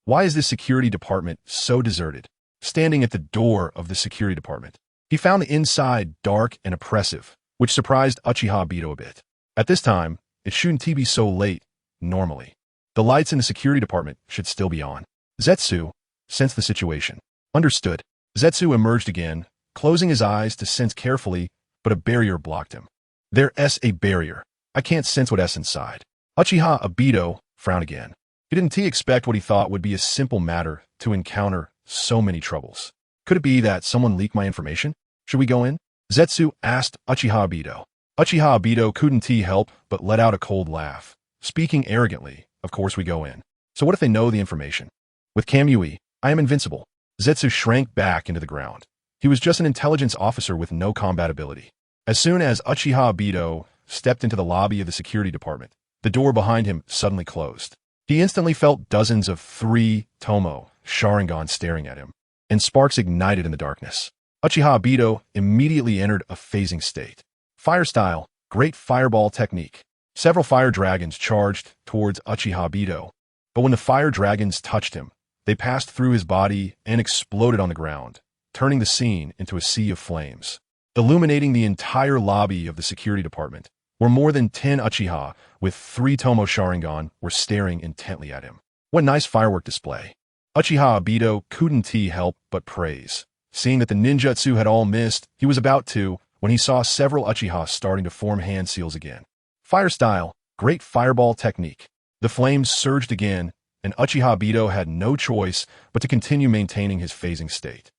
Why is this security department so deserted? Standing at the door of the security department, he found the inside dark and oppressive, which surprised Uchiha Obito a bit. At this time, it shouldn't be so late, normally. The lights in the security department should still be on. Zetsu sensed the situation. Understood. Zetsu emerged again, closing his eyes to sense carefully, but a barrier blocked him. There's a barrier. I can't sense what's inside. Uchiha Obito frowned again. He didn't expect what he thought would be a simple matter to encounter so many troubles. Could it be that someone leaked my information? Should we go in? Zetsu asked Uchiha Obito. Uchiha Obito couldn't help but let out a cold laugh. Speaking arrogantly, of course we go in. So what if they know the information? With Kamui, I am invincible. Zetsu shrank back into the ground. He was just an intelligence officer with no combat ability. As soon as Uchiha Obito stepped into the lobby of the security department, the door behind him suddenly closed. He instantly felt dozens of 3 Tomo Sharingan staring at him, and sparks ignited in the darkness. Uchiha Obito immediately entered a phasing state. Fire style, great fireball technique. Several fire dragons charged towards Uchiha Obito, but when the fire dragons touched him, they passed through his body and exploded on the ground, turning the scene into a sea of flames. Illuminating the entire lobby of the security department, where more than 10 Uchiha with 3 Tomo Sharingan were staring intently at him. What nice firework display. Uchiha Obito couldn't help but praise. Seeing that the ninjutsu had all missed, he was about to, when he saw several Uchiha starting to form hand seals again. Fire style, great fireball technique. The flames surged again, and Uchiha Obito had no choice but to continue maintaining his phasing state.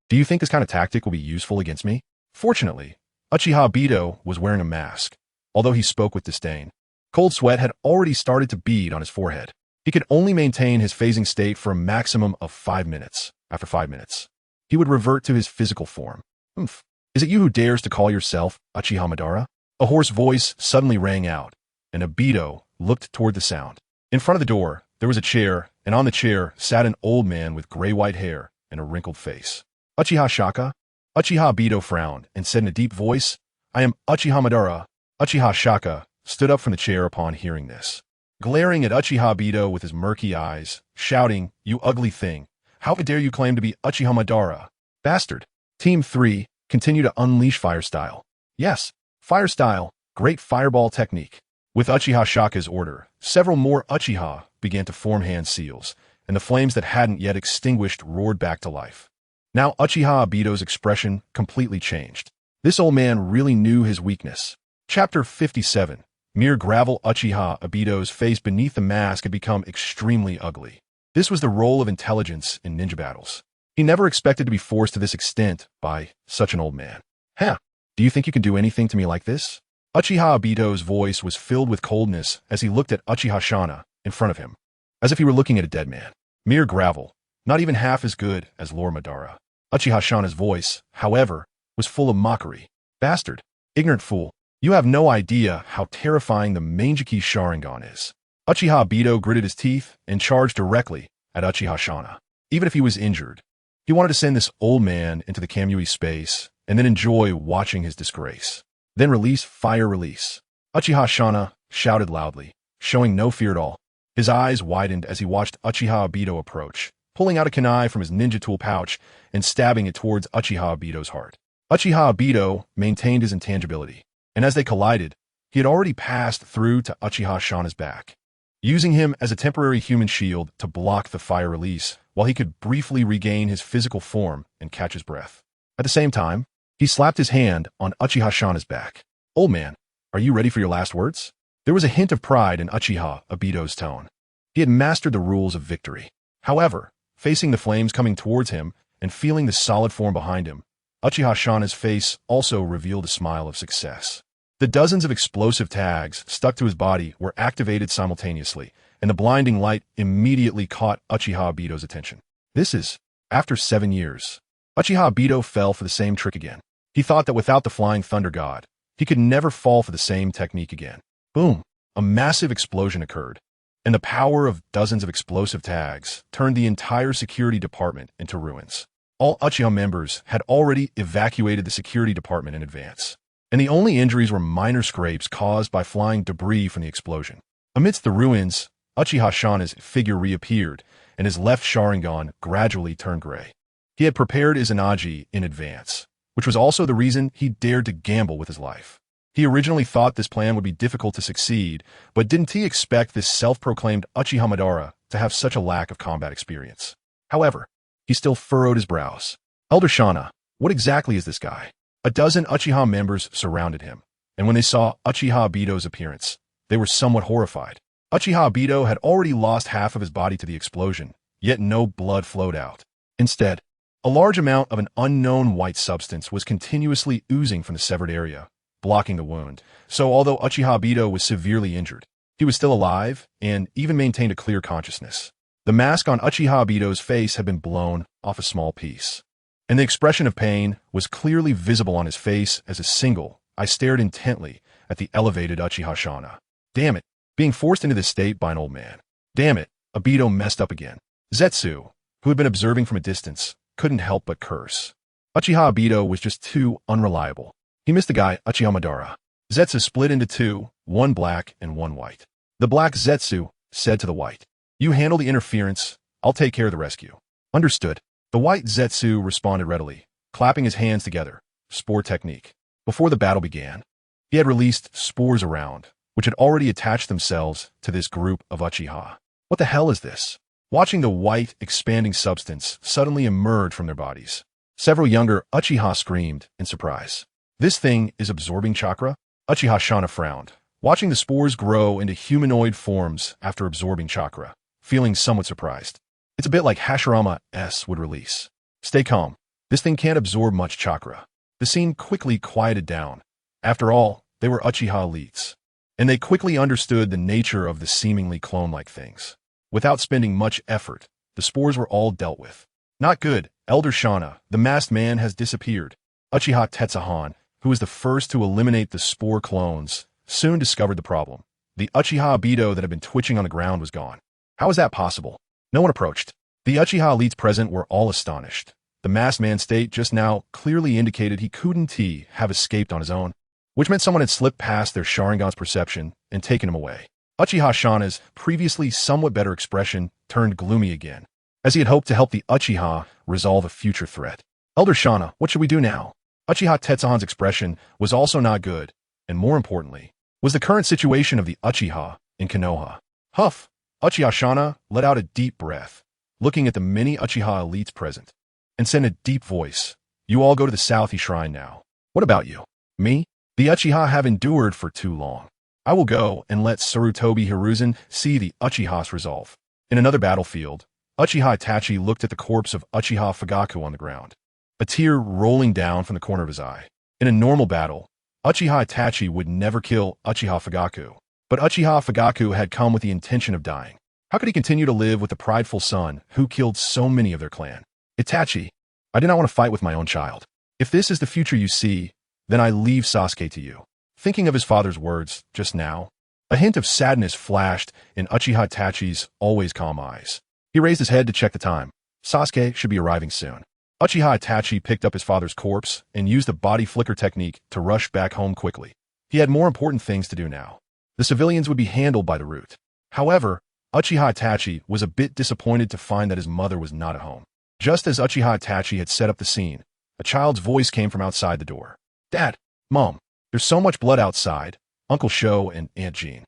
Do you think this kind of tactic will be useful against me? Fortunately, Uchiha Obito was wearing a mask, although he spoke with disdain. Cold sweat had already started to bead on his forehead. He could only maintain his phasing state for a maximum of 5 minutes. After 5 minutes, he would revert to his physical form. Is it you who dares to call yourself Uchiha Madara? A hoarse voice suddenly rang out, and Obito looked toward the sound. In front of the door, there was a chair, and on the chair sat an old man with gray-white hair and a wrinkled face. Uchiha Shaka? Uchiha Obito frowned and said in a deep voice, I am Uchiha Madara. Uchiha Shaka stood up from the chair upon hearing this, glaring at Uchiha Obito with his murky eyes, shouting, You ugly thing! How dare you claim to be Uchiha Madara? Bastard! Team 3, continue to unleash fire style. Yes, fire style, great fireball technique. With Uchiha Shaka's order, several more Uchiha began to form hand seals, and the flames that hadn't yet extinguished roared back to life. Now Uchiha Obito's expression completely changed. This old man really knew his weakness. Chapter 57. Mere gravel. Uchiha Obito's face beneath the mask had become extremely ugly. This was the role of intelligence in ninja battles. He never expected to be forced to this extent by such an old man. Do you think you can do anything to me like this? Uchiha Obito's voice was filled with coldness as he looked at Uchiha Shana in front of him, as if he were looking at a dead man. Mere gravel, not even half as good as Lord Madara. Uchiha Shana's voice, however, was full of mockery. Bastard, ignorant fool, you have no idea how terrifying the Manjiki Sharingan is. Uchiha Obito gritted his teeth and charged directly at Uchiha Shana. Even if he was injured, he wanted to send this old man into the Kamui space and then enjoy watching his disgrace. Then release, fire release. Uchiha Shana shouted loudly, showing no fear at all. His eyes widened as he watched Uchiha Obito approach, pulling out a kunai from his ninja tool pouch and stabbing it towards Uchiha Obito's heart. Uchiha Obito maintained his intangibility, and as they collided, he had already passed through to Uchiha Shana's back, using him as a temporary human shield to block the fire release while he could briefly regain his physical form and catch his breath. At the same time, he slapped his hand on Uchiha Shana's back. Old man, are you ready for your last words? There was a hint of pride in Uchiha Obito's tone. He had mastered the rules of victory. However, facing the flames coming towards him and feeling the solid form behind him, Uchiha Shana's face also revealed a smile of success. The dozens of explosive tags stuck to his body were activated simultaneously, and the blinding light immediately caught Uchiha Obito's attention. This is, after 7 years. Uchiha Obito fell for the same trick again. He thought that without the Flying Thunder God, he could never fall for the same technique again. Boom! A massive explosion occurred, and the power of dozens of explosive tags turned the entire security department into ruins. All Uchiha members had already evacuated the security department in advance, and the only injuries were minor scrapes caused by flying debris from the explosion. Amidst the ruins, Uchiha Shana's figure reappeared, and his left Sharingan gradually turned gray. He had prepared his Inagi in advance, which was also the reason he dared to gamble with his life. He originally thought this plan would be difficult to succeed, but didn't he expect this self-proclaimed Uchiha Madara to have such a lack of combat experience? However, he still furrowed his brows. Elder Shana, what exactly is this guy? A dozen Uchiha members surrounded him, and when they saw Uchiha Obito's appearance, they were somewhat horrified. Uchiha Obito had already lost half of his body to the explosion, yet no blood flowed out. Instead, a large amount of an unknown white substance was continuously oozing from the severed area, blocking the wound. So although Uchiha Obito was severely injured, he was still alive and even maintained a clear consciousness. The mask on Uchiha Obito's face had been blown off a small piece, and the expression of pain was clearly visible on his face as a single eye stared intently at the elevated Uchiha Shana. Damn it, being forced into this state by an old man. Damn it, Obito messed up again. Zetsu, who had been observing from a distance, couldn't help but curse. Uchiha Obito was just too unreliable. He missed the guy, Uchiha Madara. Zetsu split into two, one black and one white. The black Zetsu said to the white, "You handle the interference, I'll take care of the rescue." Understood. The white Zetsu responded readily, clapping his hands together. Spore technique. Before the battle began, he had released spores around, which had already attached themselves to this group of Uchiha. What the hell is this? Watching the white, expanding substance suddenly emerge from their bodies, several younger Uchiha screamed in surprise. This thing is absorbing chakra? Uchiha Shana frowned, watching the spores grow into humanoid forms after absorbing chakra, feeling somewhat surprised. It's a bit like Hashirama S would release. Stay calm. This thing can't absorb much chakra. The scene quickly quieted down. After all, they were Uchiha elites, and they quickly understood the nature of the seemingly clone-like things. Without spending much effort, the spores were all dealt with. Not good. Elder Shana, the masked man, has disappeared. Uchiha Tetsuhan, who was the first to eliminate the spore clones, soon discovered the problem. The Uchiha Obito that had been twitching on the ground was gone. How was that possible? No one approached. The Uchiha elites present were all astonished. The masked man's state just now clearly indicated he couldn't have escaped on his own, which meant someone had slipped past their Sharingan's perception and taken him away. Uchiha Shana's previously somewhat better expression turned gloomy again, as he had hoped to help the Uchiha resolve a future threat. Elder Shana, what should we do now? Uchiha Tetsuhan's expression was also not good, and more importantly, was the current situation of the Uchiha in Konoha. Huff! Uchiha Shana let out a deep breath, looking at the many Uchiha elites present, and said in a deep voice, "You all go to the South Shrine now. What about you?" "Me? The Uchiha have endured for too long. I will go and let Confronting Hiruzen see the Uchiha's resolve." In another battlefield, Uchiha Itachi looked at the corpse of Uchiha Fugaku on the ground, a tear rolling down from the corner of his eye. In a normal battle, Uchiha Itachi would never kill Uchiha Fugaku, but Uchiha Fugaku had come with the intention of dying. How could he continue to live with the prideful son who killed so many of their clan? "Itachi, I do not want to fight with my own child. If this is the future you see, then I leave Sasuke to you." Thinking of his father's words just now, a hint of sadness flashed in Uchiha Itachi's always calm eyes. He raised his head to check the time. Sasuke should be arriving soon. Uchiha Itachi picked up his father's corpse and used the body flicker technique to rush back home quickly. He had more important things to do now. The civilians would be handled by the root. However, Uchiha Itachi was a bit disappointed to find that his mother was not at home. Just as Uchiha Itachi had set up the scene, a child's voice came from outside the door. "Dad, Mom, there's so much blood outside. Uncle Sho and Aunt Jean."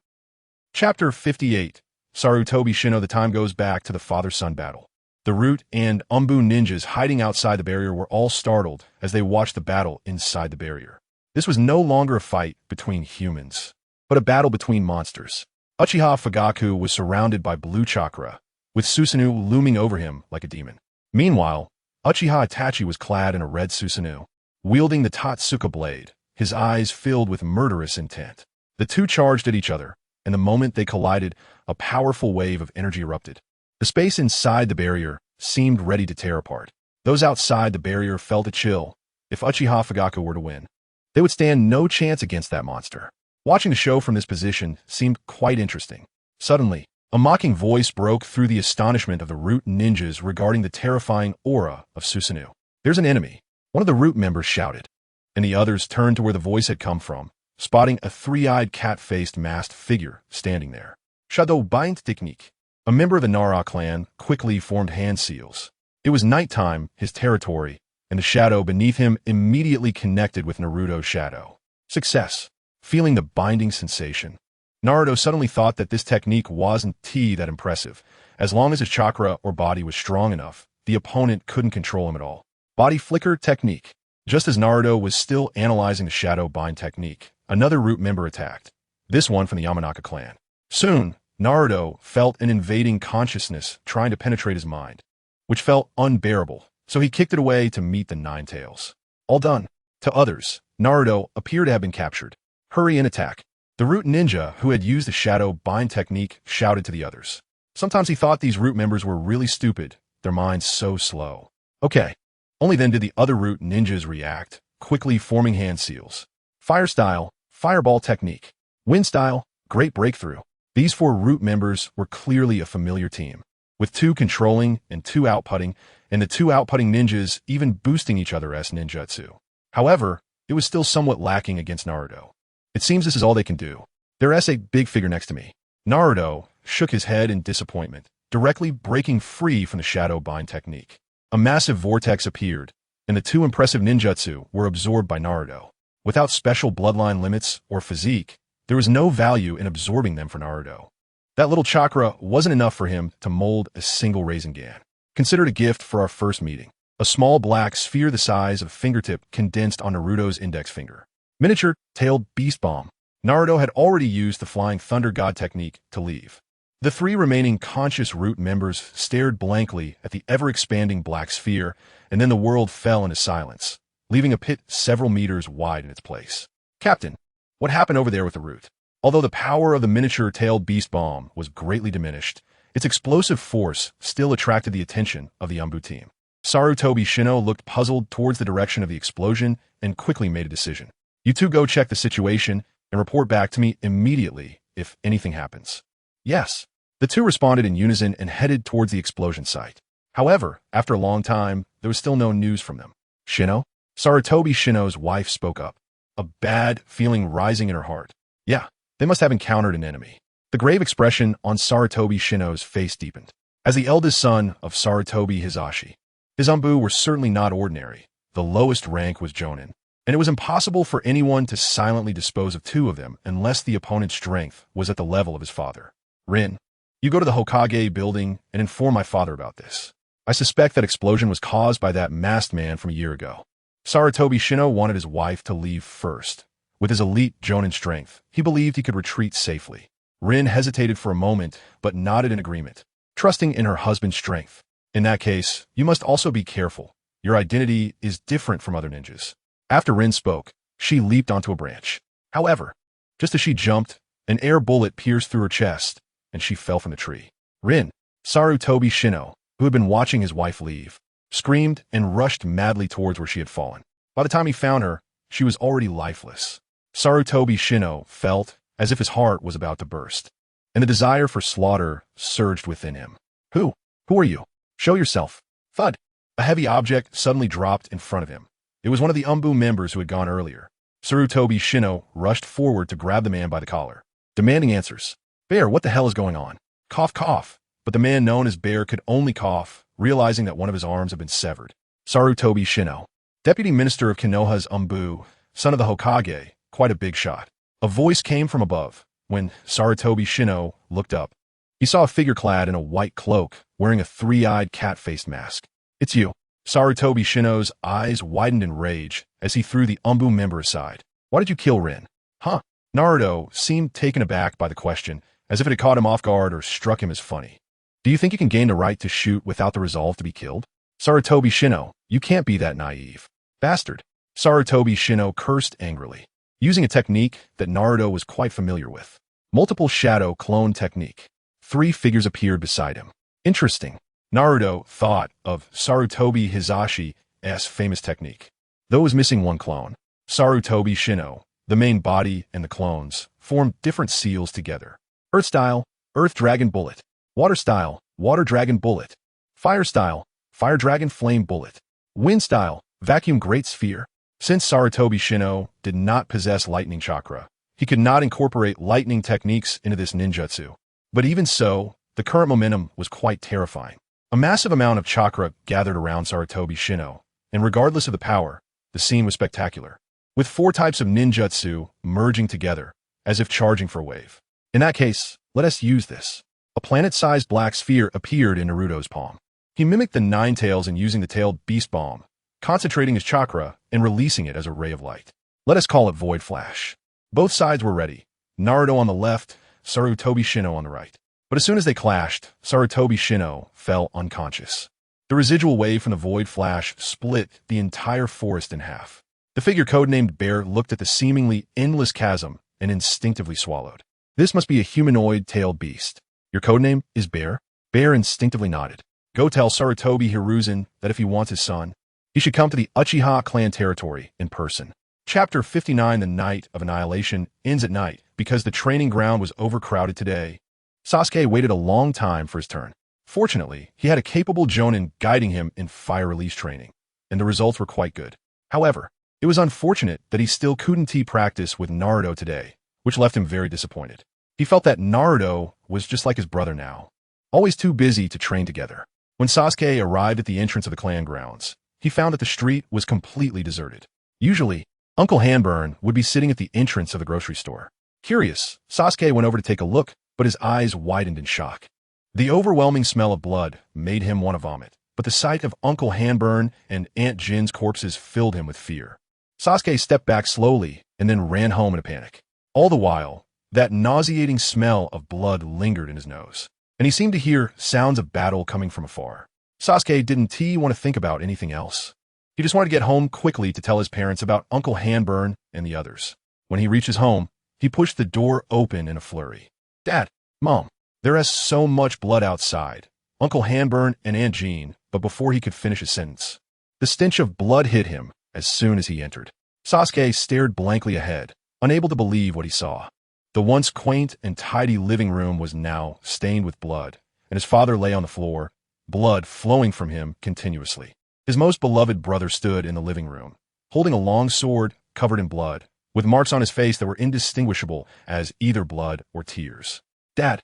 Chapter 58. Sarutobi Shino. The time goes back to the father-son battle. The Root and Anbu ninjas hiding outside the barrier were all startled as they watched the battle inside the barrier. This was no longer a fight between humans, but a battle between monsters. Uchiha Fugaku was surrounded by blue chakra, with Susanoo looming over him like a demon. Meanwhile, Uchiha Itachi was clad in a red Susanoo, wielding the Tatsuka blade, his eyes filled with murderous intent. The two charged at each other, and the moment they collided, a powerful wave of energy erupted. The space inside the barrier seemed ready to tear apart. Those outside the barrier felt a chill. If Uchiha Fugaku were to win, they would stand no chance against that monster. Watching the show from this position seemed quite interesting. Suddenly, a mocking voice broke through the astonishment of the Root ninjas regarding the terrifying aura of Susanoo. "There's an enemy," one of the Root members shouted, and the others turned to where the voice had come from, spotting a three-eyed cat-faced masked figure standing there. Shadow Bind Technique. A member of the Nara clan quickly formed hand seals. It was nighttime, his territory, and the shadow beneath him immediately connected with Naruto's shadow. Success. Feeling the binding sensation, Naruto suddenly thought that this technique wasn't that impressive. As long as his chakra or body was strong enough, the opponent couldn't control him at all. Body flicker technique. Just as Naruto was still analyzing the shadow bind technique, another Root member attacked, this one from the Yamanaka clan. Soon, Naruto felt an invading consciousness trying to penetrate his mind, which felt unbearable, so he kicked it away to meet the Nine Tails. All done. To others, Naruto appeared to have been captured. Hurry and attack. The root ninja, who had used the shadow bind technique, shouted to the others. Sometimes he thought these root members were really stupid, their minds so slow. Okay. Only then did the other root ninjas react, quickly forming hand seals. Fire style, fireball technique. Wind style, great breakthrough. These 4 root members were clearly a familiar team, with 2 controlling and 2 outputting, and the 2 outputting ninjas even boosting each other's ninjutsu. However, it was still somewhat lacking against Naruto. It seems this is all they can do. There's a big figure next to me. Naruto shook his head in disappointment, directly breaking free from the shadow bind technique. A massive vortex appeared, and the 2 impressive ninjutsu were absorbed by Naruto. Without special bloodline limits or physique, there was no value in absorbing them for Naruto. That little chakra wasn't enough for him to mold a single Rasengan. Considered a gift for our first meeting. A small black sphere the size of a fingertip condensed on Naruto's index finger. Miniature, tailed beast bomb. Naruto had already used the flying thunder god technique to leave. The 3 remaining conscious root members stared blankly at the ever-expanding black sphere, and then the world fell into silence, leaving a pit several meters wide in its place. Captain, what happened over there with the root? Although the power of the miniature-tailed beast bomb was greatly diminished, its explosive force still attracted the attention of the Anbu team. Sarutobi Shino looked puzzled towards the direction of the explosion and quickly made a decision. You 2 go check the situation and report back to me immediately if anything happens. Yes. The 2 responded in unison and headed towards the explosion site. However, after a long time, there was still no news from them. Shino? Sarutobi Shino's wife spoke up, a bad feeling rising in her heart. Yeah, they must have encountered an enemy. The grave expression on Sarutobi Shino's face deepened. As the eldest son of Sarutobi Hisashi, his Anbu were certainly not ordinary. The lowest rank was Jonin, and it was impossible for anyone to silently dispose of 2 of them unless the opponent's strength was at the level of his father. Rin, you go to the Hokage building and inform my father about this. I suspect that explosion was caused by that masked man from a year ago. Sarutobi Shino wanted his wife to leave first. With his elite Jonin strength, he believed he could retreat safely. Rin hesitated for a moment, but nodded in agreement, trusting in her husband's strength. In that case, you must also be careful. Your identity is different from other ninjas. After Rin spoke, she leaped onto a branch. However, just as she jumped, an air bullet pierced through her chest, and she fell from the tree. Rin, Sarutobi Shino, who had been watching his wife leave, screamed and rushed madly towards where she had fallen. By the time he found her, she was already lifeless. Sarutobi Shino felt as if his heart was about to burst, and the desire for slaughter surged within him. Who are you? Show yourself. Thud. A heavy object suddenly dropped in front of him. It was one of the Anbu members who had gone earlier. Sarutobi Shino rushed forward to grab the man by the collar, demanding answers. Bear, what the hell is going on? Cough, cough. But the man known as Bear could only cough, realizing that one of his arms had been severed. Sarutobi Shino, Deputy Minister of Konoha's Anbu, son of the Hokage, quite a big shot. A voice came from above. When Sarutobi Shino looked up, he saw a figure clad in a white cloak, wearing a 3-eyed cat-faced mask. It's you. Sarutobi Shino's eyes widened in rage as he threw the Anbu member aside. Why did you kill Rin? Huh? Naruto seemed taken aback by the question, as if it had caught him off guard or struck him as funny. Do you think you can gain the right to shoot without the resolve to be killed? Sarutobi Shino, you can't be that naive. Bastard. Sarutobi Shino cursed angrily, using a technique that Naruto was quite familiar with. Multiple shadow clone technique. 3 figures appeared beside him. Interesting. Naruto thought of Sarutobi Hisashi's famous technique. Though it was missing one clone, Sarutobi Shino, the main body and the clones, formed different seals together. Earth style, Earth Dragon Bullet. Water style, Water Dragon Bullet. Fire style, Fire Dragon Flame Bullet. Wind style, Vacuum Great Sphere. Since Sarutobi Shino did not possess lightning chakra, he could not incorporate lightning techniques into this ninjutsu. But even so, the current momentum was quite terrifying. A massive amount of chakra gathered around Sarutobi Shino, and regardless of the power, the scene was spectacular, with 4 types of ninjutsu merging together, as if charging for a wave. In that case, let us use this. A planet-sized black sphere appeared in Naruto's palm. He mimicked the 9 tails in using the tailed beast bomb, concentrating his chakra and releasing it as a ray of light. Let us call it Void Flash. Both sides were ready, Naruto on the left, Sarutobi Shino on the right. But as soon as they clashed, Sarutobi Shino fell unconscious. The residual wave from the Void Flash split the entire forest in half. The figure codenamed Bear looked at the seemingly endless chasm and instinctively swallowed. This must be a humanoid-tailed beast. Your codename is Bear? Bear instinctively nodded. Go tell Sarutobi Hiruzen that if he wants his son, he should come to the Uchiha clan territory in person. Chapter 59 The Night of Annihilation ends at night because the training ground was overcrowded today. Sasuke waited a long time for his turn. Fortunately, he had a capable Jonin guiding him in fire release training, and the results were quite good. However, it was unfortunate that he still couldn't practice with Naruto today, which left him very disappointed. He felt that Naruto was just like his brother now, always too busy to train together. When Sasuke arrived at the entrance of the clan grounds, he found that the street was completely deserted. Usually, Uncle Hanburn would be sitting at the entrance of the grocery store. Curious, Sasuke went over to take a look, but his eyes widened in shock. The overwhelming smell of blood made him want to vomit, but the sight of Uncle Hanburn and Aunt Jin's corpses filled him with fear. Sasuke stepped back slowly and then ran home in a panic. All the while, that nauseating smell of blood lingered in his nose, and he seemed to hear sounds of battle coming from afar. Sasuke didn't want to think about anything else. He just wanted to get home quickly to tell his parents about Uncle Hanburn and the others. When he reached his home, he pushed the door open in a flurry. Dad, Mom, there is so much blood outside. Uncle Hanburn and Aunt Jean, but before he could finish his sentence, the stench of blood hit him as soon as he entered. Sasuke stared blankly ahead, unable to believe what he saw. The once quaint and tidy living room was now stained with blood, and his father lay on the floor, blood flowing from him continuously. His most beloved brother stood in the living room, holding a long sword covered in blood, with marks on his face that were indistinguishable as either blood or tears. Dad,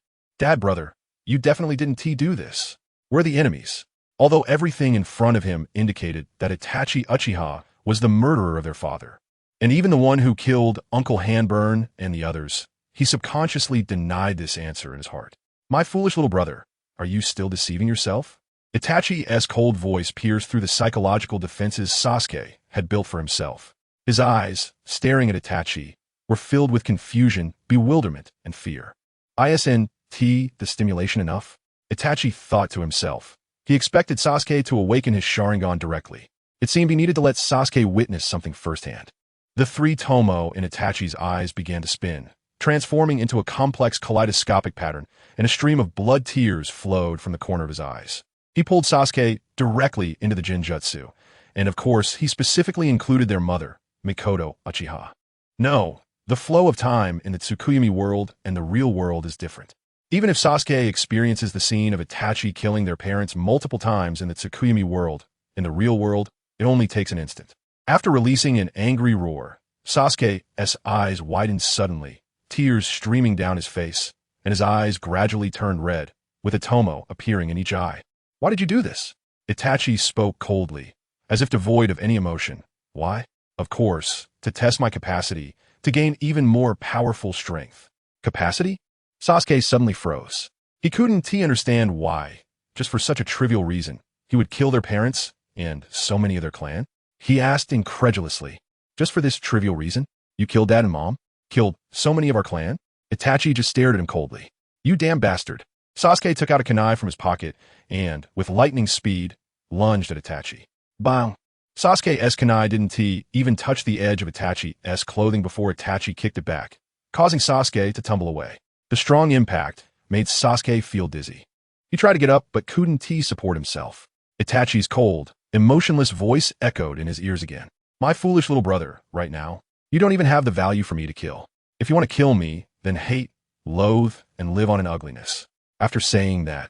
brother, you definitely didn't do this. We're the enemies. Although everything in front of him indicated that Itachi Uchiha was the murderer of their father, and even the one who killed Uncle Hanburn and the others, he subconsciously denied this answer in his heart. My foolish little brother, are you still deceiving yourself? Itachi's cold voice pierced through the psychological defenses Sasuke had built for himself. His eyes, staring at Itachi, were filled with confusion, bewilderment, and fear. Isn't the stimulation enough? Itachi thought to himself. He expected Sasuke to awaken his Sharingan directly. It seemed he needed to let Sasuke witness something firsthand. The three tomo in Itachi's eyes began to spin, transforming into a complex kaleidoscopic pattern, and a stream of blood tears flowed from the corner of his eyes. He pulled Sasuke directly into the Jinjutsu, and of course, he specifically included their mother, Mikoto Uchiha. No, the flow of time in the Tsukuyomi world and the real world is different. Even if Sasuke experiences the scene of Itachi killing their parents multiple times in the Tsukuyomi world, in the real world, it only takes an instant. After releasing an angry roar, Sasuke's eyes widened suddenly, tears streaming down his face, and his eyes gradually turned red, with a tomo appearing in each eye. Why did you do this? Itachi spoke coldly, as if devoid of any emotion. Why? Of course, to test my capacity, to gain even more powerful strength. Capacity? Sasuke suddenly froze. He couldn't understand why, just for such a trivial reason, he would kill their parents and so many of their clan. He asked incredulously, just for this trivial reason? You killed Dad and Mom? Killed so many of our clan? Itachi just stared at him coldly. You damn bastard. Sasuke took out a kunai from his pocket and, with lightning speed, lunged at Itachi. Bang! Sasuke's kunai didn't even touch the edge of Itachi's clothing before Itachi kicked it back, causing Sasuke to tumble away. The strong impact made Sasuke feel dizzy. He tried to get up but couldn't support himself. Itachi's cold, emotionless voice echoed in his ears again. My foolish little brother, right now, you don't even have the value for me to kill. If you want to kill me, then hate, loathe, and live on in ugliness. After saying that,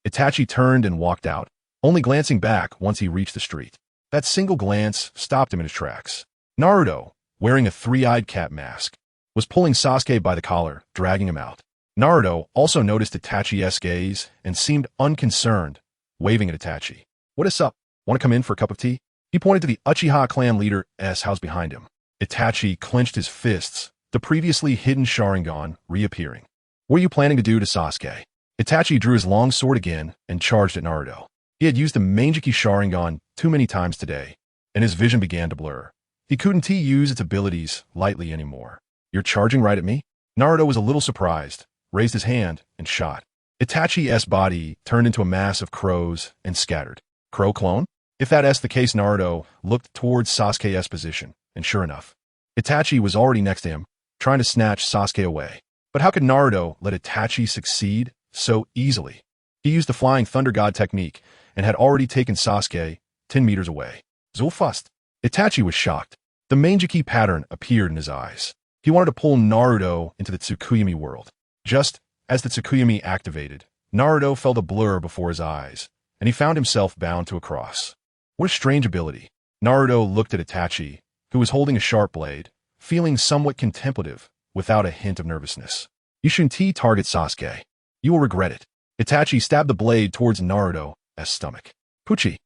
Itachi turned and walked out, only glancing back once he reached the street. That single glance stopped him in his tracks. Naruto, wearing a three-eyed cat mask, was pulling Sasuke by the collar, dragging him out. Naruto also noticed Itachi's gaze and seemed unconcerned, waving at Itachi. What is up? Want to come in for a cup of tea? He pointed to the Uchiha clan leader's house behind him. Itachi clenched his fists, the previously hidden Sharingan reappearing. What are you planning to do to Sasuke? Itachi drew his long sword again and charged at Naruto. He had used the Manjiki Sharingan too many times today, and his vision began to blur. He couldn't use its abilities lightly anymore. You're charging right at me? Naruto was a little surprised, raised his hand, and shot. Itachi's body turned into a mass of crows and scattered. Crow clone? If that's the case, Naruto looked towards Sasuke's position and sure enough, Itachi was already next to him, trying to snatch Sasuke away. But how could Naruto let Itachi succeed so easily? He used the Flying Thunder God technique and had already taken Sasuke 10 meters away. So fast. Itachi was shocked. The Manjiki pattern appeared in his eyes. He wanted to pull Naruto into the Tsukuyomi world. Just as the Tsukuyomi activated, Naruto felt a blur before his eyes, and he found himself bound to a cross. What a strange ability. Naruto looked at Itachi, who was holding a sharp blade, feeling somewhat contemplative, without a hint of nervousness. You shouldn't target Sasuke. You will regret it. Itachi stabbed the blade towards Naruto's stomach. Puchi.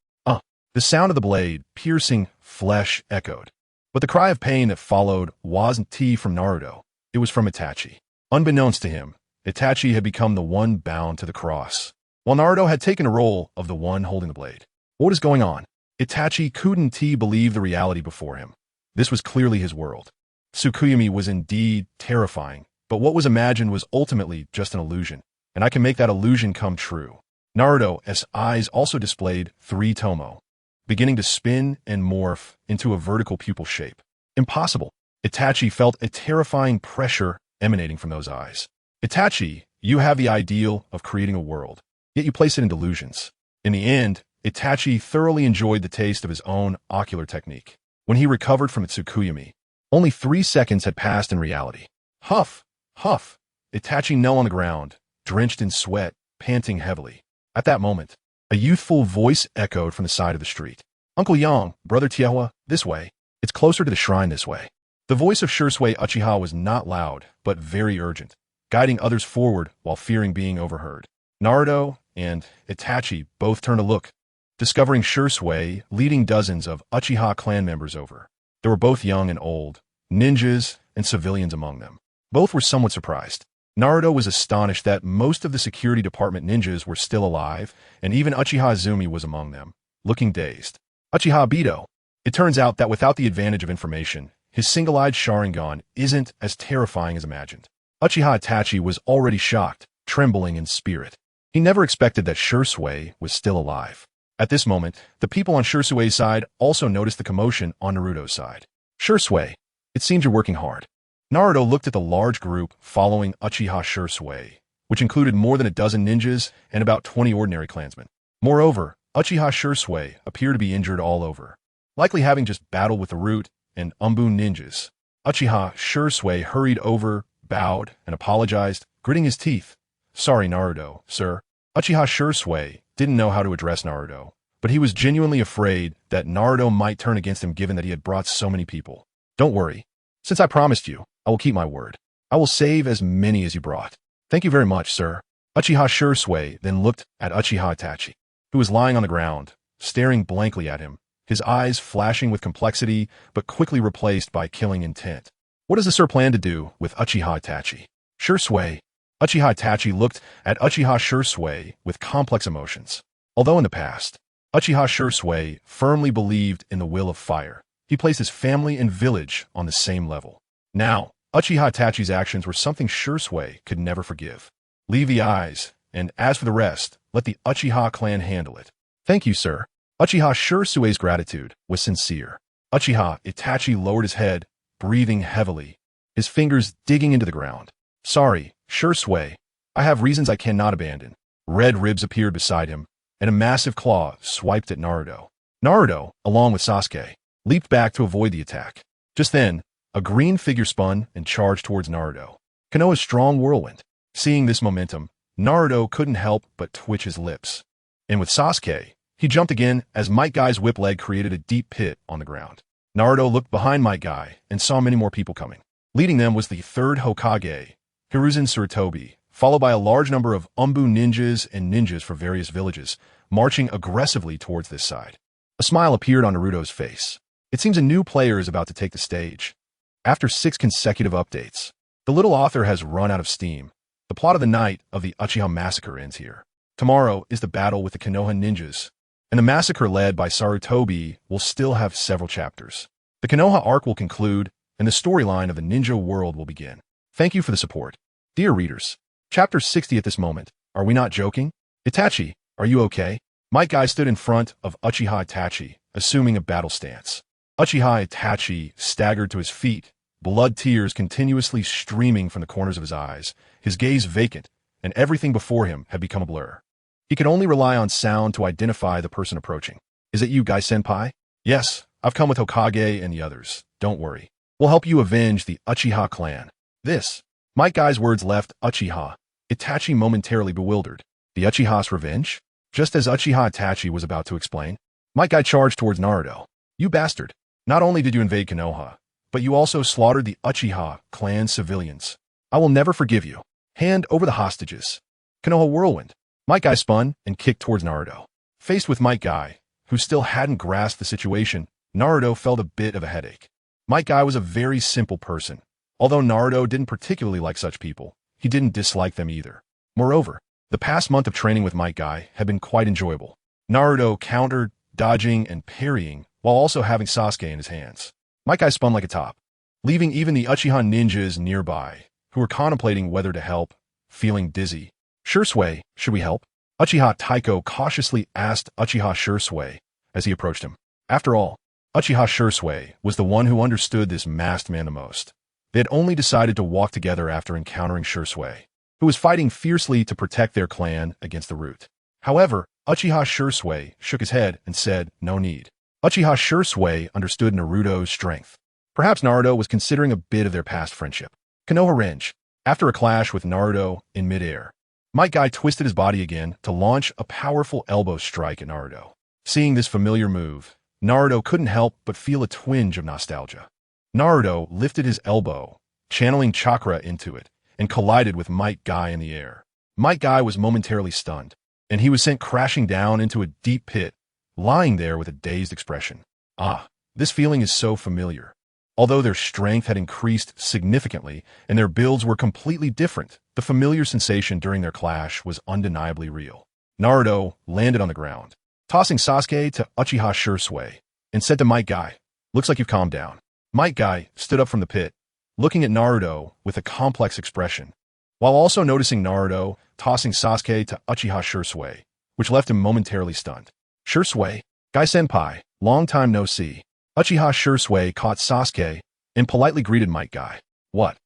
The sound of the blade, piercing flesh, echoed. But the cry of pain that followed wasn't from Naruto. It was from Itachi. Unbeknownst to him, Itachi had become the one bound to the cross, while Naruto had taken a role of the one holding the blade. What is going on? Itachi couldn't believe the reality before him. This was clearly his world. Tsukuyomi was indeed terrifying, but what was imagined was ultimately just an illusion, and I can make that illusion come true. Naruto's eyes also displayed 3 tomo, beginning to spin and morph into a vertical pupil shape. Impossible. Itachi felt a terrifying pressure emanating from those eyes. Itachi, you have the ideal of creating a world, yet you place it in delusions. In the end, Itachi thoroughly enjoyed the taste of his own ocular technique. When he recovered from Tsukuyomi, only 3 seconds had passed in reality. Huff, huff. Itachi knelt on the ground, drenched in sweat, panting heavily. At that moment, a youthful voice echoed from the side of the street. Uncle Yang, Brother Tiehua, this way. It's closer to the shrine this way. The voice of Shisui Uchiha was not loud, but very urgent, guiding others forward while fearing being overheard. Naruto and Itachi both turned to look, discovering Shisui leading dozens of Uchiha clan members over. They were both young and old, ninjas and civilians among them. Both were somewhat surprised. Naruto was astonished that most of the security department ninjas were still alive, and even Uchiha Izumi was among them, looking dazed. Uchiha Obito. It turns out that without the advantage of information, his single-eyed Sharingan isn't as terrifying as imagined. Uchiha Itachi was already shocked, trembling in spirit. He never expected that Shisui was still alive. At this moment, the people on Shisui's side also noticed the commotion on Naruto's side. Shisui, it seems you're working hard. Naruto looked at the large group following Uchiha Shisui, which included more than a dozen ninjas and about 20 ordinary clansmen. Moreover, Uchiha Shisui appeared to be injured all over, likely having just battled with the Root and Anbu ninjas. Uchiha Shisui hurried over, bowed, and apologized, gritting his teeth. Sorry, Naruto, sir. Uchiha Shisui didn't know how to address Naruto, but he was genuinely afraid that Naruto might turn against him given that he had brought so many people. Don't worry. Since I promised you, I will keep my word. I will save as many as you brought. Thank you very much, sir. Uchiha Shisui then looked at Uchiha Itachi, who was lying on the ground, staring blankly at him, his eyes flashing with complexity but quickly replaced by killing intent. What does the sir plan to do with Uchiha Itachi? Shisui. Uchiha Itachi looked at Uchiha Shisui with complex emotions. Although in the past, Uchiha Shisui firmly believed in the will of fire, he placed his family and village on the same level. Now, Uchiha Itachi's actions were something Shisui could never forgive. Leave the eyes, and as for the rest, let the Uchiha clan handle it. Thank you, sir. Uchiha Shisui's gratitude was sincere. Uchiha Itachi lowered his head, breathing heavily, his fingers digging into the ground. Sorry, Shisui. I have reasons I cannot abandon. Red ribs appeared beside him, and a massive claw swiped at Naruto. Naruto, along with Sasuke, leaped back to avoid the attack. Just then, a green figure spun and charged towards Naruto. Konoha's strong whirlwind. Seeing this momentum, Naruto couldn't help but twitch his lips. And with Sasuke, he jumped again as Might Guy's whip leg created a deep pit on the ground. Naruto looked behind Might Guy and saw many more people coming. Leading them was the third Hokage, Hiruzen Sarutobi, followed by a large number of Anbu ninjas and ninjas from various villages, marching aggressively towards this side. A smile appeared on Naruto's face. It seems a new player is about to take the stage. After 6 consecutive updates, the little author has run out of steam. The plot of the night of the Uchiha massacre ends here. Tomorrow is the battle with the Konoha ninjas, and the massacre led by Sarutobi will still have several chapters. The Konoha arc will conclude, and the storyline of the ninja world will begin. Thank you for the support. Dear readers, Chapter 60 at this moment. Are we not joking? Itachi, are you okay? Might Guy stood in front of Uchiha Itachi, assuming a battle stance. Uchiha Itachi staggered to his feet, blood tears continuously streaming from the corners of his eyes, his gaze vacant, and everything before him had become a blur. He could only rely on sound to identify the person approaching. "Is it you, Gai-senpai?" "Yes, I've come with Hokage and the others. Don't worry. We'll help you avenge the Uchiha clan." This. Might Guy's words left Uchiha Itachi momentarily bewildered. The Uchiha's revenge? Just as Uchiha Itachi was about to explain, Might Guy charged towards Naruto. "You bastard. Not only did you invade Konoha, but you also slaughtered the Uchiha clan civilians. I will never forgive you. Hand over the hostages." Konoha whirlwind. Might Guy spun and kicked towards Naruto. Faced with Might Guy, who still hadn't grasped the situation, Naruto felt a bit of a headache. Might Guy was a very simple person. Although Naruto didn't particularly like such people, he didn't dislike them either. Moreover, the past month of training with Might Guy had been quite enjoyable. Naruto countered, dodging, and parrying, while also having Sasuke in his hands. Might Guy spun like a top, leaving even the Uchiha ninjas nearby, who were contemplating whether to help, feeling dizzy. "Shisui, should we help?" Uchiha Taiko cautiously asked Uchiha Shisui as he approached him. After all, Uchiha Shisui was the one who understood this masked man the most. They had only decided to walk together after encountering Shisui, who was fighting fiercely to protect their clan against the root. However, Uchiha Shisui shook his head and said, "No need." Uchiha Shisui understood Naruto's strength. Perhaps Naruto was considering a bit of their past friendship. Konoha Renge. After a clash with Naruto in midair, Might Guy twisted his body again to launch a powerful elbow strike at Naruto. Seeing this familiar move, Naruto couldn't help but feel a twinge of nostalgia. Naruto lifted his elbow, channeling chakra into it, and collided with Might Guy in the air. Might Guy was momentarily stunned, and he was sent crashing down into a deep pit, lying there with a dazed expression. Ah, this feeling is so familiar. Although their strength had increased significantly and their builds were completely different, the familiar sensation during their clash was undeniably real. Naruto landed on the ground, tossing Sasuke to Uchiha Shisui, and said to Might Guy, "Looks like you've calmed down." Might Guy stood up from the pit, looking at Naruto with a complex expression, while also noticing Naruto tossing Sasuke to Uchiha Shisui, which left him momentarily stunned. "Shisui, Gai-senpai, long time no see." Uchiha Shisui caught Sasuke and politely greeted Might Guy. "What?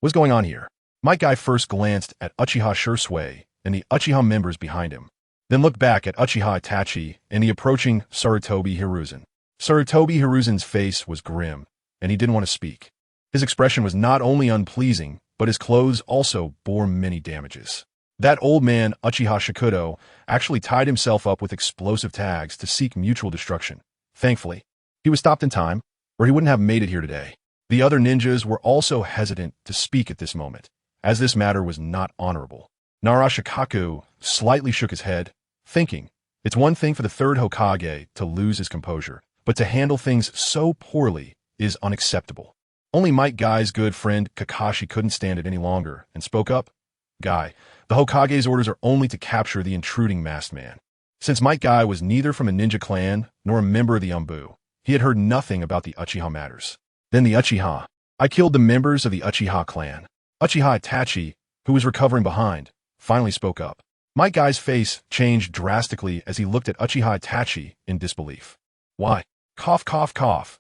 What's going on here?" Might Guy first glanced at Uchiha Shisui and the Uchiha members behind him, then looked back at Uchiha Itachi and the approaching Sarutobi Hiruzen. Sarutobi Hiruzen's face was grim, and he didn't want to speak. His expression was not only unpleasing, but his clothes also bore many damages. That old man, Uchiha Shikudo, actually tied himself up with explosive tags to seek mutual destruction. Thankfully, he was stopped in time, or he wouldn't have made it here today. The other ninjas were also hesitant to speak at this moment, as this matter was not honorable. Narashikaku slightly shook his head, thinking, it's one thing for the third Hokage to lose his composure, but to handle things so poorly is unacceptable. Only Might Guy's good friend Kakashi couldn't stand it any longer and spoke up. "Guy, the Hokage's orders are only to capture the intruding masked man." Since Might Guy was neither from a ninja clan nor a member of the Anbu, he had heard nothing about the Uchiha matters. Then the Uchiha. "I killed the members of the Uchiha clan." Uchiha Itachi, who was recovering behind, finally spoke up. Might Guy's face changed drastically as he looked at Uchiha Itachi in disbelief. "Why? Cough, cough, cough."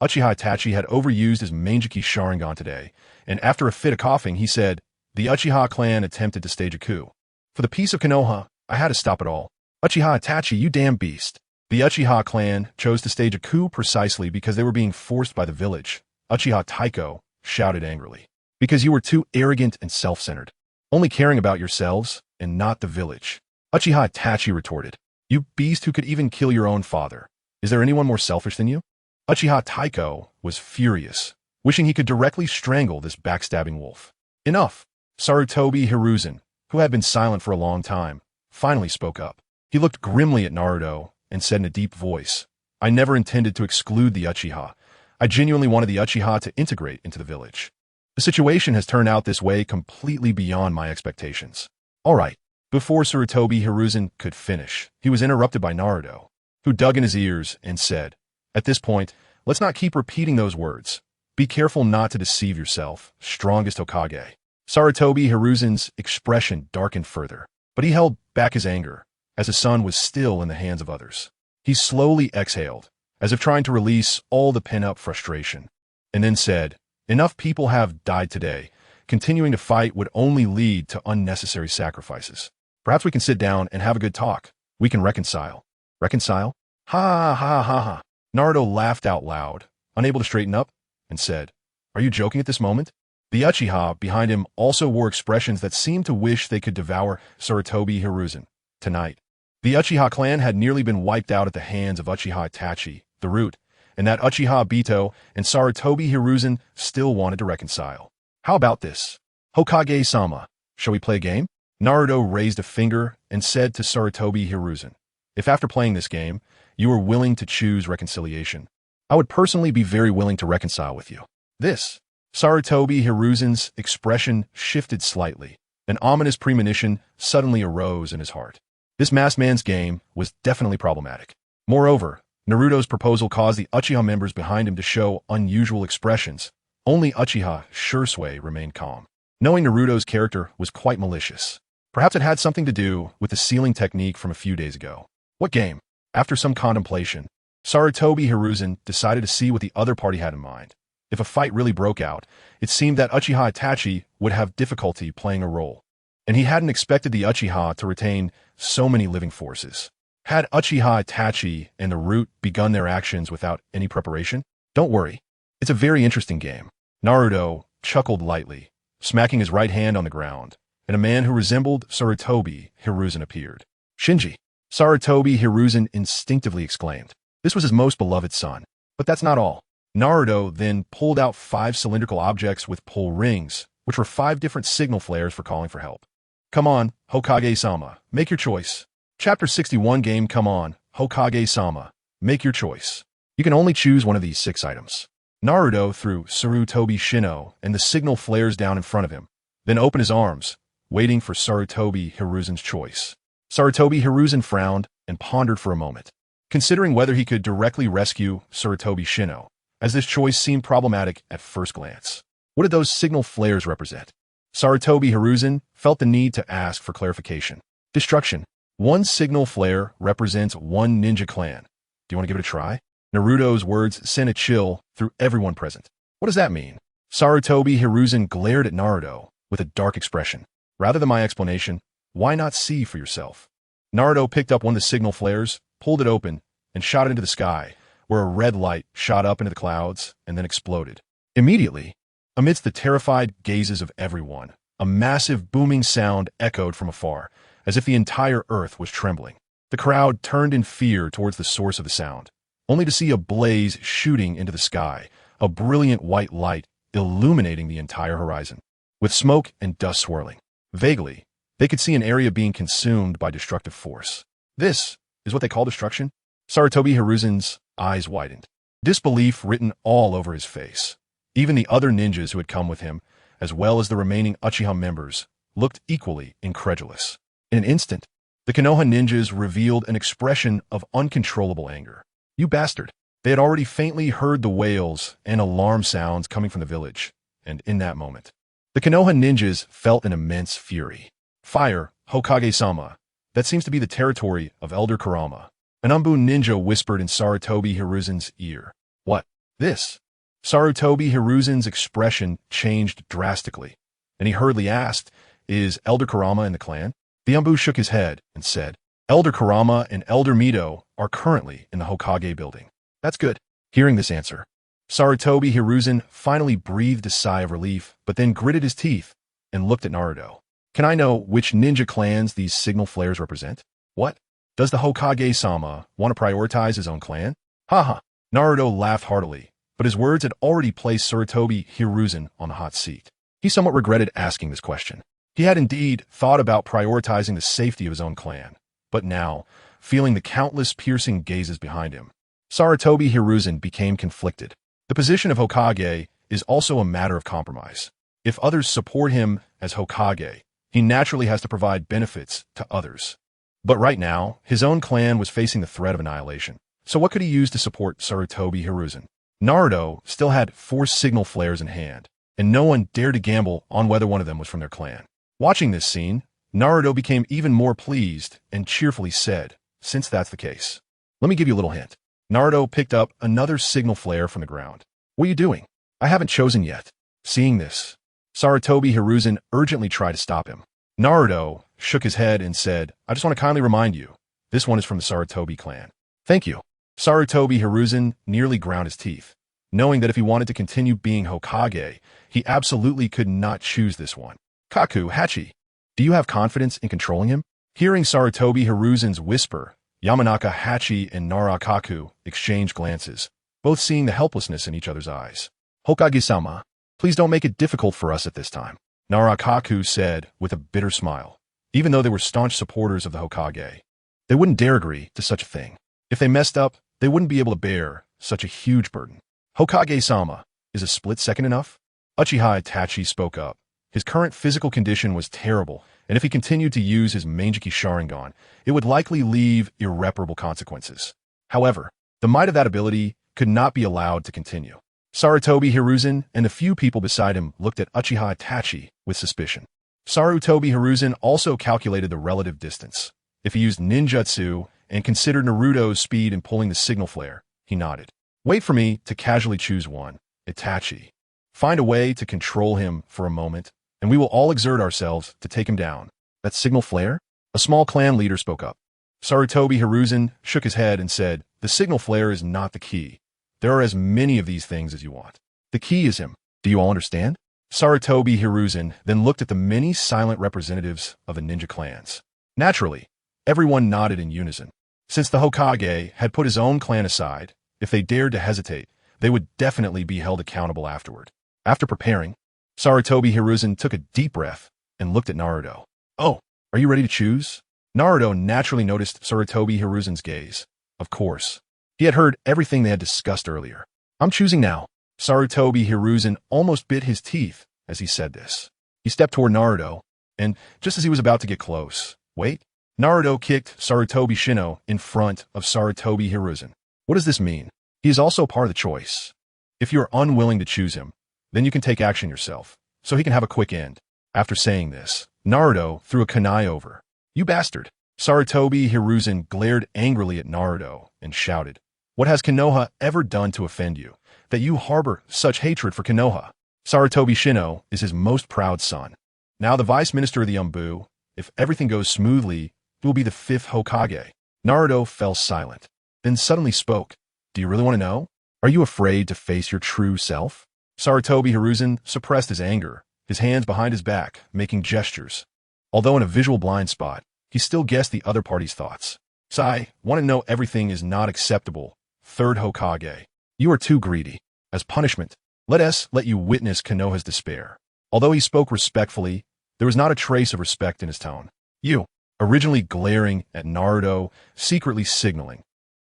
Uchiha Itachi had overused his Manjiki Sharingan today, and after a fit of coughing, he said, "The Uchiha clan attempted to stage a coup. For the peace of Konoha, I had to stop it all." "Uchiha Itachi, you damn beast." The Uchiha clan chose to stage a coup precisely because they were being forced by the village. Uchiha Taiko shouted angrily. "Because you were too arrogant and self-centered, only caring about yourselves and not the village." Uchiha Itachi retorted, "You beast who could even kill your own father. Is there anyone more selfish than you?" Uchiha Taiko was furious, wishing he could directly strangle this backstabbing wolf. "Enough." Sarutobi Hiruzen, who had been silent for a long time, finally spoke up. He looked grimly at Naruto and said in a deep voice, "I never intended to exclude the Uchiha. I genuinely wanted the Uchiha to integrate into the village. The situation has turned out this way completely beyond my expectations." "All right." Before Sarutobi Hiruzen could finish, he was interrupted by Naruto, who dug in his ears and said, "At this point, let's not keep repeating those words. Be careful not to deceive yourself, strongest Hokage." Sarutobi Hiruzen's expression darkened further, but he held back his anger, as the sun was still in the hands of others. He slowly exhaled, as if trying to release all the pent-up frustration, and then said, "Enough people have died today. Continuing to fight would only lead to unnecessary sacrifices. Perhaps we can sit down and have a good talk. We can reconcile." Reconcile? Ha ha ha ha. Naruto laughed out loud, unable to straighten up, and said, "Are you joking at this moment?" The Uchiha behind him also wore expressions that seemed to wish they could devour Sarutobi Hiruzen tonight. The Uchiha clan had nearly been wiped out at the hands of Uchiha Itachi, the Root, and that Uchiha Bito and Sarutobi Hiruzen still wanted to reconcile. "How about this? Hokage-sama, shall we play a game?" Naruto raised a finger and said to Sarutobi Hiruzen, "If after playing this game, you are willing to choose reconciliation, I would personally be very willing to reconcile with you." This. Sarutobi Hiruzen's expression shifted slightly. An ominous premonition suddenly arose in his heart. This masked man's game was definitely problematic. Moreover, Naruto's proposal caused the Uchiha members behind him to show unusual expressions. Only Uchiha Shisui remained calm, knowing Naruto's character was quite malicious. Perhaps it had something to do with the sealing technique from a few days ago. What game? After some contemplation, Sarutobi Hiruzen decided to see what the other party had in mind. If a fight really broke out, it seemed that Uchiha Itachi would have difficulty playing a role, and he hadn't expected the Uchiha to retain so many living forces. Had Uchiha Itachi and the Root begun their actions without any preparation? Don't worry, it's a very interesting game. Naruto chuckled lightly, smacking his right hand on the ground, and a man who resembled Sarutobi Hiruzen appeared. "Shinji!" Sarutobi Hiruzen instinctively exclaimed. This was his most beloved son. But that's not all. Naruto then pulled out 5 cylindrical objects with pull rings, which were 5 different signal flares for calling for help. "Come on, Hokage-sama, make your choice." Chapter 61 game. Come on, Hokage-sama, make your choice. You can only choose one of these 6 items. Naruto threw Sarutobi Shino and the signal flares down in front of him, then opened his arms, waiting for Sarutobi Hiruzen's choice. Sarutobi Hiruzen frowned and pondered for a moment, considering whether he could directly rescue Sarutobi Shino, as this choice seemed problematic at first glance. What did those signal flares represent? Sarutobi Hiruzen felt the need to ask for clarification. Destruction. One signal flare represents one ninja clan. Do you want to give it a try? Naruto's words sent a chill through everyone present. What does that mean? Sarutobi Hiruzen glared at Naruto with a dark expression. Rather than my explanation, why not see for yourself? Naruto picked up one of the signal flares, pulled it open, and shot it into the sky, where a red light shot up into the clouds and then exploded. Immediately, amidst the terrified gazes of everyone, a massive booming sound echoed from afar, as if the entire earth was trembling. The crowd turned in fear towards the source of the sound, only to see a blaze shooting into the sky, a brilliant white light illuminating the entire horizon, with smoke and dust swirling. Vaguely, they could see an area being consumed by destructive force. This is what they call destruction? Sarutobi Hiruzen's eyes widened, disbelief written all over his face. Even the other ninjas who had come with him, as well as the remaining Uchiha members, looked equally incredulous. In an instant, the Konoha ninjas revealed an expression of uncontrollable anger. "You bastard!" They had already faintly heard the wails and alarm sounds coming from the village, and in that moment, the Konoha ninjas felt an immense fury. "Fire, Hokage-sama. That seems to be the territory of Elder Kurama." An Anbu ninja whispered in Sarutobi Hiruzen's ear. "What? This?" Sarutobi Hiruzen's expression changed drastically, and he hurriedly asked, "Is Elder Kurama in the clan?" The Anbu shook his head and said, "Elder Kurama and Elder Mito are currently in the Hokage building." "That's good." Hearing this answer, Sarutobi Hiruzen finally breathed a sigh of relief, but then gritted his teeth and looked at Naruto. "Can I know which ninja clans these signal flares represent?" "What? Does the Hokage-sama want to prioritize his own clan?" Haha. Naruto laughed heartily, but his words had already placed Sarutobi Hiruzen on the hot seat. He somewhat regretted asking this question. He had indeed thought about prioritizing the safety of his own clan, but now, feeling the countless piercing gazes behind him, Sarutobi Hiruzen became conflicted. The position of Hokage is also a matter of compromise. If others support him as Hokage, he naturally has to provide benefits to others. But right now, his own clan was facing the threat of annihilation. So what could he use to support Sarutobi Hiruzen? Naruto still had 4 signal flares in hand, and no one dared to gamble on whether one of them was from their clan. Watching this scene, Naruto became even more pleased and cheerfully said, "Since that's the case, let me give you a little hint. Naruto picked up another signal flare from the ground. What are you doing? I haven't chosen yet. Seeing this, Sarutobi Hiruzen urgently tried to stop him. Naruto shook his head and said, I just want to kindly remind you, this one is from the Sarutobi clan. Thank you. Sarutobi Hiruzen nearly ground his teeth, knowing that if he wanted to continue being Hokage, he absolutely could not choose this one. Kaku, Hachi, do you have confidence in controlling him? Hearing Sarutobi Hiruzen's whisper, Yamanaka Hachi and Nara Kaku exchanged glances, both seeing the helplessness in each other's eyes. Hokage-sama, please don't make it difficult for us at this time, Nara Kaku said with a bitter smile. Even though they were staunch supporters of the Hokage, they wouldn't dare agree to such a thing. If they messed up, they wouldn't be able to bear such a huge burden. Hokage-sama, is a split second enough? Uchiha Itachi spoke up. His current physical condition was terrible, and if he continued to use his Manjiki Sharingan, it would likely leave irreparable consequences. However, the might of that ability could not be allowed to continue. Sarutobi Hiruzen and the few people beside him looked at Uchiha Itachi with suspicion. Sarutobi Hiruzen also calculated the relative distance. If he used ninjutsu and considered Naruto's speed in pulling the signal flare, he nodded. Wait for me to casually choose one, Itachi. Find a way to control him for a moment, and we will all exert ourselves to take him down. That signal flare? A small clan leader spoke up. Sarutobi Hiruzen shook his head and said, the signal flare is not the key. There are as many of these things as you want. The key is him. Do you all understand? Sarutobi Hiruzen then looked at the many silent representatives of the ninja clans. Naturally, everyone nodded in unison. Since the Hokage had put his own clan aside, if they dared to hesitate, they would definitely be held accountable afterward. After preparing, Sarutobi Hiruzen took a deep breath and looked at Naruto. Oh, are you ready to choose? Naruto naturally noticed Sarutobi Hiruzen's gaze. Of course. He had heard everything they had discussed earlier. I'm choosing now. Sarutobi Hiruzen almost bit his teeth as he said this. He stepped toward Naruto, and just as he was about to get close, wait, Naruto kicked Sarutobi Shino in front of Sarutobi Hiruzen. What does this mean? He is also part of the choice. If you are unwilling to choose him, then you can take action yourself, so he can have a quick end. After saying this, Naruto threw a kunai over. You bastard! Sarutobi Hiruzen glared angrily at Naruto and shouted, what has Konoha ever done to offend you, that you harbor such hatred for Konoha? Sarutobi Shino is his most proud son. Now the vice minister of the Anbu, if everything goes smoothly, will be the 5th Hokage. Naruto fell silent, then suddenly spoke. Do you really want to know? Are you afraid to face your true self? Sarutobi Hiruzen suppressed his anger, his hands behind his back, making gestures. Although in a visual blind spot, he still guessed the other party's thoughts. Sai, want to know everything is not acceptable. 3rd Hokage. You are too greedy. As punishment, let us let you witness Konoha's despair. Although he spoke respectfully, there was not a trace of respect in his tone. You, originally glaring at Naruto, secretly signaling.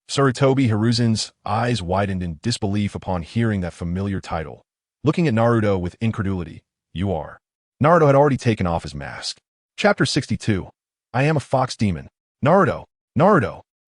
Sarutobi Hiruzen's eyes widened in disbelief upon hearing that familiar title. Looking at Naruto with incredulity, you are. Naruto had already taken off his mask. Chapter 62. I am a fox demon. Naruto,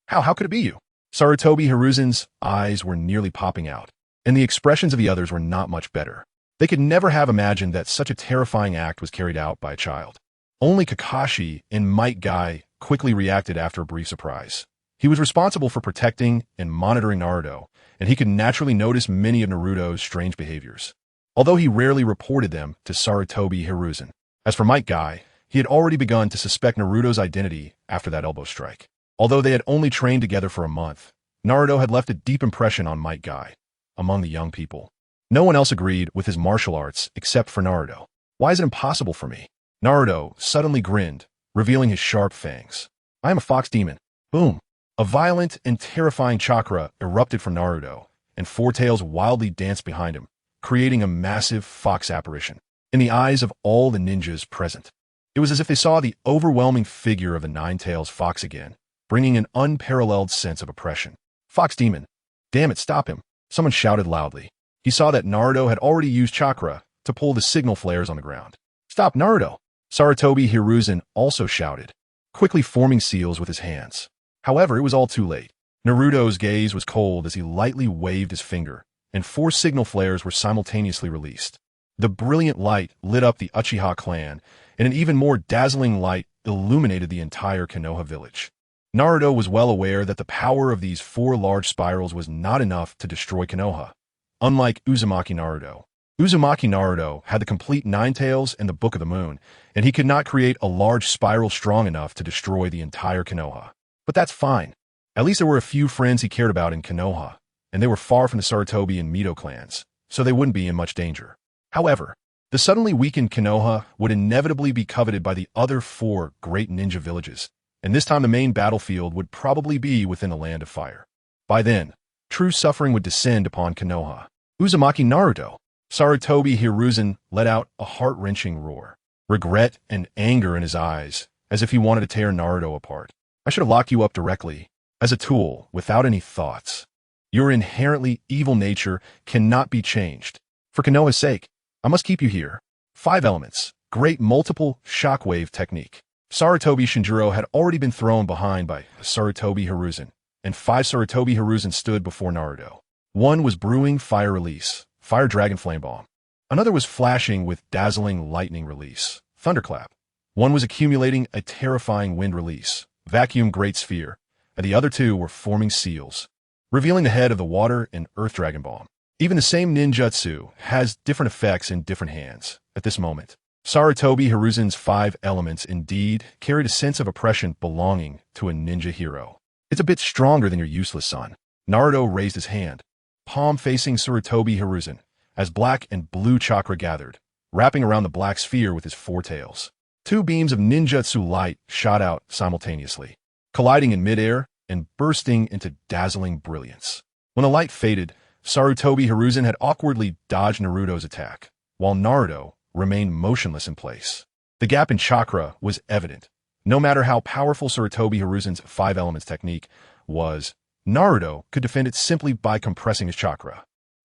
how could it be you? Sarutobi Hiruzen's eyes were nearly popping out, and the expressions of the others were not much better. They could never have imagined that such a terrifying act was carried out by a child. Only Kakashi and Might Guy quickly reacted after a brief surprise. He was responsible for protecting and monitoring Naruto, and he could naturally notice many of Naruto's strange behaviors, although he rarely reported them to Sarutobi Hiruzen. As for Might Guy, he had already begun to suspect Naruto's identity after that elbow strike. Although they had only trained together for a month, Naruto had left a deep impression on Might Guy among the young people. No one else agreed with his martial arts except for Naruto. Why is it impossible for me? Naruto suddenly grinned, revealing his sharp fangs. I am a fox demon. Boom. A violent and terrifying chakra erupted from Naruto, and 4 tails wildly danced behind him, creating a massive fox apparition. In the eyes of all the ninjas present, it was as if they saw the overwhelming figure of the 9-tails fox again, bringing an unparalleled sense of oppression. Fox demon. Damn it, stop him. Someone shouted loudly. He saw that Naruto had already used chakra to pull the signal flares on the ground. Stop, Naruto! Sarutobi Hiruzen also shouted, quickly forming seals with his hands. However, it was all too late. Naruto's gaze was cold as he lightly waved his finger, and 4 signal flares were simultaneously released. The brilliant light lit up the Uchiha clan, and an even more dazzling light illuminated the entire Konoha village. Naruto was well aware that the power of these 4 large spirals was not enough to destroy Konoha. Unlike Uzumaki Naruto had the complete Nine Tails and the Book of the Moon, and he could not create a large spiral strong enough to destroy the entire Konoha. But that's fine. At least there were a few friends he cared about in Konoha, and they were far from the Sarutobi and Mito clans, so they wouldn't be in much danger. However, the suddenly weakened Konoha would inevitably be coveted by the other 4 great ninja villages, and this time the main battlefield would probably be within the Land of Fire. By then, true suffering would descend upon Konoha. Uzumaki Naruto, Sarutobi Hiruzen let out a heart-wrenching roar, regret and anger in his eyes, as if he wanted to tear Naruto apart. I should have locked you up directly, as a tool, without any thoughts. Your inherently evil nature cannot be changed. For Konoha's sake, I must keep you here. 5 elements. Great multiple shockwave technique. Sarutobi Shinjiro had already been thrown behind by Sarutobi Hiruzen, and 5 Sarutobi Hiruzen stood before Naruto. One was brewing fire release, Fire Dragon Flame Bomb. Another was flashing with dazzling lightning release, Thunderclap. One was accumulating a terrifying wind release, Vacuum Great Sphere, and the other 2 were forming seals, revealing the head of the Water and Earth Dragon Bomb. Even the same ninjutsu has different effects in different hands. At this moment, Sarutobi Hiruzen's 5 elements indeed carried a sense of oppression belonging to a ninja hero. It's a bit stronger than your useless son. Naruto raised his hand, palm facing Sarutobi Hiruzen, as black and blue chakra gathered, wrapping around the black sphere with his 4 tails. 2 beams of ninjutsu light shot out simultaneously, colliding in midair and bursting into dazzling brilliance. When the light faded, Sarutobi Hiruzen had awkwardly dodged Naruto's attack, while Naruto remained motionless in place. The gap in chakra was evident. No matter how powerful Sarutobi Hiruzen's 5 elements technique was, Naruto could defend it simply by compressing his chakra.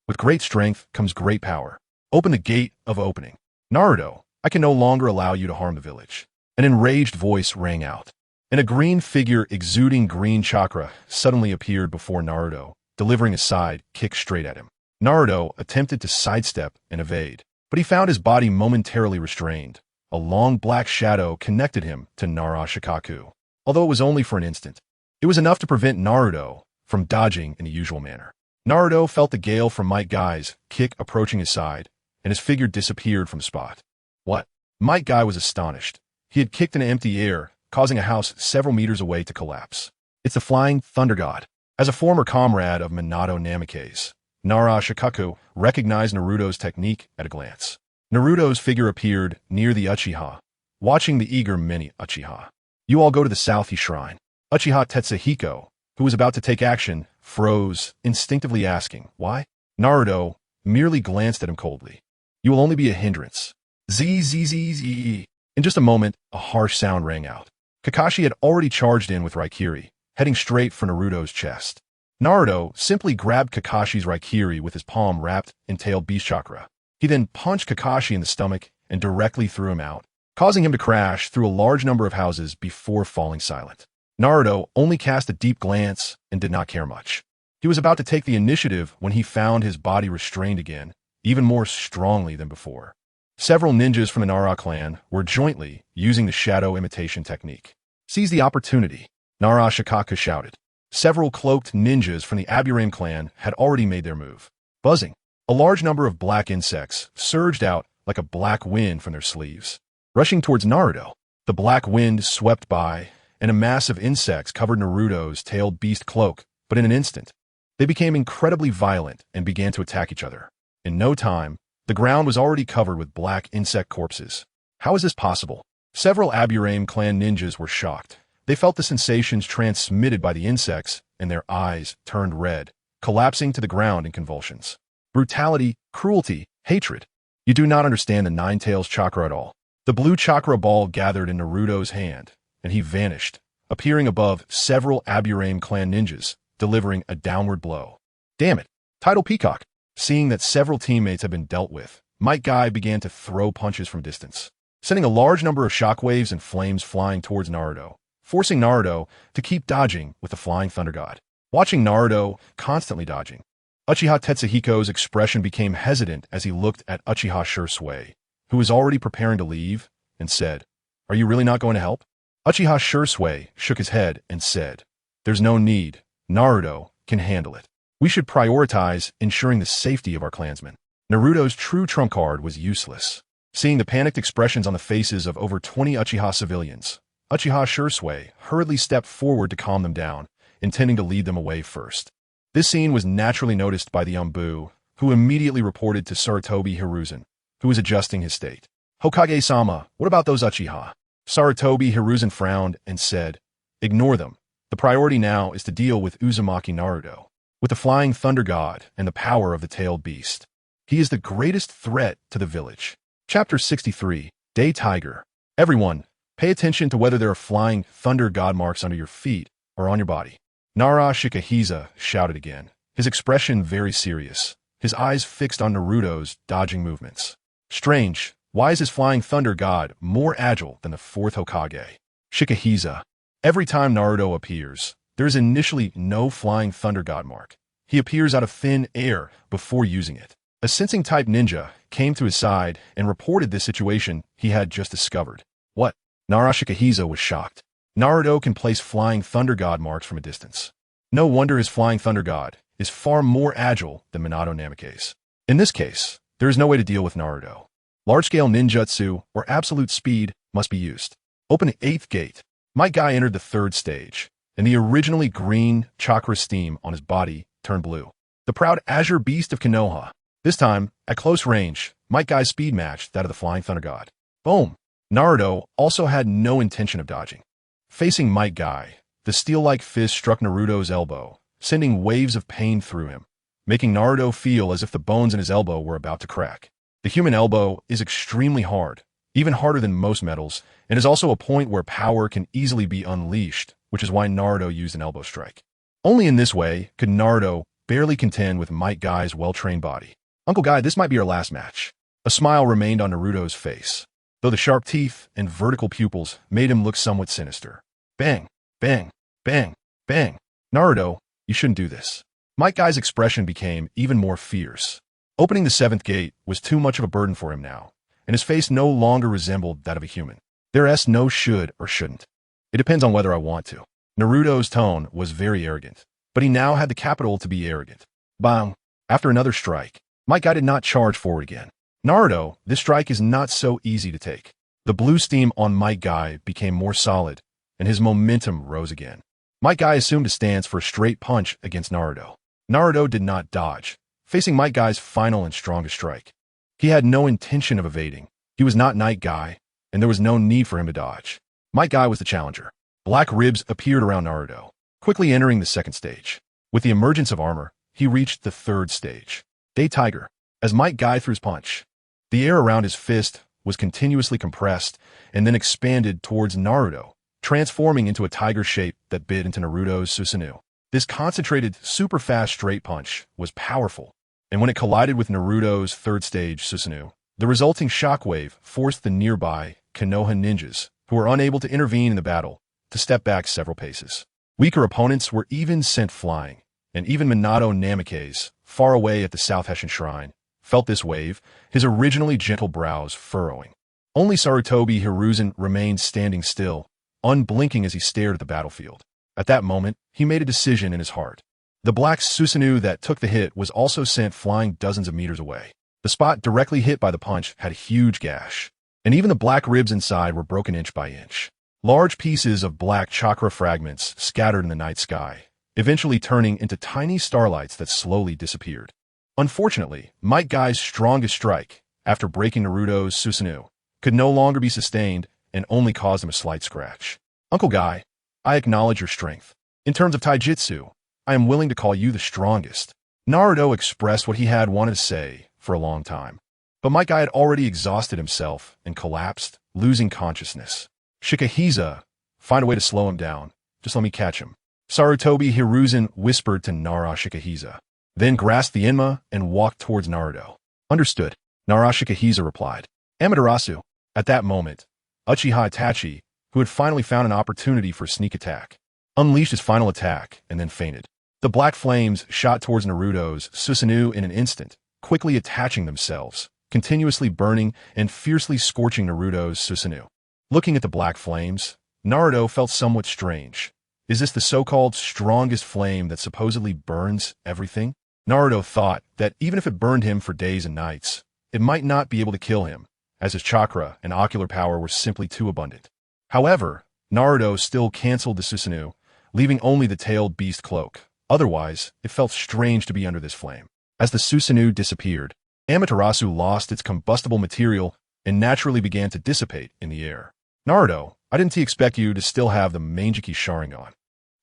With great strength comes great power. Open the gate of opening. Naruto, I can no longer allow you to harm the village. An enraged voice rang out, and a green figure exuding green chakra suddenly appeared before Naruto, delivering a side kick straight at him. Naruto attempted to sidestep and evade, but he found his body momentarily restrained. A long black shadow connected him to Narashikaku, although it was only for an instant. It was enough to prevent Naruto from dodging in the usual manner. Naruto felt the gale from Might Guy's kick approaching his side, and his figure disappeared from the spot. What? Might Guy was astonished. He had kicked into empty air, causing a house several meters away to collapse. It's the Flying Thunder God. As a former comrade of Minato Namikaze, Narashikaku recognized Naruto's technique at a glance. Naruto's figure appeared near the Uchiha, watching the eager mini Uchiha. You all go to the South Shrine. Uchiha Tetsuhiko, who was about to take action, froze, instinctively asking, why? Naruto merely glanced at him coldly. You will only be a hindrance. Zzz. In just a moment, a harsh sound rang out. Kakashi had already charged in with Raikiri, heading straight for Naruto's chest. Naruto simply grabbed Kakashi's Raikiri with his palm wrapped in tailed beast chakra. He then punched Kakashi in the stomach and directly threw him out, causing him to crash through a large number of houses before falling silent. Naruto only cast a deep glance and did not care much. He was about to take the initiative when he found his body restrained again, even more strongly than before. Several ninjas from the Nara clan were jointly using the shadow imitation technique. Seize the opportunity, Narashikaku shouted. Several cloaked ninjas from the Aburame clan had already made their move. Buzzing, a large number of black insects surged out like a black wind from their sleeves. Rushing towards Naruto, the black wind swept by, and a mass of insects covered Naruto's tailed beast cloak, but in an instant, they became incredibly violent and began to attack each other. In no time, the ground was already covered with black insect corpses. How is this possible? Several Aburame clan ninjas were shocked. They felt the sensations transmitted by the insects, and their eyes turned red, collapsing to the ground in convulsions. Brutality, cruelty, hatred. You do not understand the Nine Tails chakra at all. The blue chakra ball gathered in Naruto's hand, and he vanished, appearing above several Aburame clan ninjas, delivering a downward blow. Damn it, Tidal Peacock. Seeing that several teammates had been dealt with, Might Guy began to throw punches from distance, sending a large number of shockwaves and flames flying towards Naruto, forcing Naruto to keep dodging with the Flying Thunder God. Watching Naruto constantly dodging, Uchiha Tetsuhiko's expression became hesitant as he looked at Uchiha Shisui, who was already preparing to leave, and said, "Are you really not going to help?" Uchiha Shisui shook his head and said, "There's no need. Naruto can handle it. We should prioritize ensuring the safety of our clansmen." Naruto's true trump card was useless. Seeing the panicked expressions on the faces of over 20 Uchiha civilians, Uchiha Shisui hurriedly stepped forward to calm them down, intending to lead them away first. This scene was naturally noticed by the Anbu, who immediately reported to Sarutobi Hiruzen, who was adjusting his state. "Hokage-sama, what about those Uchiha?" Sarutobi Hiruzen frowned and said, "Ignore them. The priority now is to deal with Uzumaki Naruto, with the flying thunder god and the power of the tailed beast. He is the greatest threat to the village." Chapter 63, Day Tiger. Everyone, pay attention to whether there are flying thunder god marks under your feet or on your body. Nara Shikahisa shouted again, his expression very serious, his eyes fixed on Naruto's dodging movements. "Strange, why is his flying thunder god more agile than the fourth Hokage?" Shikahisa. Every time Naruto appears, there is initially no flying thunder god mark. He appears out of thin air before using it. A sensing-type ninja came to his side and reported this situation he had just discovered. "What?" Nara Shikahisa was shocked. "Naruto can place flying thunder god marks from a distance. No wonder his flying thunder god is far more agile than Minato Namake's. In this case, there is no way to deal with Naruto. Large-scale ninjutsu or absolute speed must be used." Open the 8th gate. Might Guy entered the 3rd stage, and the originally green chakra steam on his body turned blue. The proud Azure beast of Konoha. This time, at close range, Might Guy's speed matched that of the flying thunder god. Boom! Naruto also had no intention of dodging. Facing Might Guy, the steel-like fist struck Naruto's elbow, sending waves of pain through him, making Naruto feel as if the bones in his elbow were about to crack. The human elbow is extremely hard, even harder than most metals, and is also a point where power can easily be unleashed, which is why Naruto used an elbow strike. Only in this way could Naruto barely contend with Might Guy's well-trained body. "Uncle Guy, this might be our last match." A smile remained on Naruto's face, though the sharp teeth and vertical pupils made him look somewhat sinister. Bang, bang, bang, bang. "Naruto, you shouldn't do this." Might Guy's expression became even more fierce. Opening the 7th gate was too much of a burden for him now, and his face no longer resembled that of a human. "There's no should or shouldn't. It depends on whether I want to." Naruto's tone was very arrogant, but he now had the capital to be arrogant. Bang! After another strike, Might Guy did not charge forward again. "Naruto, this strike is not so easy to take." The blue steam on Might Guy became more solid, and his momentum rose again. Might Guy assumed a stance for a straight punch against Naruto. Naruto did not dodge, facing Might Guy's final and strongest strike. He had no intention of evading. He was not Might Guy, and there was no need for him to dodge. Might Guy was the challenger. Black ribs appeared around Naruto, quickly entering the 2nd stage. With the emergence of armor, he reached the 3rd stage. Day Tiger. As Might Guy threw his punch, the air around his fist was continuously compressed and then expanded towards Naruto, transforming into a tiger shape that bit into Naruto's Susanoo. This concentrated, super-fast straight punch was powerful, and when it collided with Naruto's 3rd stage Susanoo, the resulting shockwave forced the nearby Konoha ninjas, who were unable to intervene in the battle, to step back several paces. Weaker opponents were even sent flying, and even Minato Namake's, far away at the South Hessian Shrine, felt this wave, his originally gentle brows furrowing. Only Sarutobi Hiruzen remained standing still, unblinking as he stared at the battlefield. At that moment, he made a decision in his heart. The black Susanoo that took the hit was also sent flying dozens of meters away. The spot directly hit by the punch had a huge gash, and even the black ribs inside were broken inch by inch. Large pieces of black chakra fragments scattered in the night sky, eventually turning into tiny starlights that slowly disappeared. Unfortunately, Might Guy's strongest strike, after breaking Naruto's Susanoo, could no longer be sustained and only caused him a slight scratch. "Uncle Guy, I acknowledge your strength. In terms of taijutsu, I am willing to call you the strongest." Naruto expressed what he had wanted to say for a long time, but Might Guy had already exhausted himself and collapsed, losing consciousness. "Shikahisa, find a way to slow him down. Just let me catch him." Sarutobi Hiruzen whispered to Nara Shikahisa, then grasped the Enma and walked towards Naruto. "Understood," Nara Shikahisa replied. "Amaterasu." At that moment, Uchiha Itachi, who had finally found an opportunity for a sneak attack, unleashed his final attack and then fainted. The black flames shot towards Naruto's Susanoo in an instant, quickly attaching themselves, continuously burning and fiercely scorching Naruto's Susanoo. Looking at the black flames, Naruto felt somewhat strange. Is this the so-called strongest flame that supposedly burns everything? Naruto thought that even if it burned him for days and nights, it might not be able to kill him, as his chakra and ocular power were simply too abundant. However, Naruto still cancelled the Susanoo, leaving only the tailed beast cloak. Otherwise, it felt strange to be under this flame. As the Susanoo disappeared, Amaterasu lost its combustible material and naturally began to dissipate in the air. Naruto, I didn't expect you to still have the Manjiki Sharingan.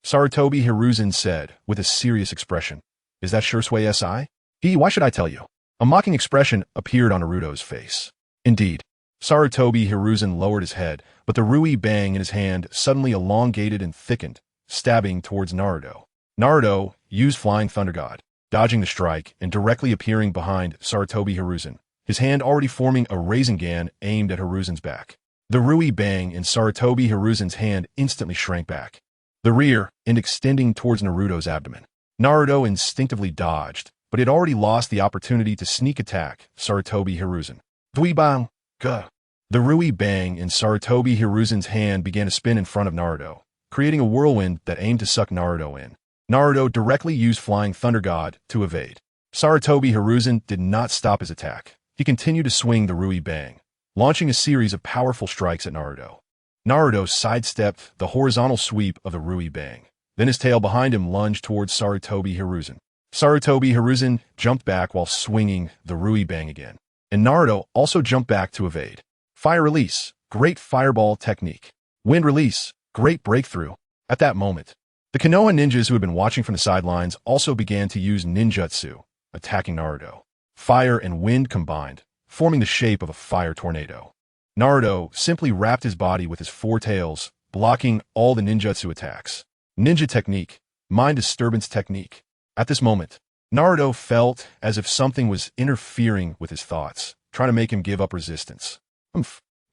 Sarutobi Hiruzen said, with a serious expression. Is that Shisui Si? Why should I tell you? A mocking expression appeared on Naruto's face. Indeed. Sarutobi Hiruzen lowered his head, but the Rui Bang in his hand suddenly elongated and thickened, stabbing towards Naruto. Naruto used Flying Thunder God, dodging the strike and directly appearing behind Sarutobi Hiruzen, his hand already forming a Rasengan aimed at Hiruzen's back. The Rui Bang in Sarutobi Hiruzen's hand instantly shrank back, the rear end extending towards Naruto's abdomen. Naruto instinctively dodged, but had already lost the opportunity to sneak attack Sarutobi Hiruzen. Bang! Gah! The Rui Bang in Sarutobi Hiruzen's hand began to spin in front of Naruto, creating a whirlwind that aimed to suck Naruto in. Naruto directly used Flying Thunder God to evade. Sarutobi Hiruzen did not stop his attack. He continued to swing the Rui Bang, launching a series of powerful strikes at Naruto. Naruto sidestepped the horizontal sweep of the Rui Bang. Then his tail behind him lunged towards Sarutobi Hiruzen. Sarutobi Hiruzen jumped back while swinging the Rui Bang again, and Naruto also jumped back to evade. Fire release, great fireball technique. Wind release, great breakthrough. At that moment, the Konoha ninjas who had been watching from the sidelines also began to use ninjutsu, attacking Naruto. Fire and wind combined, forming the shape of a fire tornado. Naruto simply wrapped his body with his four tails, blocking all the ninjutsu attacks. Ninja technique, mind disturbance technique. At this moment, Naruto felt as if something was interfering with his thoughts, trying to make him give up resistance.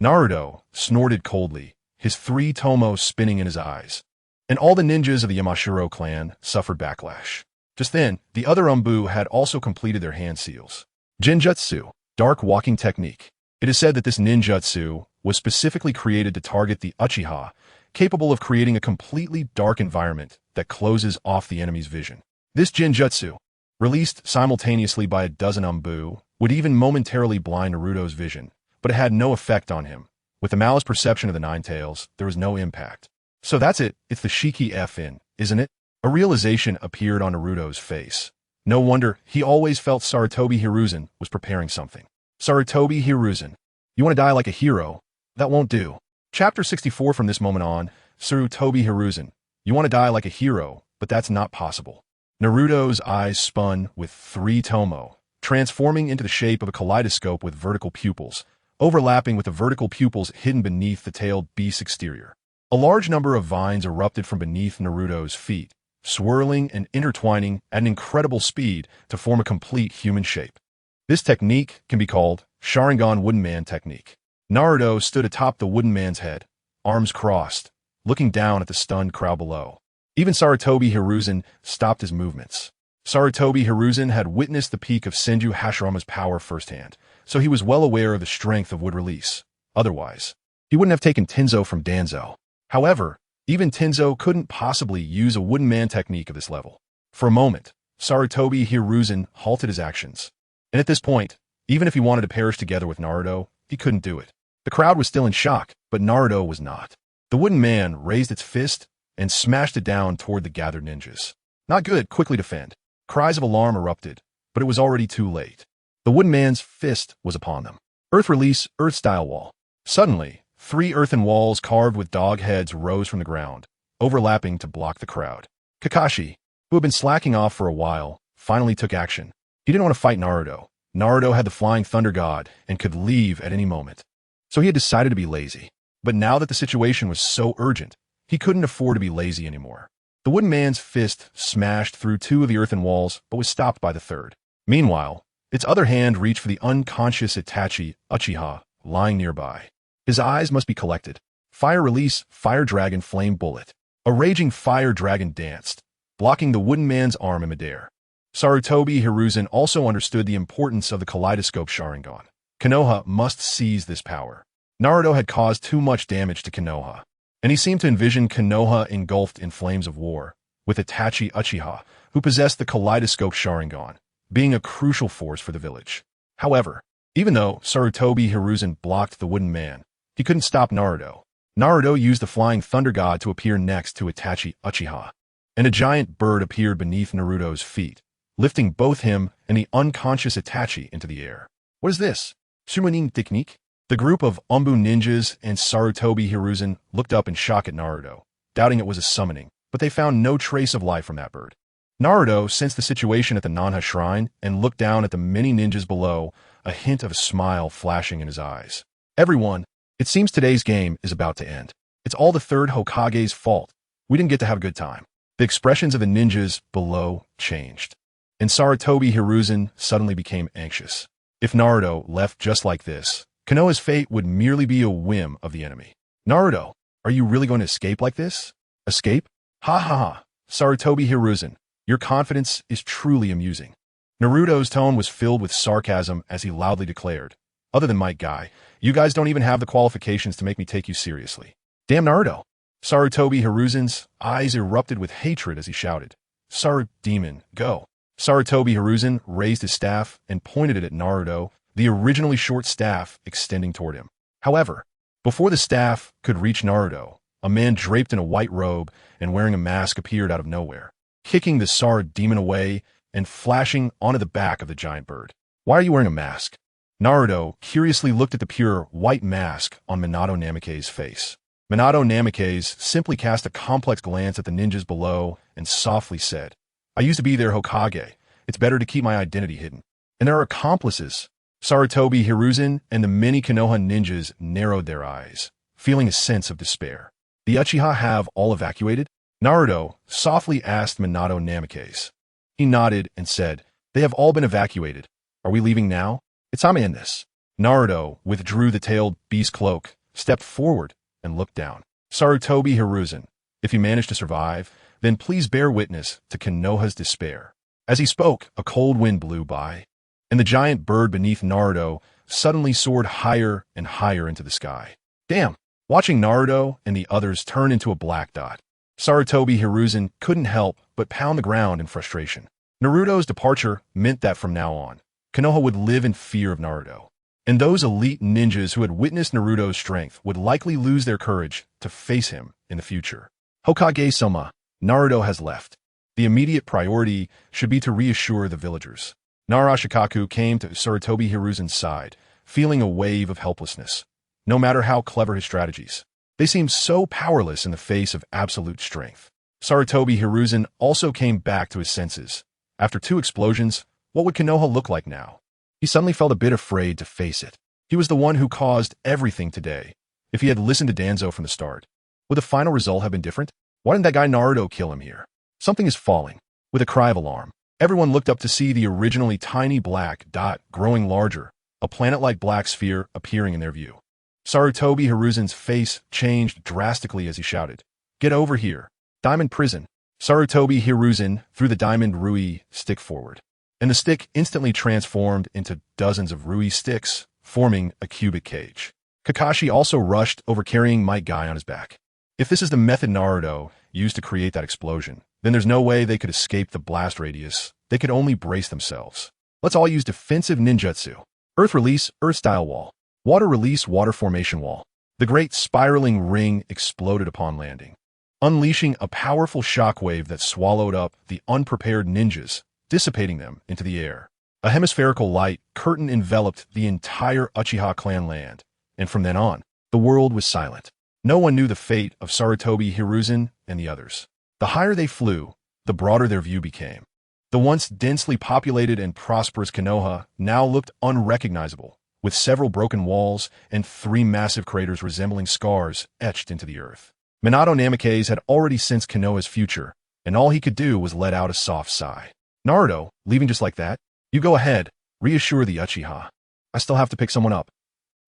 Naruto snorted coldly, his three tomo spinning in his eyes. And all the ninjas of the Yamashiro clan suffered backlash. Just then, the other Anbu had also completed their hand seals. Jinjutsu, dark walking technique. It is said that this ninjutsu was specifically created to target the Uchiha, capable of creating a completely dark environment that closes off the enemy's vision. This jinjutsu, released simultaneously by a dozen Anbu, would even momentarily blind Naruto's vision, but it had no effect on him. With the malice perception of the Nine Tails, there was no impact. So that's it, it's the Shiki F-in, isn't it? A realization appeared on Naruto's face. No wonder, he always felt Sarutobi Hiruzen was preparing something. Sarutobi Hiruzen, you want to die like a hero? That won't do. Chapter 64. From this moment on, Sarutobi Hiruzen, you want to die like a hero, but that's not possible. Naruto's eyes spun with three tomo, transforming into the shape of a kaleidoscope with vertical pupils, overlapping with the vertical pupils hidden beneath the tailed beast's exterior. A large number of vines erupted from beneath Naruto's feet, swirling and intertwining at an incredible speed to form a complete human shape. This technique can be called Sharingan Wooden Man technique. Naruto stood atop the wooden man's head, arms crossed, looking down at the stunned crowd below. Even Sarutobi Hiruzen stopped his movements. Sarutobi Hiruzen had witnessed the peak of Senju Hashirama's power firsthand, so he was well aware of the strength of wood release. Otherwise, he wouldn't have taken Tenzo from Danzo. However, even Tenzo couldn't possibly use a wooden man technique of this level. For a moment, Sarutobi Hiruzen halted his actions. And at this point, even if he wanted to perish together with Naruto, he couldn't do it. The crowd was still in shock, but Naruto was not. The wooden man raised its fist and smashed it down toward the gathered ninjas. Not good, quickly defend. Cries of alarm erupted, but it was already too late. The wooden man's fist was upon them. Earth release, earth style wall. Suddenly, three earthen walls carved with dog heads rose from the ground, overlapping to block the crowd. Kakashi, who had been slacking off for a while, finally took action. He didn't want to fight Naruto. Naruto had the Flying Thunder God and could leave at any moment. So he had decided to be lazy. But now that the situation was so urgent, he couldn't afford to be lazy anymore. The wooden man's fist smashed through two of the earthen walls, but was stopped by the third. Meanwhile, its other hand reached for the unconscious Itachi, Uchiha, lying nearby. His eyes must be collected. Fire release, fire dragon flame bullet. A raging fire dragon danced, blocking the wooden man's arm in midair. Sarutobi Hiruzen also understood the importance of the kaleidoscope Sharingan. Konoha must seize this power. Naruto had caused too much damage to Konoha, and he seemed to envision Konoha engulfed in flames of war, with Itachi Uchiha, who possessed the kaleidoscope Sharingan, being a crucial force for the village. However, even though Sarutobi Hiruzen blocked the wooden man, he couldn't stop Naruto. Naruto used the flying thunder god to appear next to Itachi Uchiha, and a giant bird appeared beneath Naruto's feet, lifting both him and the unconscious Itachi into the air. What is this? Summoning technique? The group of Anbu ninjas and Sarutobi Hiruzen looked up in shock at Naruto, doubting it was a summoning, but they found no trace of life from that bird. Naruto sensed the situation at the Nanha Shrine and looked down at the many ninjas below, a hint of a smile flashing in his eyes. Everyone, it seems today's game is about to end. It's all the third Hokage's fault. We didn't get to have a good time. The expressions of the ninjas below changed, and Sarutobi Hiruzen suddenly became anxious. If Naruto left just like this, Konoha's fate would merely be a whim of the enemy. Naruto, are you really going to escape like this? Escape? Ha ha ha. Sarutobi Hiruzen, your confidence is truly amusing. Naruto's tone was filled with sarcasm as he loudly declared, other than Might Guy, you guys don't even have the qualifications to make me take you seriously. Damn Naruto. Sarutobi Hiruzen's eyes erupted with hatred as he shouted, Saru demon, go. Sarutobi Hiruzen raised his staff and pointed it at Naruto, the originally short staff extending toward him. However, before the staff could reach Naruto, a man draped in a white robe and wearing a mask appeared out of nowhere, kicking the Saru demon away and flashing onto the back of the giant bird. Why are you wearing a mask? Naruto curiously looked at the pure white mask on Minato Namikaze's face. Minato Namikaze simply cast a complex glance at the ninjas below and softly said, I used to be their Hokage. It's better to keep my identity hidden. And there are accomplices. Sarutobi Hiruzen and the many Konoha ninjas narrowed their eyes, feeling a sense of despair. The Uchiha have all evacuated? Naruto softly asked Minato Namikaze. He nodded and said, they have all been evacuated. Are we leaving now? It's time to end this. Naruto withdrew the tailed beast cloak, stepped forward, and looked down. Sarutobi Hiruzen, if you manage to survive, then please bear witness to Konoha's despair. As he spoke, a cold wind blew by, and the giant bird beneath Naruto suddenly soared higher and higher into the sky. Damn! Watching Naruto and the others turn into a black dot, Sarutobi Hiruzen couldn't help but pound the ground in frustration. Naruto's departure meant that from now on, Konoha would live in fear of Naruto, and those elite ninjas who had witnessed Naruto's strength would likely lose their courage to face him in the future. Hokage-sama, Naruto has left. The immediate priority should be to reassure the villagers. Narashikaku came to Sarutobi Hiruzen's side, feeling a wave of helplessness. No matter how clever his strategies, they seemed so powerless in the face of absolute strength. Sarutobi Hiruzen also came back to his senses. After 2 explosions, what would Konoha look like now? He suddenly felt a bit afraid to face it. He was the one who caused everything today. If he had listened to Danzo from the start, would the final result have been different? Why didn't that guy Naruto kill him here? Something is falling. With a cry of alarm, everyone looked up to see the originally tiny black dot growing larger, a planet-like black sphere appearing in their view. Sarutobi Hiruzen's face changed drastically as he shouted, Get over here. Diamond Prison. Sarutobi Hiruzen threw the diamond Rui stick forward, and the stick instantly transformed into dozens of Rui sticks, forming a cubic cage. Kakashi also rushed over carrying Might Guy on his back. If this is the method Naruto used to create that explosion, then there's no way they could escape the blast radius. They could only brace themselves. Let's all use defensive ninjutsu. Earth release, earth style wall. Water release, water formation wall. The great spiraling ring exploded upon landing, unleashing a powerful shockwave that swallowed up the unprepared ninjas, dissipating them into the air. A hemispherical light curtain enveloped the entire Uchiha clan land, and from then on, the world was silent. No one knew the fate of Sarutobi Hiruzen and the others. The higher they flew, the broader their view became. The once densely populated and prosperous Konoha now looked unrecognizable, with several broken walls and 3 massive craters resembling scars etched into the earth. Minato Namikaze had already sensed Konoha's future, and all he could do was let out a soft sigh. Naruto, leaving just like that? You go ahead, reassure the Uchiha. I still have to pick someone up.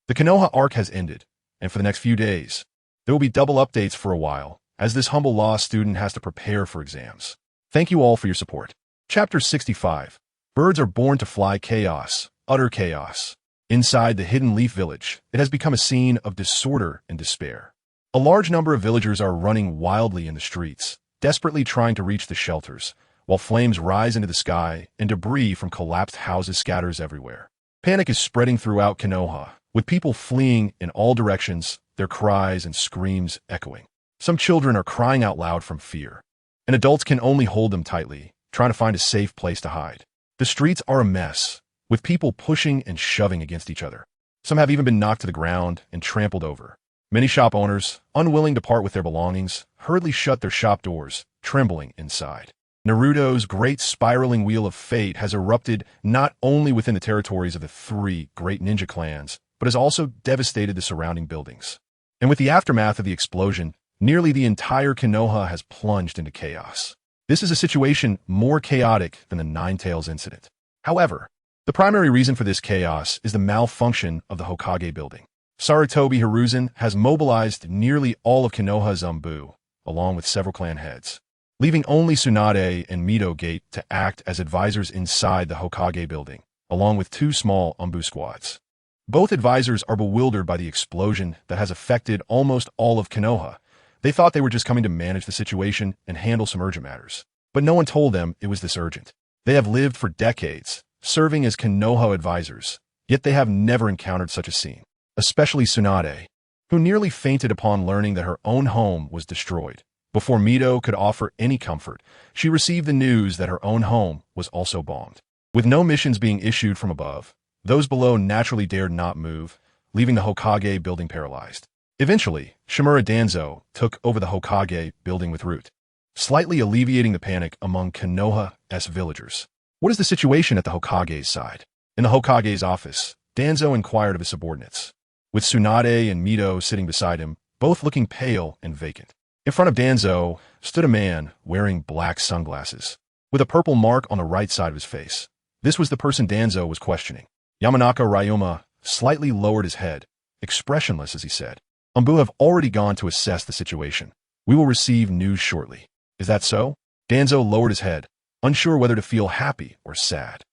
The Konoha arc has ended, and for the next few days, there will be double updates for a while, as this humble law student has to prepare for exams. Thank you all for your support. Chapter 65. Birds are born to fly chaos, utter chaos. Inside the Hidden Leaf Village, it has become a scene of disorder and despair. A large number of villagers are running wildly in the streets, desperately trying to reach the shelters, while flames rise into the sky and debris from collapsed houses scatters everywhere. Panic is spreading throughout Konoha, with people fleeing in all directions, their cries and screams echoing. Some children are crying out loud from fear, and adults can only hold them tightly, trying to find a safe place to hide. The streets are a mess, with people pushing and shoving against each other. Some have even been knocked to the ground and trampled over. Many shop owners, unwilling to part with their belongings, hurriedly shut their shop doors, trembling inside. Naruto's great spiraling wheel of fate has erupted not only within the territories of the three great ninja clans, but has also devastated the surrounding buildings. And with the aftermath of the explosion, nearly the entire Konoha has plunged into chaos. This is a situation more chaotic than the Nine Tails incident. However, the primary reason for this chaos is the malfunction of the Hokage building. Sarutobi Hiruzen has mobilized nearly all of Konoha's Anbu, along with several clan heads, leaving only Tsunade and Mito Gate to act as advisors inside the Hokage building, along with two small Anbu squads. Both advisors are bewildered by the explosion that has affected almost all of Konoha. They thought they were just coming to manage the situation and handle some urgent matters. But no one told them it was this urgent. They have lived for decades, serving as Konoha advisors, yet they have never encountered such a scene. Especially Tsunade, who nearly fainted upon learning that her own home was destroyed. Before Mito could offer any comfort, she received the news that her own home was also bombed. With no missions being issued from above, those below naturally dared not move, leaving the Hokage building paralyzed. Eventually, Shimura Danzo took over the Hokage building with Root, slightly alleviating the panic among Konoha's villagers. What is the situation at the Hokage's side? In the Hokage's office, Danzo inquired of his subordinates, with Tsunade and Mito sitting beside him, both looking pale and vacant. In front of Danzo stood a man wearing black sunglasses, with a purple mark on the right side of his face. This was the person Danzo was questioning. Yamanaka Ryoma slightly lowered his head, expressionless as he said, Anbu have already gone to assess the situation. We will receive news shortly. Is that so? Danzo lowered his head, unsure whether to feel happy or sad.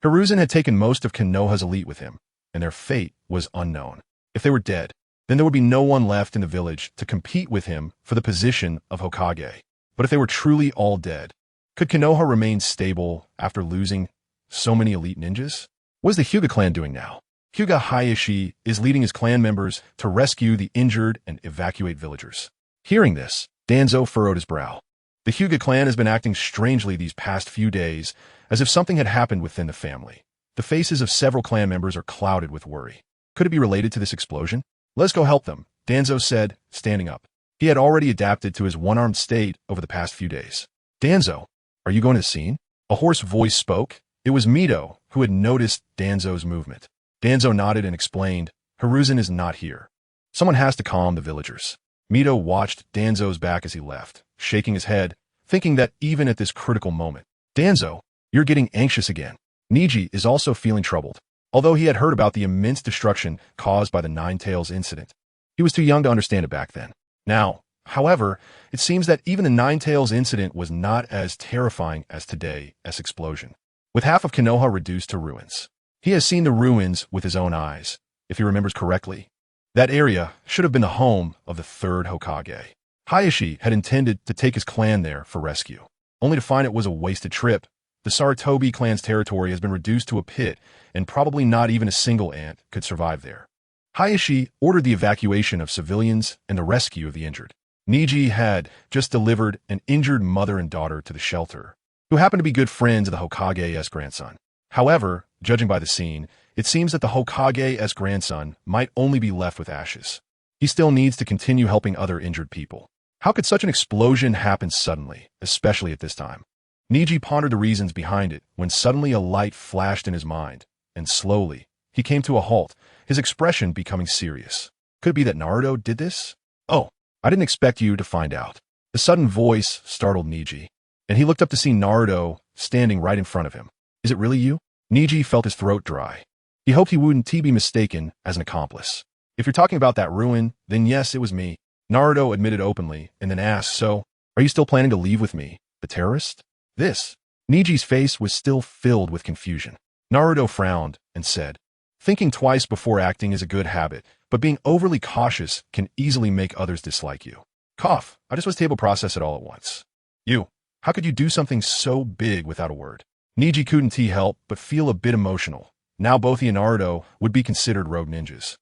Hiruzen had taken most of Konoha's elite with him, and their fate was unknown. If they were dead, then there would be no one left in the village to compete with him for the position of Hokage. But if they were truly all dead, could Konoha remain stable after losing so many elite ninjas? What is the Hyuga clan doing now? Hyuga Hayashi is leading his clan members to rescue the injured and evacuate villagers. Hearing this, Danzo furrowed his brow. The Hyuga clan has been acting strangely these past few days, as if something had happened within the family. The faces of several clan members are clouded with worry. Could it be related to this explosion? Let's go help them, Danzo said, standing up. He had already adapted to his one-armed state over the past few days. Danzo, are you going to the scene? A hoarse voice spoke. It was Mito, who had noticed Danzo's movement. Danzo nodded and explained, Hiruzen is not here. Someone has to calm the villagers. Mito watched Danzo's back as he left, shaking his head, thinking that even at this critical moment, Danzo, you're getting anxious again. Niji is also feeling troubled. Although he had heard about the immense destruction caused by the Nine Tails incident, he was too young to understand it back then. Now, however, it seems that even the Nine Tails incident was not as terrifying as today's explosion. With half of Konoha reduced to ruins, he has seen the ruins with his own eyes. If he remembers correctly, that area should have been the home of the third Hokage. Hayashi had intended to take his clan there for rescue, only to find it was a wasted trip. The Sarutobi clan's territory has been reduced to a pit, and probably not even a single ant could survive there. Hayashi ordered the evacuation of civilians and the rescue of the injured. Niji had just delivered an injured mother and daughter to the shelter, who happened to be good friends of the Hokage's grandson. However, judging by the scene, it seems that the Hokage's grandson might only be left with ashes. He still needs to continue helping other injured people. How could such an explosion happen suddenly, especially at this time? Niji pondered the reasons behind it when suddenly a light flashed in his mind, and slowly, he came to a halt, his expression becoming serious. Could it be that Naruto did this? Oh, I didn't expect you to find out. The sudden voice startled Niji, and he looked up to see Naruto standing right in front of him. Is it really you? Niji felt his throat dry. He hoped he wouldn't be mistaken as an accomplice. If you're talking about that ruin, then yes, it was me. Naruto admitted openly, and then asked, so, are you still planning to leave with me, the terrorist? This. Niji's face was still filled with confusion. Naruto frowned and said, Thinking twice before acting is a good habit, but being overly cautious can easily make others dislike you. Cough. I just was able to process it all at once. You. How could you do something so big without a word? Niji couldn't help but feel a bit emotional. Now both he and Naruto would be considered rogue ninjas.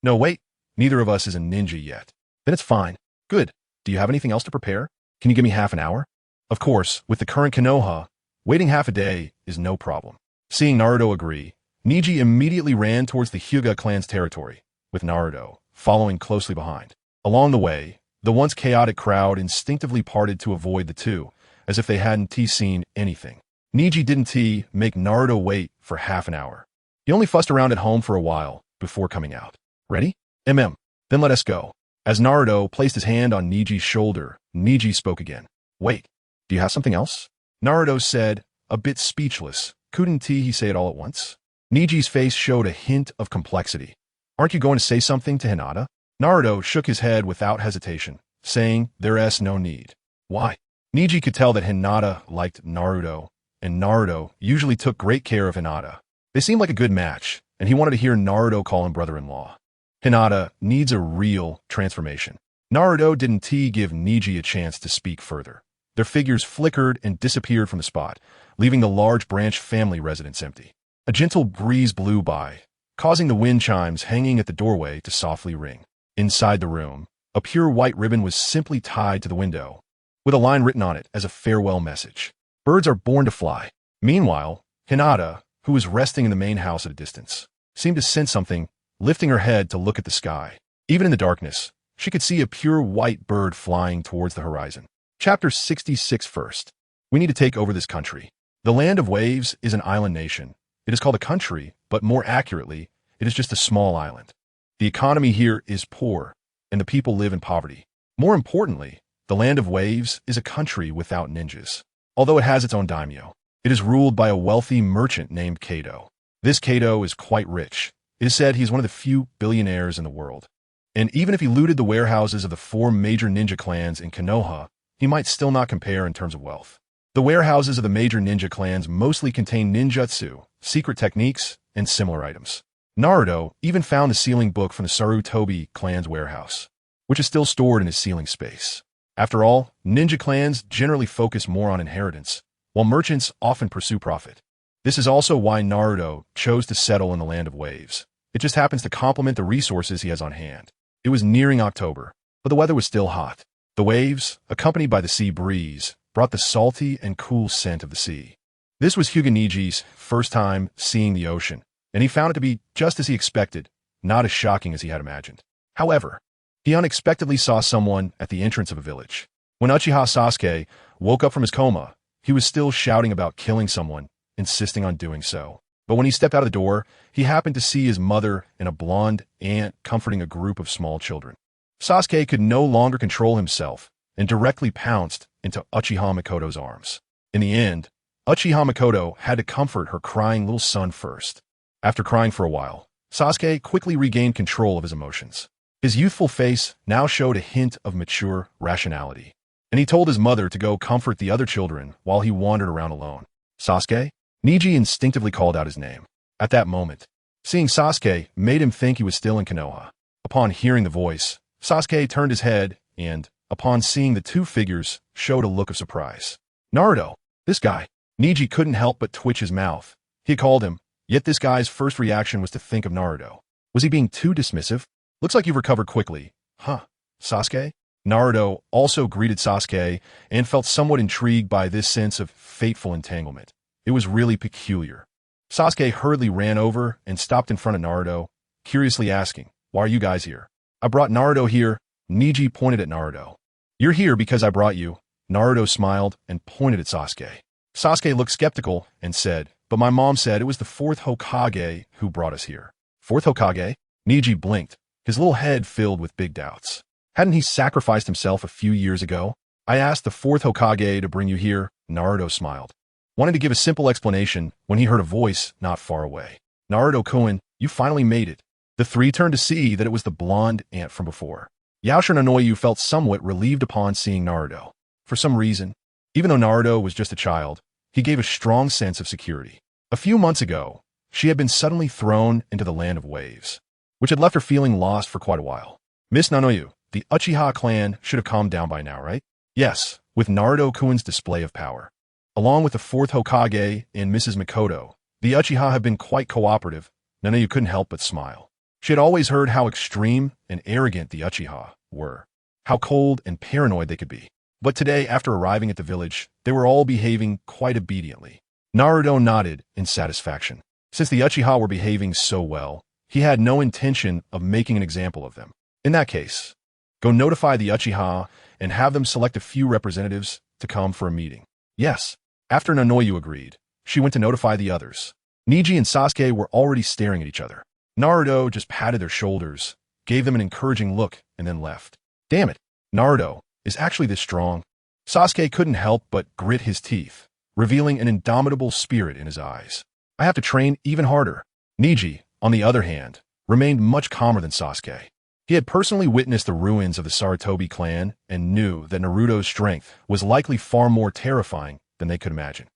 No, wait. Neither of us is a ninja yet. Then it's fine. Good. Do you have anything else to prepare? Can you give me half an hour? Of course, with the current Konoha, waiting half a day is no problem. Seeing Naruto agree, Niji immediately ran towards the Hyuga clan's territory, with Naruto following closely behind. Along the way, the once chaotic crowd instinctively parted to avoid the two, as if they hadn't seen anything. Niji didn't make Naruto wait for half an hour. He only fussed around at home for a while before coming out. Ready? Then let us go. As Naruto placed his hand on Niji's shoulder, Niji spoke again. Wait, do you have something else? Naruto said, a bit speechless. Couldn't he say it all at once? Niji's face showed a hint of complexity. Aren't you going to say something to Hinata? Naruto shook his head without hesitation, saying there's no need. Why? Niji could tell that Hinata liked Naruto, and Naruto usually took great care of Hinata. They seemed like a good match, and he wanted to hear Naruto call him brother-in-law. Hinata needs a real transformation. Naruto didn't give Niji a chance to speak further. Their figures flickered and disappeared from the spot, leaving the large branch family residence empty. A gentle breeze blew by, causing the wind chimes hanging at the doorway to softly ring. Inside the room, a pure white ribbon was simply tied to the window, with a line written on it as a farewell message. Birds are born to fly. Meanwhile, Hinata, who was resting in the main house at a distance, seemed to sense something, lifting her head to look at the sky. Even in the darkness, she could see a pure white bird flying towards the horizon. Chapter 66 first. We need to take over this country. The Land of Waves is an island nation. It is called a country, but more accurately, it is just a small island. The economy here is poor, and the people live in poverty. More importantly, the Land of Waves is a country without ninjas. Although it has its own daimyo, it is ruled by a wealthy merchant named Kato. This Kato is quite rich. It is said he is one of the few billionaires in the world. And even if he looted the warehouses of the 4 major ninja clans in Konoha, he might still not compare in terms of wealth. The warehouses of the major ninja clans mostly contain ninjutsu, secret techniques, and similar items. Naruto even found the sealing book from the Sarutobi clan's warehouse, which is still stored in his sealing space. After all, ninja clans generally focus more on inheritance, while merchants often pursue profit. This is also why Naruto chose to settle in the Land of Waves. It just happens to complement the resources he has on hand. It was nearing October, but the weather was still hot. The waves, accompanied by the sea breeze, brought the salty and cool scent of the sea. This was Hyuga Niji's first time seeing the ocean, and he found it to be just as he expected, not as shocking as he had imagined. However, he unexpectedly saw someone at the entrance of a village. When Uchiha Sasuke woke up from his coma, he was still shouting about killing someone, insisting on doing so. But when he stepped out of the door, he happened to see his mother and a blonde aunt comforting a group of small children. Sasuke could no longer control himself and directly pounced into Uchiha Mikoto's arms. In the end, Uchiha Mikoto had to comfort her crying little son first. After crying for a while, Sasuke quickly regained control of his emotions. His youthful face now showed a hint of mature rationality, and he told his mother to go comfort the other children while he wandered around alone. Sasuke? Niji instinctively called out his name. At that moment, seeing Sasuke made him think he was still in Konoha. Upon hearing the voice, Sasuke turned his head and, upon seeing the two figures, showed a look of surprise. Naruto, this guy. Niji couldn't help but twitch his mouth. He called him, yet this guy's first reaction was to think of Naruto. Was he being too dismissive? Looks like you've recovered quickly. Huh, Sasuke? Naruto also greeted Sasuke and felt somewhat intrigued by this sense of fateful entanglement. It was really peculiar. Sasuke hurriedly ran over and stopped in front of Naruto, curiously asking, "Why are you guys here?" "I brought Naruto here." Niji pointed at Naruto. "You're here because I brought you." Naruto smiled and pointed at Sasuke. Sasuke looked skeptical and said, "But my mom said it was the 4th Hokage who brought us here." 4th Hokage? Niji blinked, his little head filled with big doubts. Hadn't he sacrificed himself a few years ago? "I asked the 4th Hokage to bring you here." Naruto smiled, wanted to give a simple explanation when he heard a voice not far away. "Naruto-kun, you finally made it." The three turned to see that it was the blonde aunt from before. Yaoshi Nanoyu felt somewhat relieved upon seeing Naruto. For some reason, even though Naruto was just a child, he gave a strong sense of security. A few months ago, She had been suddenly thrown into the land of waves, which had left her feeling lost for quite a while. Miss Nanoyu, the Uchiha clan should have calmed down by now, right? Yes, with Naruto-kun's display of power. Along with the 4th Hokage and Mrs. Mikoto, the Uchiha have been quite cooperative. Nanoyu couldn't help but smile. She had always heard how extreme and arrogant the Uchiha were, how cold and paranoid they could be. But today, after arriving at the village, they were all behaving quite obediently. Naruto nodded in satisfaction. Since the Uchiha were behaving so well, he had no intention of making an example of them. In that case, go notify the Uchiha and have them select a few representatives to come for a meeting. Yes. After Nanoyu agreed, she went to notify the others. Niji and Sasuke were already staring at each other. Naruto just patted their shoulders, gave them an encouraging look, and then left. Damn it, Naruto is actually this strong. Sasuke couldn't help but grit his teeth, revealing an indomitable spirit in his eyes. I have to train even harder. Niji, on the other hand, remained much calmer than Sasuke. He had personally witnessed the ruins of the Sarutobi clan and knew that Naruto's strength was likely far more terrifying than they could imagine.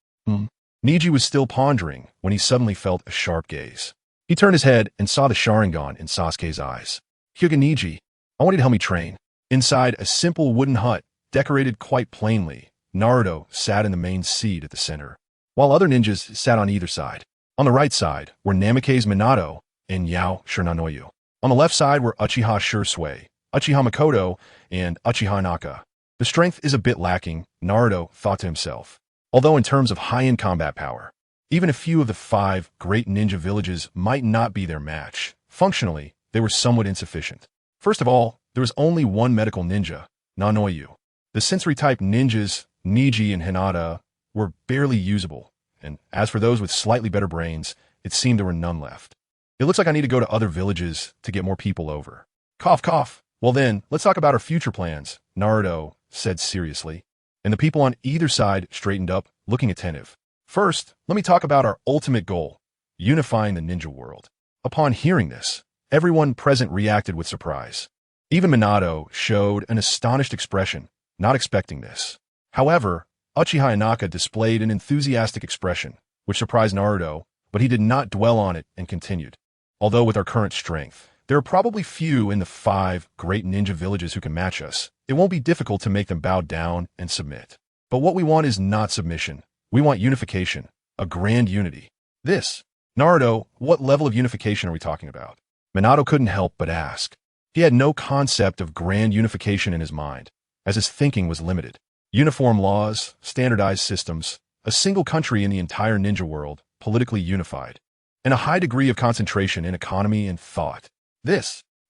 Niji was still pondering when he suddenly felt a sharp gaze. He turned his head and saw the Sharingan in Sasuke's eyes. Hyuga Niji, I want you to help me train. Inside a simple wooden hut, decorated quite plainly, Naruto sat in the main seat at the center, while other ninjas sat on either side. On the right side were Namikaze Minato and Yao Shinanoyu. On the left side were Uchiha Shisui, Uchiha Mikoto, and Uchiha Naka. The strength is a bit lacking, Naruto thought to himself. Although in terms of high-end combat power, even a few of the 5 great ninja villages might not be their match. Functionally, they were somewhat insufficient. First of all, there was only one medical ninja, Nanoyu. The sensory-type ninjas, Niji and Hinata, were barely usable, and as for those with slightly better brains, it seemed there were none left. It looks like I need to go to other villages to get more people over. Cough, cough. Well then, let's talk about our future plans, Naruto said seriously, and the people on either side straightened up, looking attentive. First, let me talk about our ultimate goal, unifying the ninja world. Upon hearing this, everyone present reacted with surprise. Even Minato showed an astonished expression, not expecting this. However, Uchiha Naka displayed an enthusiastic expression, which surprised Naruto, but he did not dwell on it and continued. Although with our current strength, there are probably few in the 5 great ninja villages who can match us. It won't be difficult to make them bow down and submit. But what we want is not submission. We want unification, a grand unity. This, Naruto, what level of unification are we talking about? Minato couldn't help but ask. He had no concept of grand unification in his mind, as his thinking was limited. Uniform laws, standardized systems, a single country in the entire ninja world, politically unified, and a high degree of concentration in economy and thought. The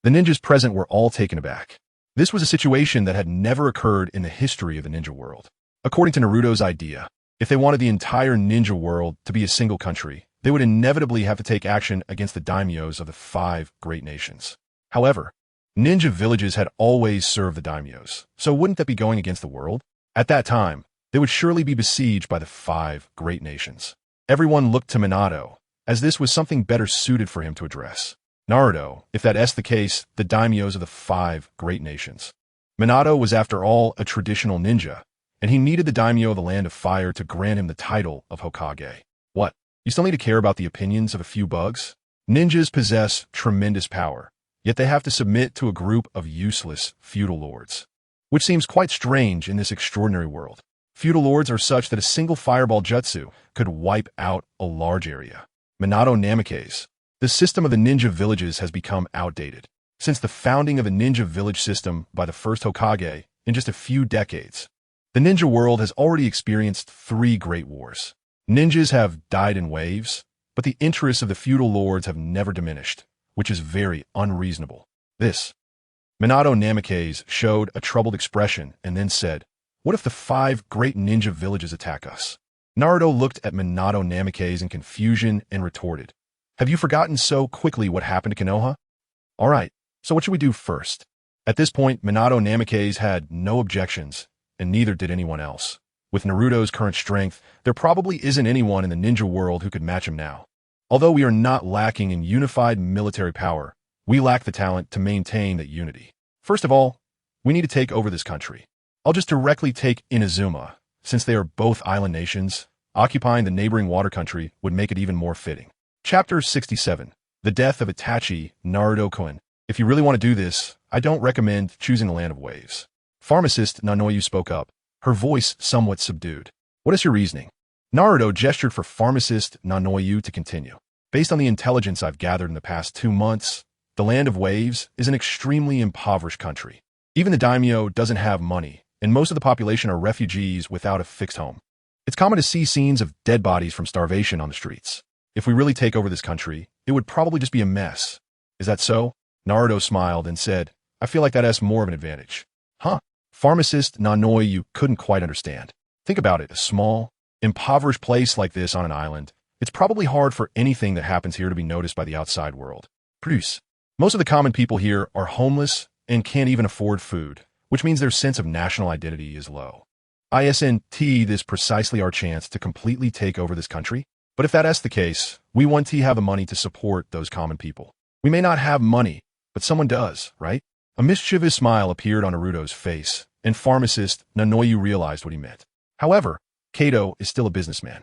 ninjas present were all taken aback. This was a situation that had never occurred in the history of the ninja world. According to Naruto's idea, if they wanted the entire ninja world to be a single country, they would inevitably have to take action against the daimyos of the 5 great nations. However, ninja villages had always served the daimyos, so wouldn't that be going against the world? At that time, they would surely be besieged by the 5 great nations. Everyone looked to Minato, as this was something better suited for him to address. Naruto, if that's the case, the daimyos of the 5 great nations. Minato was after all a traditional ninja, and he needed the daimyo of the Land of Fire to grant him the title of Hokage. What? You still need to care about the opinions of a few bugs? Ninjas possess tremendous power, yet they have to submit to a group of useless feudal lords, which seems quite strange in this extraordinary world. Feudal lords are such that a single fireball jutsu could wipe out a large area. Minato Namikaze. The system of the ninja villages has become outdated. Since the founding of the ninja village system by the first Hokage in just a few decades, the ninja world has already experienced 3 great wars. Ninjas have died in waves, but the interests of the feudal lords have never diminished, which is very unreasonable. Minato Namikaze showed a troubled expression and then said, "What if the 5 great ninja villages attack us?" Naruto looked at Minato Namikaze in confusion and retorted, "Have you forgotten so quickly what happened to Konoha? Alright, so what should we do first?" At this point, Minato Namikaze had no objections, and neither did anyone else. With Naruto's current strength, there probably isn't anyone in the ninja world who could match him now. Although we are not lacking in unified military power, we lack the talent to maintain that unity. First of all, we need to take over this country. I'll just directly take Inazuma, since they are both island nations. Occupying the neighboring water country would make it even more fitting. Chapter 67. The Death of Itachi, Naruto-kun. If you really want to do this, I don't recommend choosing the Land of Waves. Pharmacist Nanoyu spoke up, her voice somewhat subdued. What is your reasoning? Naruto gestured for pharmacist Nanoyu to continue. Based on the intelligence I've gathered in the past 2 months, the Land of Waves is an extremely impoverished country. Even the daimyo doesn't have money, and most of the population are refugees without a fixed home. It's common to see scenes of dead bodies from starvation on the streets. If we really take over this country, it would probably just be a mess. Is that so? Naruto smiled and said, I feel like that has more of an advantage. Huh? Pharmacist Nanoyu couldn't quite understand. Think about it, a small, impoverished place like this on an island. It's probably hard for anything that happens here to be noticed by the outside world. Plus, most of the common people here are homeless and can't even afford food, which means their sense of national identity is low. Isn't this precisely our chance to completely take over this country? But if that's the case, we want to have the money to support those common people. We may not have money, but someone does, right? A mischievous smile appeared on Naruto's face, and pharmacist Nanoyu realized what he meant. However, Kato is still a businessman.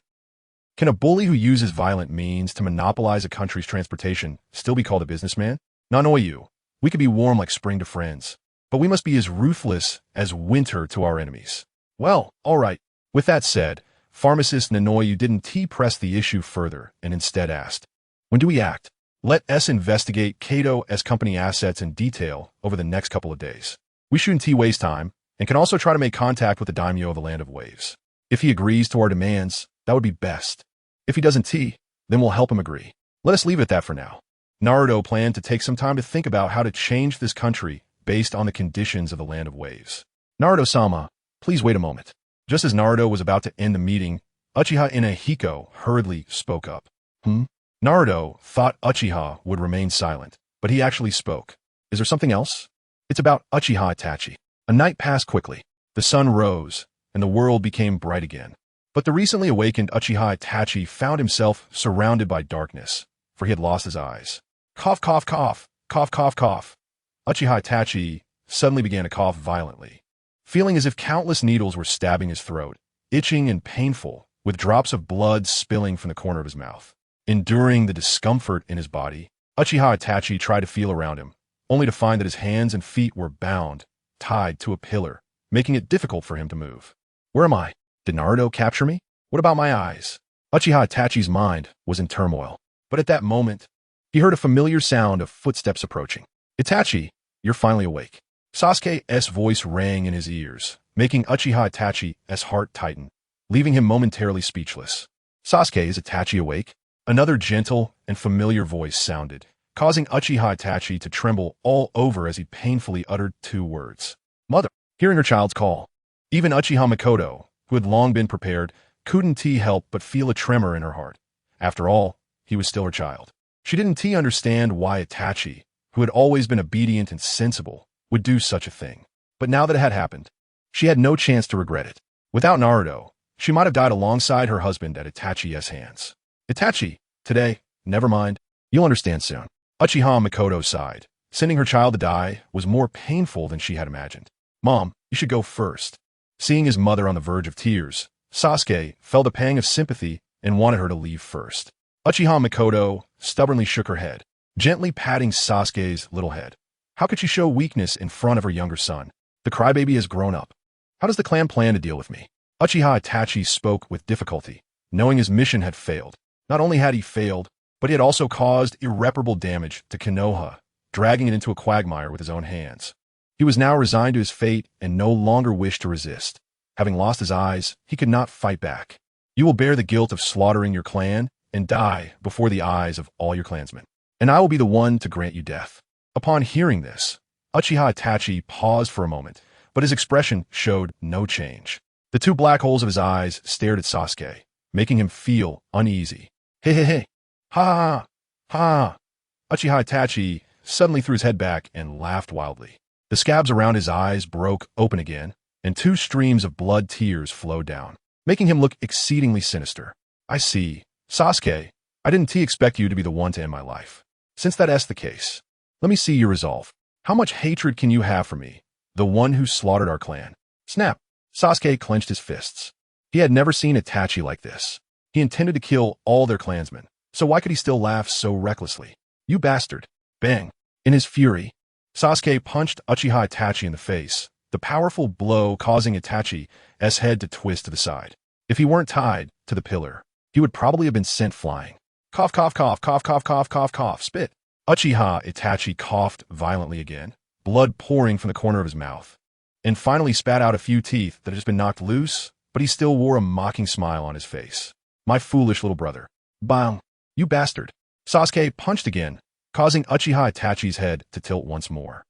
Can a bully who uses violent means to monopolize a country's transportation still be called a businessman? Nanoyu, we could be warm like spring to friends, but we must be as ruthless as winter to our enemies. Well, all right. With that said, pharmacist Nanoyu didn't press the issue further and instead asked, when do we act? Let us investigate Kato as company assets in detail over the next couple of days. We shouldn't waste time and can also try to make contact with the daimyo of the Land of Waves. If he agrees to our demands, that would be best. If he doesn't, then we'll help him agree. Let us leave it at that for now. Naruto planned to take some time to think about how to change this country based on the conditions of the Land of Waves. Naruto-sama, please wait a moment. Just as Naruto was about to end the meeting, Uchiha Inahiko hurriedly spoke up. Naruto thought Uchiha would remain silent, but he actually spoke. Is there something else? It's about Uchiha Itachi. A night passed quickly. The sun rose, and the world became bright again. But the recently awakened Uchiha Itachi found himself surrounded by darkness, for he had lost his eyes. Cough, cough, cough, cough, cough, cough. Uchiha Itachi suddenly began to cough violently, feeling as if countless needles were stabbing his throat, itching and painful, with drops of blood spilling from the corner of his mouth. Enduring the discomfort in his body, Uchiha Itachi tried to feel around him, only to find that his hands and feet were bound, tied to a pillar, making it difficult for him to move. Where am I? Did Naruto capture me? What about my eyes? Uchiha Itachi's mind was in turmoil. But at that moment, he heard a familiar sound of footsteps approaching. Itachi, you're finally awake. Sasuke's voice rang in his ears, making Uchiha Itachi's heart tighten, leaving him momentarily speechless. Sasuke, is Itachi awake? Another gentle and familiar voice sounded, causing Uchiha Itachi to tremble all over as he painfully uttered 2 words. Mother. Hearing her child's call, even Uchiha Makoto, who had long been prepared, couldn't help but feel a tremor in her heart. After all, he was still her child. She didn't understand why Itachi, who had always been obedient and sensible, would do such a thing. But now that it had happened, she had no chance to regret it. Without Naruto, she might have died alongside her husband at Itachi's hands. Itachi, today, never mind. You'll understand soon. Uchiha Makoto sighed. Sending her child to die was more painful than she had imagined. Mom, you should go first. Seeing his mother on the verge of tears, Sasuke felt a pang of sympathy and wanted her to leave first. Uchiha Makoto stubbornly shook her head, gently patting Sasuke's little head. How could she show weakness in front of her younger son? The crybaby has grown up. How does the clan plan to deal with me? Uchiha Itachi spoke with difficulty, knowing his mission had failed. Not only had he failed, but he had also caused irreparable damage to Konoha, dragging it into a quagmire with his own hands. He was now resigned to his fate and no longer wished to resist. Having lost his eyes, he could not fight back. You will bear the guilt of slaughtering your clan and die before the eyes of all your clansmen, and I will be the one to grant you death. Upon hearing this, Uchiha Itachi paused for a moment, but his expression showed no change. The 2 black holes of his eyes stared at Sasuke, making him feel uneasy. Hey, hey, hey. Ha, ha, ha. Uchiha Itachi suddenly threw his head back and laughed wildly. The scabs around his eyes broke open again, and 2 streams of blood tears flowed down, making him look exceedingly sinister. I see. Sasuke, I didn't expect you to be the one to end my life. Since that's the case, let me see your resolve. How much hatred can you have for me, the one who slaughtered our clan? Snap. Sasuke clenched his fists. He had never seen Itachi like this. He intended to kill all their clansmen, So why could he still laugh so recklessly? You bastard. Bang. In his fury, Sasuke punched Uchiha Itachi in the face, the powerful blow causing Itachi's head to twist to the side. If he weren't tied to the pillar, he would probably have been sent flying. Cough, cough, cough, cough, cough, cough, cough, cough, spit. Uchiha Itachi coughed violently again, blood pouring from the corner of his mouth, and finally spat out a few teeth that had just been knocked loose, but he still wore a mocking smile on his face. My foolish little brother. Bang. You bastard. Sasuke punched again, causing Uchiha Itachi's head to tilt once more.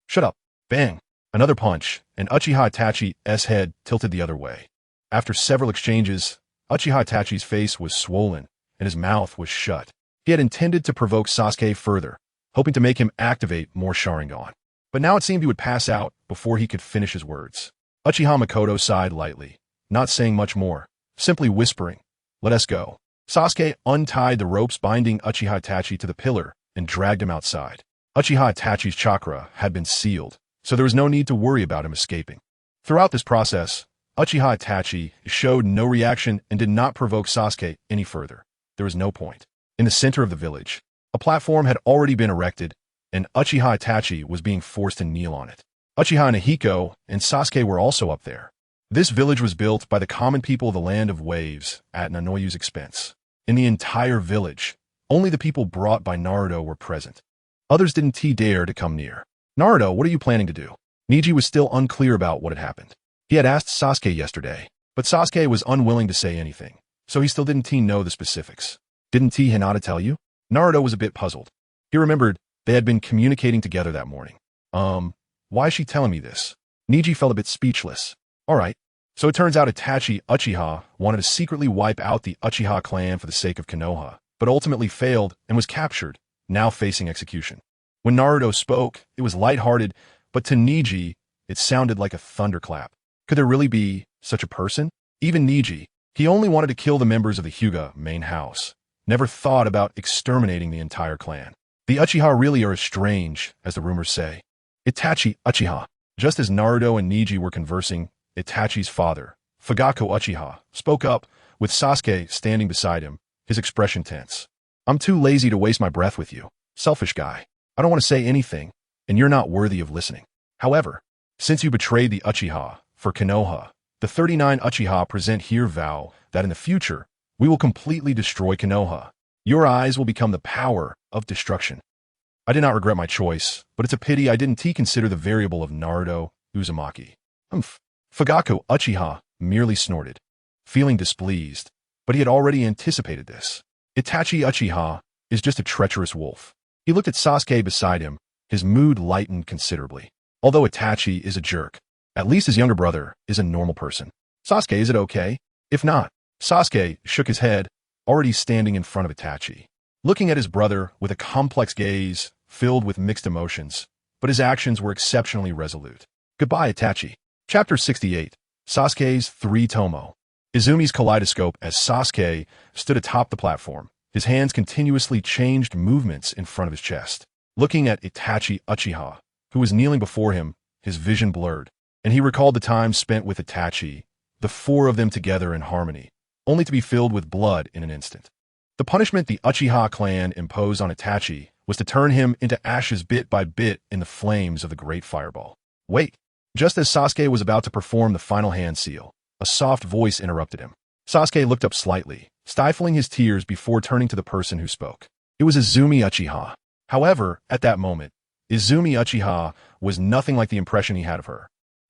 Shut up. Bang. Another punch, and Uchiha Itachi's head tilted the other way. After several exchanges, Uchiha Itachi's face was swollen, and his mouth was shut. He had intended to provoke Sasuke further, hoping to make him activate more Sharingan. But now it seemed he would pass out before he could finish his words. Uchiha Makoto sighed lightly, not saying much more, simply whispering, "Let us go." Sasuke untied the ropes binding Uchiha Itachi to the pillar and dragged him outside. Uchiha Itachi's chakra had been sealed, so there was no need to worry about him escaping. Throughout this process, Uchiha Itachi showed no reaction and did not provoke Sasuke any further. There was no point. In the center of the village, a platform had already been erected, and Uchiha Itachi was being forced to kneel on it. Uchiha Nahiko and Sasuke were also up there. This village was built by the common people of the Land of Waves at Nanoyu's expense. In the entire village, only the people brought by Naruto were present. Others didn't dare to come near. Naruto, what are you planning to do? Niji was still unclear about what had happened. He had asked Sasuke yesterday, but Sasuke was unwilling to say anything, so he still didn't know the specifics. Didn't Hinata tell you? Naruto was a bit puzzled. He remembered they had been communicating together that morning. Why is she telling me this? Niji felt a bit speechless. Alright, so it turns out Itachi Uchiha wanted to secretly wipe out the Uchiha clan for the sake of Konoha, but ultimately failed and was captured, now facing execution. When Naruto spoke, it was lighthearted, but to Niji, it sounded like a thunderclap. Could there really be such a person? Even Niji, he only wanted to kill the members of the Hyuga main house, never thought about exterminating the entire clan. The Uchiha really are as strange as the rumors say. Itachi Uchiha. Just as Naruto and Niji were conversing, Itachi's father, Fugaku Uchiha, spoke up, with Sasuke standing beside him, his expression tense. I'm too lazy to waste my breath with you. Selfish guy. I don't want to say anything, and you're not worthy of listening. However, since you betrayed the Uchiha for Konoha, the 39 Uchiha present here vow that in the future, we will completely destroy Konoha. Your eyes will become the power of destruction. I did not regret my choice, but it's a pity I didn't consider the variable of Naruto Uzumaki. Fugaku Uchiha merely snorted, feeling displeased, but he had already anticipated this. Itachi Uchiha is just a treacherous wolf. He looked at Sasuke beside him, his mood lightened considerably. Although Itachi is a jerk, at least his younger brother is a normal person. Sasuke, is it okay? If not, Sasuke shook his head, already standing in front of Itachi, looking at his brother with a complex gaze filled with mixed emotions, but his actions were exceptionally resolute. Goodbye, Itachi. Chapter 68, Sasuke's 3 Tomo. Izumi's kaleidoscope as Sasuke stood atop the platform. His hands continuously changed movements in front of his chest. Looking at Itachi Uchiha, who was kneeling before him, his vision blurred, and he recalled the time spent with Itachi, the 4 of them together in harmony, only to be filled with blood in an instant. The punishment the Uchiha clan imposed on Itachi was to turn him into ashes bit by bit in the flames of the Great Fireball. Wait! Just as Sasuke was about to perform the final hand seal, a soft voice interrupted him. Sasuke looked up slightly, stifling his tears before turning to the person who spoke. It was Izumi Uchiha. However, at that moment, Izumi Uchiha was nothing like the impression he had of her.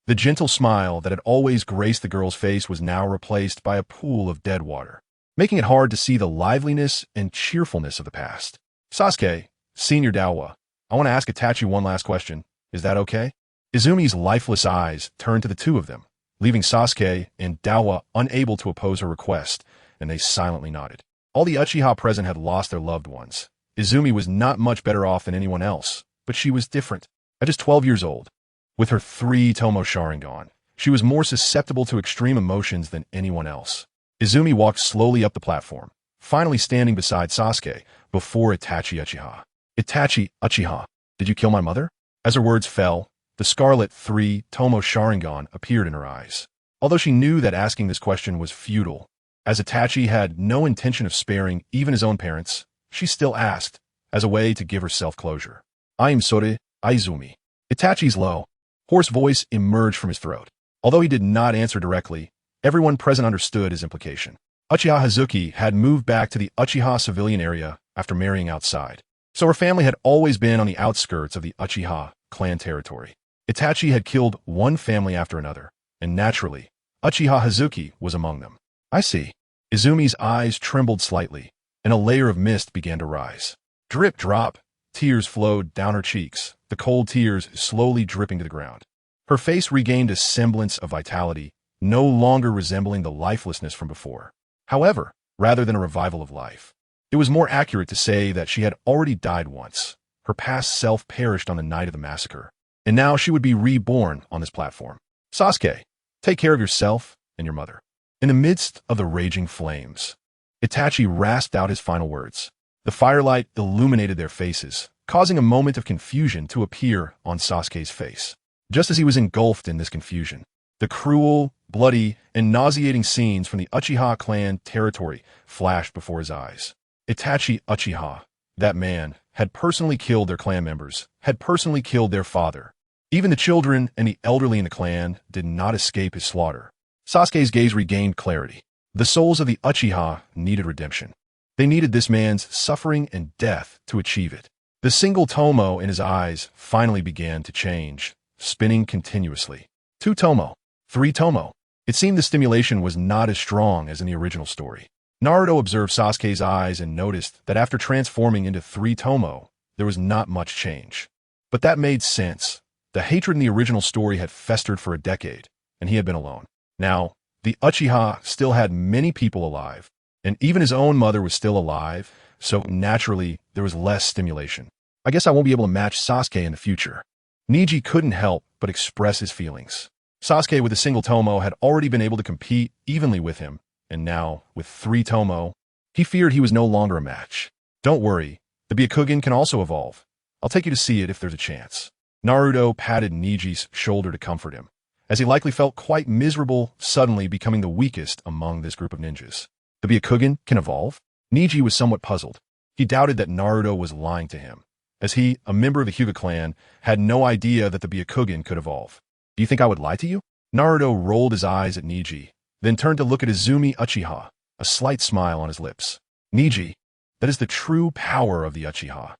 The gentle smile that had always graced the girl's face was now replaced by a pool of dead water, making it hard to see the liveliness and cheerfulness of the past. Sasuke, Senior Dawa, I want to ask Itachi one last question. Is that okay? Izumi's lifeless eyes turned to the 2 of them, leaving Sasuke and Dawa unable to oppose her request, and they silently nodded. All the Uchiha present had lost their loved ones. Izumi was not much better off than anyone else, but she was different. At just 12 years old, with her 3 Tomo Sharingan, she was more susceptible to extreme emotions than anyone else. Izumi walked slowly up the platform, finally standing beside Sasuke before Itachi Uchiha. Itachi Uchiha, did you kill my mother? As her words fell, the scarlet 3 Tomo Sharingan appeared in her eyes. Although she knew that asking this question was futile, As Itachi had no intention of sparing even his own parents, she still asked, as a way to give herself closure. "I am Sore Aizumi." Itachi's low, hoarse voice emerged from his throat. Although he did not answer directly, everyone present understood his implication. Uchiha Hazuki had moved back to the Uchiha civilian area after marrying outside, so her family had always been on the outskirts of the Uchiha clan territory. Itachi had killed one family after another, and naturally, Uchiha Hazuki was among them. "I see." Izumi's eyes trembled slightly, and a layer of mist began to rise. Drip, drop, tears flowed down her cheeks, the cold tears slowly dripping to the ground. Her face regained a semblance of vitality, no longer resembling the lifelessness from before. However, rather than a revival of life, it was more accurate to say that she had already died once. Her past self perished on the night of the massacre, and now she would be reborn on this platform. "Sasuke, take care of yourself and your mother." In the midst of the raging flames, Itachi rasped out his final words. The firelight illuminated their faces, causing a moment of confusion to appear on Sasuke's face. Just as he was engulfed in this confusion, the cruel, bloody, and nauseating scenes from the Uchiha clan territory flashed before his eyes. Itachi Uchiha, that man, had personally killed their clan members, had personally killed their father. Even the children and the elderly in the clan did not escape his slaughter. Sasuke's gaze regained clarity. The souls of the Uchiha needed redemption. They needed this man's suffering and death to achieve it. The single tomo in his eyes finally began to change, spinning continuously. 2 tomo. 3 tomo. It seemed the stimulation was not as strong as in the original story. Naruto observed Sasuke's eyes and noticed that after transforming into 3 tomo, there was not much change. But that made sense. The hatred in the original story had festered for a decade, and he had been alone. Now, the Uchiha still had many people alive, and even his own mother was still alive, so naturally, there was less stimulation. "I guess I won't be able to match Sasuke in the future." Niji couldn't help but express his feelings. Sasuke with a single tomo had already been able to compete evenly with him, and now, with 3 tomo, he feared he was no longer a match. "Don't worry, the Byakugan can also evolve. I'll take you to see it if there's a chance." Naruto patted Niji's shoulder to comfort him, as he likely felt quite miserable suddenly becoming the weakest among this group of ninjas. "The Byakugan can evolve?" Niji was somewhat puzzled. He doubted that Naruto was lying to him, as he, a member of the Hyuga clan, had no idea that the Byakugan could evolve. "Do you think I would lie to you?" Naruto rolled his eyes at Niji, then turned to look at Izumi Uchiha, a slight smile on his lips. "Niji, that is the true power of the Uchiha."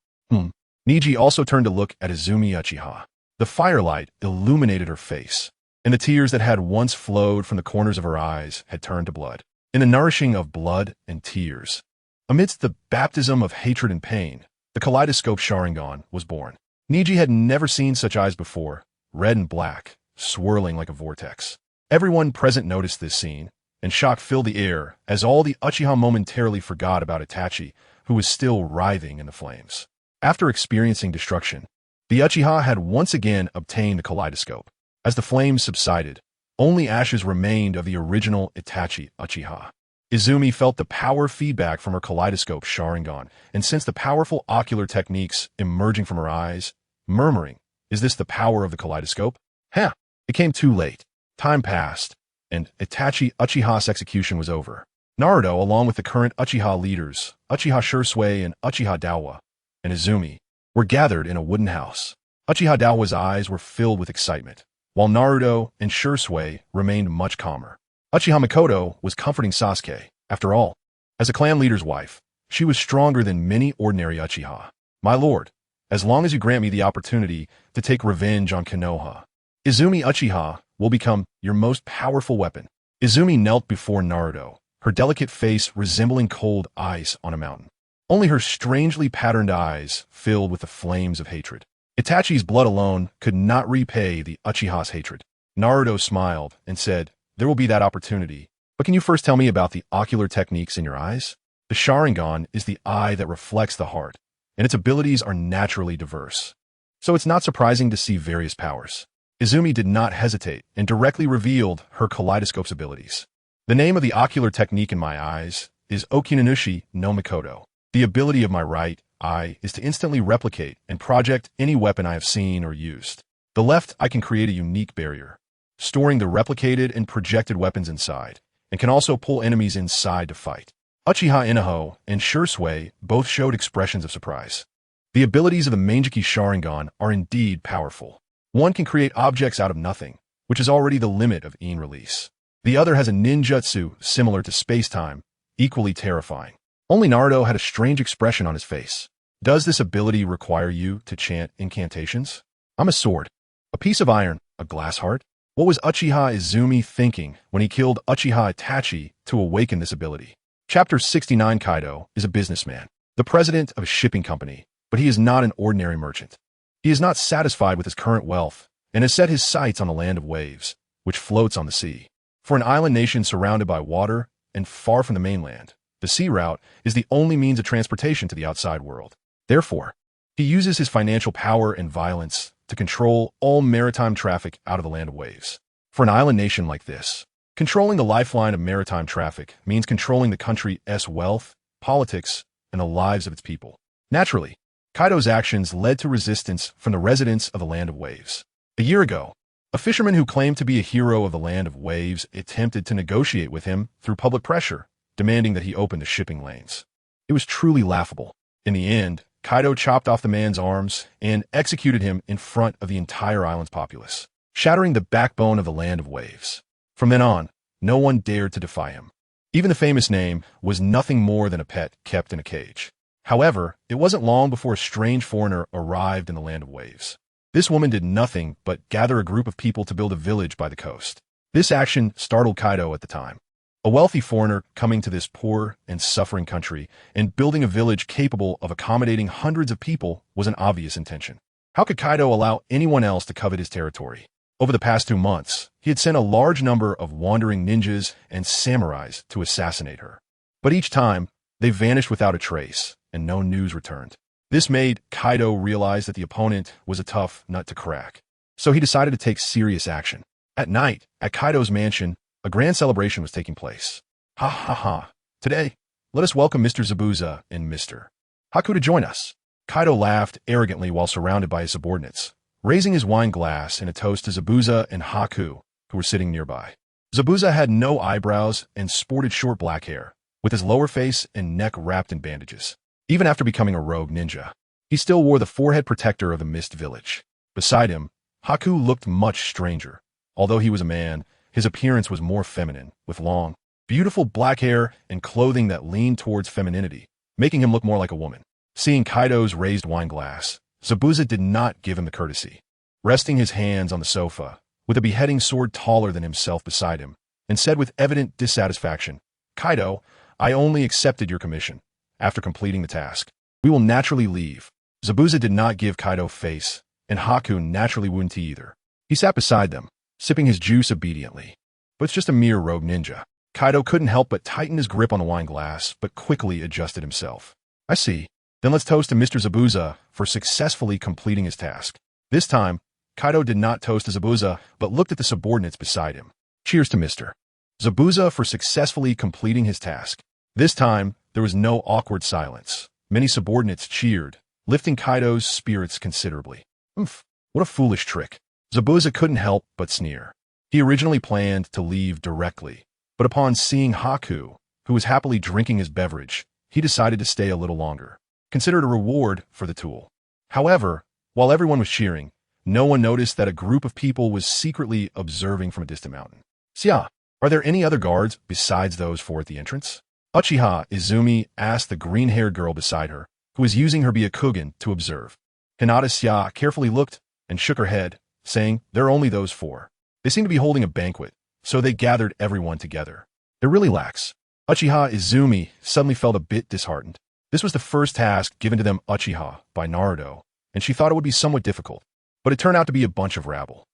Niji also turned to look at Izumi Uchiha. The firelight illuminated her face, and the tears that had once flowed from the corners of her eyes had turned to blood. In the nourishing of blood and tears, amidst the baptism of hatred and pain, the kaleidoscope Sharingan was born. Niji had never seen such eyes before, red and black, swirling like a vortex. Everyone present noticed this scene, and shock filled the air as all the Uchiha momentarily forgot about Itachi, who was still writhing in the flames. After experiencing destruction, the Uchiha had once again obtained the kaleidoscope. As the flames subsided, only ashes remained of the original Itachi Uchiha. Izumi felt the power feedback from her kaleidoscope Sharingan and sensed the powerful ocular techniques emerging from her eyes, murmuring, "Is this the power of the kaleidoscope?" It came too late. Time passed, and Itachi Uchiha's execution was over. Naruto, along with the current Uchiha leaders, Uchiha Shisui and Uchiha Dawa, and Izumi, were gathered in a wooden house. Uchiha Dawa's eyes were filled with excitement, while Naruto and Shisui remained much calmer. Uchiha Mikoto was comforting Sasuke. After all, as a clan leader's wife, she was stronger than many ordinary Uchiha. "My lord, as long as you grant me the opportunity to take revenge on Konoha, Izumi Uchiha will become your most powerful weapon." Izumi knelt before Naruto, her delicate face resembling cold ice on a mountain. Only her strangely patterned eyes filled with the flames of hatred. Itachi's blood alone could not repay the Uchiha's hatred. Naruto smiled and said, "There will be that opportunity, but can you first tell me about the ocular techniques in your eyes?" The Sharingan is the eye that reflects the heart, and its abilities are naturally diverse. So it's not surprising to see various powers. Izumi did not hesitate and directly revealed her kaleidoscope's abilities. "The name of the ocular technique in my eyes is Okinanushi no Mikoto. The ability of my right eye is to instantly replicate and project any weapon I have seen or used. The left eye can create a unique barrier, storing the replicated and projected weapons inside, and can also pull enemies inside to fight. Uchiha Inaho and Shisui both showed expressions of surprise. The abilities of the Manjiki Sharingan are indeed powerful. One can create objects out of nothing, which is already the limit of in release. The other has a ninjutsu similar to space-time, equally terrifying. Only Naruto had a strange expression on his face. Does this ability require you to chant incantations? I'm a sword. A piece of iron, a glass heart? What was Uchiha Izumi thinking when he killed Uchiha Itachi to awaken this ability? Chapter 69. Kaido is a businessman, the president of a shipping company, but he is not an ordinary merchant. He is not satisfied with his current wealth and has set his sights on the land of waves, which floats on the sea. For an island nation surrounded by water and far from the mainland, the sea route is the only means of transportation to the outside world. Therefore, he uses his financial power and violence to control all maritime traffic out of the land of waves. For an island nation like this, controlling the lifeline of maritime traffic means controlling the country's wealth, politics, and the lives of its people. Naturally, Kaido's actions led to resistance from the residents of the land of waves. A year ago, a fisherman who claimed to be a hero of the land of waves attempted to negotiate with him through public pressure, demanding that he open the shipping lanes. It was truly laughable. In the end, Kaido chopped off the man's arms and executed him in front of the entire island's populace, shattering the backbone of the land of waves. From then on, no one dared to defy him. Even the famous name was nothing more than a pet kept in a cage. However, it wasn't long before a strange foreigner arrived in the land of waves. This woman did nothing but gather a group of people to build a village by the coast. This action startled Kaido at the time. A wealthy foreigner coming to this poor and suffering country and building a village capable of accommodating hundreds of people was an obvious intention. How could Kaido allow anyone else to covet his territory? Over the past 2 months, he had sent a large number of wandering ninjas and samurais to assassinate her. But each time, they vanished without a trace, and no news returned. This made Kaido realize that the opponent was a tough nut to crack. So he decided to take serious action. At night, at Kaido's mansion, a grand celebration was taking place. Ha ha ha. Today, let us welcome Mr. Zabuza and Mr. Haku to join us. Kaido laughed arrogantly while surrounded by his subordinates, raising his wine glass in a toast to Zabuza and Haku, who were sitting nearby. Zabuza had no eyebrows and sported short black hair, with his lower face and neck wrapped in bandages. Even after becoming a rogue ninja, he still wore the forehead protector of the Mist Village. Beside him, Haku looked much stranger. Although he was a man, his appearance was more feminine, with long, beautiful black hair and clothing that leaned towards femininity, making him look more like a woman. Seeing Kaido's raised wine glass, Zabuza did not give him the courtesy. Resting his hands on the sofa, with a beheading sword taller than himself beside him, and said with evident dissatisfaction, "Kaido, I only accepted your commission. After completing the task, we will naturally leave." Zabuza did not give Kaido face, and Haku naturally wouldn't either. He sat beside them, sipping his juice obediently. But it's just a mere rogue ninja. Kaido couldn't help but tighten his grip on the wine glass, but quickly adjusted himself. I see. Then let's toast to Mr. Zabuza for successfully completing his task. This time, Kaido did not toast to Zabuza, but looked at the subordinates beside him. Cheers to Mr. Zabuza for successfully completing his task. This time, there was no awkward silence. Many subordinates cheered, lifting Kaido's spirits considerably. What a foolish trick. Zabuza couldn't help but sneer. He originally planned to leave directly, but upon seeing Haku, who was happily drinking his beverage, he decided to stay a little longer, considered a reward for the tool. However, while everyone was cheering, no one noticed that a group of people was secretly observing from a distant mountain. Sia, are there any other guards besides those 4 at the entrance? Uchiha Izumi asked the green-haired girl beside her, who was using her Byakugan to observe. Hinata Sia carefully looked and shook her head, saying, "There are only those 4. They seem to be holding a banquet, so they gathered everyone together. They're really lax." Uchiha Izumi suddenly felt a bit disheartened. This was the first task given to them Uchiha by Naruto, and she thought it would be somewhat difficult, but it turned out to be a bunch of rabble.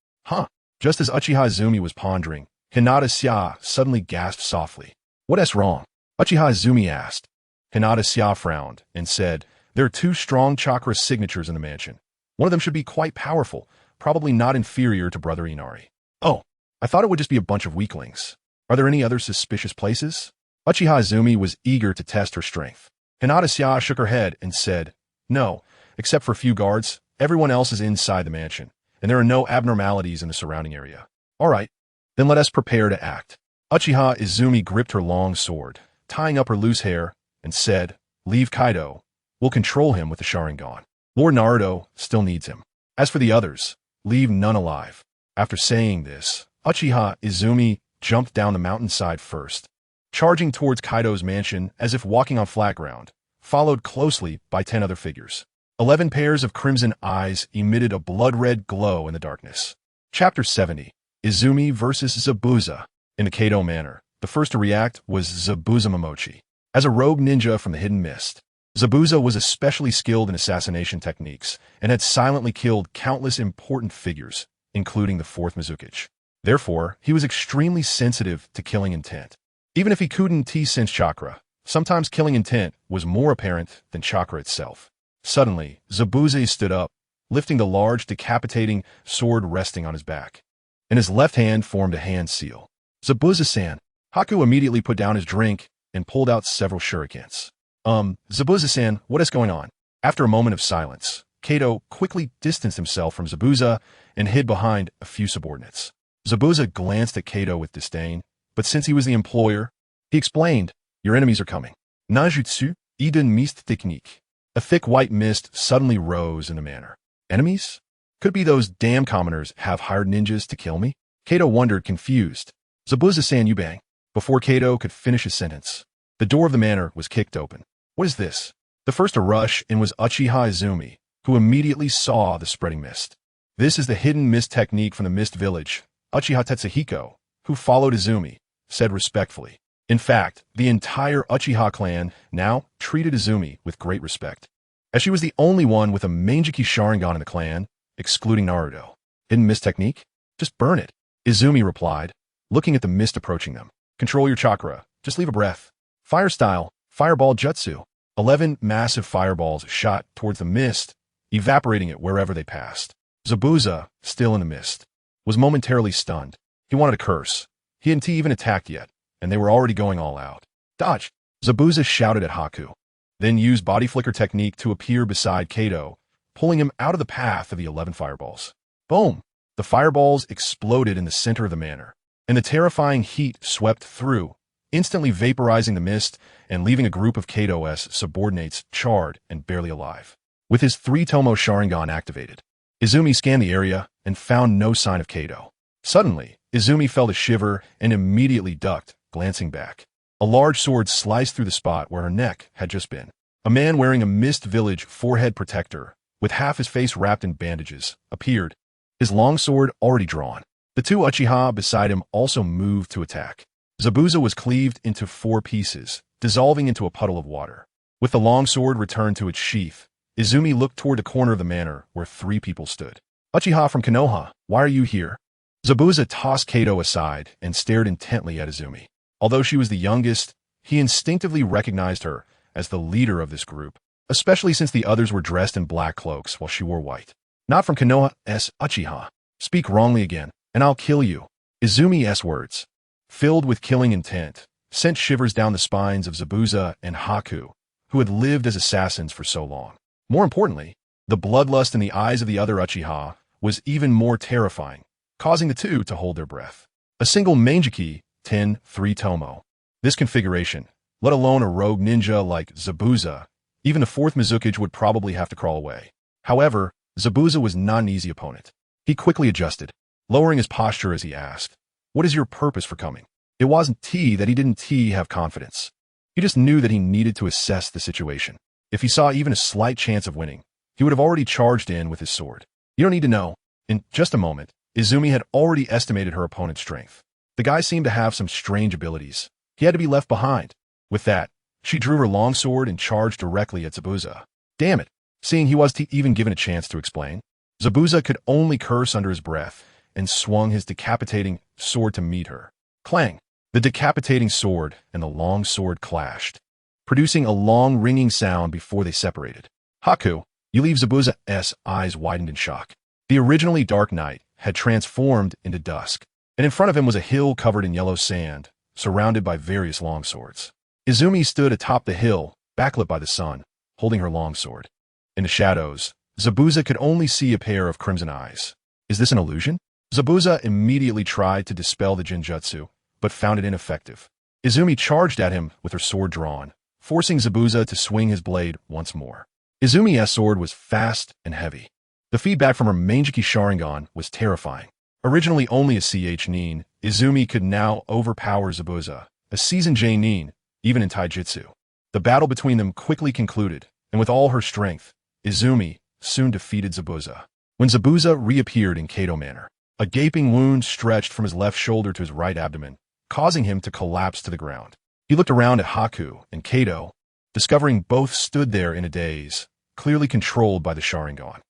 Just as Uchiha Izumi was pondering, Hinata Sia suddenly gasped softly. "What's wrong?" Uchiha Izumi asked. Hinata Sia frowned and said, "There are 2 strong chakra signatures in the mansion. One of them should be quite powerful, probably not inferior to Brother Inari." "Oh, I thought it would just be a bunch of weaklings. Are there any other suspicious places?" Uchiha Izumi was eager to test her strength. Hinata Sia shook her head and said, "No, except for a few guards, everyone else is inside the mansion, and there are no abnormalities in the surrounding area." "All right, then let us prepare to act." Uchiha Izumi gripped her long sword, tying up her loose hair, and said, "Leave Kaido. We'll control him with the Sharingan. Lord Naruto still needs him. As for the others, leave none alive." After saying this, Uchiha Izumi jumped down the mountainside first, charging towards Kaido's mansion as if walking on flat ground, followed closely by 10 other figures. 11 pairs of crimson eyes emitted a blood-red glow in the darkness. Chapter 70. Izumi vs. Zabuza. In the Kaido manner, the first to react was Zabuza Momochi. As a rogue ninja from the Hidden Mist, Zabuza was especially skilled in assassination techniques and had silently killed countless important figures, including the fourth Mizukage. Therefore, he was extremely sensitive to killing intent. Even if he couldn't sense chakra, sometimes killing intent was more apparent than chakra itself. Suddenly, Zabuza stood up, lifting the large, decapitating sword resting on his back. In his left hand formed a hand seal. "Zabuza-san." Haku immediately put down his drink and pulled out several shurikens. Zabuza-san, what is going on?" After a moment of silence, Kaido quickly distanced himself from Zabuza and hid behind a few subordinates. Zabuza glanced at Kaido with disdain, but since he was the employer, he explained, "Your enemies are coming. Ninjutsu, Eden mist technique." A thick white mist suddenly rose in the manor. Enemies? Could be those damn commoners have hired ninjas to kill me? Kaido wondered, confused. "Zabuza-san, you bang." Before Kaido could finish his sentence, the door of the manor was kicked open. "What is this?" The first to rush in was Uchiha Izumi, who immediately saw the spreading mist. "This is the hidden mist technique from the Mist Village," Uchiha Tetsuhiko, who followed Izumi, said respectfully. In fact, the entire Uchiha clan now treated Izumi with great respect, as she was the only one with a Manjiki Sharingan in the clan, excluding Naruto. "Hidden mist technique? Just burn it," Izumi replied, looking at the mist approaching them. "Control your chakra. Just leave a breath." Fire style, fireball jutsu. 11 massive fireballs shot towards the mist, evaporating it wherever they passed. Zabuza, still in the mist, was momentarily stunned. He wanted to curse. He hadn't even attacked yet, and they were already going all out. "Dodge!" Zabuza shouted at Haku, then used body flicker technique to appear beside Kaido, pulling him out of the path of the 11 fireballs. Boom! The fireballs exploded in the center of the manor, and the terrifying heat swept through, instantly vaporizing the mist and leaving a group of Kaido's subordinates charred and barely alive. With his 3-tomo Sharingan activated, Izumi scanned the area and found no sign of Kaido. Suddenly, Izumi felt a shiver and immediately ducked, glancing back. A large sword sliced through the spot where her neck had just been. A man wearing a Mist Village forehead protector, with half his face wrapped in bandages, appeared, his long sword already drawn. The 2 Uchiha beside him also moved to attack. Zabuza was cleaved into 4 pieces, dissolving into a puddle of water. With the long sword returned to its sheath, Izumi looked toward the corner of the manor where 3 people stood. "Uchiha from Konoha, why are you here?" Zabuza tossed Kaido aside and stared intently at Izumi. Although she was the youngest, he instinctively recognized her as the leader of this group, especially since the others were dressed in black cloaks while she wore white. "Not from Konoha's Uchiha. Speak wrongly again, and I'll kill you." Izumi's words, filled with killing intent, sent shivers down the spines of Zabuza and Haku, who had lived as assassins for so long. More importantly, the bloodlust in the eyes of the other Uchiha was even more terrifying, causing the 2 to hold their breath. A single Manjiki 10 3-tomo. This configuration, let alone a rogue ninja like Zabuza, even the 4th Mizukage would probably have to crawl away. However, Zabuza was not an easy opponent. He quickly adjusted, lowering his posture as he asked, "What is your purpose for coming?" It wasn't that he didn't have confidence. He just knew that he needed to assess the situation. If he saw even a slight chance of winning, he would have already charged in with his sword. "You don't need to know." In just a moment, Izumi had already estimated her opponent's strength. The guy seemed to have some strange abilities. He had to be left behind. With that, she drew her long sword and charged directly at Zabuza. Damn it! Seeing he wasn't even given a chance to explain, Zabuza could only curse under his breath and swung his decapitating sword to meet her. Clang! The decapitating sword and the long sword clashed, producing a long ringing sound before they separated. "Haku, you leave." Zabuza's eyes widened in shock. The originally dark night had transformed into dusk, and in front of him was a hill covered in yellow sand, surrounded by various longswords. Izumi stood atop the hill, backlit by the sun, holding her longsword. In the shadows, Zabuza could only see a pair of crimson eyes. "Is this an illusion?" Zabuza immediately tried to dispel the jinjutsu, but found it ineffective. Izumi charged at him with her sword drawn, forcing Zabuza to swing his blade once more. Izumi's sword was fast and heavy. The feedback from her Manjiki Sharingan was terrifying. Originally only a CH Nin, Izumi could now overpower Zabuza, a seasoned J Nin, even in Taijutsu. The battle between them quickly concluded, and with all her strength, Izumi soon defeated Zabuza. When Zabuza reappeared in Kato manner, a gaping wound stretched from his left shoulder to his right abdomen, causing him to collapse to the ground. He looked around at Haku and Kato, discovering both stood there in a daze, clearly controlled by the Sharingan.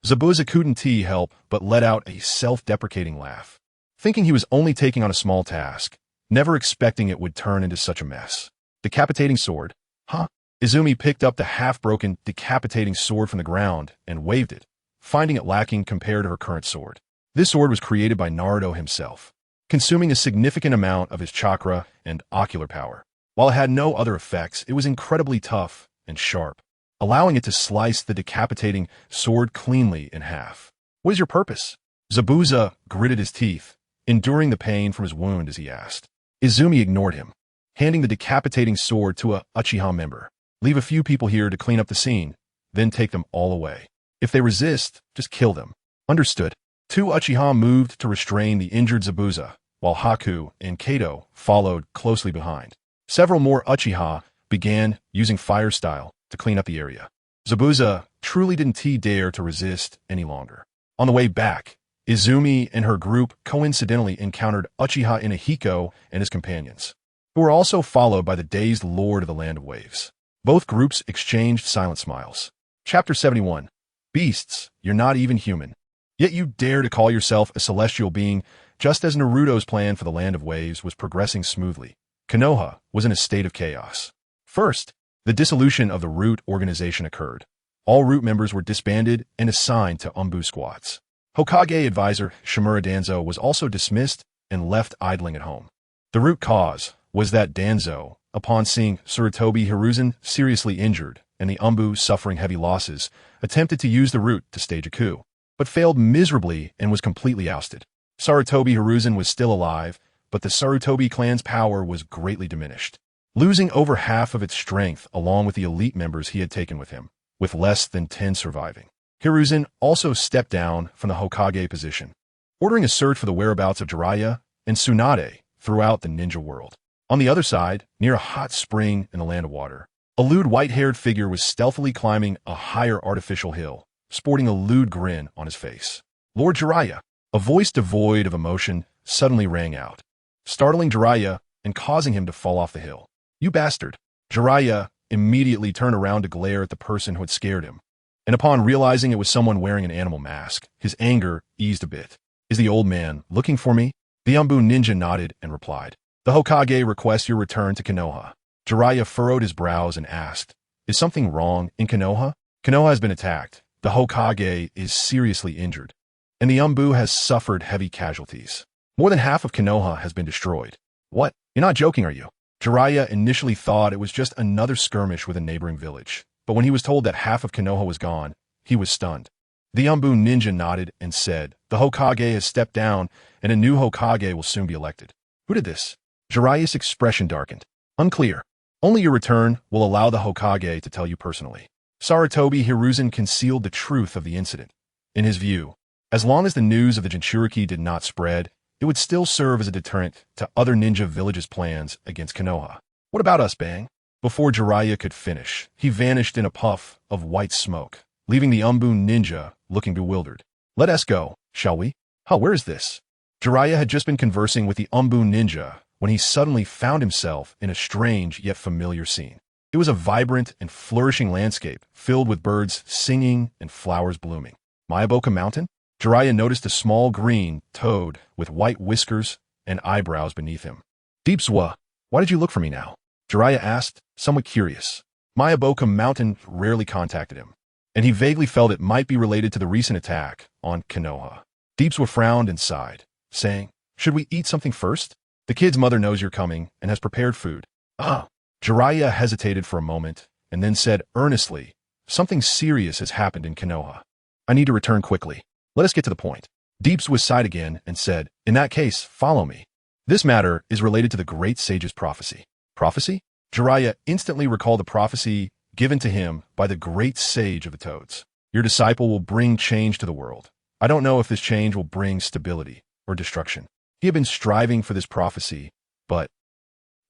Zabuza couldn't help but let out a self-deprecating laugh, thinking he was only taking on a small task, never expecting it would turn into such a mess. Decapitating sword? Huh? Izumi picked up the half-broken, decapitating sword from the ground and waved it, finding it lacking compared to her current sword. This sword was created by Naruto himself, consuming a significant amount of his chakra and ocular power. While it had no other effects, it was incredibly tough and sharp, allowing it to slice the decapitating sword cleanly in half. What is your purpose? Zabuza gritted his teeth, enduring the pain from his wound as he asked. Izumi ignored him, handing the decapitating sword to a Uchiha member. Leave a few people here to clean up the scene, then take them all away. If they resist, just kill them. Understood. Two Uchiha moved to restrain the injured Zabuza, while Haku and Kato followed closely behind. Several more Uchiha began using fire style to clean up the area. Zabuza truly didn't dare to resist any longer. On the way back, Izumi and her group coincidentally encountered Uchiha Inahiko and his companions, who were also followed by the dazed Lord of the Land of Waves. Both groups exchanged silent smiles. Chapter 71. Beasts, you're not even human. Yet you dare to call yourself a celestial being, just as Naruto's plan for the Land of Waves was progressing smoothly. Konoha was in a state of chaos. First, the dissolution of the Root organization occurred. All Root members were disbanded and assigned to Anbu squads. Hokage advisor Shimura Danzo was also dismissed and left idling at home. The root cause was that Danzo, upon seeing Sarutobi Hiruzen seriously injured and the Anbu suffering heavy losses, attempted to use the root to stage a coup, but failed miserably and was completely ousted. Sarutobi Hiruzen was still alive, but the Sarutobi clan's power was greatly diminished, losing over half of its strength along with the elite members he had taken with him, with less than 10 surviving. Hiruzen also stepped down from the Hokage position, ordering a search for the whereabouts of Jiraiya and Tsunade throughout the ninja world. On the other side, near a hot spring in the Land of Water, a lewd white-haired figure was stealthily climbing a higher artificial hill, sporting a lewd grin on his face. Lord Jiraiya, a voice devoid of emotion, suddenly rang out, startling Jiraiya and causing him to fall off the hill. You bastard! Jiraiya immediately turned around to glare at the person who had scared him, and upon realizing it was someone wearing an animal mask, his anger eased a bit. Is the old man looking for me? The Anbu ninja nodded and replied. The Hokage requests your return to Konoha. Jiraiya furrowed his brows and asked, is something wrong in Konoha? Konoha has been attacked. The Hokage is seriously injured, and the Anbu has suffered heavy casualties. More than half of Konoha has been destroyed. What? You're not joking, are you? Jiraiya initially thought it was just another skirmish with a neighboring village, but when he was told that half of Konoha was gone, he was stunned. The Anbu ninja nodded and said, the Hokage has stepped down, and a new Hokage will soon be elected. Who did this? Jiraiya's expression darkened. Unclear. Only your return will allow the Hokage to tell you personally. Sarutobi Hiruzen concealed the truth of the incident. In his view, as long as the news of the jinchuriki did not spread, it would still serve as a deterrent to other ninja villages' plans against Konoha. What about us, Bang? Before Jiraiya could finish, he vanished in a puff of white smoke, leaving the Anbu ninja looking bewildered. Let us go, shall we? Huh, where is this? Jiraiya had just been conversing with the Anbu ninja when he suddenly found himself in a strange yet familiar scene. It was a vibrant and flourishing landscape filled with birds singing and flowers blooming. Mayaboka Mountain? Jiraiya noticed a small green toad with white whiskers and eyebrows beneath him. Deepswa, why did you look for me now? Jiraiya asked, somewhat curious. Mayaboka Mountain rarely contacted him, and he vaguely felt it might be related to the recent attack on Konoha. Deepswa frowned and sighed, saying, should we eat something first? The kid's mother knows you're coming and has prepared food. Ah. Jiraiya hesitated for a moment and then said earnestly, something serious has happened in Konoha. I need to return quickly. Let us get to the point. Deepswa sighed again and said, in that case, follow me. This matter is related to the great sage's prophecy. Prophecy? Jiraiya instantly recalled the prophecy given to him by the great sage of the Toads. Your disciple will bring change to the world. I don't know if this change will bring stability or destruction. He had been striving for this prophecy, but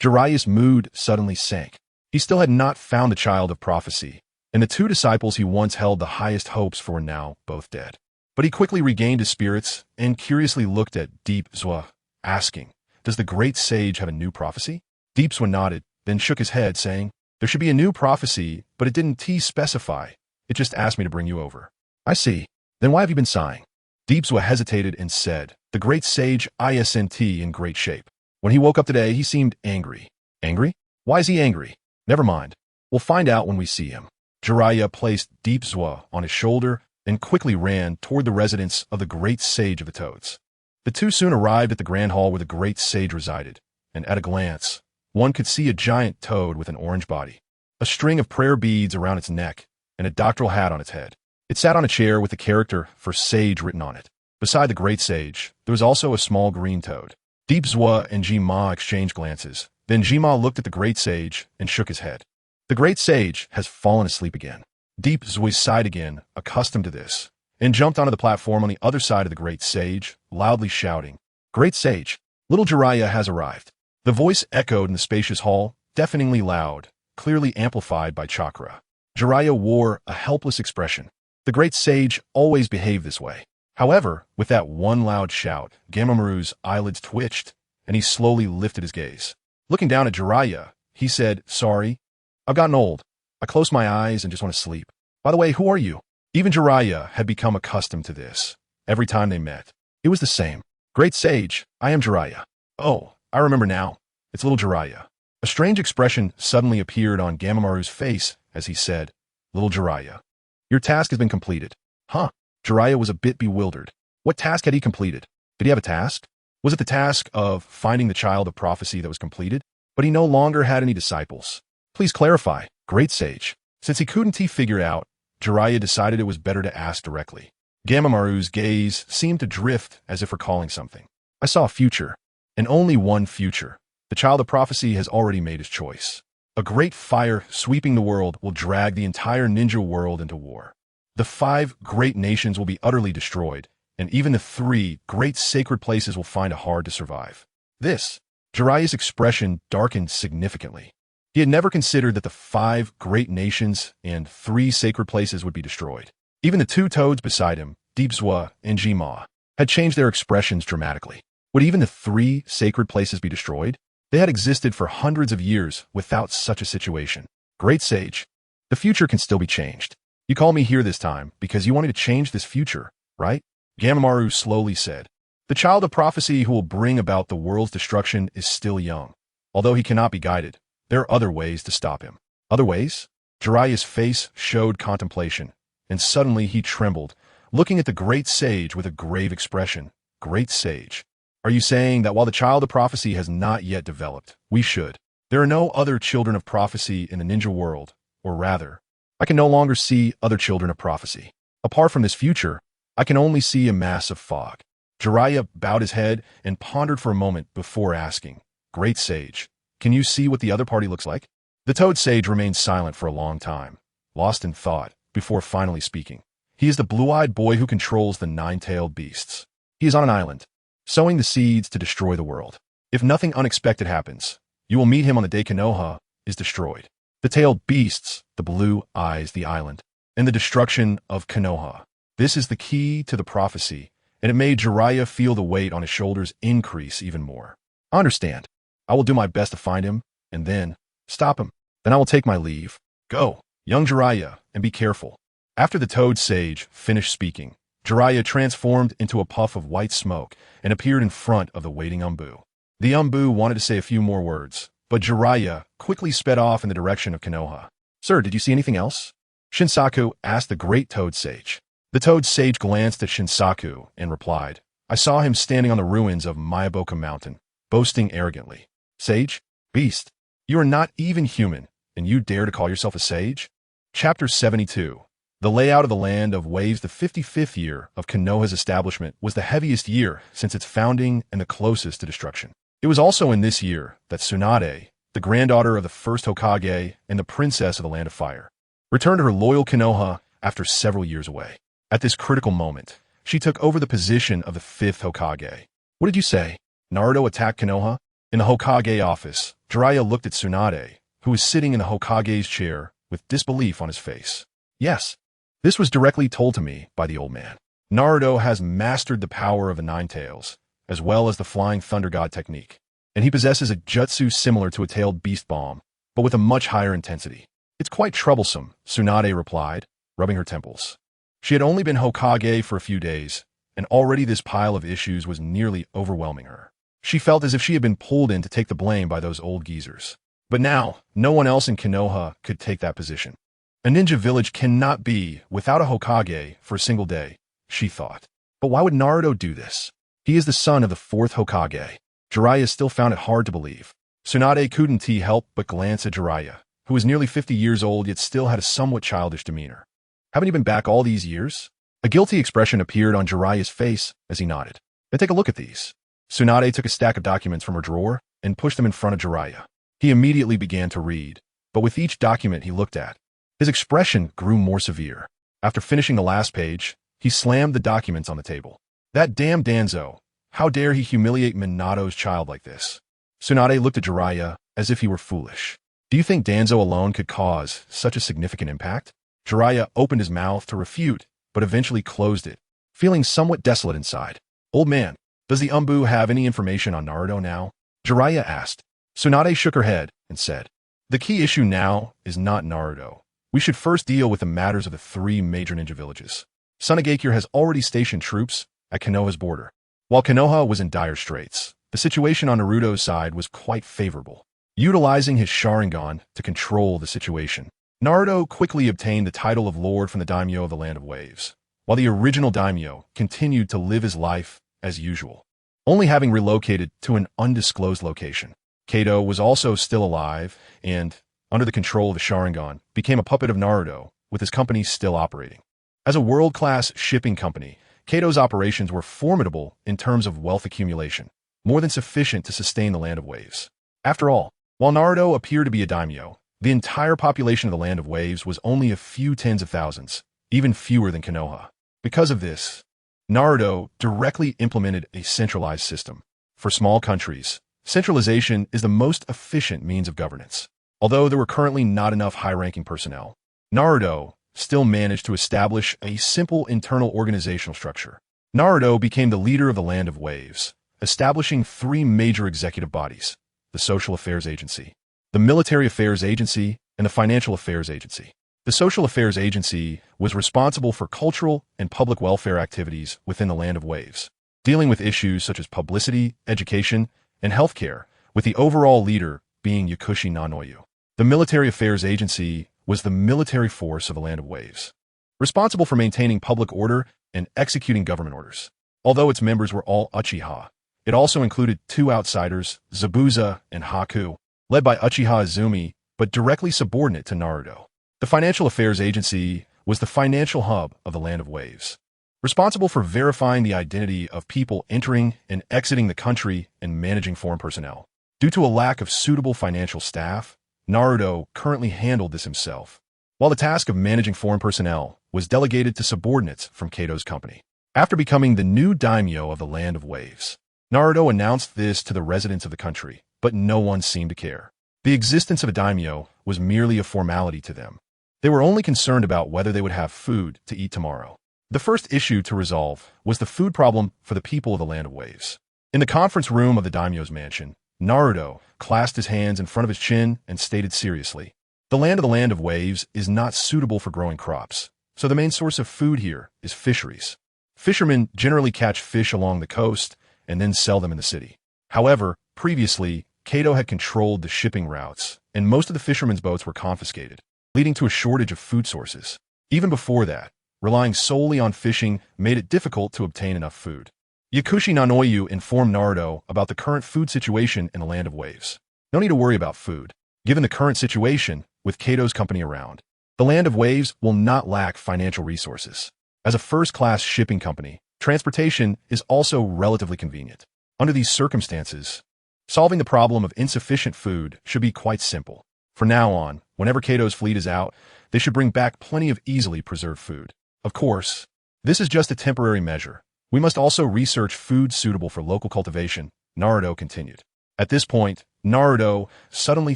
Jiraiya's mood suddenly sank. He still had not found the child of prophecy, and the two disciples he once held the highest hopes for were now both dead. But he quickly regained his spirits and curiously looked at Deep Zwa, asking, "Does the great sage have a new prophecy?" Deep Zwa nodded, then shook his head, saying, "There should be a new prophecy, but it didn't specify. It just asked me to bring you over." "I see. Then why have you been sighing?" Deep Zwa hesitated and said, "The great sage isn't in great shape. When he woke up today, he seemed angry." "Angry? Why is he angry?" "Never mind. We'll find out when we see him." Jiraiya placed Deep Zwa on his shoulder and quickly ran toward the residence of the great sage of the Toads. The two soon arrived at the grand hall where the great sage resided, and at a glance, one could see a giant toad with an orange body, a string of prayer beads around its neck, and a doctoral hat on its head. It sat on a chair with the character for sage written on it. Beside the great sage, there was also a small green toad. Deep Zwa and Jima exchanged glances. Then Jima looked at the great sage and shook his head. The great sage has fallen asleep again. Deep Zwa sighed again, accustomed to this, and jumped onto the platform on the other side of the great sage, loudly shouting, "Great sage, little Jiraiya has arrived." The voice echoed in the spacious hall, deafeningly loud, clearly amplified by chakra. Jiraiya wore a helpless expression. The great sage always behaved this way. However, with that one loud shout, Gamamaru's eyelids twitched, and he slowly lifted his gaze. Looking down at Jiraiya, he said, "Sorry, I've gotten old. I close my eyes and just want to sleep. By the way, who are you?" Even Jiraiya had become accustomed to this. Every time they met, it was the same. "Great sage, I am Jiraiya." "Oh, I remember now. It's little Jiraiya." A strange expression suddenly appeared on Gamamaru's face as he said, "Little Jiraiya, your task has been completed." "Huh?" Jiraiya was a bit bewildered. What task had he completed? Did he have a task? Was it the task of finding the child of prophecy that was completed? But he no longer had any disciples. "Please clarify, great sage." Since he couldn't figure out, Jiraiya decided it was better to ask directly. Gamamaru's gaze seemed to drift as if recalling something. "I saw a future, and only one future. The child of prophecy has already made his choice. A great fire sweeping the world will drag the entire ninja world into war. The 5 great nations will be utterly destroyed, and even the 3 great sacred places will find it hard to survive." Jiraiya's expression darkened significantly. He had never considered that the 5 great nations and 3 sacred places would be destroyed. Even the 2 toads beside him, Deep Zwa and Jima, had changed their expressions dramatically. Would even the 3 sacred places be destroyed? They had existed for hundreds of years without such a situation. "Great sage, the future can still be changed. You called me here this time because you wanted to change this future, right?" Gamamaru slowly said, "The child of prophecy who will bring about the world's destruction is still young. Although he cannot be guided, there are other ways to stop him." "Other ways?" Jiraiya's face showed contemplation, and suddenly he trembled, looking at the great sage with a grave expression. "Great sage, are you saying that while the child of prophecy has not yet developed, we should? There are no other children of prophecy in the ninja world, or rather, I can no longer see other children of prophecy. Apart from this future, I can only see a mass of fog." Jiraiya bowed his head and pondered for a moment before asking, "Great sage, can you see what the other party looks like?" The toad sage remained silent for a long time, lost in thought, before finally speaking. "He is the blue-eyed boy who controls the 9-tailed beasts. He is on an island, sowing the seeds to destroy the world. If nothing unexpected happens, you will meet him on the day Konoha is destroyed. The tailed beasts, the blue eyes, the island, and the destruction of Konoha. This is the key to the prophecy, and it made Jiraiya feel the weight on his shoulders increase even more. "I understand. I will do my best to find him, and then stop him. Then I will take my leave. Go, young Jiraiya, and be careful." After the toad sage finished speaking, Jiraiya transformed into a puff of white smoke and appeared in front of the waiting Anbu. The Anbu wanted to say a few more words, but Jiraiya quickly sped off in the direction of Konoha. "Sir, did you see anything else?" Shinsaku asked the great toad sage. The toad sage glanced at Shinsaku and replied, "I saw him standing on the ruins of Miyaboka Mountain, boasting arrogantly." "Sage? Beast? You are not even human, and you dare to call yourself a sage?" Chapter 72. The layout of the Land of Waves. The 55th year of Konoha's establishment was the heaviest year since its founding and the closest to destruction. It was also in this year that Tsunade, the granddaughter of the first Hokage and the princess of the Land of Fire, returned to her loyal Konoha after several years away. At this critical moment, she took over the position of the fifth Hokage. What did you say? Naruto attacked Konoha? In the Hokage office, Jiraiya looked at Tsunade, who was sitting in the Hokage's chair with disbelief on his face. Yes, this was directly told to me by the old man. Naruto has mastered the power of the Nine Tails, as well as the Flying Thunder God technique, and he possesses a jutsu similar to a tailed beast bomb, but with a much higher intensity. It's quite troublesome, Tsunade replied, rubbing her temples. She had only been Hokage for a few days, and already this pile of issues was nearly overwhelming her. She felt as if she had been pulled in to take the blame by those old geezers. But now, no one else in Konoha could take that position. A ninja village cannot be without a Hokage for a single day, she thought. But why would Naruto do this? He is the son of the fourth Hokage. Jiraiya still found it hard to believe. Tsunade couldn't help but glance at Jiraiya, who was nearly 50 years old yet still had a somewhat childish demeanor. Haven't you been back all these years? A guilty expression appeared on Jiraiya's face as he nodded. Then take a look at these. Tsunade took a stack of documents from her drawer and pushed them in front of Jiraiya. He immediately began to read, but with each document he looked at, his expression grew more severe. After finishing the last page, he slammed the documents on the table. That damn Danzo! How dare he humiliate Minato's child like this? Tsunade looked at Jiraiya as if he were foolish. Do you think Danzo alone could cause such a significant impact? Jiraiya opened his mouth to refute, but eventually closed it, feeling somewhat desolate inside. Old man, does the Anbu have any information on Naruto now? Jiraiya asked. Tsunade shook her head and said, the key issue now is not Naruto. We should first deal with the matters of the three major ninja villages. Sunagakure has already stationed troops at Konoha's border. While Konoha was in dire straits, the situation on Naruto's side was quite favorable. Utilizing his Sharingan to control the situation, Naruto quickly obtained the title of Lord from the daimyo of the Land of Waves, while the original daimyo continued to live his life as usual, only having relocated to an undisclosed location. Kato was also still alive and, under the control of the Sharingan, became a puppet of Naruto, with his company still operating. As a world-class shipping company, Kato's operations were formidable in terms of wealth accumulation, more than sufficient to sustain the Land of Waves. After all, while Naruto appeared to be a daimyo, the entire population of the Land of Waves was only a few tens of thousands, even fewer than Konoha. Because of this, Naruto directly implemented a centralized system. For small countries, centralization is the most efficient means of governance. Although there were currently not enough high-ranking personnel, Naruto still managed to establish a simple internal organizational structure. Naruto became the leader of the Land of Waves, establishing three major executive bodies: the Social Affairs Agency, the Military Affairs Agency, and the Financial Affairs Agency. The Social Affairs Agency was responsible for cultural and public welfare activities within the Land of Waves, dealing with issues such as publicity, education, and healthcare, with the overall leader being Yakushi Nanoyu. The Military Affairs Agency was the military force of the Land of Waves, responsible for maintaining public order and executing government orders. Although its members were all Uchiha, it also included two outsiders, Zabuza and Haku, led by Uchiha Izumi, but directly subordinate to Naruto. The Financial Affairs Agency was the financial hub of the Land of Waves, responsible for verifying the identity of people entering and exiting the country and managing foreign personnel. Due to a lack of suitable financial staff, Naruto currently handled this himself, while the task of managing foreign personnel was delegated to subordinates from Kato's company. After becoming the new daimyo of the Land of Waves, Naruto announced this to the residents of the country, but no one seemed to care. The existence of a daimyo was merely a formality to them. They were only concerned about whether they would have food to eat tomorrow. The first issue to resolve was the food problem for the people of the Land of Waves. In the conference room of the daimyo's mansion, Naruto clasped his hands in front of his chin and stated seriously, the Land of Waves is not suitable for growing crops, so the main source of food here is fisheries. Fishermen generally catch fish along the coast and then sell them in the city. However, previously, Kato had controlled the shipping routes, and most of the fishermen's boats were confiscated, leading to a shortage of food sources. Even before that, relying solely on fishing made it difficult to obtain enough food. Yakushi Nanoyu informed Naruto about the current food situation in the Land of Waves. No need to worry about food. Given the current situation, with Kato's company around, the Land of Waves will not lack financial resources. As a first-class shipping company, transportation is also relatively convenient. Under these circumstances, Solving the problem of insufficient food should be quite simple. From now on, whenever Kato's fleet is out, they should bring back plenty of easily preserved food. Of course, this is just a temporary measure. We must also research food suitable for local cultivation, Naruto continued. At this point, Naruto suddenly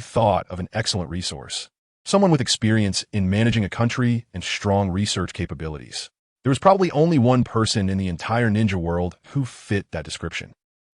thought of an excellent resource. Someone with experience in managing a country and strong research capabilities. There was probably only one person in the entire ninja world who fit that description.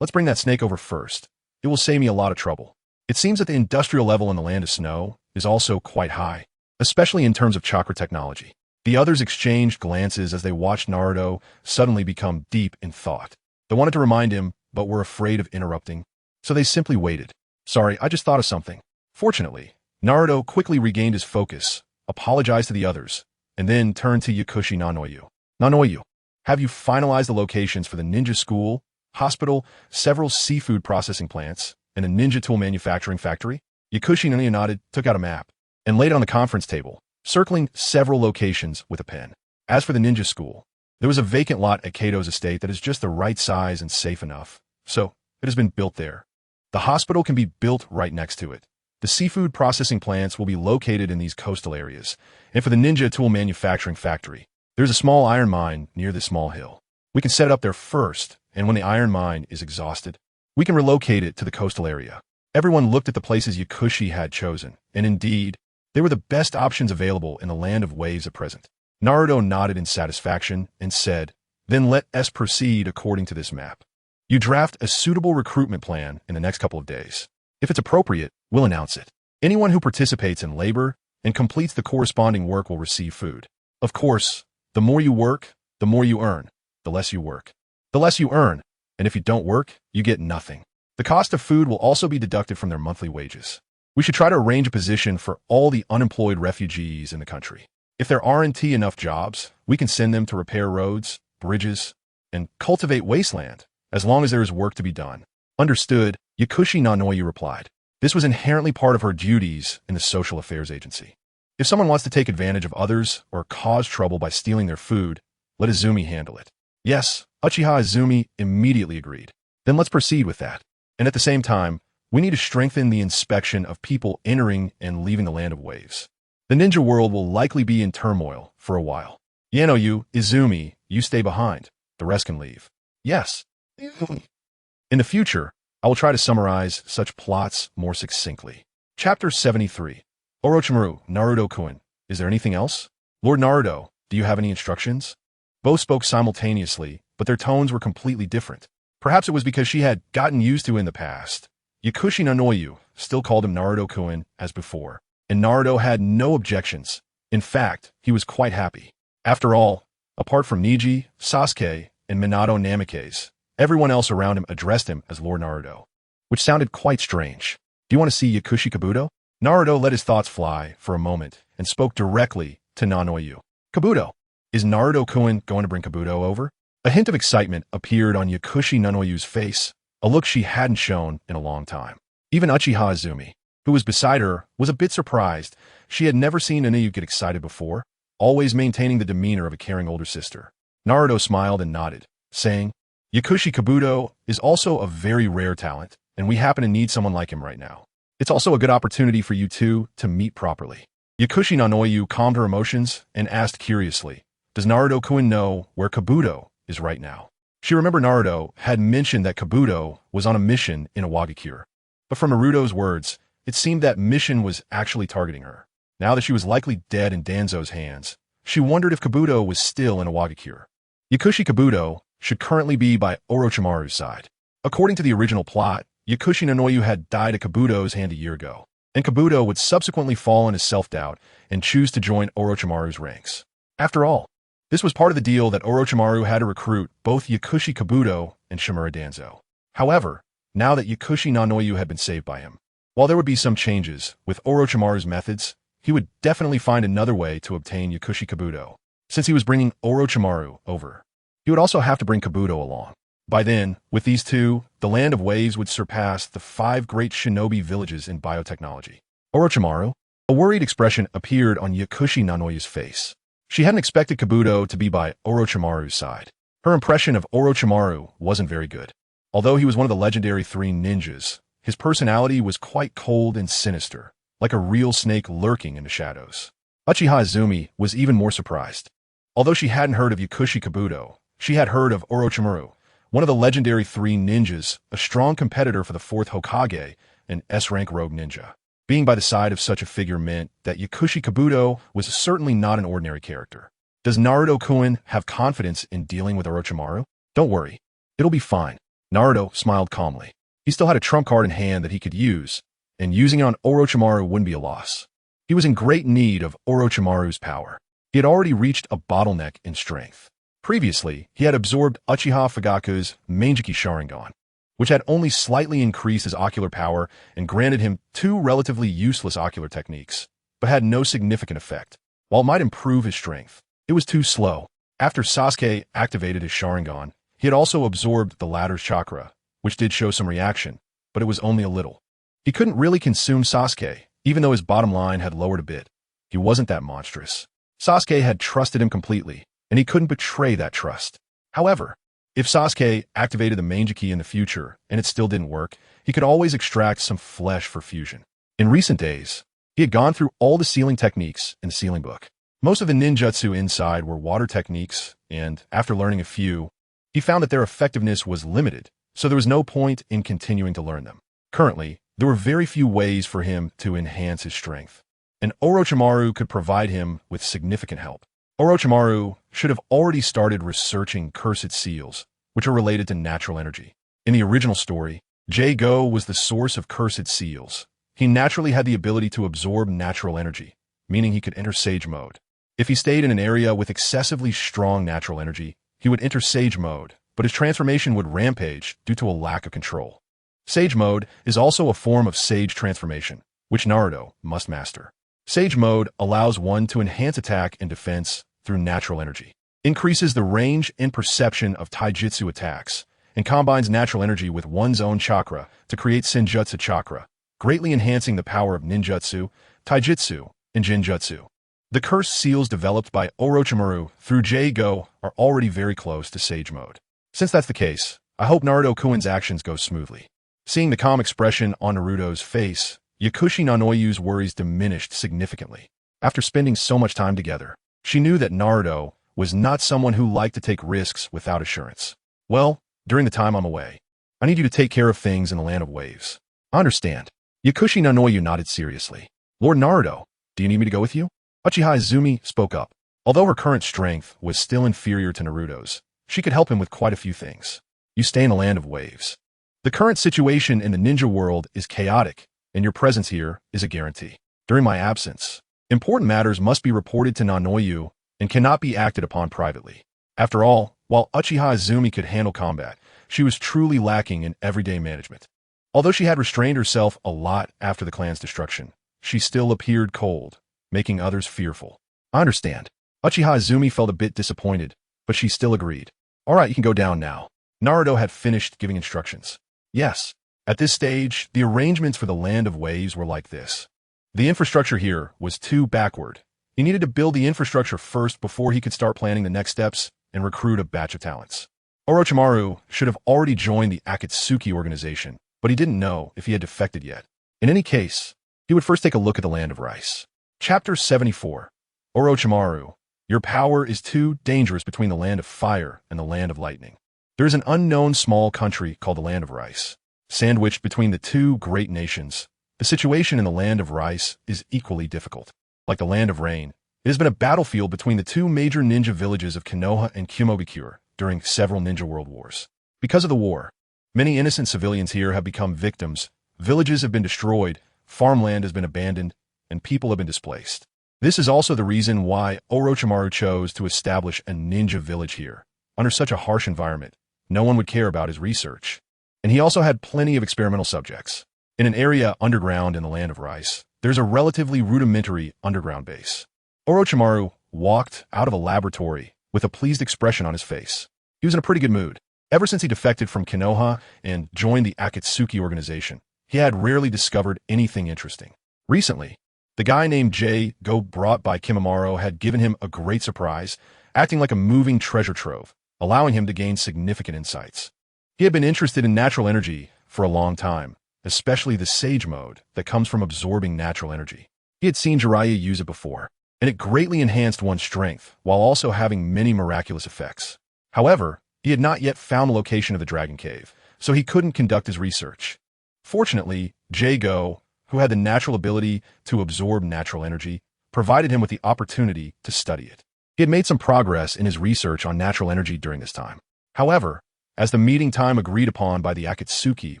Let's bring that snake over first. It will save me a lot of trouble. It seems that the industrial level in the land of snow is also quite high, especially in terms of chakra technology. The others exchanged glances as they watched Naruto suddenly become deep in thought. They wanted to remind him, but were afraid of interrupting, so they simply waited. Sorry, I just thought of something. Fortunately, Naruto quickly regained his focus, apologized to the others, and then turned to Yakushi Nanoyu. Nanoyu, have you finalized the locations for the ninja school, hospital, several seafood processing plants, and a ninja tool manufacturing factory? Yakushi Nanoyu nodded, took out a map, and laid it on the conference table, circling several locations with a pen. As for the ninja school, there was a vacant lot at Kato's estate that is just the right size and safe enough, so it has been built there. The hospital can be built right next to it. The seafood processing plants will be located in these coastal areas, and for the ninja tool manufacturing factory, there's a small iron mine near this small hill. We can set it up there first, and when the iron mine is exhausted, we can relocate it to the coastal area. Everyone looked at the places Yakushi had chosen, and indeed, they were the best options available in the land of waves at present. Naruto nodded in satisfaction and said, then let us proceed according to this map. You draft a suitable recruitment plan in the next couple of days. If it's appropriate, we'll announce it. Anyone who participates in labor and completes the corresponding work will receive food. Of course, the more you work, the more you earn. The less you work, the less you earn. And if you don't work, you get nothing. The cost of food will also be deducted from their monthly wages. We should try to arrange a position for all the unemployed refugees in the country. If there aren't enough jobs, we can send them to repair roads, bridges, and cultivate wasteland, as long as there is work to be done. Understood, Yakushi Nanoyu replied. This was inherently part of her duties in the social affairs agency. If someone wants to take advantage of others or cause trouble by stealing their food, let Izumi handle it. Yes, Uchiha Izumi immediately agreed. Then let's proceed with that. And at the same time, we need to strengthen the inspection of people entering and leaving the land of waves. The ninja world will likely be in turmoil for a while. Yanoyu, Izumi, you stay behind. The rest can leave. Yes. In the future, I will try to summarize such plots more succinctly. Chapter 73. Orochimaru, Naruto-kun. Is there anything else? Lord Naruto, do you have any instructions? Both spoke simultaneously, but their tones were completely different. Perhaps it was because she had gotten used to in the past. Yakushi Nanoyu still called him Naruto-kun as before, and Naruto had no objections. In fact, he was quite happy. After all, apart from Niji, Sasuke, and Minato Namikaze, everyone else around him addressed him as Lord Naruto, which sounded quite strange. Do you want to see Yakushi Kabuto? Naruto let his thoughts fly for a moment and spoke directly to Nanoyu. Kabuto, is Naruto-kun going to bring Kabuto over? A hint of excitement appeared on Yakushi Nanoyu's face, a look she hadn't shown in a long time. Even Uchiha Izumi, who was beside her, was a bit surprised. She had never seen Nanoyu get excited before, always maintaining the demeanor of a caring older sister. Naruto smiled and nodded, saying, Yakushi Kabuto is also a very rare talent, and we happen to need someone like him right now. It's also a good opportunity for you two to meet properly. Yakushi Nanoyu calmed her emotions and asked curiously, does Naruto-kun know where Kabuto is right now? She remembered Naruto had mentioned that Kabuto was on a mission in Iwagakure. But from Naruto's words, it seemed that mission was actually targeting her. Now that she was likely dead in Danzo's hands, she wondered if Kabuto was still in Iwagakure. Yakushi Kabuto should currently be by Orochimaru's side. According to the original plot, Yakushi Nanoyu had died at Kabuto's hand a year ago, and Kabuto would subsequently fall into self-doubt and choose to join Orochimaru's ranks. After all, this was part of the deal that Orochimaru had to recruit both Yakushi Kabuto and Shimura Danzo. However, now that Yakushi Nanoyu had been saved by him, while there would be some changes with Orochimaru's methods, he would definitely find another way to obtain Yakushi Kabuto. Since he was bringing Orochimaru over, he would also have to bring Kabuto along. By then, with these two, the land of waves would surpass the 5 great shinobi villages in biotechnology. Orochimaru? A worried expression appeared on Yakushi Nanoyu's face. She hadn't expected Kabuto to be by Orochimaru's side. Her impression of Orochimaru wasn't very good. Although he was one of the legendary 3 ninjas, His personality was quite cold and sinister, like a real snake lurking in the shadows. Uchiha Izumi was even more surprised. Although she hadn't heard of Yakushi Kabuto, she had heard of Orochimaru, one of the legendary 3 ninjas, a strong competitor for the 4th Hokage, an S-rank rogue ninja. Being by the side of such a figure meant that Yakushi Kabuto was certainly not an ordinary character. Does Naruto-kun have confidence in dealing with Orochimaru? Don't worry. It'll be fine. Naruto smiled calmly. He still had a trump card in hand that he could use, and using it on Orochimaru wouldn't be a loss. He was in great need of Orochimaru's power. He had already reached a bottleneck in strength. Previously, he had absorbed Uchiha Fugaku's Manjiki Sharingan, which had only slightly increased his ocular power and granted him 2 relatively useless ocular techniques, but had no significant effect. While it might improve his strength, it was too slow. After Sasuke activated his Sharingan, he had also absorbed the latter's chakra, which did show some reaction, but it was only a little. He couldn't really consume Sasuke, even though his bottom line had lowered a bit. He wasn't that monstrous. Sasuke had trusted him completely, and he couldn't betray that trust. However, if Sasuke activated the Manjiki in the future and it still didn't work, he could always extract some flesh for fusion. In recent days, he had gone through all the sealing techniques in the sealing book. Most of the ninjutsu inside were water techniques, and after learning a few, he found that their effectiveness was limited, so there was no point in continuing to learn them. Currently, there were very few ways for him to enhance his strength, and Orochimaru could provide him with significant help. Orochimaru should have already started researching cursed seals, which are related to natural energy. In the original story, Jago was the source of cursed seals. He naturally had the ability to absorb natural energy, meaning he could enter Sage Mode. If he stayed in an area with excessively strong natural energy, he would enter Sage Mode, but his transformation would rampage due to a lack of control. Sage Mode is also a form of Sage transformation, which Naruto must master. Sage Mode allows one to enhance attack and defense through natural energy, increases the range and perception of taijutsu attacks, and combines natural energy with one's own chakra to create senjutsu chakra, greatly enhancing the power of ninjutsu, taijutsu, and jinjutsu. The cursed seals developed by Orochimaru through Jago are already very close to Sage Mode. Since that's the case, I hope Naruto-kun's actions go smoothly. Seeing the calm expression on Naruto's face, Yakushi Nanoyu's worries diminished significantly. After spending so much time together, she knew that Naruto was not someone who liked to take risks without assurance. Well, during the time I'm away, I need you to take care of things in the Land of Waves. I understand. Yakushi Nanoyu nodded seriously. Lord Naruto, do you need me to go with you? Uchiha Izumi spoke up. Although her current strength was still inferior to Naruto's, she could help him with quite a few things. You stay in the Land of Waves. The current situation in the ninja world is chaotic, and your presence here is a guarantee. During my absence, important matters must be reported to Nanoyu and cannot be acted upon privately. After all, while Uchiha Izumi could handle combat, she was truly lacking in everyday management. Although she had restrained herself a lot after the clan's destruction, she still appeared cold, making others fearful. I understand. Uchiha Izumi felt a bit disappointed, but she still agreed. All right, you can go down now. Naruto had finished giving instructions. Yes. At this stage, the arrangements for the Land of Waves were like this. The infrastructure here was too backward. He needed to build the infrastructure first before he could start planning the next steps and recruit a batch of talents. Orochimaru should have already joined the Akatsuki organization, but he didn't know if he had defected yet. In any case, he would first take a look at the Land of Rice. Chapter 74. Orochimaru, your power is too dangerous between the Land of Fire and the Land of Lightning. There is an unknown small country called the Land of Rice. Sandwiched between the two great nations, the situation in the Land of Rice is equally difficult. Like the Land of Rain, it has been a battlefield between the two major ninja villages of Konoha and Kumobikure during several ninja world wars. Because of the war, many innocent civilians here have become victims, villages have been destroyed, farmland has been abandoned, and people have been displaced. This is also the reason why Orochimaru chose to establish a ninja village here. Under such a harsh environment, no one would care about his research. And he also had plenty of experimental subjects. In an area underground in the Land of Rice, there's a relatively rudimentary underground base. Orochimaru walked out of a laboratory with a pleased expression on his face. He was in a pretty good mood. Ever since he defected from Konoha and joined the Akatsuki organization, he had rarely discovered anything interesting. Recently, the guy named Jago brought by Kimimaro had given him a great surprise, acting like a moving treasure trove, allowing him to gain significant insights. He had been interested in natural energy for a long time, especially the Sage mode that comes from absorbing natural energy. He had seen Jiraiya use it before, and it greatly enhanced one's strength while also having many miraculous effects. However, he had not yet found the location of the Dragon Cave, so he couldn't conduct his research. Fortunately, Jago, who had the natural ability to absorb natural energy, provided him with the opportunity to study it. He had made some progress in his research on natural energy during this time. However, as the meeting time agreed upon by the Akatsuki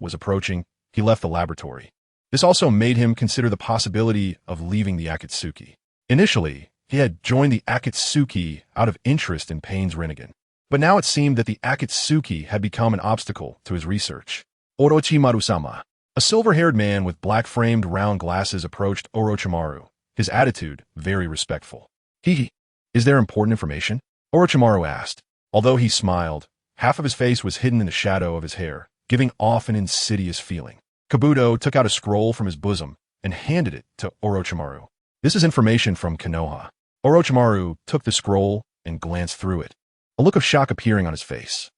was approaching, he left the laboratory. This also made him consider the possibility of leaving the Akatsuki. Initially, he had joined the Akatsuki out of interest in Pain's Rinnegan, but now it seemed that the Akatsuki had become an obstacle to his research. Orochimaru-sama. A silver-haired man with black-framed round glasses approached Orochimaru, his attitude very respectful. Is there important information? Orochimaru asked. Although he smiled, half of his face was hidden in the shadow of his hair, giving off an insidious feeling. Kabuto took out a scroll from his bosom and handed it to Orochimaru. This is information from Konoha. Orochimaru took the scroll and glanced through it, a look of shock appearing on his face.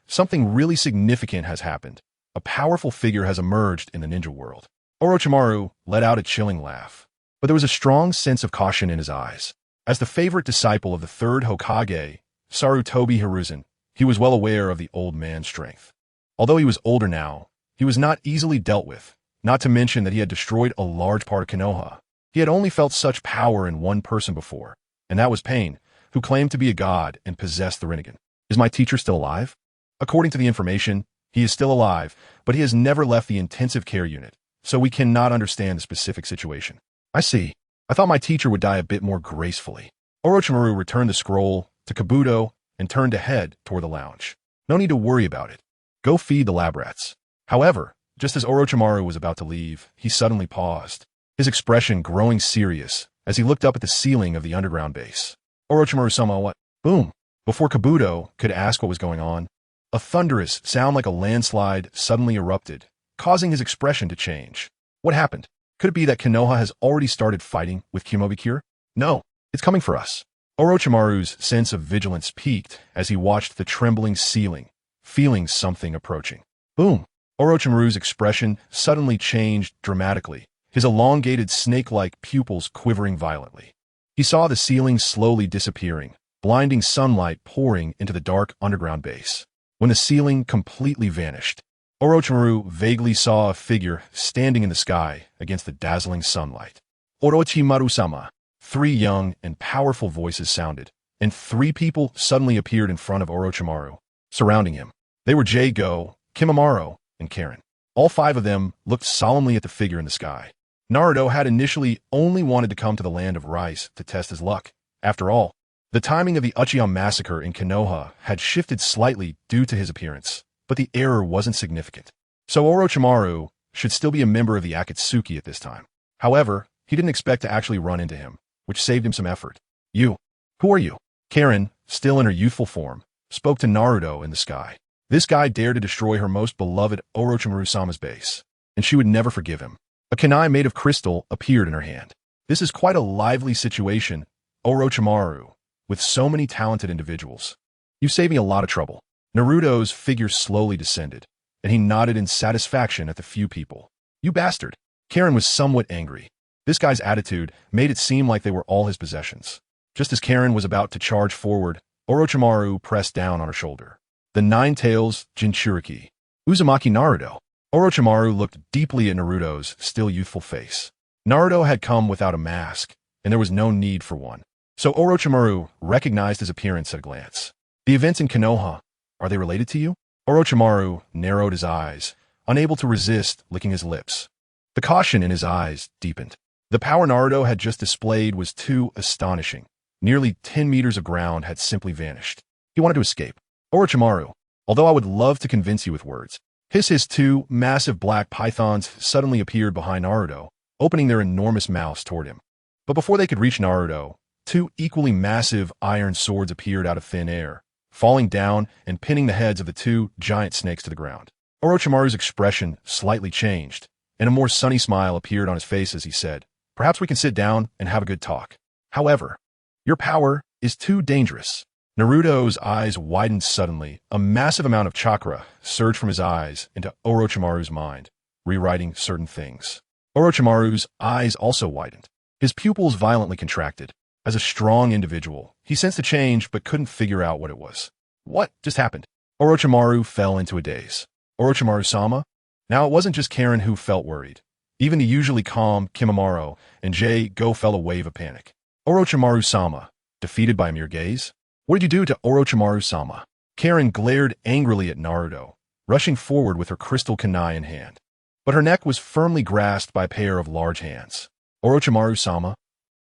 Something really significant has happened. A powerful figure has emerged in the ninja world. Orochimaru let out a chilling laugh, but there was a strong sense of caution in his eyes. As the favorite disciple of the third Hokage, Sarutobi Hiruzen, he was well aware of the old man's strength. Although he was older now, he was not easily dealt with, not to mention that he had destroyed a large part of Konoha. He had only felt such power in one person before, and that was Pain, who claimed to be a god and possessed the Rinnegan. Is my teacher still alive? According to the information, he is still alive, but he has never left the intensive care unit, so we cannot understand the specific situation. I see. I thought my teacher would die a bit more gracefully. Orochimaru returned the scroll to Kabuto and turned to head toward the lounge. No need to worry about it. Go feed the lab rats. However, just as Orochimaru was about to leave, he suddenly paused, his expression growing serious as he looked up at the ceiling of the underground base. Orochimaru-sama, what? Boom! Before Kabuto could ask what was going on, a thunderous sound like a landslide suddenly erupted, causing his expression to change. What happened? Could it be that Konoha has already started fighting with Kimobikure? No, it's coming for us. Orochimaru's sense of vigilance peaked as he watched the trembling ceiling, feeling something approaching. Boom! Orochimaru's expression suddenly changed dramatically, his elongated snake-like pupils quivering violently. He saw the ceiling slowly disappearing, blinding sunlight pouring into the dark underground base. When the ceiling completely vanished, Orochimaru vaguely saw a figure standing in the sky against the dazzling sunlight. Orochimaru-sama. 3 young and powerful voices sounded, and 3 people suddenly appeared in front of Orochimaru, surrounding him. They were Jago, Kimimaro, and Karen. All 5 of them looked solemnly at the figure in the sky. Naruto had initially only wanted to come to the land of rice to test his luck. After all, the timing of the Uchiha massacre in Konoha had shifted slightly due to his appearance, but the error wasn't significant. So Orochimaru should still be a member of the Akatsuki at this time. However, he didn't expect to actually run into him, which saved him some effort. You. Who are you? Karen, still in her youthful form, spoke to Naruto in the sky. This guy dared to destroy her most beloved Orochimaru-sama's base, and she would never forgive him. A kunai made of crystal appeared in her hand. This is quite a lively situation, Orochimaru, with so many talented individuals. You saved me a lot of trouble. Naruto's figure slowly descended, and he nodded in satisfaction at the few people. You bastard. Karen was somewhat angry. This guy's attitude made it seem like they were all his possessions. Just as Karen was about to charge forward, Orochimaru pressed down on her shoulder. The 9 tails jinchuriki. Uzumaki Naruto. Orochimaru looked deeply at Naruto's still youthful face. Naruto had come without a mask, and there was no need for one. So Orochimaru recognized his appearance at a glance. The events in Konoha, are they related to you? Orochimaru narrowed his eyes, unable to resist licking his lips. The caution in his eyes deepened. The power Naruto had just displayed was too astonishing. Nearly 10 meters of ground had simply vanished. He wanted to escape. Orochimaru, although I would love to convince you with words. His 2 massive black pythons suddenly appeared behind Naruto, opening their enormous mouths toward him. But before they could reach Naruto, 2 equally massive iron swords appeared out of thin air, falling down and pinning the heads of the 2 giant snakes to the ground. Orochimaru's expression slightly changed, and a more sunny smile appeared on his face as he said, "Perhaps we can sit down and have a good talk. However, your power is too dangerous." Naruto's eyes widened suddenly. A massive amount of chakra surged from his eyes into Orochimaru's mind, rewriting certain things. Orochimaru's eyes also widened. His pupils violently contracted. As a strong individual, he sensed a change but couldn't figure out what it was. What just happened? Orochimaru fell into a daze. Orochimaru-sama? Now it wasn't just Karen who felt worried. Even the usually calm Kimimaro and Go felt a wave of panic. Orochimaru-sama, defeated by a mere gaze? What did you do to Orochimaru-sama? Karen glared angrily at Naruto, rushing forward with her crystal kunai in hand. But her neck was firmly grasped by a pair of large hands. Orochimaru-sama?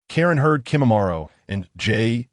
Karen heard Kimimaro and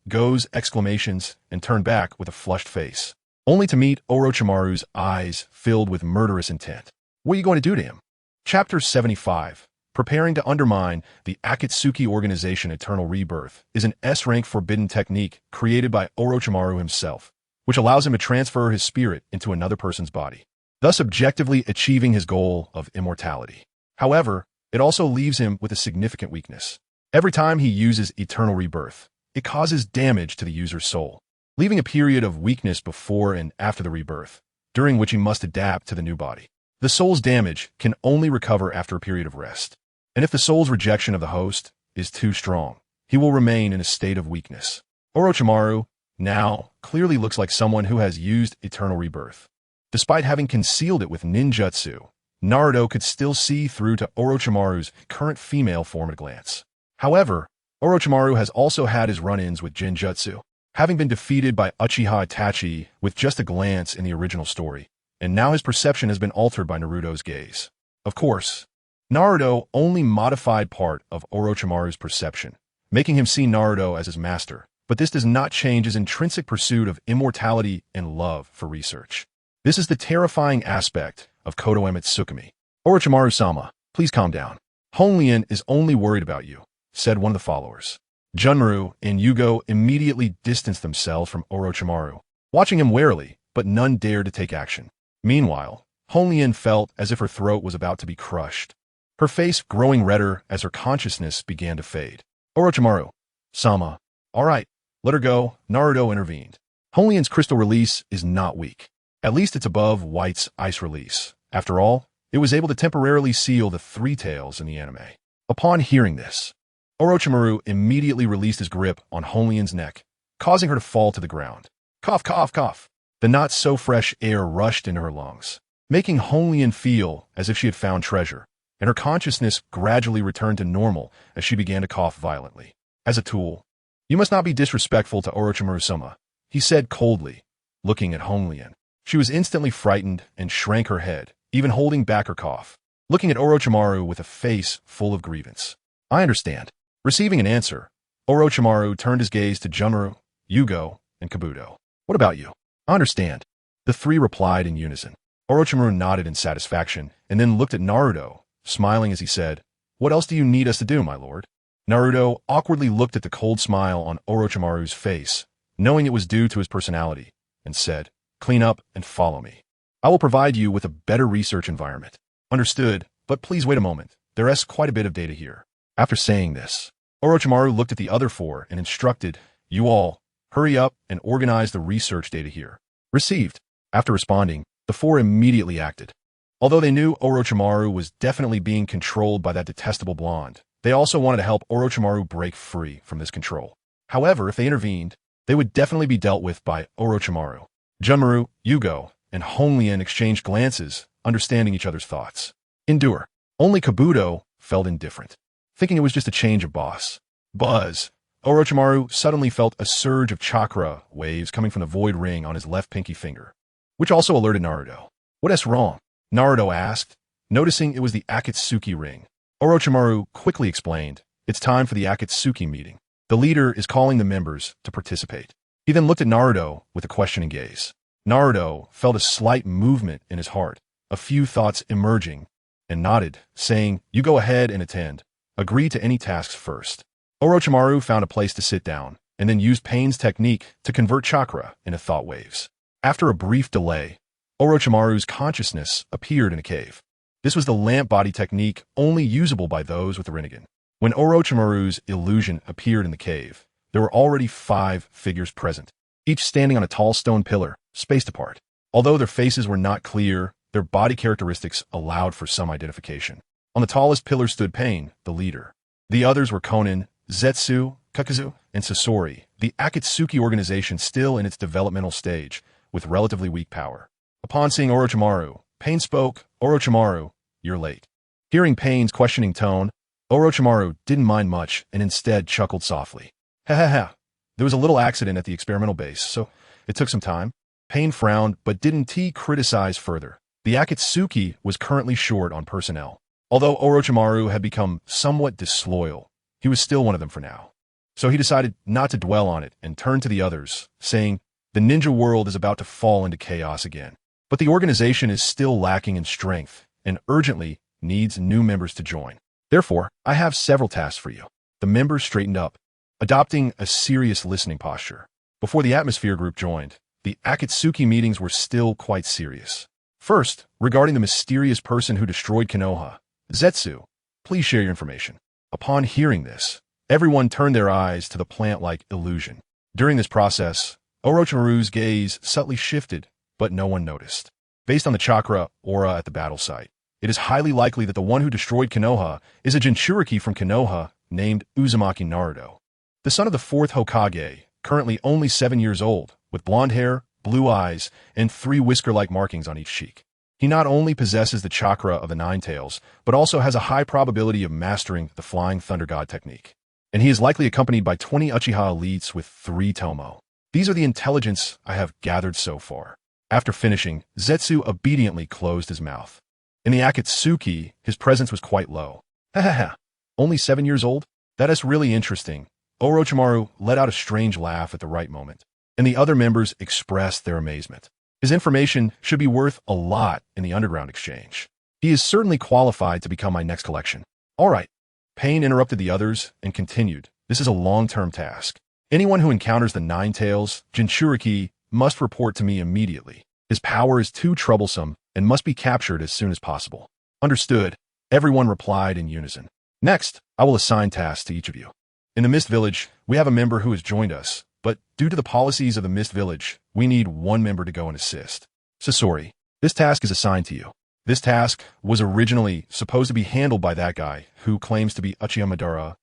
Go's exclamations and turned back with a flushed face, only to meet Orochimaru's eyes filled with murderous intent. What are you going to do to him? Chapter 75, Preparing to Undermine the Akatsuki Organization Eternal Rebirth, is an S-rank forbidden technique created by Orochimaru himself, which allows him to transfer his spirit into another person's body, thus objectively achieving his goal of immortality. However, it also leaves him with a significant weakness. Every time he uses Eternal Rebirth, it causes damage to the user's soul, leaving a period of weakness before and after the rebirth, during which he must adapt to the new body. The soul's damage can only recover after a period of rest, and if the soul's rejection of the host is too strong, he will remain in a state of weakness. Orochimaru now clearly looks like someone who has used Eternal Rebirth. Despite having concealed it with ninjutsu, Naruto could still see through to Orochimaru's current female form at a glance. However, Orochimaru has also had his run-ins with Jinjutsu, having been defeated by Uchiha Itachi with just a glance in the original story, and now his perception has been altered by Naruto's gaze. Of course, Naruto only modified part of Orochimaru's perception, making him see Naruto as his master, but this does not change his intrinsic pursuit of immortality and love for research. This is the terrifying aspect of Kodo Tsukumi. Orochimaru-sama, please calm down. Honlin is only worried about you, said one of the followers. Junmaru and Yugo immediately distanced themselves from Orochimaru, watching him warily, but none dared to take action. Meanwhile, Honlin felt as if her throat was about to be crushed, her face growing redder as her consciousness began to fade. Orochimaru-sama, all right, let her go, Naruto intervened. Honlin's crystal release is not weak. At least it's above White's ice release. After all, it was able to temporarily seal the three tails in the anime. Upon hearing this, Orochimaru immediately released his grip on Honlin's neck, causing her to fall to the ground. Cough, cough, cough. The not-so-fresh air rushed into her lungs, making Honlin feel as if she had found treasure, and her consciousness gradually returned to normal as she began to cough violently. As a tool, you must not be disrespectful to Orochimaru-sama, he said coldly, looking at Honlin. She was instantly frightened and shrank her head, even holding back her cough, looking at Orochimaru with a face full of grievance. I understand. Receiving an answer, Orochimaru turned his gaze to Junmaru, Yugo, and Kabuto. What about you? I understand. The three replied in unison. Orochimaru nodded in satisfaction and then looked at Naruto, smiling as he said, What else do you need us to do, my lord? Naruto awkwardly looked at the cold smile on Orochimaru's face, knowing it was due to his personality, and said, Clean up and follow me. I will provide you with a better research environment. Understood, but please wait a moment. There is quite a bit of data here. After saying this, Orochimaru looked at the other four and instructed, You all, hurry up and organize the research data here. Received. After responding, the four immediately acted. Although they knew Orochimaru was definitely being controlled by that detestable blonde, they also wanted to help Orochimaru break free from this control. However, if they intervened, they would definitely be dealt with by Orochimaru. Junmaru, Yugo, and Honlin exchanged glances, understanding each other's thoughts. Endure. Only Kabuto felt indifferent, thinking it was just a change of boss. Buzz. Orochimaru suddenly felt a surge of chakra waves coming from the void ring on his left pinky finger, which also alerted Naruto. What is wrong? Naruto asked, noticing it was the Akatsuki ring. Orochimaru quickly explained, It's time for the Akatsuki meeting. The leader is calling the members to participate. He then looked at Naruto with a questioning gaze. Naruto felt a slight movement in his heart, a few thoughts emerging, and nodded, saying, You go ahead and attend. Agree to any tasks first. Orochimaru found a place to sit down, and then used Pain's technique to convert chakra into thought waves. After a brief delay, Orochimaru's consciousness appeared in a cave. This was the lamp body technique only usable by those with the Rinnegan. When Orochimaru's illusion appeared in the cave, there were already 5 figures present, each standing on a tall stone pillar, spaced apart. Although their faces were not clear, their body characteristics allowed for some identification. On the tallest pillar stood Pain, the leader. The others were Konin, Zetsu, Kakazu, and Sasori, the Akatsuki organization still in its developmental stage, with relatively weak power. Upon seeing Orochimaru, Pain spoke, "Orochimaru, you're late." Hearing Pain's questioning tone, Orochimaru didn't mind much and instead chuckled softly. Ha ha ha. There was a little accident at the experimental base, so it took some time. Pain frowned, but didn't criticize further. The Akatsuki was currently short on personnel. Although Orochimaru had become somewhat disloyal, he was still one of them for now. So he decided not to dwell on it and turned to the others, saying, "The ninja world is about to fall into chaos again. But the organization is still lacking in strength and urgently needs new members to join. Therefore, I have several tasks for you." The members straightened up, adopting a serious listening posture. Before the Atmosphere group joined, the Akatsuki meetings were still quite serious. First, regarding the mysterious person who destroyed Konoha, Zetsu, please share your information. Upon hearing this, everyone turned their eyes to the plant-like illusion. During this process, Orochimaru's gaze subtly shifted, but no one noticed. Based on the chakra aura at the battle site, it is highly likely that the one who destroyed Konoha is a jinchuriki from Konoha named Uzumaki Naruto. The son of the 4th Hokage, currently only 7 years old, with blonde hair, blue eyes, and 3 whisker-like markings on each cheek. He not only possesses the chakra of the Nine Tails, but also has a high probability of mastering the Flying Thunder God technique. And he is likely accompanied by 20 Uchiha elites with 3 Tomo. These are the intelligence I have gathered so far. After finishing, Zetsu obediently closed his mouth. In the Akatsuki, his presence was quite low. Ha ha ha. Only 7 years old? That is really interesting. Orochimaru let out a strange laugh at the right moment, and the other members expressed their amazement. His information should be worth a lot in the underground exchange. He is certainly qualified to become my next collection. All right. Pain interrupted the others and continued. This is a long-term task. Anyone who encounters the Nine Tails, Jinchuriki, must report to me immediately. His power is too troublesome and must be captured as soon as possible. Understood. Everyone replied in unison. Next, I will assign tasks to each of you. In the Mist Village, we have a member who has joined us, but due to the policies of the Mist Village, we need one member to go and assist. Sasori, this task is assigned to you. This task was originally supposed to be handled by that guy who claims to be Uchiha Madara,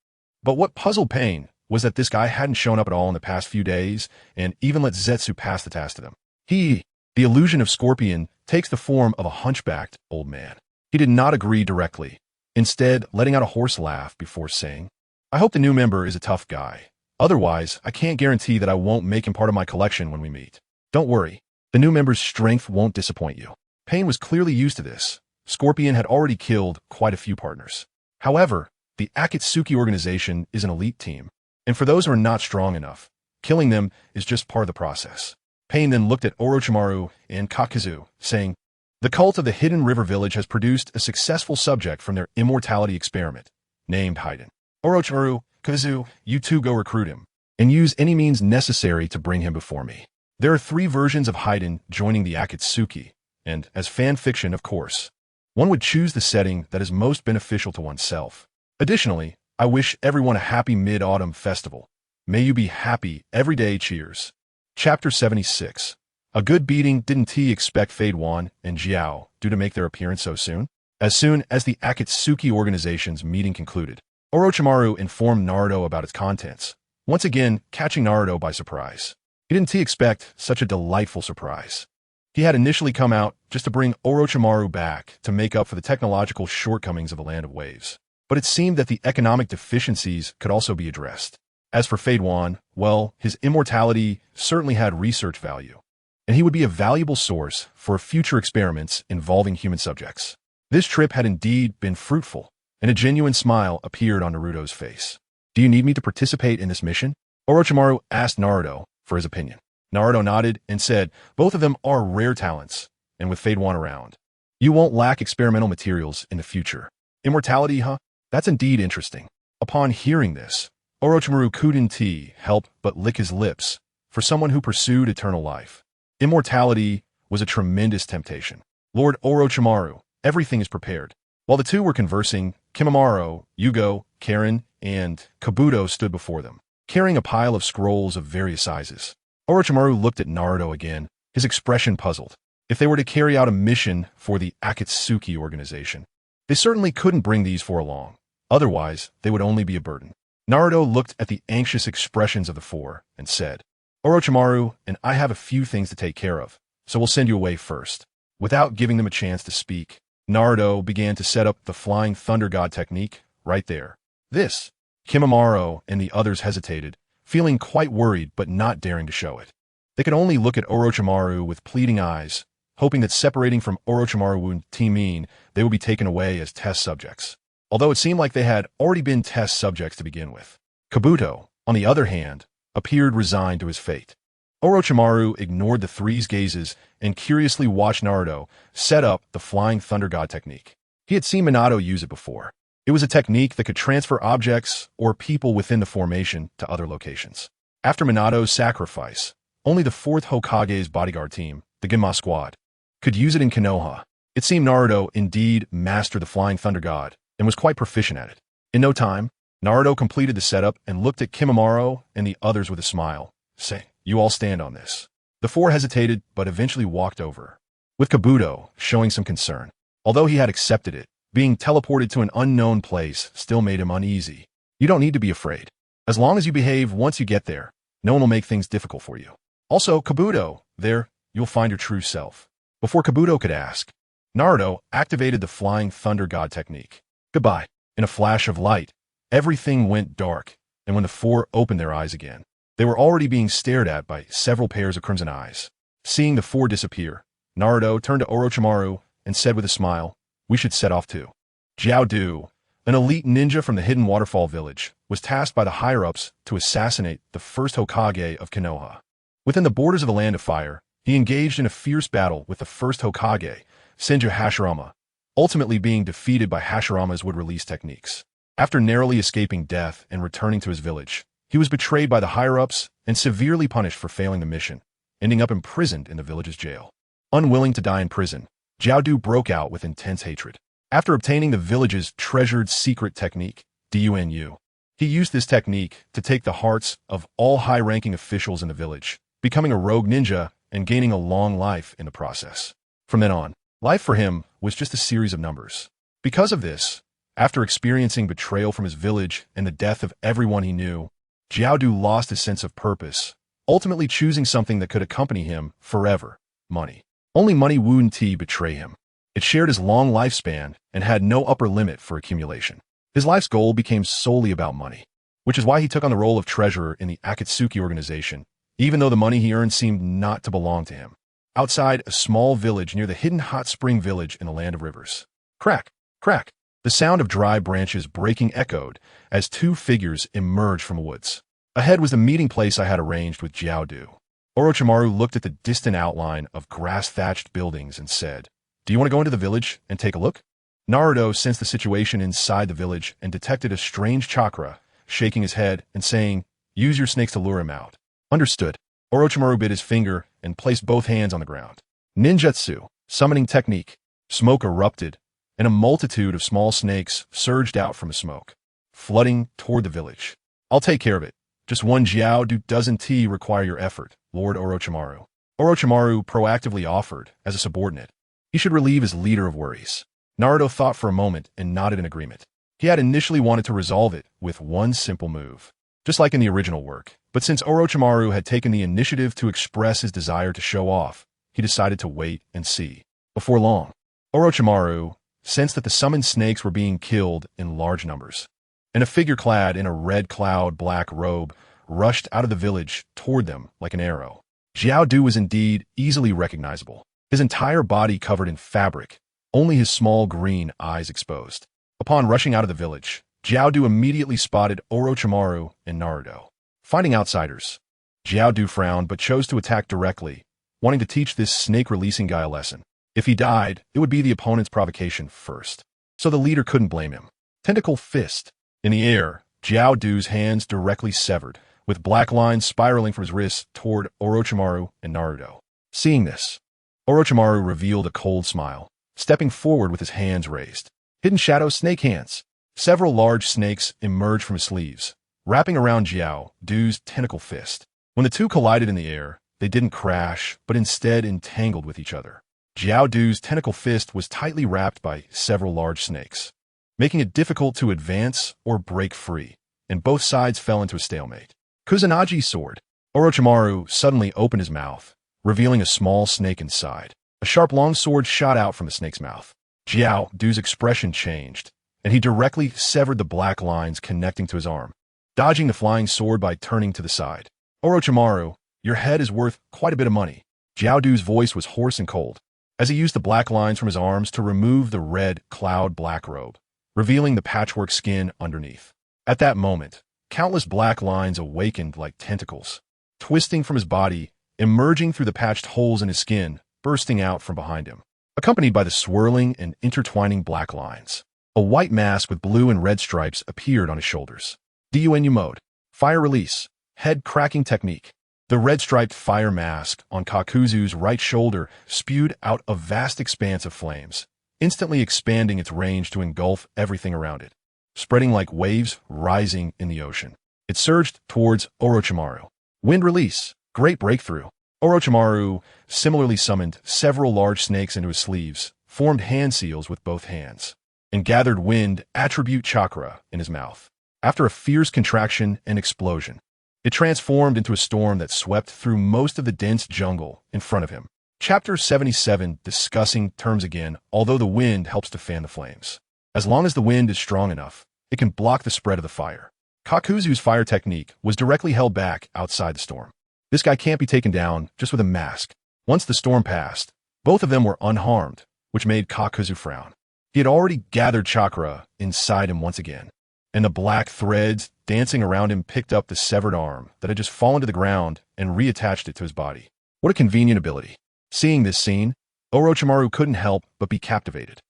but what puzzled Pain was that this guy hadn't shown up at all in the past few days and even let Zetsu pass the task to them. The illusion of Scorpion, takes the form of a hunchbacked old man. He did not agree directly, instead letting out a hoarse laugh before saying, "I hope the new member is a tough guy. Otherwise, I can't guarantee that I won't make him part of my collection when we meet. Don't worry, the new member's strength won't disappoint you." Pain was clearly used to this. Scorpion had already killed quite a few partners. However, the Akatsuki organization is an elite team, and for those who are not strong enough, killing them is just part of the process. Pain then looked at Orochimaru and Kakazu, saying, "The cult of the Hidden River Village has produced a successful subject from their immortality experiment, named Haiden. Orochimaru, Kakazu, you two go recruit him, and use any means necessary to bring him before me." There are 3 versions of Haiden joining the Akatsuki, and, as fan fiction, of course, one would choose the setting that is most beneficial to oneself. Additionally, I wish everyone a happy Mid-Autumn Festival. May you be happy every day. Cheers. Chapter 76. A good beating. Didn't he expect Fade Wan and Jiao due to make their appearance so soon? As soon as the Akatsuki organization's meeting concluded, Orochimaru informed Naruto about its contents, once again catching Naruto by surprise. Didn't he expect such a delightful surprise? He had initially come out just to bring Orochimaru back to make up for the technological shortcomings of the Land of Waves. But it seemed that the economic deficiencies could also be addressed. As for Fade Wan, well, his immortality certainly had research value, and he would be a valuable source for future experiments involving human subjects. This trip had indeed been fruitful, and a genuine smile appeared on Naruto's face. "Do you need me to participate in this mission?" Orochimaru asked Naruto for his opinion. Naruto nodded and said, "Both of them are rare talents, and with Fade Wan around, you won't lack experimental materials in the future." Immortality, huh? That's indeed interesting. Upon hearing this, Orochimaru couldn't help but lick his lips for someone who pursued eternal life. Immortality was a tremendous temptation. "Lord Orochimaru, everything is prepared." While the two were conversing, Kimimaro, Yugo, Karen, and Kabuto stood before them, carrying a pile of scrolls of various sizes. Orochimaru looked at Naruto again, his expression puzzled. if they were to carry out a mission for the Akatsuki organization. They certainly couldn't bring these four along. Otherwise, they would only be a burden. Naruto looked at the anxious expressions of the four and said, Orochimaru and I have a few things to take care of, so we'll send you away first. Without giving them a chance to speak, Naruto began to set up the Flying Thunder God technique right there. This, Kimimaro and the others hesitated, feeling quite worried but not daring to show it. They could only look at Orochimaru with pleading eyes, hoping that separating from Orochimaru and Team they would be taken away as test subjects. Although it seemed like they had already been test subjects to begin with. Kabuto, on the other hand, appeared resigned to his fate. Orochimaru ignored the three's gazes and curiously watched Naruto set up the Flying Thunder God technique. He had seen Minato use it before. It was a technique that could transfer objects or people within the formation to other locations. After Minato's sacrifice, only the 4th Hokage's bodyguard team, the Genma squad, could use it in Konoha. It seemed Naruto indeed mastered the Flying Thunder God and was quite proficient at it. In no time, Naruto completed the setup and looked at Kimimaro and the others with a smile, saying, You all stand on this. The four hesitated but eventually walked over, with Kabuto showing some concern. Although he had accepted it, being teleported to an unknown place still made him uneasy. You don't need to be afraid. As long as you behave once you get there, no one will make things difficult for you. Also, Kabuto, there, you'll find your true self. Before Kabuto could ask, Naruto activated the Flying Thunder God technique. Goodbye. In a flash of light, everything went dark, and when the four opened their eyes again, they were already being stared at by several pairs of crimson eyes. Seeing the four disappear, Naruto turned to Orochimaru and said with a smile, We should set off too. Jiao Du, an elite ninja from the Hidden Waterfall village, was tasked by the higher-ups to assassinate the first Hokage of Konoha. Within the borders of the Land of Fire, he engaged in a fierce battle with the first Hokage, Senju Hashirama, ultimately being defeated by Hashirama's wood-release techniques. After narrowly escaping death and returning to his village, he was betrayed by the higher-ups and severely punished for failing the mission, ending up imprisoned in the village's jail. Unwilling to die in prison, Jiao Du broke out with intense hatred. After obtaining the village's treasured secret technique, Dunu, he used this technique to take the hearts of all high-ranking officials in the village, becoming a rogue ninja and gaining a long life in the process. From then on, life for him was just a series of numbers. Because of this, after experiencing betrayal from his village and the death of everyone he knew, Jiao Du lost his sense of purpose, ultimately choosing something that could accompany him forever: money. Only money wouldn't betray him. It shared his long lifespan and had no upper limit for accumulation. His life's goal became solely about money, which is why he took on the role of treasurer in the Akatsuki organization, even though the money he earned seemed not to belong to him. Outside a small village near the hidden hot spring village in the Land of Rivers. Crack, crack. The sound of dry branches breaking echoed as two figures emerged from the woods. Ahead was the meeting place I had arranged with Jiao Du. Orochimaru looked at the distant outline of grass-thatched buildings and said, Do you want to go into the village and take a look? Naruto sensed the situation inside the village and detected a strange chakra, shaking his head and saying, Use your snakes to lure him out. Understood. Orochimaru bit his finger and placed both hands on the ground. Ninjutsu, summoning technique. Smoke erupted, and a multitude of small snakes surged out from the smoke, flooding toward the village. I'll take care of it. Just one Jiao Du doesn't require your effort, Lord Orochimaru. Orochimaru proactively offered as a subordinate. He should relieve his leader of worries. Naruto thought for a moment and nodded in agreement. He had initially wanted to resolve it with one simple move, just like in the original work. But since Orochimaru had taken the initiative to express his desire to show off, he decided to wait and see. Before long, Orochimaru sensed that the summoned snakes were being killed in large numbers, and a figure clad in a red cloud black robe rushed out of the village toward them like an arrow. Jiao Du was indeed easily recognizable, his entire body covered in fabric, only his small green eyes exposed. Upon rushing out of the village, Jiao Du immediately spotted Orochimaru and Naruto. Finding outsiders, Jiao Du frowned but chose to attack directly, wanting to teach this snake-releasing guy a lesson. If he died, it would be the opponent's provocation first, so the leader couldn't blame him. Tentacle fist. In the air, Jiao Du's hands directly severed, with black lines spiraling from his wrists toward Orochimaru and Naruto. Seeing this, Orochimaru revealed a cold smile, stepping forward with his hands raised. Hidden Shadow Snake Hands. Several large snakes emerged from his sleeves, wrapping around Jiao Du's tentacle fist. When the two collided in the air, they didn't crash, but instead entangled with each other. Jiaodu's tentacle fist was tightly wrapped by several large snakes, making it difficult to advance or break free, and both sides fell into a stalemate. Kusanagi sword. Orochimaru suddenly opened his mouth, revealing a small snake inside. A sharp long sword shot out from the snake's mouth. Jiaodu's expression changed, and he directly severed the black lines connecting to his arm, dodging the flying sword by turning to the side. Orochimaru, your head is worth quite a bit of money. Jiaodu's voice was hoarse and cold, as he used the black lines from his arms to remove the red cloud black robe, revealing the patchwork skin underneath. At that moment, countless black lines awakened like tentacles, twisting from his body, emerging through the patched holes in his skin, bursting out from behind him, accompanied by the swirling and intertwining black lines. A white mask with blue and red stripes appeared on his shoulders. DUNU mode. Fire release. Head cracking technique. The red-striped fire mask on Kakuzu's right shoulder spewed out a vast expanse of flames, instantly expanding its range to engulf everything around it, spreading like waves rising in the ocean. It surged towards Orochimaru. Wind release. Great breakthrough. Orochimaru similarly summoned several large snakes into his sleeves, formed hand seals with both hands, and gathered wind attribute chakra in his mouth. After a fierce contraction and explosion, it transformed into a storm that swept through most of the dense jungle in front of him. Chapter 77, discussing terms again, although the wind helps to fan the flames. As long as the wind is strong enough, it can block the spread of the fire. Kakuzu's fire technique was directly held back outside the storm. This guy can't be taken down just with a mask. Once the storm passed, both of them were unharmed, which made Kakuzu frown. He had already gathered chakra inside him once again, and the black threads dancing around him picked up the severed arm that had just fallen to the ground and reattached it to his body. What a convenient ability. Seeing this scene, Orochimaru couldn't help but be captivated.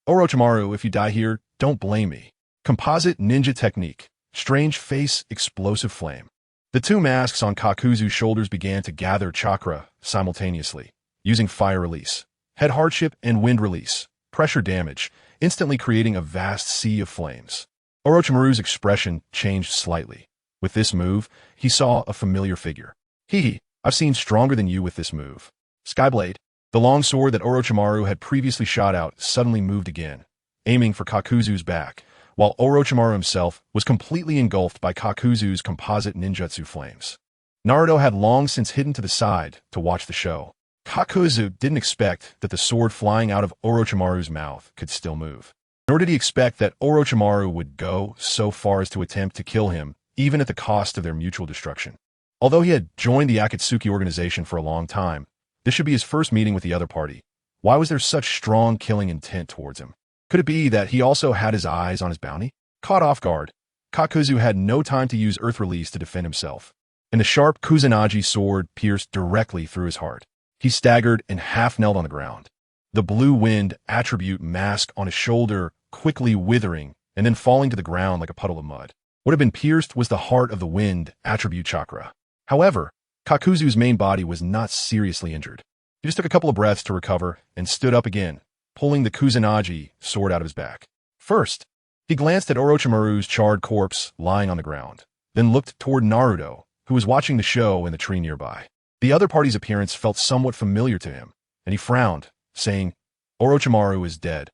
Orochimaru, if you die here, don't blame me. Composite ninja technique. Strange face, explosive flame. The two masks on Kakuzu's shoulders began to gather chakra simultaneously, using fire release, head hardship, and wind release, pressure damage, instantly creating a vast sea of flames. Orochimaru's expression changed slightly. With this move, he saw a familiar figure. I've seen stronger than you with this move. Skyblade. The long sword that Orochimaru had previously shot out suddenly moved again, aiming for Kakuzu's back, while Orochimaru himself was completely engulfed by Kakuzu's composite ninjutsu flames. Naruto had long since hidden to the side to watch the show. Kakuzu didn't expect that the sword flying out of Orochimaru's mouth could still move. Nor did he expect that Orochimaru would go so far as to attempt to kill him, even at the cost of their mutual destruction. Although he had joined the Akatsuki organization for a long time, this should be his first meeting with the other party. Why was there such strong killing intent towards him? Could it be that he also had his eyes on his bounty? Caught off guard, Kakuzu had no time to use Earth Release to defend himself, and the sharp Kusanagi sword pierced directly through his heart. He staggered and half-knelt on the ground, the blue wind attribute mask on his shoulder quickly withering and then falling to the ground like a puddle of mud. What had been pierced was the heart of the wind attribute chakra. However, Kakuzu's main body was not seriously injured. He just took a couple of breaths to recover and stood up again, pulling the Kusanagi sword out of his back. First, he glanced at Orochimaru's charred corpse lying on the ground, then looked toward Naruto, who was watching the show in the tree nearby. The other party's appearance felt somewhat familiar to him, and he frowned, saying, Orochimaru is dead.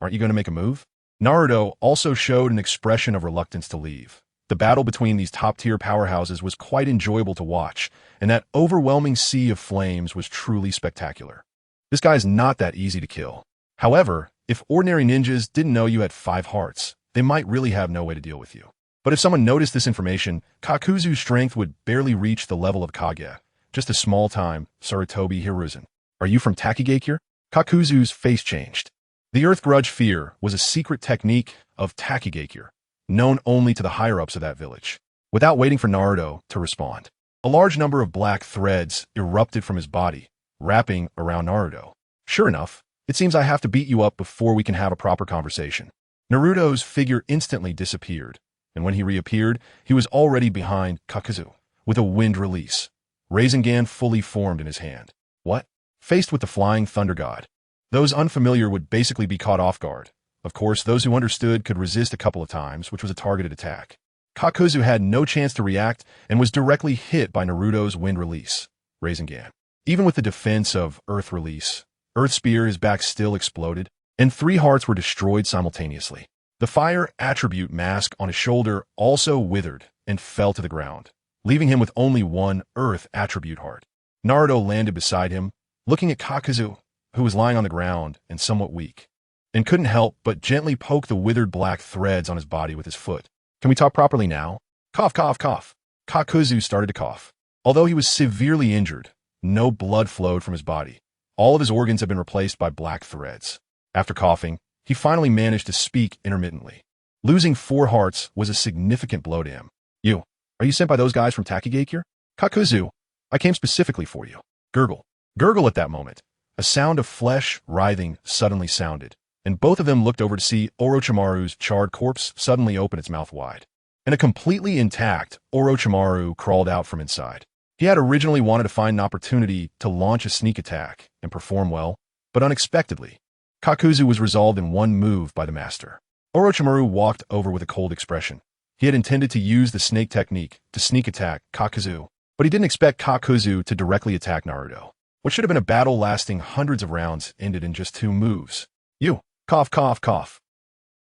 Aren't you going to make a move? Naruto also showed an expression of reluctance to leave. The battle between these top-tier powerhouses was quite enjoyable to watch, and that overwhelming sea of flames was truly spectacular. This guy's not that easy to kill. However, if ordinary ninjas didn't know you had 5 hearts, they might really have no way to deal with you. But if someone noticed this information, Kakuzu's strength would barely reach the level of Kage, just a small-time Sarutobi Hiruzen. Are you from Takigakure? Kakuzu's face changed. The Earth Grudge Fear was a secret technique of Takigakure, known only to the higher-ups of that village. Without waiting for Naruto to respond, a large number of black threads erupted from his body, wrapping around Naruto. Sure enough, it seems I have to beat you up before we can have a proper conversation. Naruto's figure instantly disappeared, and when he reappeared, he was already behind Kakuzu, with a wind release. Rasengan fully formed in his hand. What? Faced with the flying thunder god, those unfamiliar would basically be caught off guard. Of course, those who understood could resist a couple of times, which was a targeted attack. Kakuzu had no chance to react and was directly hit by Naruto's wind release, Rasengan. Even with the defense of Earth Release, Earth Spear, his back still exploded, and 3 hearts were destroyed simultaneously. The fire attribute mask on his shoulder also withered and fell to the ground, leaving him with only 1 Earth attribute heart. Naruto landed beside him, looking at Kakuzu, who was lying on the ground and somewhat weak, and couldn't help but gently poke the withered black threads on his body with his foot. Can we talk properly now? Cough, cough, cough. Kakuzu started to cough. Although he was severely injured, no blood flowed from his body. All of his organs had been replaced by black threads. After coughing, he finally managed to speak intermittently. Losing 4 hearts was a significant blow to him. Are you sent by those guys from Takigakure? Kakuzu, I came specifically for you. Gurgle. Gurgle at that moment. A sound of flesh writhing suddenly sounded, and both of them looked over to see Orochimaru's charred corpse suddenly open its mouth wide. And a completely intact Orochimaru crawled out from inside. He had originally wanted to find an opportunity to launch a sneak attack and perform well, but unexpectedly, Kakuzu was resolved in one move by the master. Orochimaru walked over with a cold expression. He had intended to use the snake technique to sneak attack Kakuzu, but he didn't expect Kakuzu to directly attack Naruto. What should have been a battle lasting hundreds of rounds ended in just 2 moves. Cough, cough, cough.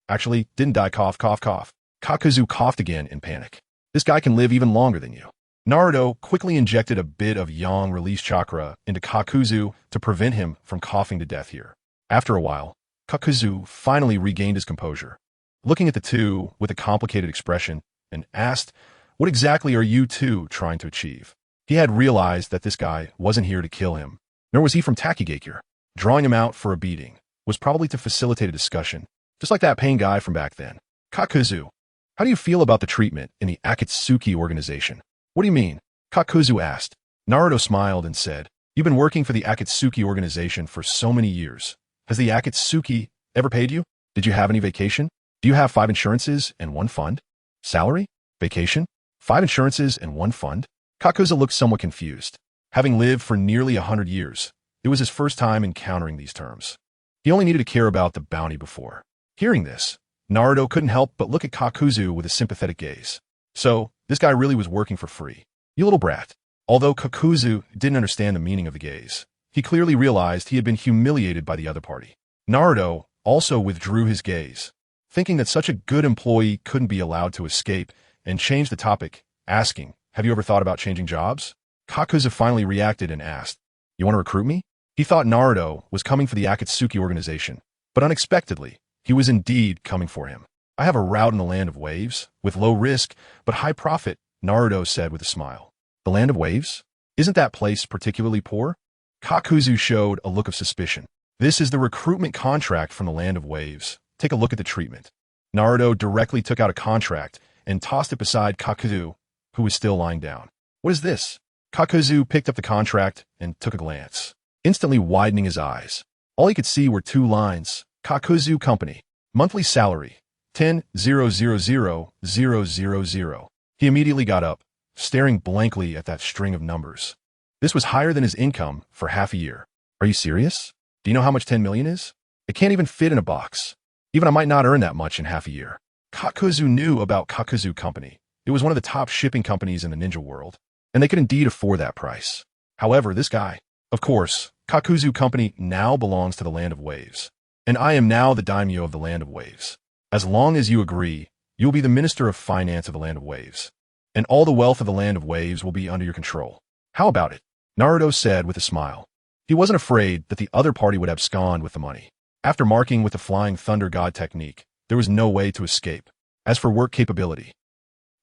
Actually, didn't die, cough, cough, cough. Kakuzu coughed again in panic. This guy can live even longer than you. Naruto quickly injected a bit of yang release chakra into Kakuzu to prevent him from coughing to death here. After a while, Kakuzu finally regained his composure, looking at the two with a complicated expression, and asked, "What exactly are you two trying to achieve?" He had realized that this guy wasn't here to kill him, nor was he from Takigakure. Drawing him out for a beating was probably to facilitate a discussion, just like that pain guy from back then. Kakuzu, how do you feel about the treatment in the Akatsuki organization? What do you mean? Kakuzu asked. Naruto smiled and said, "You've been working for the Akatsuki organization for so many years. Has the Akatsuki ever paid you? Did you have any vacation? Do you have 5 insurances and 1 fund? Salary? Vacation? 5 insurances and 1 fund?" Kakuzu looked somewhat confused. Having lived for nearly 100 years, it was his first time encountering these terms. He only needed to care about the bounty before. Hearing this, Naruto couldn't help but look at Kakuzu with a sympathetic gaze. So, this guy really was working for free. You little brat. Although Kakuzu didn't understand the meaning of the gaze, he clearly realized he had been humiliated by the other party. Naruto also withdrew his gaze, thinking that such a good employee couldn't be allowed to escape, and changed the topic, asking, "Have you ever thought about changing jobs?" Kakuzu finally reacted and asked, "You want to recruit me?" He thought Naruto was coming for the Akatsuki organization, but unexpectedly, he was indeed coming for him. "I have a route in the Land of Waves, with low risk, but high profit," Naruto said with a smile. "The Land of Waves? Isn't that place particularly poor?" Kakuzu showed a look of suspicion. "This is the recruitment contract from the Land of Waves. Take a look at the treatment." Naruto directly took out a contract and tossed it beside Kakuzu, who was still lying down. "What is this?" Kakuzu picked up the contract and took a glance, instantly widening his eyes. All he could see were 2 lines. Kakuzu Company. Monthly salary. 10,000,000. He immediately got up, staring blankly at that string of numbers. This was higher than his income for half a year. "Are you serious? Do you know how much 10 million is? It can't even fit in a box. Even I might not earn that much in half a year." Kakuzu knew about Kakuzu Company. It was one of the top shipping companies in the ninja world, and they could indeed afford that price. However, this guy, of course, Kakuzu Company now belongs to the Land of Waves, and I am now the daimyo of the Land of Waves. As long as you agree, you will be the Minister of Finance of the Land of Waves, and all the wealth of the Land of Waves will be under your control. How about it? Naruto said with a smile. He wasn't afraid that the other party would abscond with the money. After marking with the Flying Thunder God technique, there was no way to escape. As for work capability,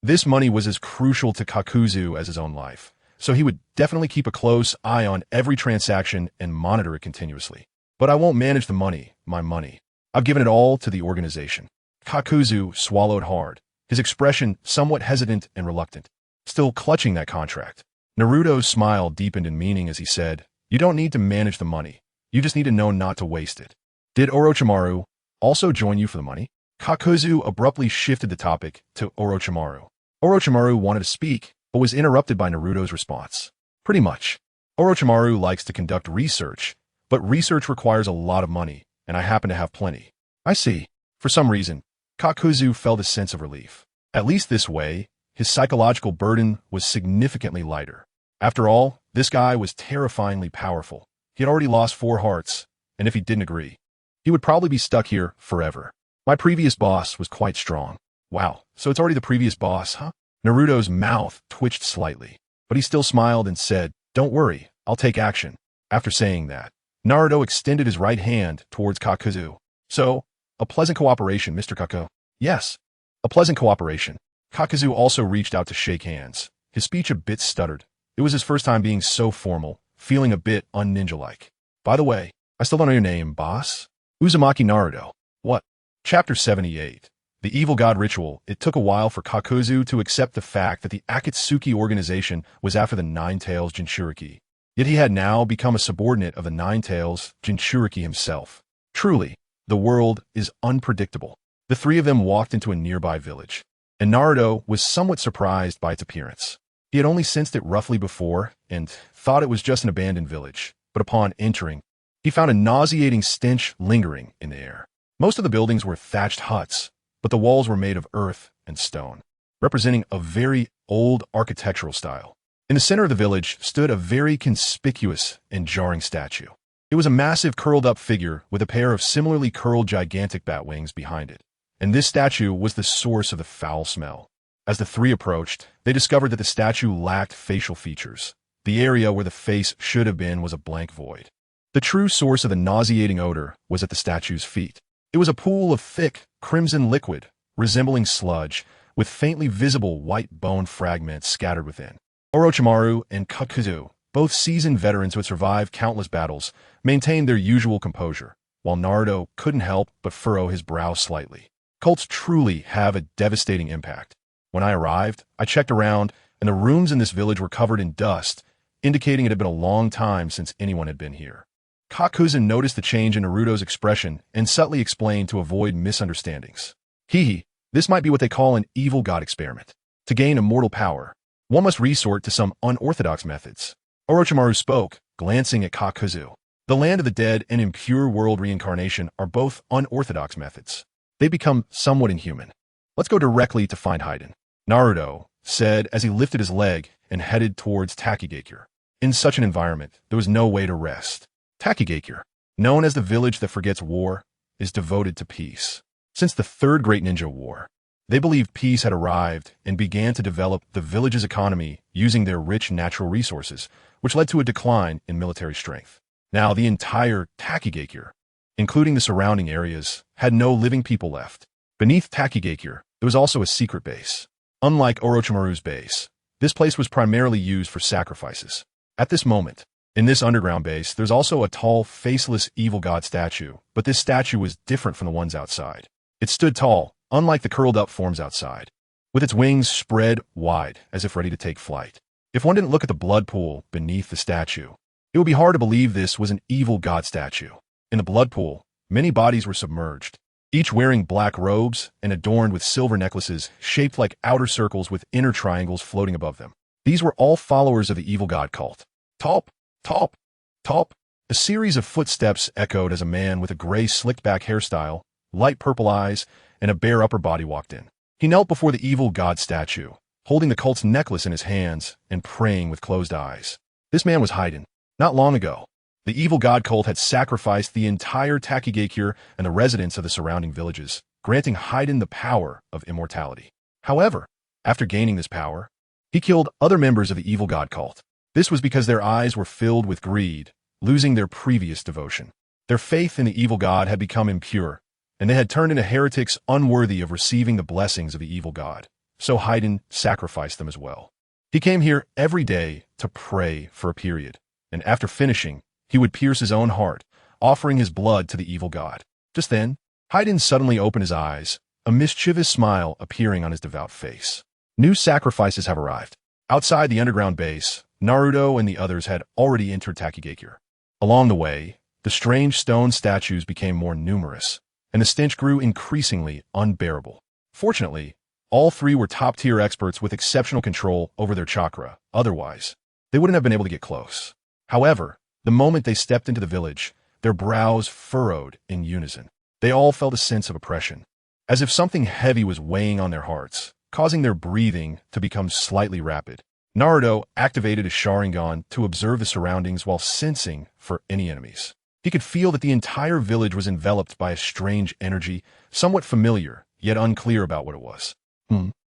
this money was as crucial to Kakuzu as his own life, so he would definitely keep a close eye on every transaction and monitor it continuously. "But I won't manage the money, my money. I've given it all to the organization." Kakuzu swallowed hard, his expression somewhat hesitant and reluctant, still clutching that contract. Naruto's smile deepened in meaning as he said, "You don't need to manage the money. You just need to know not to waste it." "Did Orochimaru also join you for the money?" Kakuzu abruptly shifted the topic to Orochimaru. Orochimaru wanted to speak, but was interrupted by Naruto's response. "Pretty much. Orochimaru likes to conduct research, but research requires a lot of money, and I happen to have plenty." "I see." For some reason, Kakuzu felt a sense of relief. At least this way, his psychological burden was significantly lighter. After all, this guy was terrifyingly powerful. He had already lost 4 hearts, and if he didn't agree, he would probably be stuck here forever. My previous boss was quite strong. Wow, so it's already the previous boss, huh? Naruto's mouth twitched slightly, but he still smiled and said, "Don't worry, I'll take action." After saying that, Naruto extended his right hand towards Kakuzu. "So, a pleasant cooperation, Mr. Kako." "Yes, a pleasant cooperation." Kakuzu also reached out to shake hands. His speech a bit stuttered. It was his first time being so formal, feeling a bit un-ninja-like. "By the way, I still don't know your name, boss?" "Uzumaki Naruto." "What?" Chapter 78. The Evil God Ritual. It took a while for Kakuzu to accept the fact that the Akatsuki organization was after the Nine Tails Jinchuriki. Yet he had now become a subordinate of the Nine Tails Jinchuriki himself. Truly, the world is unpredictable. The three of them walked into a nearby village, and Naruto was somewhat surprised by its appearance. He had only sensed it roughly before and thought it was just an abandoned village, but upon entering, he found a nauseating stench lingering in the air. Most of the buildings were thatched huts, but the walls were made of earth and stone, representing a very old architectural style. In the center of the village stood a very conspicuous and jarring statue. It was a massive curled-up figure with a pair of similarly curled gigantic bat wings behind it, and this statue was the source of the foul smell. As the three approached, they discovered that the statue lacked facial features. The area where the face should have been was a blank void. The true source of the nauseating odor was at the statue's feet. It was a pool of thick, crimson liquid, resembling sludge, with faintly visible white bone fragments scattered within. Orochimaru and Kakuzu, both seasoned veterans who had survived countless battles, maintained their usual composure, while Naruto couldn't help but furrow his brow slightly. Cults truly have a devastating impact. When I arrived, I checked around, and the rooms in this village were covered in dust, indicating it had been a long time since anyone had been here. Kakuzu noticed the change in Naruto's expression and subtly explained to avoid misunderstandings. This might be what they call an evil god experiment. To gain immortal power, one must resort to some unorthodox methods. Orochimaru spoke, glancing at Kakuzu. The land of the dead and impure world reincarnation are both unorthodox methods. They become somewhat inhuman. Let's go directly to find Hiden, Naruto said as he lifted his leg and headed towards Takigakure. In such an environment, there was no way to rest. Takigakure, known as the village that forgets war, is devoted to peace. Since the Third Great Ninja War, they believed peace had arrived and began to develop the village's economy using their rich natural resources, which led to a decline in military strength. Now, the entire Takigakure, including the surrounding areas, had no living people left. Beneath Takigakure, there was also a secret base. Unlike Orochimaru's base, this place was primarily used for sacrifices. At this moment, in this underground base, there's also a tall, faceless evil god statue, but this statue was different from the ones outside. It stood tall, unlike the curled-up forms outside, with its wings spread wide as if ready to take flight. If one didn't look at the blood pool beneath the statue, it would be hard to believe this was an evil god statue. In the blood pool, many bodies were submerged, each wearing black robes and adorned with silver necklaces shaped like outer circles with inner triangles floating above them. These were all followers of the evil god cult. Top, top, top. A series of footsteps echoed as a man with a gray slicked-back hairstyle, light purple eyes, and a bare upper body walked in. He knelt before the evil god statue, holding the cult's necklace in his hands and praying with closed eyes. This man was Hiden. Not long ago, the evil god cult had sacrificed the entire Takigakure and the residents of the surrounding villages, granting Hiden the power of immortality. However, after gaining this power, he killed other members of the evil god cult. This was because their eyes were filled with greed, losing their previous devotion. Their faith in the evil god had become impure, and they had turned into heretics unworthy of receiving the blessings of the evil god. So Hiden sacrificed them as well. He came here every day to pray for a period, and after finishing, he would pierce his own heart, offering his blood to the evil god. Just then, Hiden suddenly opened his eyes, a mischievous smile appearing on his devout face. New sacrifices have arrived. Outside the underground base, Naruto and the others had already entered Takigakure. Along the way, the strange stone statues became more numerous, and the stench grew increasingly unbearable. Fortunately, all three were top-tier experts with exceptional control over their chakra. Otherwise, they wouldn't have been able to get close. However, the moment they stepped into the village, their brows furrowed in unison. They all felt a sense of oppression, as if something heavy was weighing on their hearts, causing their breathing to become slightly rapid. Naruto activated his Sharingan to observe the surroundings while sensing for any enemies. He could feel that the entire village was enveloped by a strange energy, somewhat familiar, yet unclear about what it was.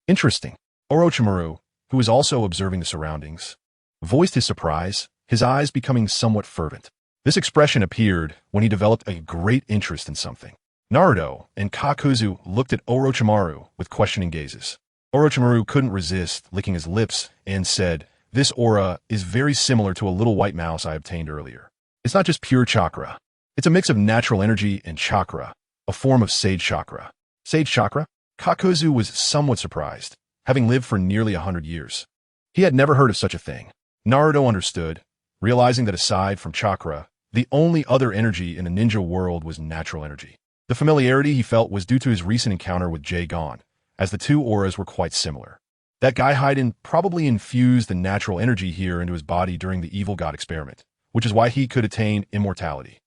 Interesting. Orochimaru, who was also observing the surroundings, voiced his surprise, his eyes becoming somewhat fervent. This expression appeared when he developed a great interest in something. Naruto and Kakuzu looked at Orochimaru with questioning gazes. Orochimaru couldn't resist, licking his lips, and said, "This aura is very similar to a little white mouse I obtained earlier. It's not just pure chakra. It's a mix of natural energy and chakra, a form of sage chakra." Sage chakra? Kakuzu was somewhat surprised, having lived for nearly 100 years. He had never heard of such a thing. Naruto understood, realizing that aside from chakra, the only other energy in the ninja world was natural energy. The familiarity he felt was due to his recent encounter with Jaegon, as the two auras were quite similar. That guy Haiden probably infused the natural energy here into his body during the evil god experiment, which is why he could attain immortality.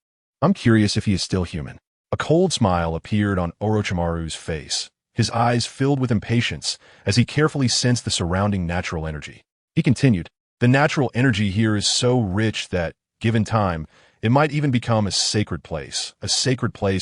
I'm curious if he is still human. A cold smile appeared on Orochimaru's face, his eyes filled with impatience as he carefully sensed the surrounding natural energy. He continued, "The natural energy here is so rich that, given time, it might even become a sacred place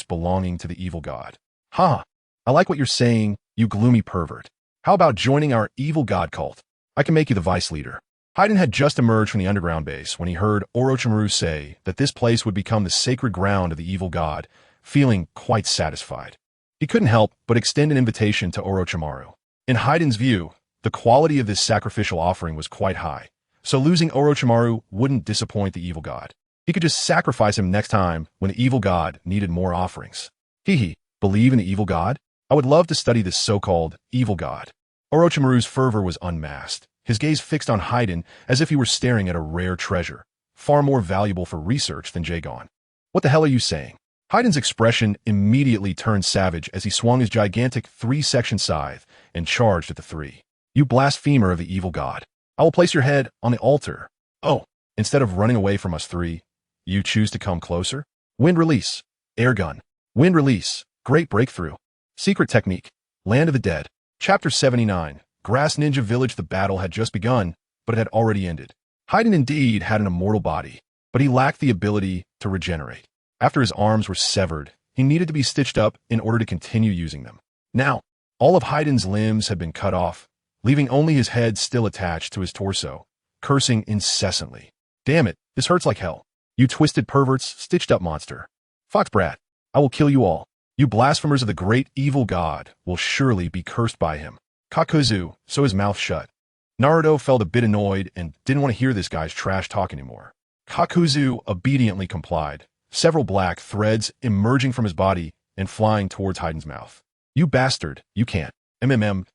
belonging to the evil god." "Ha! I like what you're saying, you gloomy pervert. How about joining our evil god cult? I can make you the vice leader." Haiden had just emerged from the underground base when he heard Orochimaru say that this place would become the sacred ground of the evil god, feeling quite satisfied. He couldn't help but extend an invitation to Orochimaru. In Haiden's view, the quality of this sacrificial offering was quite high, so losing Orochimaru wouldn't disappoint the evil god. He could just sacrifice him next time when the evil god needed more offerings. Believe in the evil god? I would love to study this so-called evil god. Orochimaru's fervor was unmasked, his gaze fixed on Haiden as if he were staring at a rare treasure, far more valuable for research than Jaegon. "What the hell are you saying?" Haiden's expression immediately turned savage as he swung his gigantic 3-section scythe and charged at the three. "You blasphemer of the evil god. I will place your head on the altar. Oh, instead of running away from us three, you choose to come closer? Wind release. Air gun. Wind release. Great breakthrough. Secret technique. Land of the dead." Chapter 79. Grass Ninja Village. The battle had just begun, but it had already ended. Haiden indeed had an immortal body, but he lacked the ability to regenerate. After his arms were severed, he needed to be stitched up in order to continue using them. Now, all of Haiden's limbs had been cut off, leaving only his head still attached to his torso, cursing incessantly. "Damn it, this hurts like hell. You twisted perverts, stitched up monster. Fox brat, I will kill you all. You blasphemers of the great evil god will surely be cursed by him." Kakuzu, so his mouth shut. Naruto felt a bit annoyed and didn't want to hear this guy's trash talk anymore. Kakuzu obediently complied, several black threads emerging from his body and flying towards Haiden's mouth. "You bastard, you can't. MMM.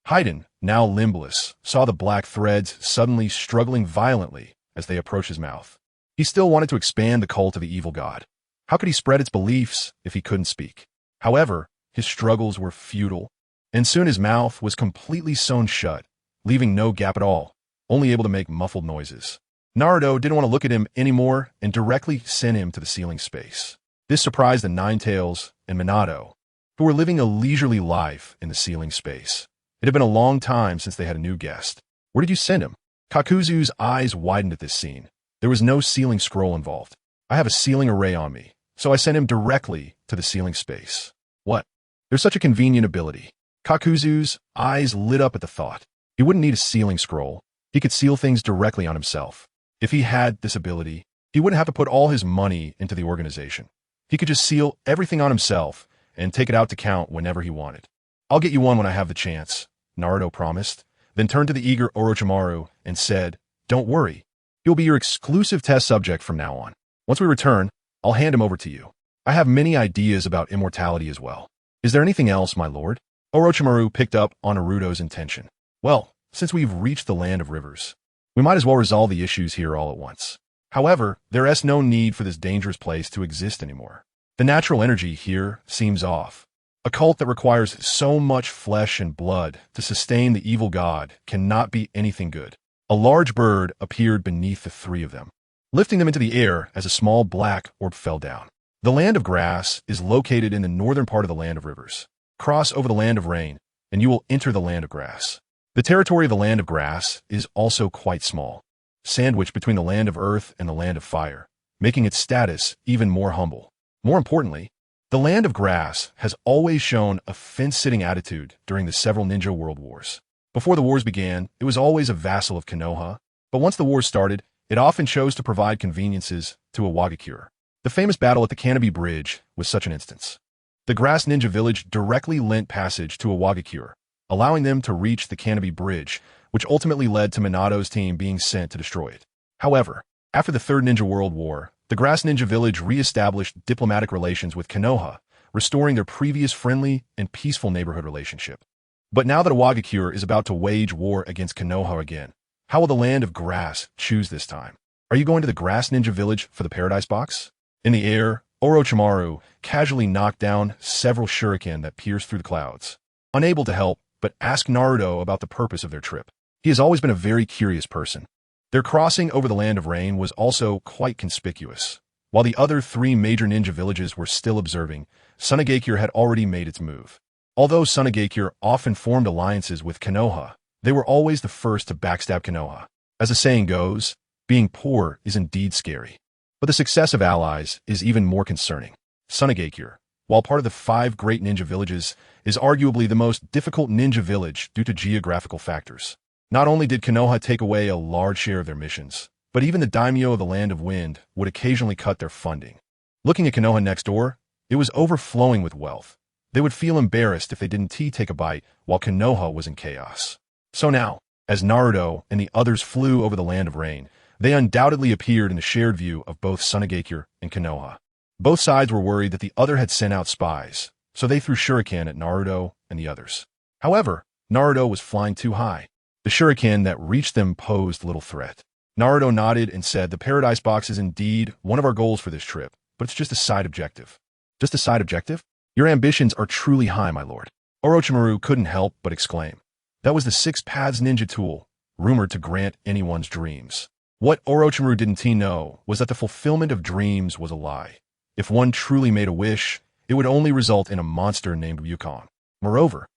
Haiden, now limbless, saw the black threads suddenly struggling violently as they approached his mouth. He still wanted to expand the cult of the evil god. How could he spread its beliefs if he couldn't speak? However, his struggles were futile, and soon his mouth was completely sewn shut, leaving no gap at all, only able to make muffled noises. Naruto didn't want to look at him anymore and directly sent him to the ceiling space. This surprised the Ninetales and Minato, who were living a leisurely life in the ceiling space. It had been a long time since they had a new guest. "Where did you send him?" Kakuzu's eyes widened at this scene. There was no ceiling scroll involved. "I have a ceiling array on me, so I sent him directly to the ceiling space." "What? There's such a convenient ability." Kakuzu's eyes lit up at the thought. He wouldn't need a ceiling scroll. He could seal things directly on himself. If he had this ability, he wouldn't have to put all his money into the organization. He could just seal everything on himself and take it out to count whenever he wanted. "I'll get you one when I have the chance," Naruto promised, then turned to the eager Orochimaru and said, "Don't worry. He'll be your exclusive test subject from now on. Once we return, I'll hand him over to you. I have many ideas about immortality as well. Is there anything else, my lord?" Orochimaru picked up on Naruto's intention. "Well, since we've reached the land of rivers, we might as well resolve the issues here all at once. However, there is no need for this dangerous place to exist anymore. The natural energy here seems off. A cult that requires so much flesh and blood to sustain the evil god cannot be anything good." A large bird appeared beneath the three of them, lifting them into the air as a small black orb fell down. "The land of grass is located in the northern part of the land of rivers. Cross over the land of rain, and you will enter the land of grass. The territory of the land of grass is also quite small, sandwiched between the land of earth and the land of fire, making its status even more humble. More importantly, the Land of Grass has always shown a fence-sitting attitude during the several ninja world wars. Before the wars began, it was always a vassal of Konoha, but once the wars started, it often chose to provide conveniences to a Wagakure. The famous battle at the Canopy Bridge was such an instance. The Grass Ninja Village directly lent passage to a Wagakure, allowing them to reach the Canopy Bridge, which ultimately led to Minato's team being sent to destroy it. However, after the Third Ninja World War, the Grass Ninja Village re-established diplomatic relations with Konoha, restoring their previous friendly and peaceful neighborhood relationship. But now that a Wagakure is about to wage war against Konoha again, how will the Land of Grass choose this time? Are you going to the Grass Ninja Village for the Paradise Box? In the air, Orochimaru casually knocked down several shuriken that pierced through the clouds. Unable to help, but asked Naruto about the purpose of their trip. He has always been a very curious person. Their crossing over the Land of Rain was also quite conspicuous. While the other three major ninja villages were still observing, Sunagakure had already made its move. Although Sunagakure often formed alliances with Konoha, they were always the first to backstab Konoha. As the saying goes, being poor is indeed scary. But the success of allies is even more concerning. Sunagakure, while part of the 5 great ninja villages, is arguably the most difficult ninja village due to geographical factors. Not only did Konoha take away a large share of their missions, but even the daimyo of the Land of Wind would occasionally cut their funding. Looking at Konoha next door, it was overflowing with wealth. They would feel embarrassed if they didn't take a bite while Konoha was in chaos. So now, as Naruto and the others flew over the Land of Rain, they undoubtedly appeared in the shared view of both Sunagakure and Konoha. Both sides were worried that the other had sent out spies, so they threw shuriken at Naruto and the others. However, Naruto was flying too high. The shuriken that reached them posed little threat. Naruto nodded and said, "The Paradise Box is indeed one of our goals for this trip, but it's just a side objective." "Just a side objective? Your ambitions are truly high, my lord." Orochimaru couldn't help but exclaim. That was the 6 Paths ninja tool, rumored to grant anyone's dreams. What Orochimaru didn't know was that the fulfillment of dreams was a lie. If one truly made a wish, it would only result in a monster named Wukong. Moreover,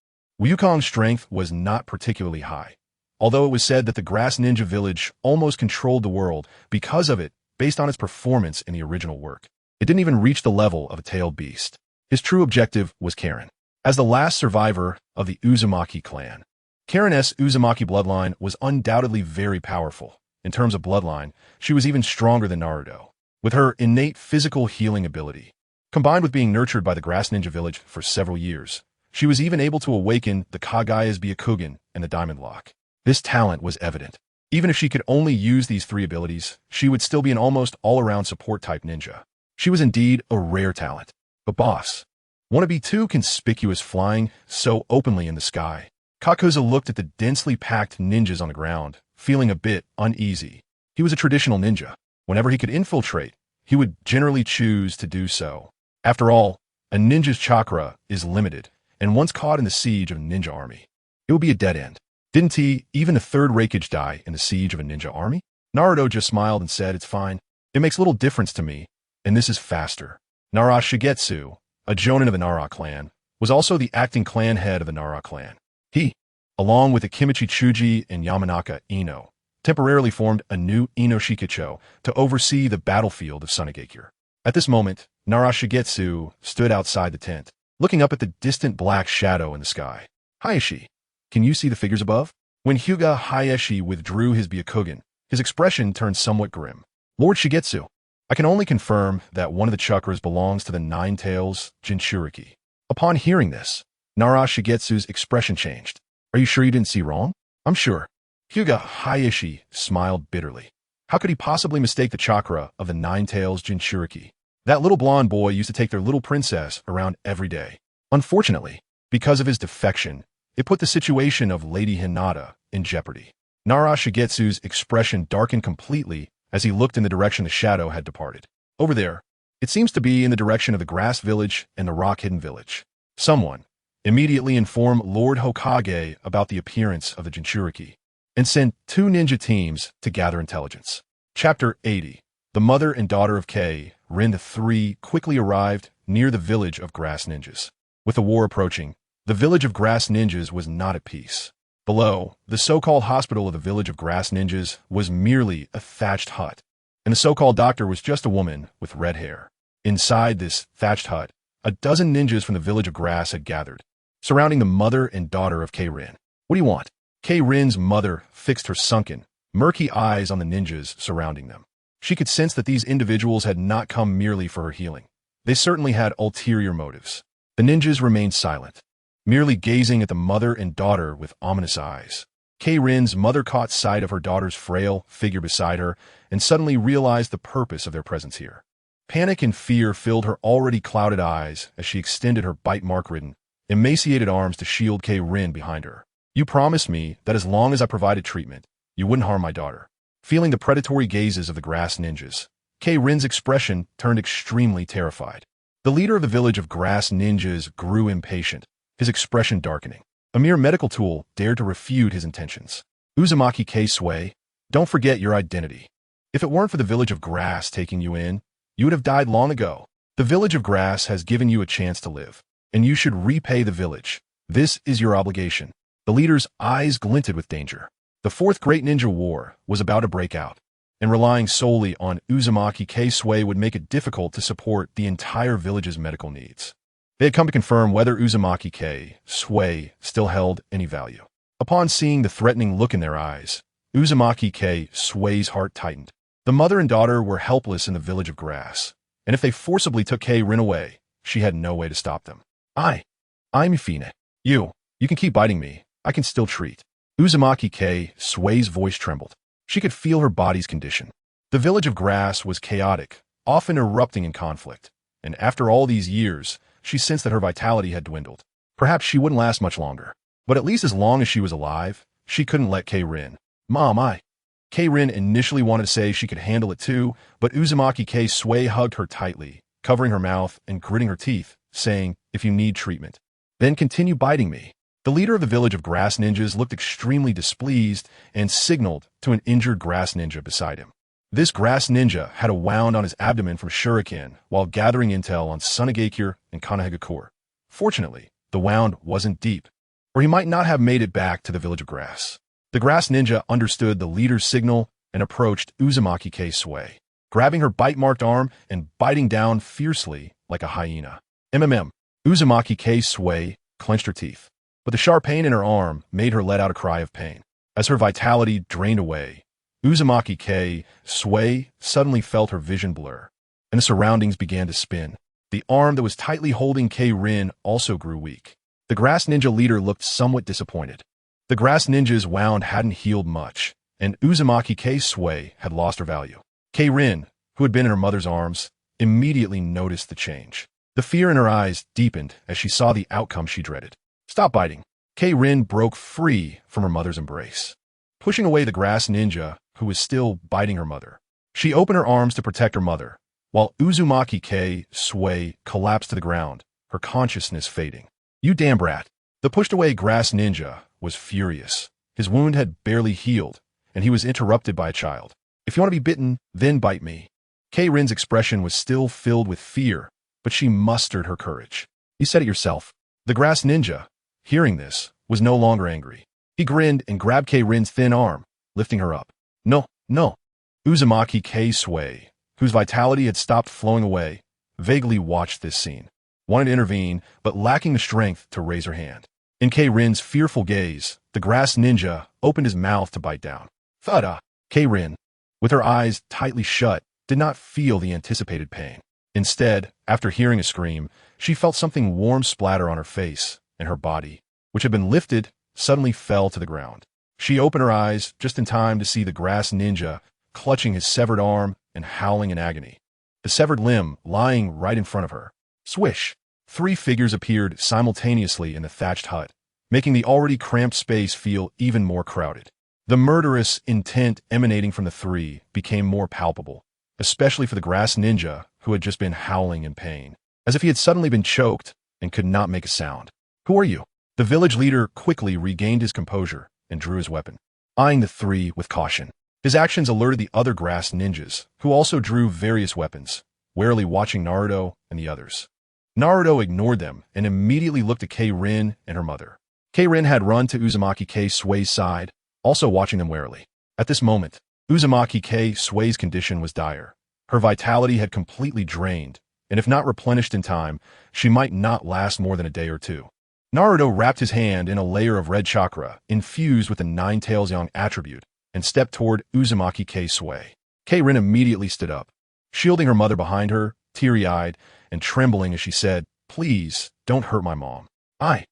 Wukong's strength was not particularly high. Although it was said that the Grass Ninja Village almost controlled the world because of it based on its performance in the original work, it didn't even reach the level of a tailed beast. His true objective was Karen. As the last survivor of the Uzumaki clan, Karen's Uzumaki bloodline was undoubtedly very powerful. In terms of bloodline, she was even stronger than Naruto. With her innate physical healing ability, combined with being nurtured by the Grass Ninja Village for several years, she was even able to awaken the Kagaya's Byakugan and the Diamond Lock. This talent was evident. Even if she could only use these 3 abilities, she would still be an almost all-around support-type ninja. She was indeed a rare talent. But boss, want to be too conspicuous flying so openly in the sky? Kakuza looked at the densely packed ninjas on the ground, feeling a bit uneasy. He was a traditional ninja. Whenever he could infiltrate, he would generally choose to do so. After all, a ninja's chakra is limited, and once caught in the siege of a ninja army, it would be a dead end. Didn't he, even a 3rd Raikage, die in the siege of a ninja army? Naruto just smiled and said, "It's fine. It makes little difference to me, and this is faster." Nara Shigetsu, a jonin of the Nara clan, was also the acting clan head of the Nara clan. He, along with Akimichi Chuji and Yamanaka Ino, temporarily formed a new Ino Shikicho to oversee the battlefield of Sunagakure. At this moment, Nara Shigetsu stood outside the tent, looking up at the distant black shadow in the sky. "Hayashi, can you see the figures above?" When Hyuga Hayashi withdrew his Byakugan, his expression turned somewhat grim. "Lord Shigetsu, I can only confirm that one of the chakras belongs to the 9 tails jinchuriki." Upon hearing this, Nara Shigetsu's expression changed. "Are you sure you didn't see wrong?" "I'm sure." Hyuga Hayashi smiled bitterly. How could he possibly mistake the chakra of the 9 tails jinchuriki? That little blonde boy used to take their little princess around every day. Unfortunately, because of his defection, it put the situation of Lady Hinata in jeopardy. Nara Shigetsu's expression darkened completely as he looked in the direction the shadow had departed. Over there, it seems to be in the direction of the Grass Village and the Rock Hidden Village. Someone immediately inform Lord Hokage about the appearance of the jinchuriki and send 2 ninja teams to gather intelligence. Chapter 80. The mother and daughter of Kei, Rin III, quickly arrived near the village of Grass Ninjas. With the war approaching, the village of Grass Ninjas was not at peace. Below, the so-called hospital of the village of Grass Ninjas was merely a thatched hut. and the so-called doctor was just a woman with red hair. Inside this thatched hut, a dozen ninjas from the village of Grass had gathered, surrounding the mother and daughter of K-Rin. What do you want? K-Rin's mother fixed her sunken, murky eyes on the ninjas surrounding them. She could sense that these individuals had not come merely for her healing. They certainly had ulterior motives. The ninjas remained silent, merely gazing at the mother and daughter with ominous eyes. K-Rin's mother caught sight of her daughter's frail figure beside her and suddenly realized the purpose of their presence here. Panic and fear filled her already clouded eyes as she extended her bite-mark-ridden, emaciated arms to shield K-Rin behind her. You promised me that as long as I provided treatment, you wouldn't harm my daughter. Feeling the predatory gazes of the Grass ninjas, K-Rin's expression turned extremely terrified. The leader of the village of Grass ninjas grew impatient, his expression darkening. A mere medical tool dared to refute his intentions. Uzumaki K-Sui, don't forget your identity. If it weren't for the village of Grass taking you in, you would have died long ago. The village of Grass has given you a chance to live, and you should repay the village. This is your obligation. The leader's eyes glinted with danger. The Fourth Great Ninja War was about to break out, and relying solely on Uzumaki K-Sui would make it difficult to support the entire village's medical needs. They had come to confirm whether Uzumaki K-Sui still held any value. Upon seeing the threatening look in their eyes, Uzumaki K-Sui's heart tightened. The mother and daughter were helpless in the village of Grass, and if they forcibly took K-Rin away, she had no way to stop them. I'm Fine. You can keep biting me. I can still treat. Uzumaki K-Sui's voice trembled. She could feel her body's condition. The village of Grass was chaotic, often erupting in conflict, and after all these years, she sensed that her vitality had dwindled. Perhaps she wouldn't last much longer, but at least as long as she was alive, she couldn't let K-Rin. K-Rin initially wanted to say she could handle it too, but Uzumaki K-Sui hugged her tightly, covering her mouth and gritting her teeth, saying, if you need treatment, then continue biting me. The leader of the village of Grass ninjas looked extremely displeased and signaled to an injured Grass ninja beside him. This Grass ninja had a wound on his abdomen from Shuriken while gathering intel on Sunagakure and Konohagakure. Fortunately, the wound wasn't deep, or he might not have made it back to the village of Grass. The Grass ninja understood the leader's signal and approached Uzumaki K-Sui, grabbing her bite-marked arm and biting down fiercely like a hyena. Uzumaki K-Sui clenched her teeth, but the sharp pain in her arm made her let out a cry of pain. As her vitality drained away, Uzumaki K-Sui suddenly felt her vision blur, and the surroundings began to spin. The arm that was tightly holding K-Rin also grew weak. The Grass ninja leader looked somewhat disappointed. The Grass ninja's wound hadn't healed much, and Uzumaki K-Sui had lost her value. K-Rin, who had been in her mother's arms, immediately noticed the change. The fear in her eyes deepened as she saw the outcome she dreaded. Stop biting. K-Rin broke free from her mother's embrace, pushing away the Grass ninja, who was still biting her mother. She opened her arms to protect her mother, while Uzumaki K-Sui collapsed to the ground, her consciousness fading. You damn brat. The pushed-away Grass ninja was furious. His wound had barely healed, and he was interrupted by a child. If you want to be bitten, then bite me. K-Rin's expression was still filled with fear, but she mustered her courage. You said it yourself. The Grass ninja, hearing this, was no longer angry. He grinned and grabbed K-Rin's thin arm, lifting her up. No. Uzumaki K-Sui, whose vitality had stopped flowing away, vaguely watched this scene, wanted to intervene, but lacking the strength to raise her hand. In K-Rin's fearful gaze, the Grass ninja opened his mouth to bite down. Thudda! K-Rin, with her eyes tightly shut, did not feel the anticipated pain. Instead, after hearing a scream, she felt something warm splatter on her face, and her body, which had been lifted, suddenly fell to the ground. She opened her eyes just in time to see the Grass ninja clutching his severed arm and howling in agony, the severed limb lying right in front of her. Swish! 3 figures appeared simultaneously in the thatched hut, making the already cramped space feel even more crowded. The murderous intent emanating from the 3 became more palpable, especially for the Grass ninja, who had just been howling in pain, as if he had suddenly been choked and could not make a sound. Who are you? The village leader quickly regained his composure and drew his weapon, eyeing the 3 with caution. His actions alerted the other Grass ninjas, who also drew various weapons, warily watching Naruto and the others. Naruto ignored them and immediately looked at K-Rin and her mother. K-Rin had run to Uzumaki K-Sui's side, also watching them warily. At this moment, Uzumaki Sui's condition was dire. Her vitality had completely drained, and if not replenished in time, she might not last more than a day or two. Naruto wrapped his hand in a layer of red chakra, infused with the Nine Tails Yang attribute, and stepped toward Uzumaki Sui. Rin immediately stood up, shielding her mother behind her, teary-eyed and trembling as she said, "Please, don't hurt my mom. I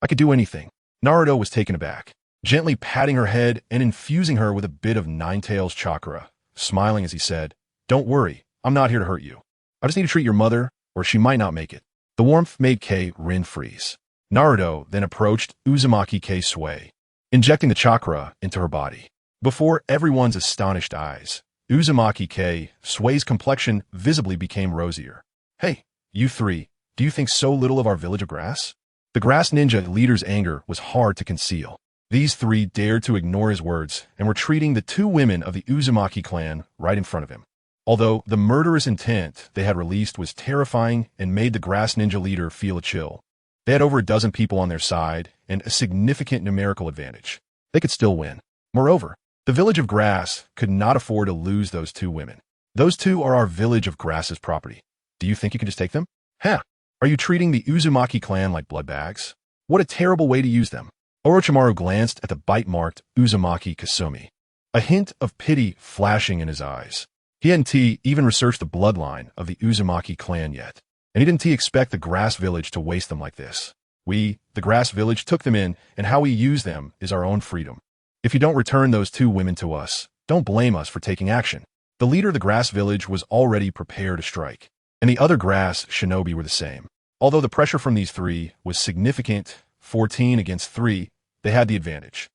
could do anything." Naruto was taken aback, gently patting her head and infusing her with a bit of Nine Tails chakra, smiling as he said, "Don't worry, I'm not here to hurt you. I just need to treat your mother, or she might not make it." The warmth made Rin freeze. Naruto then approached Uzumaki Sui, injecting the chakra into her body. Before everyone's astonished eyes, Uzumaki Sui's complexion visibly became rosier. "Hey, you three, do you think so little of our village of grass?" The grass ninja leader's anger was hard to conceal. These three dared to ignore his words and were treating the two women of the Uzumaki clan right in front of him. Although the murderous intent they had released was terrifying and made the grass ninja leader feel a chill, they had over a dozen people on their side and a significant numerical advantage. They could still win. Moreover, the village of grass could not afford to lose those two women. Those two are our village of grass's property. Do you think you can just take them? Huh? Are you treating the Uzumaki clan like blood bags? What a terrible way to use them. Orochimaru glanced at the bite-marked Uzumaki Kasumi, a hint of pity flashing in his eyes. He hadn't even researched the bloodline of the Uzumaki clan yet, and he didn't expect the grass village to waste them like this. We, the grass village, took them in, and how we use them is our own freedom. If you don't return those two women to us, don't blame us for taking action. The leader of the grass village was already prepared to strike, and the other grass shinobi were the same. Although the pressure from these three was significant, 14 against 3, they had the advantage.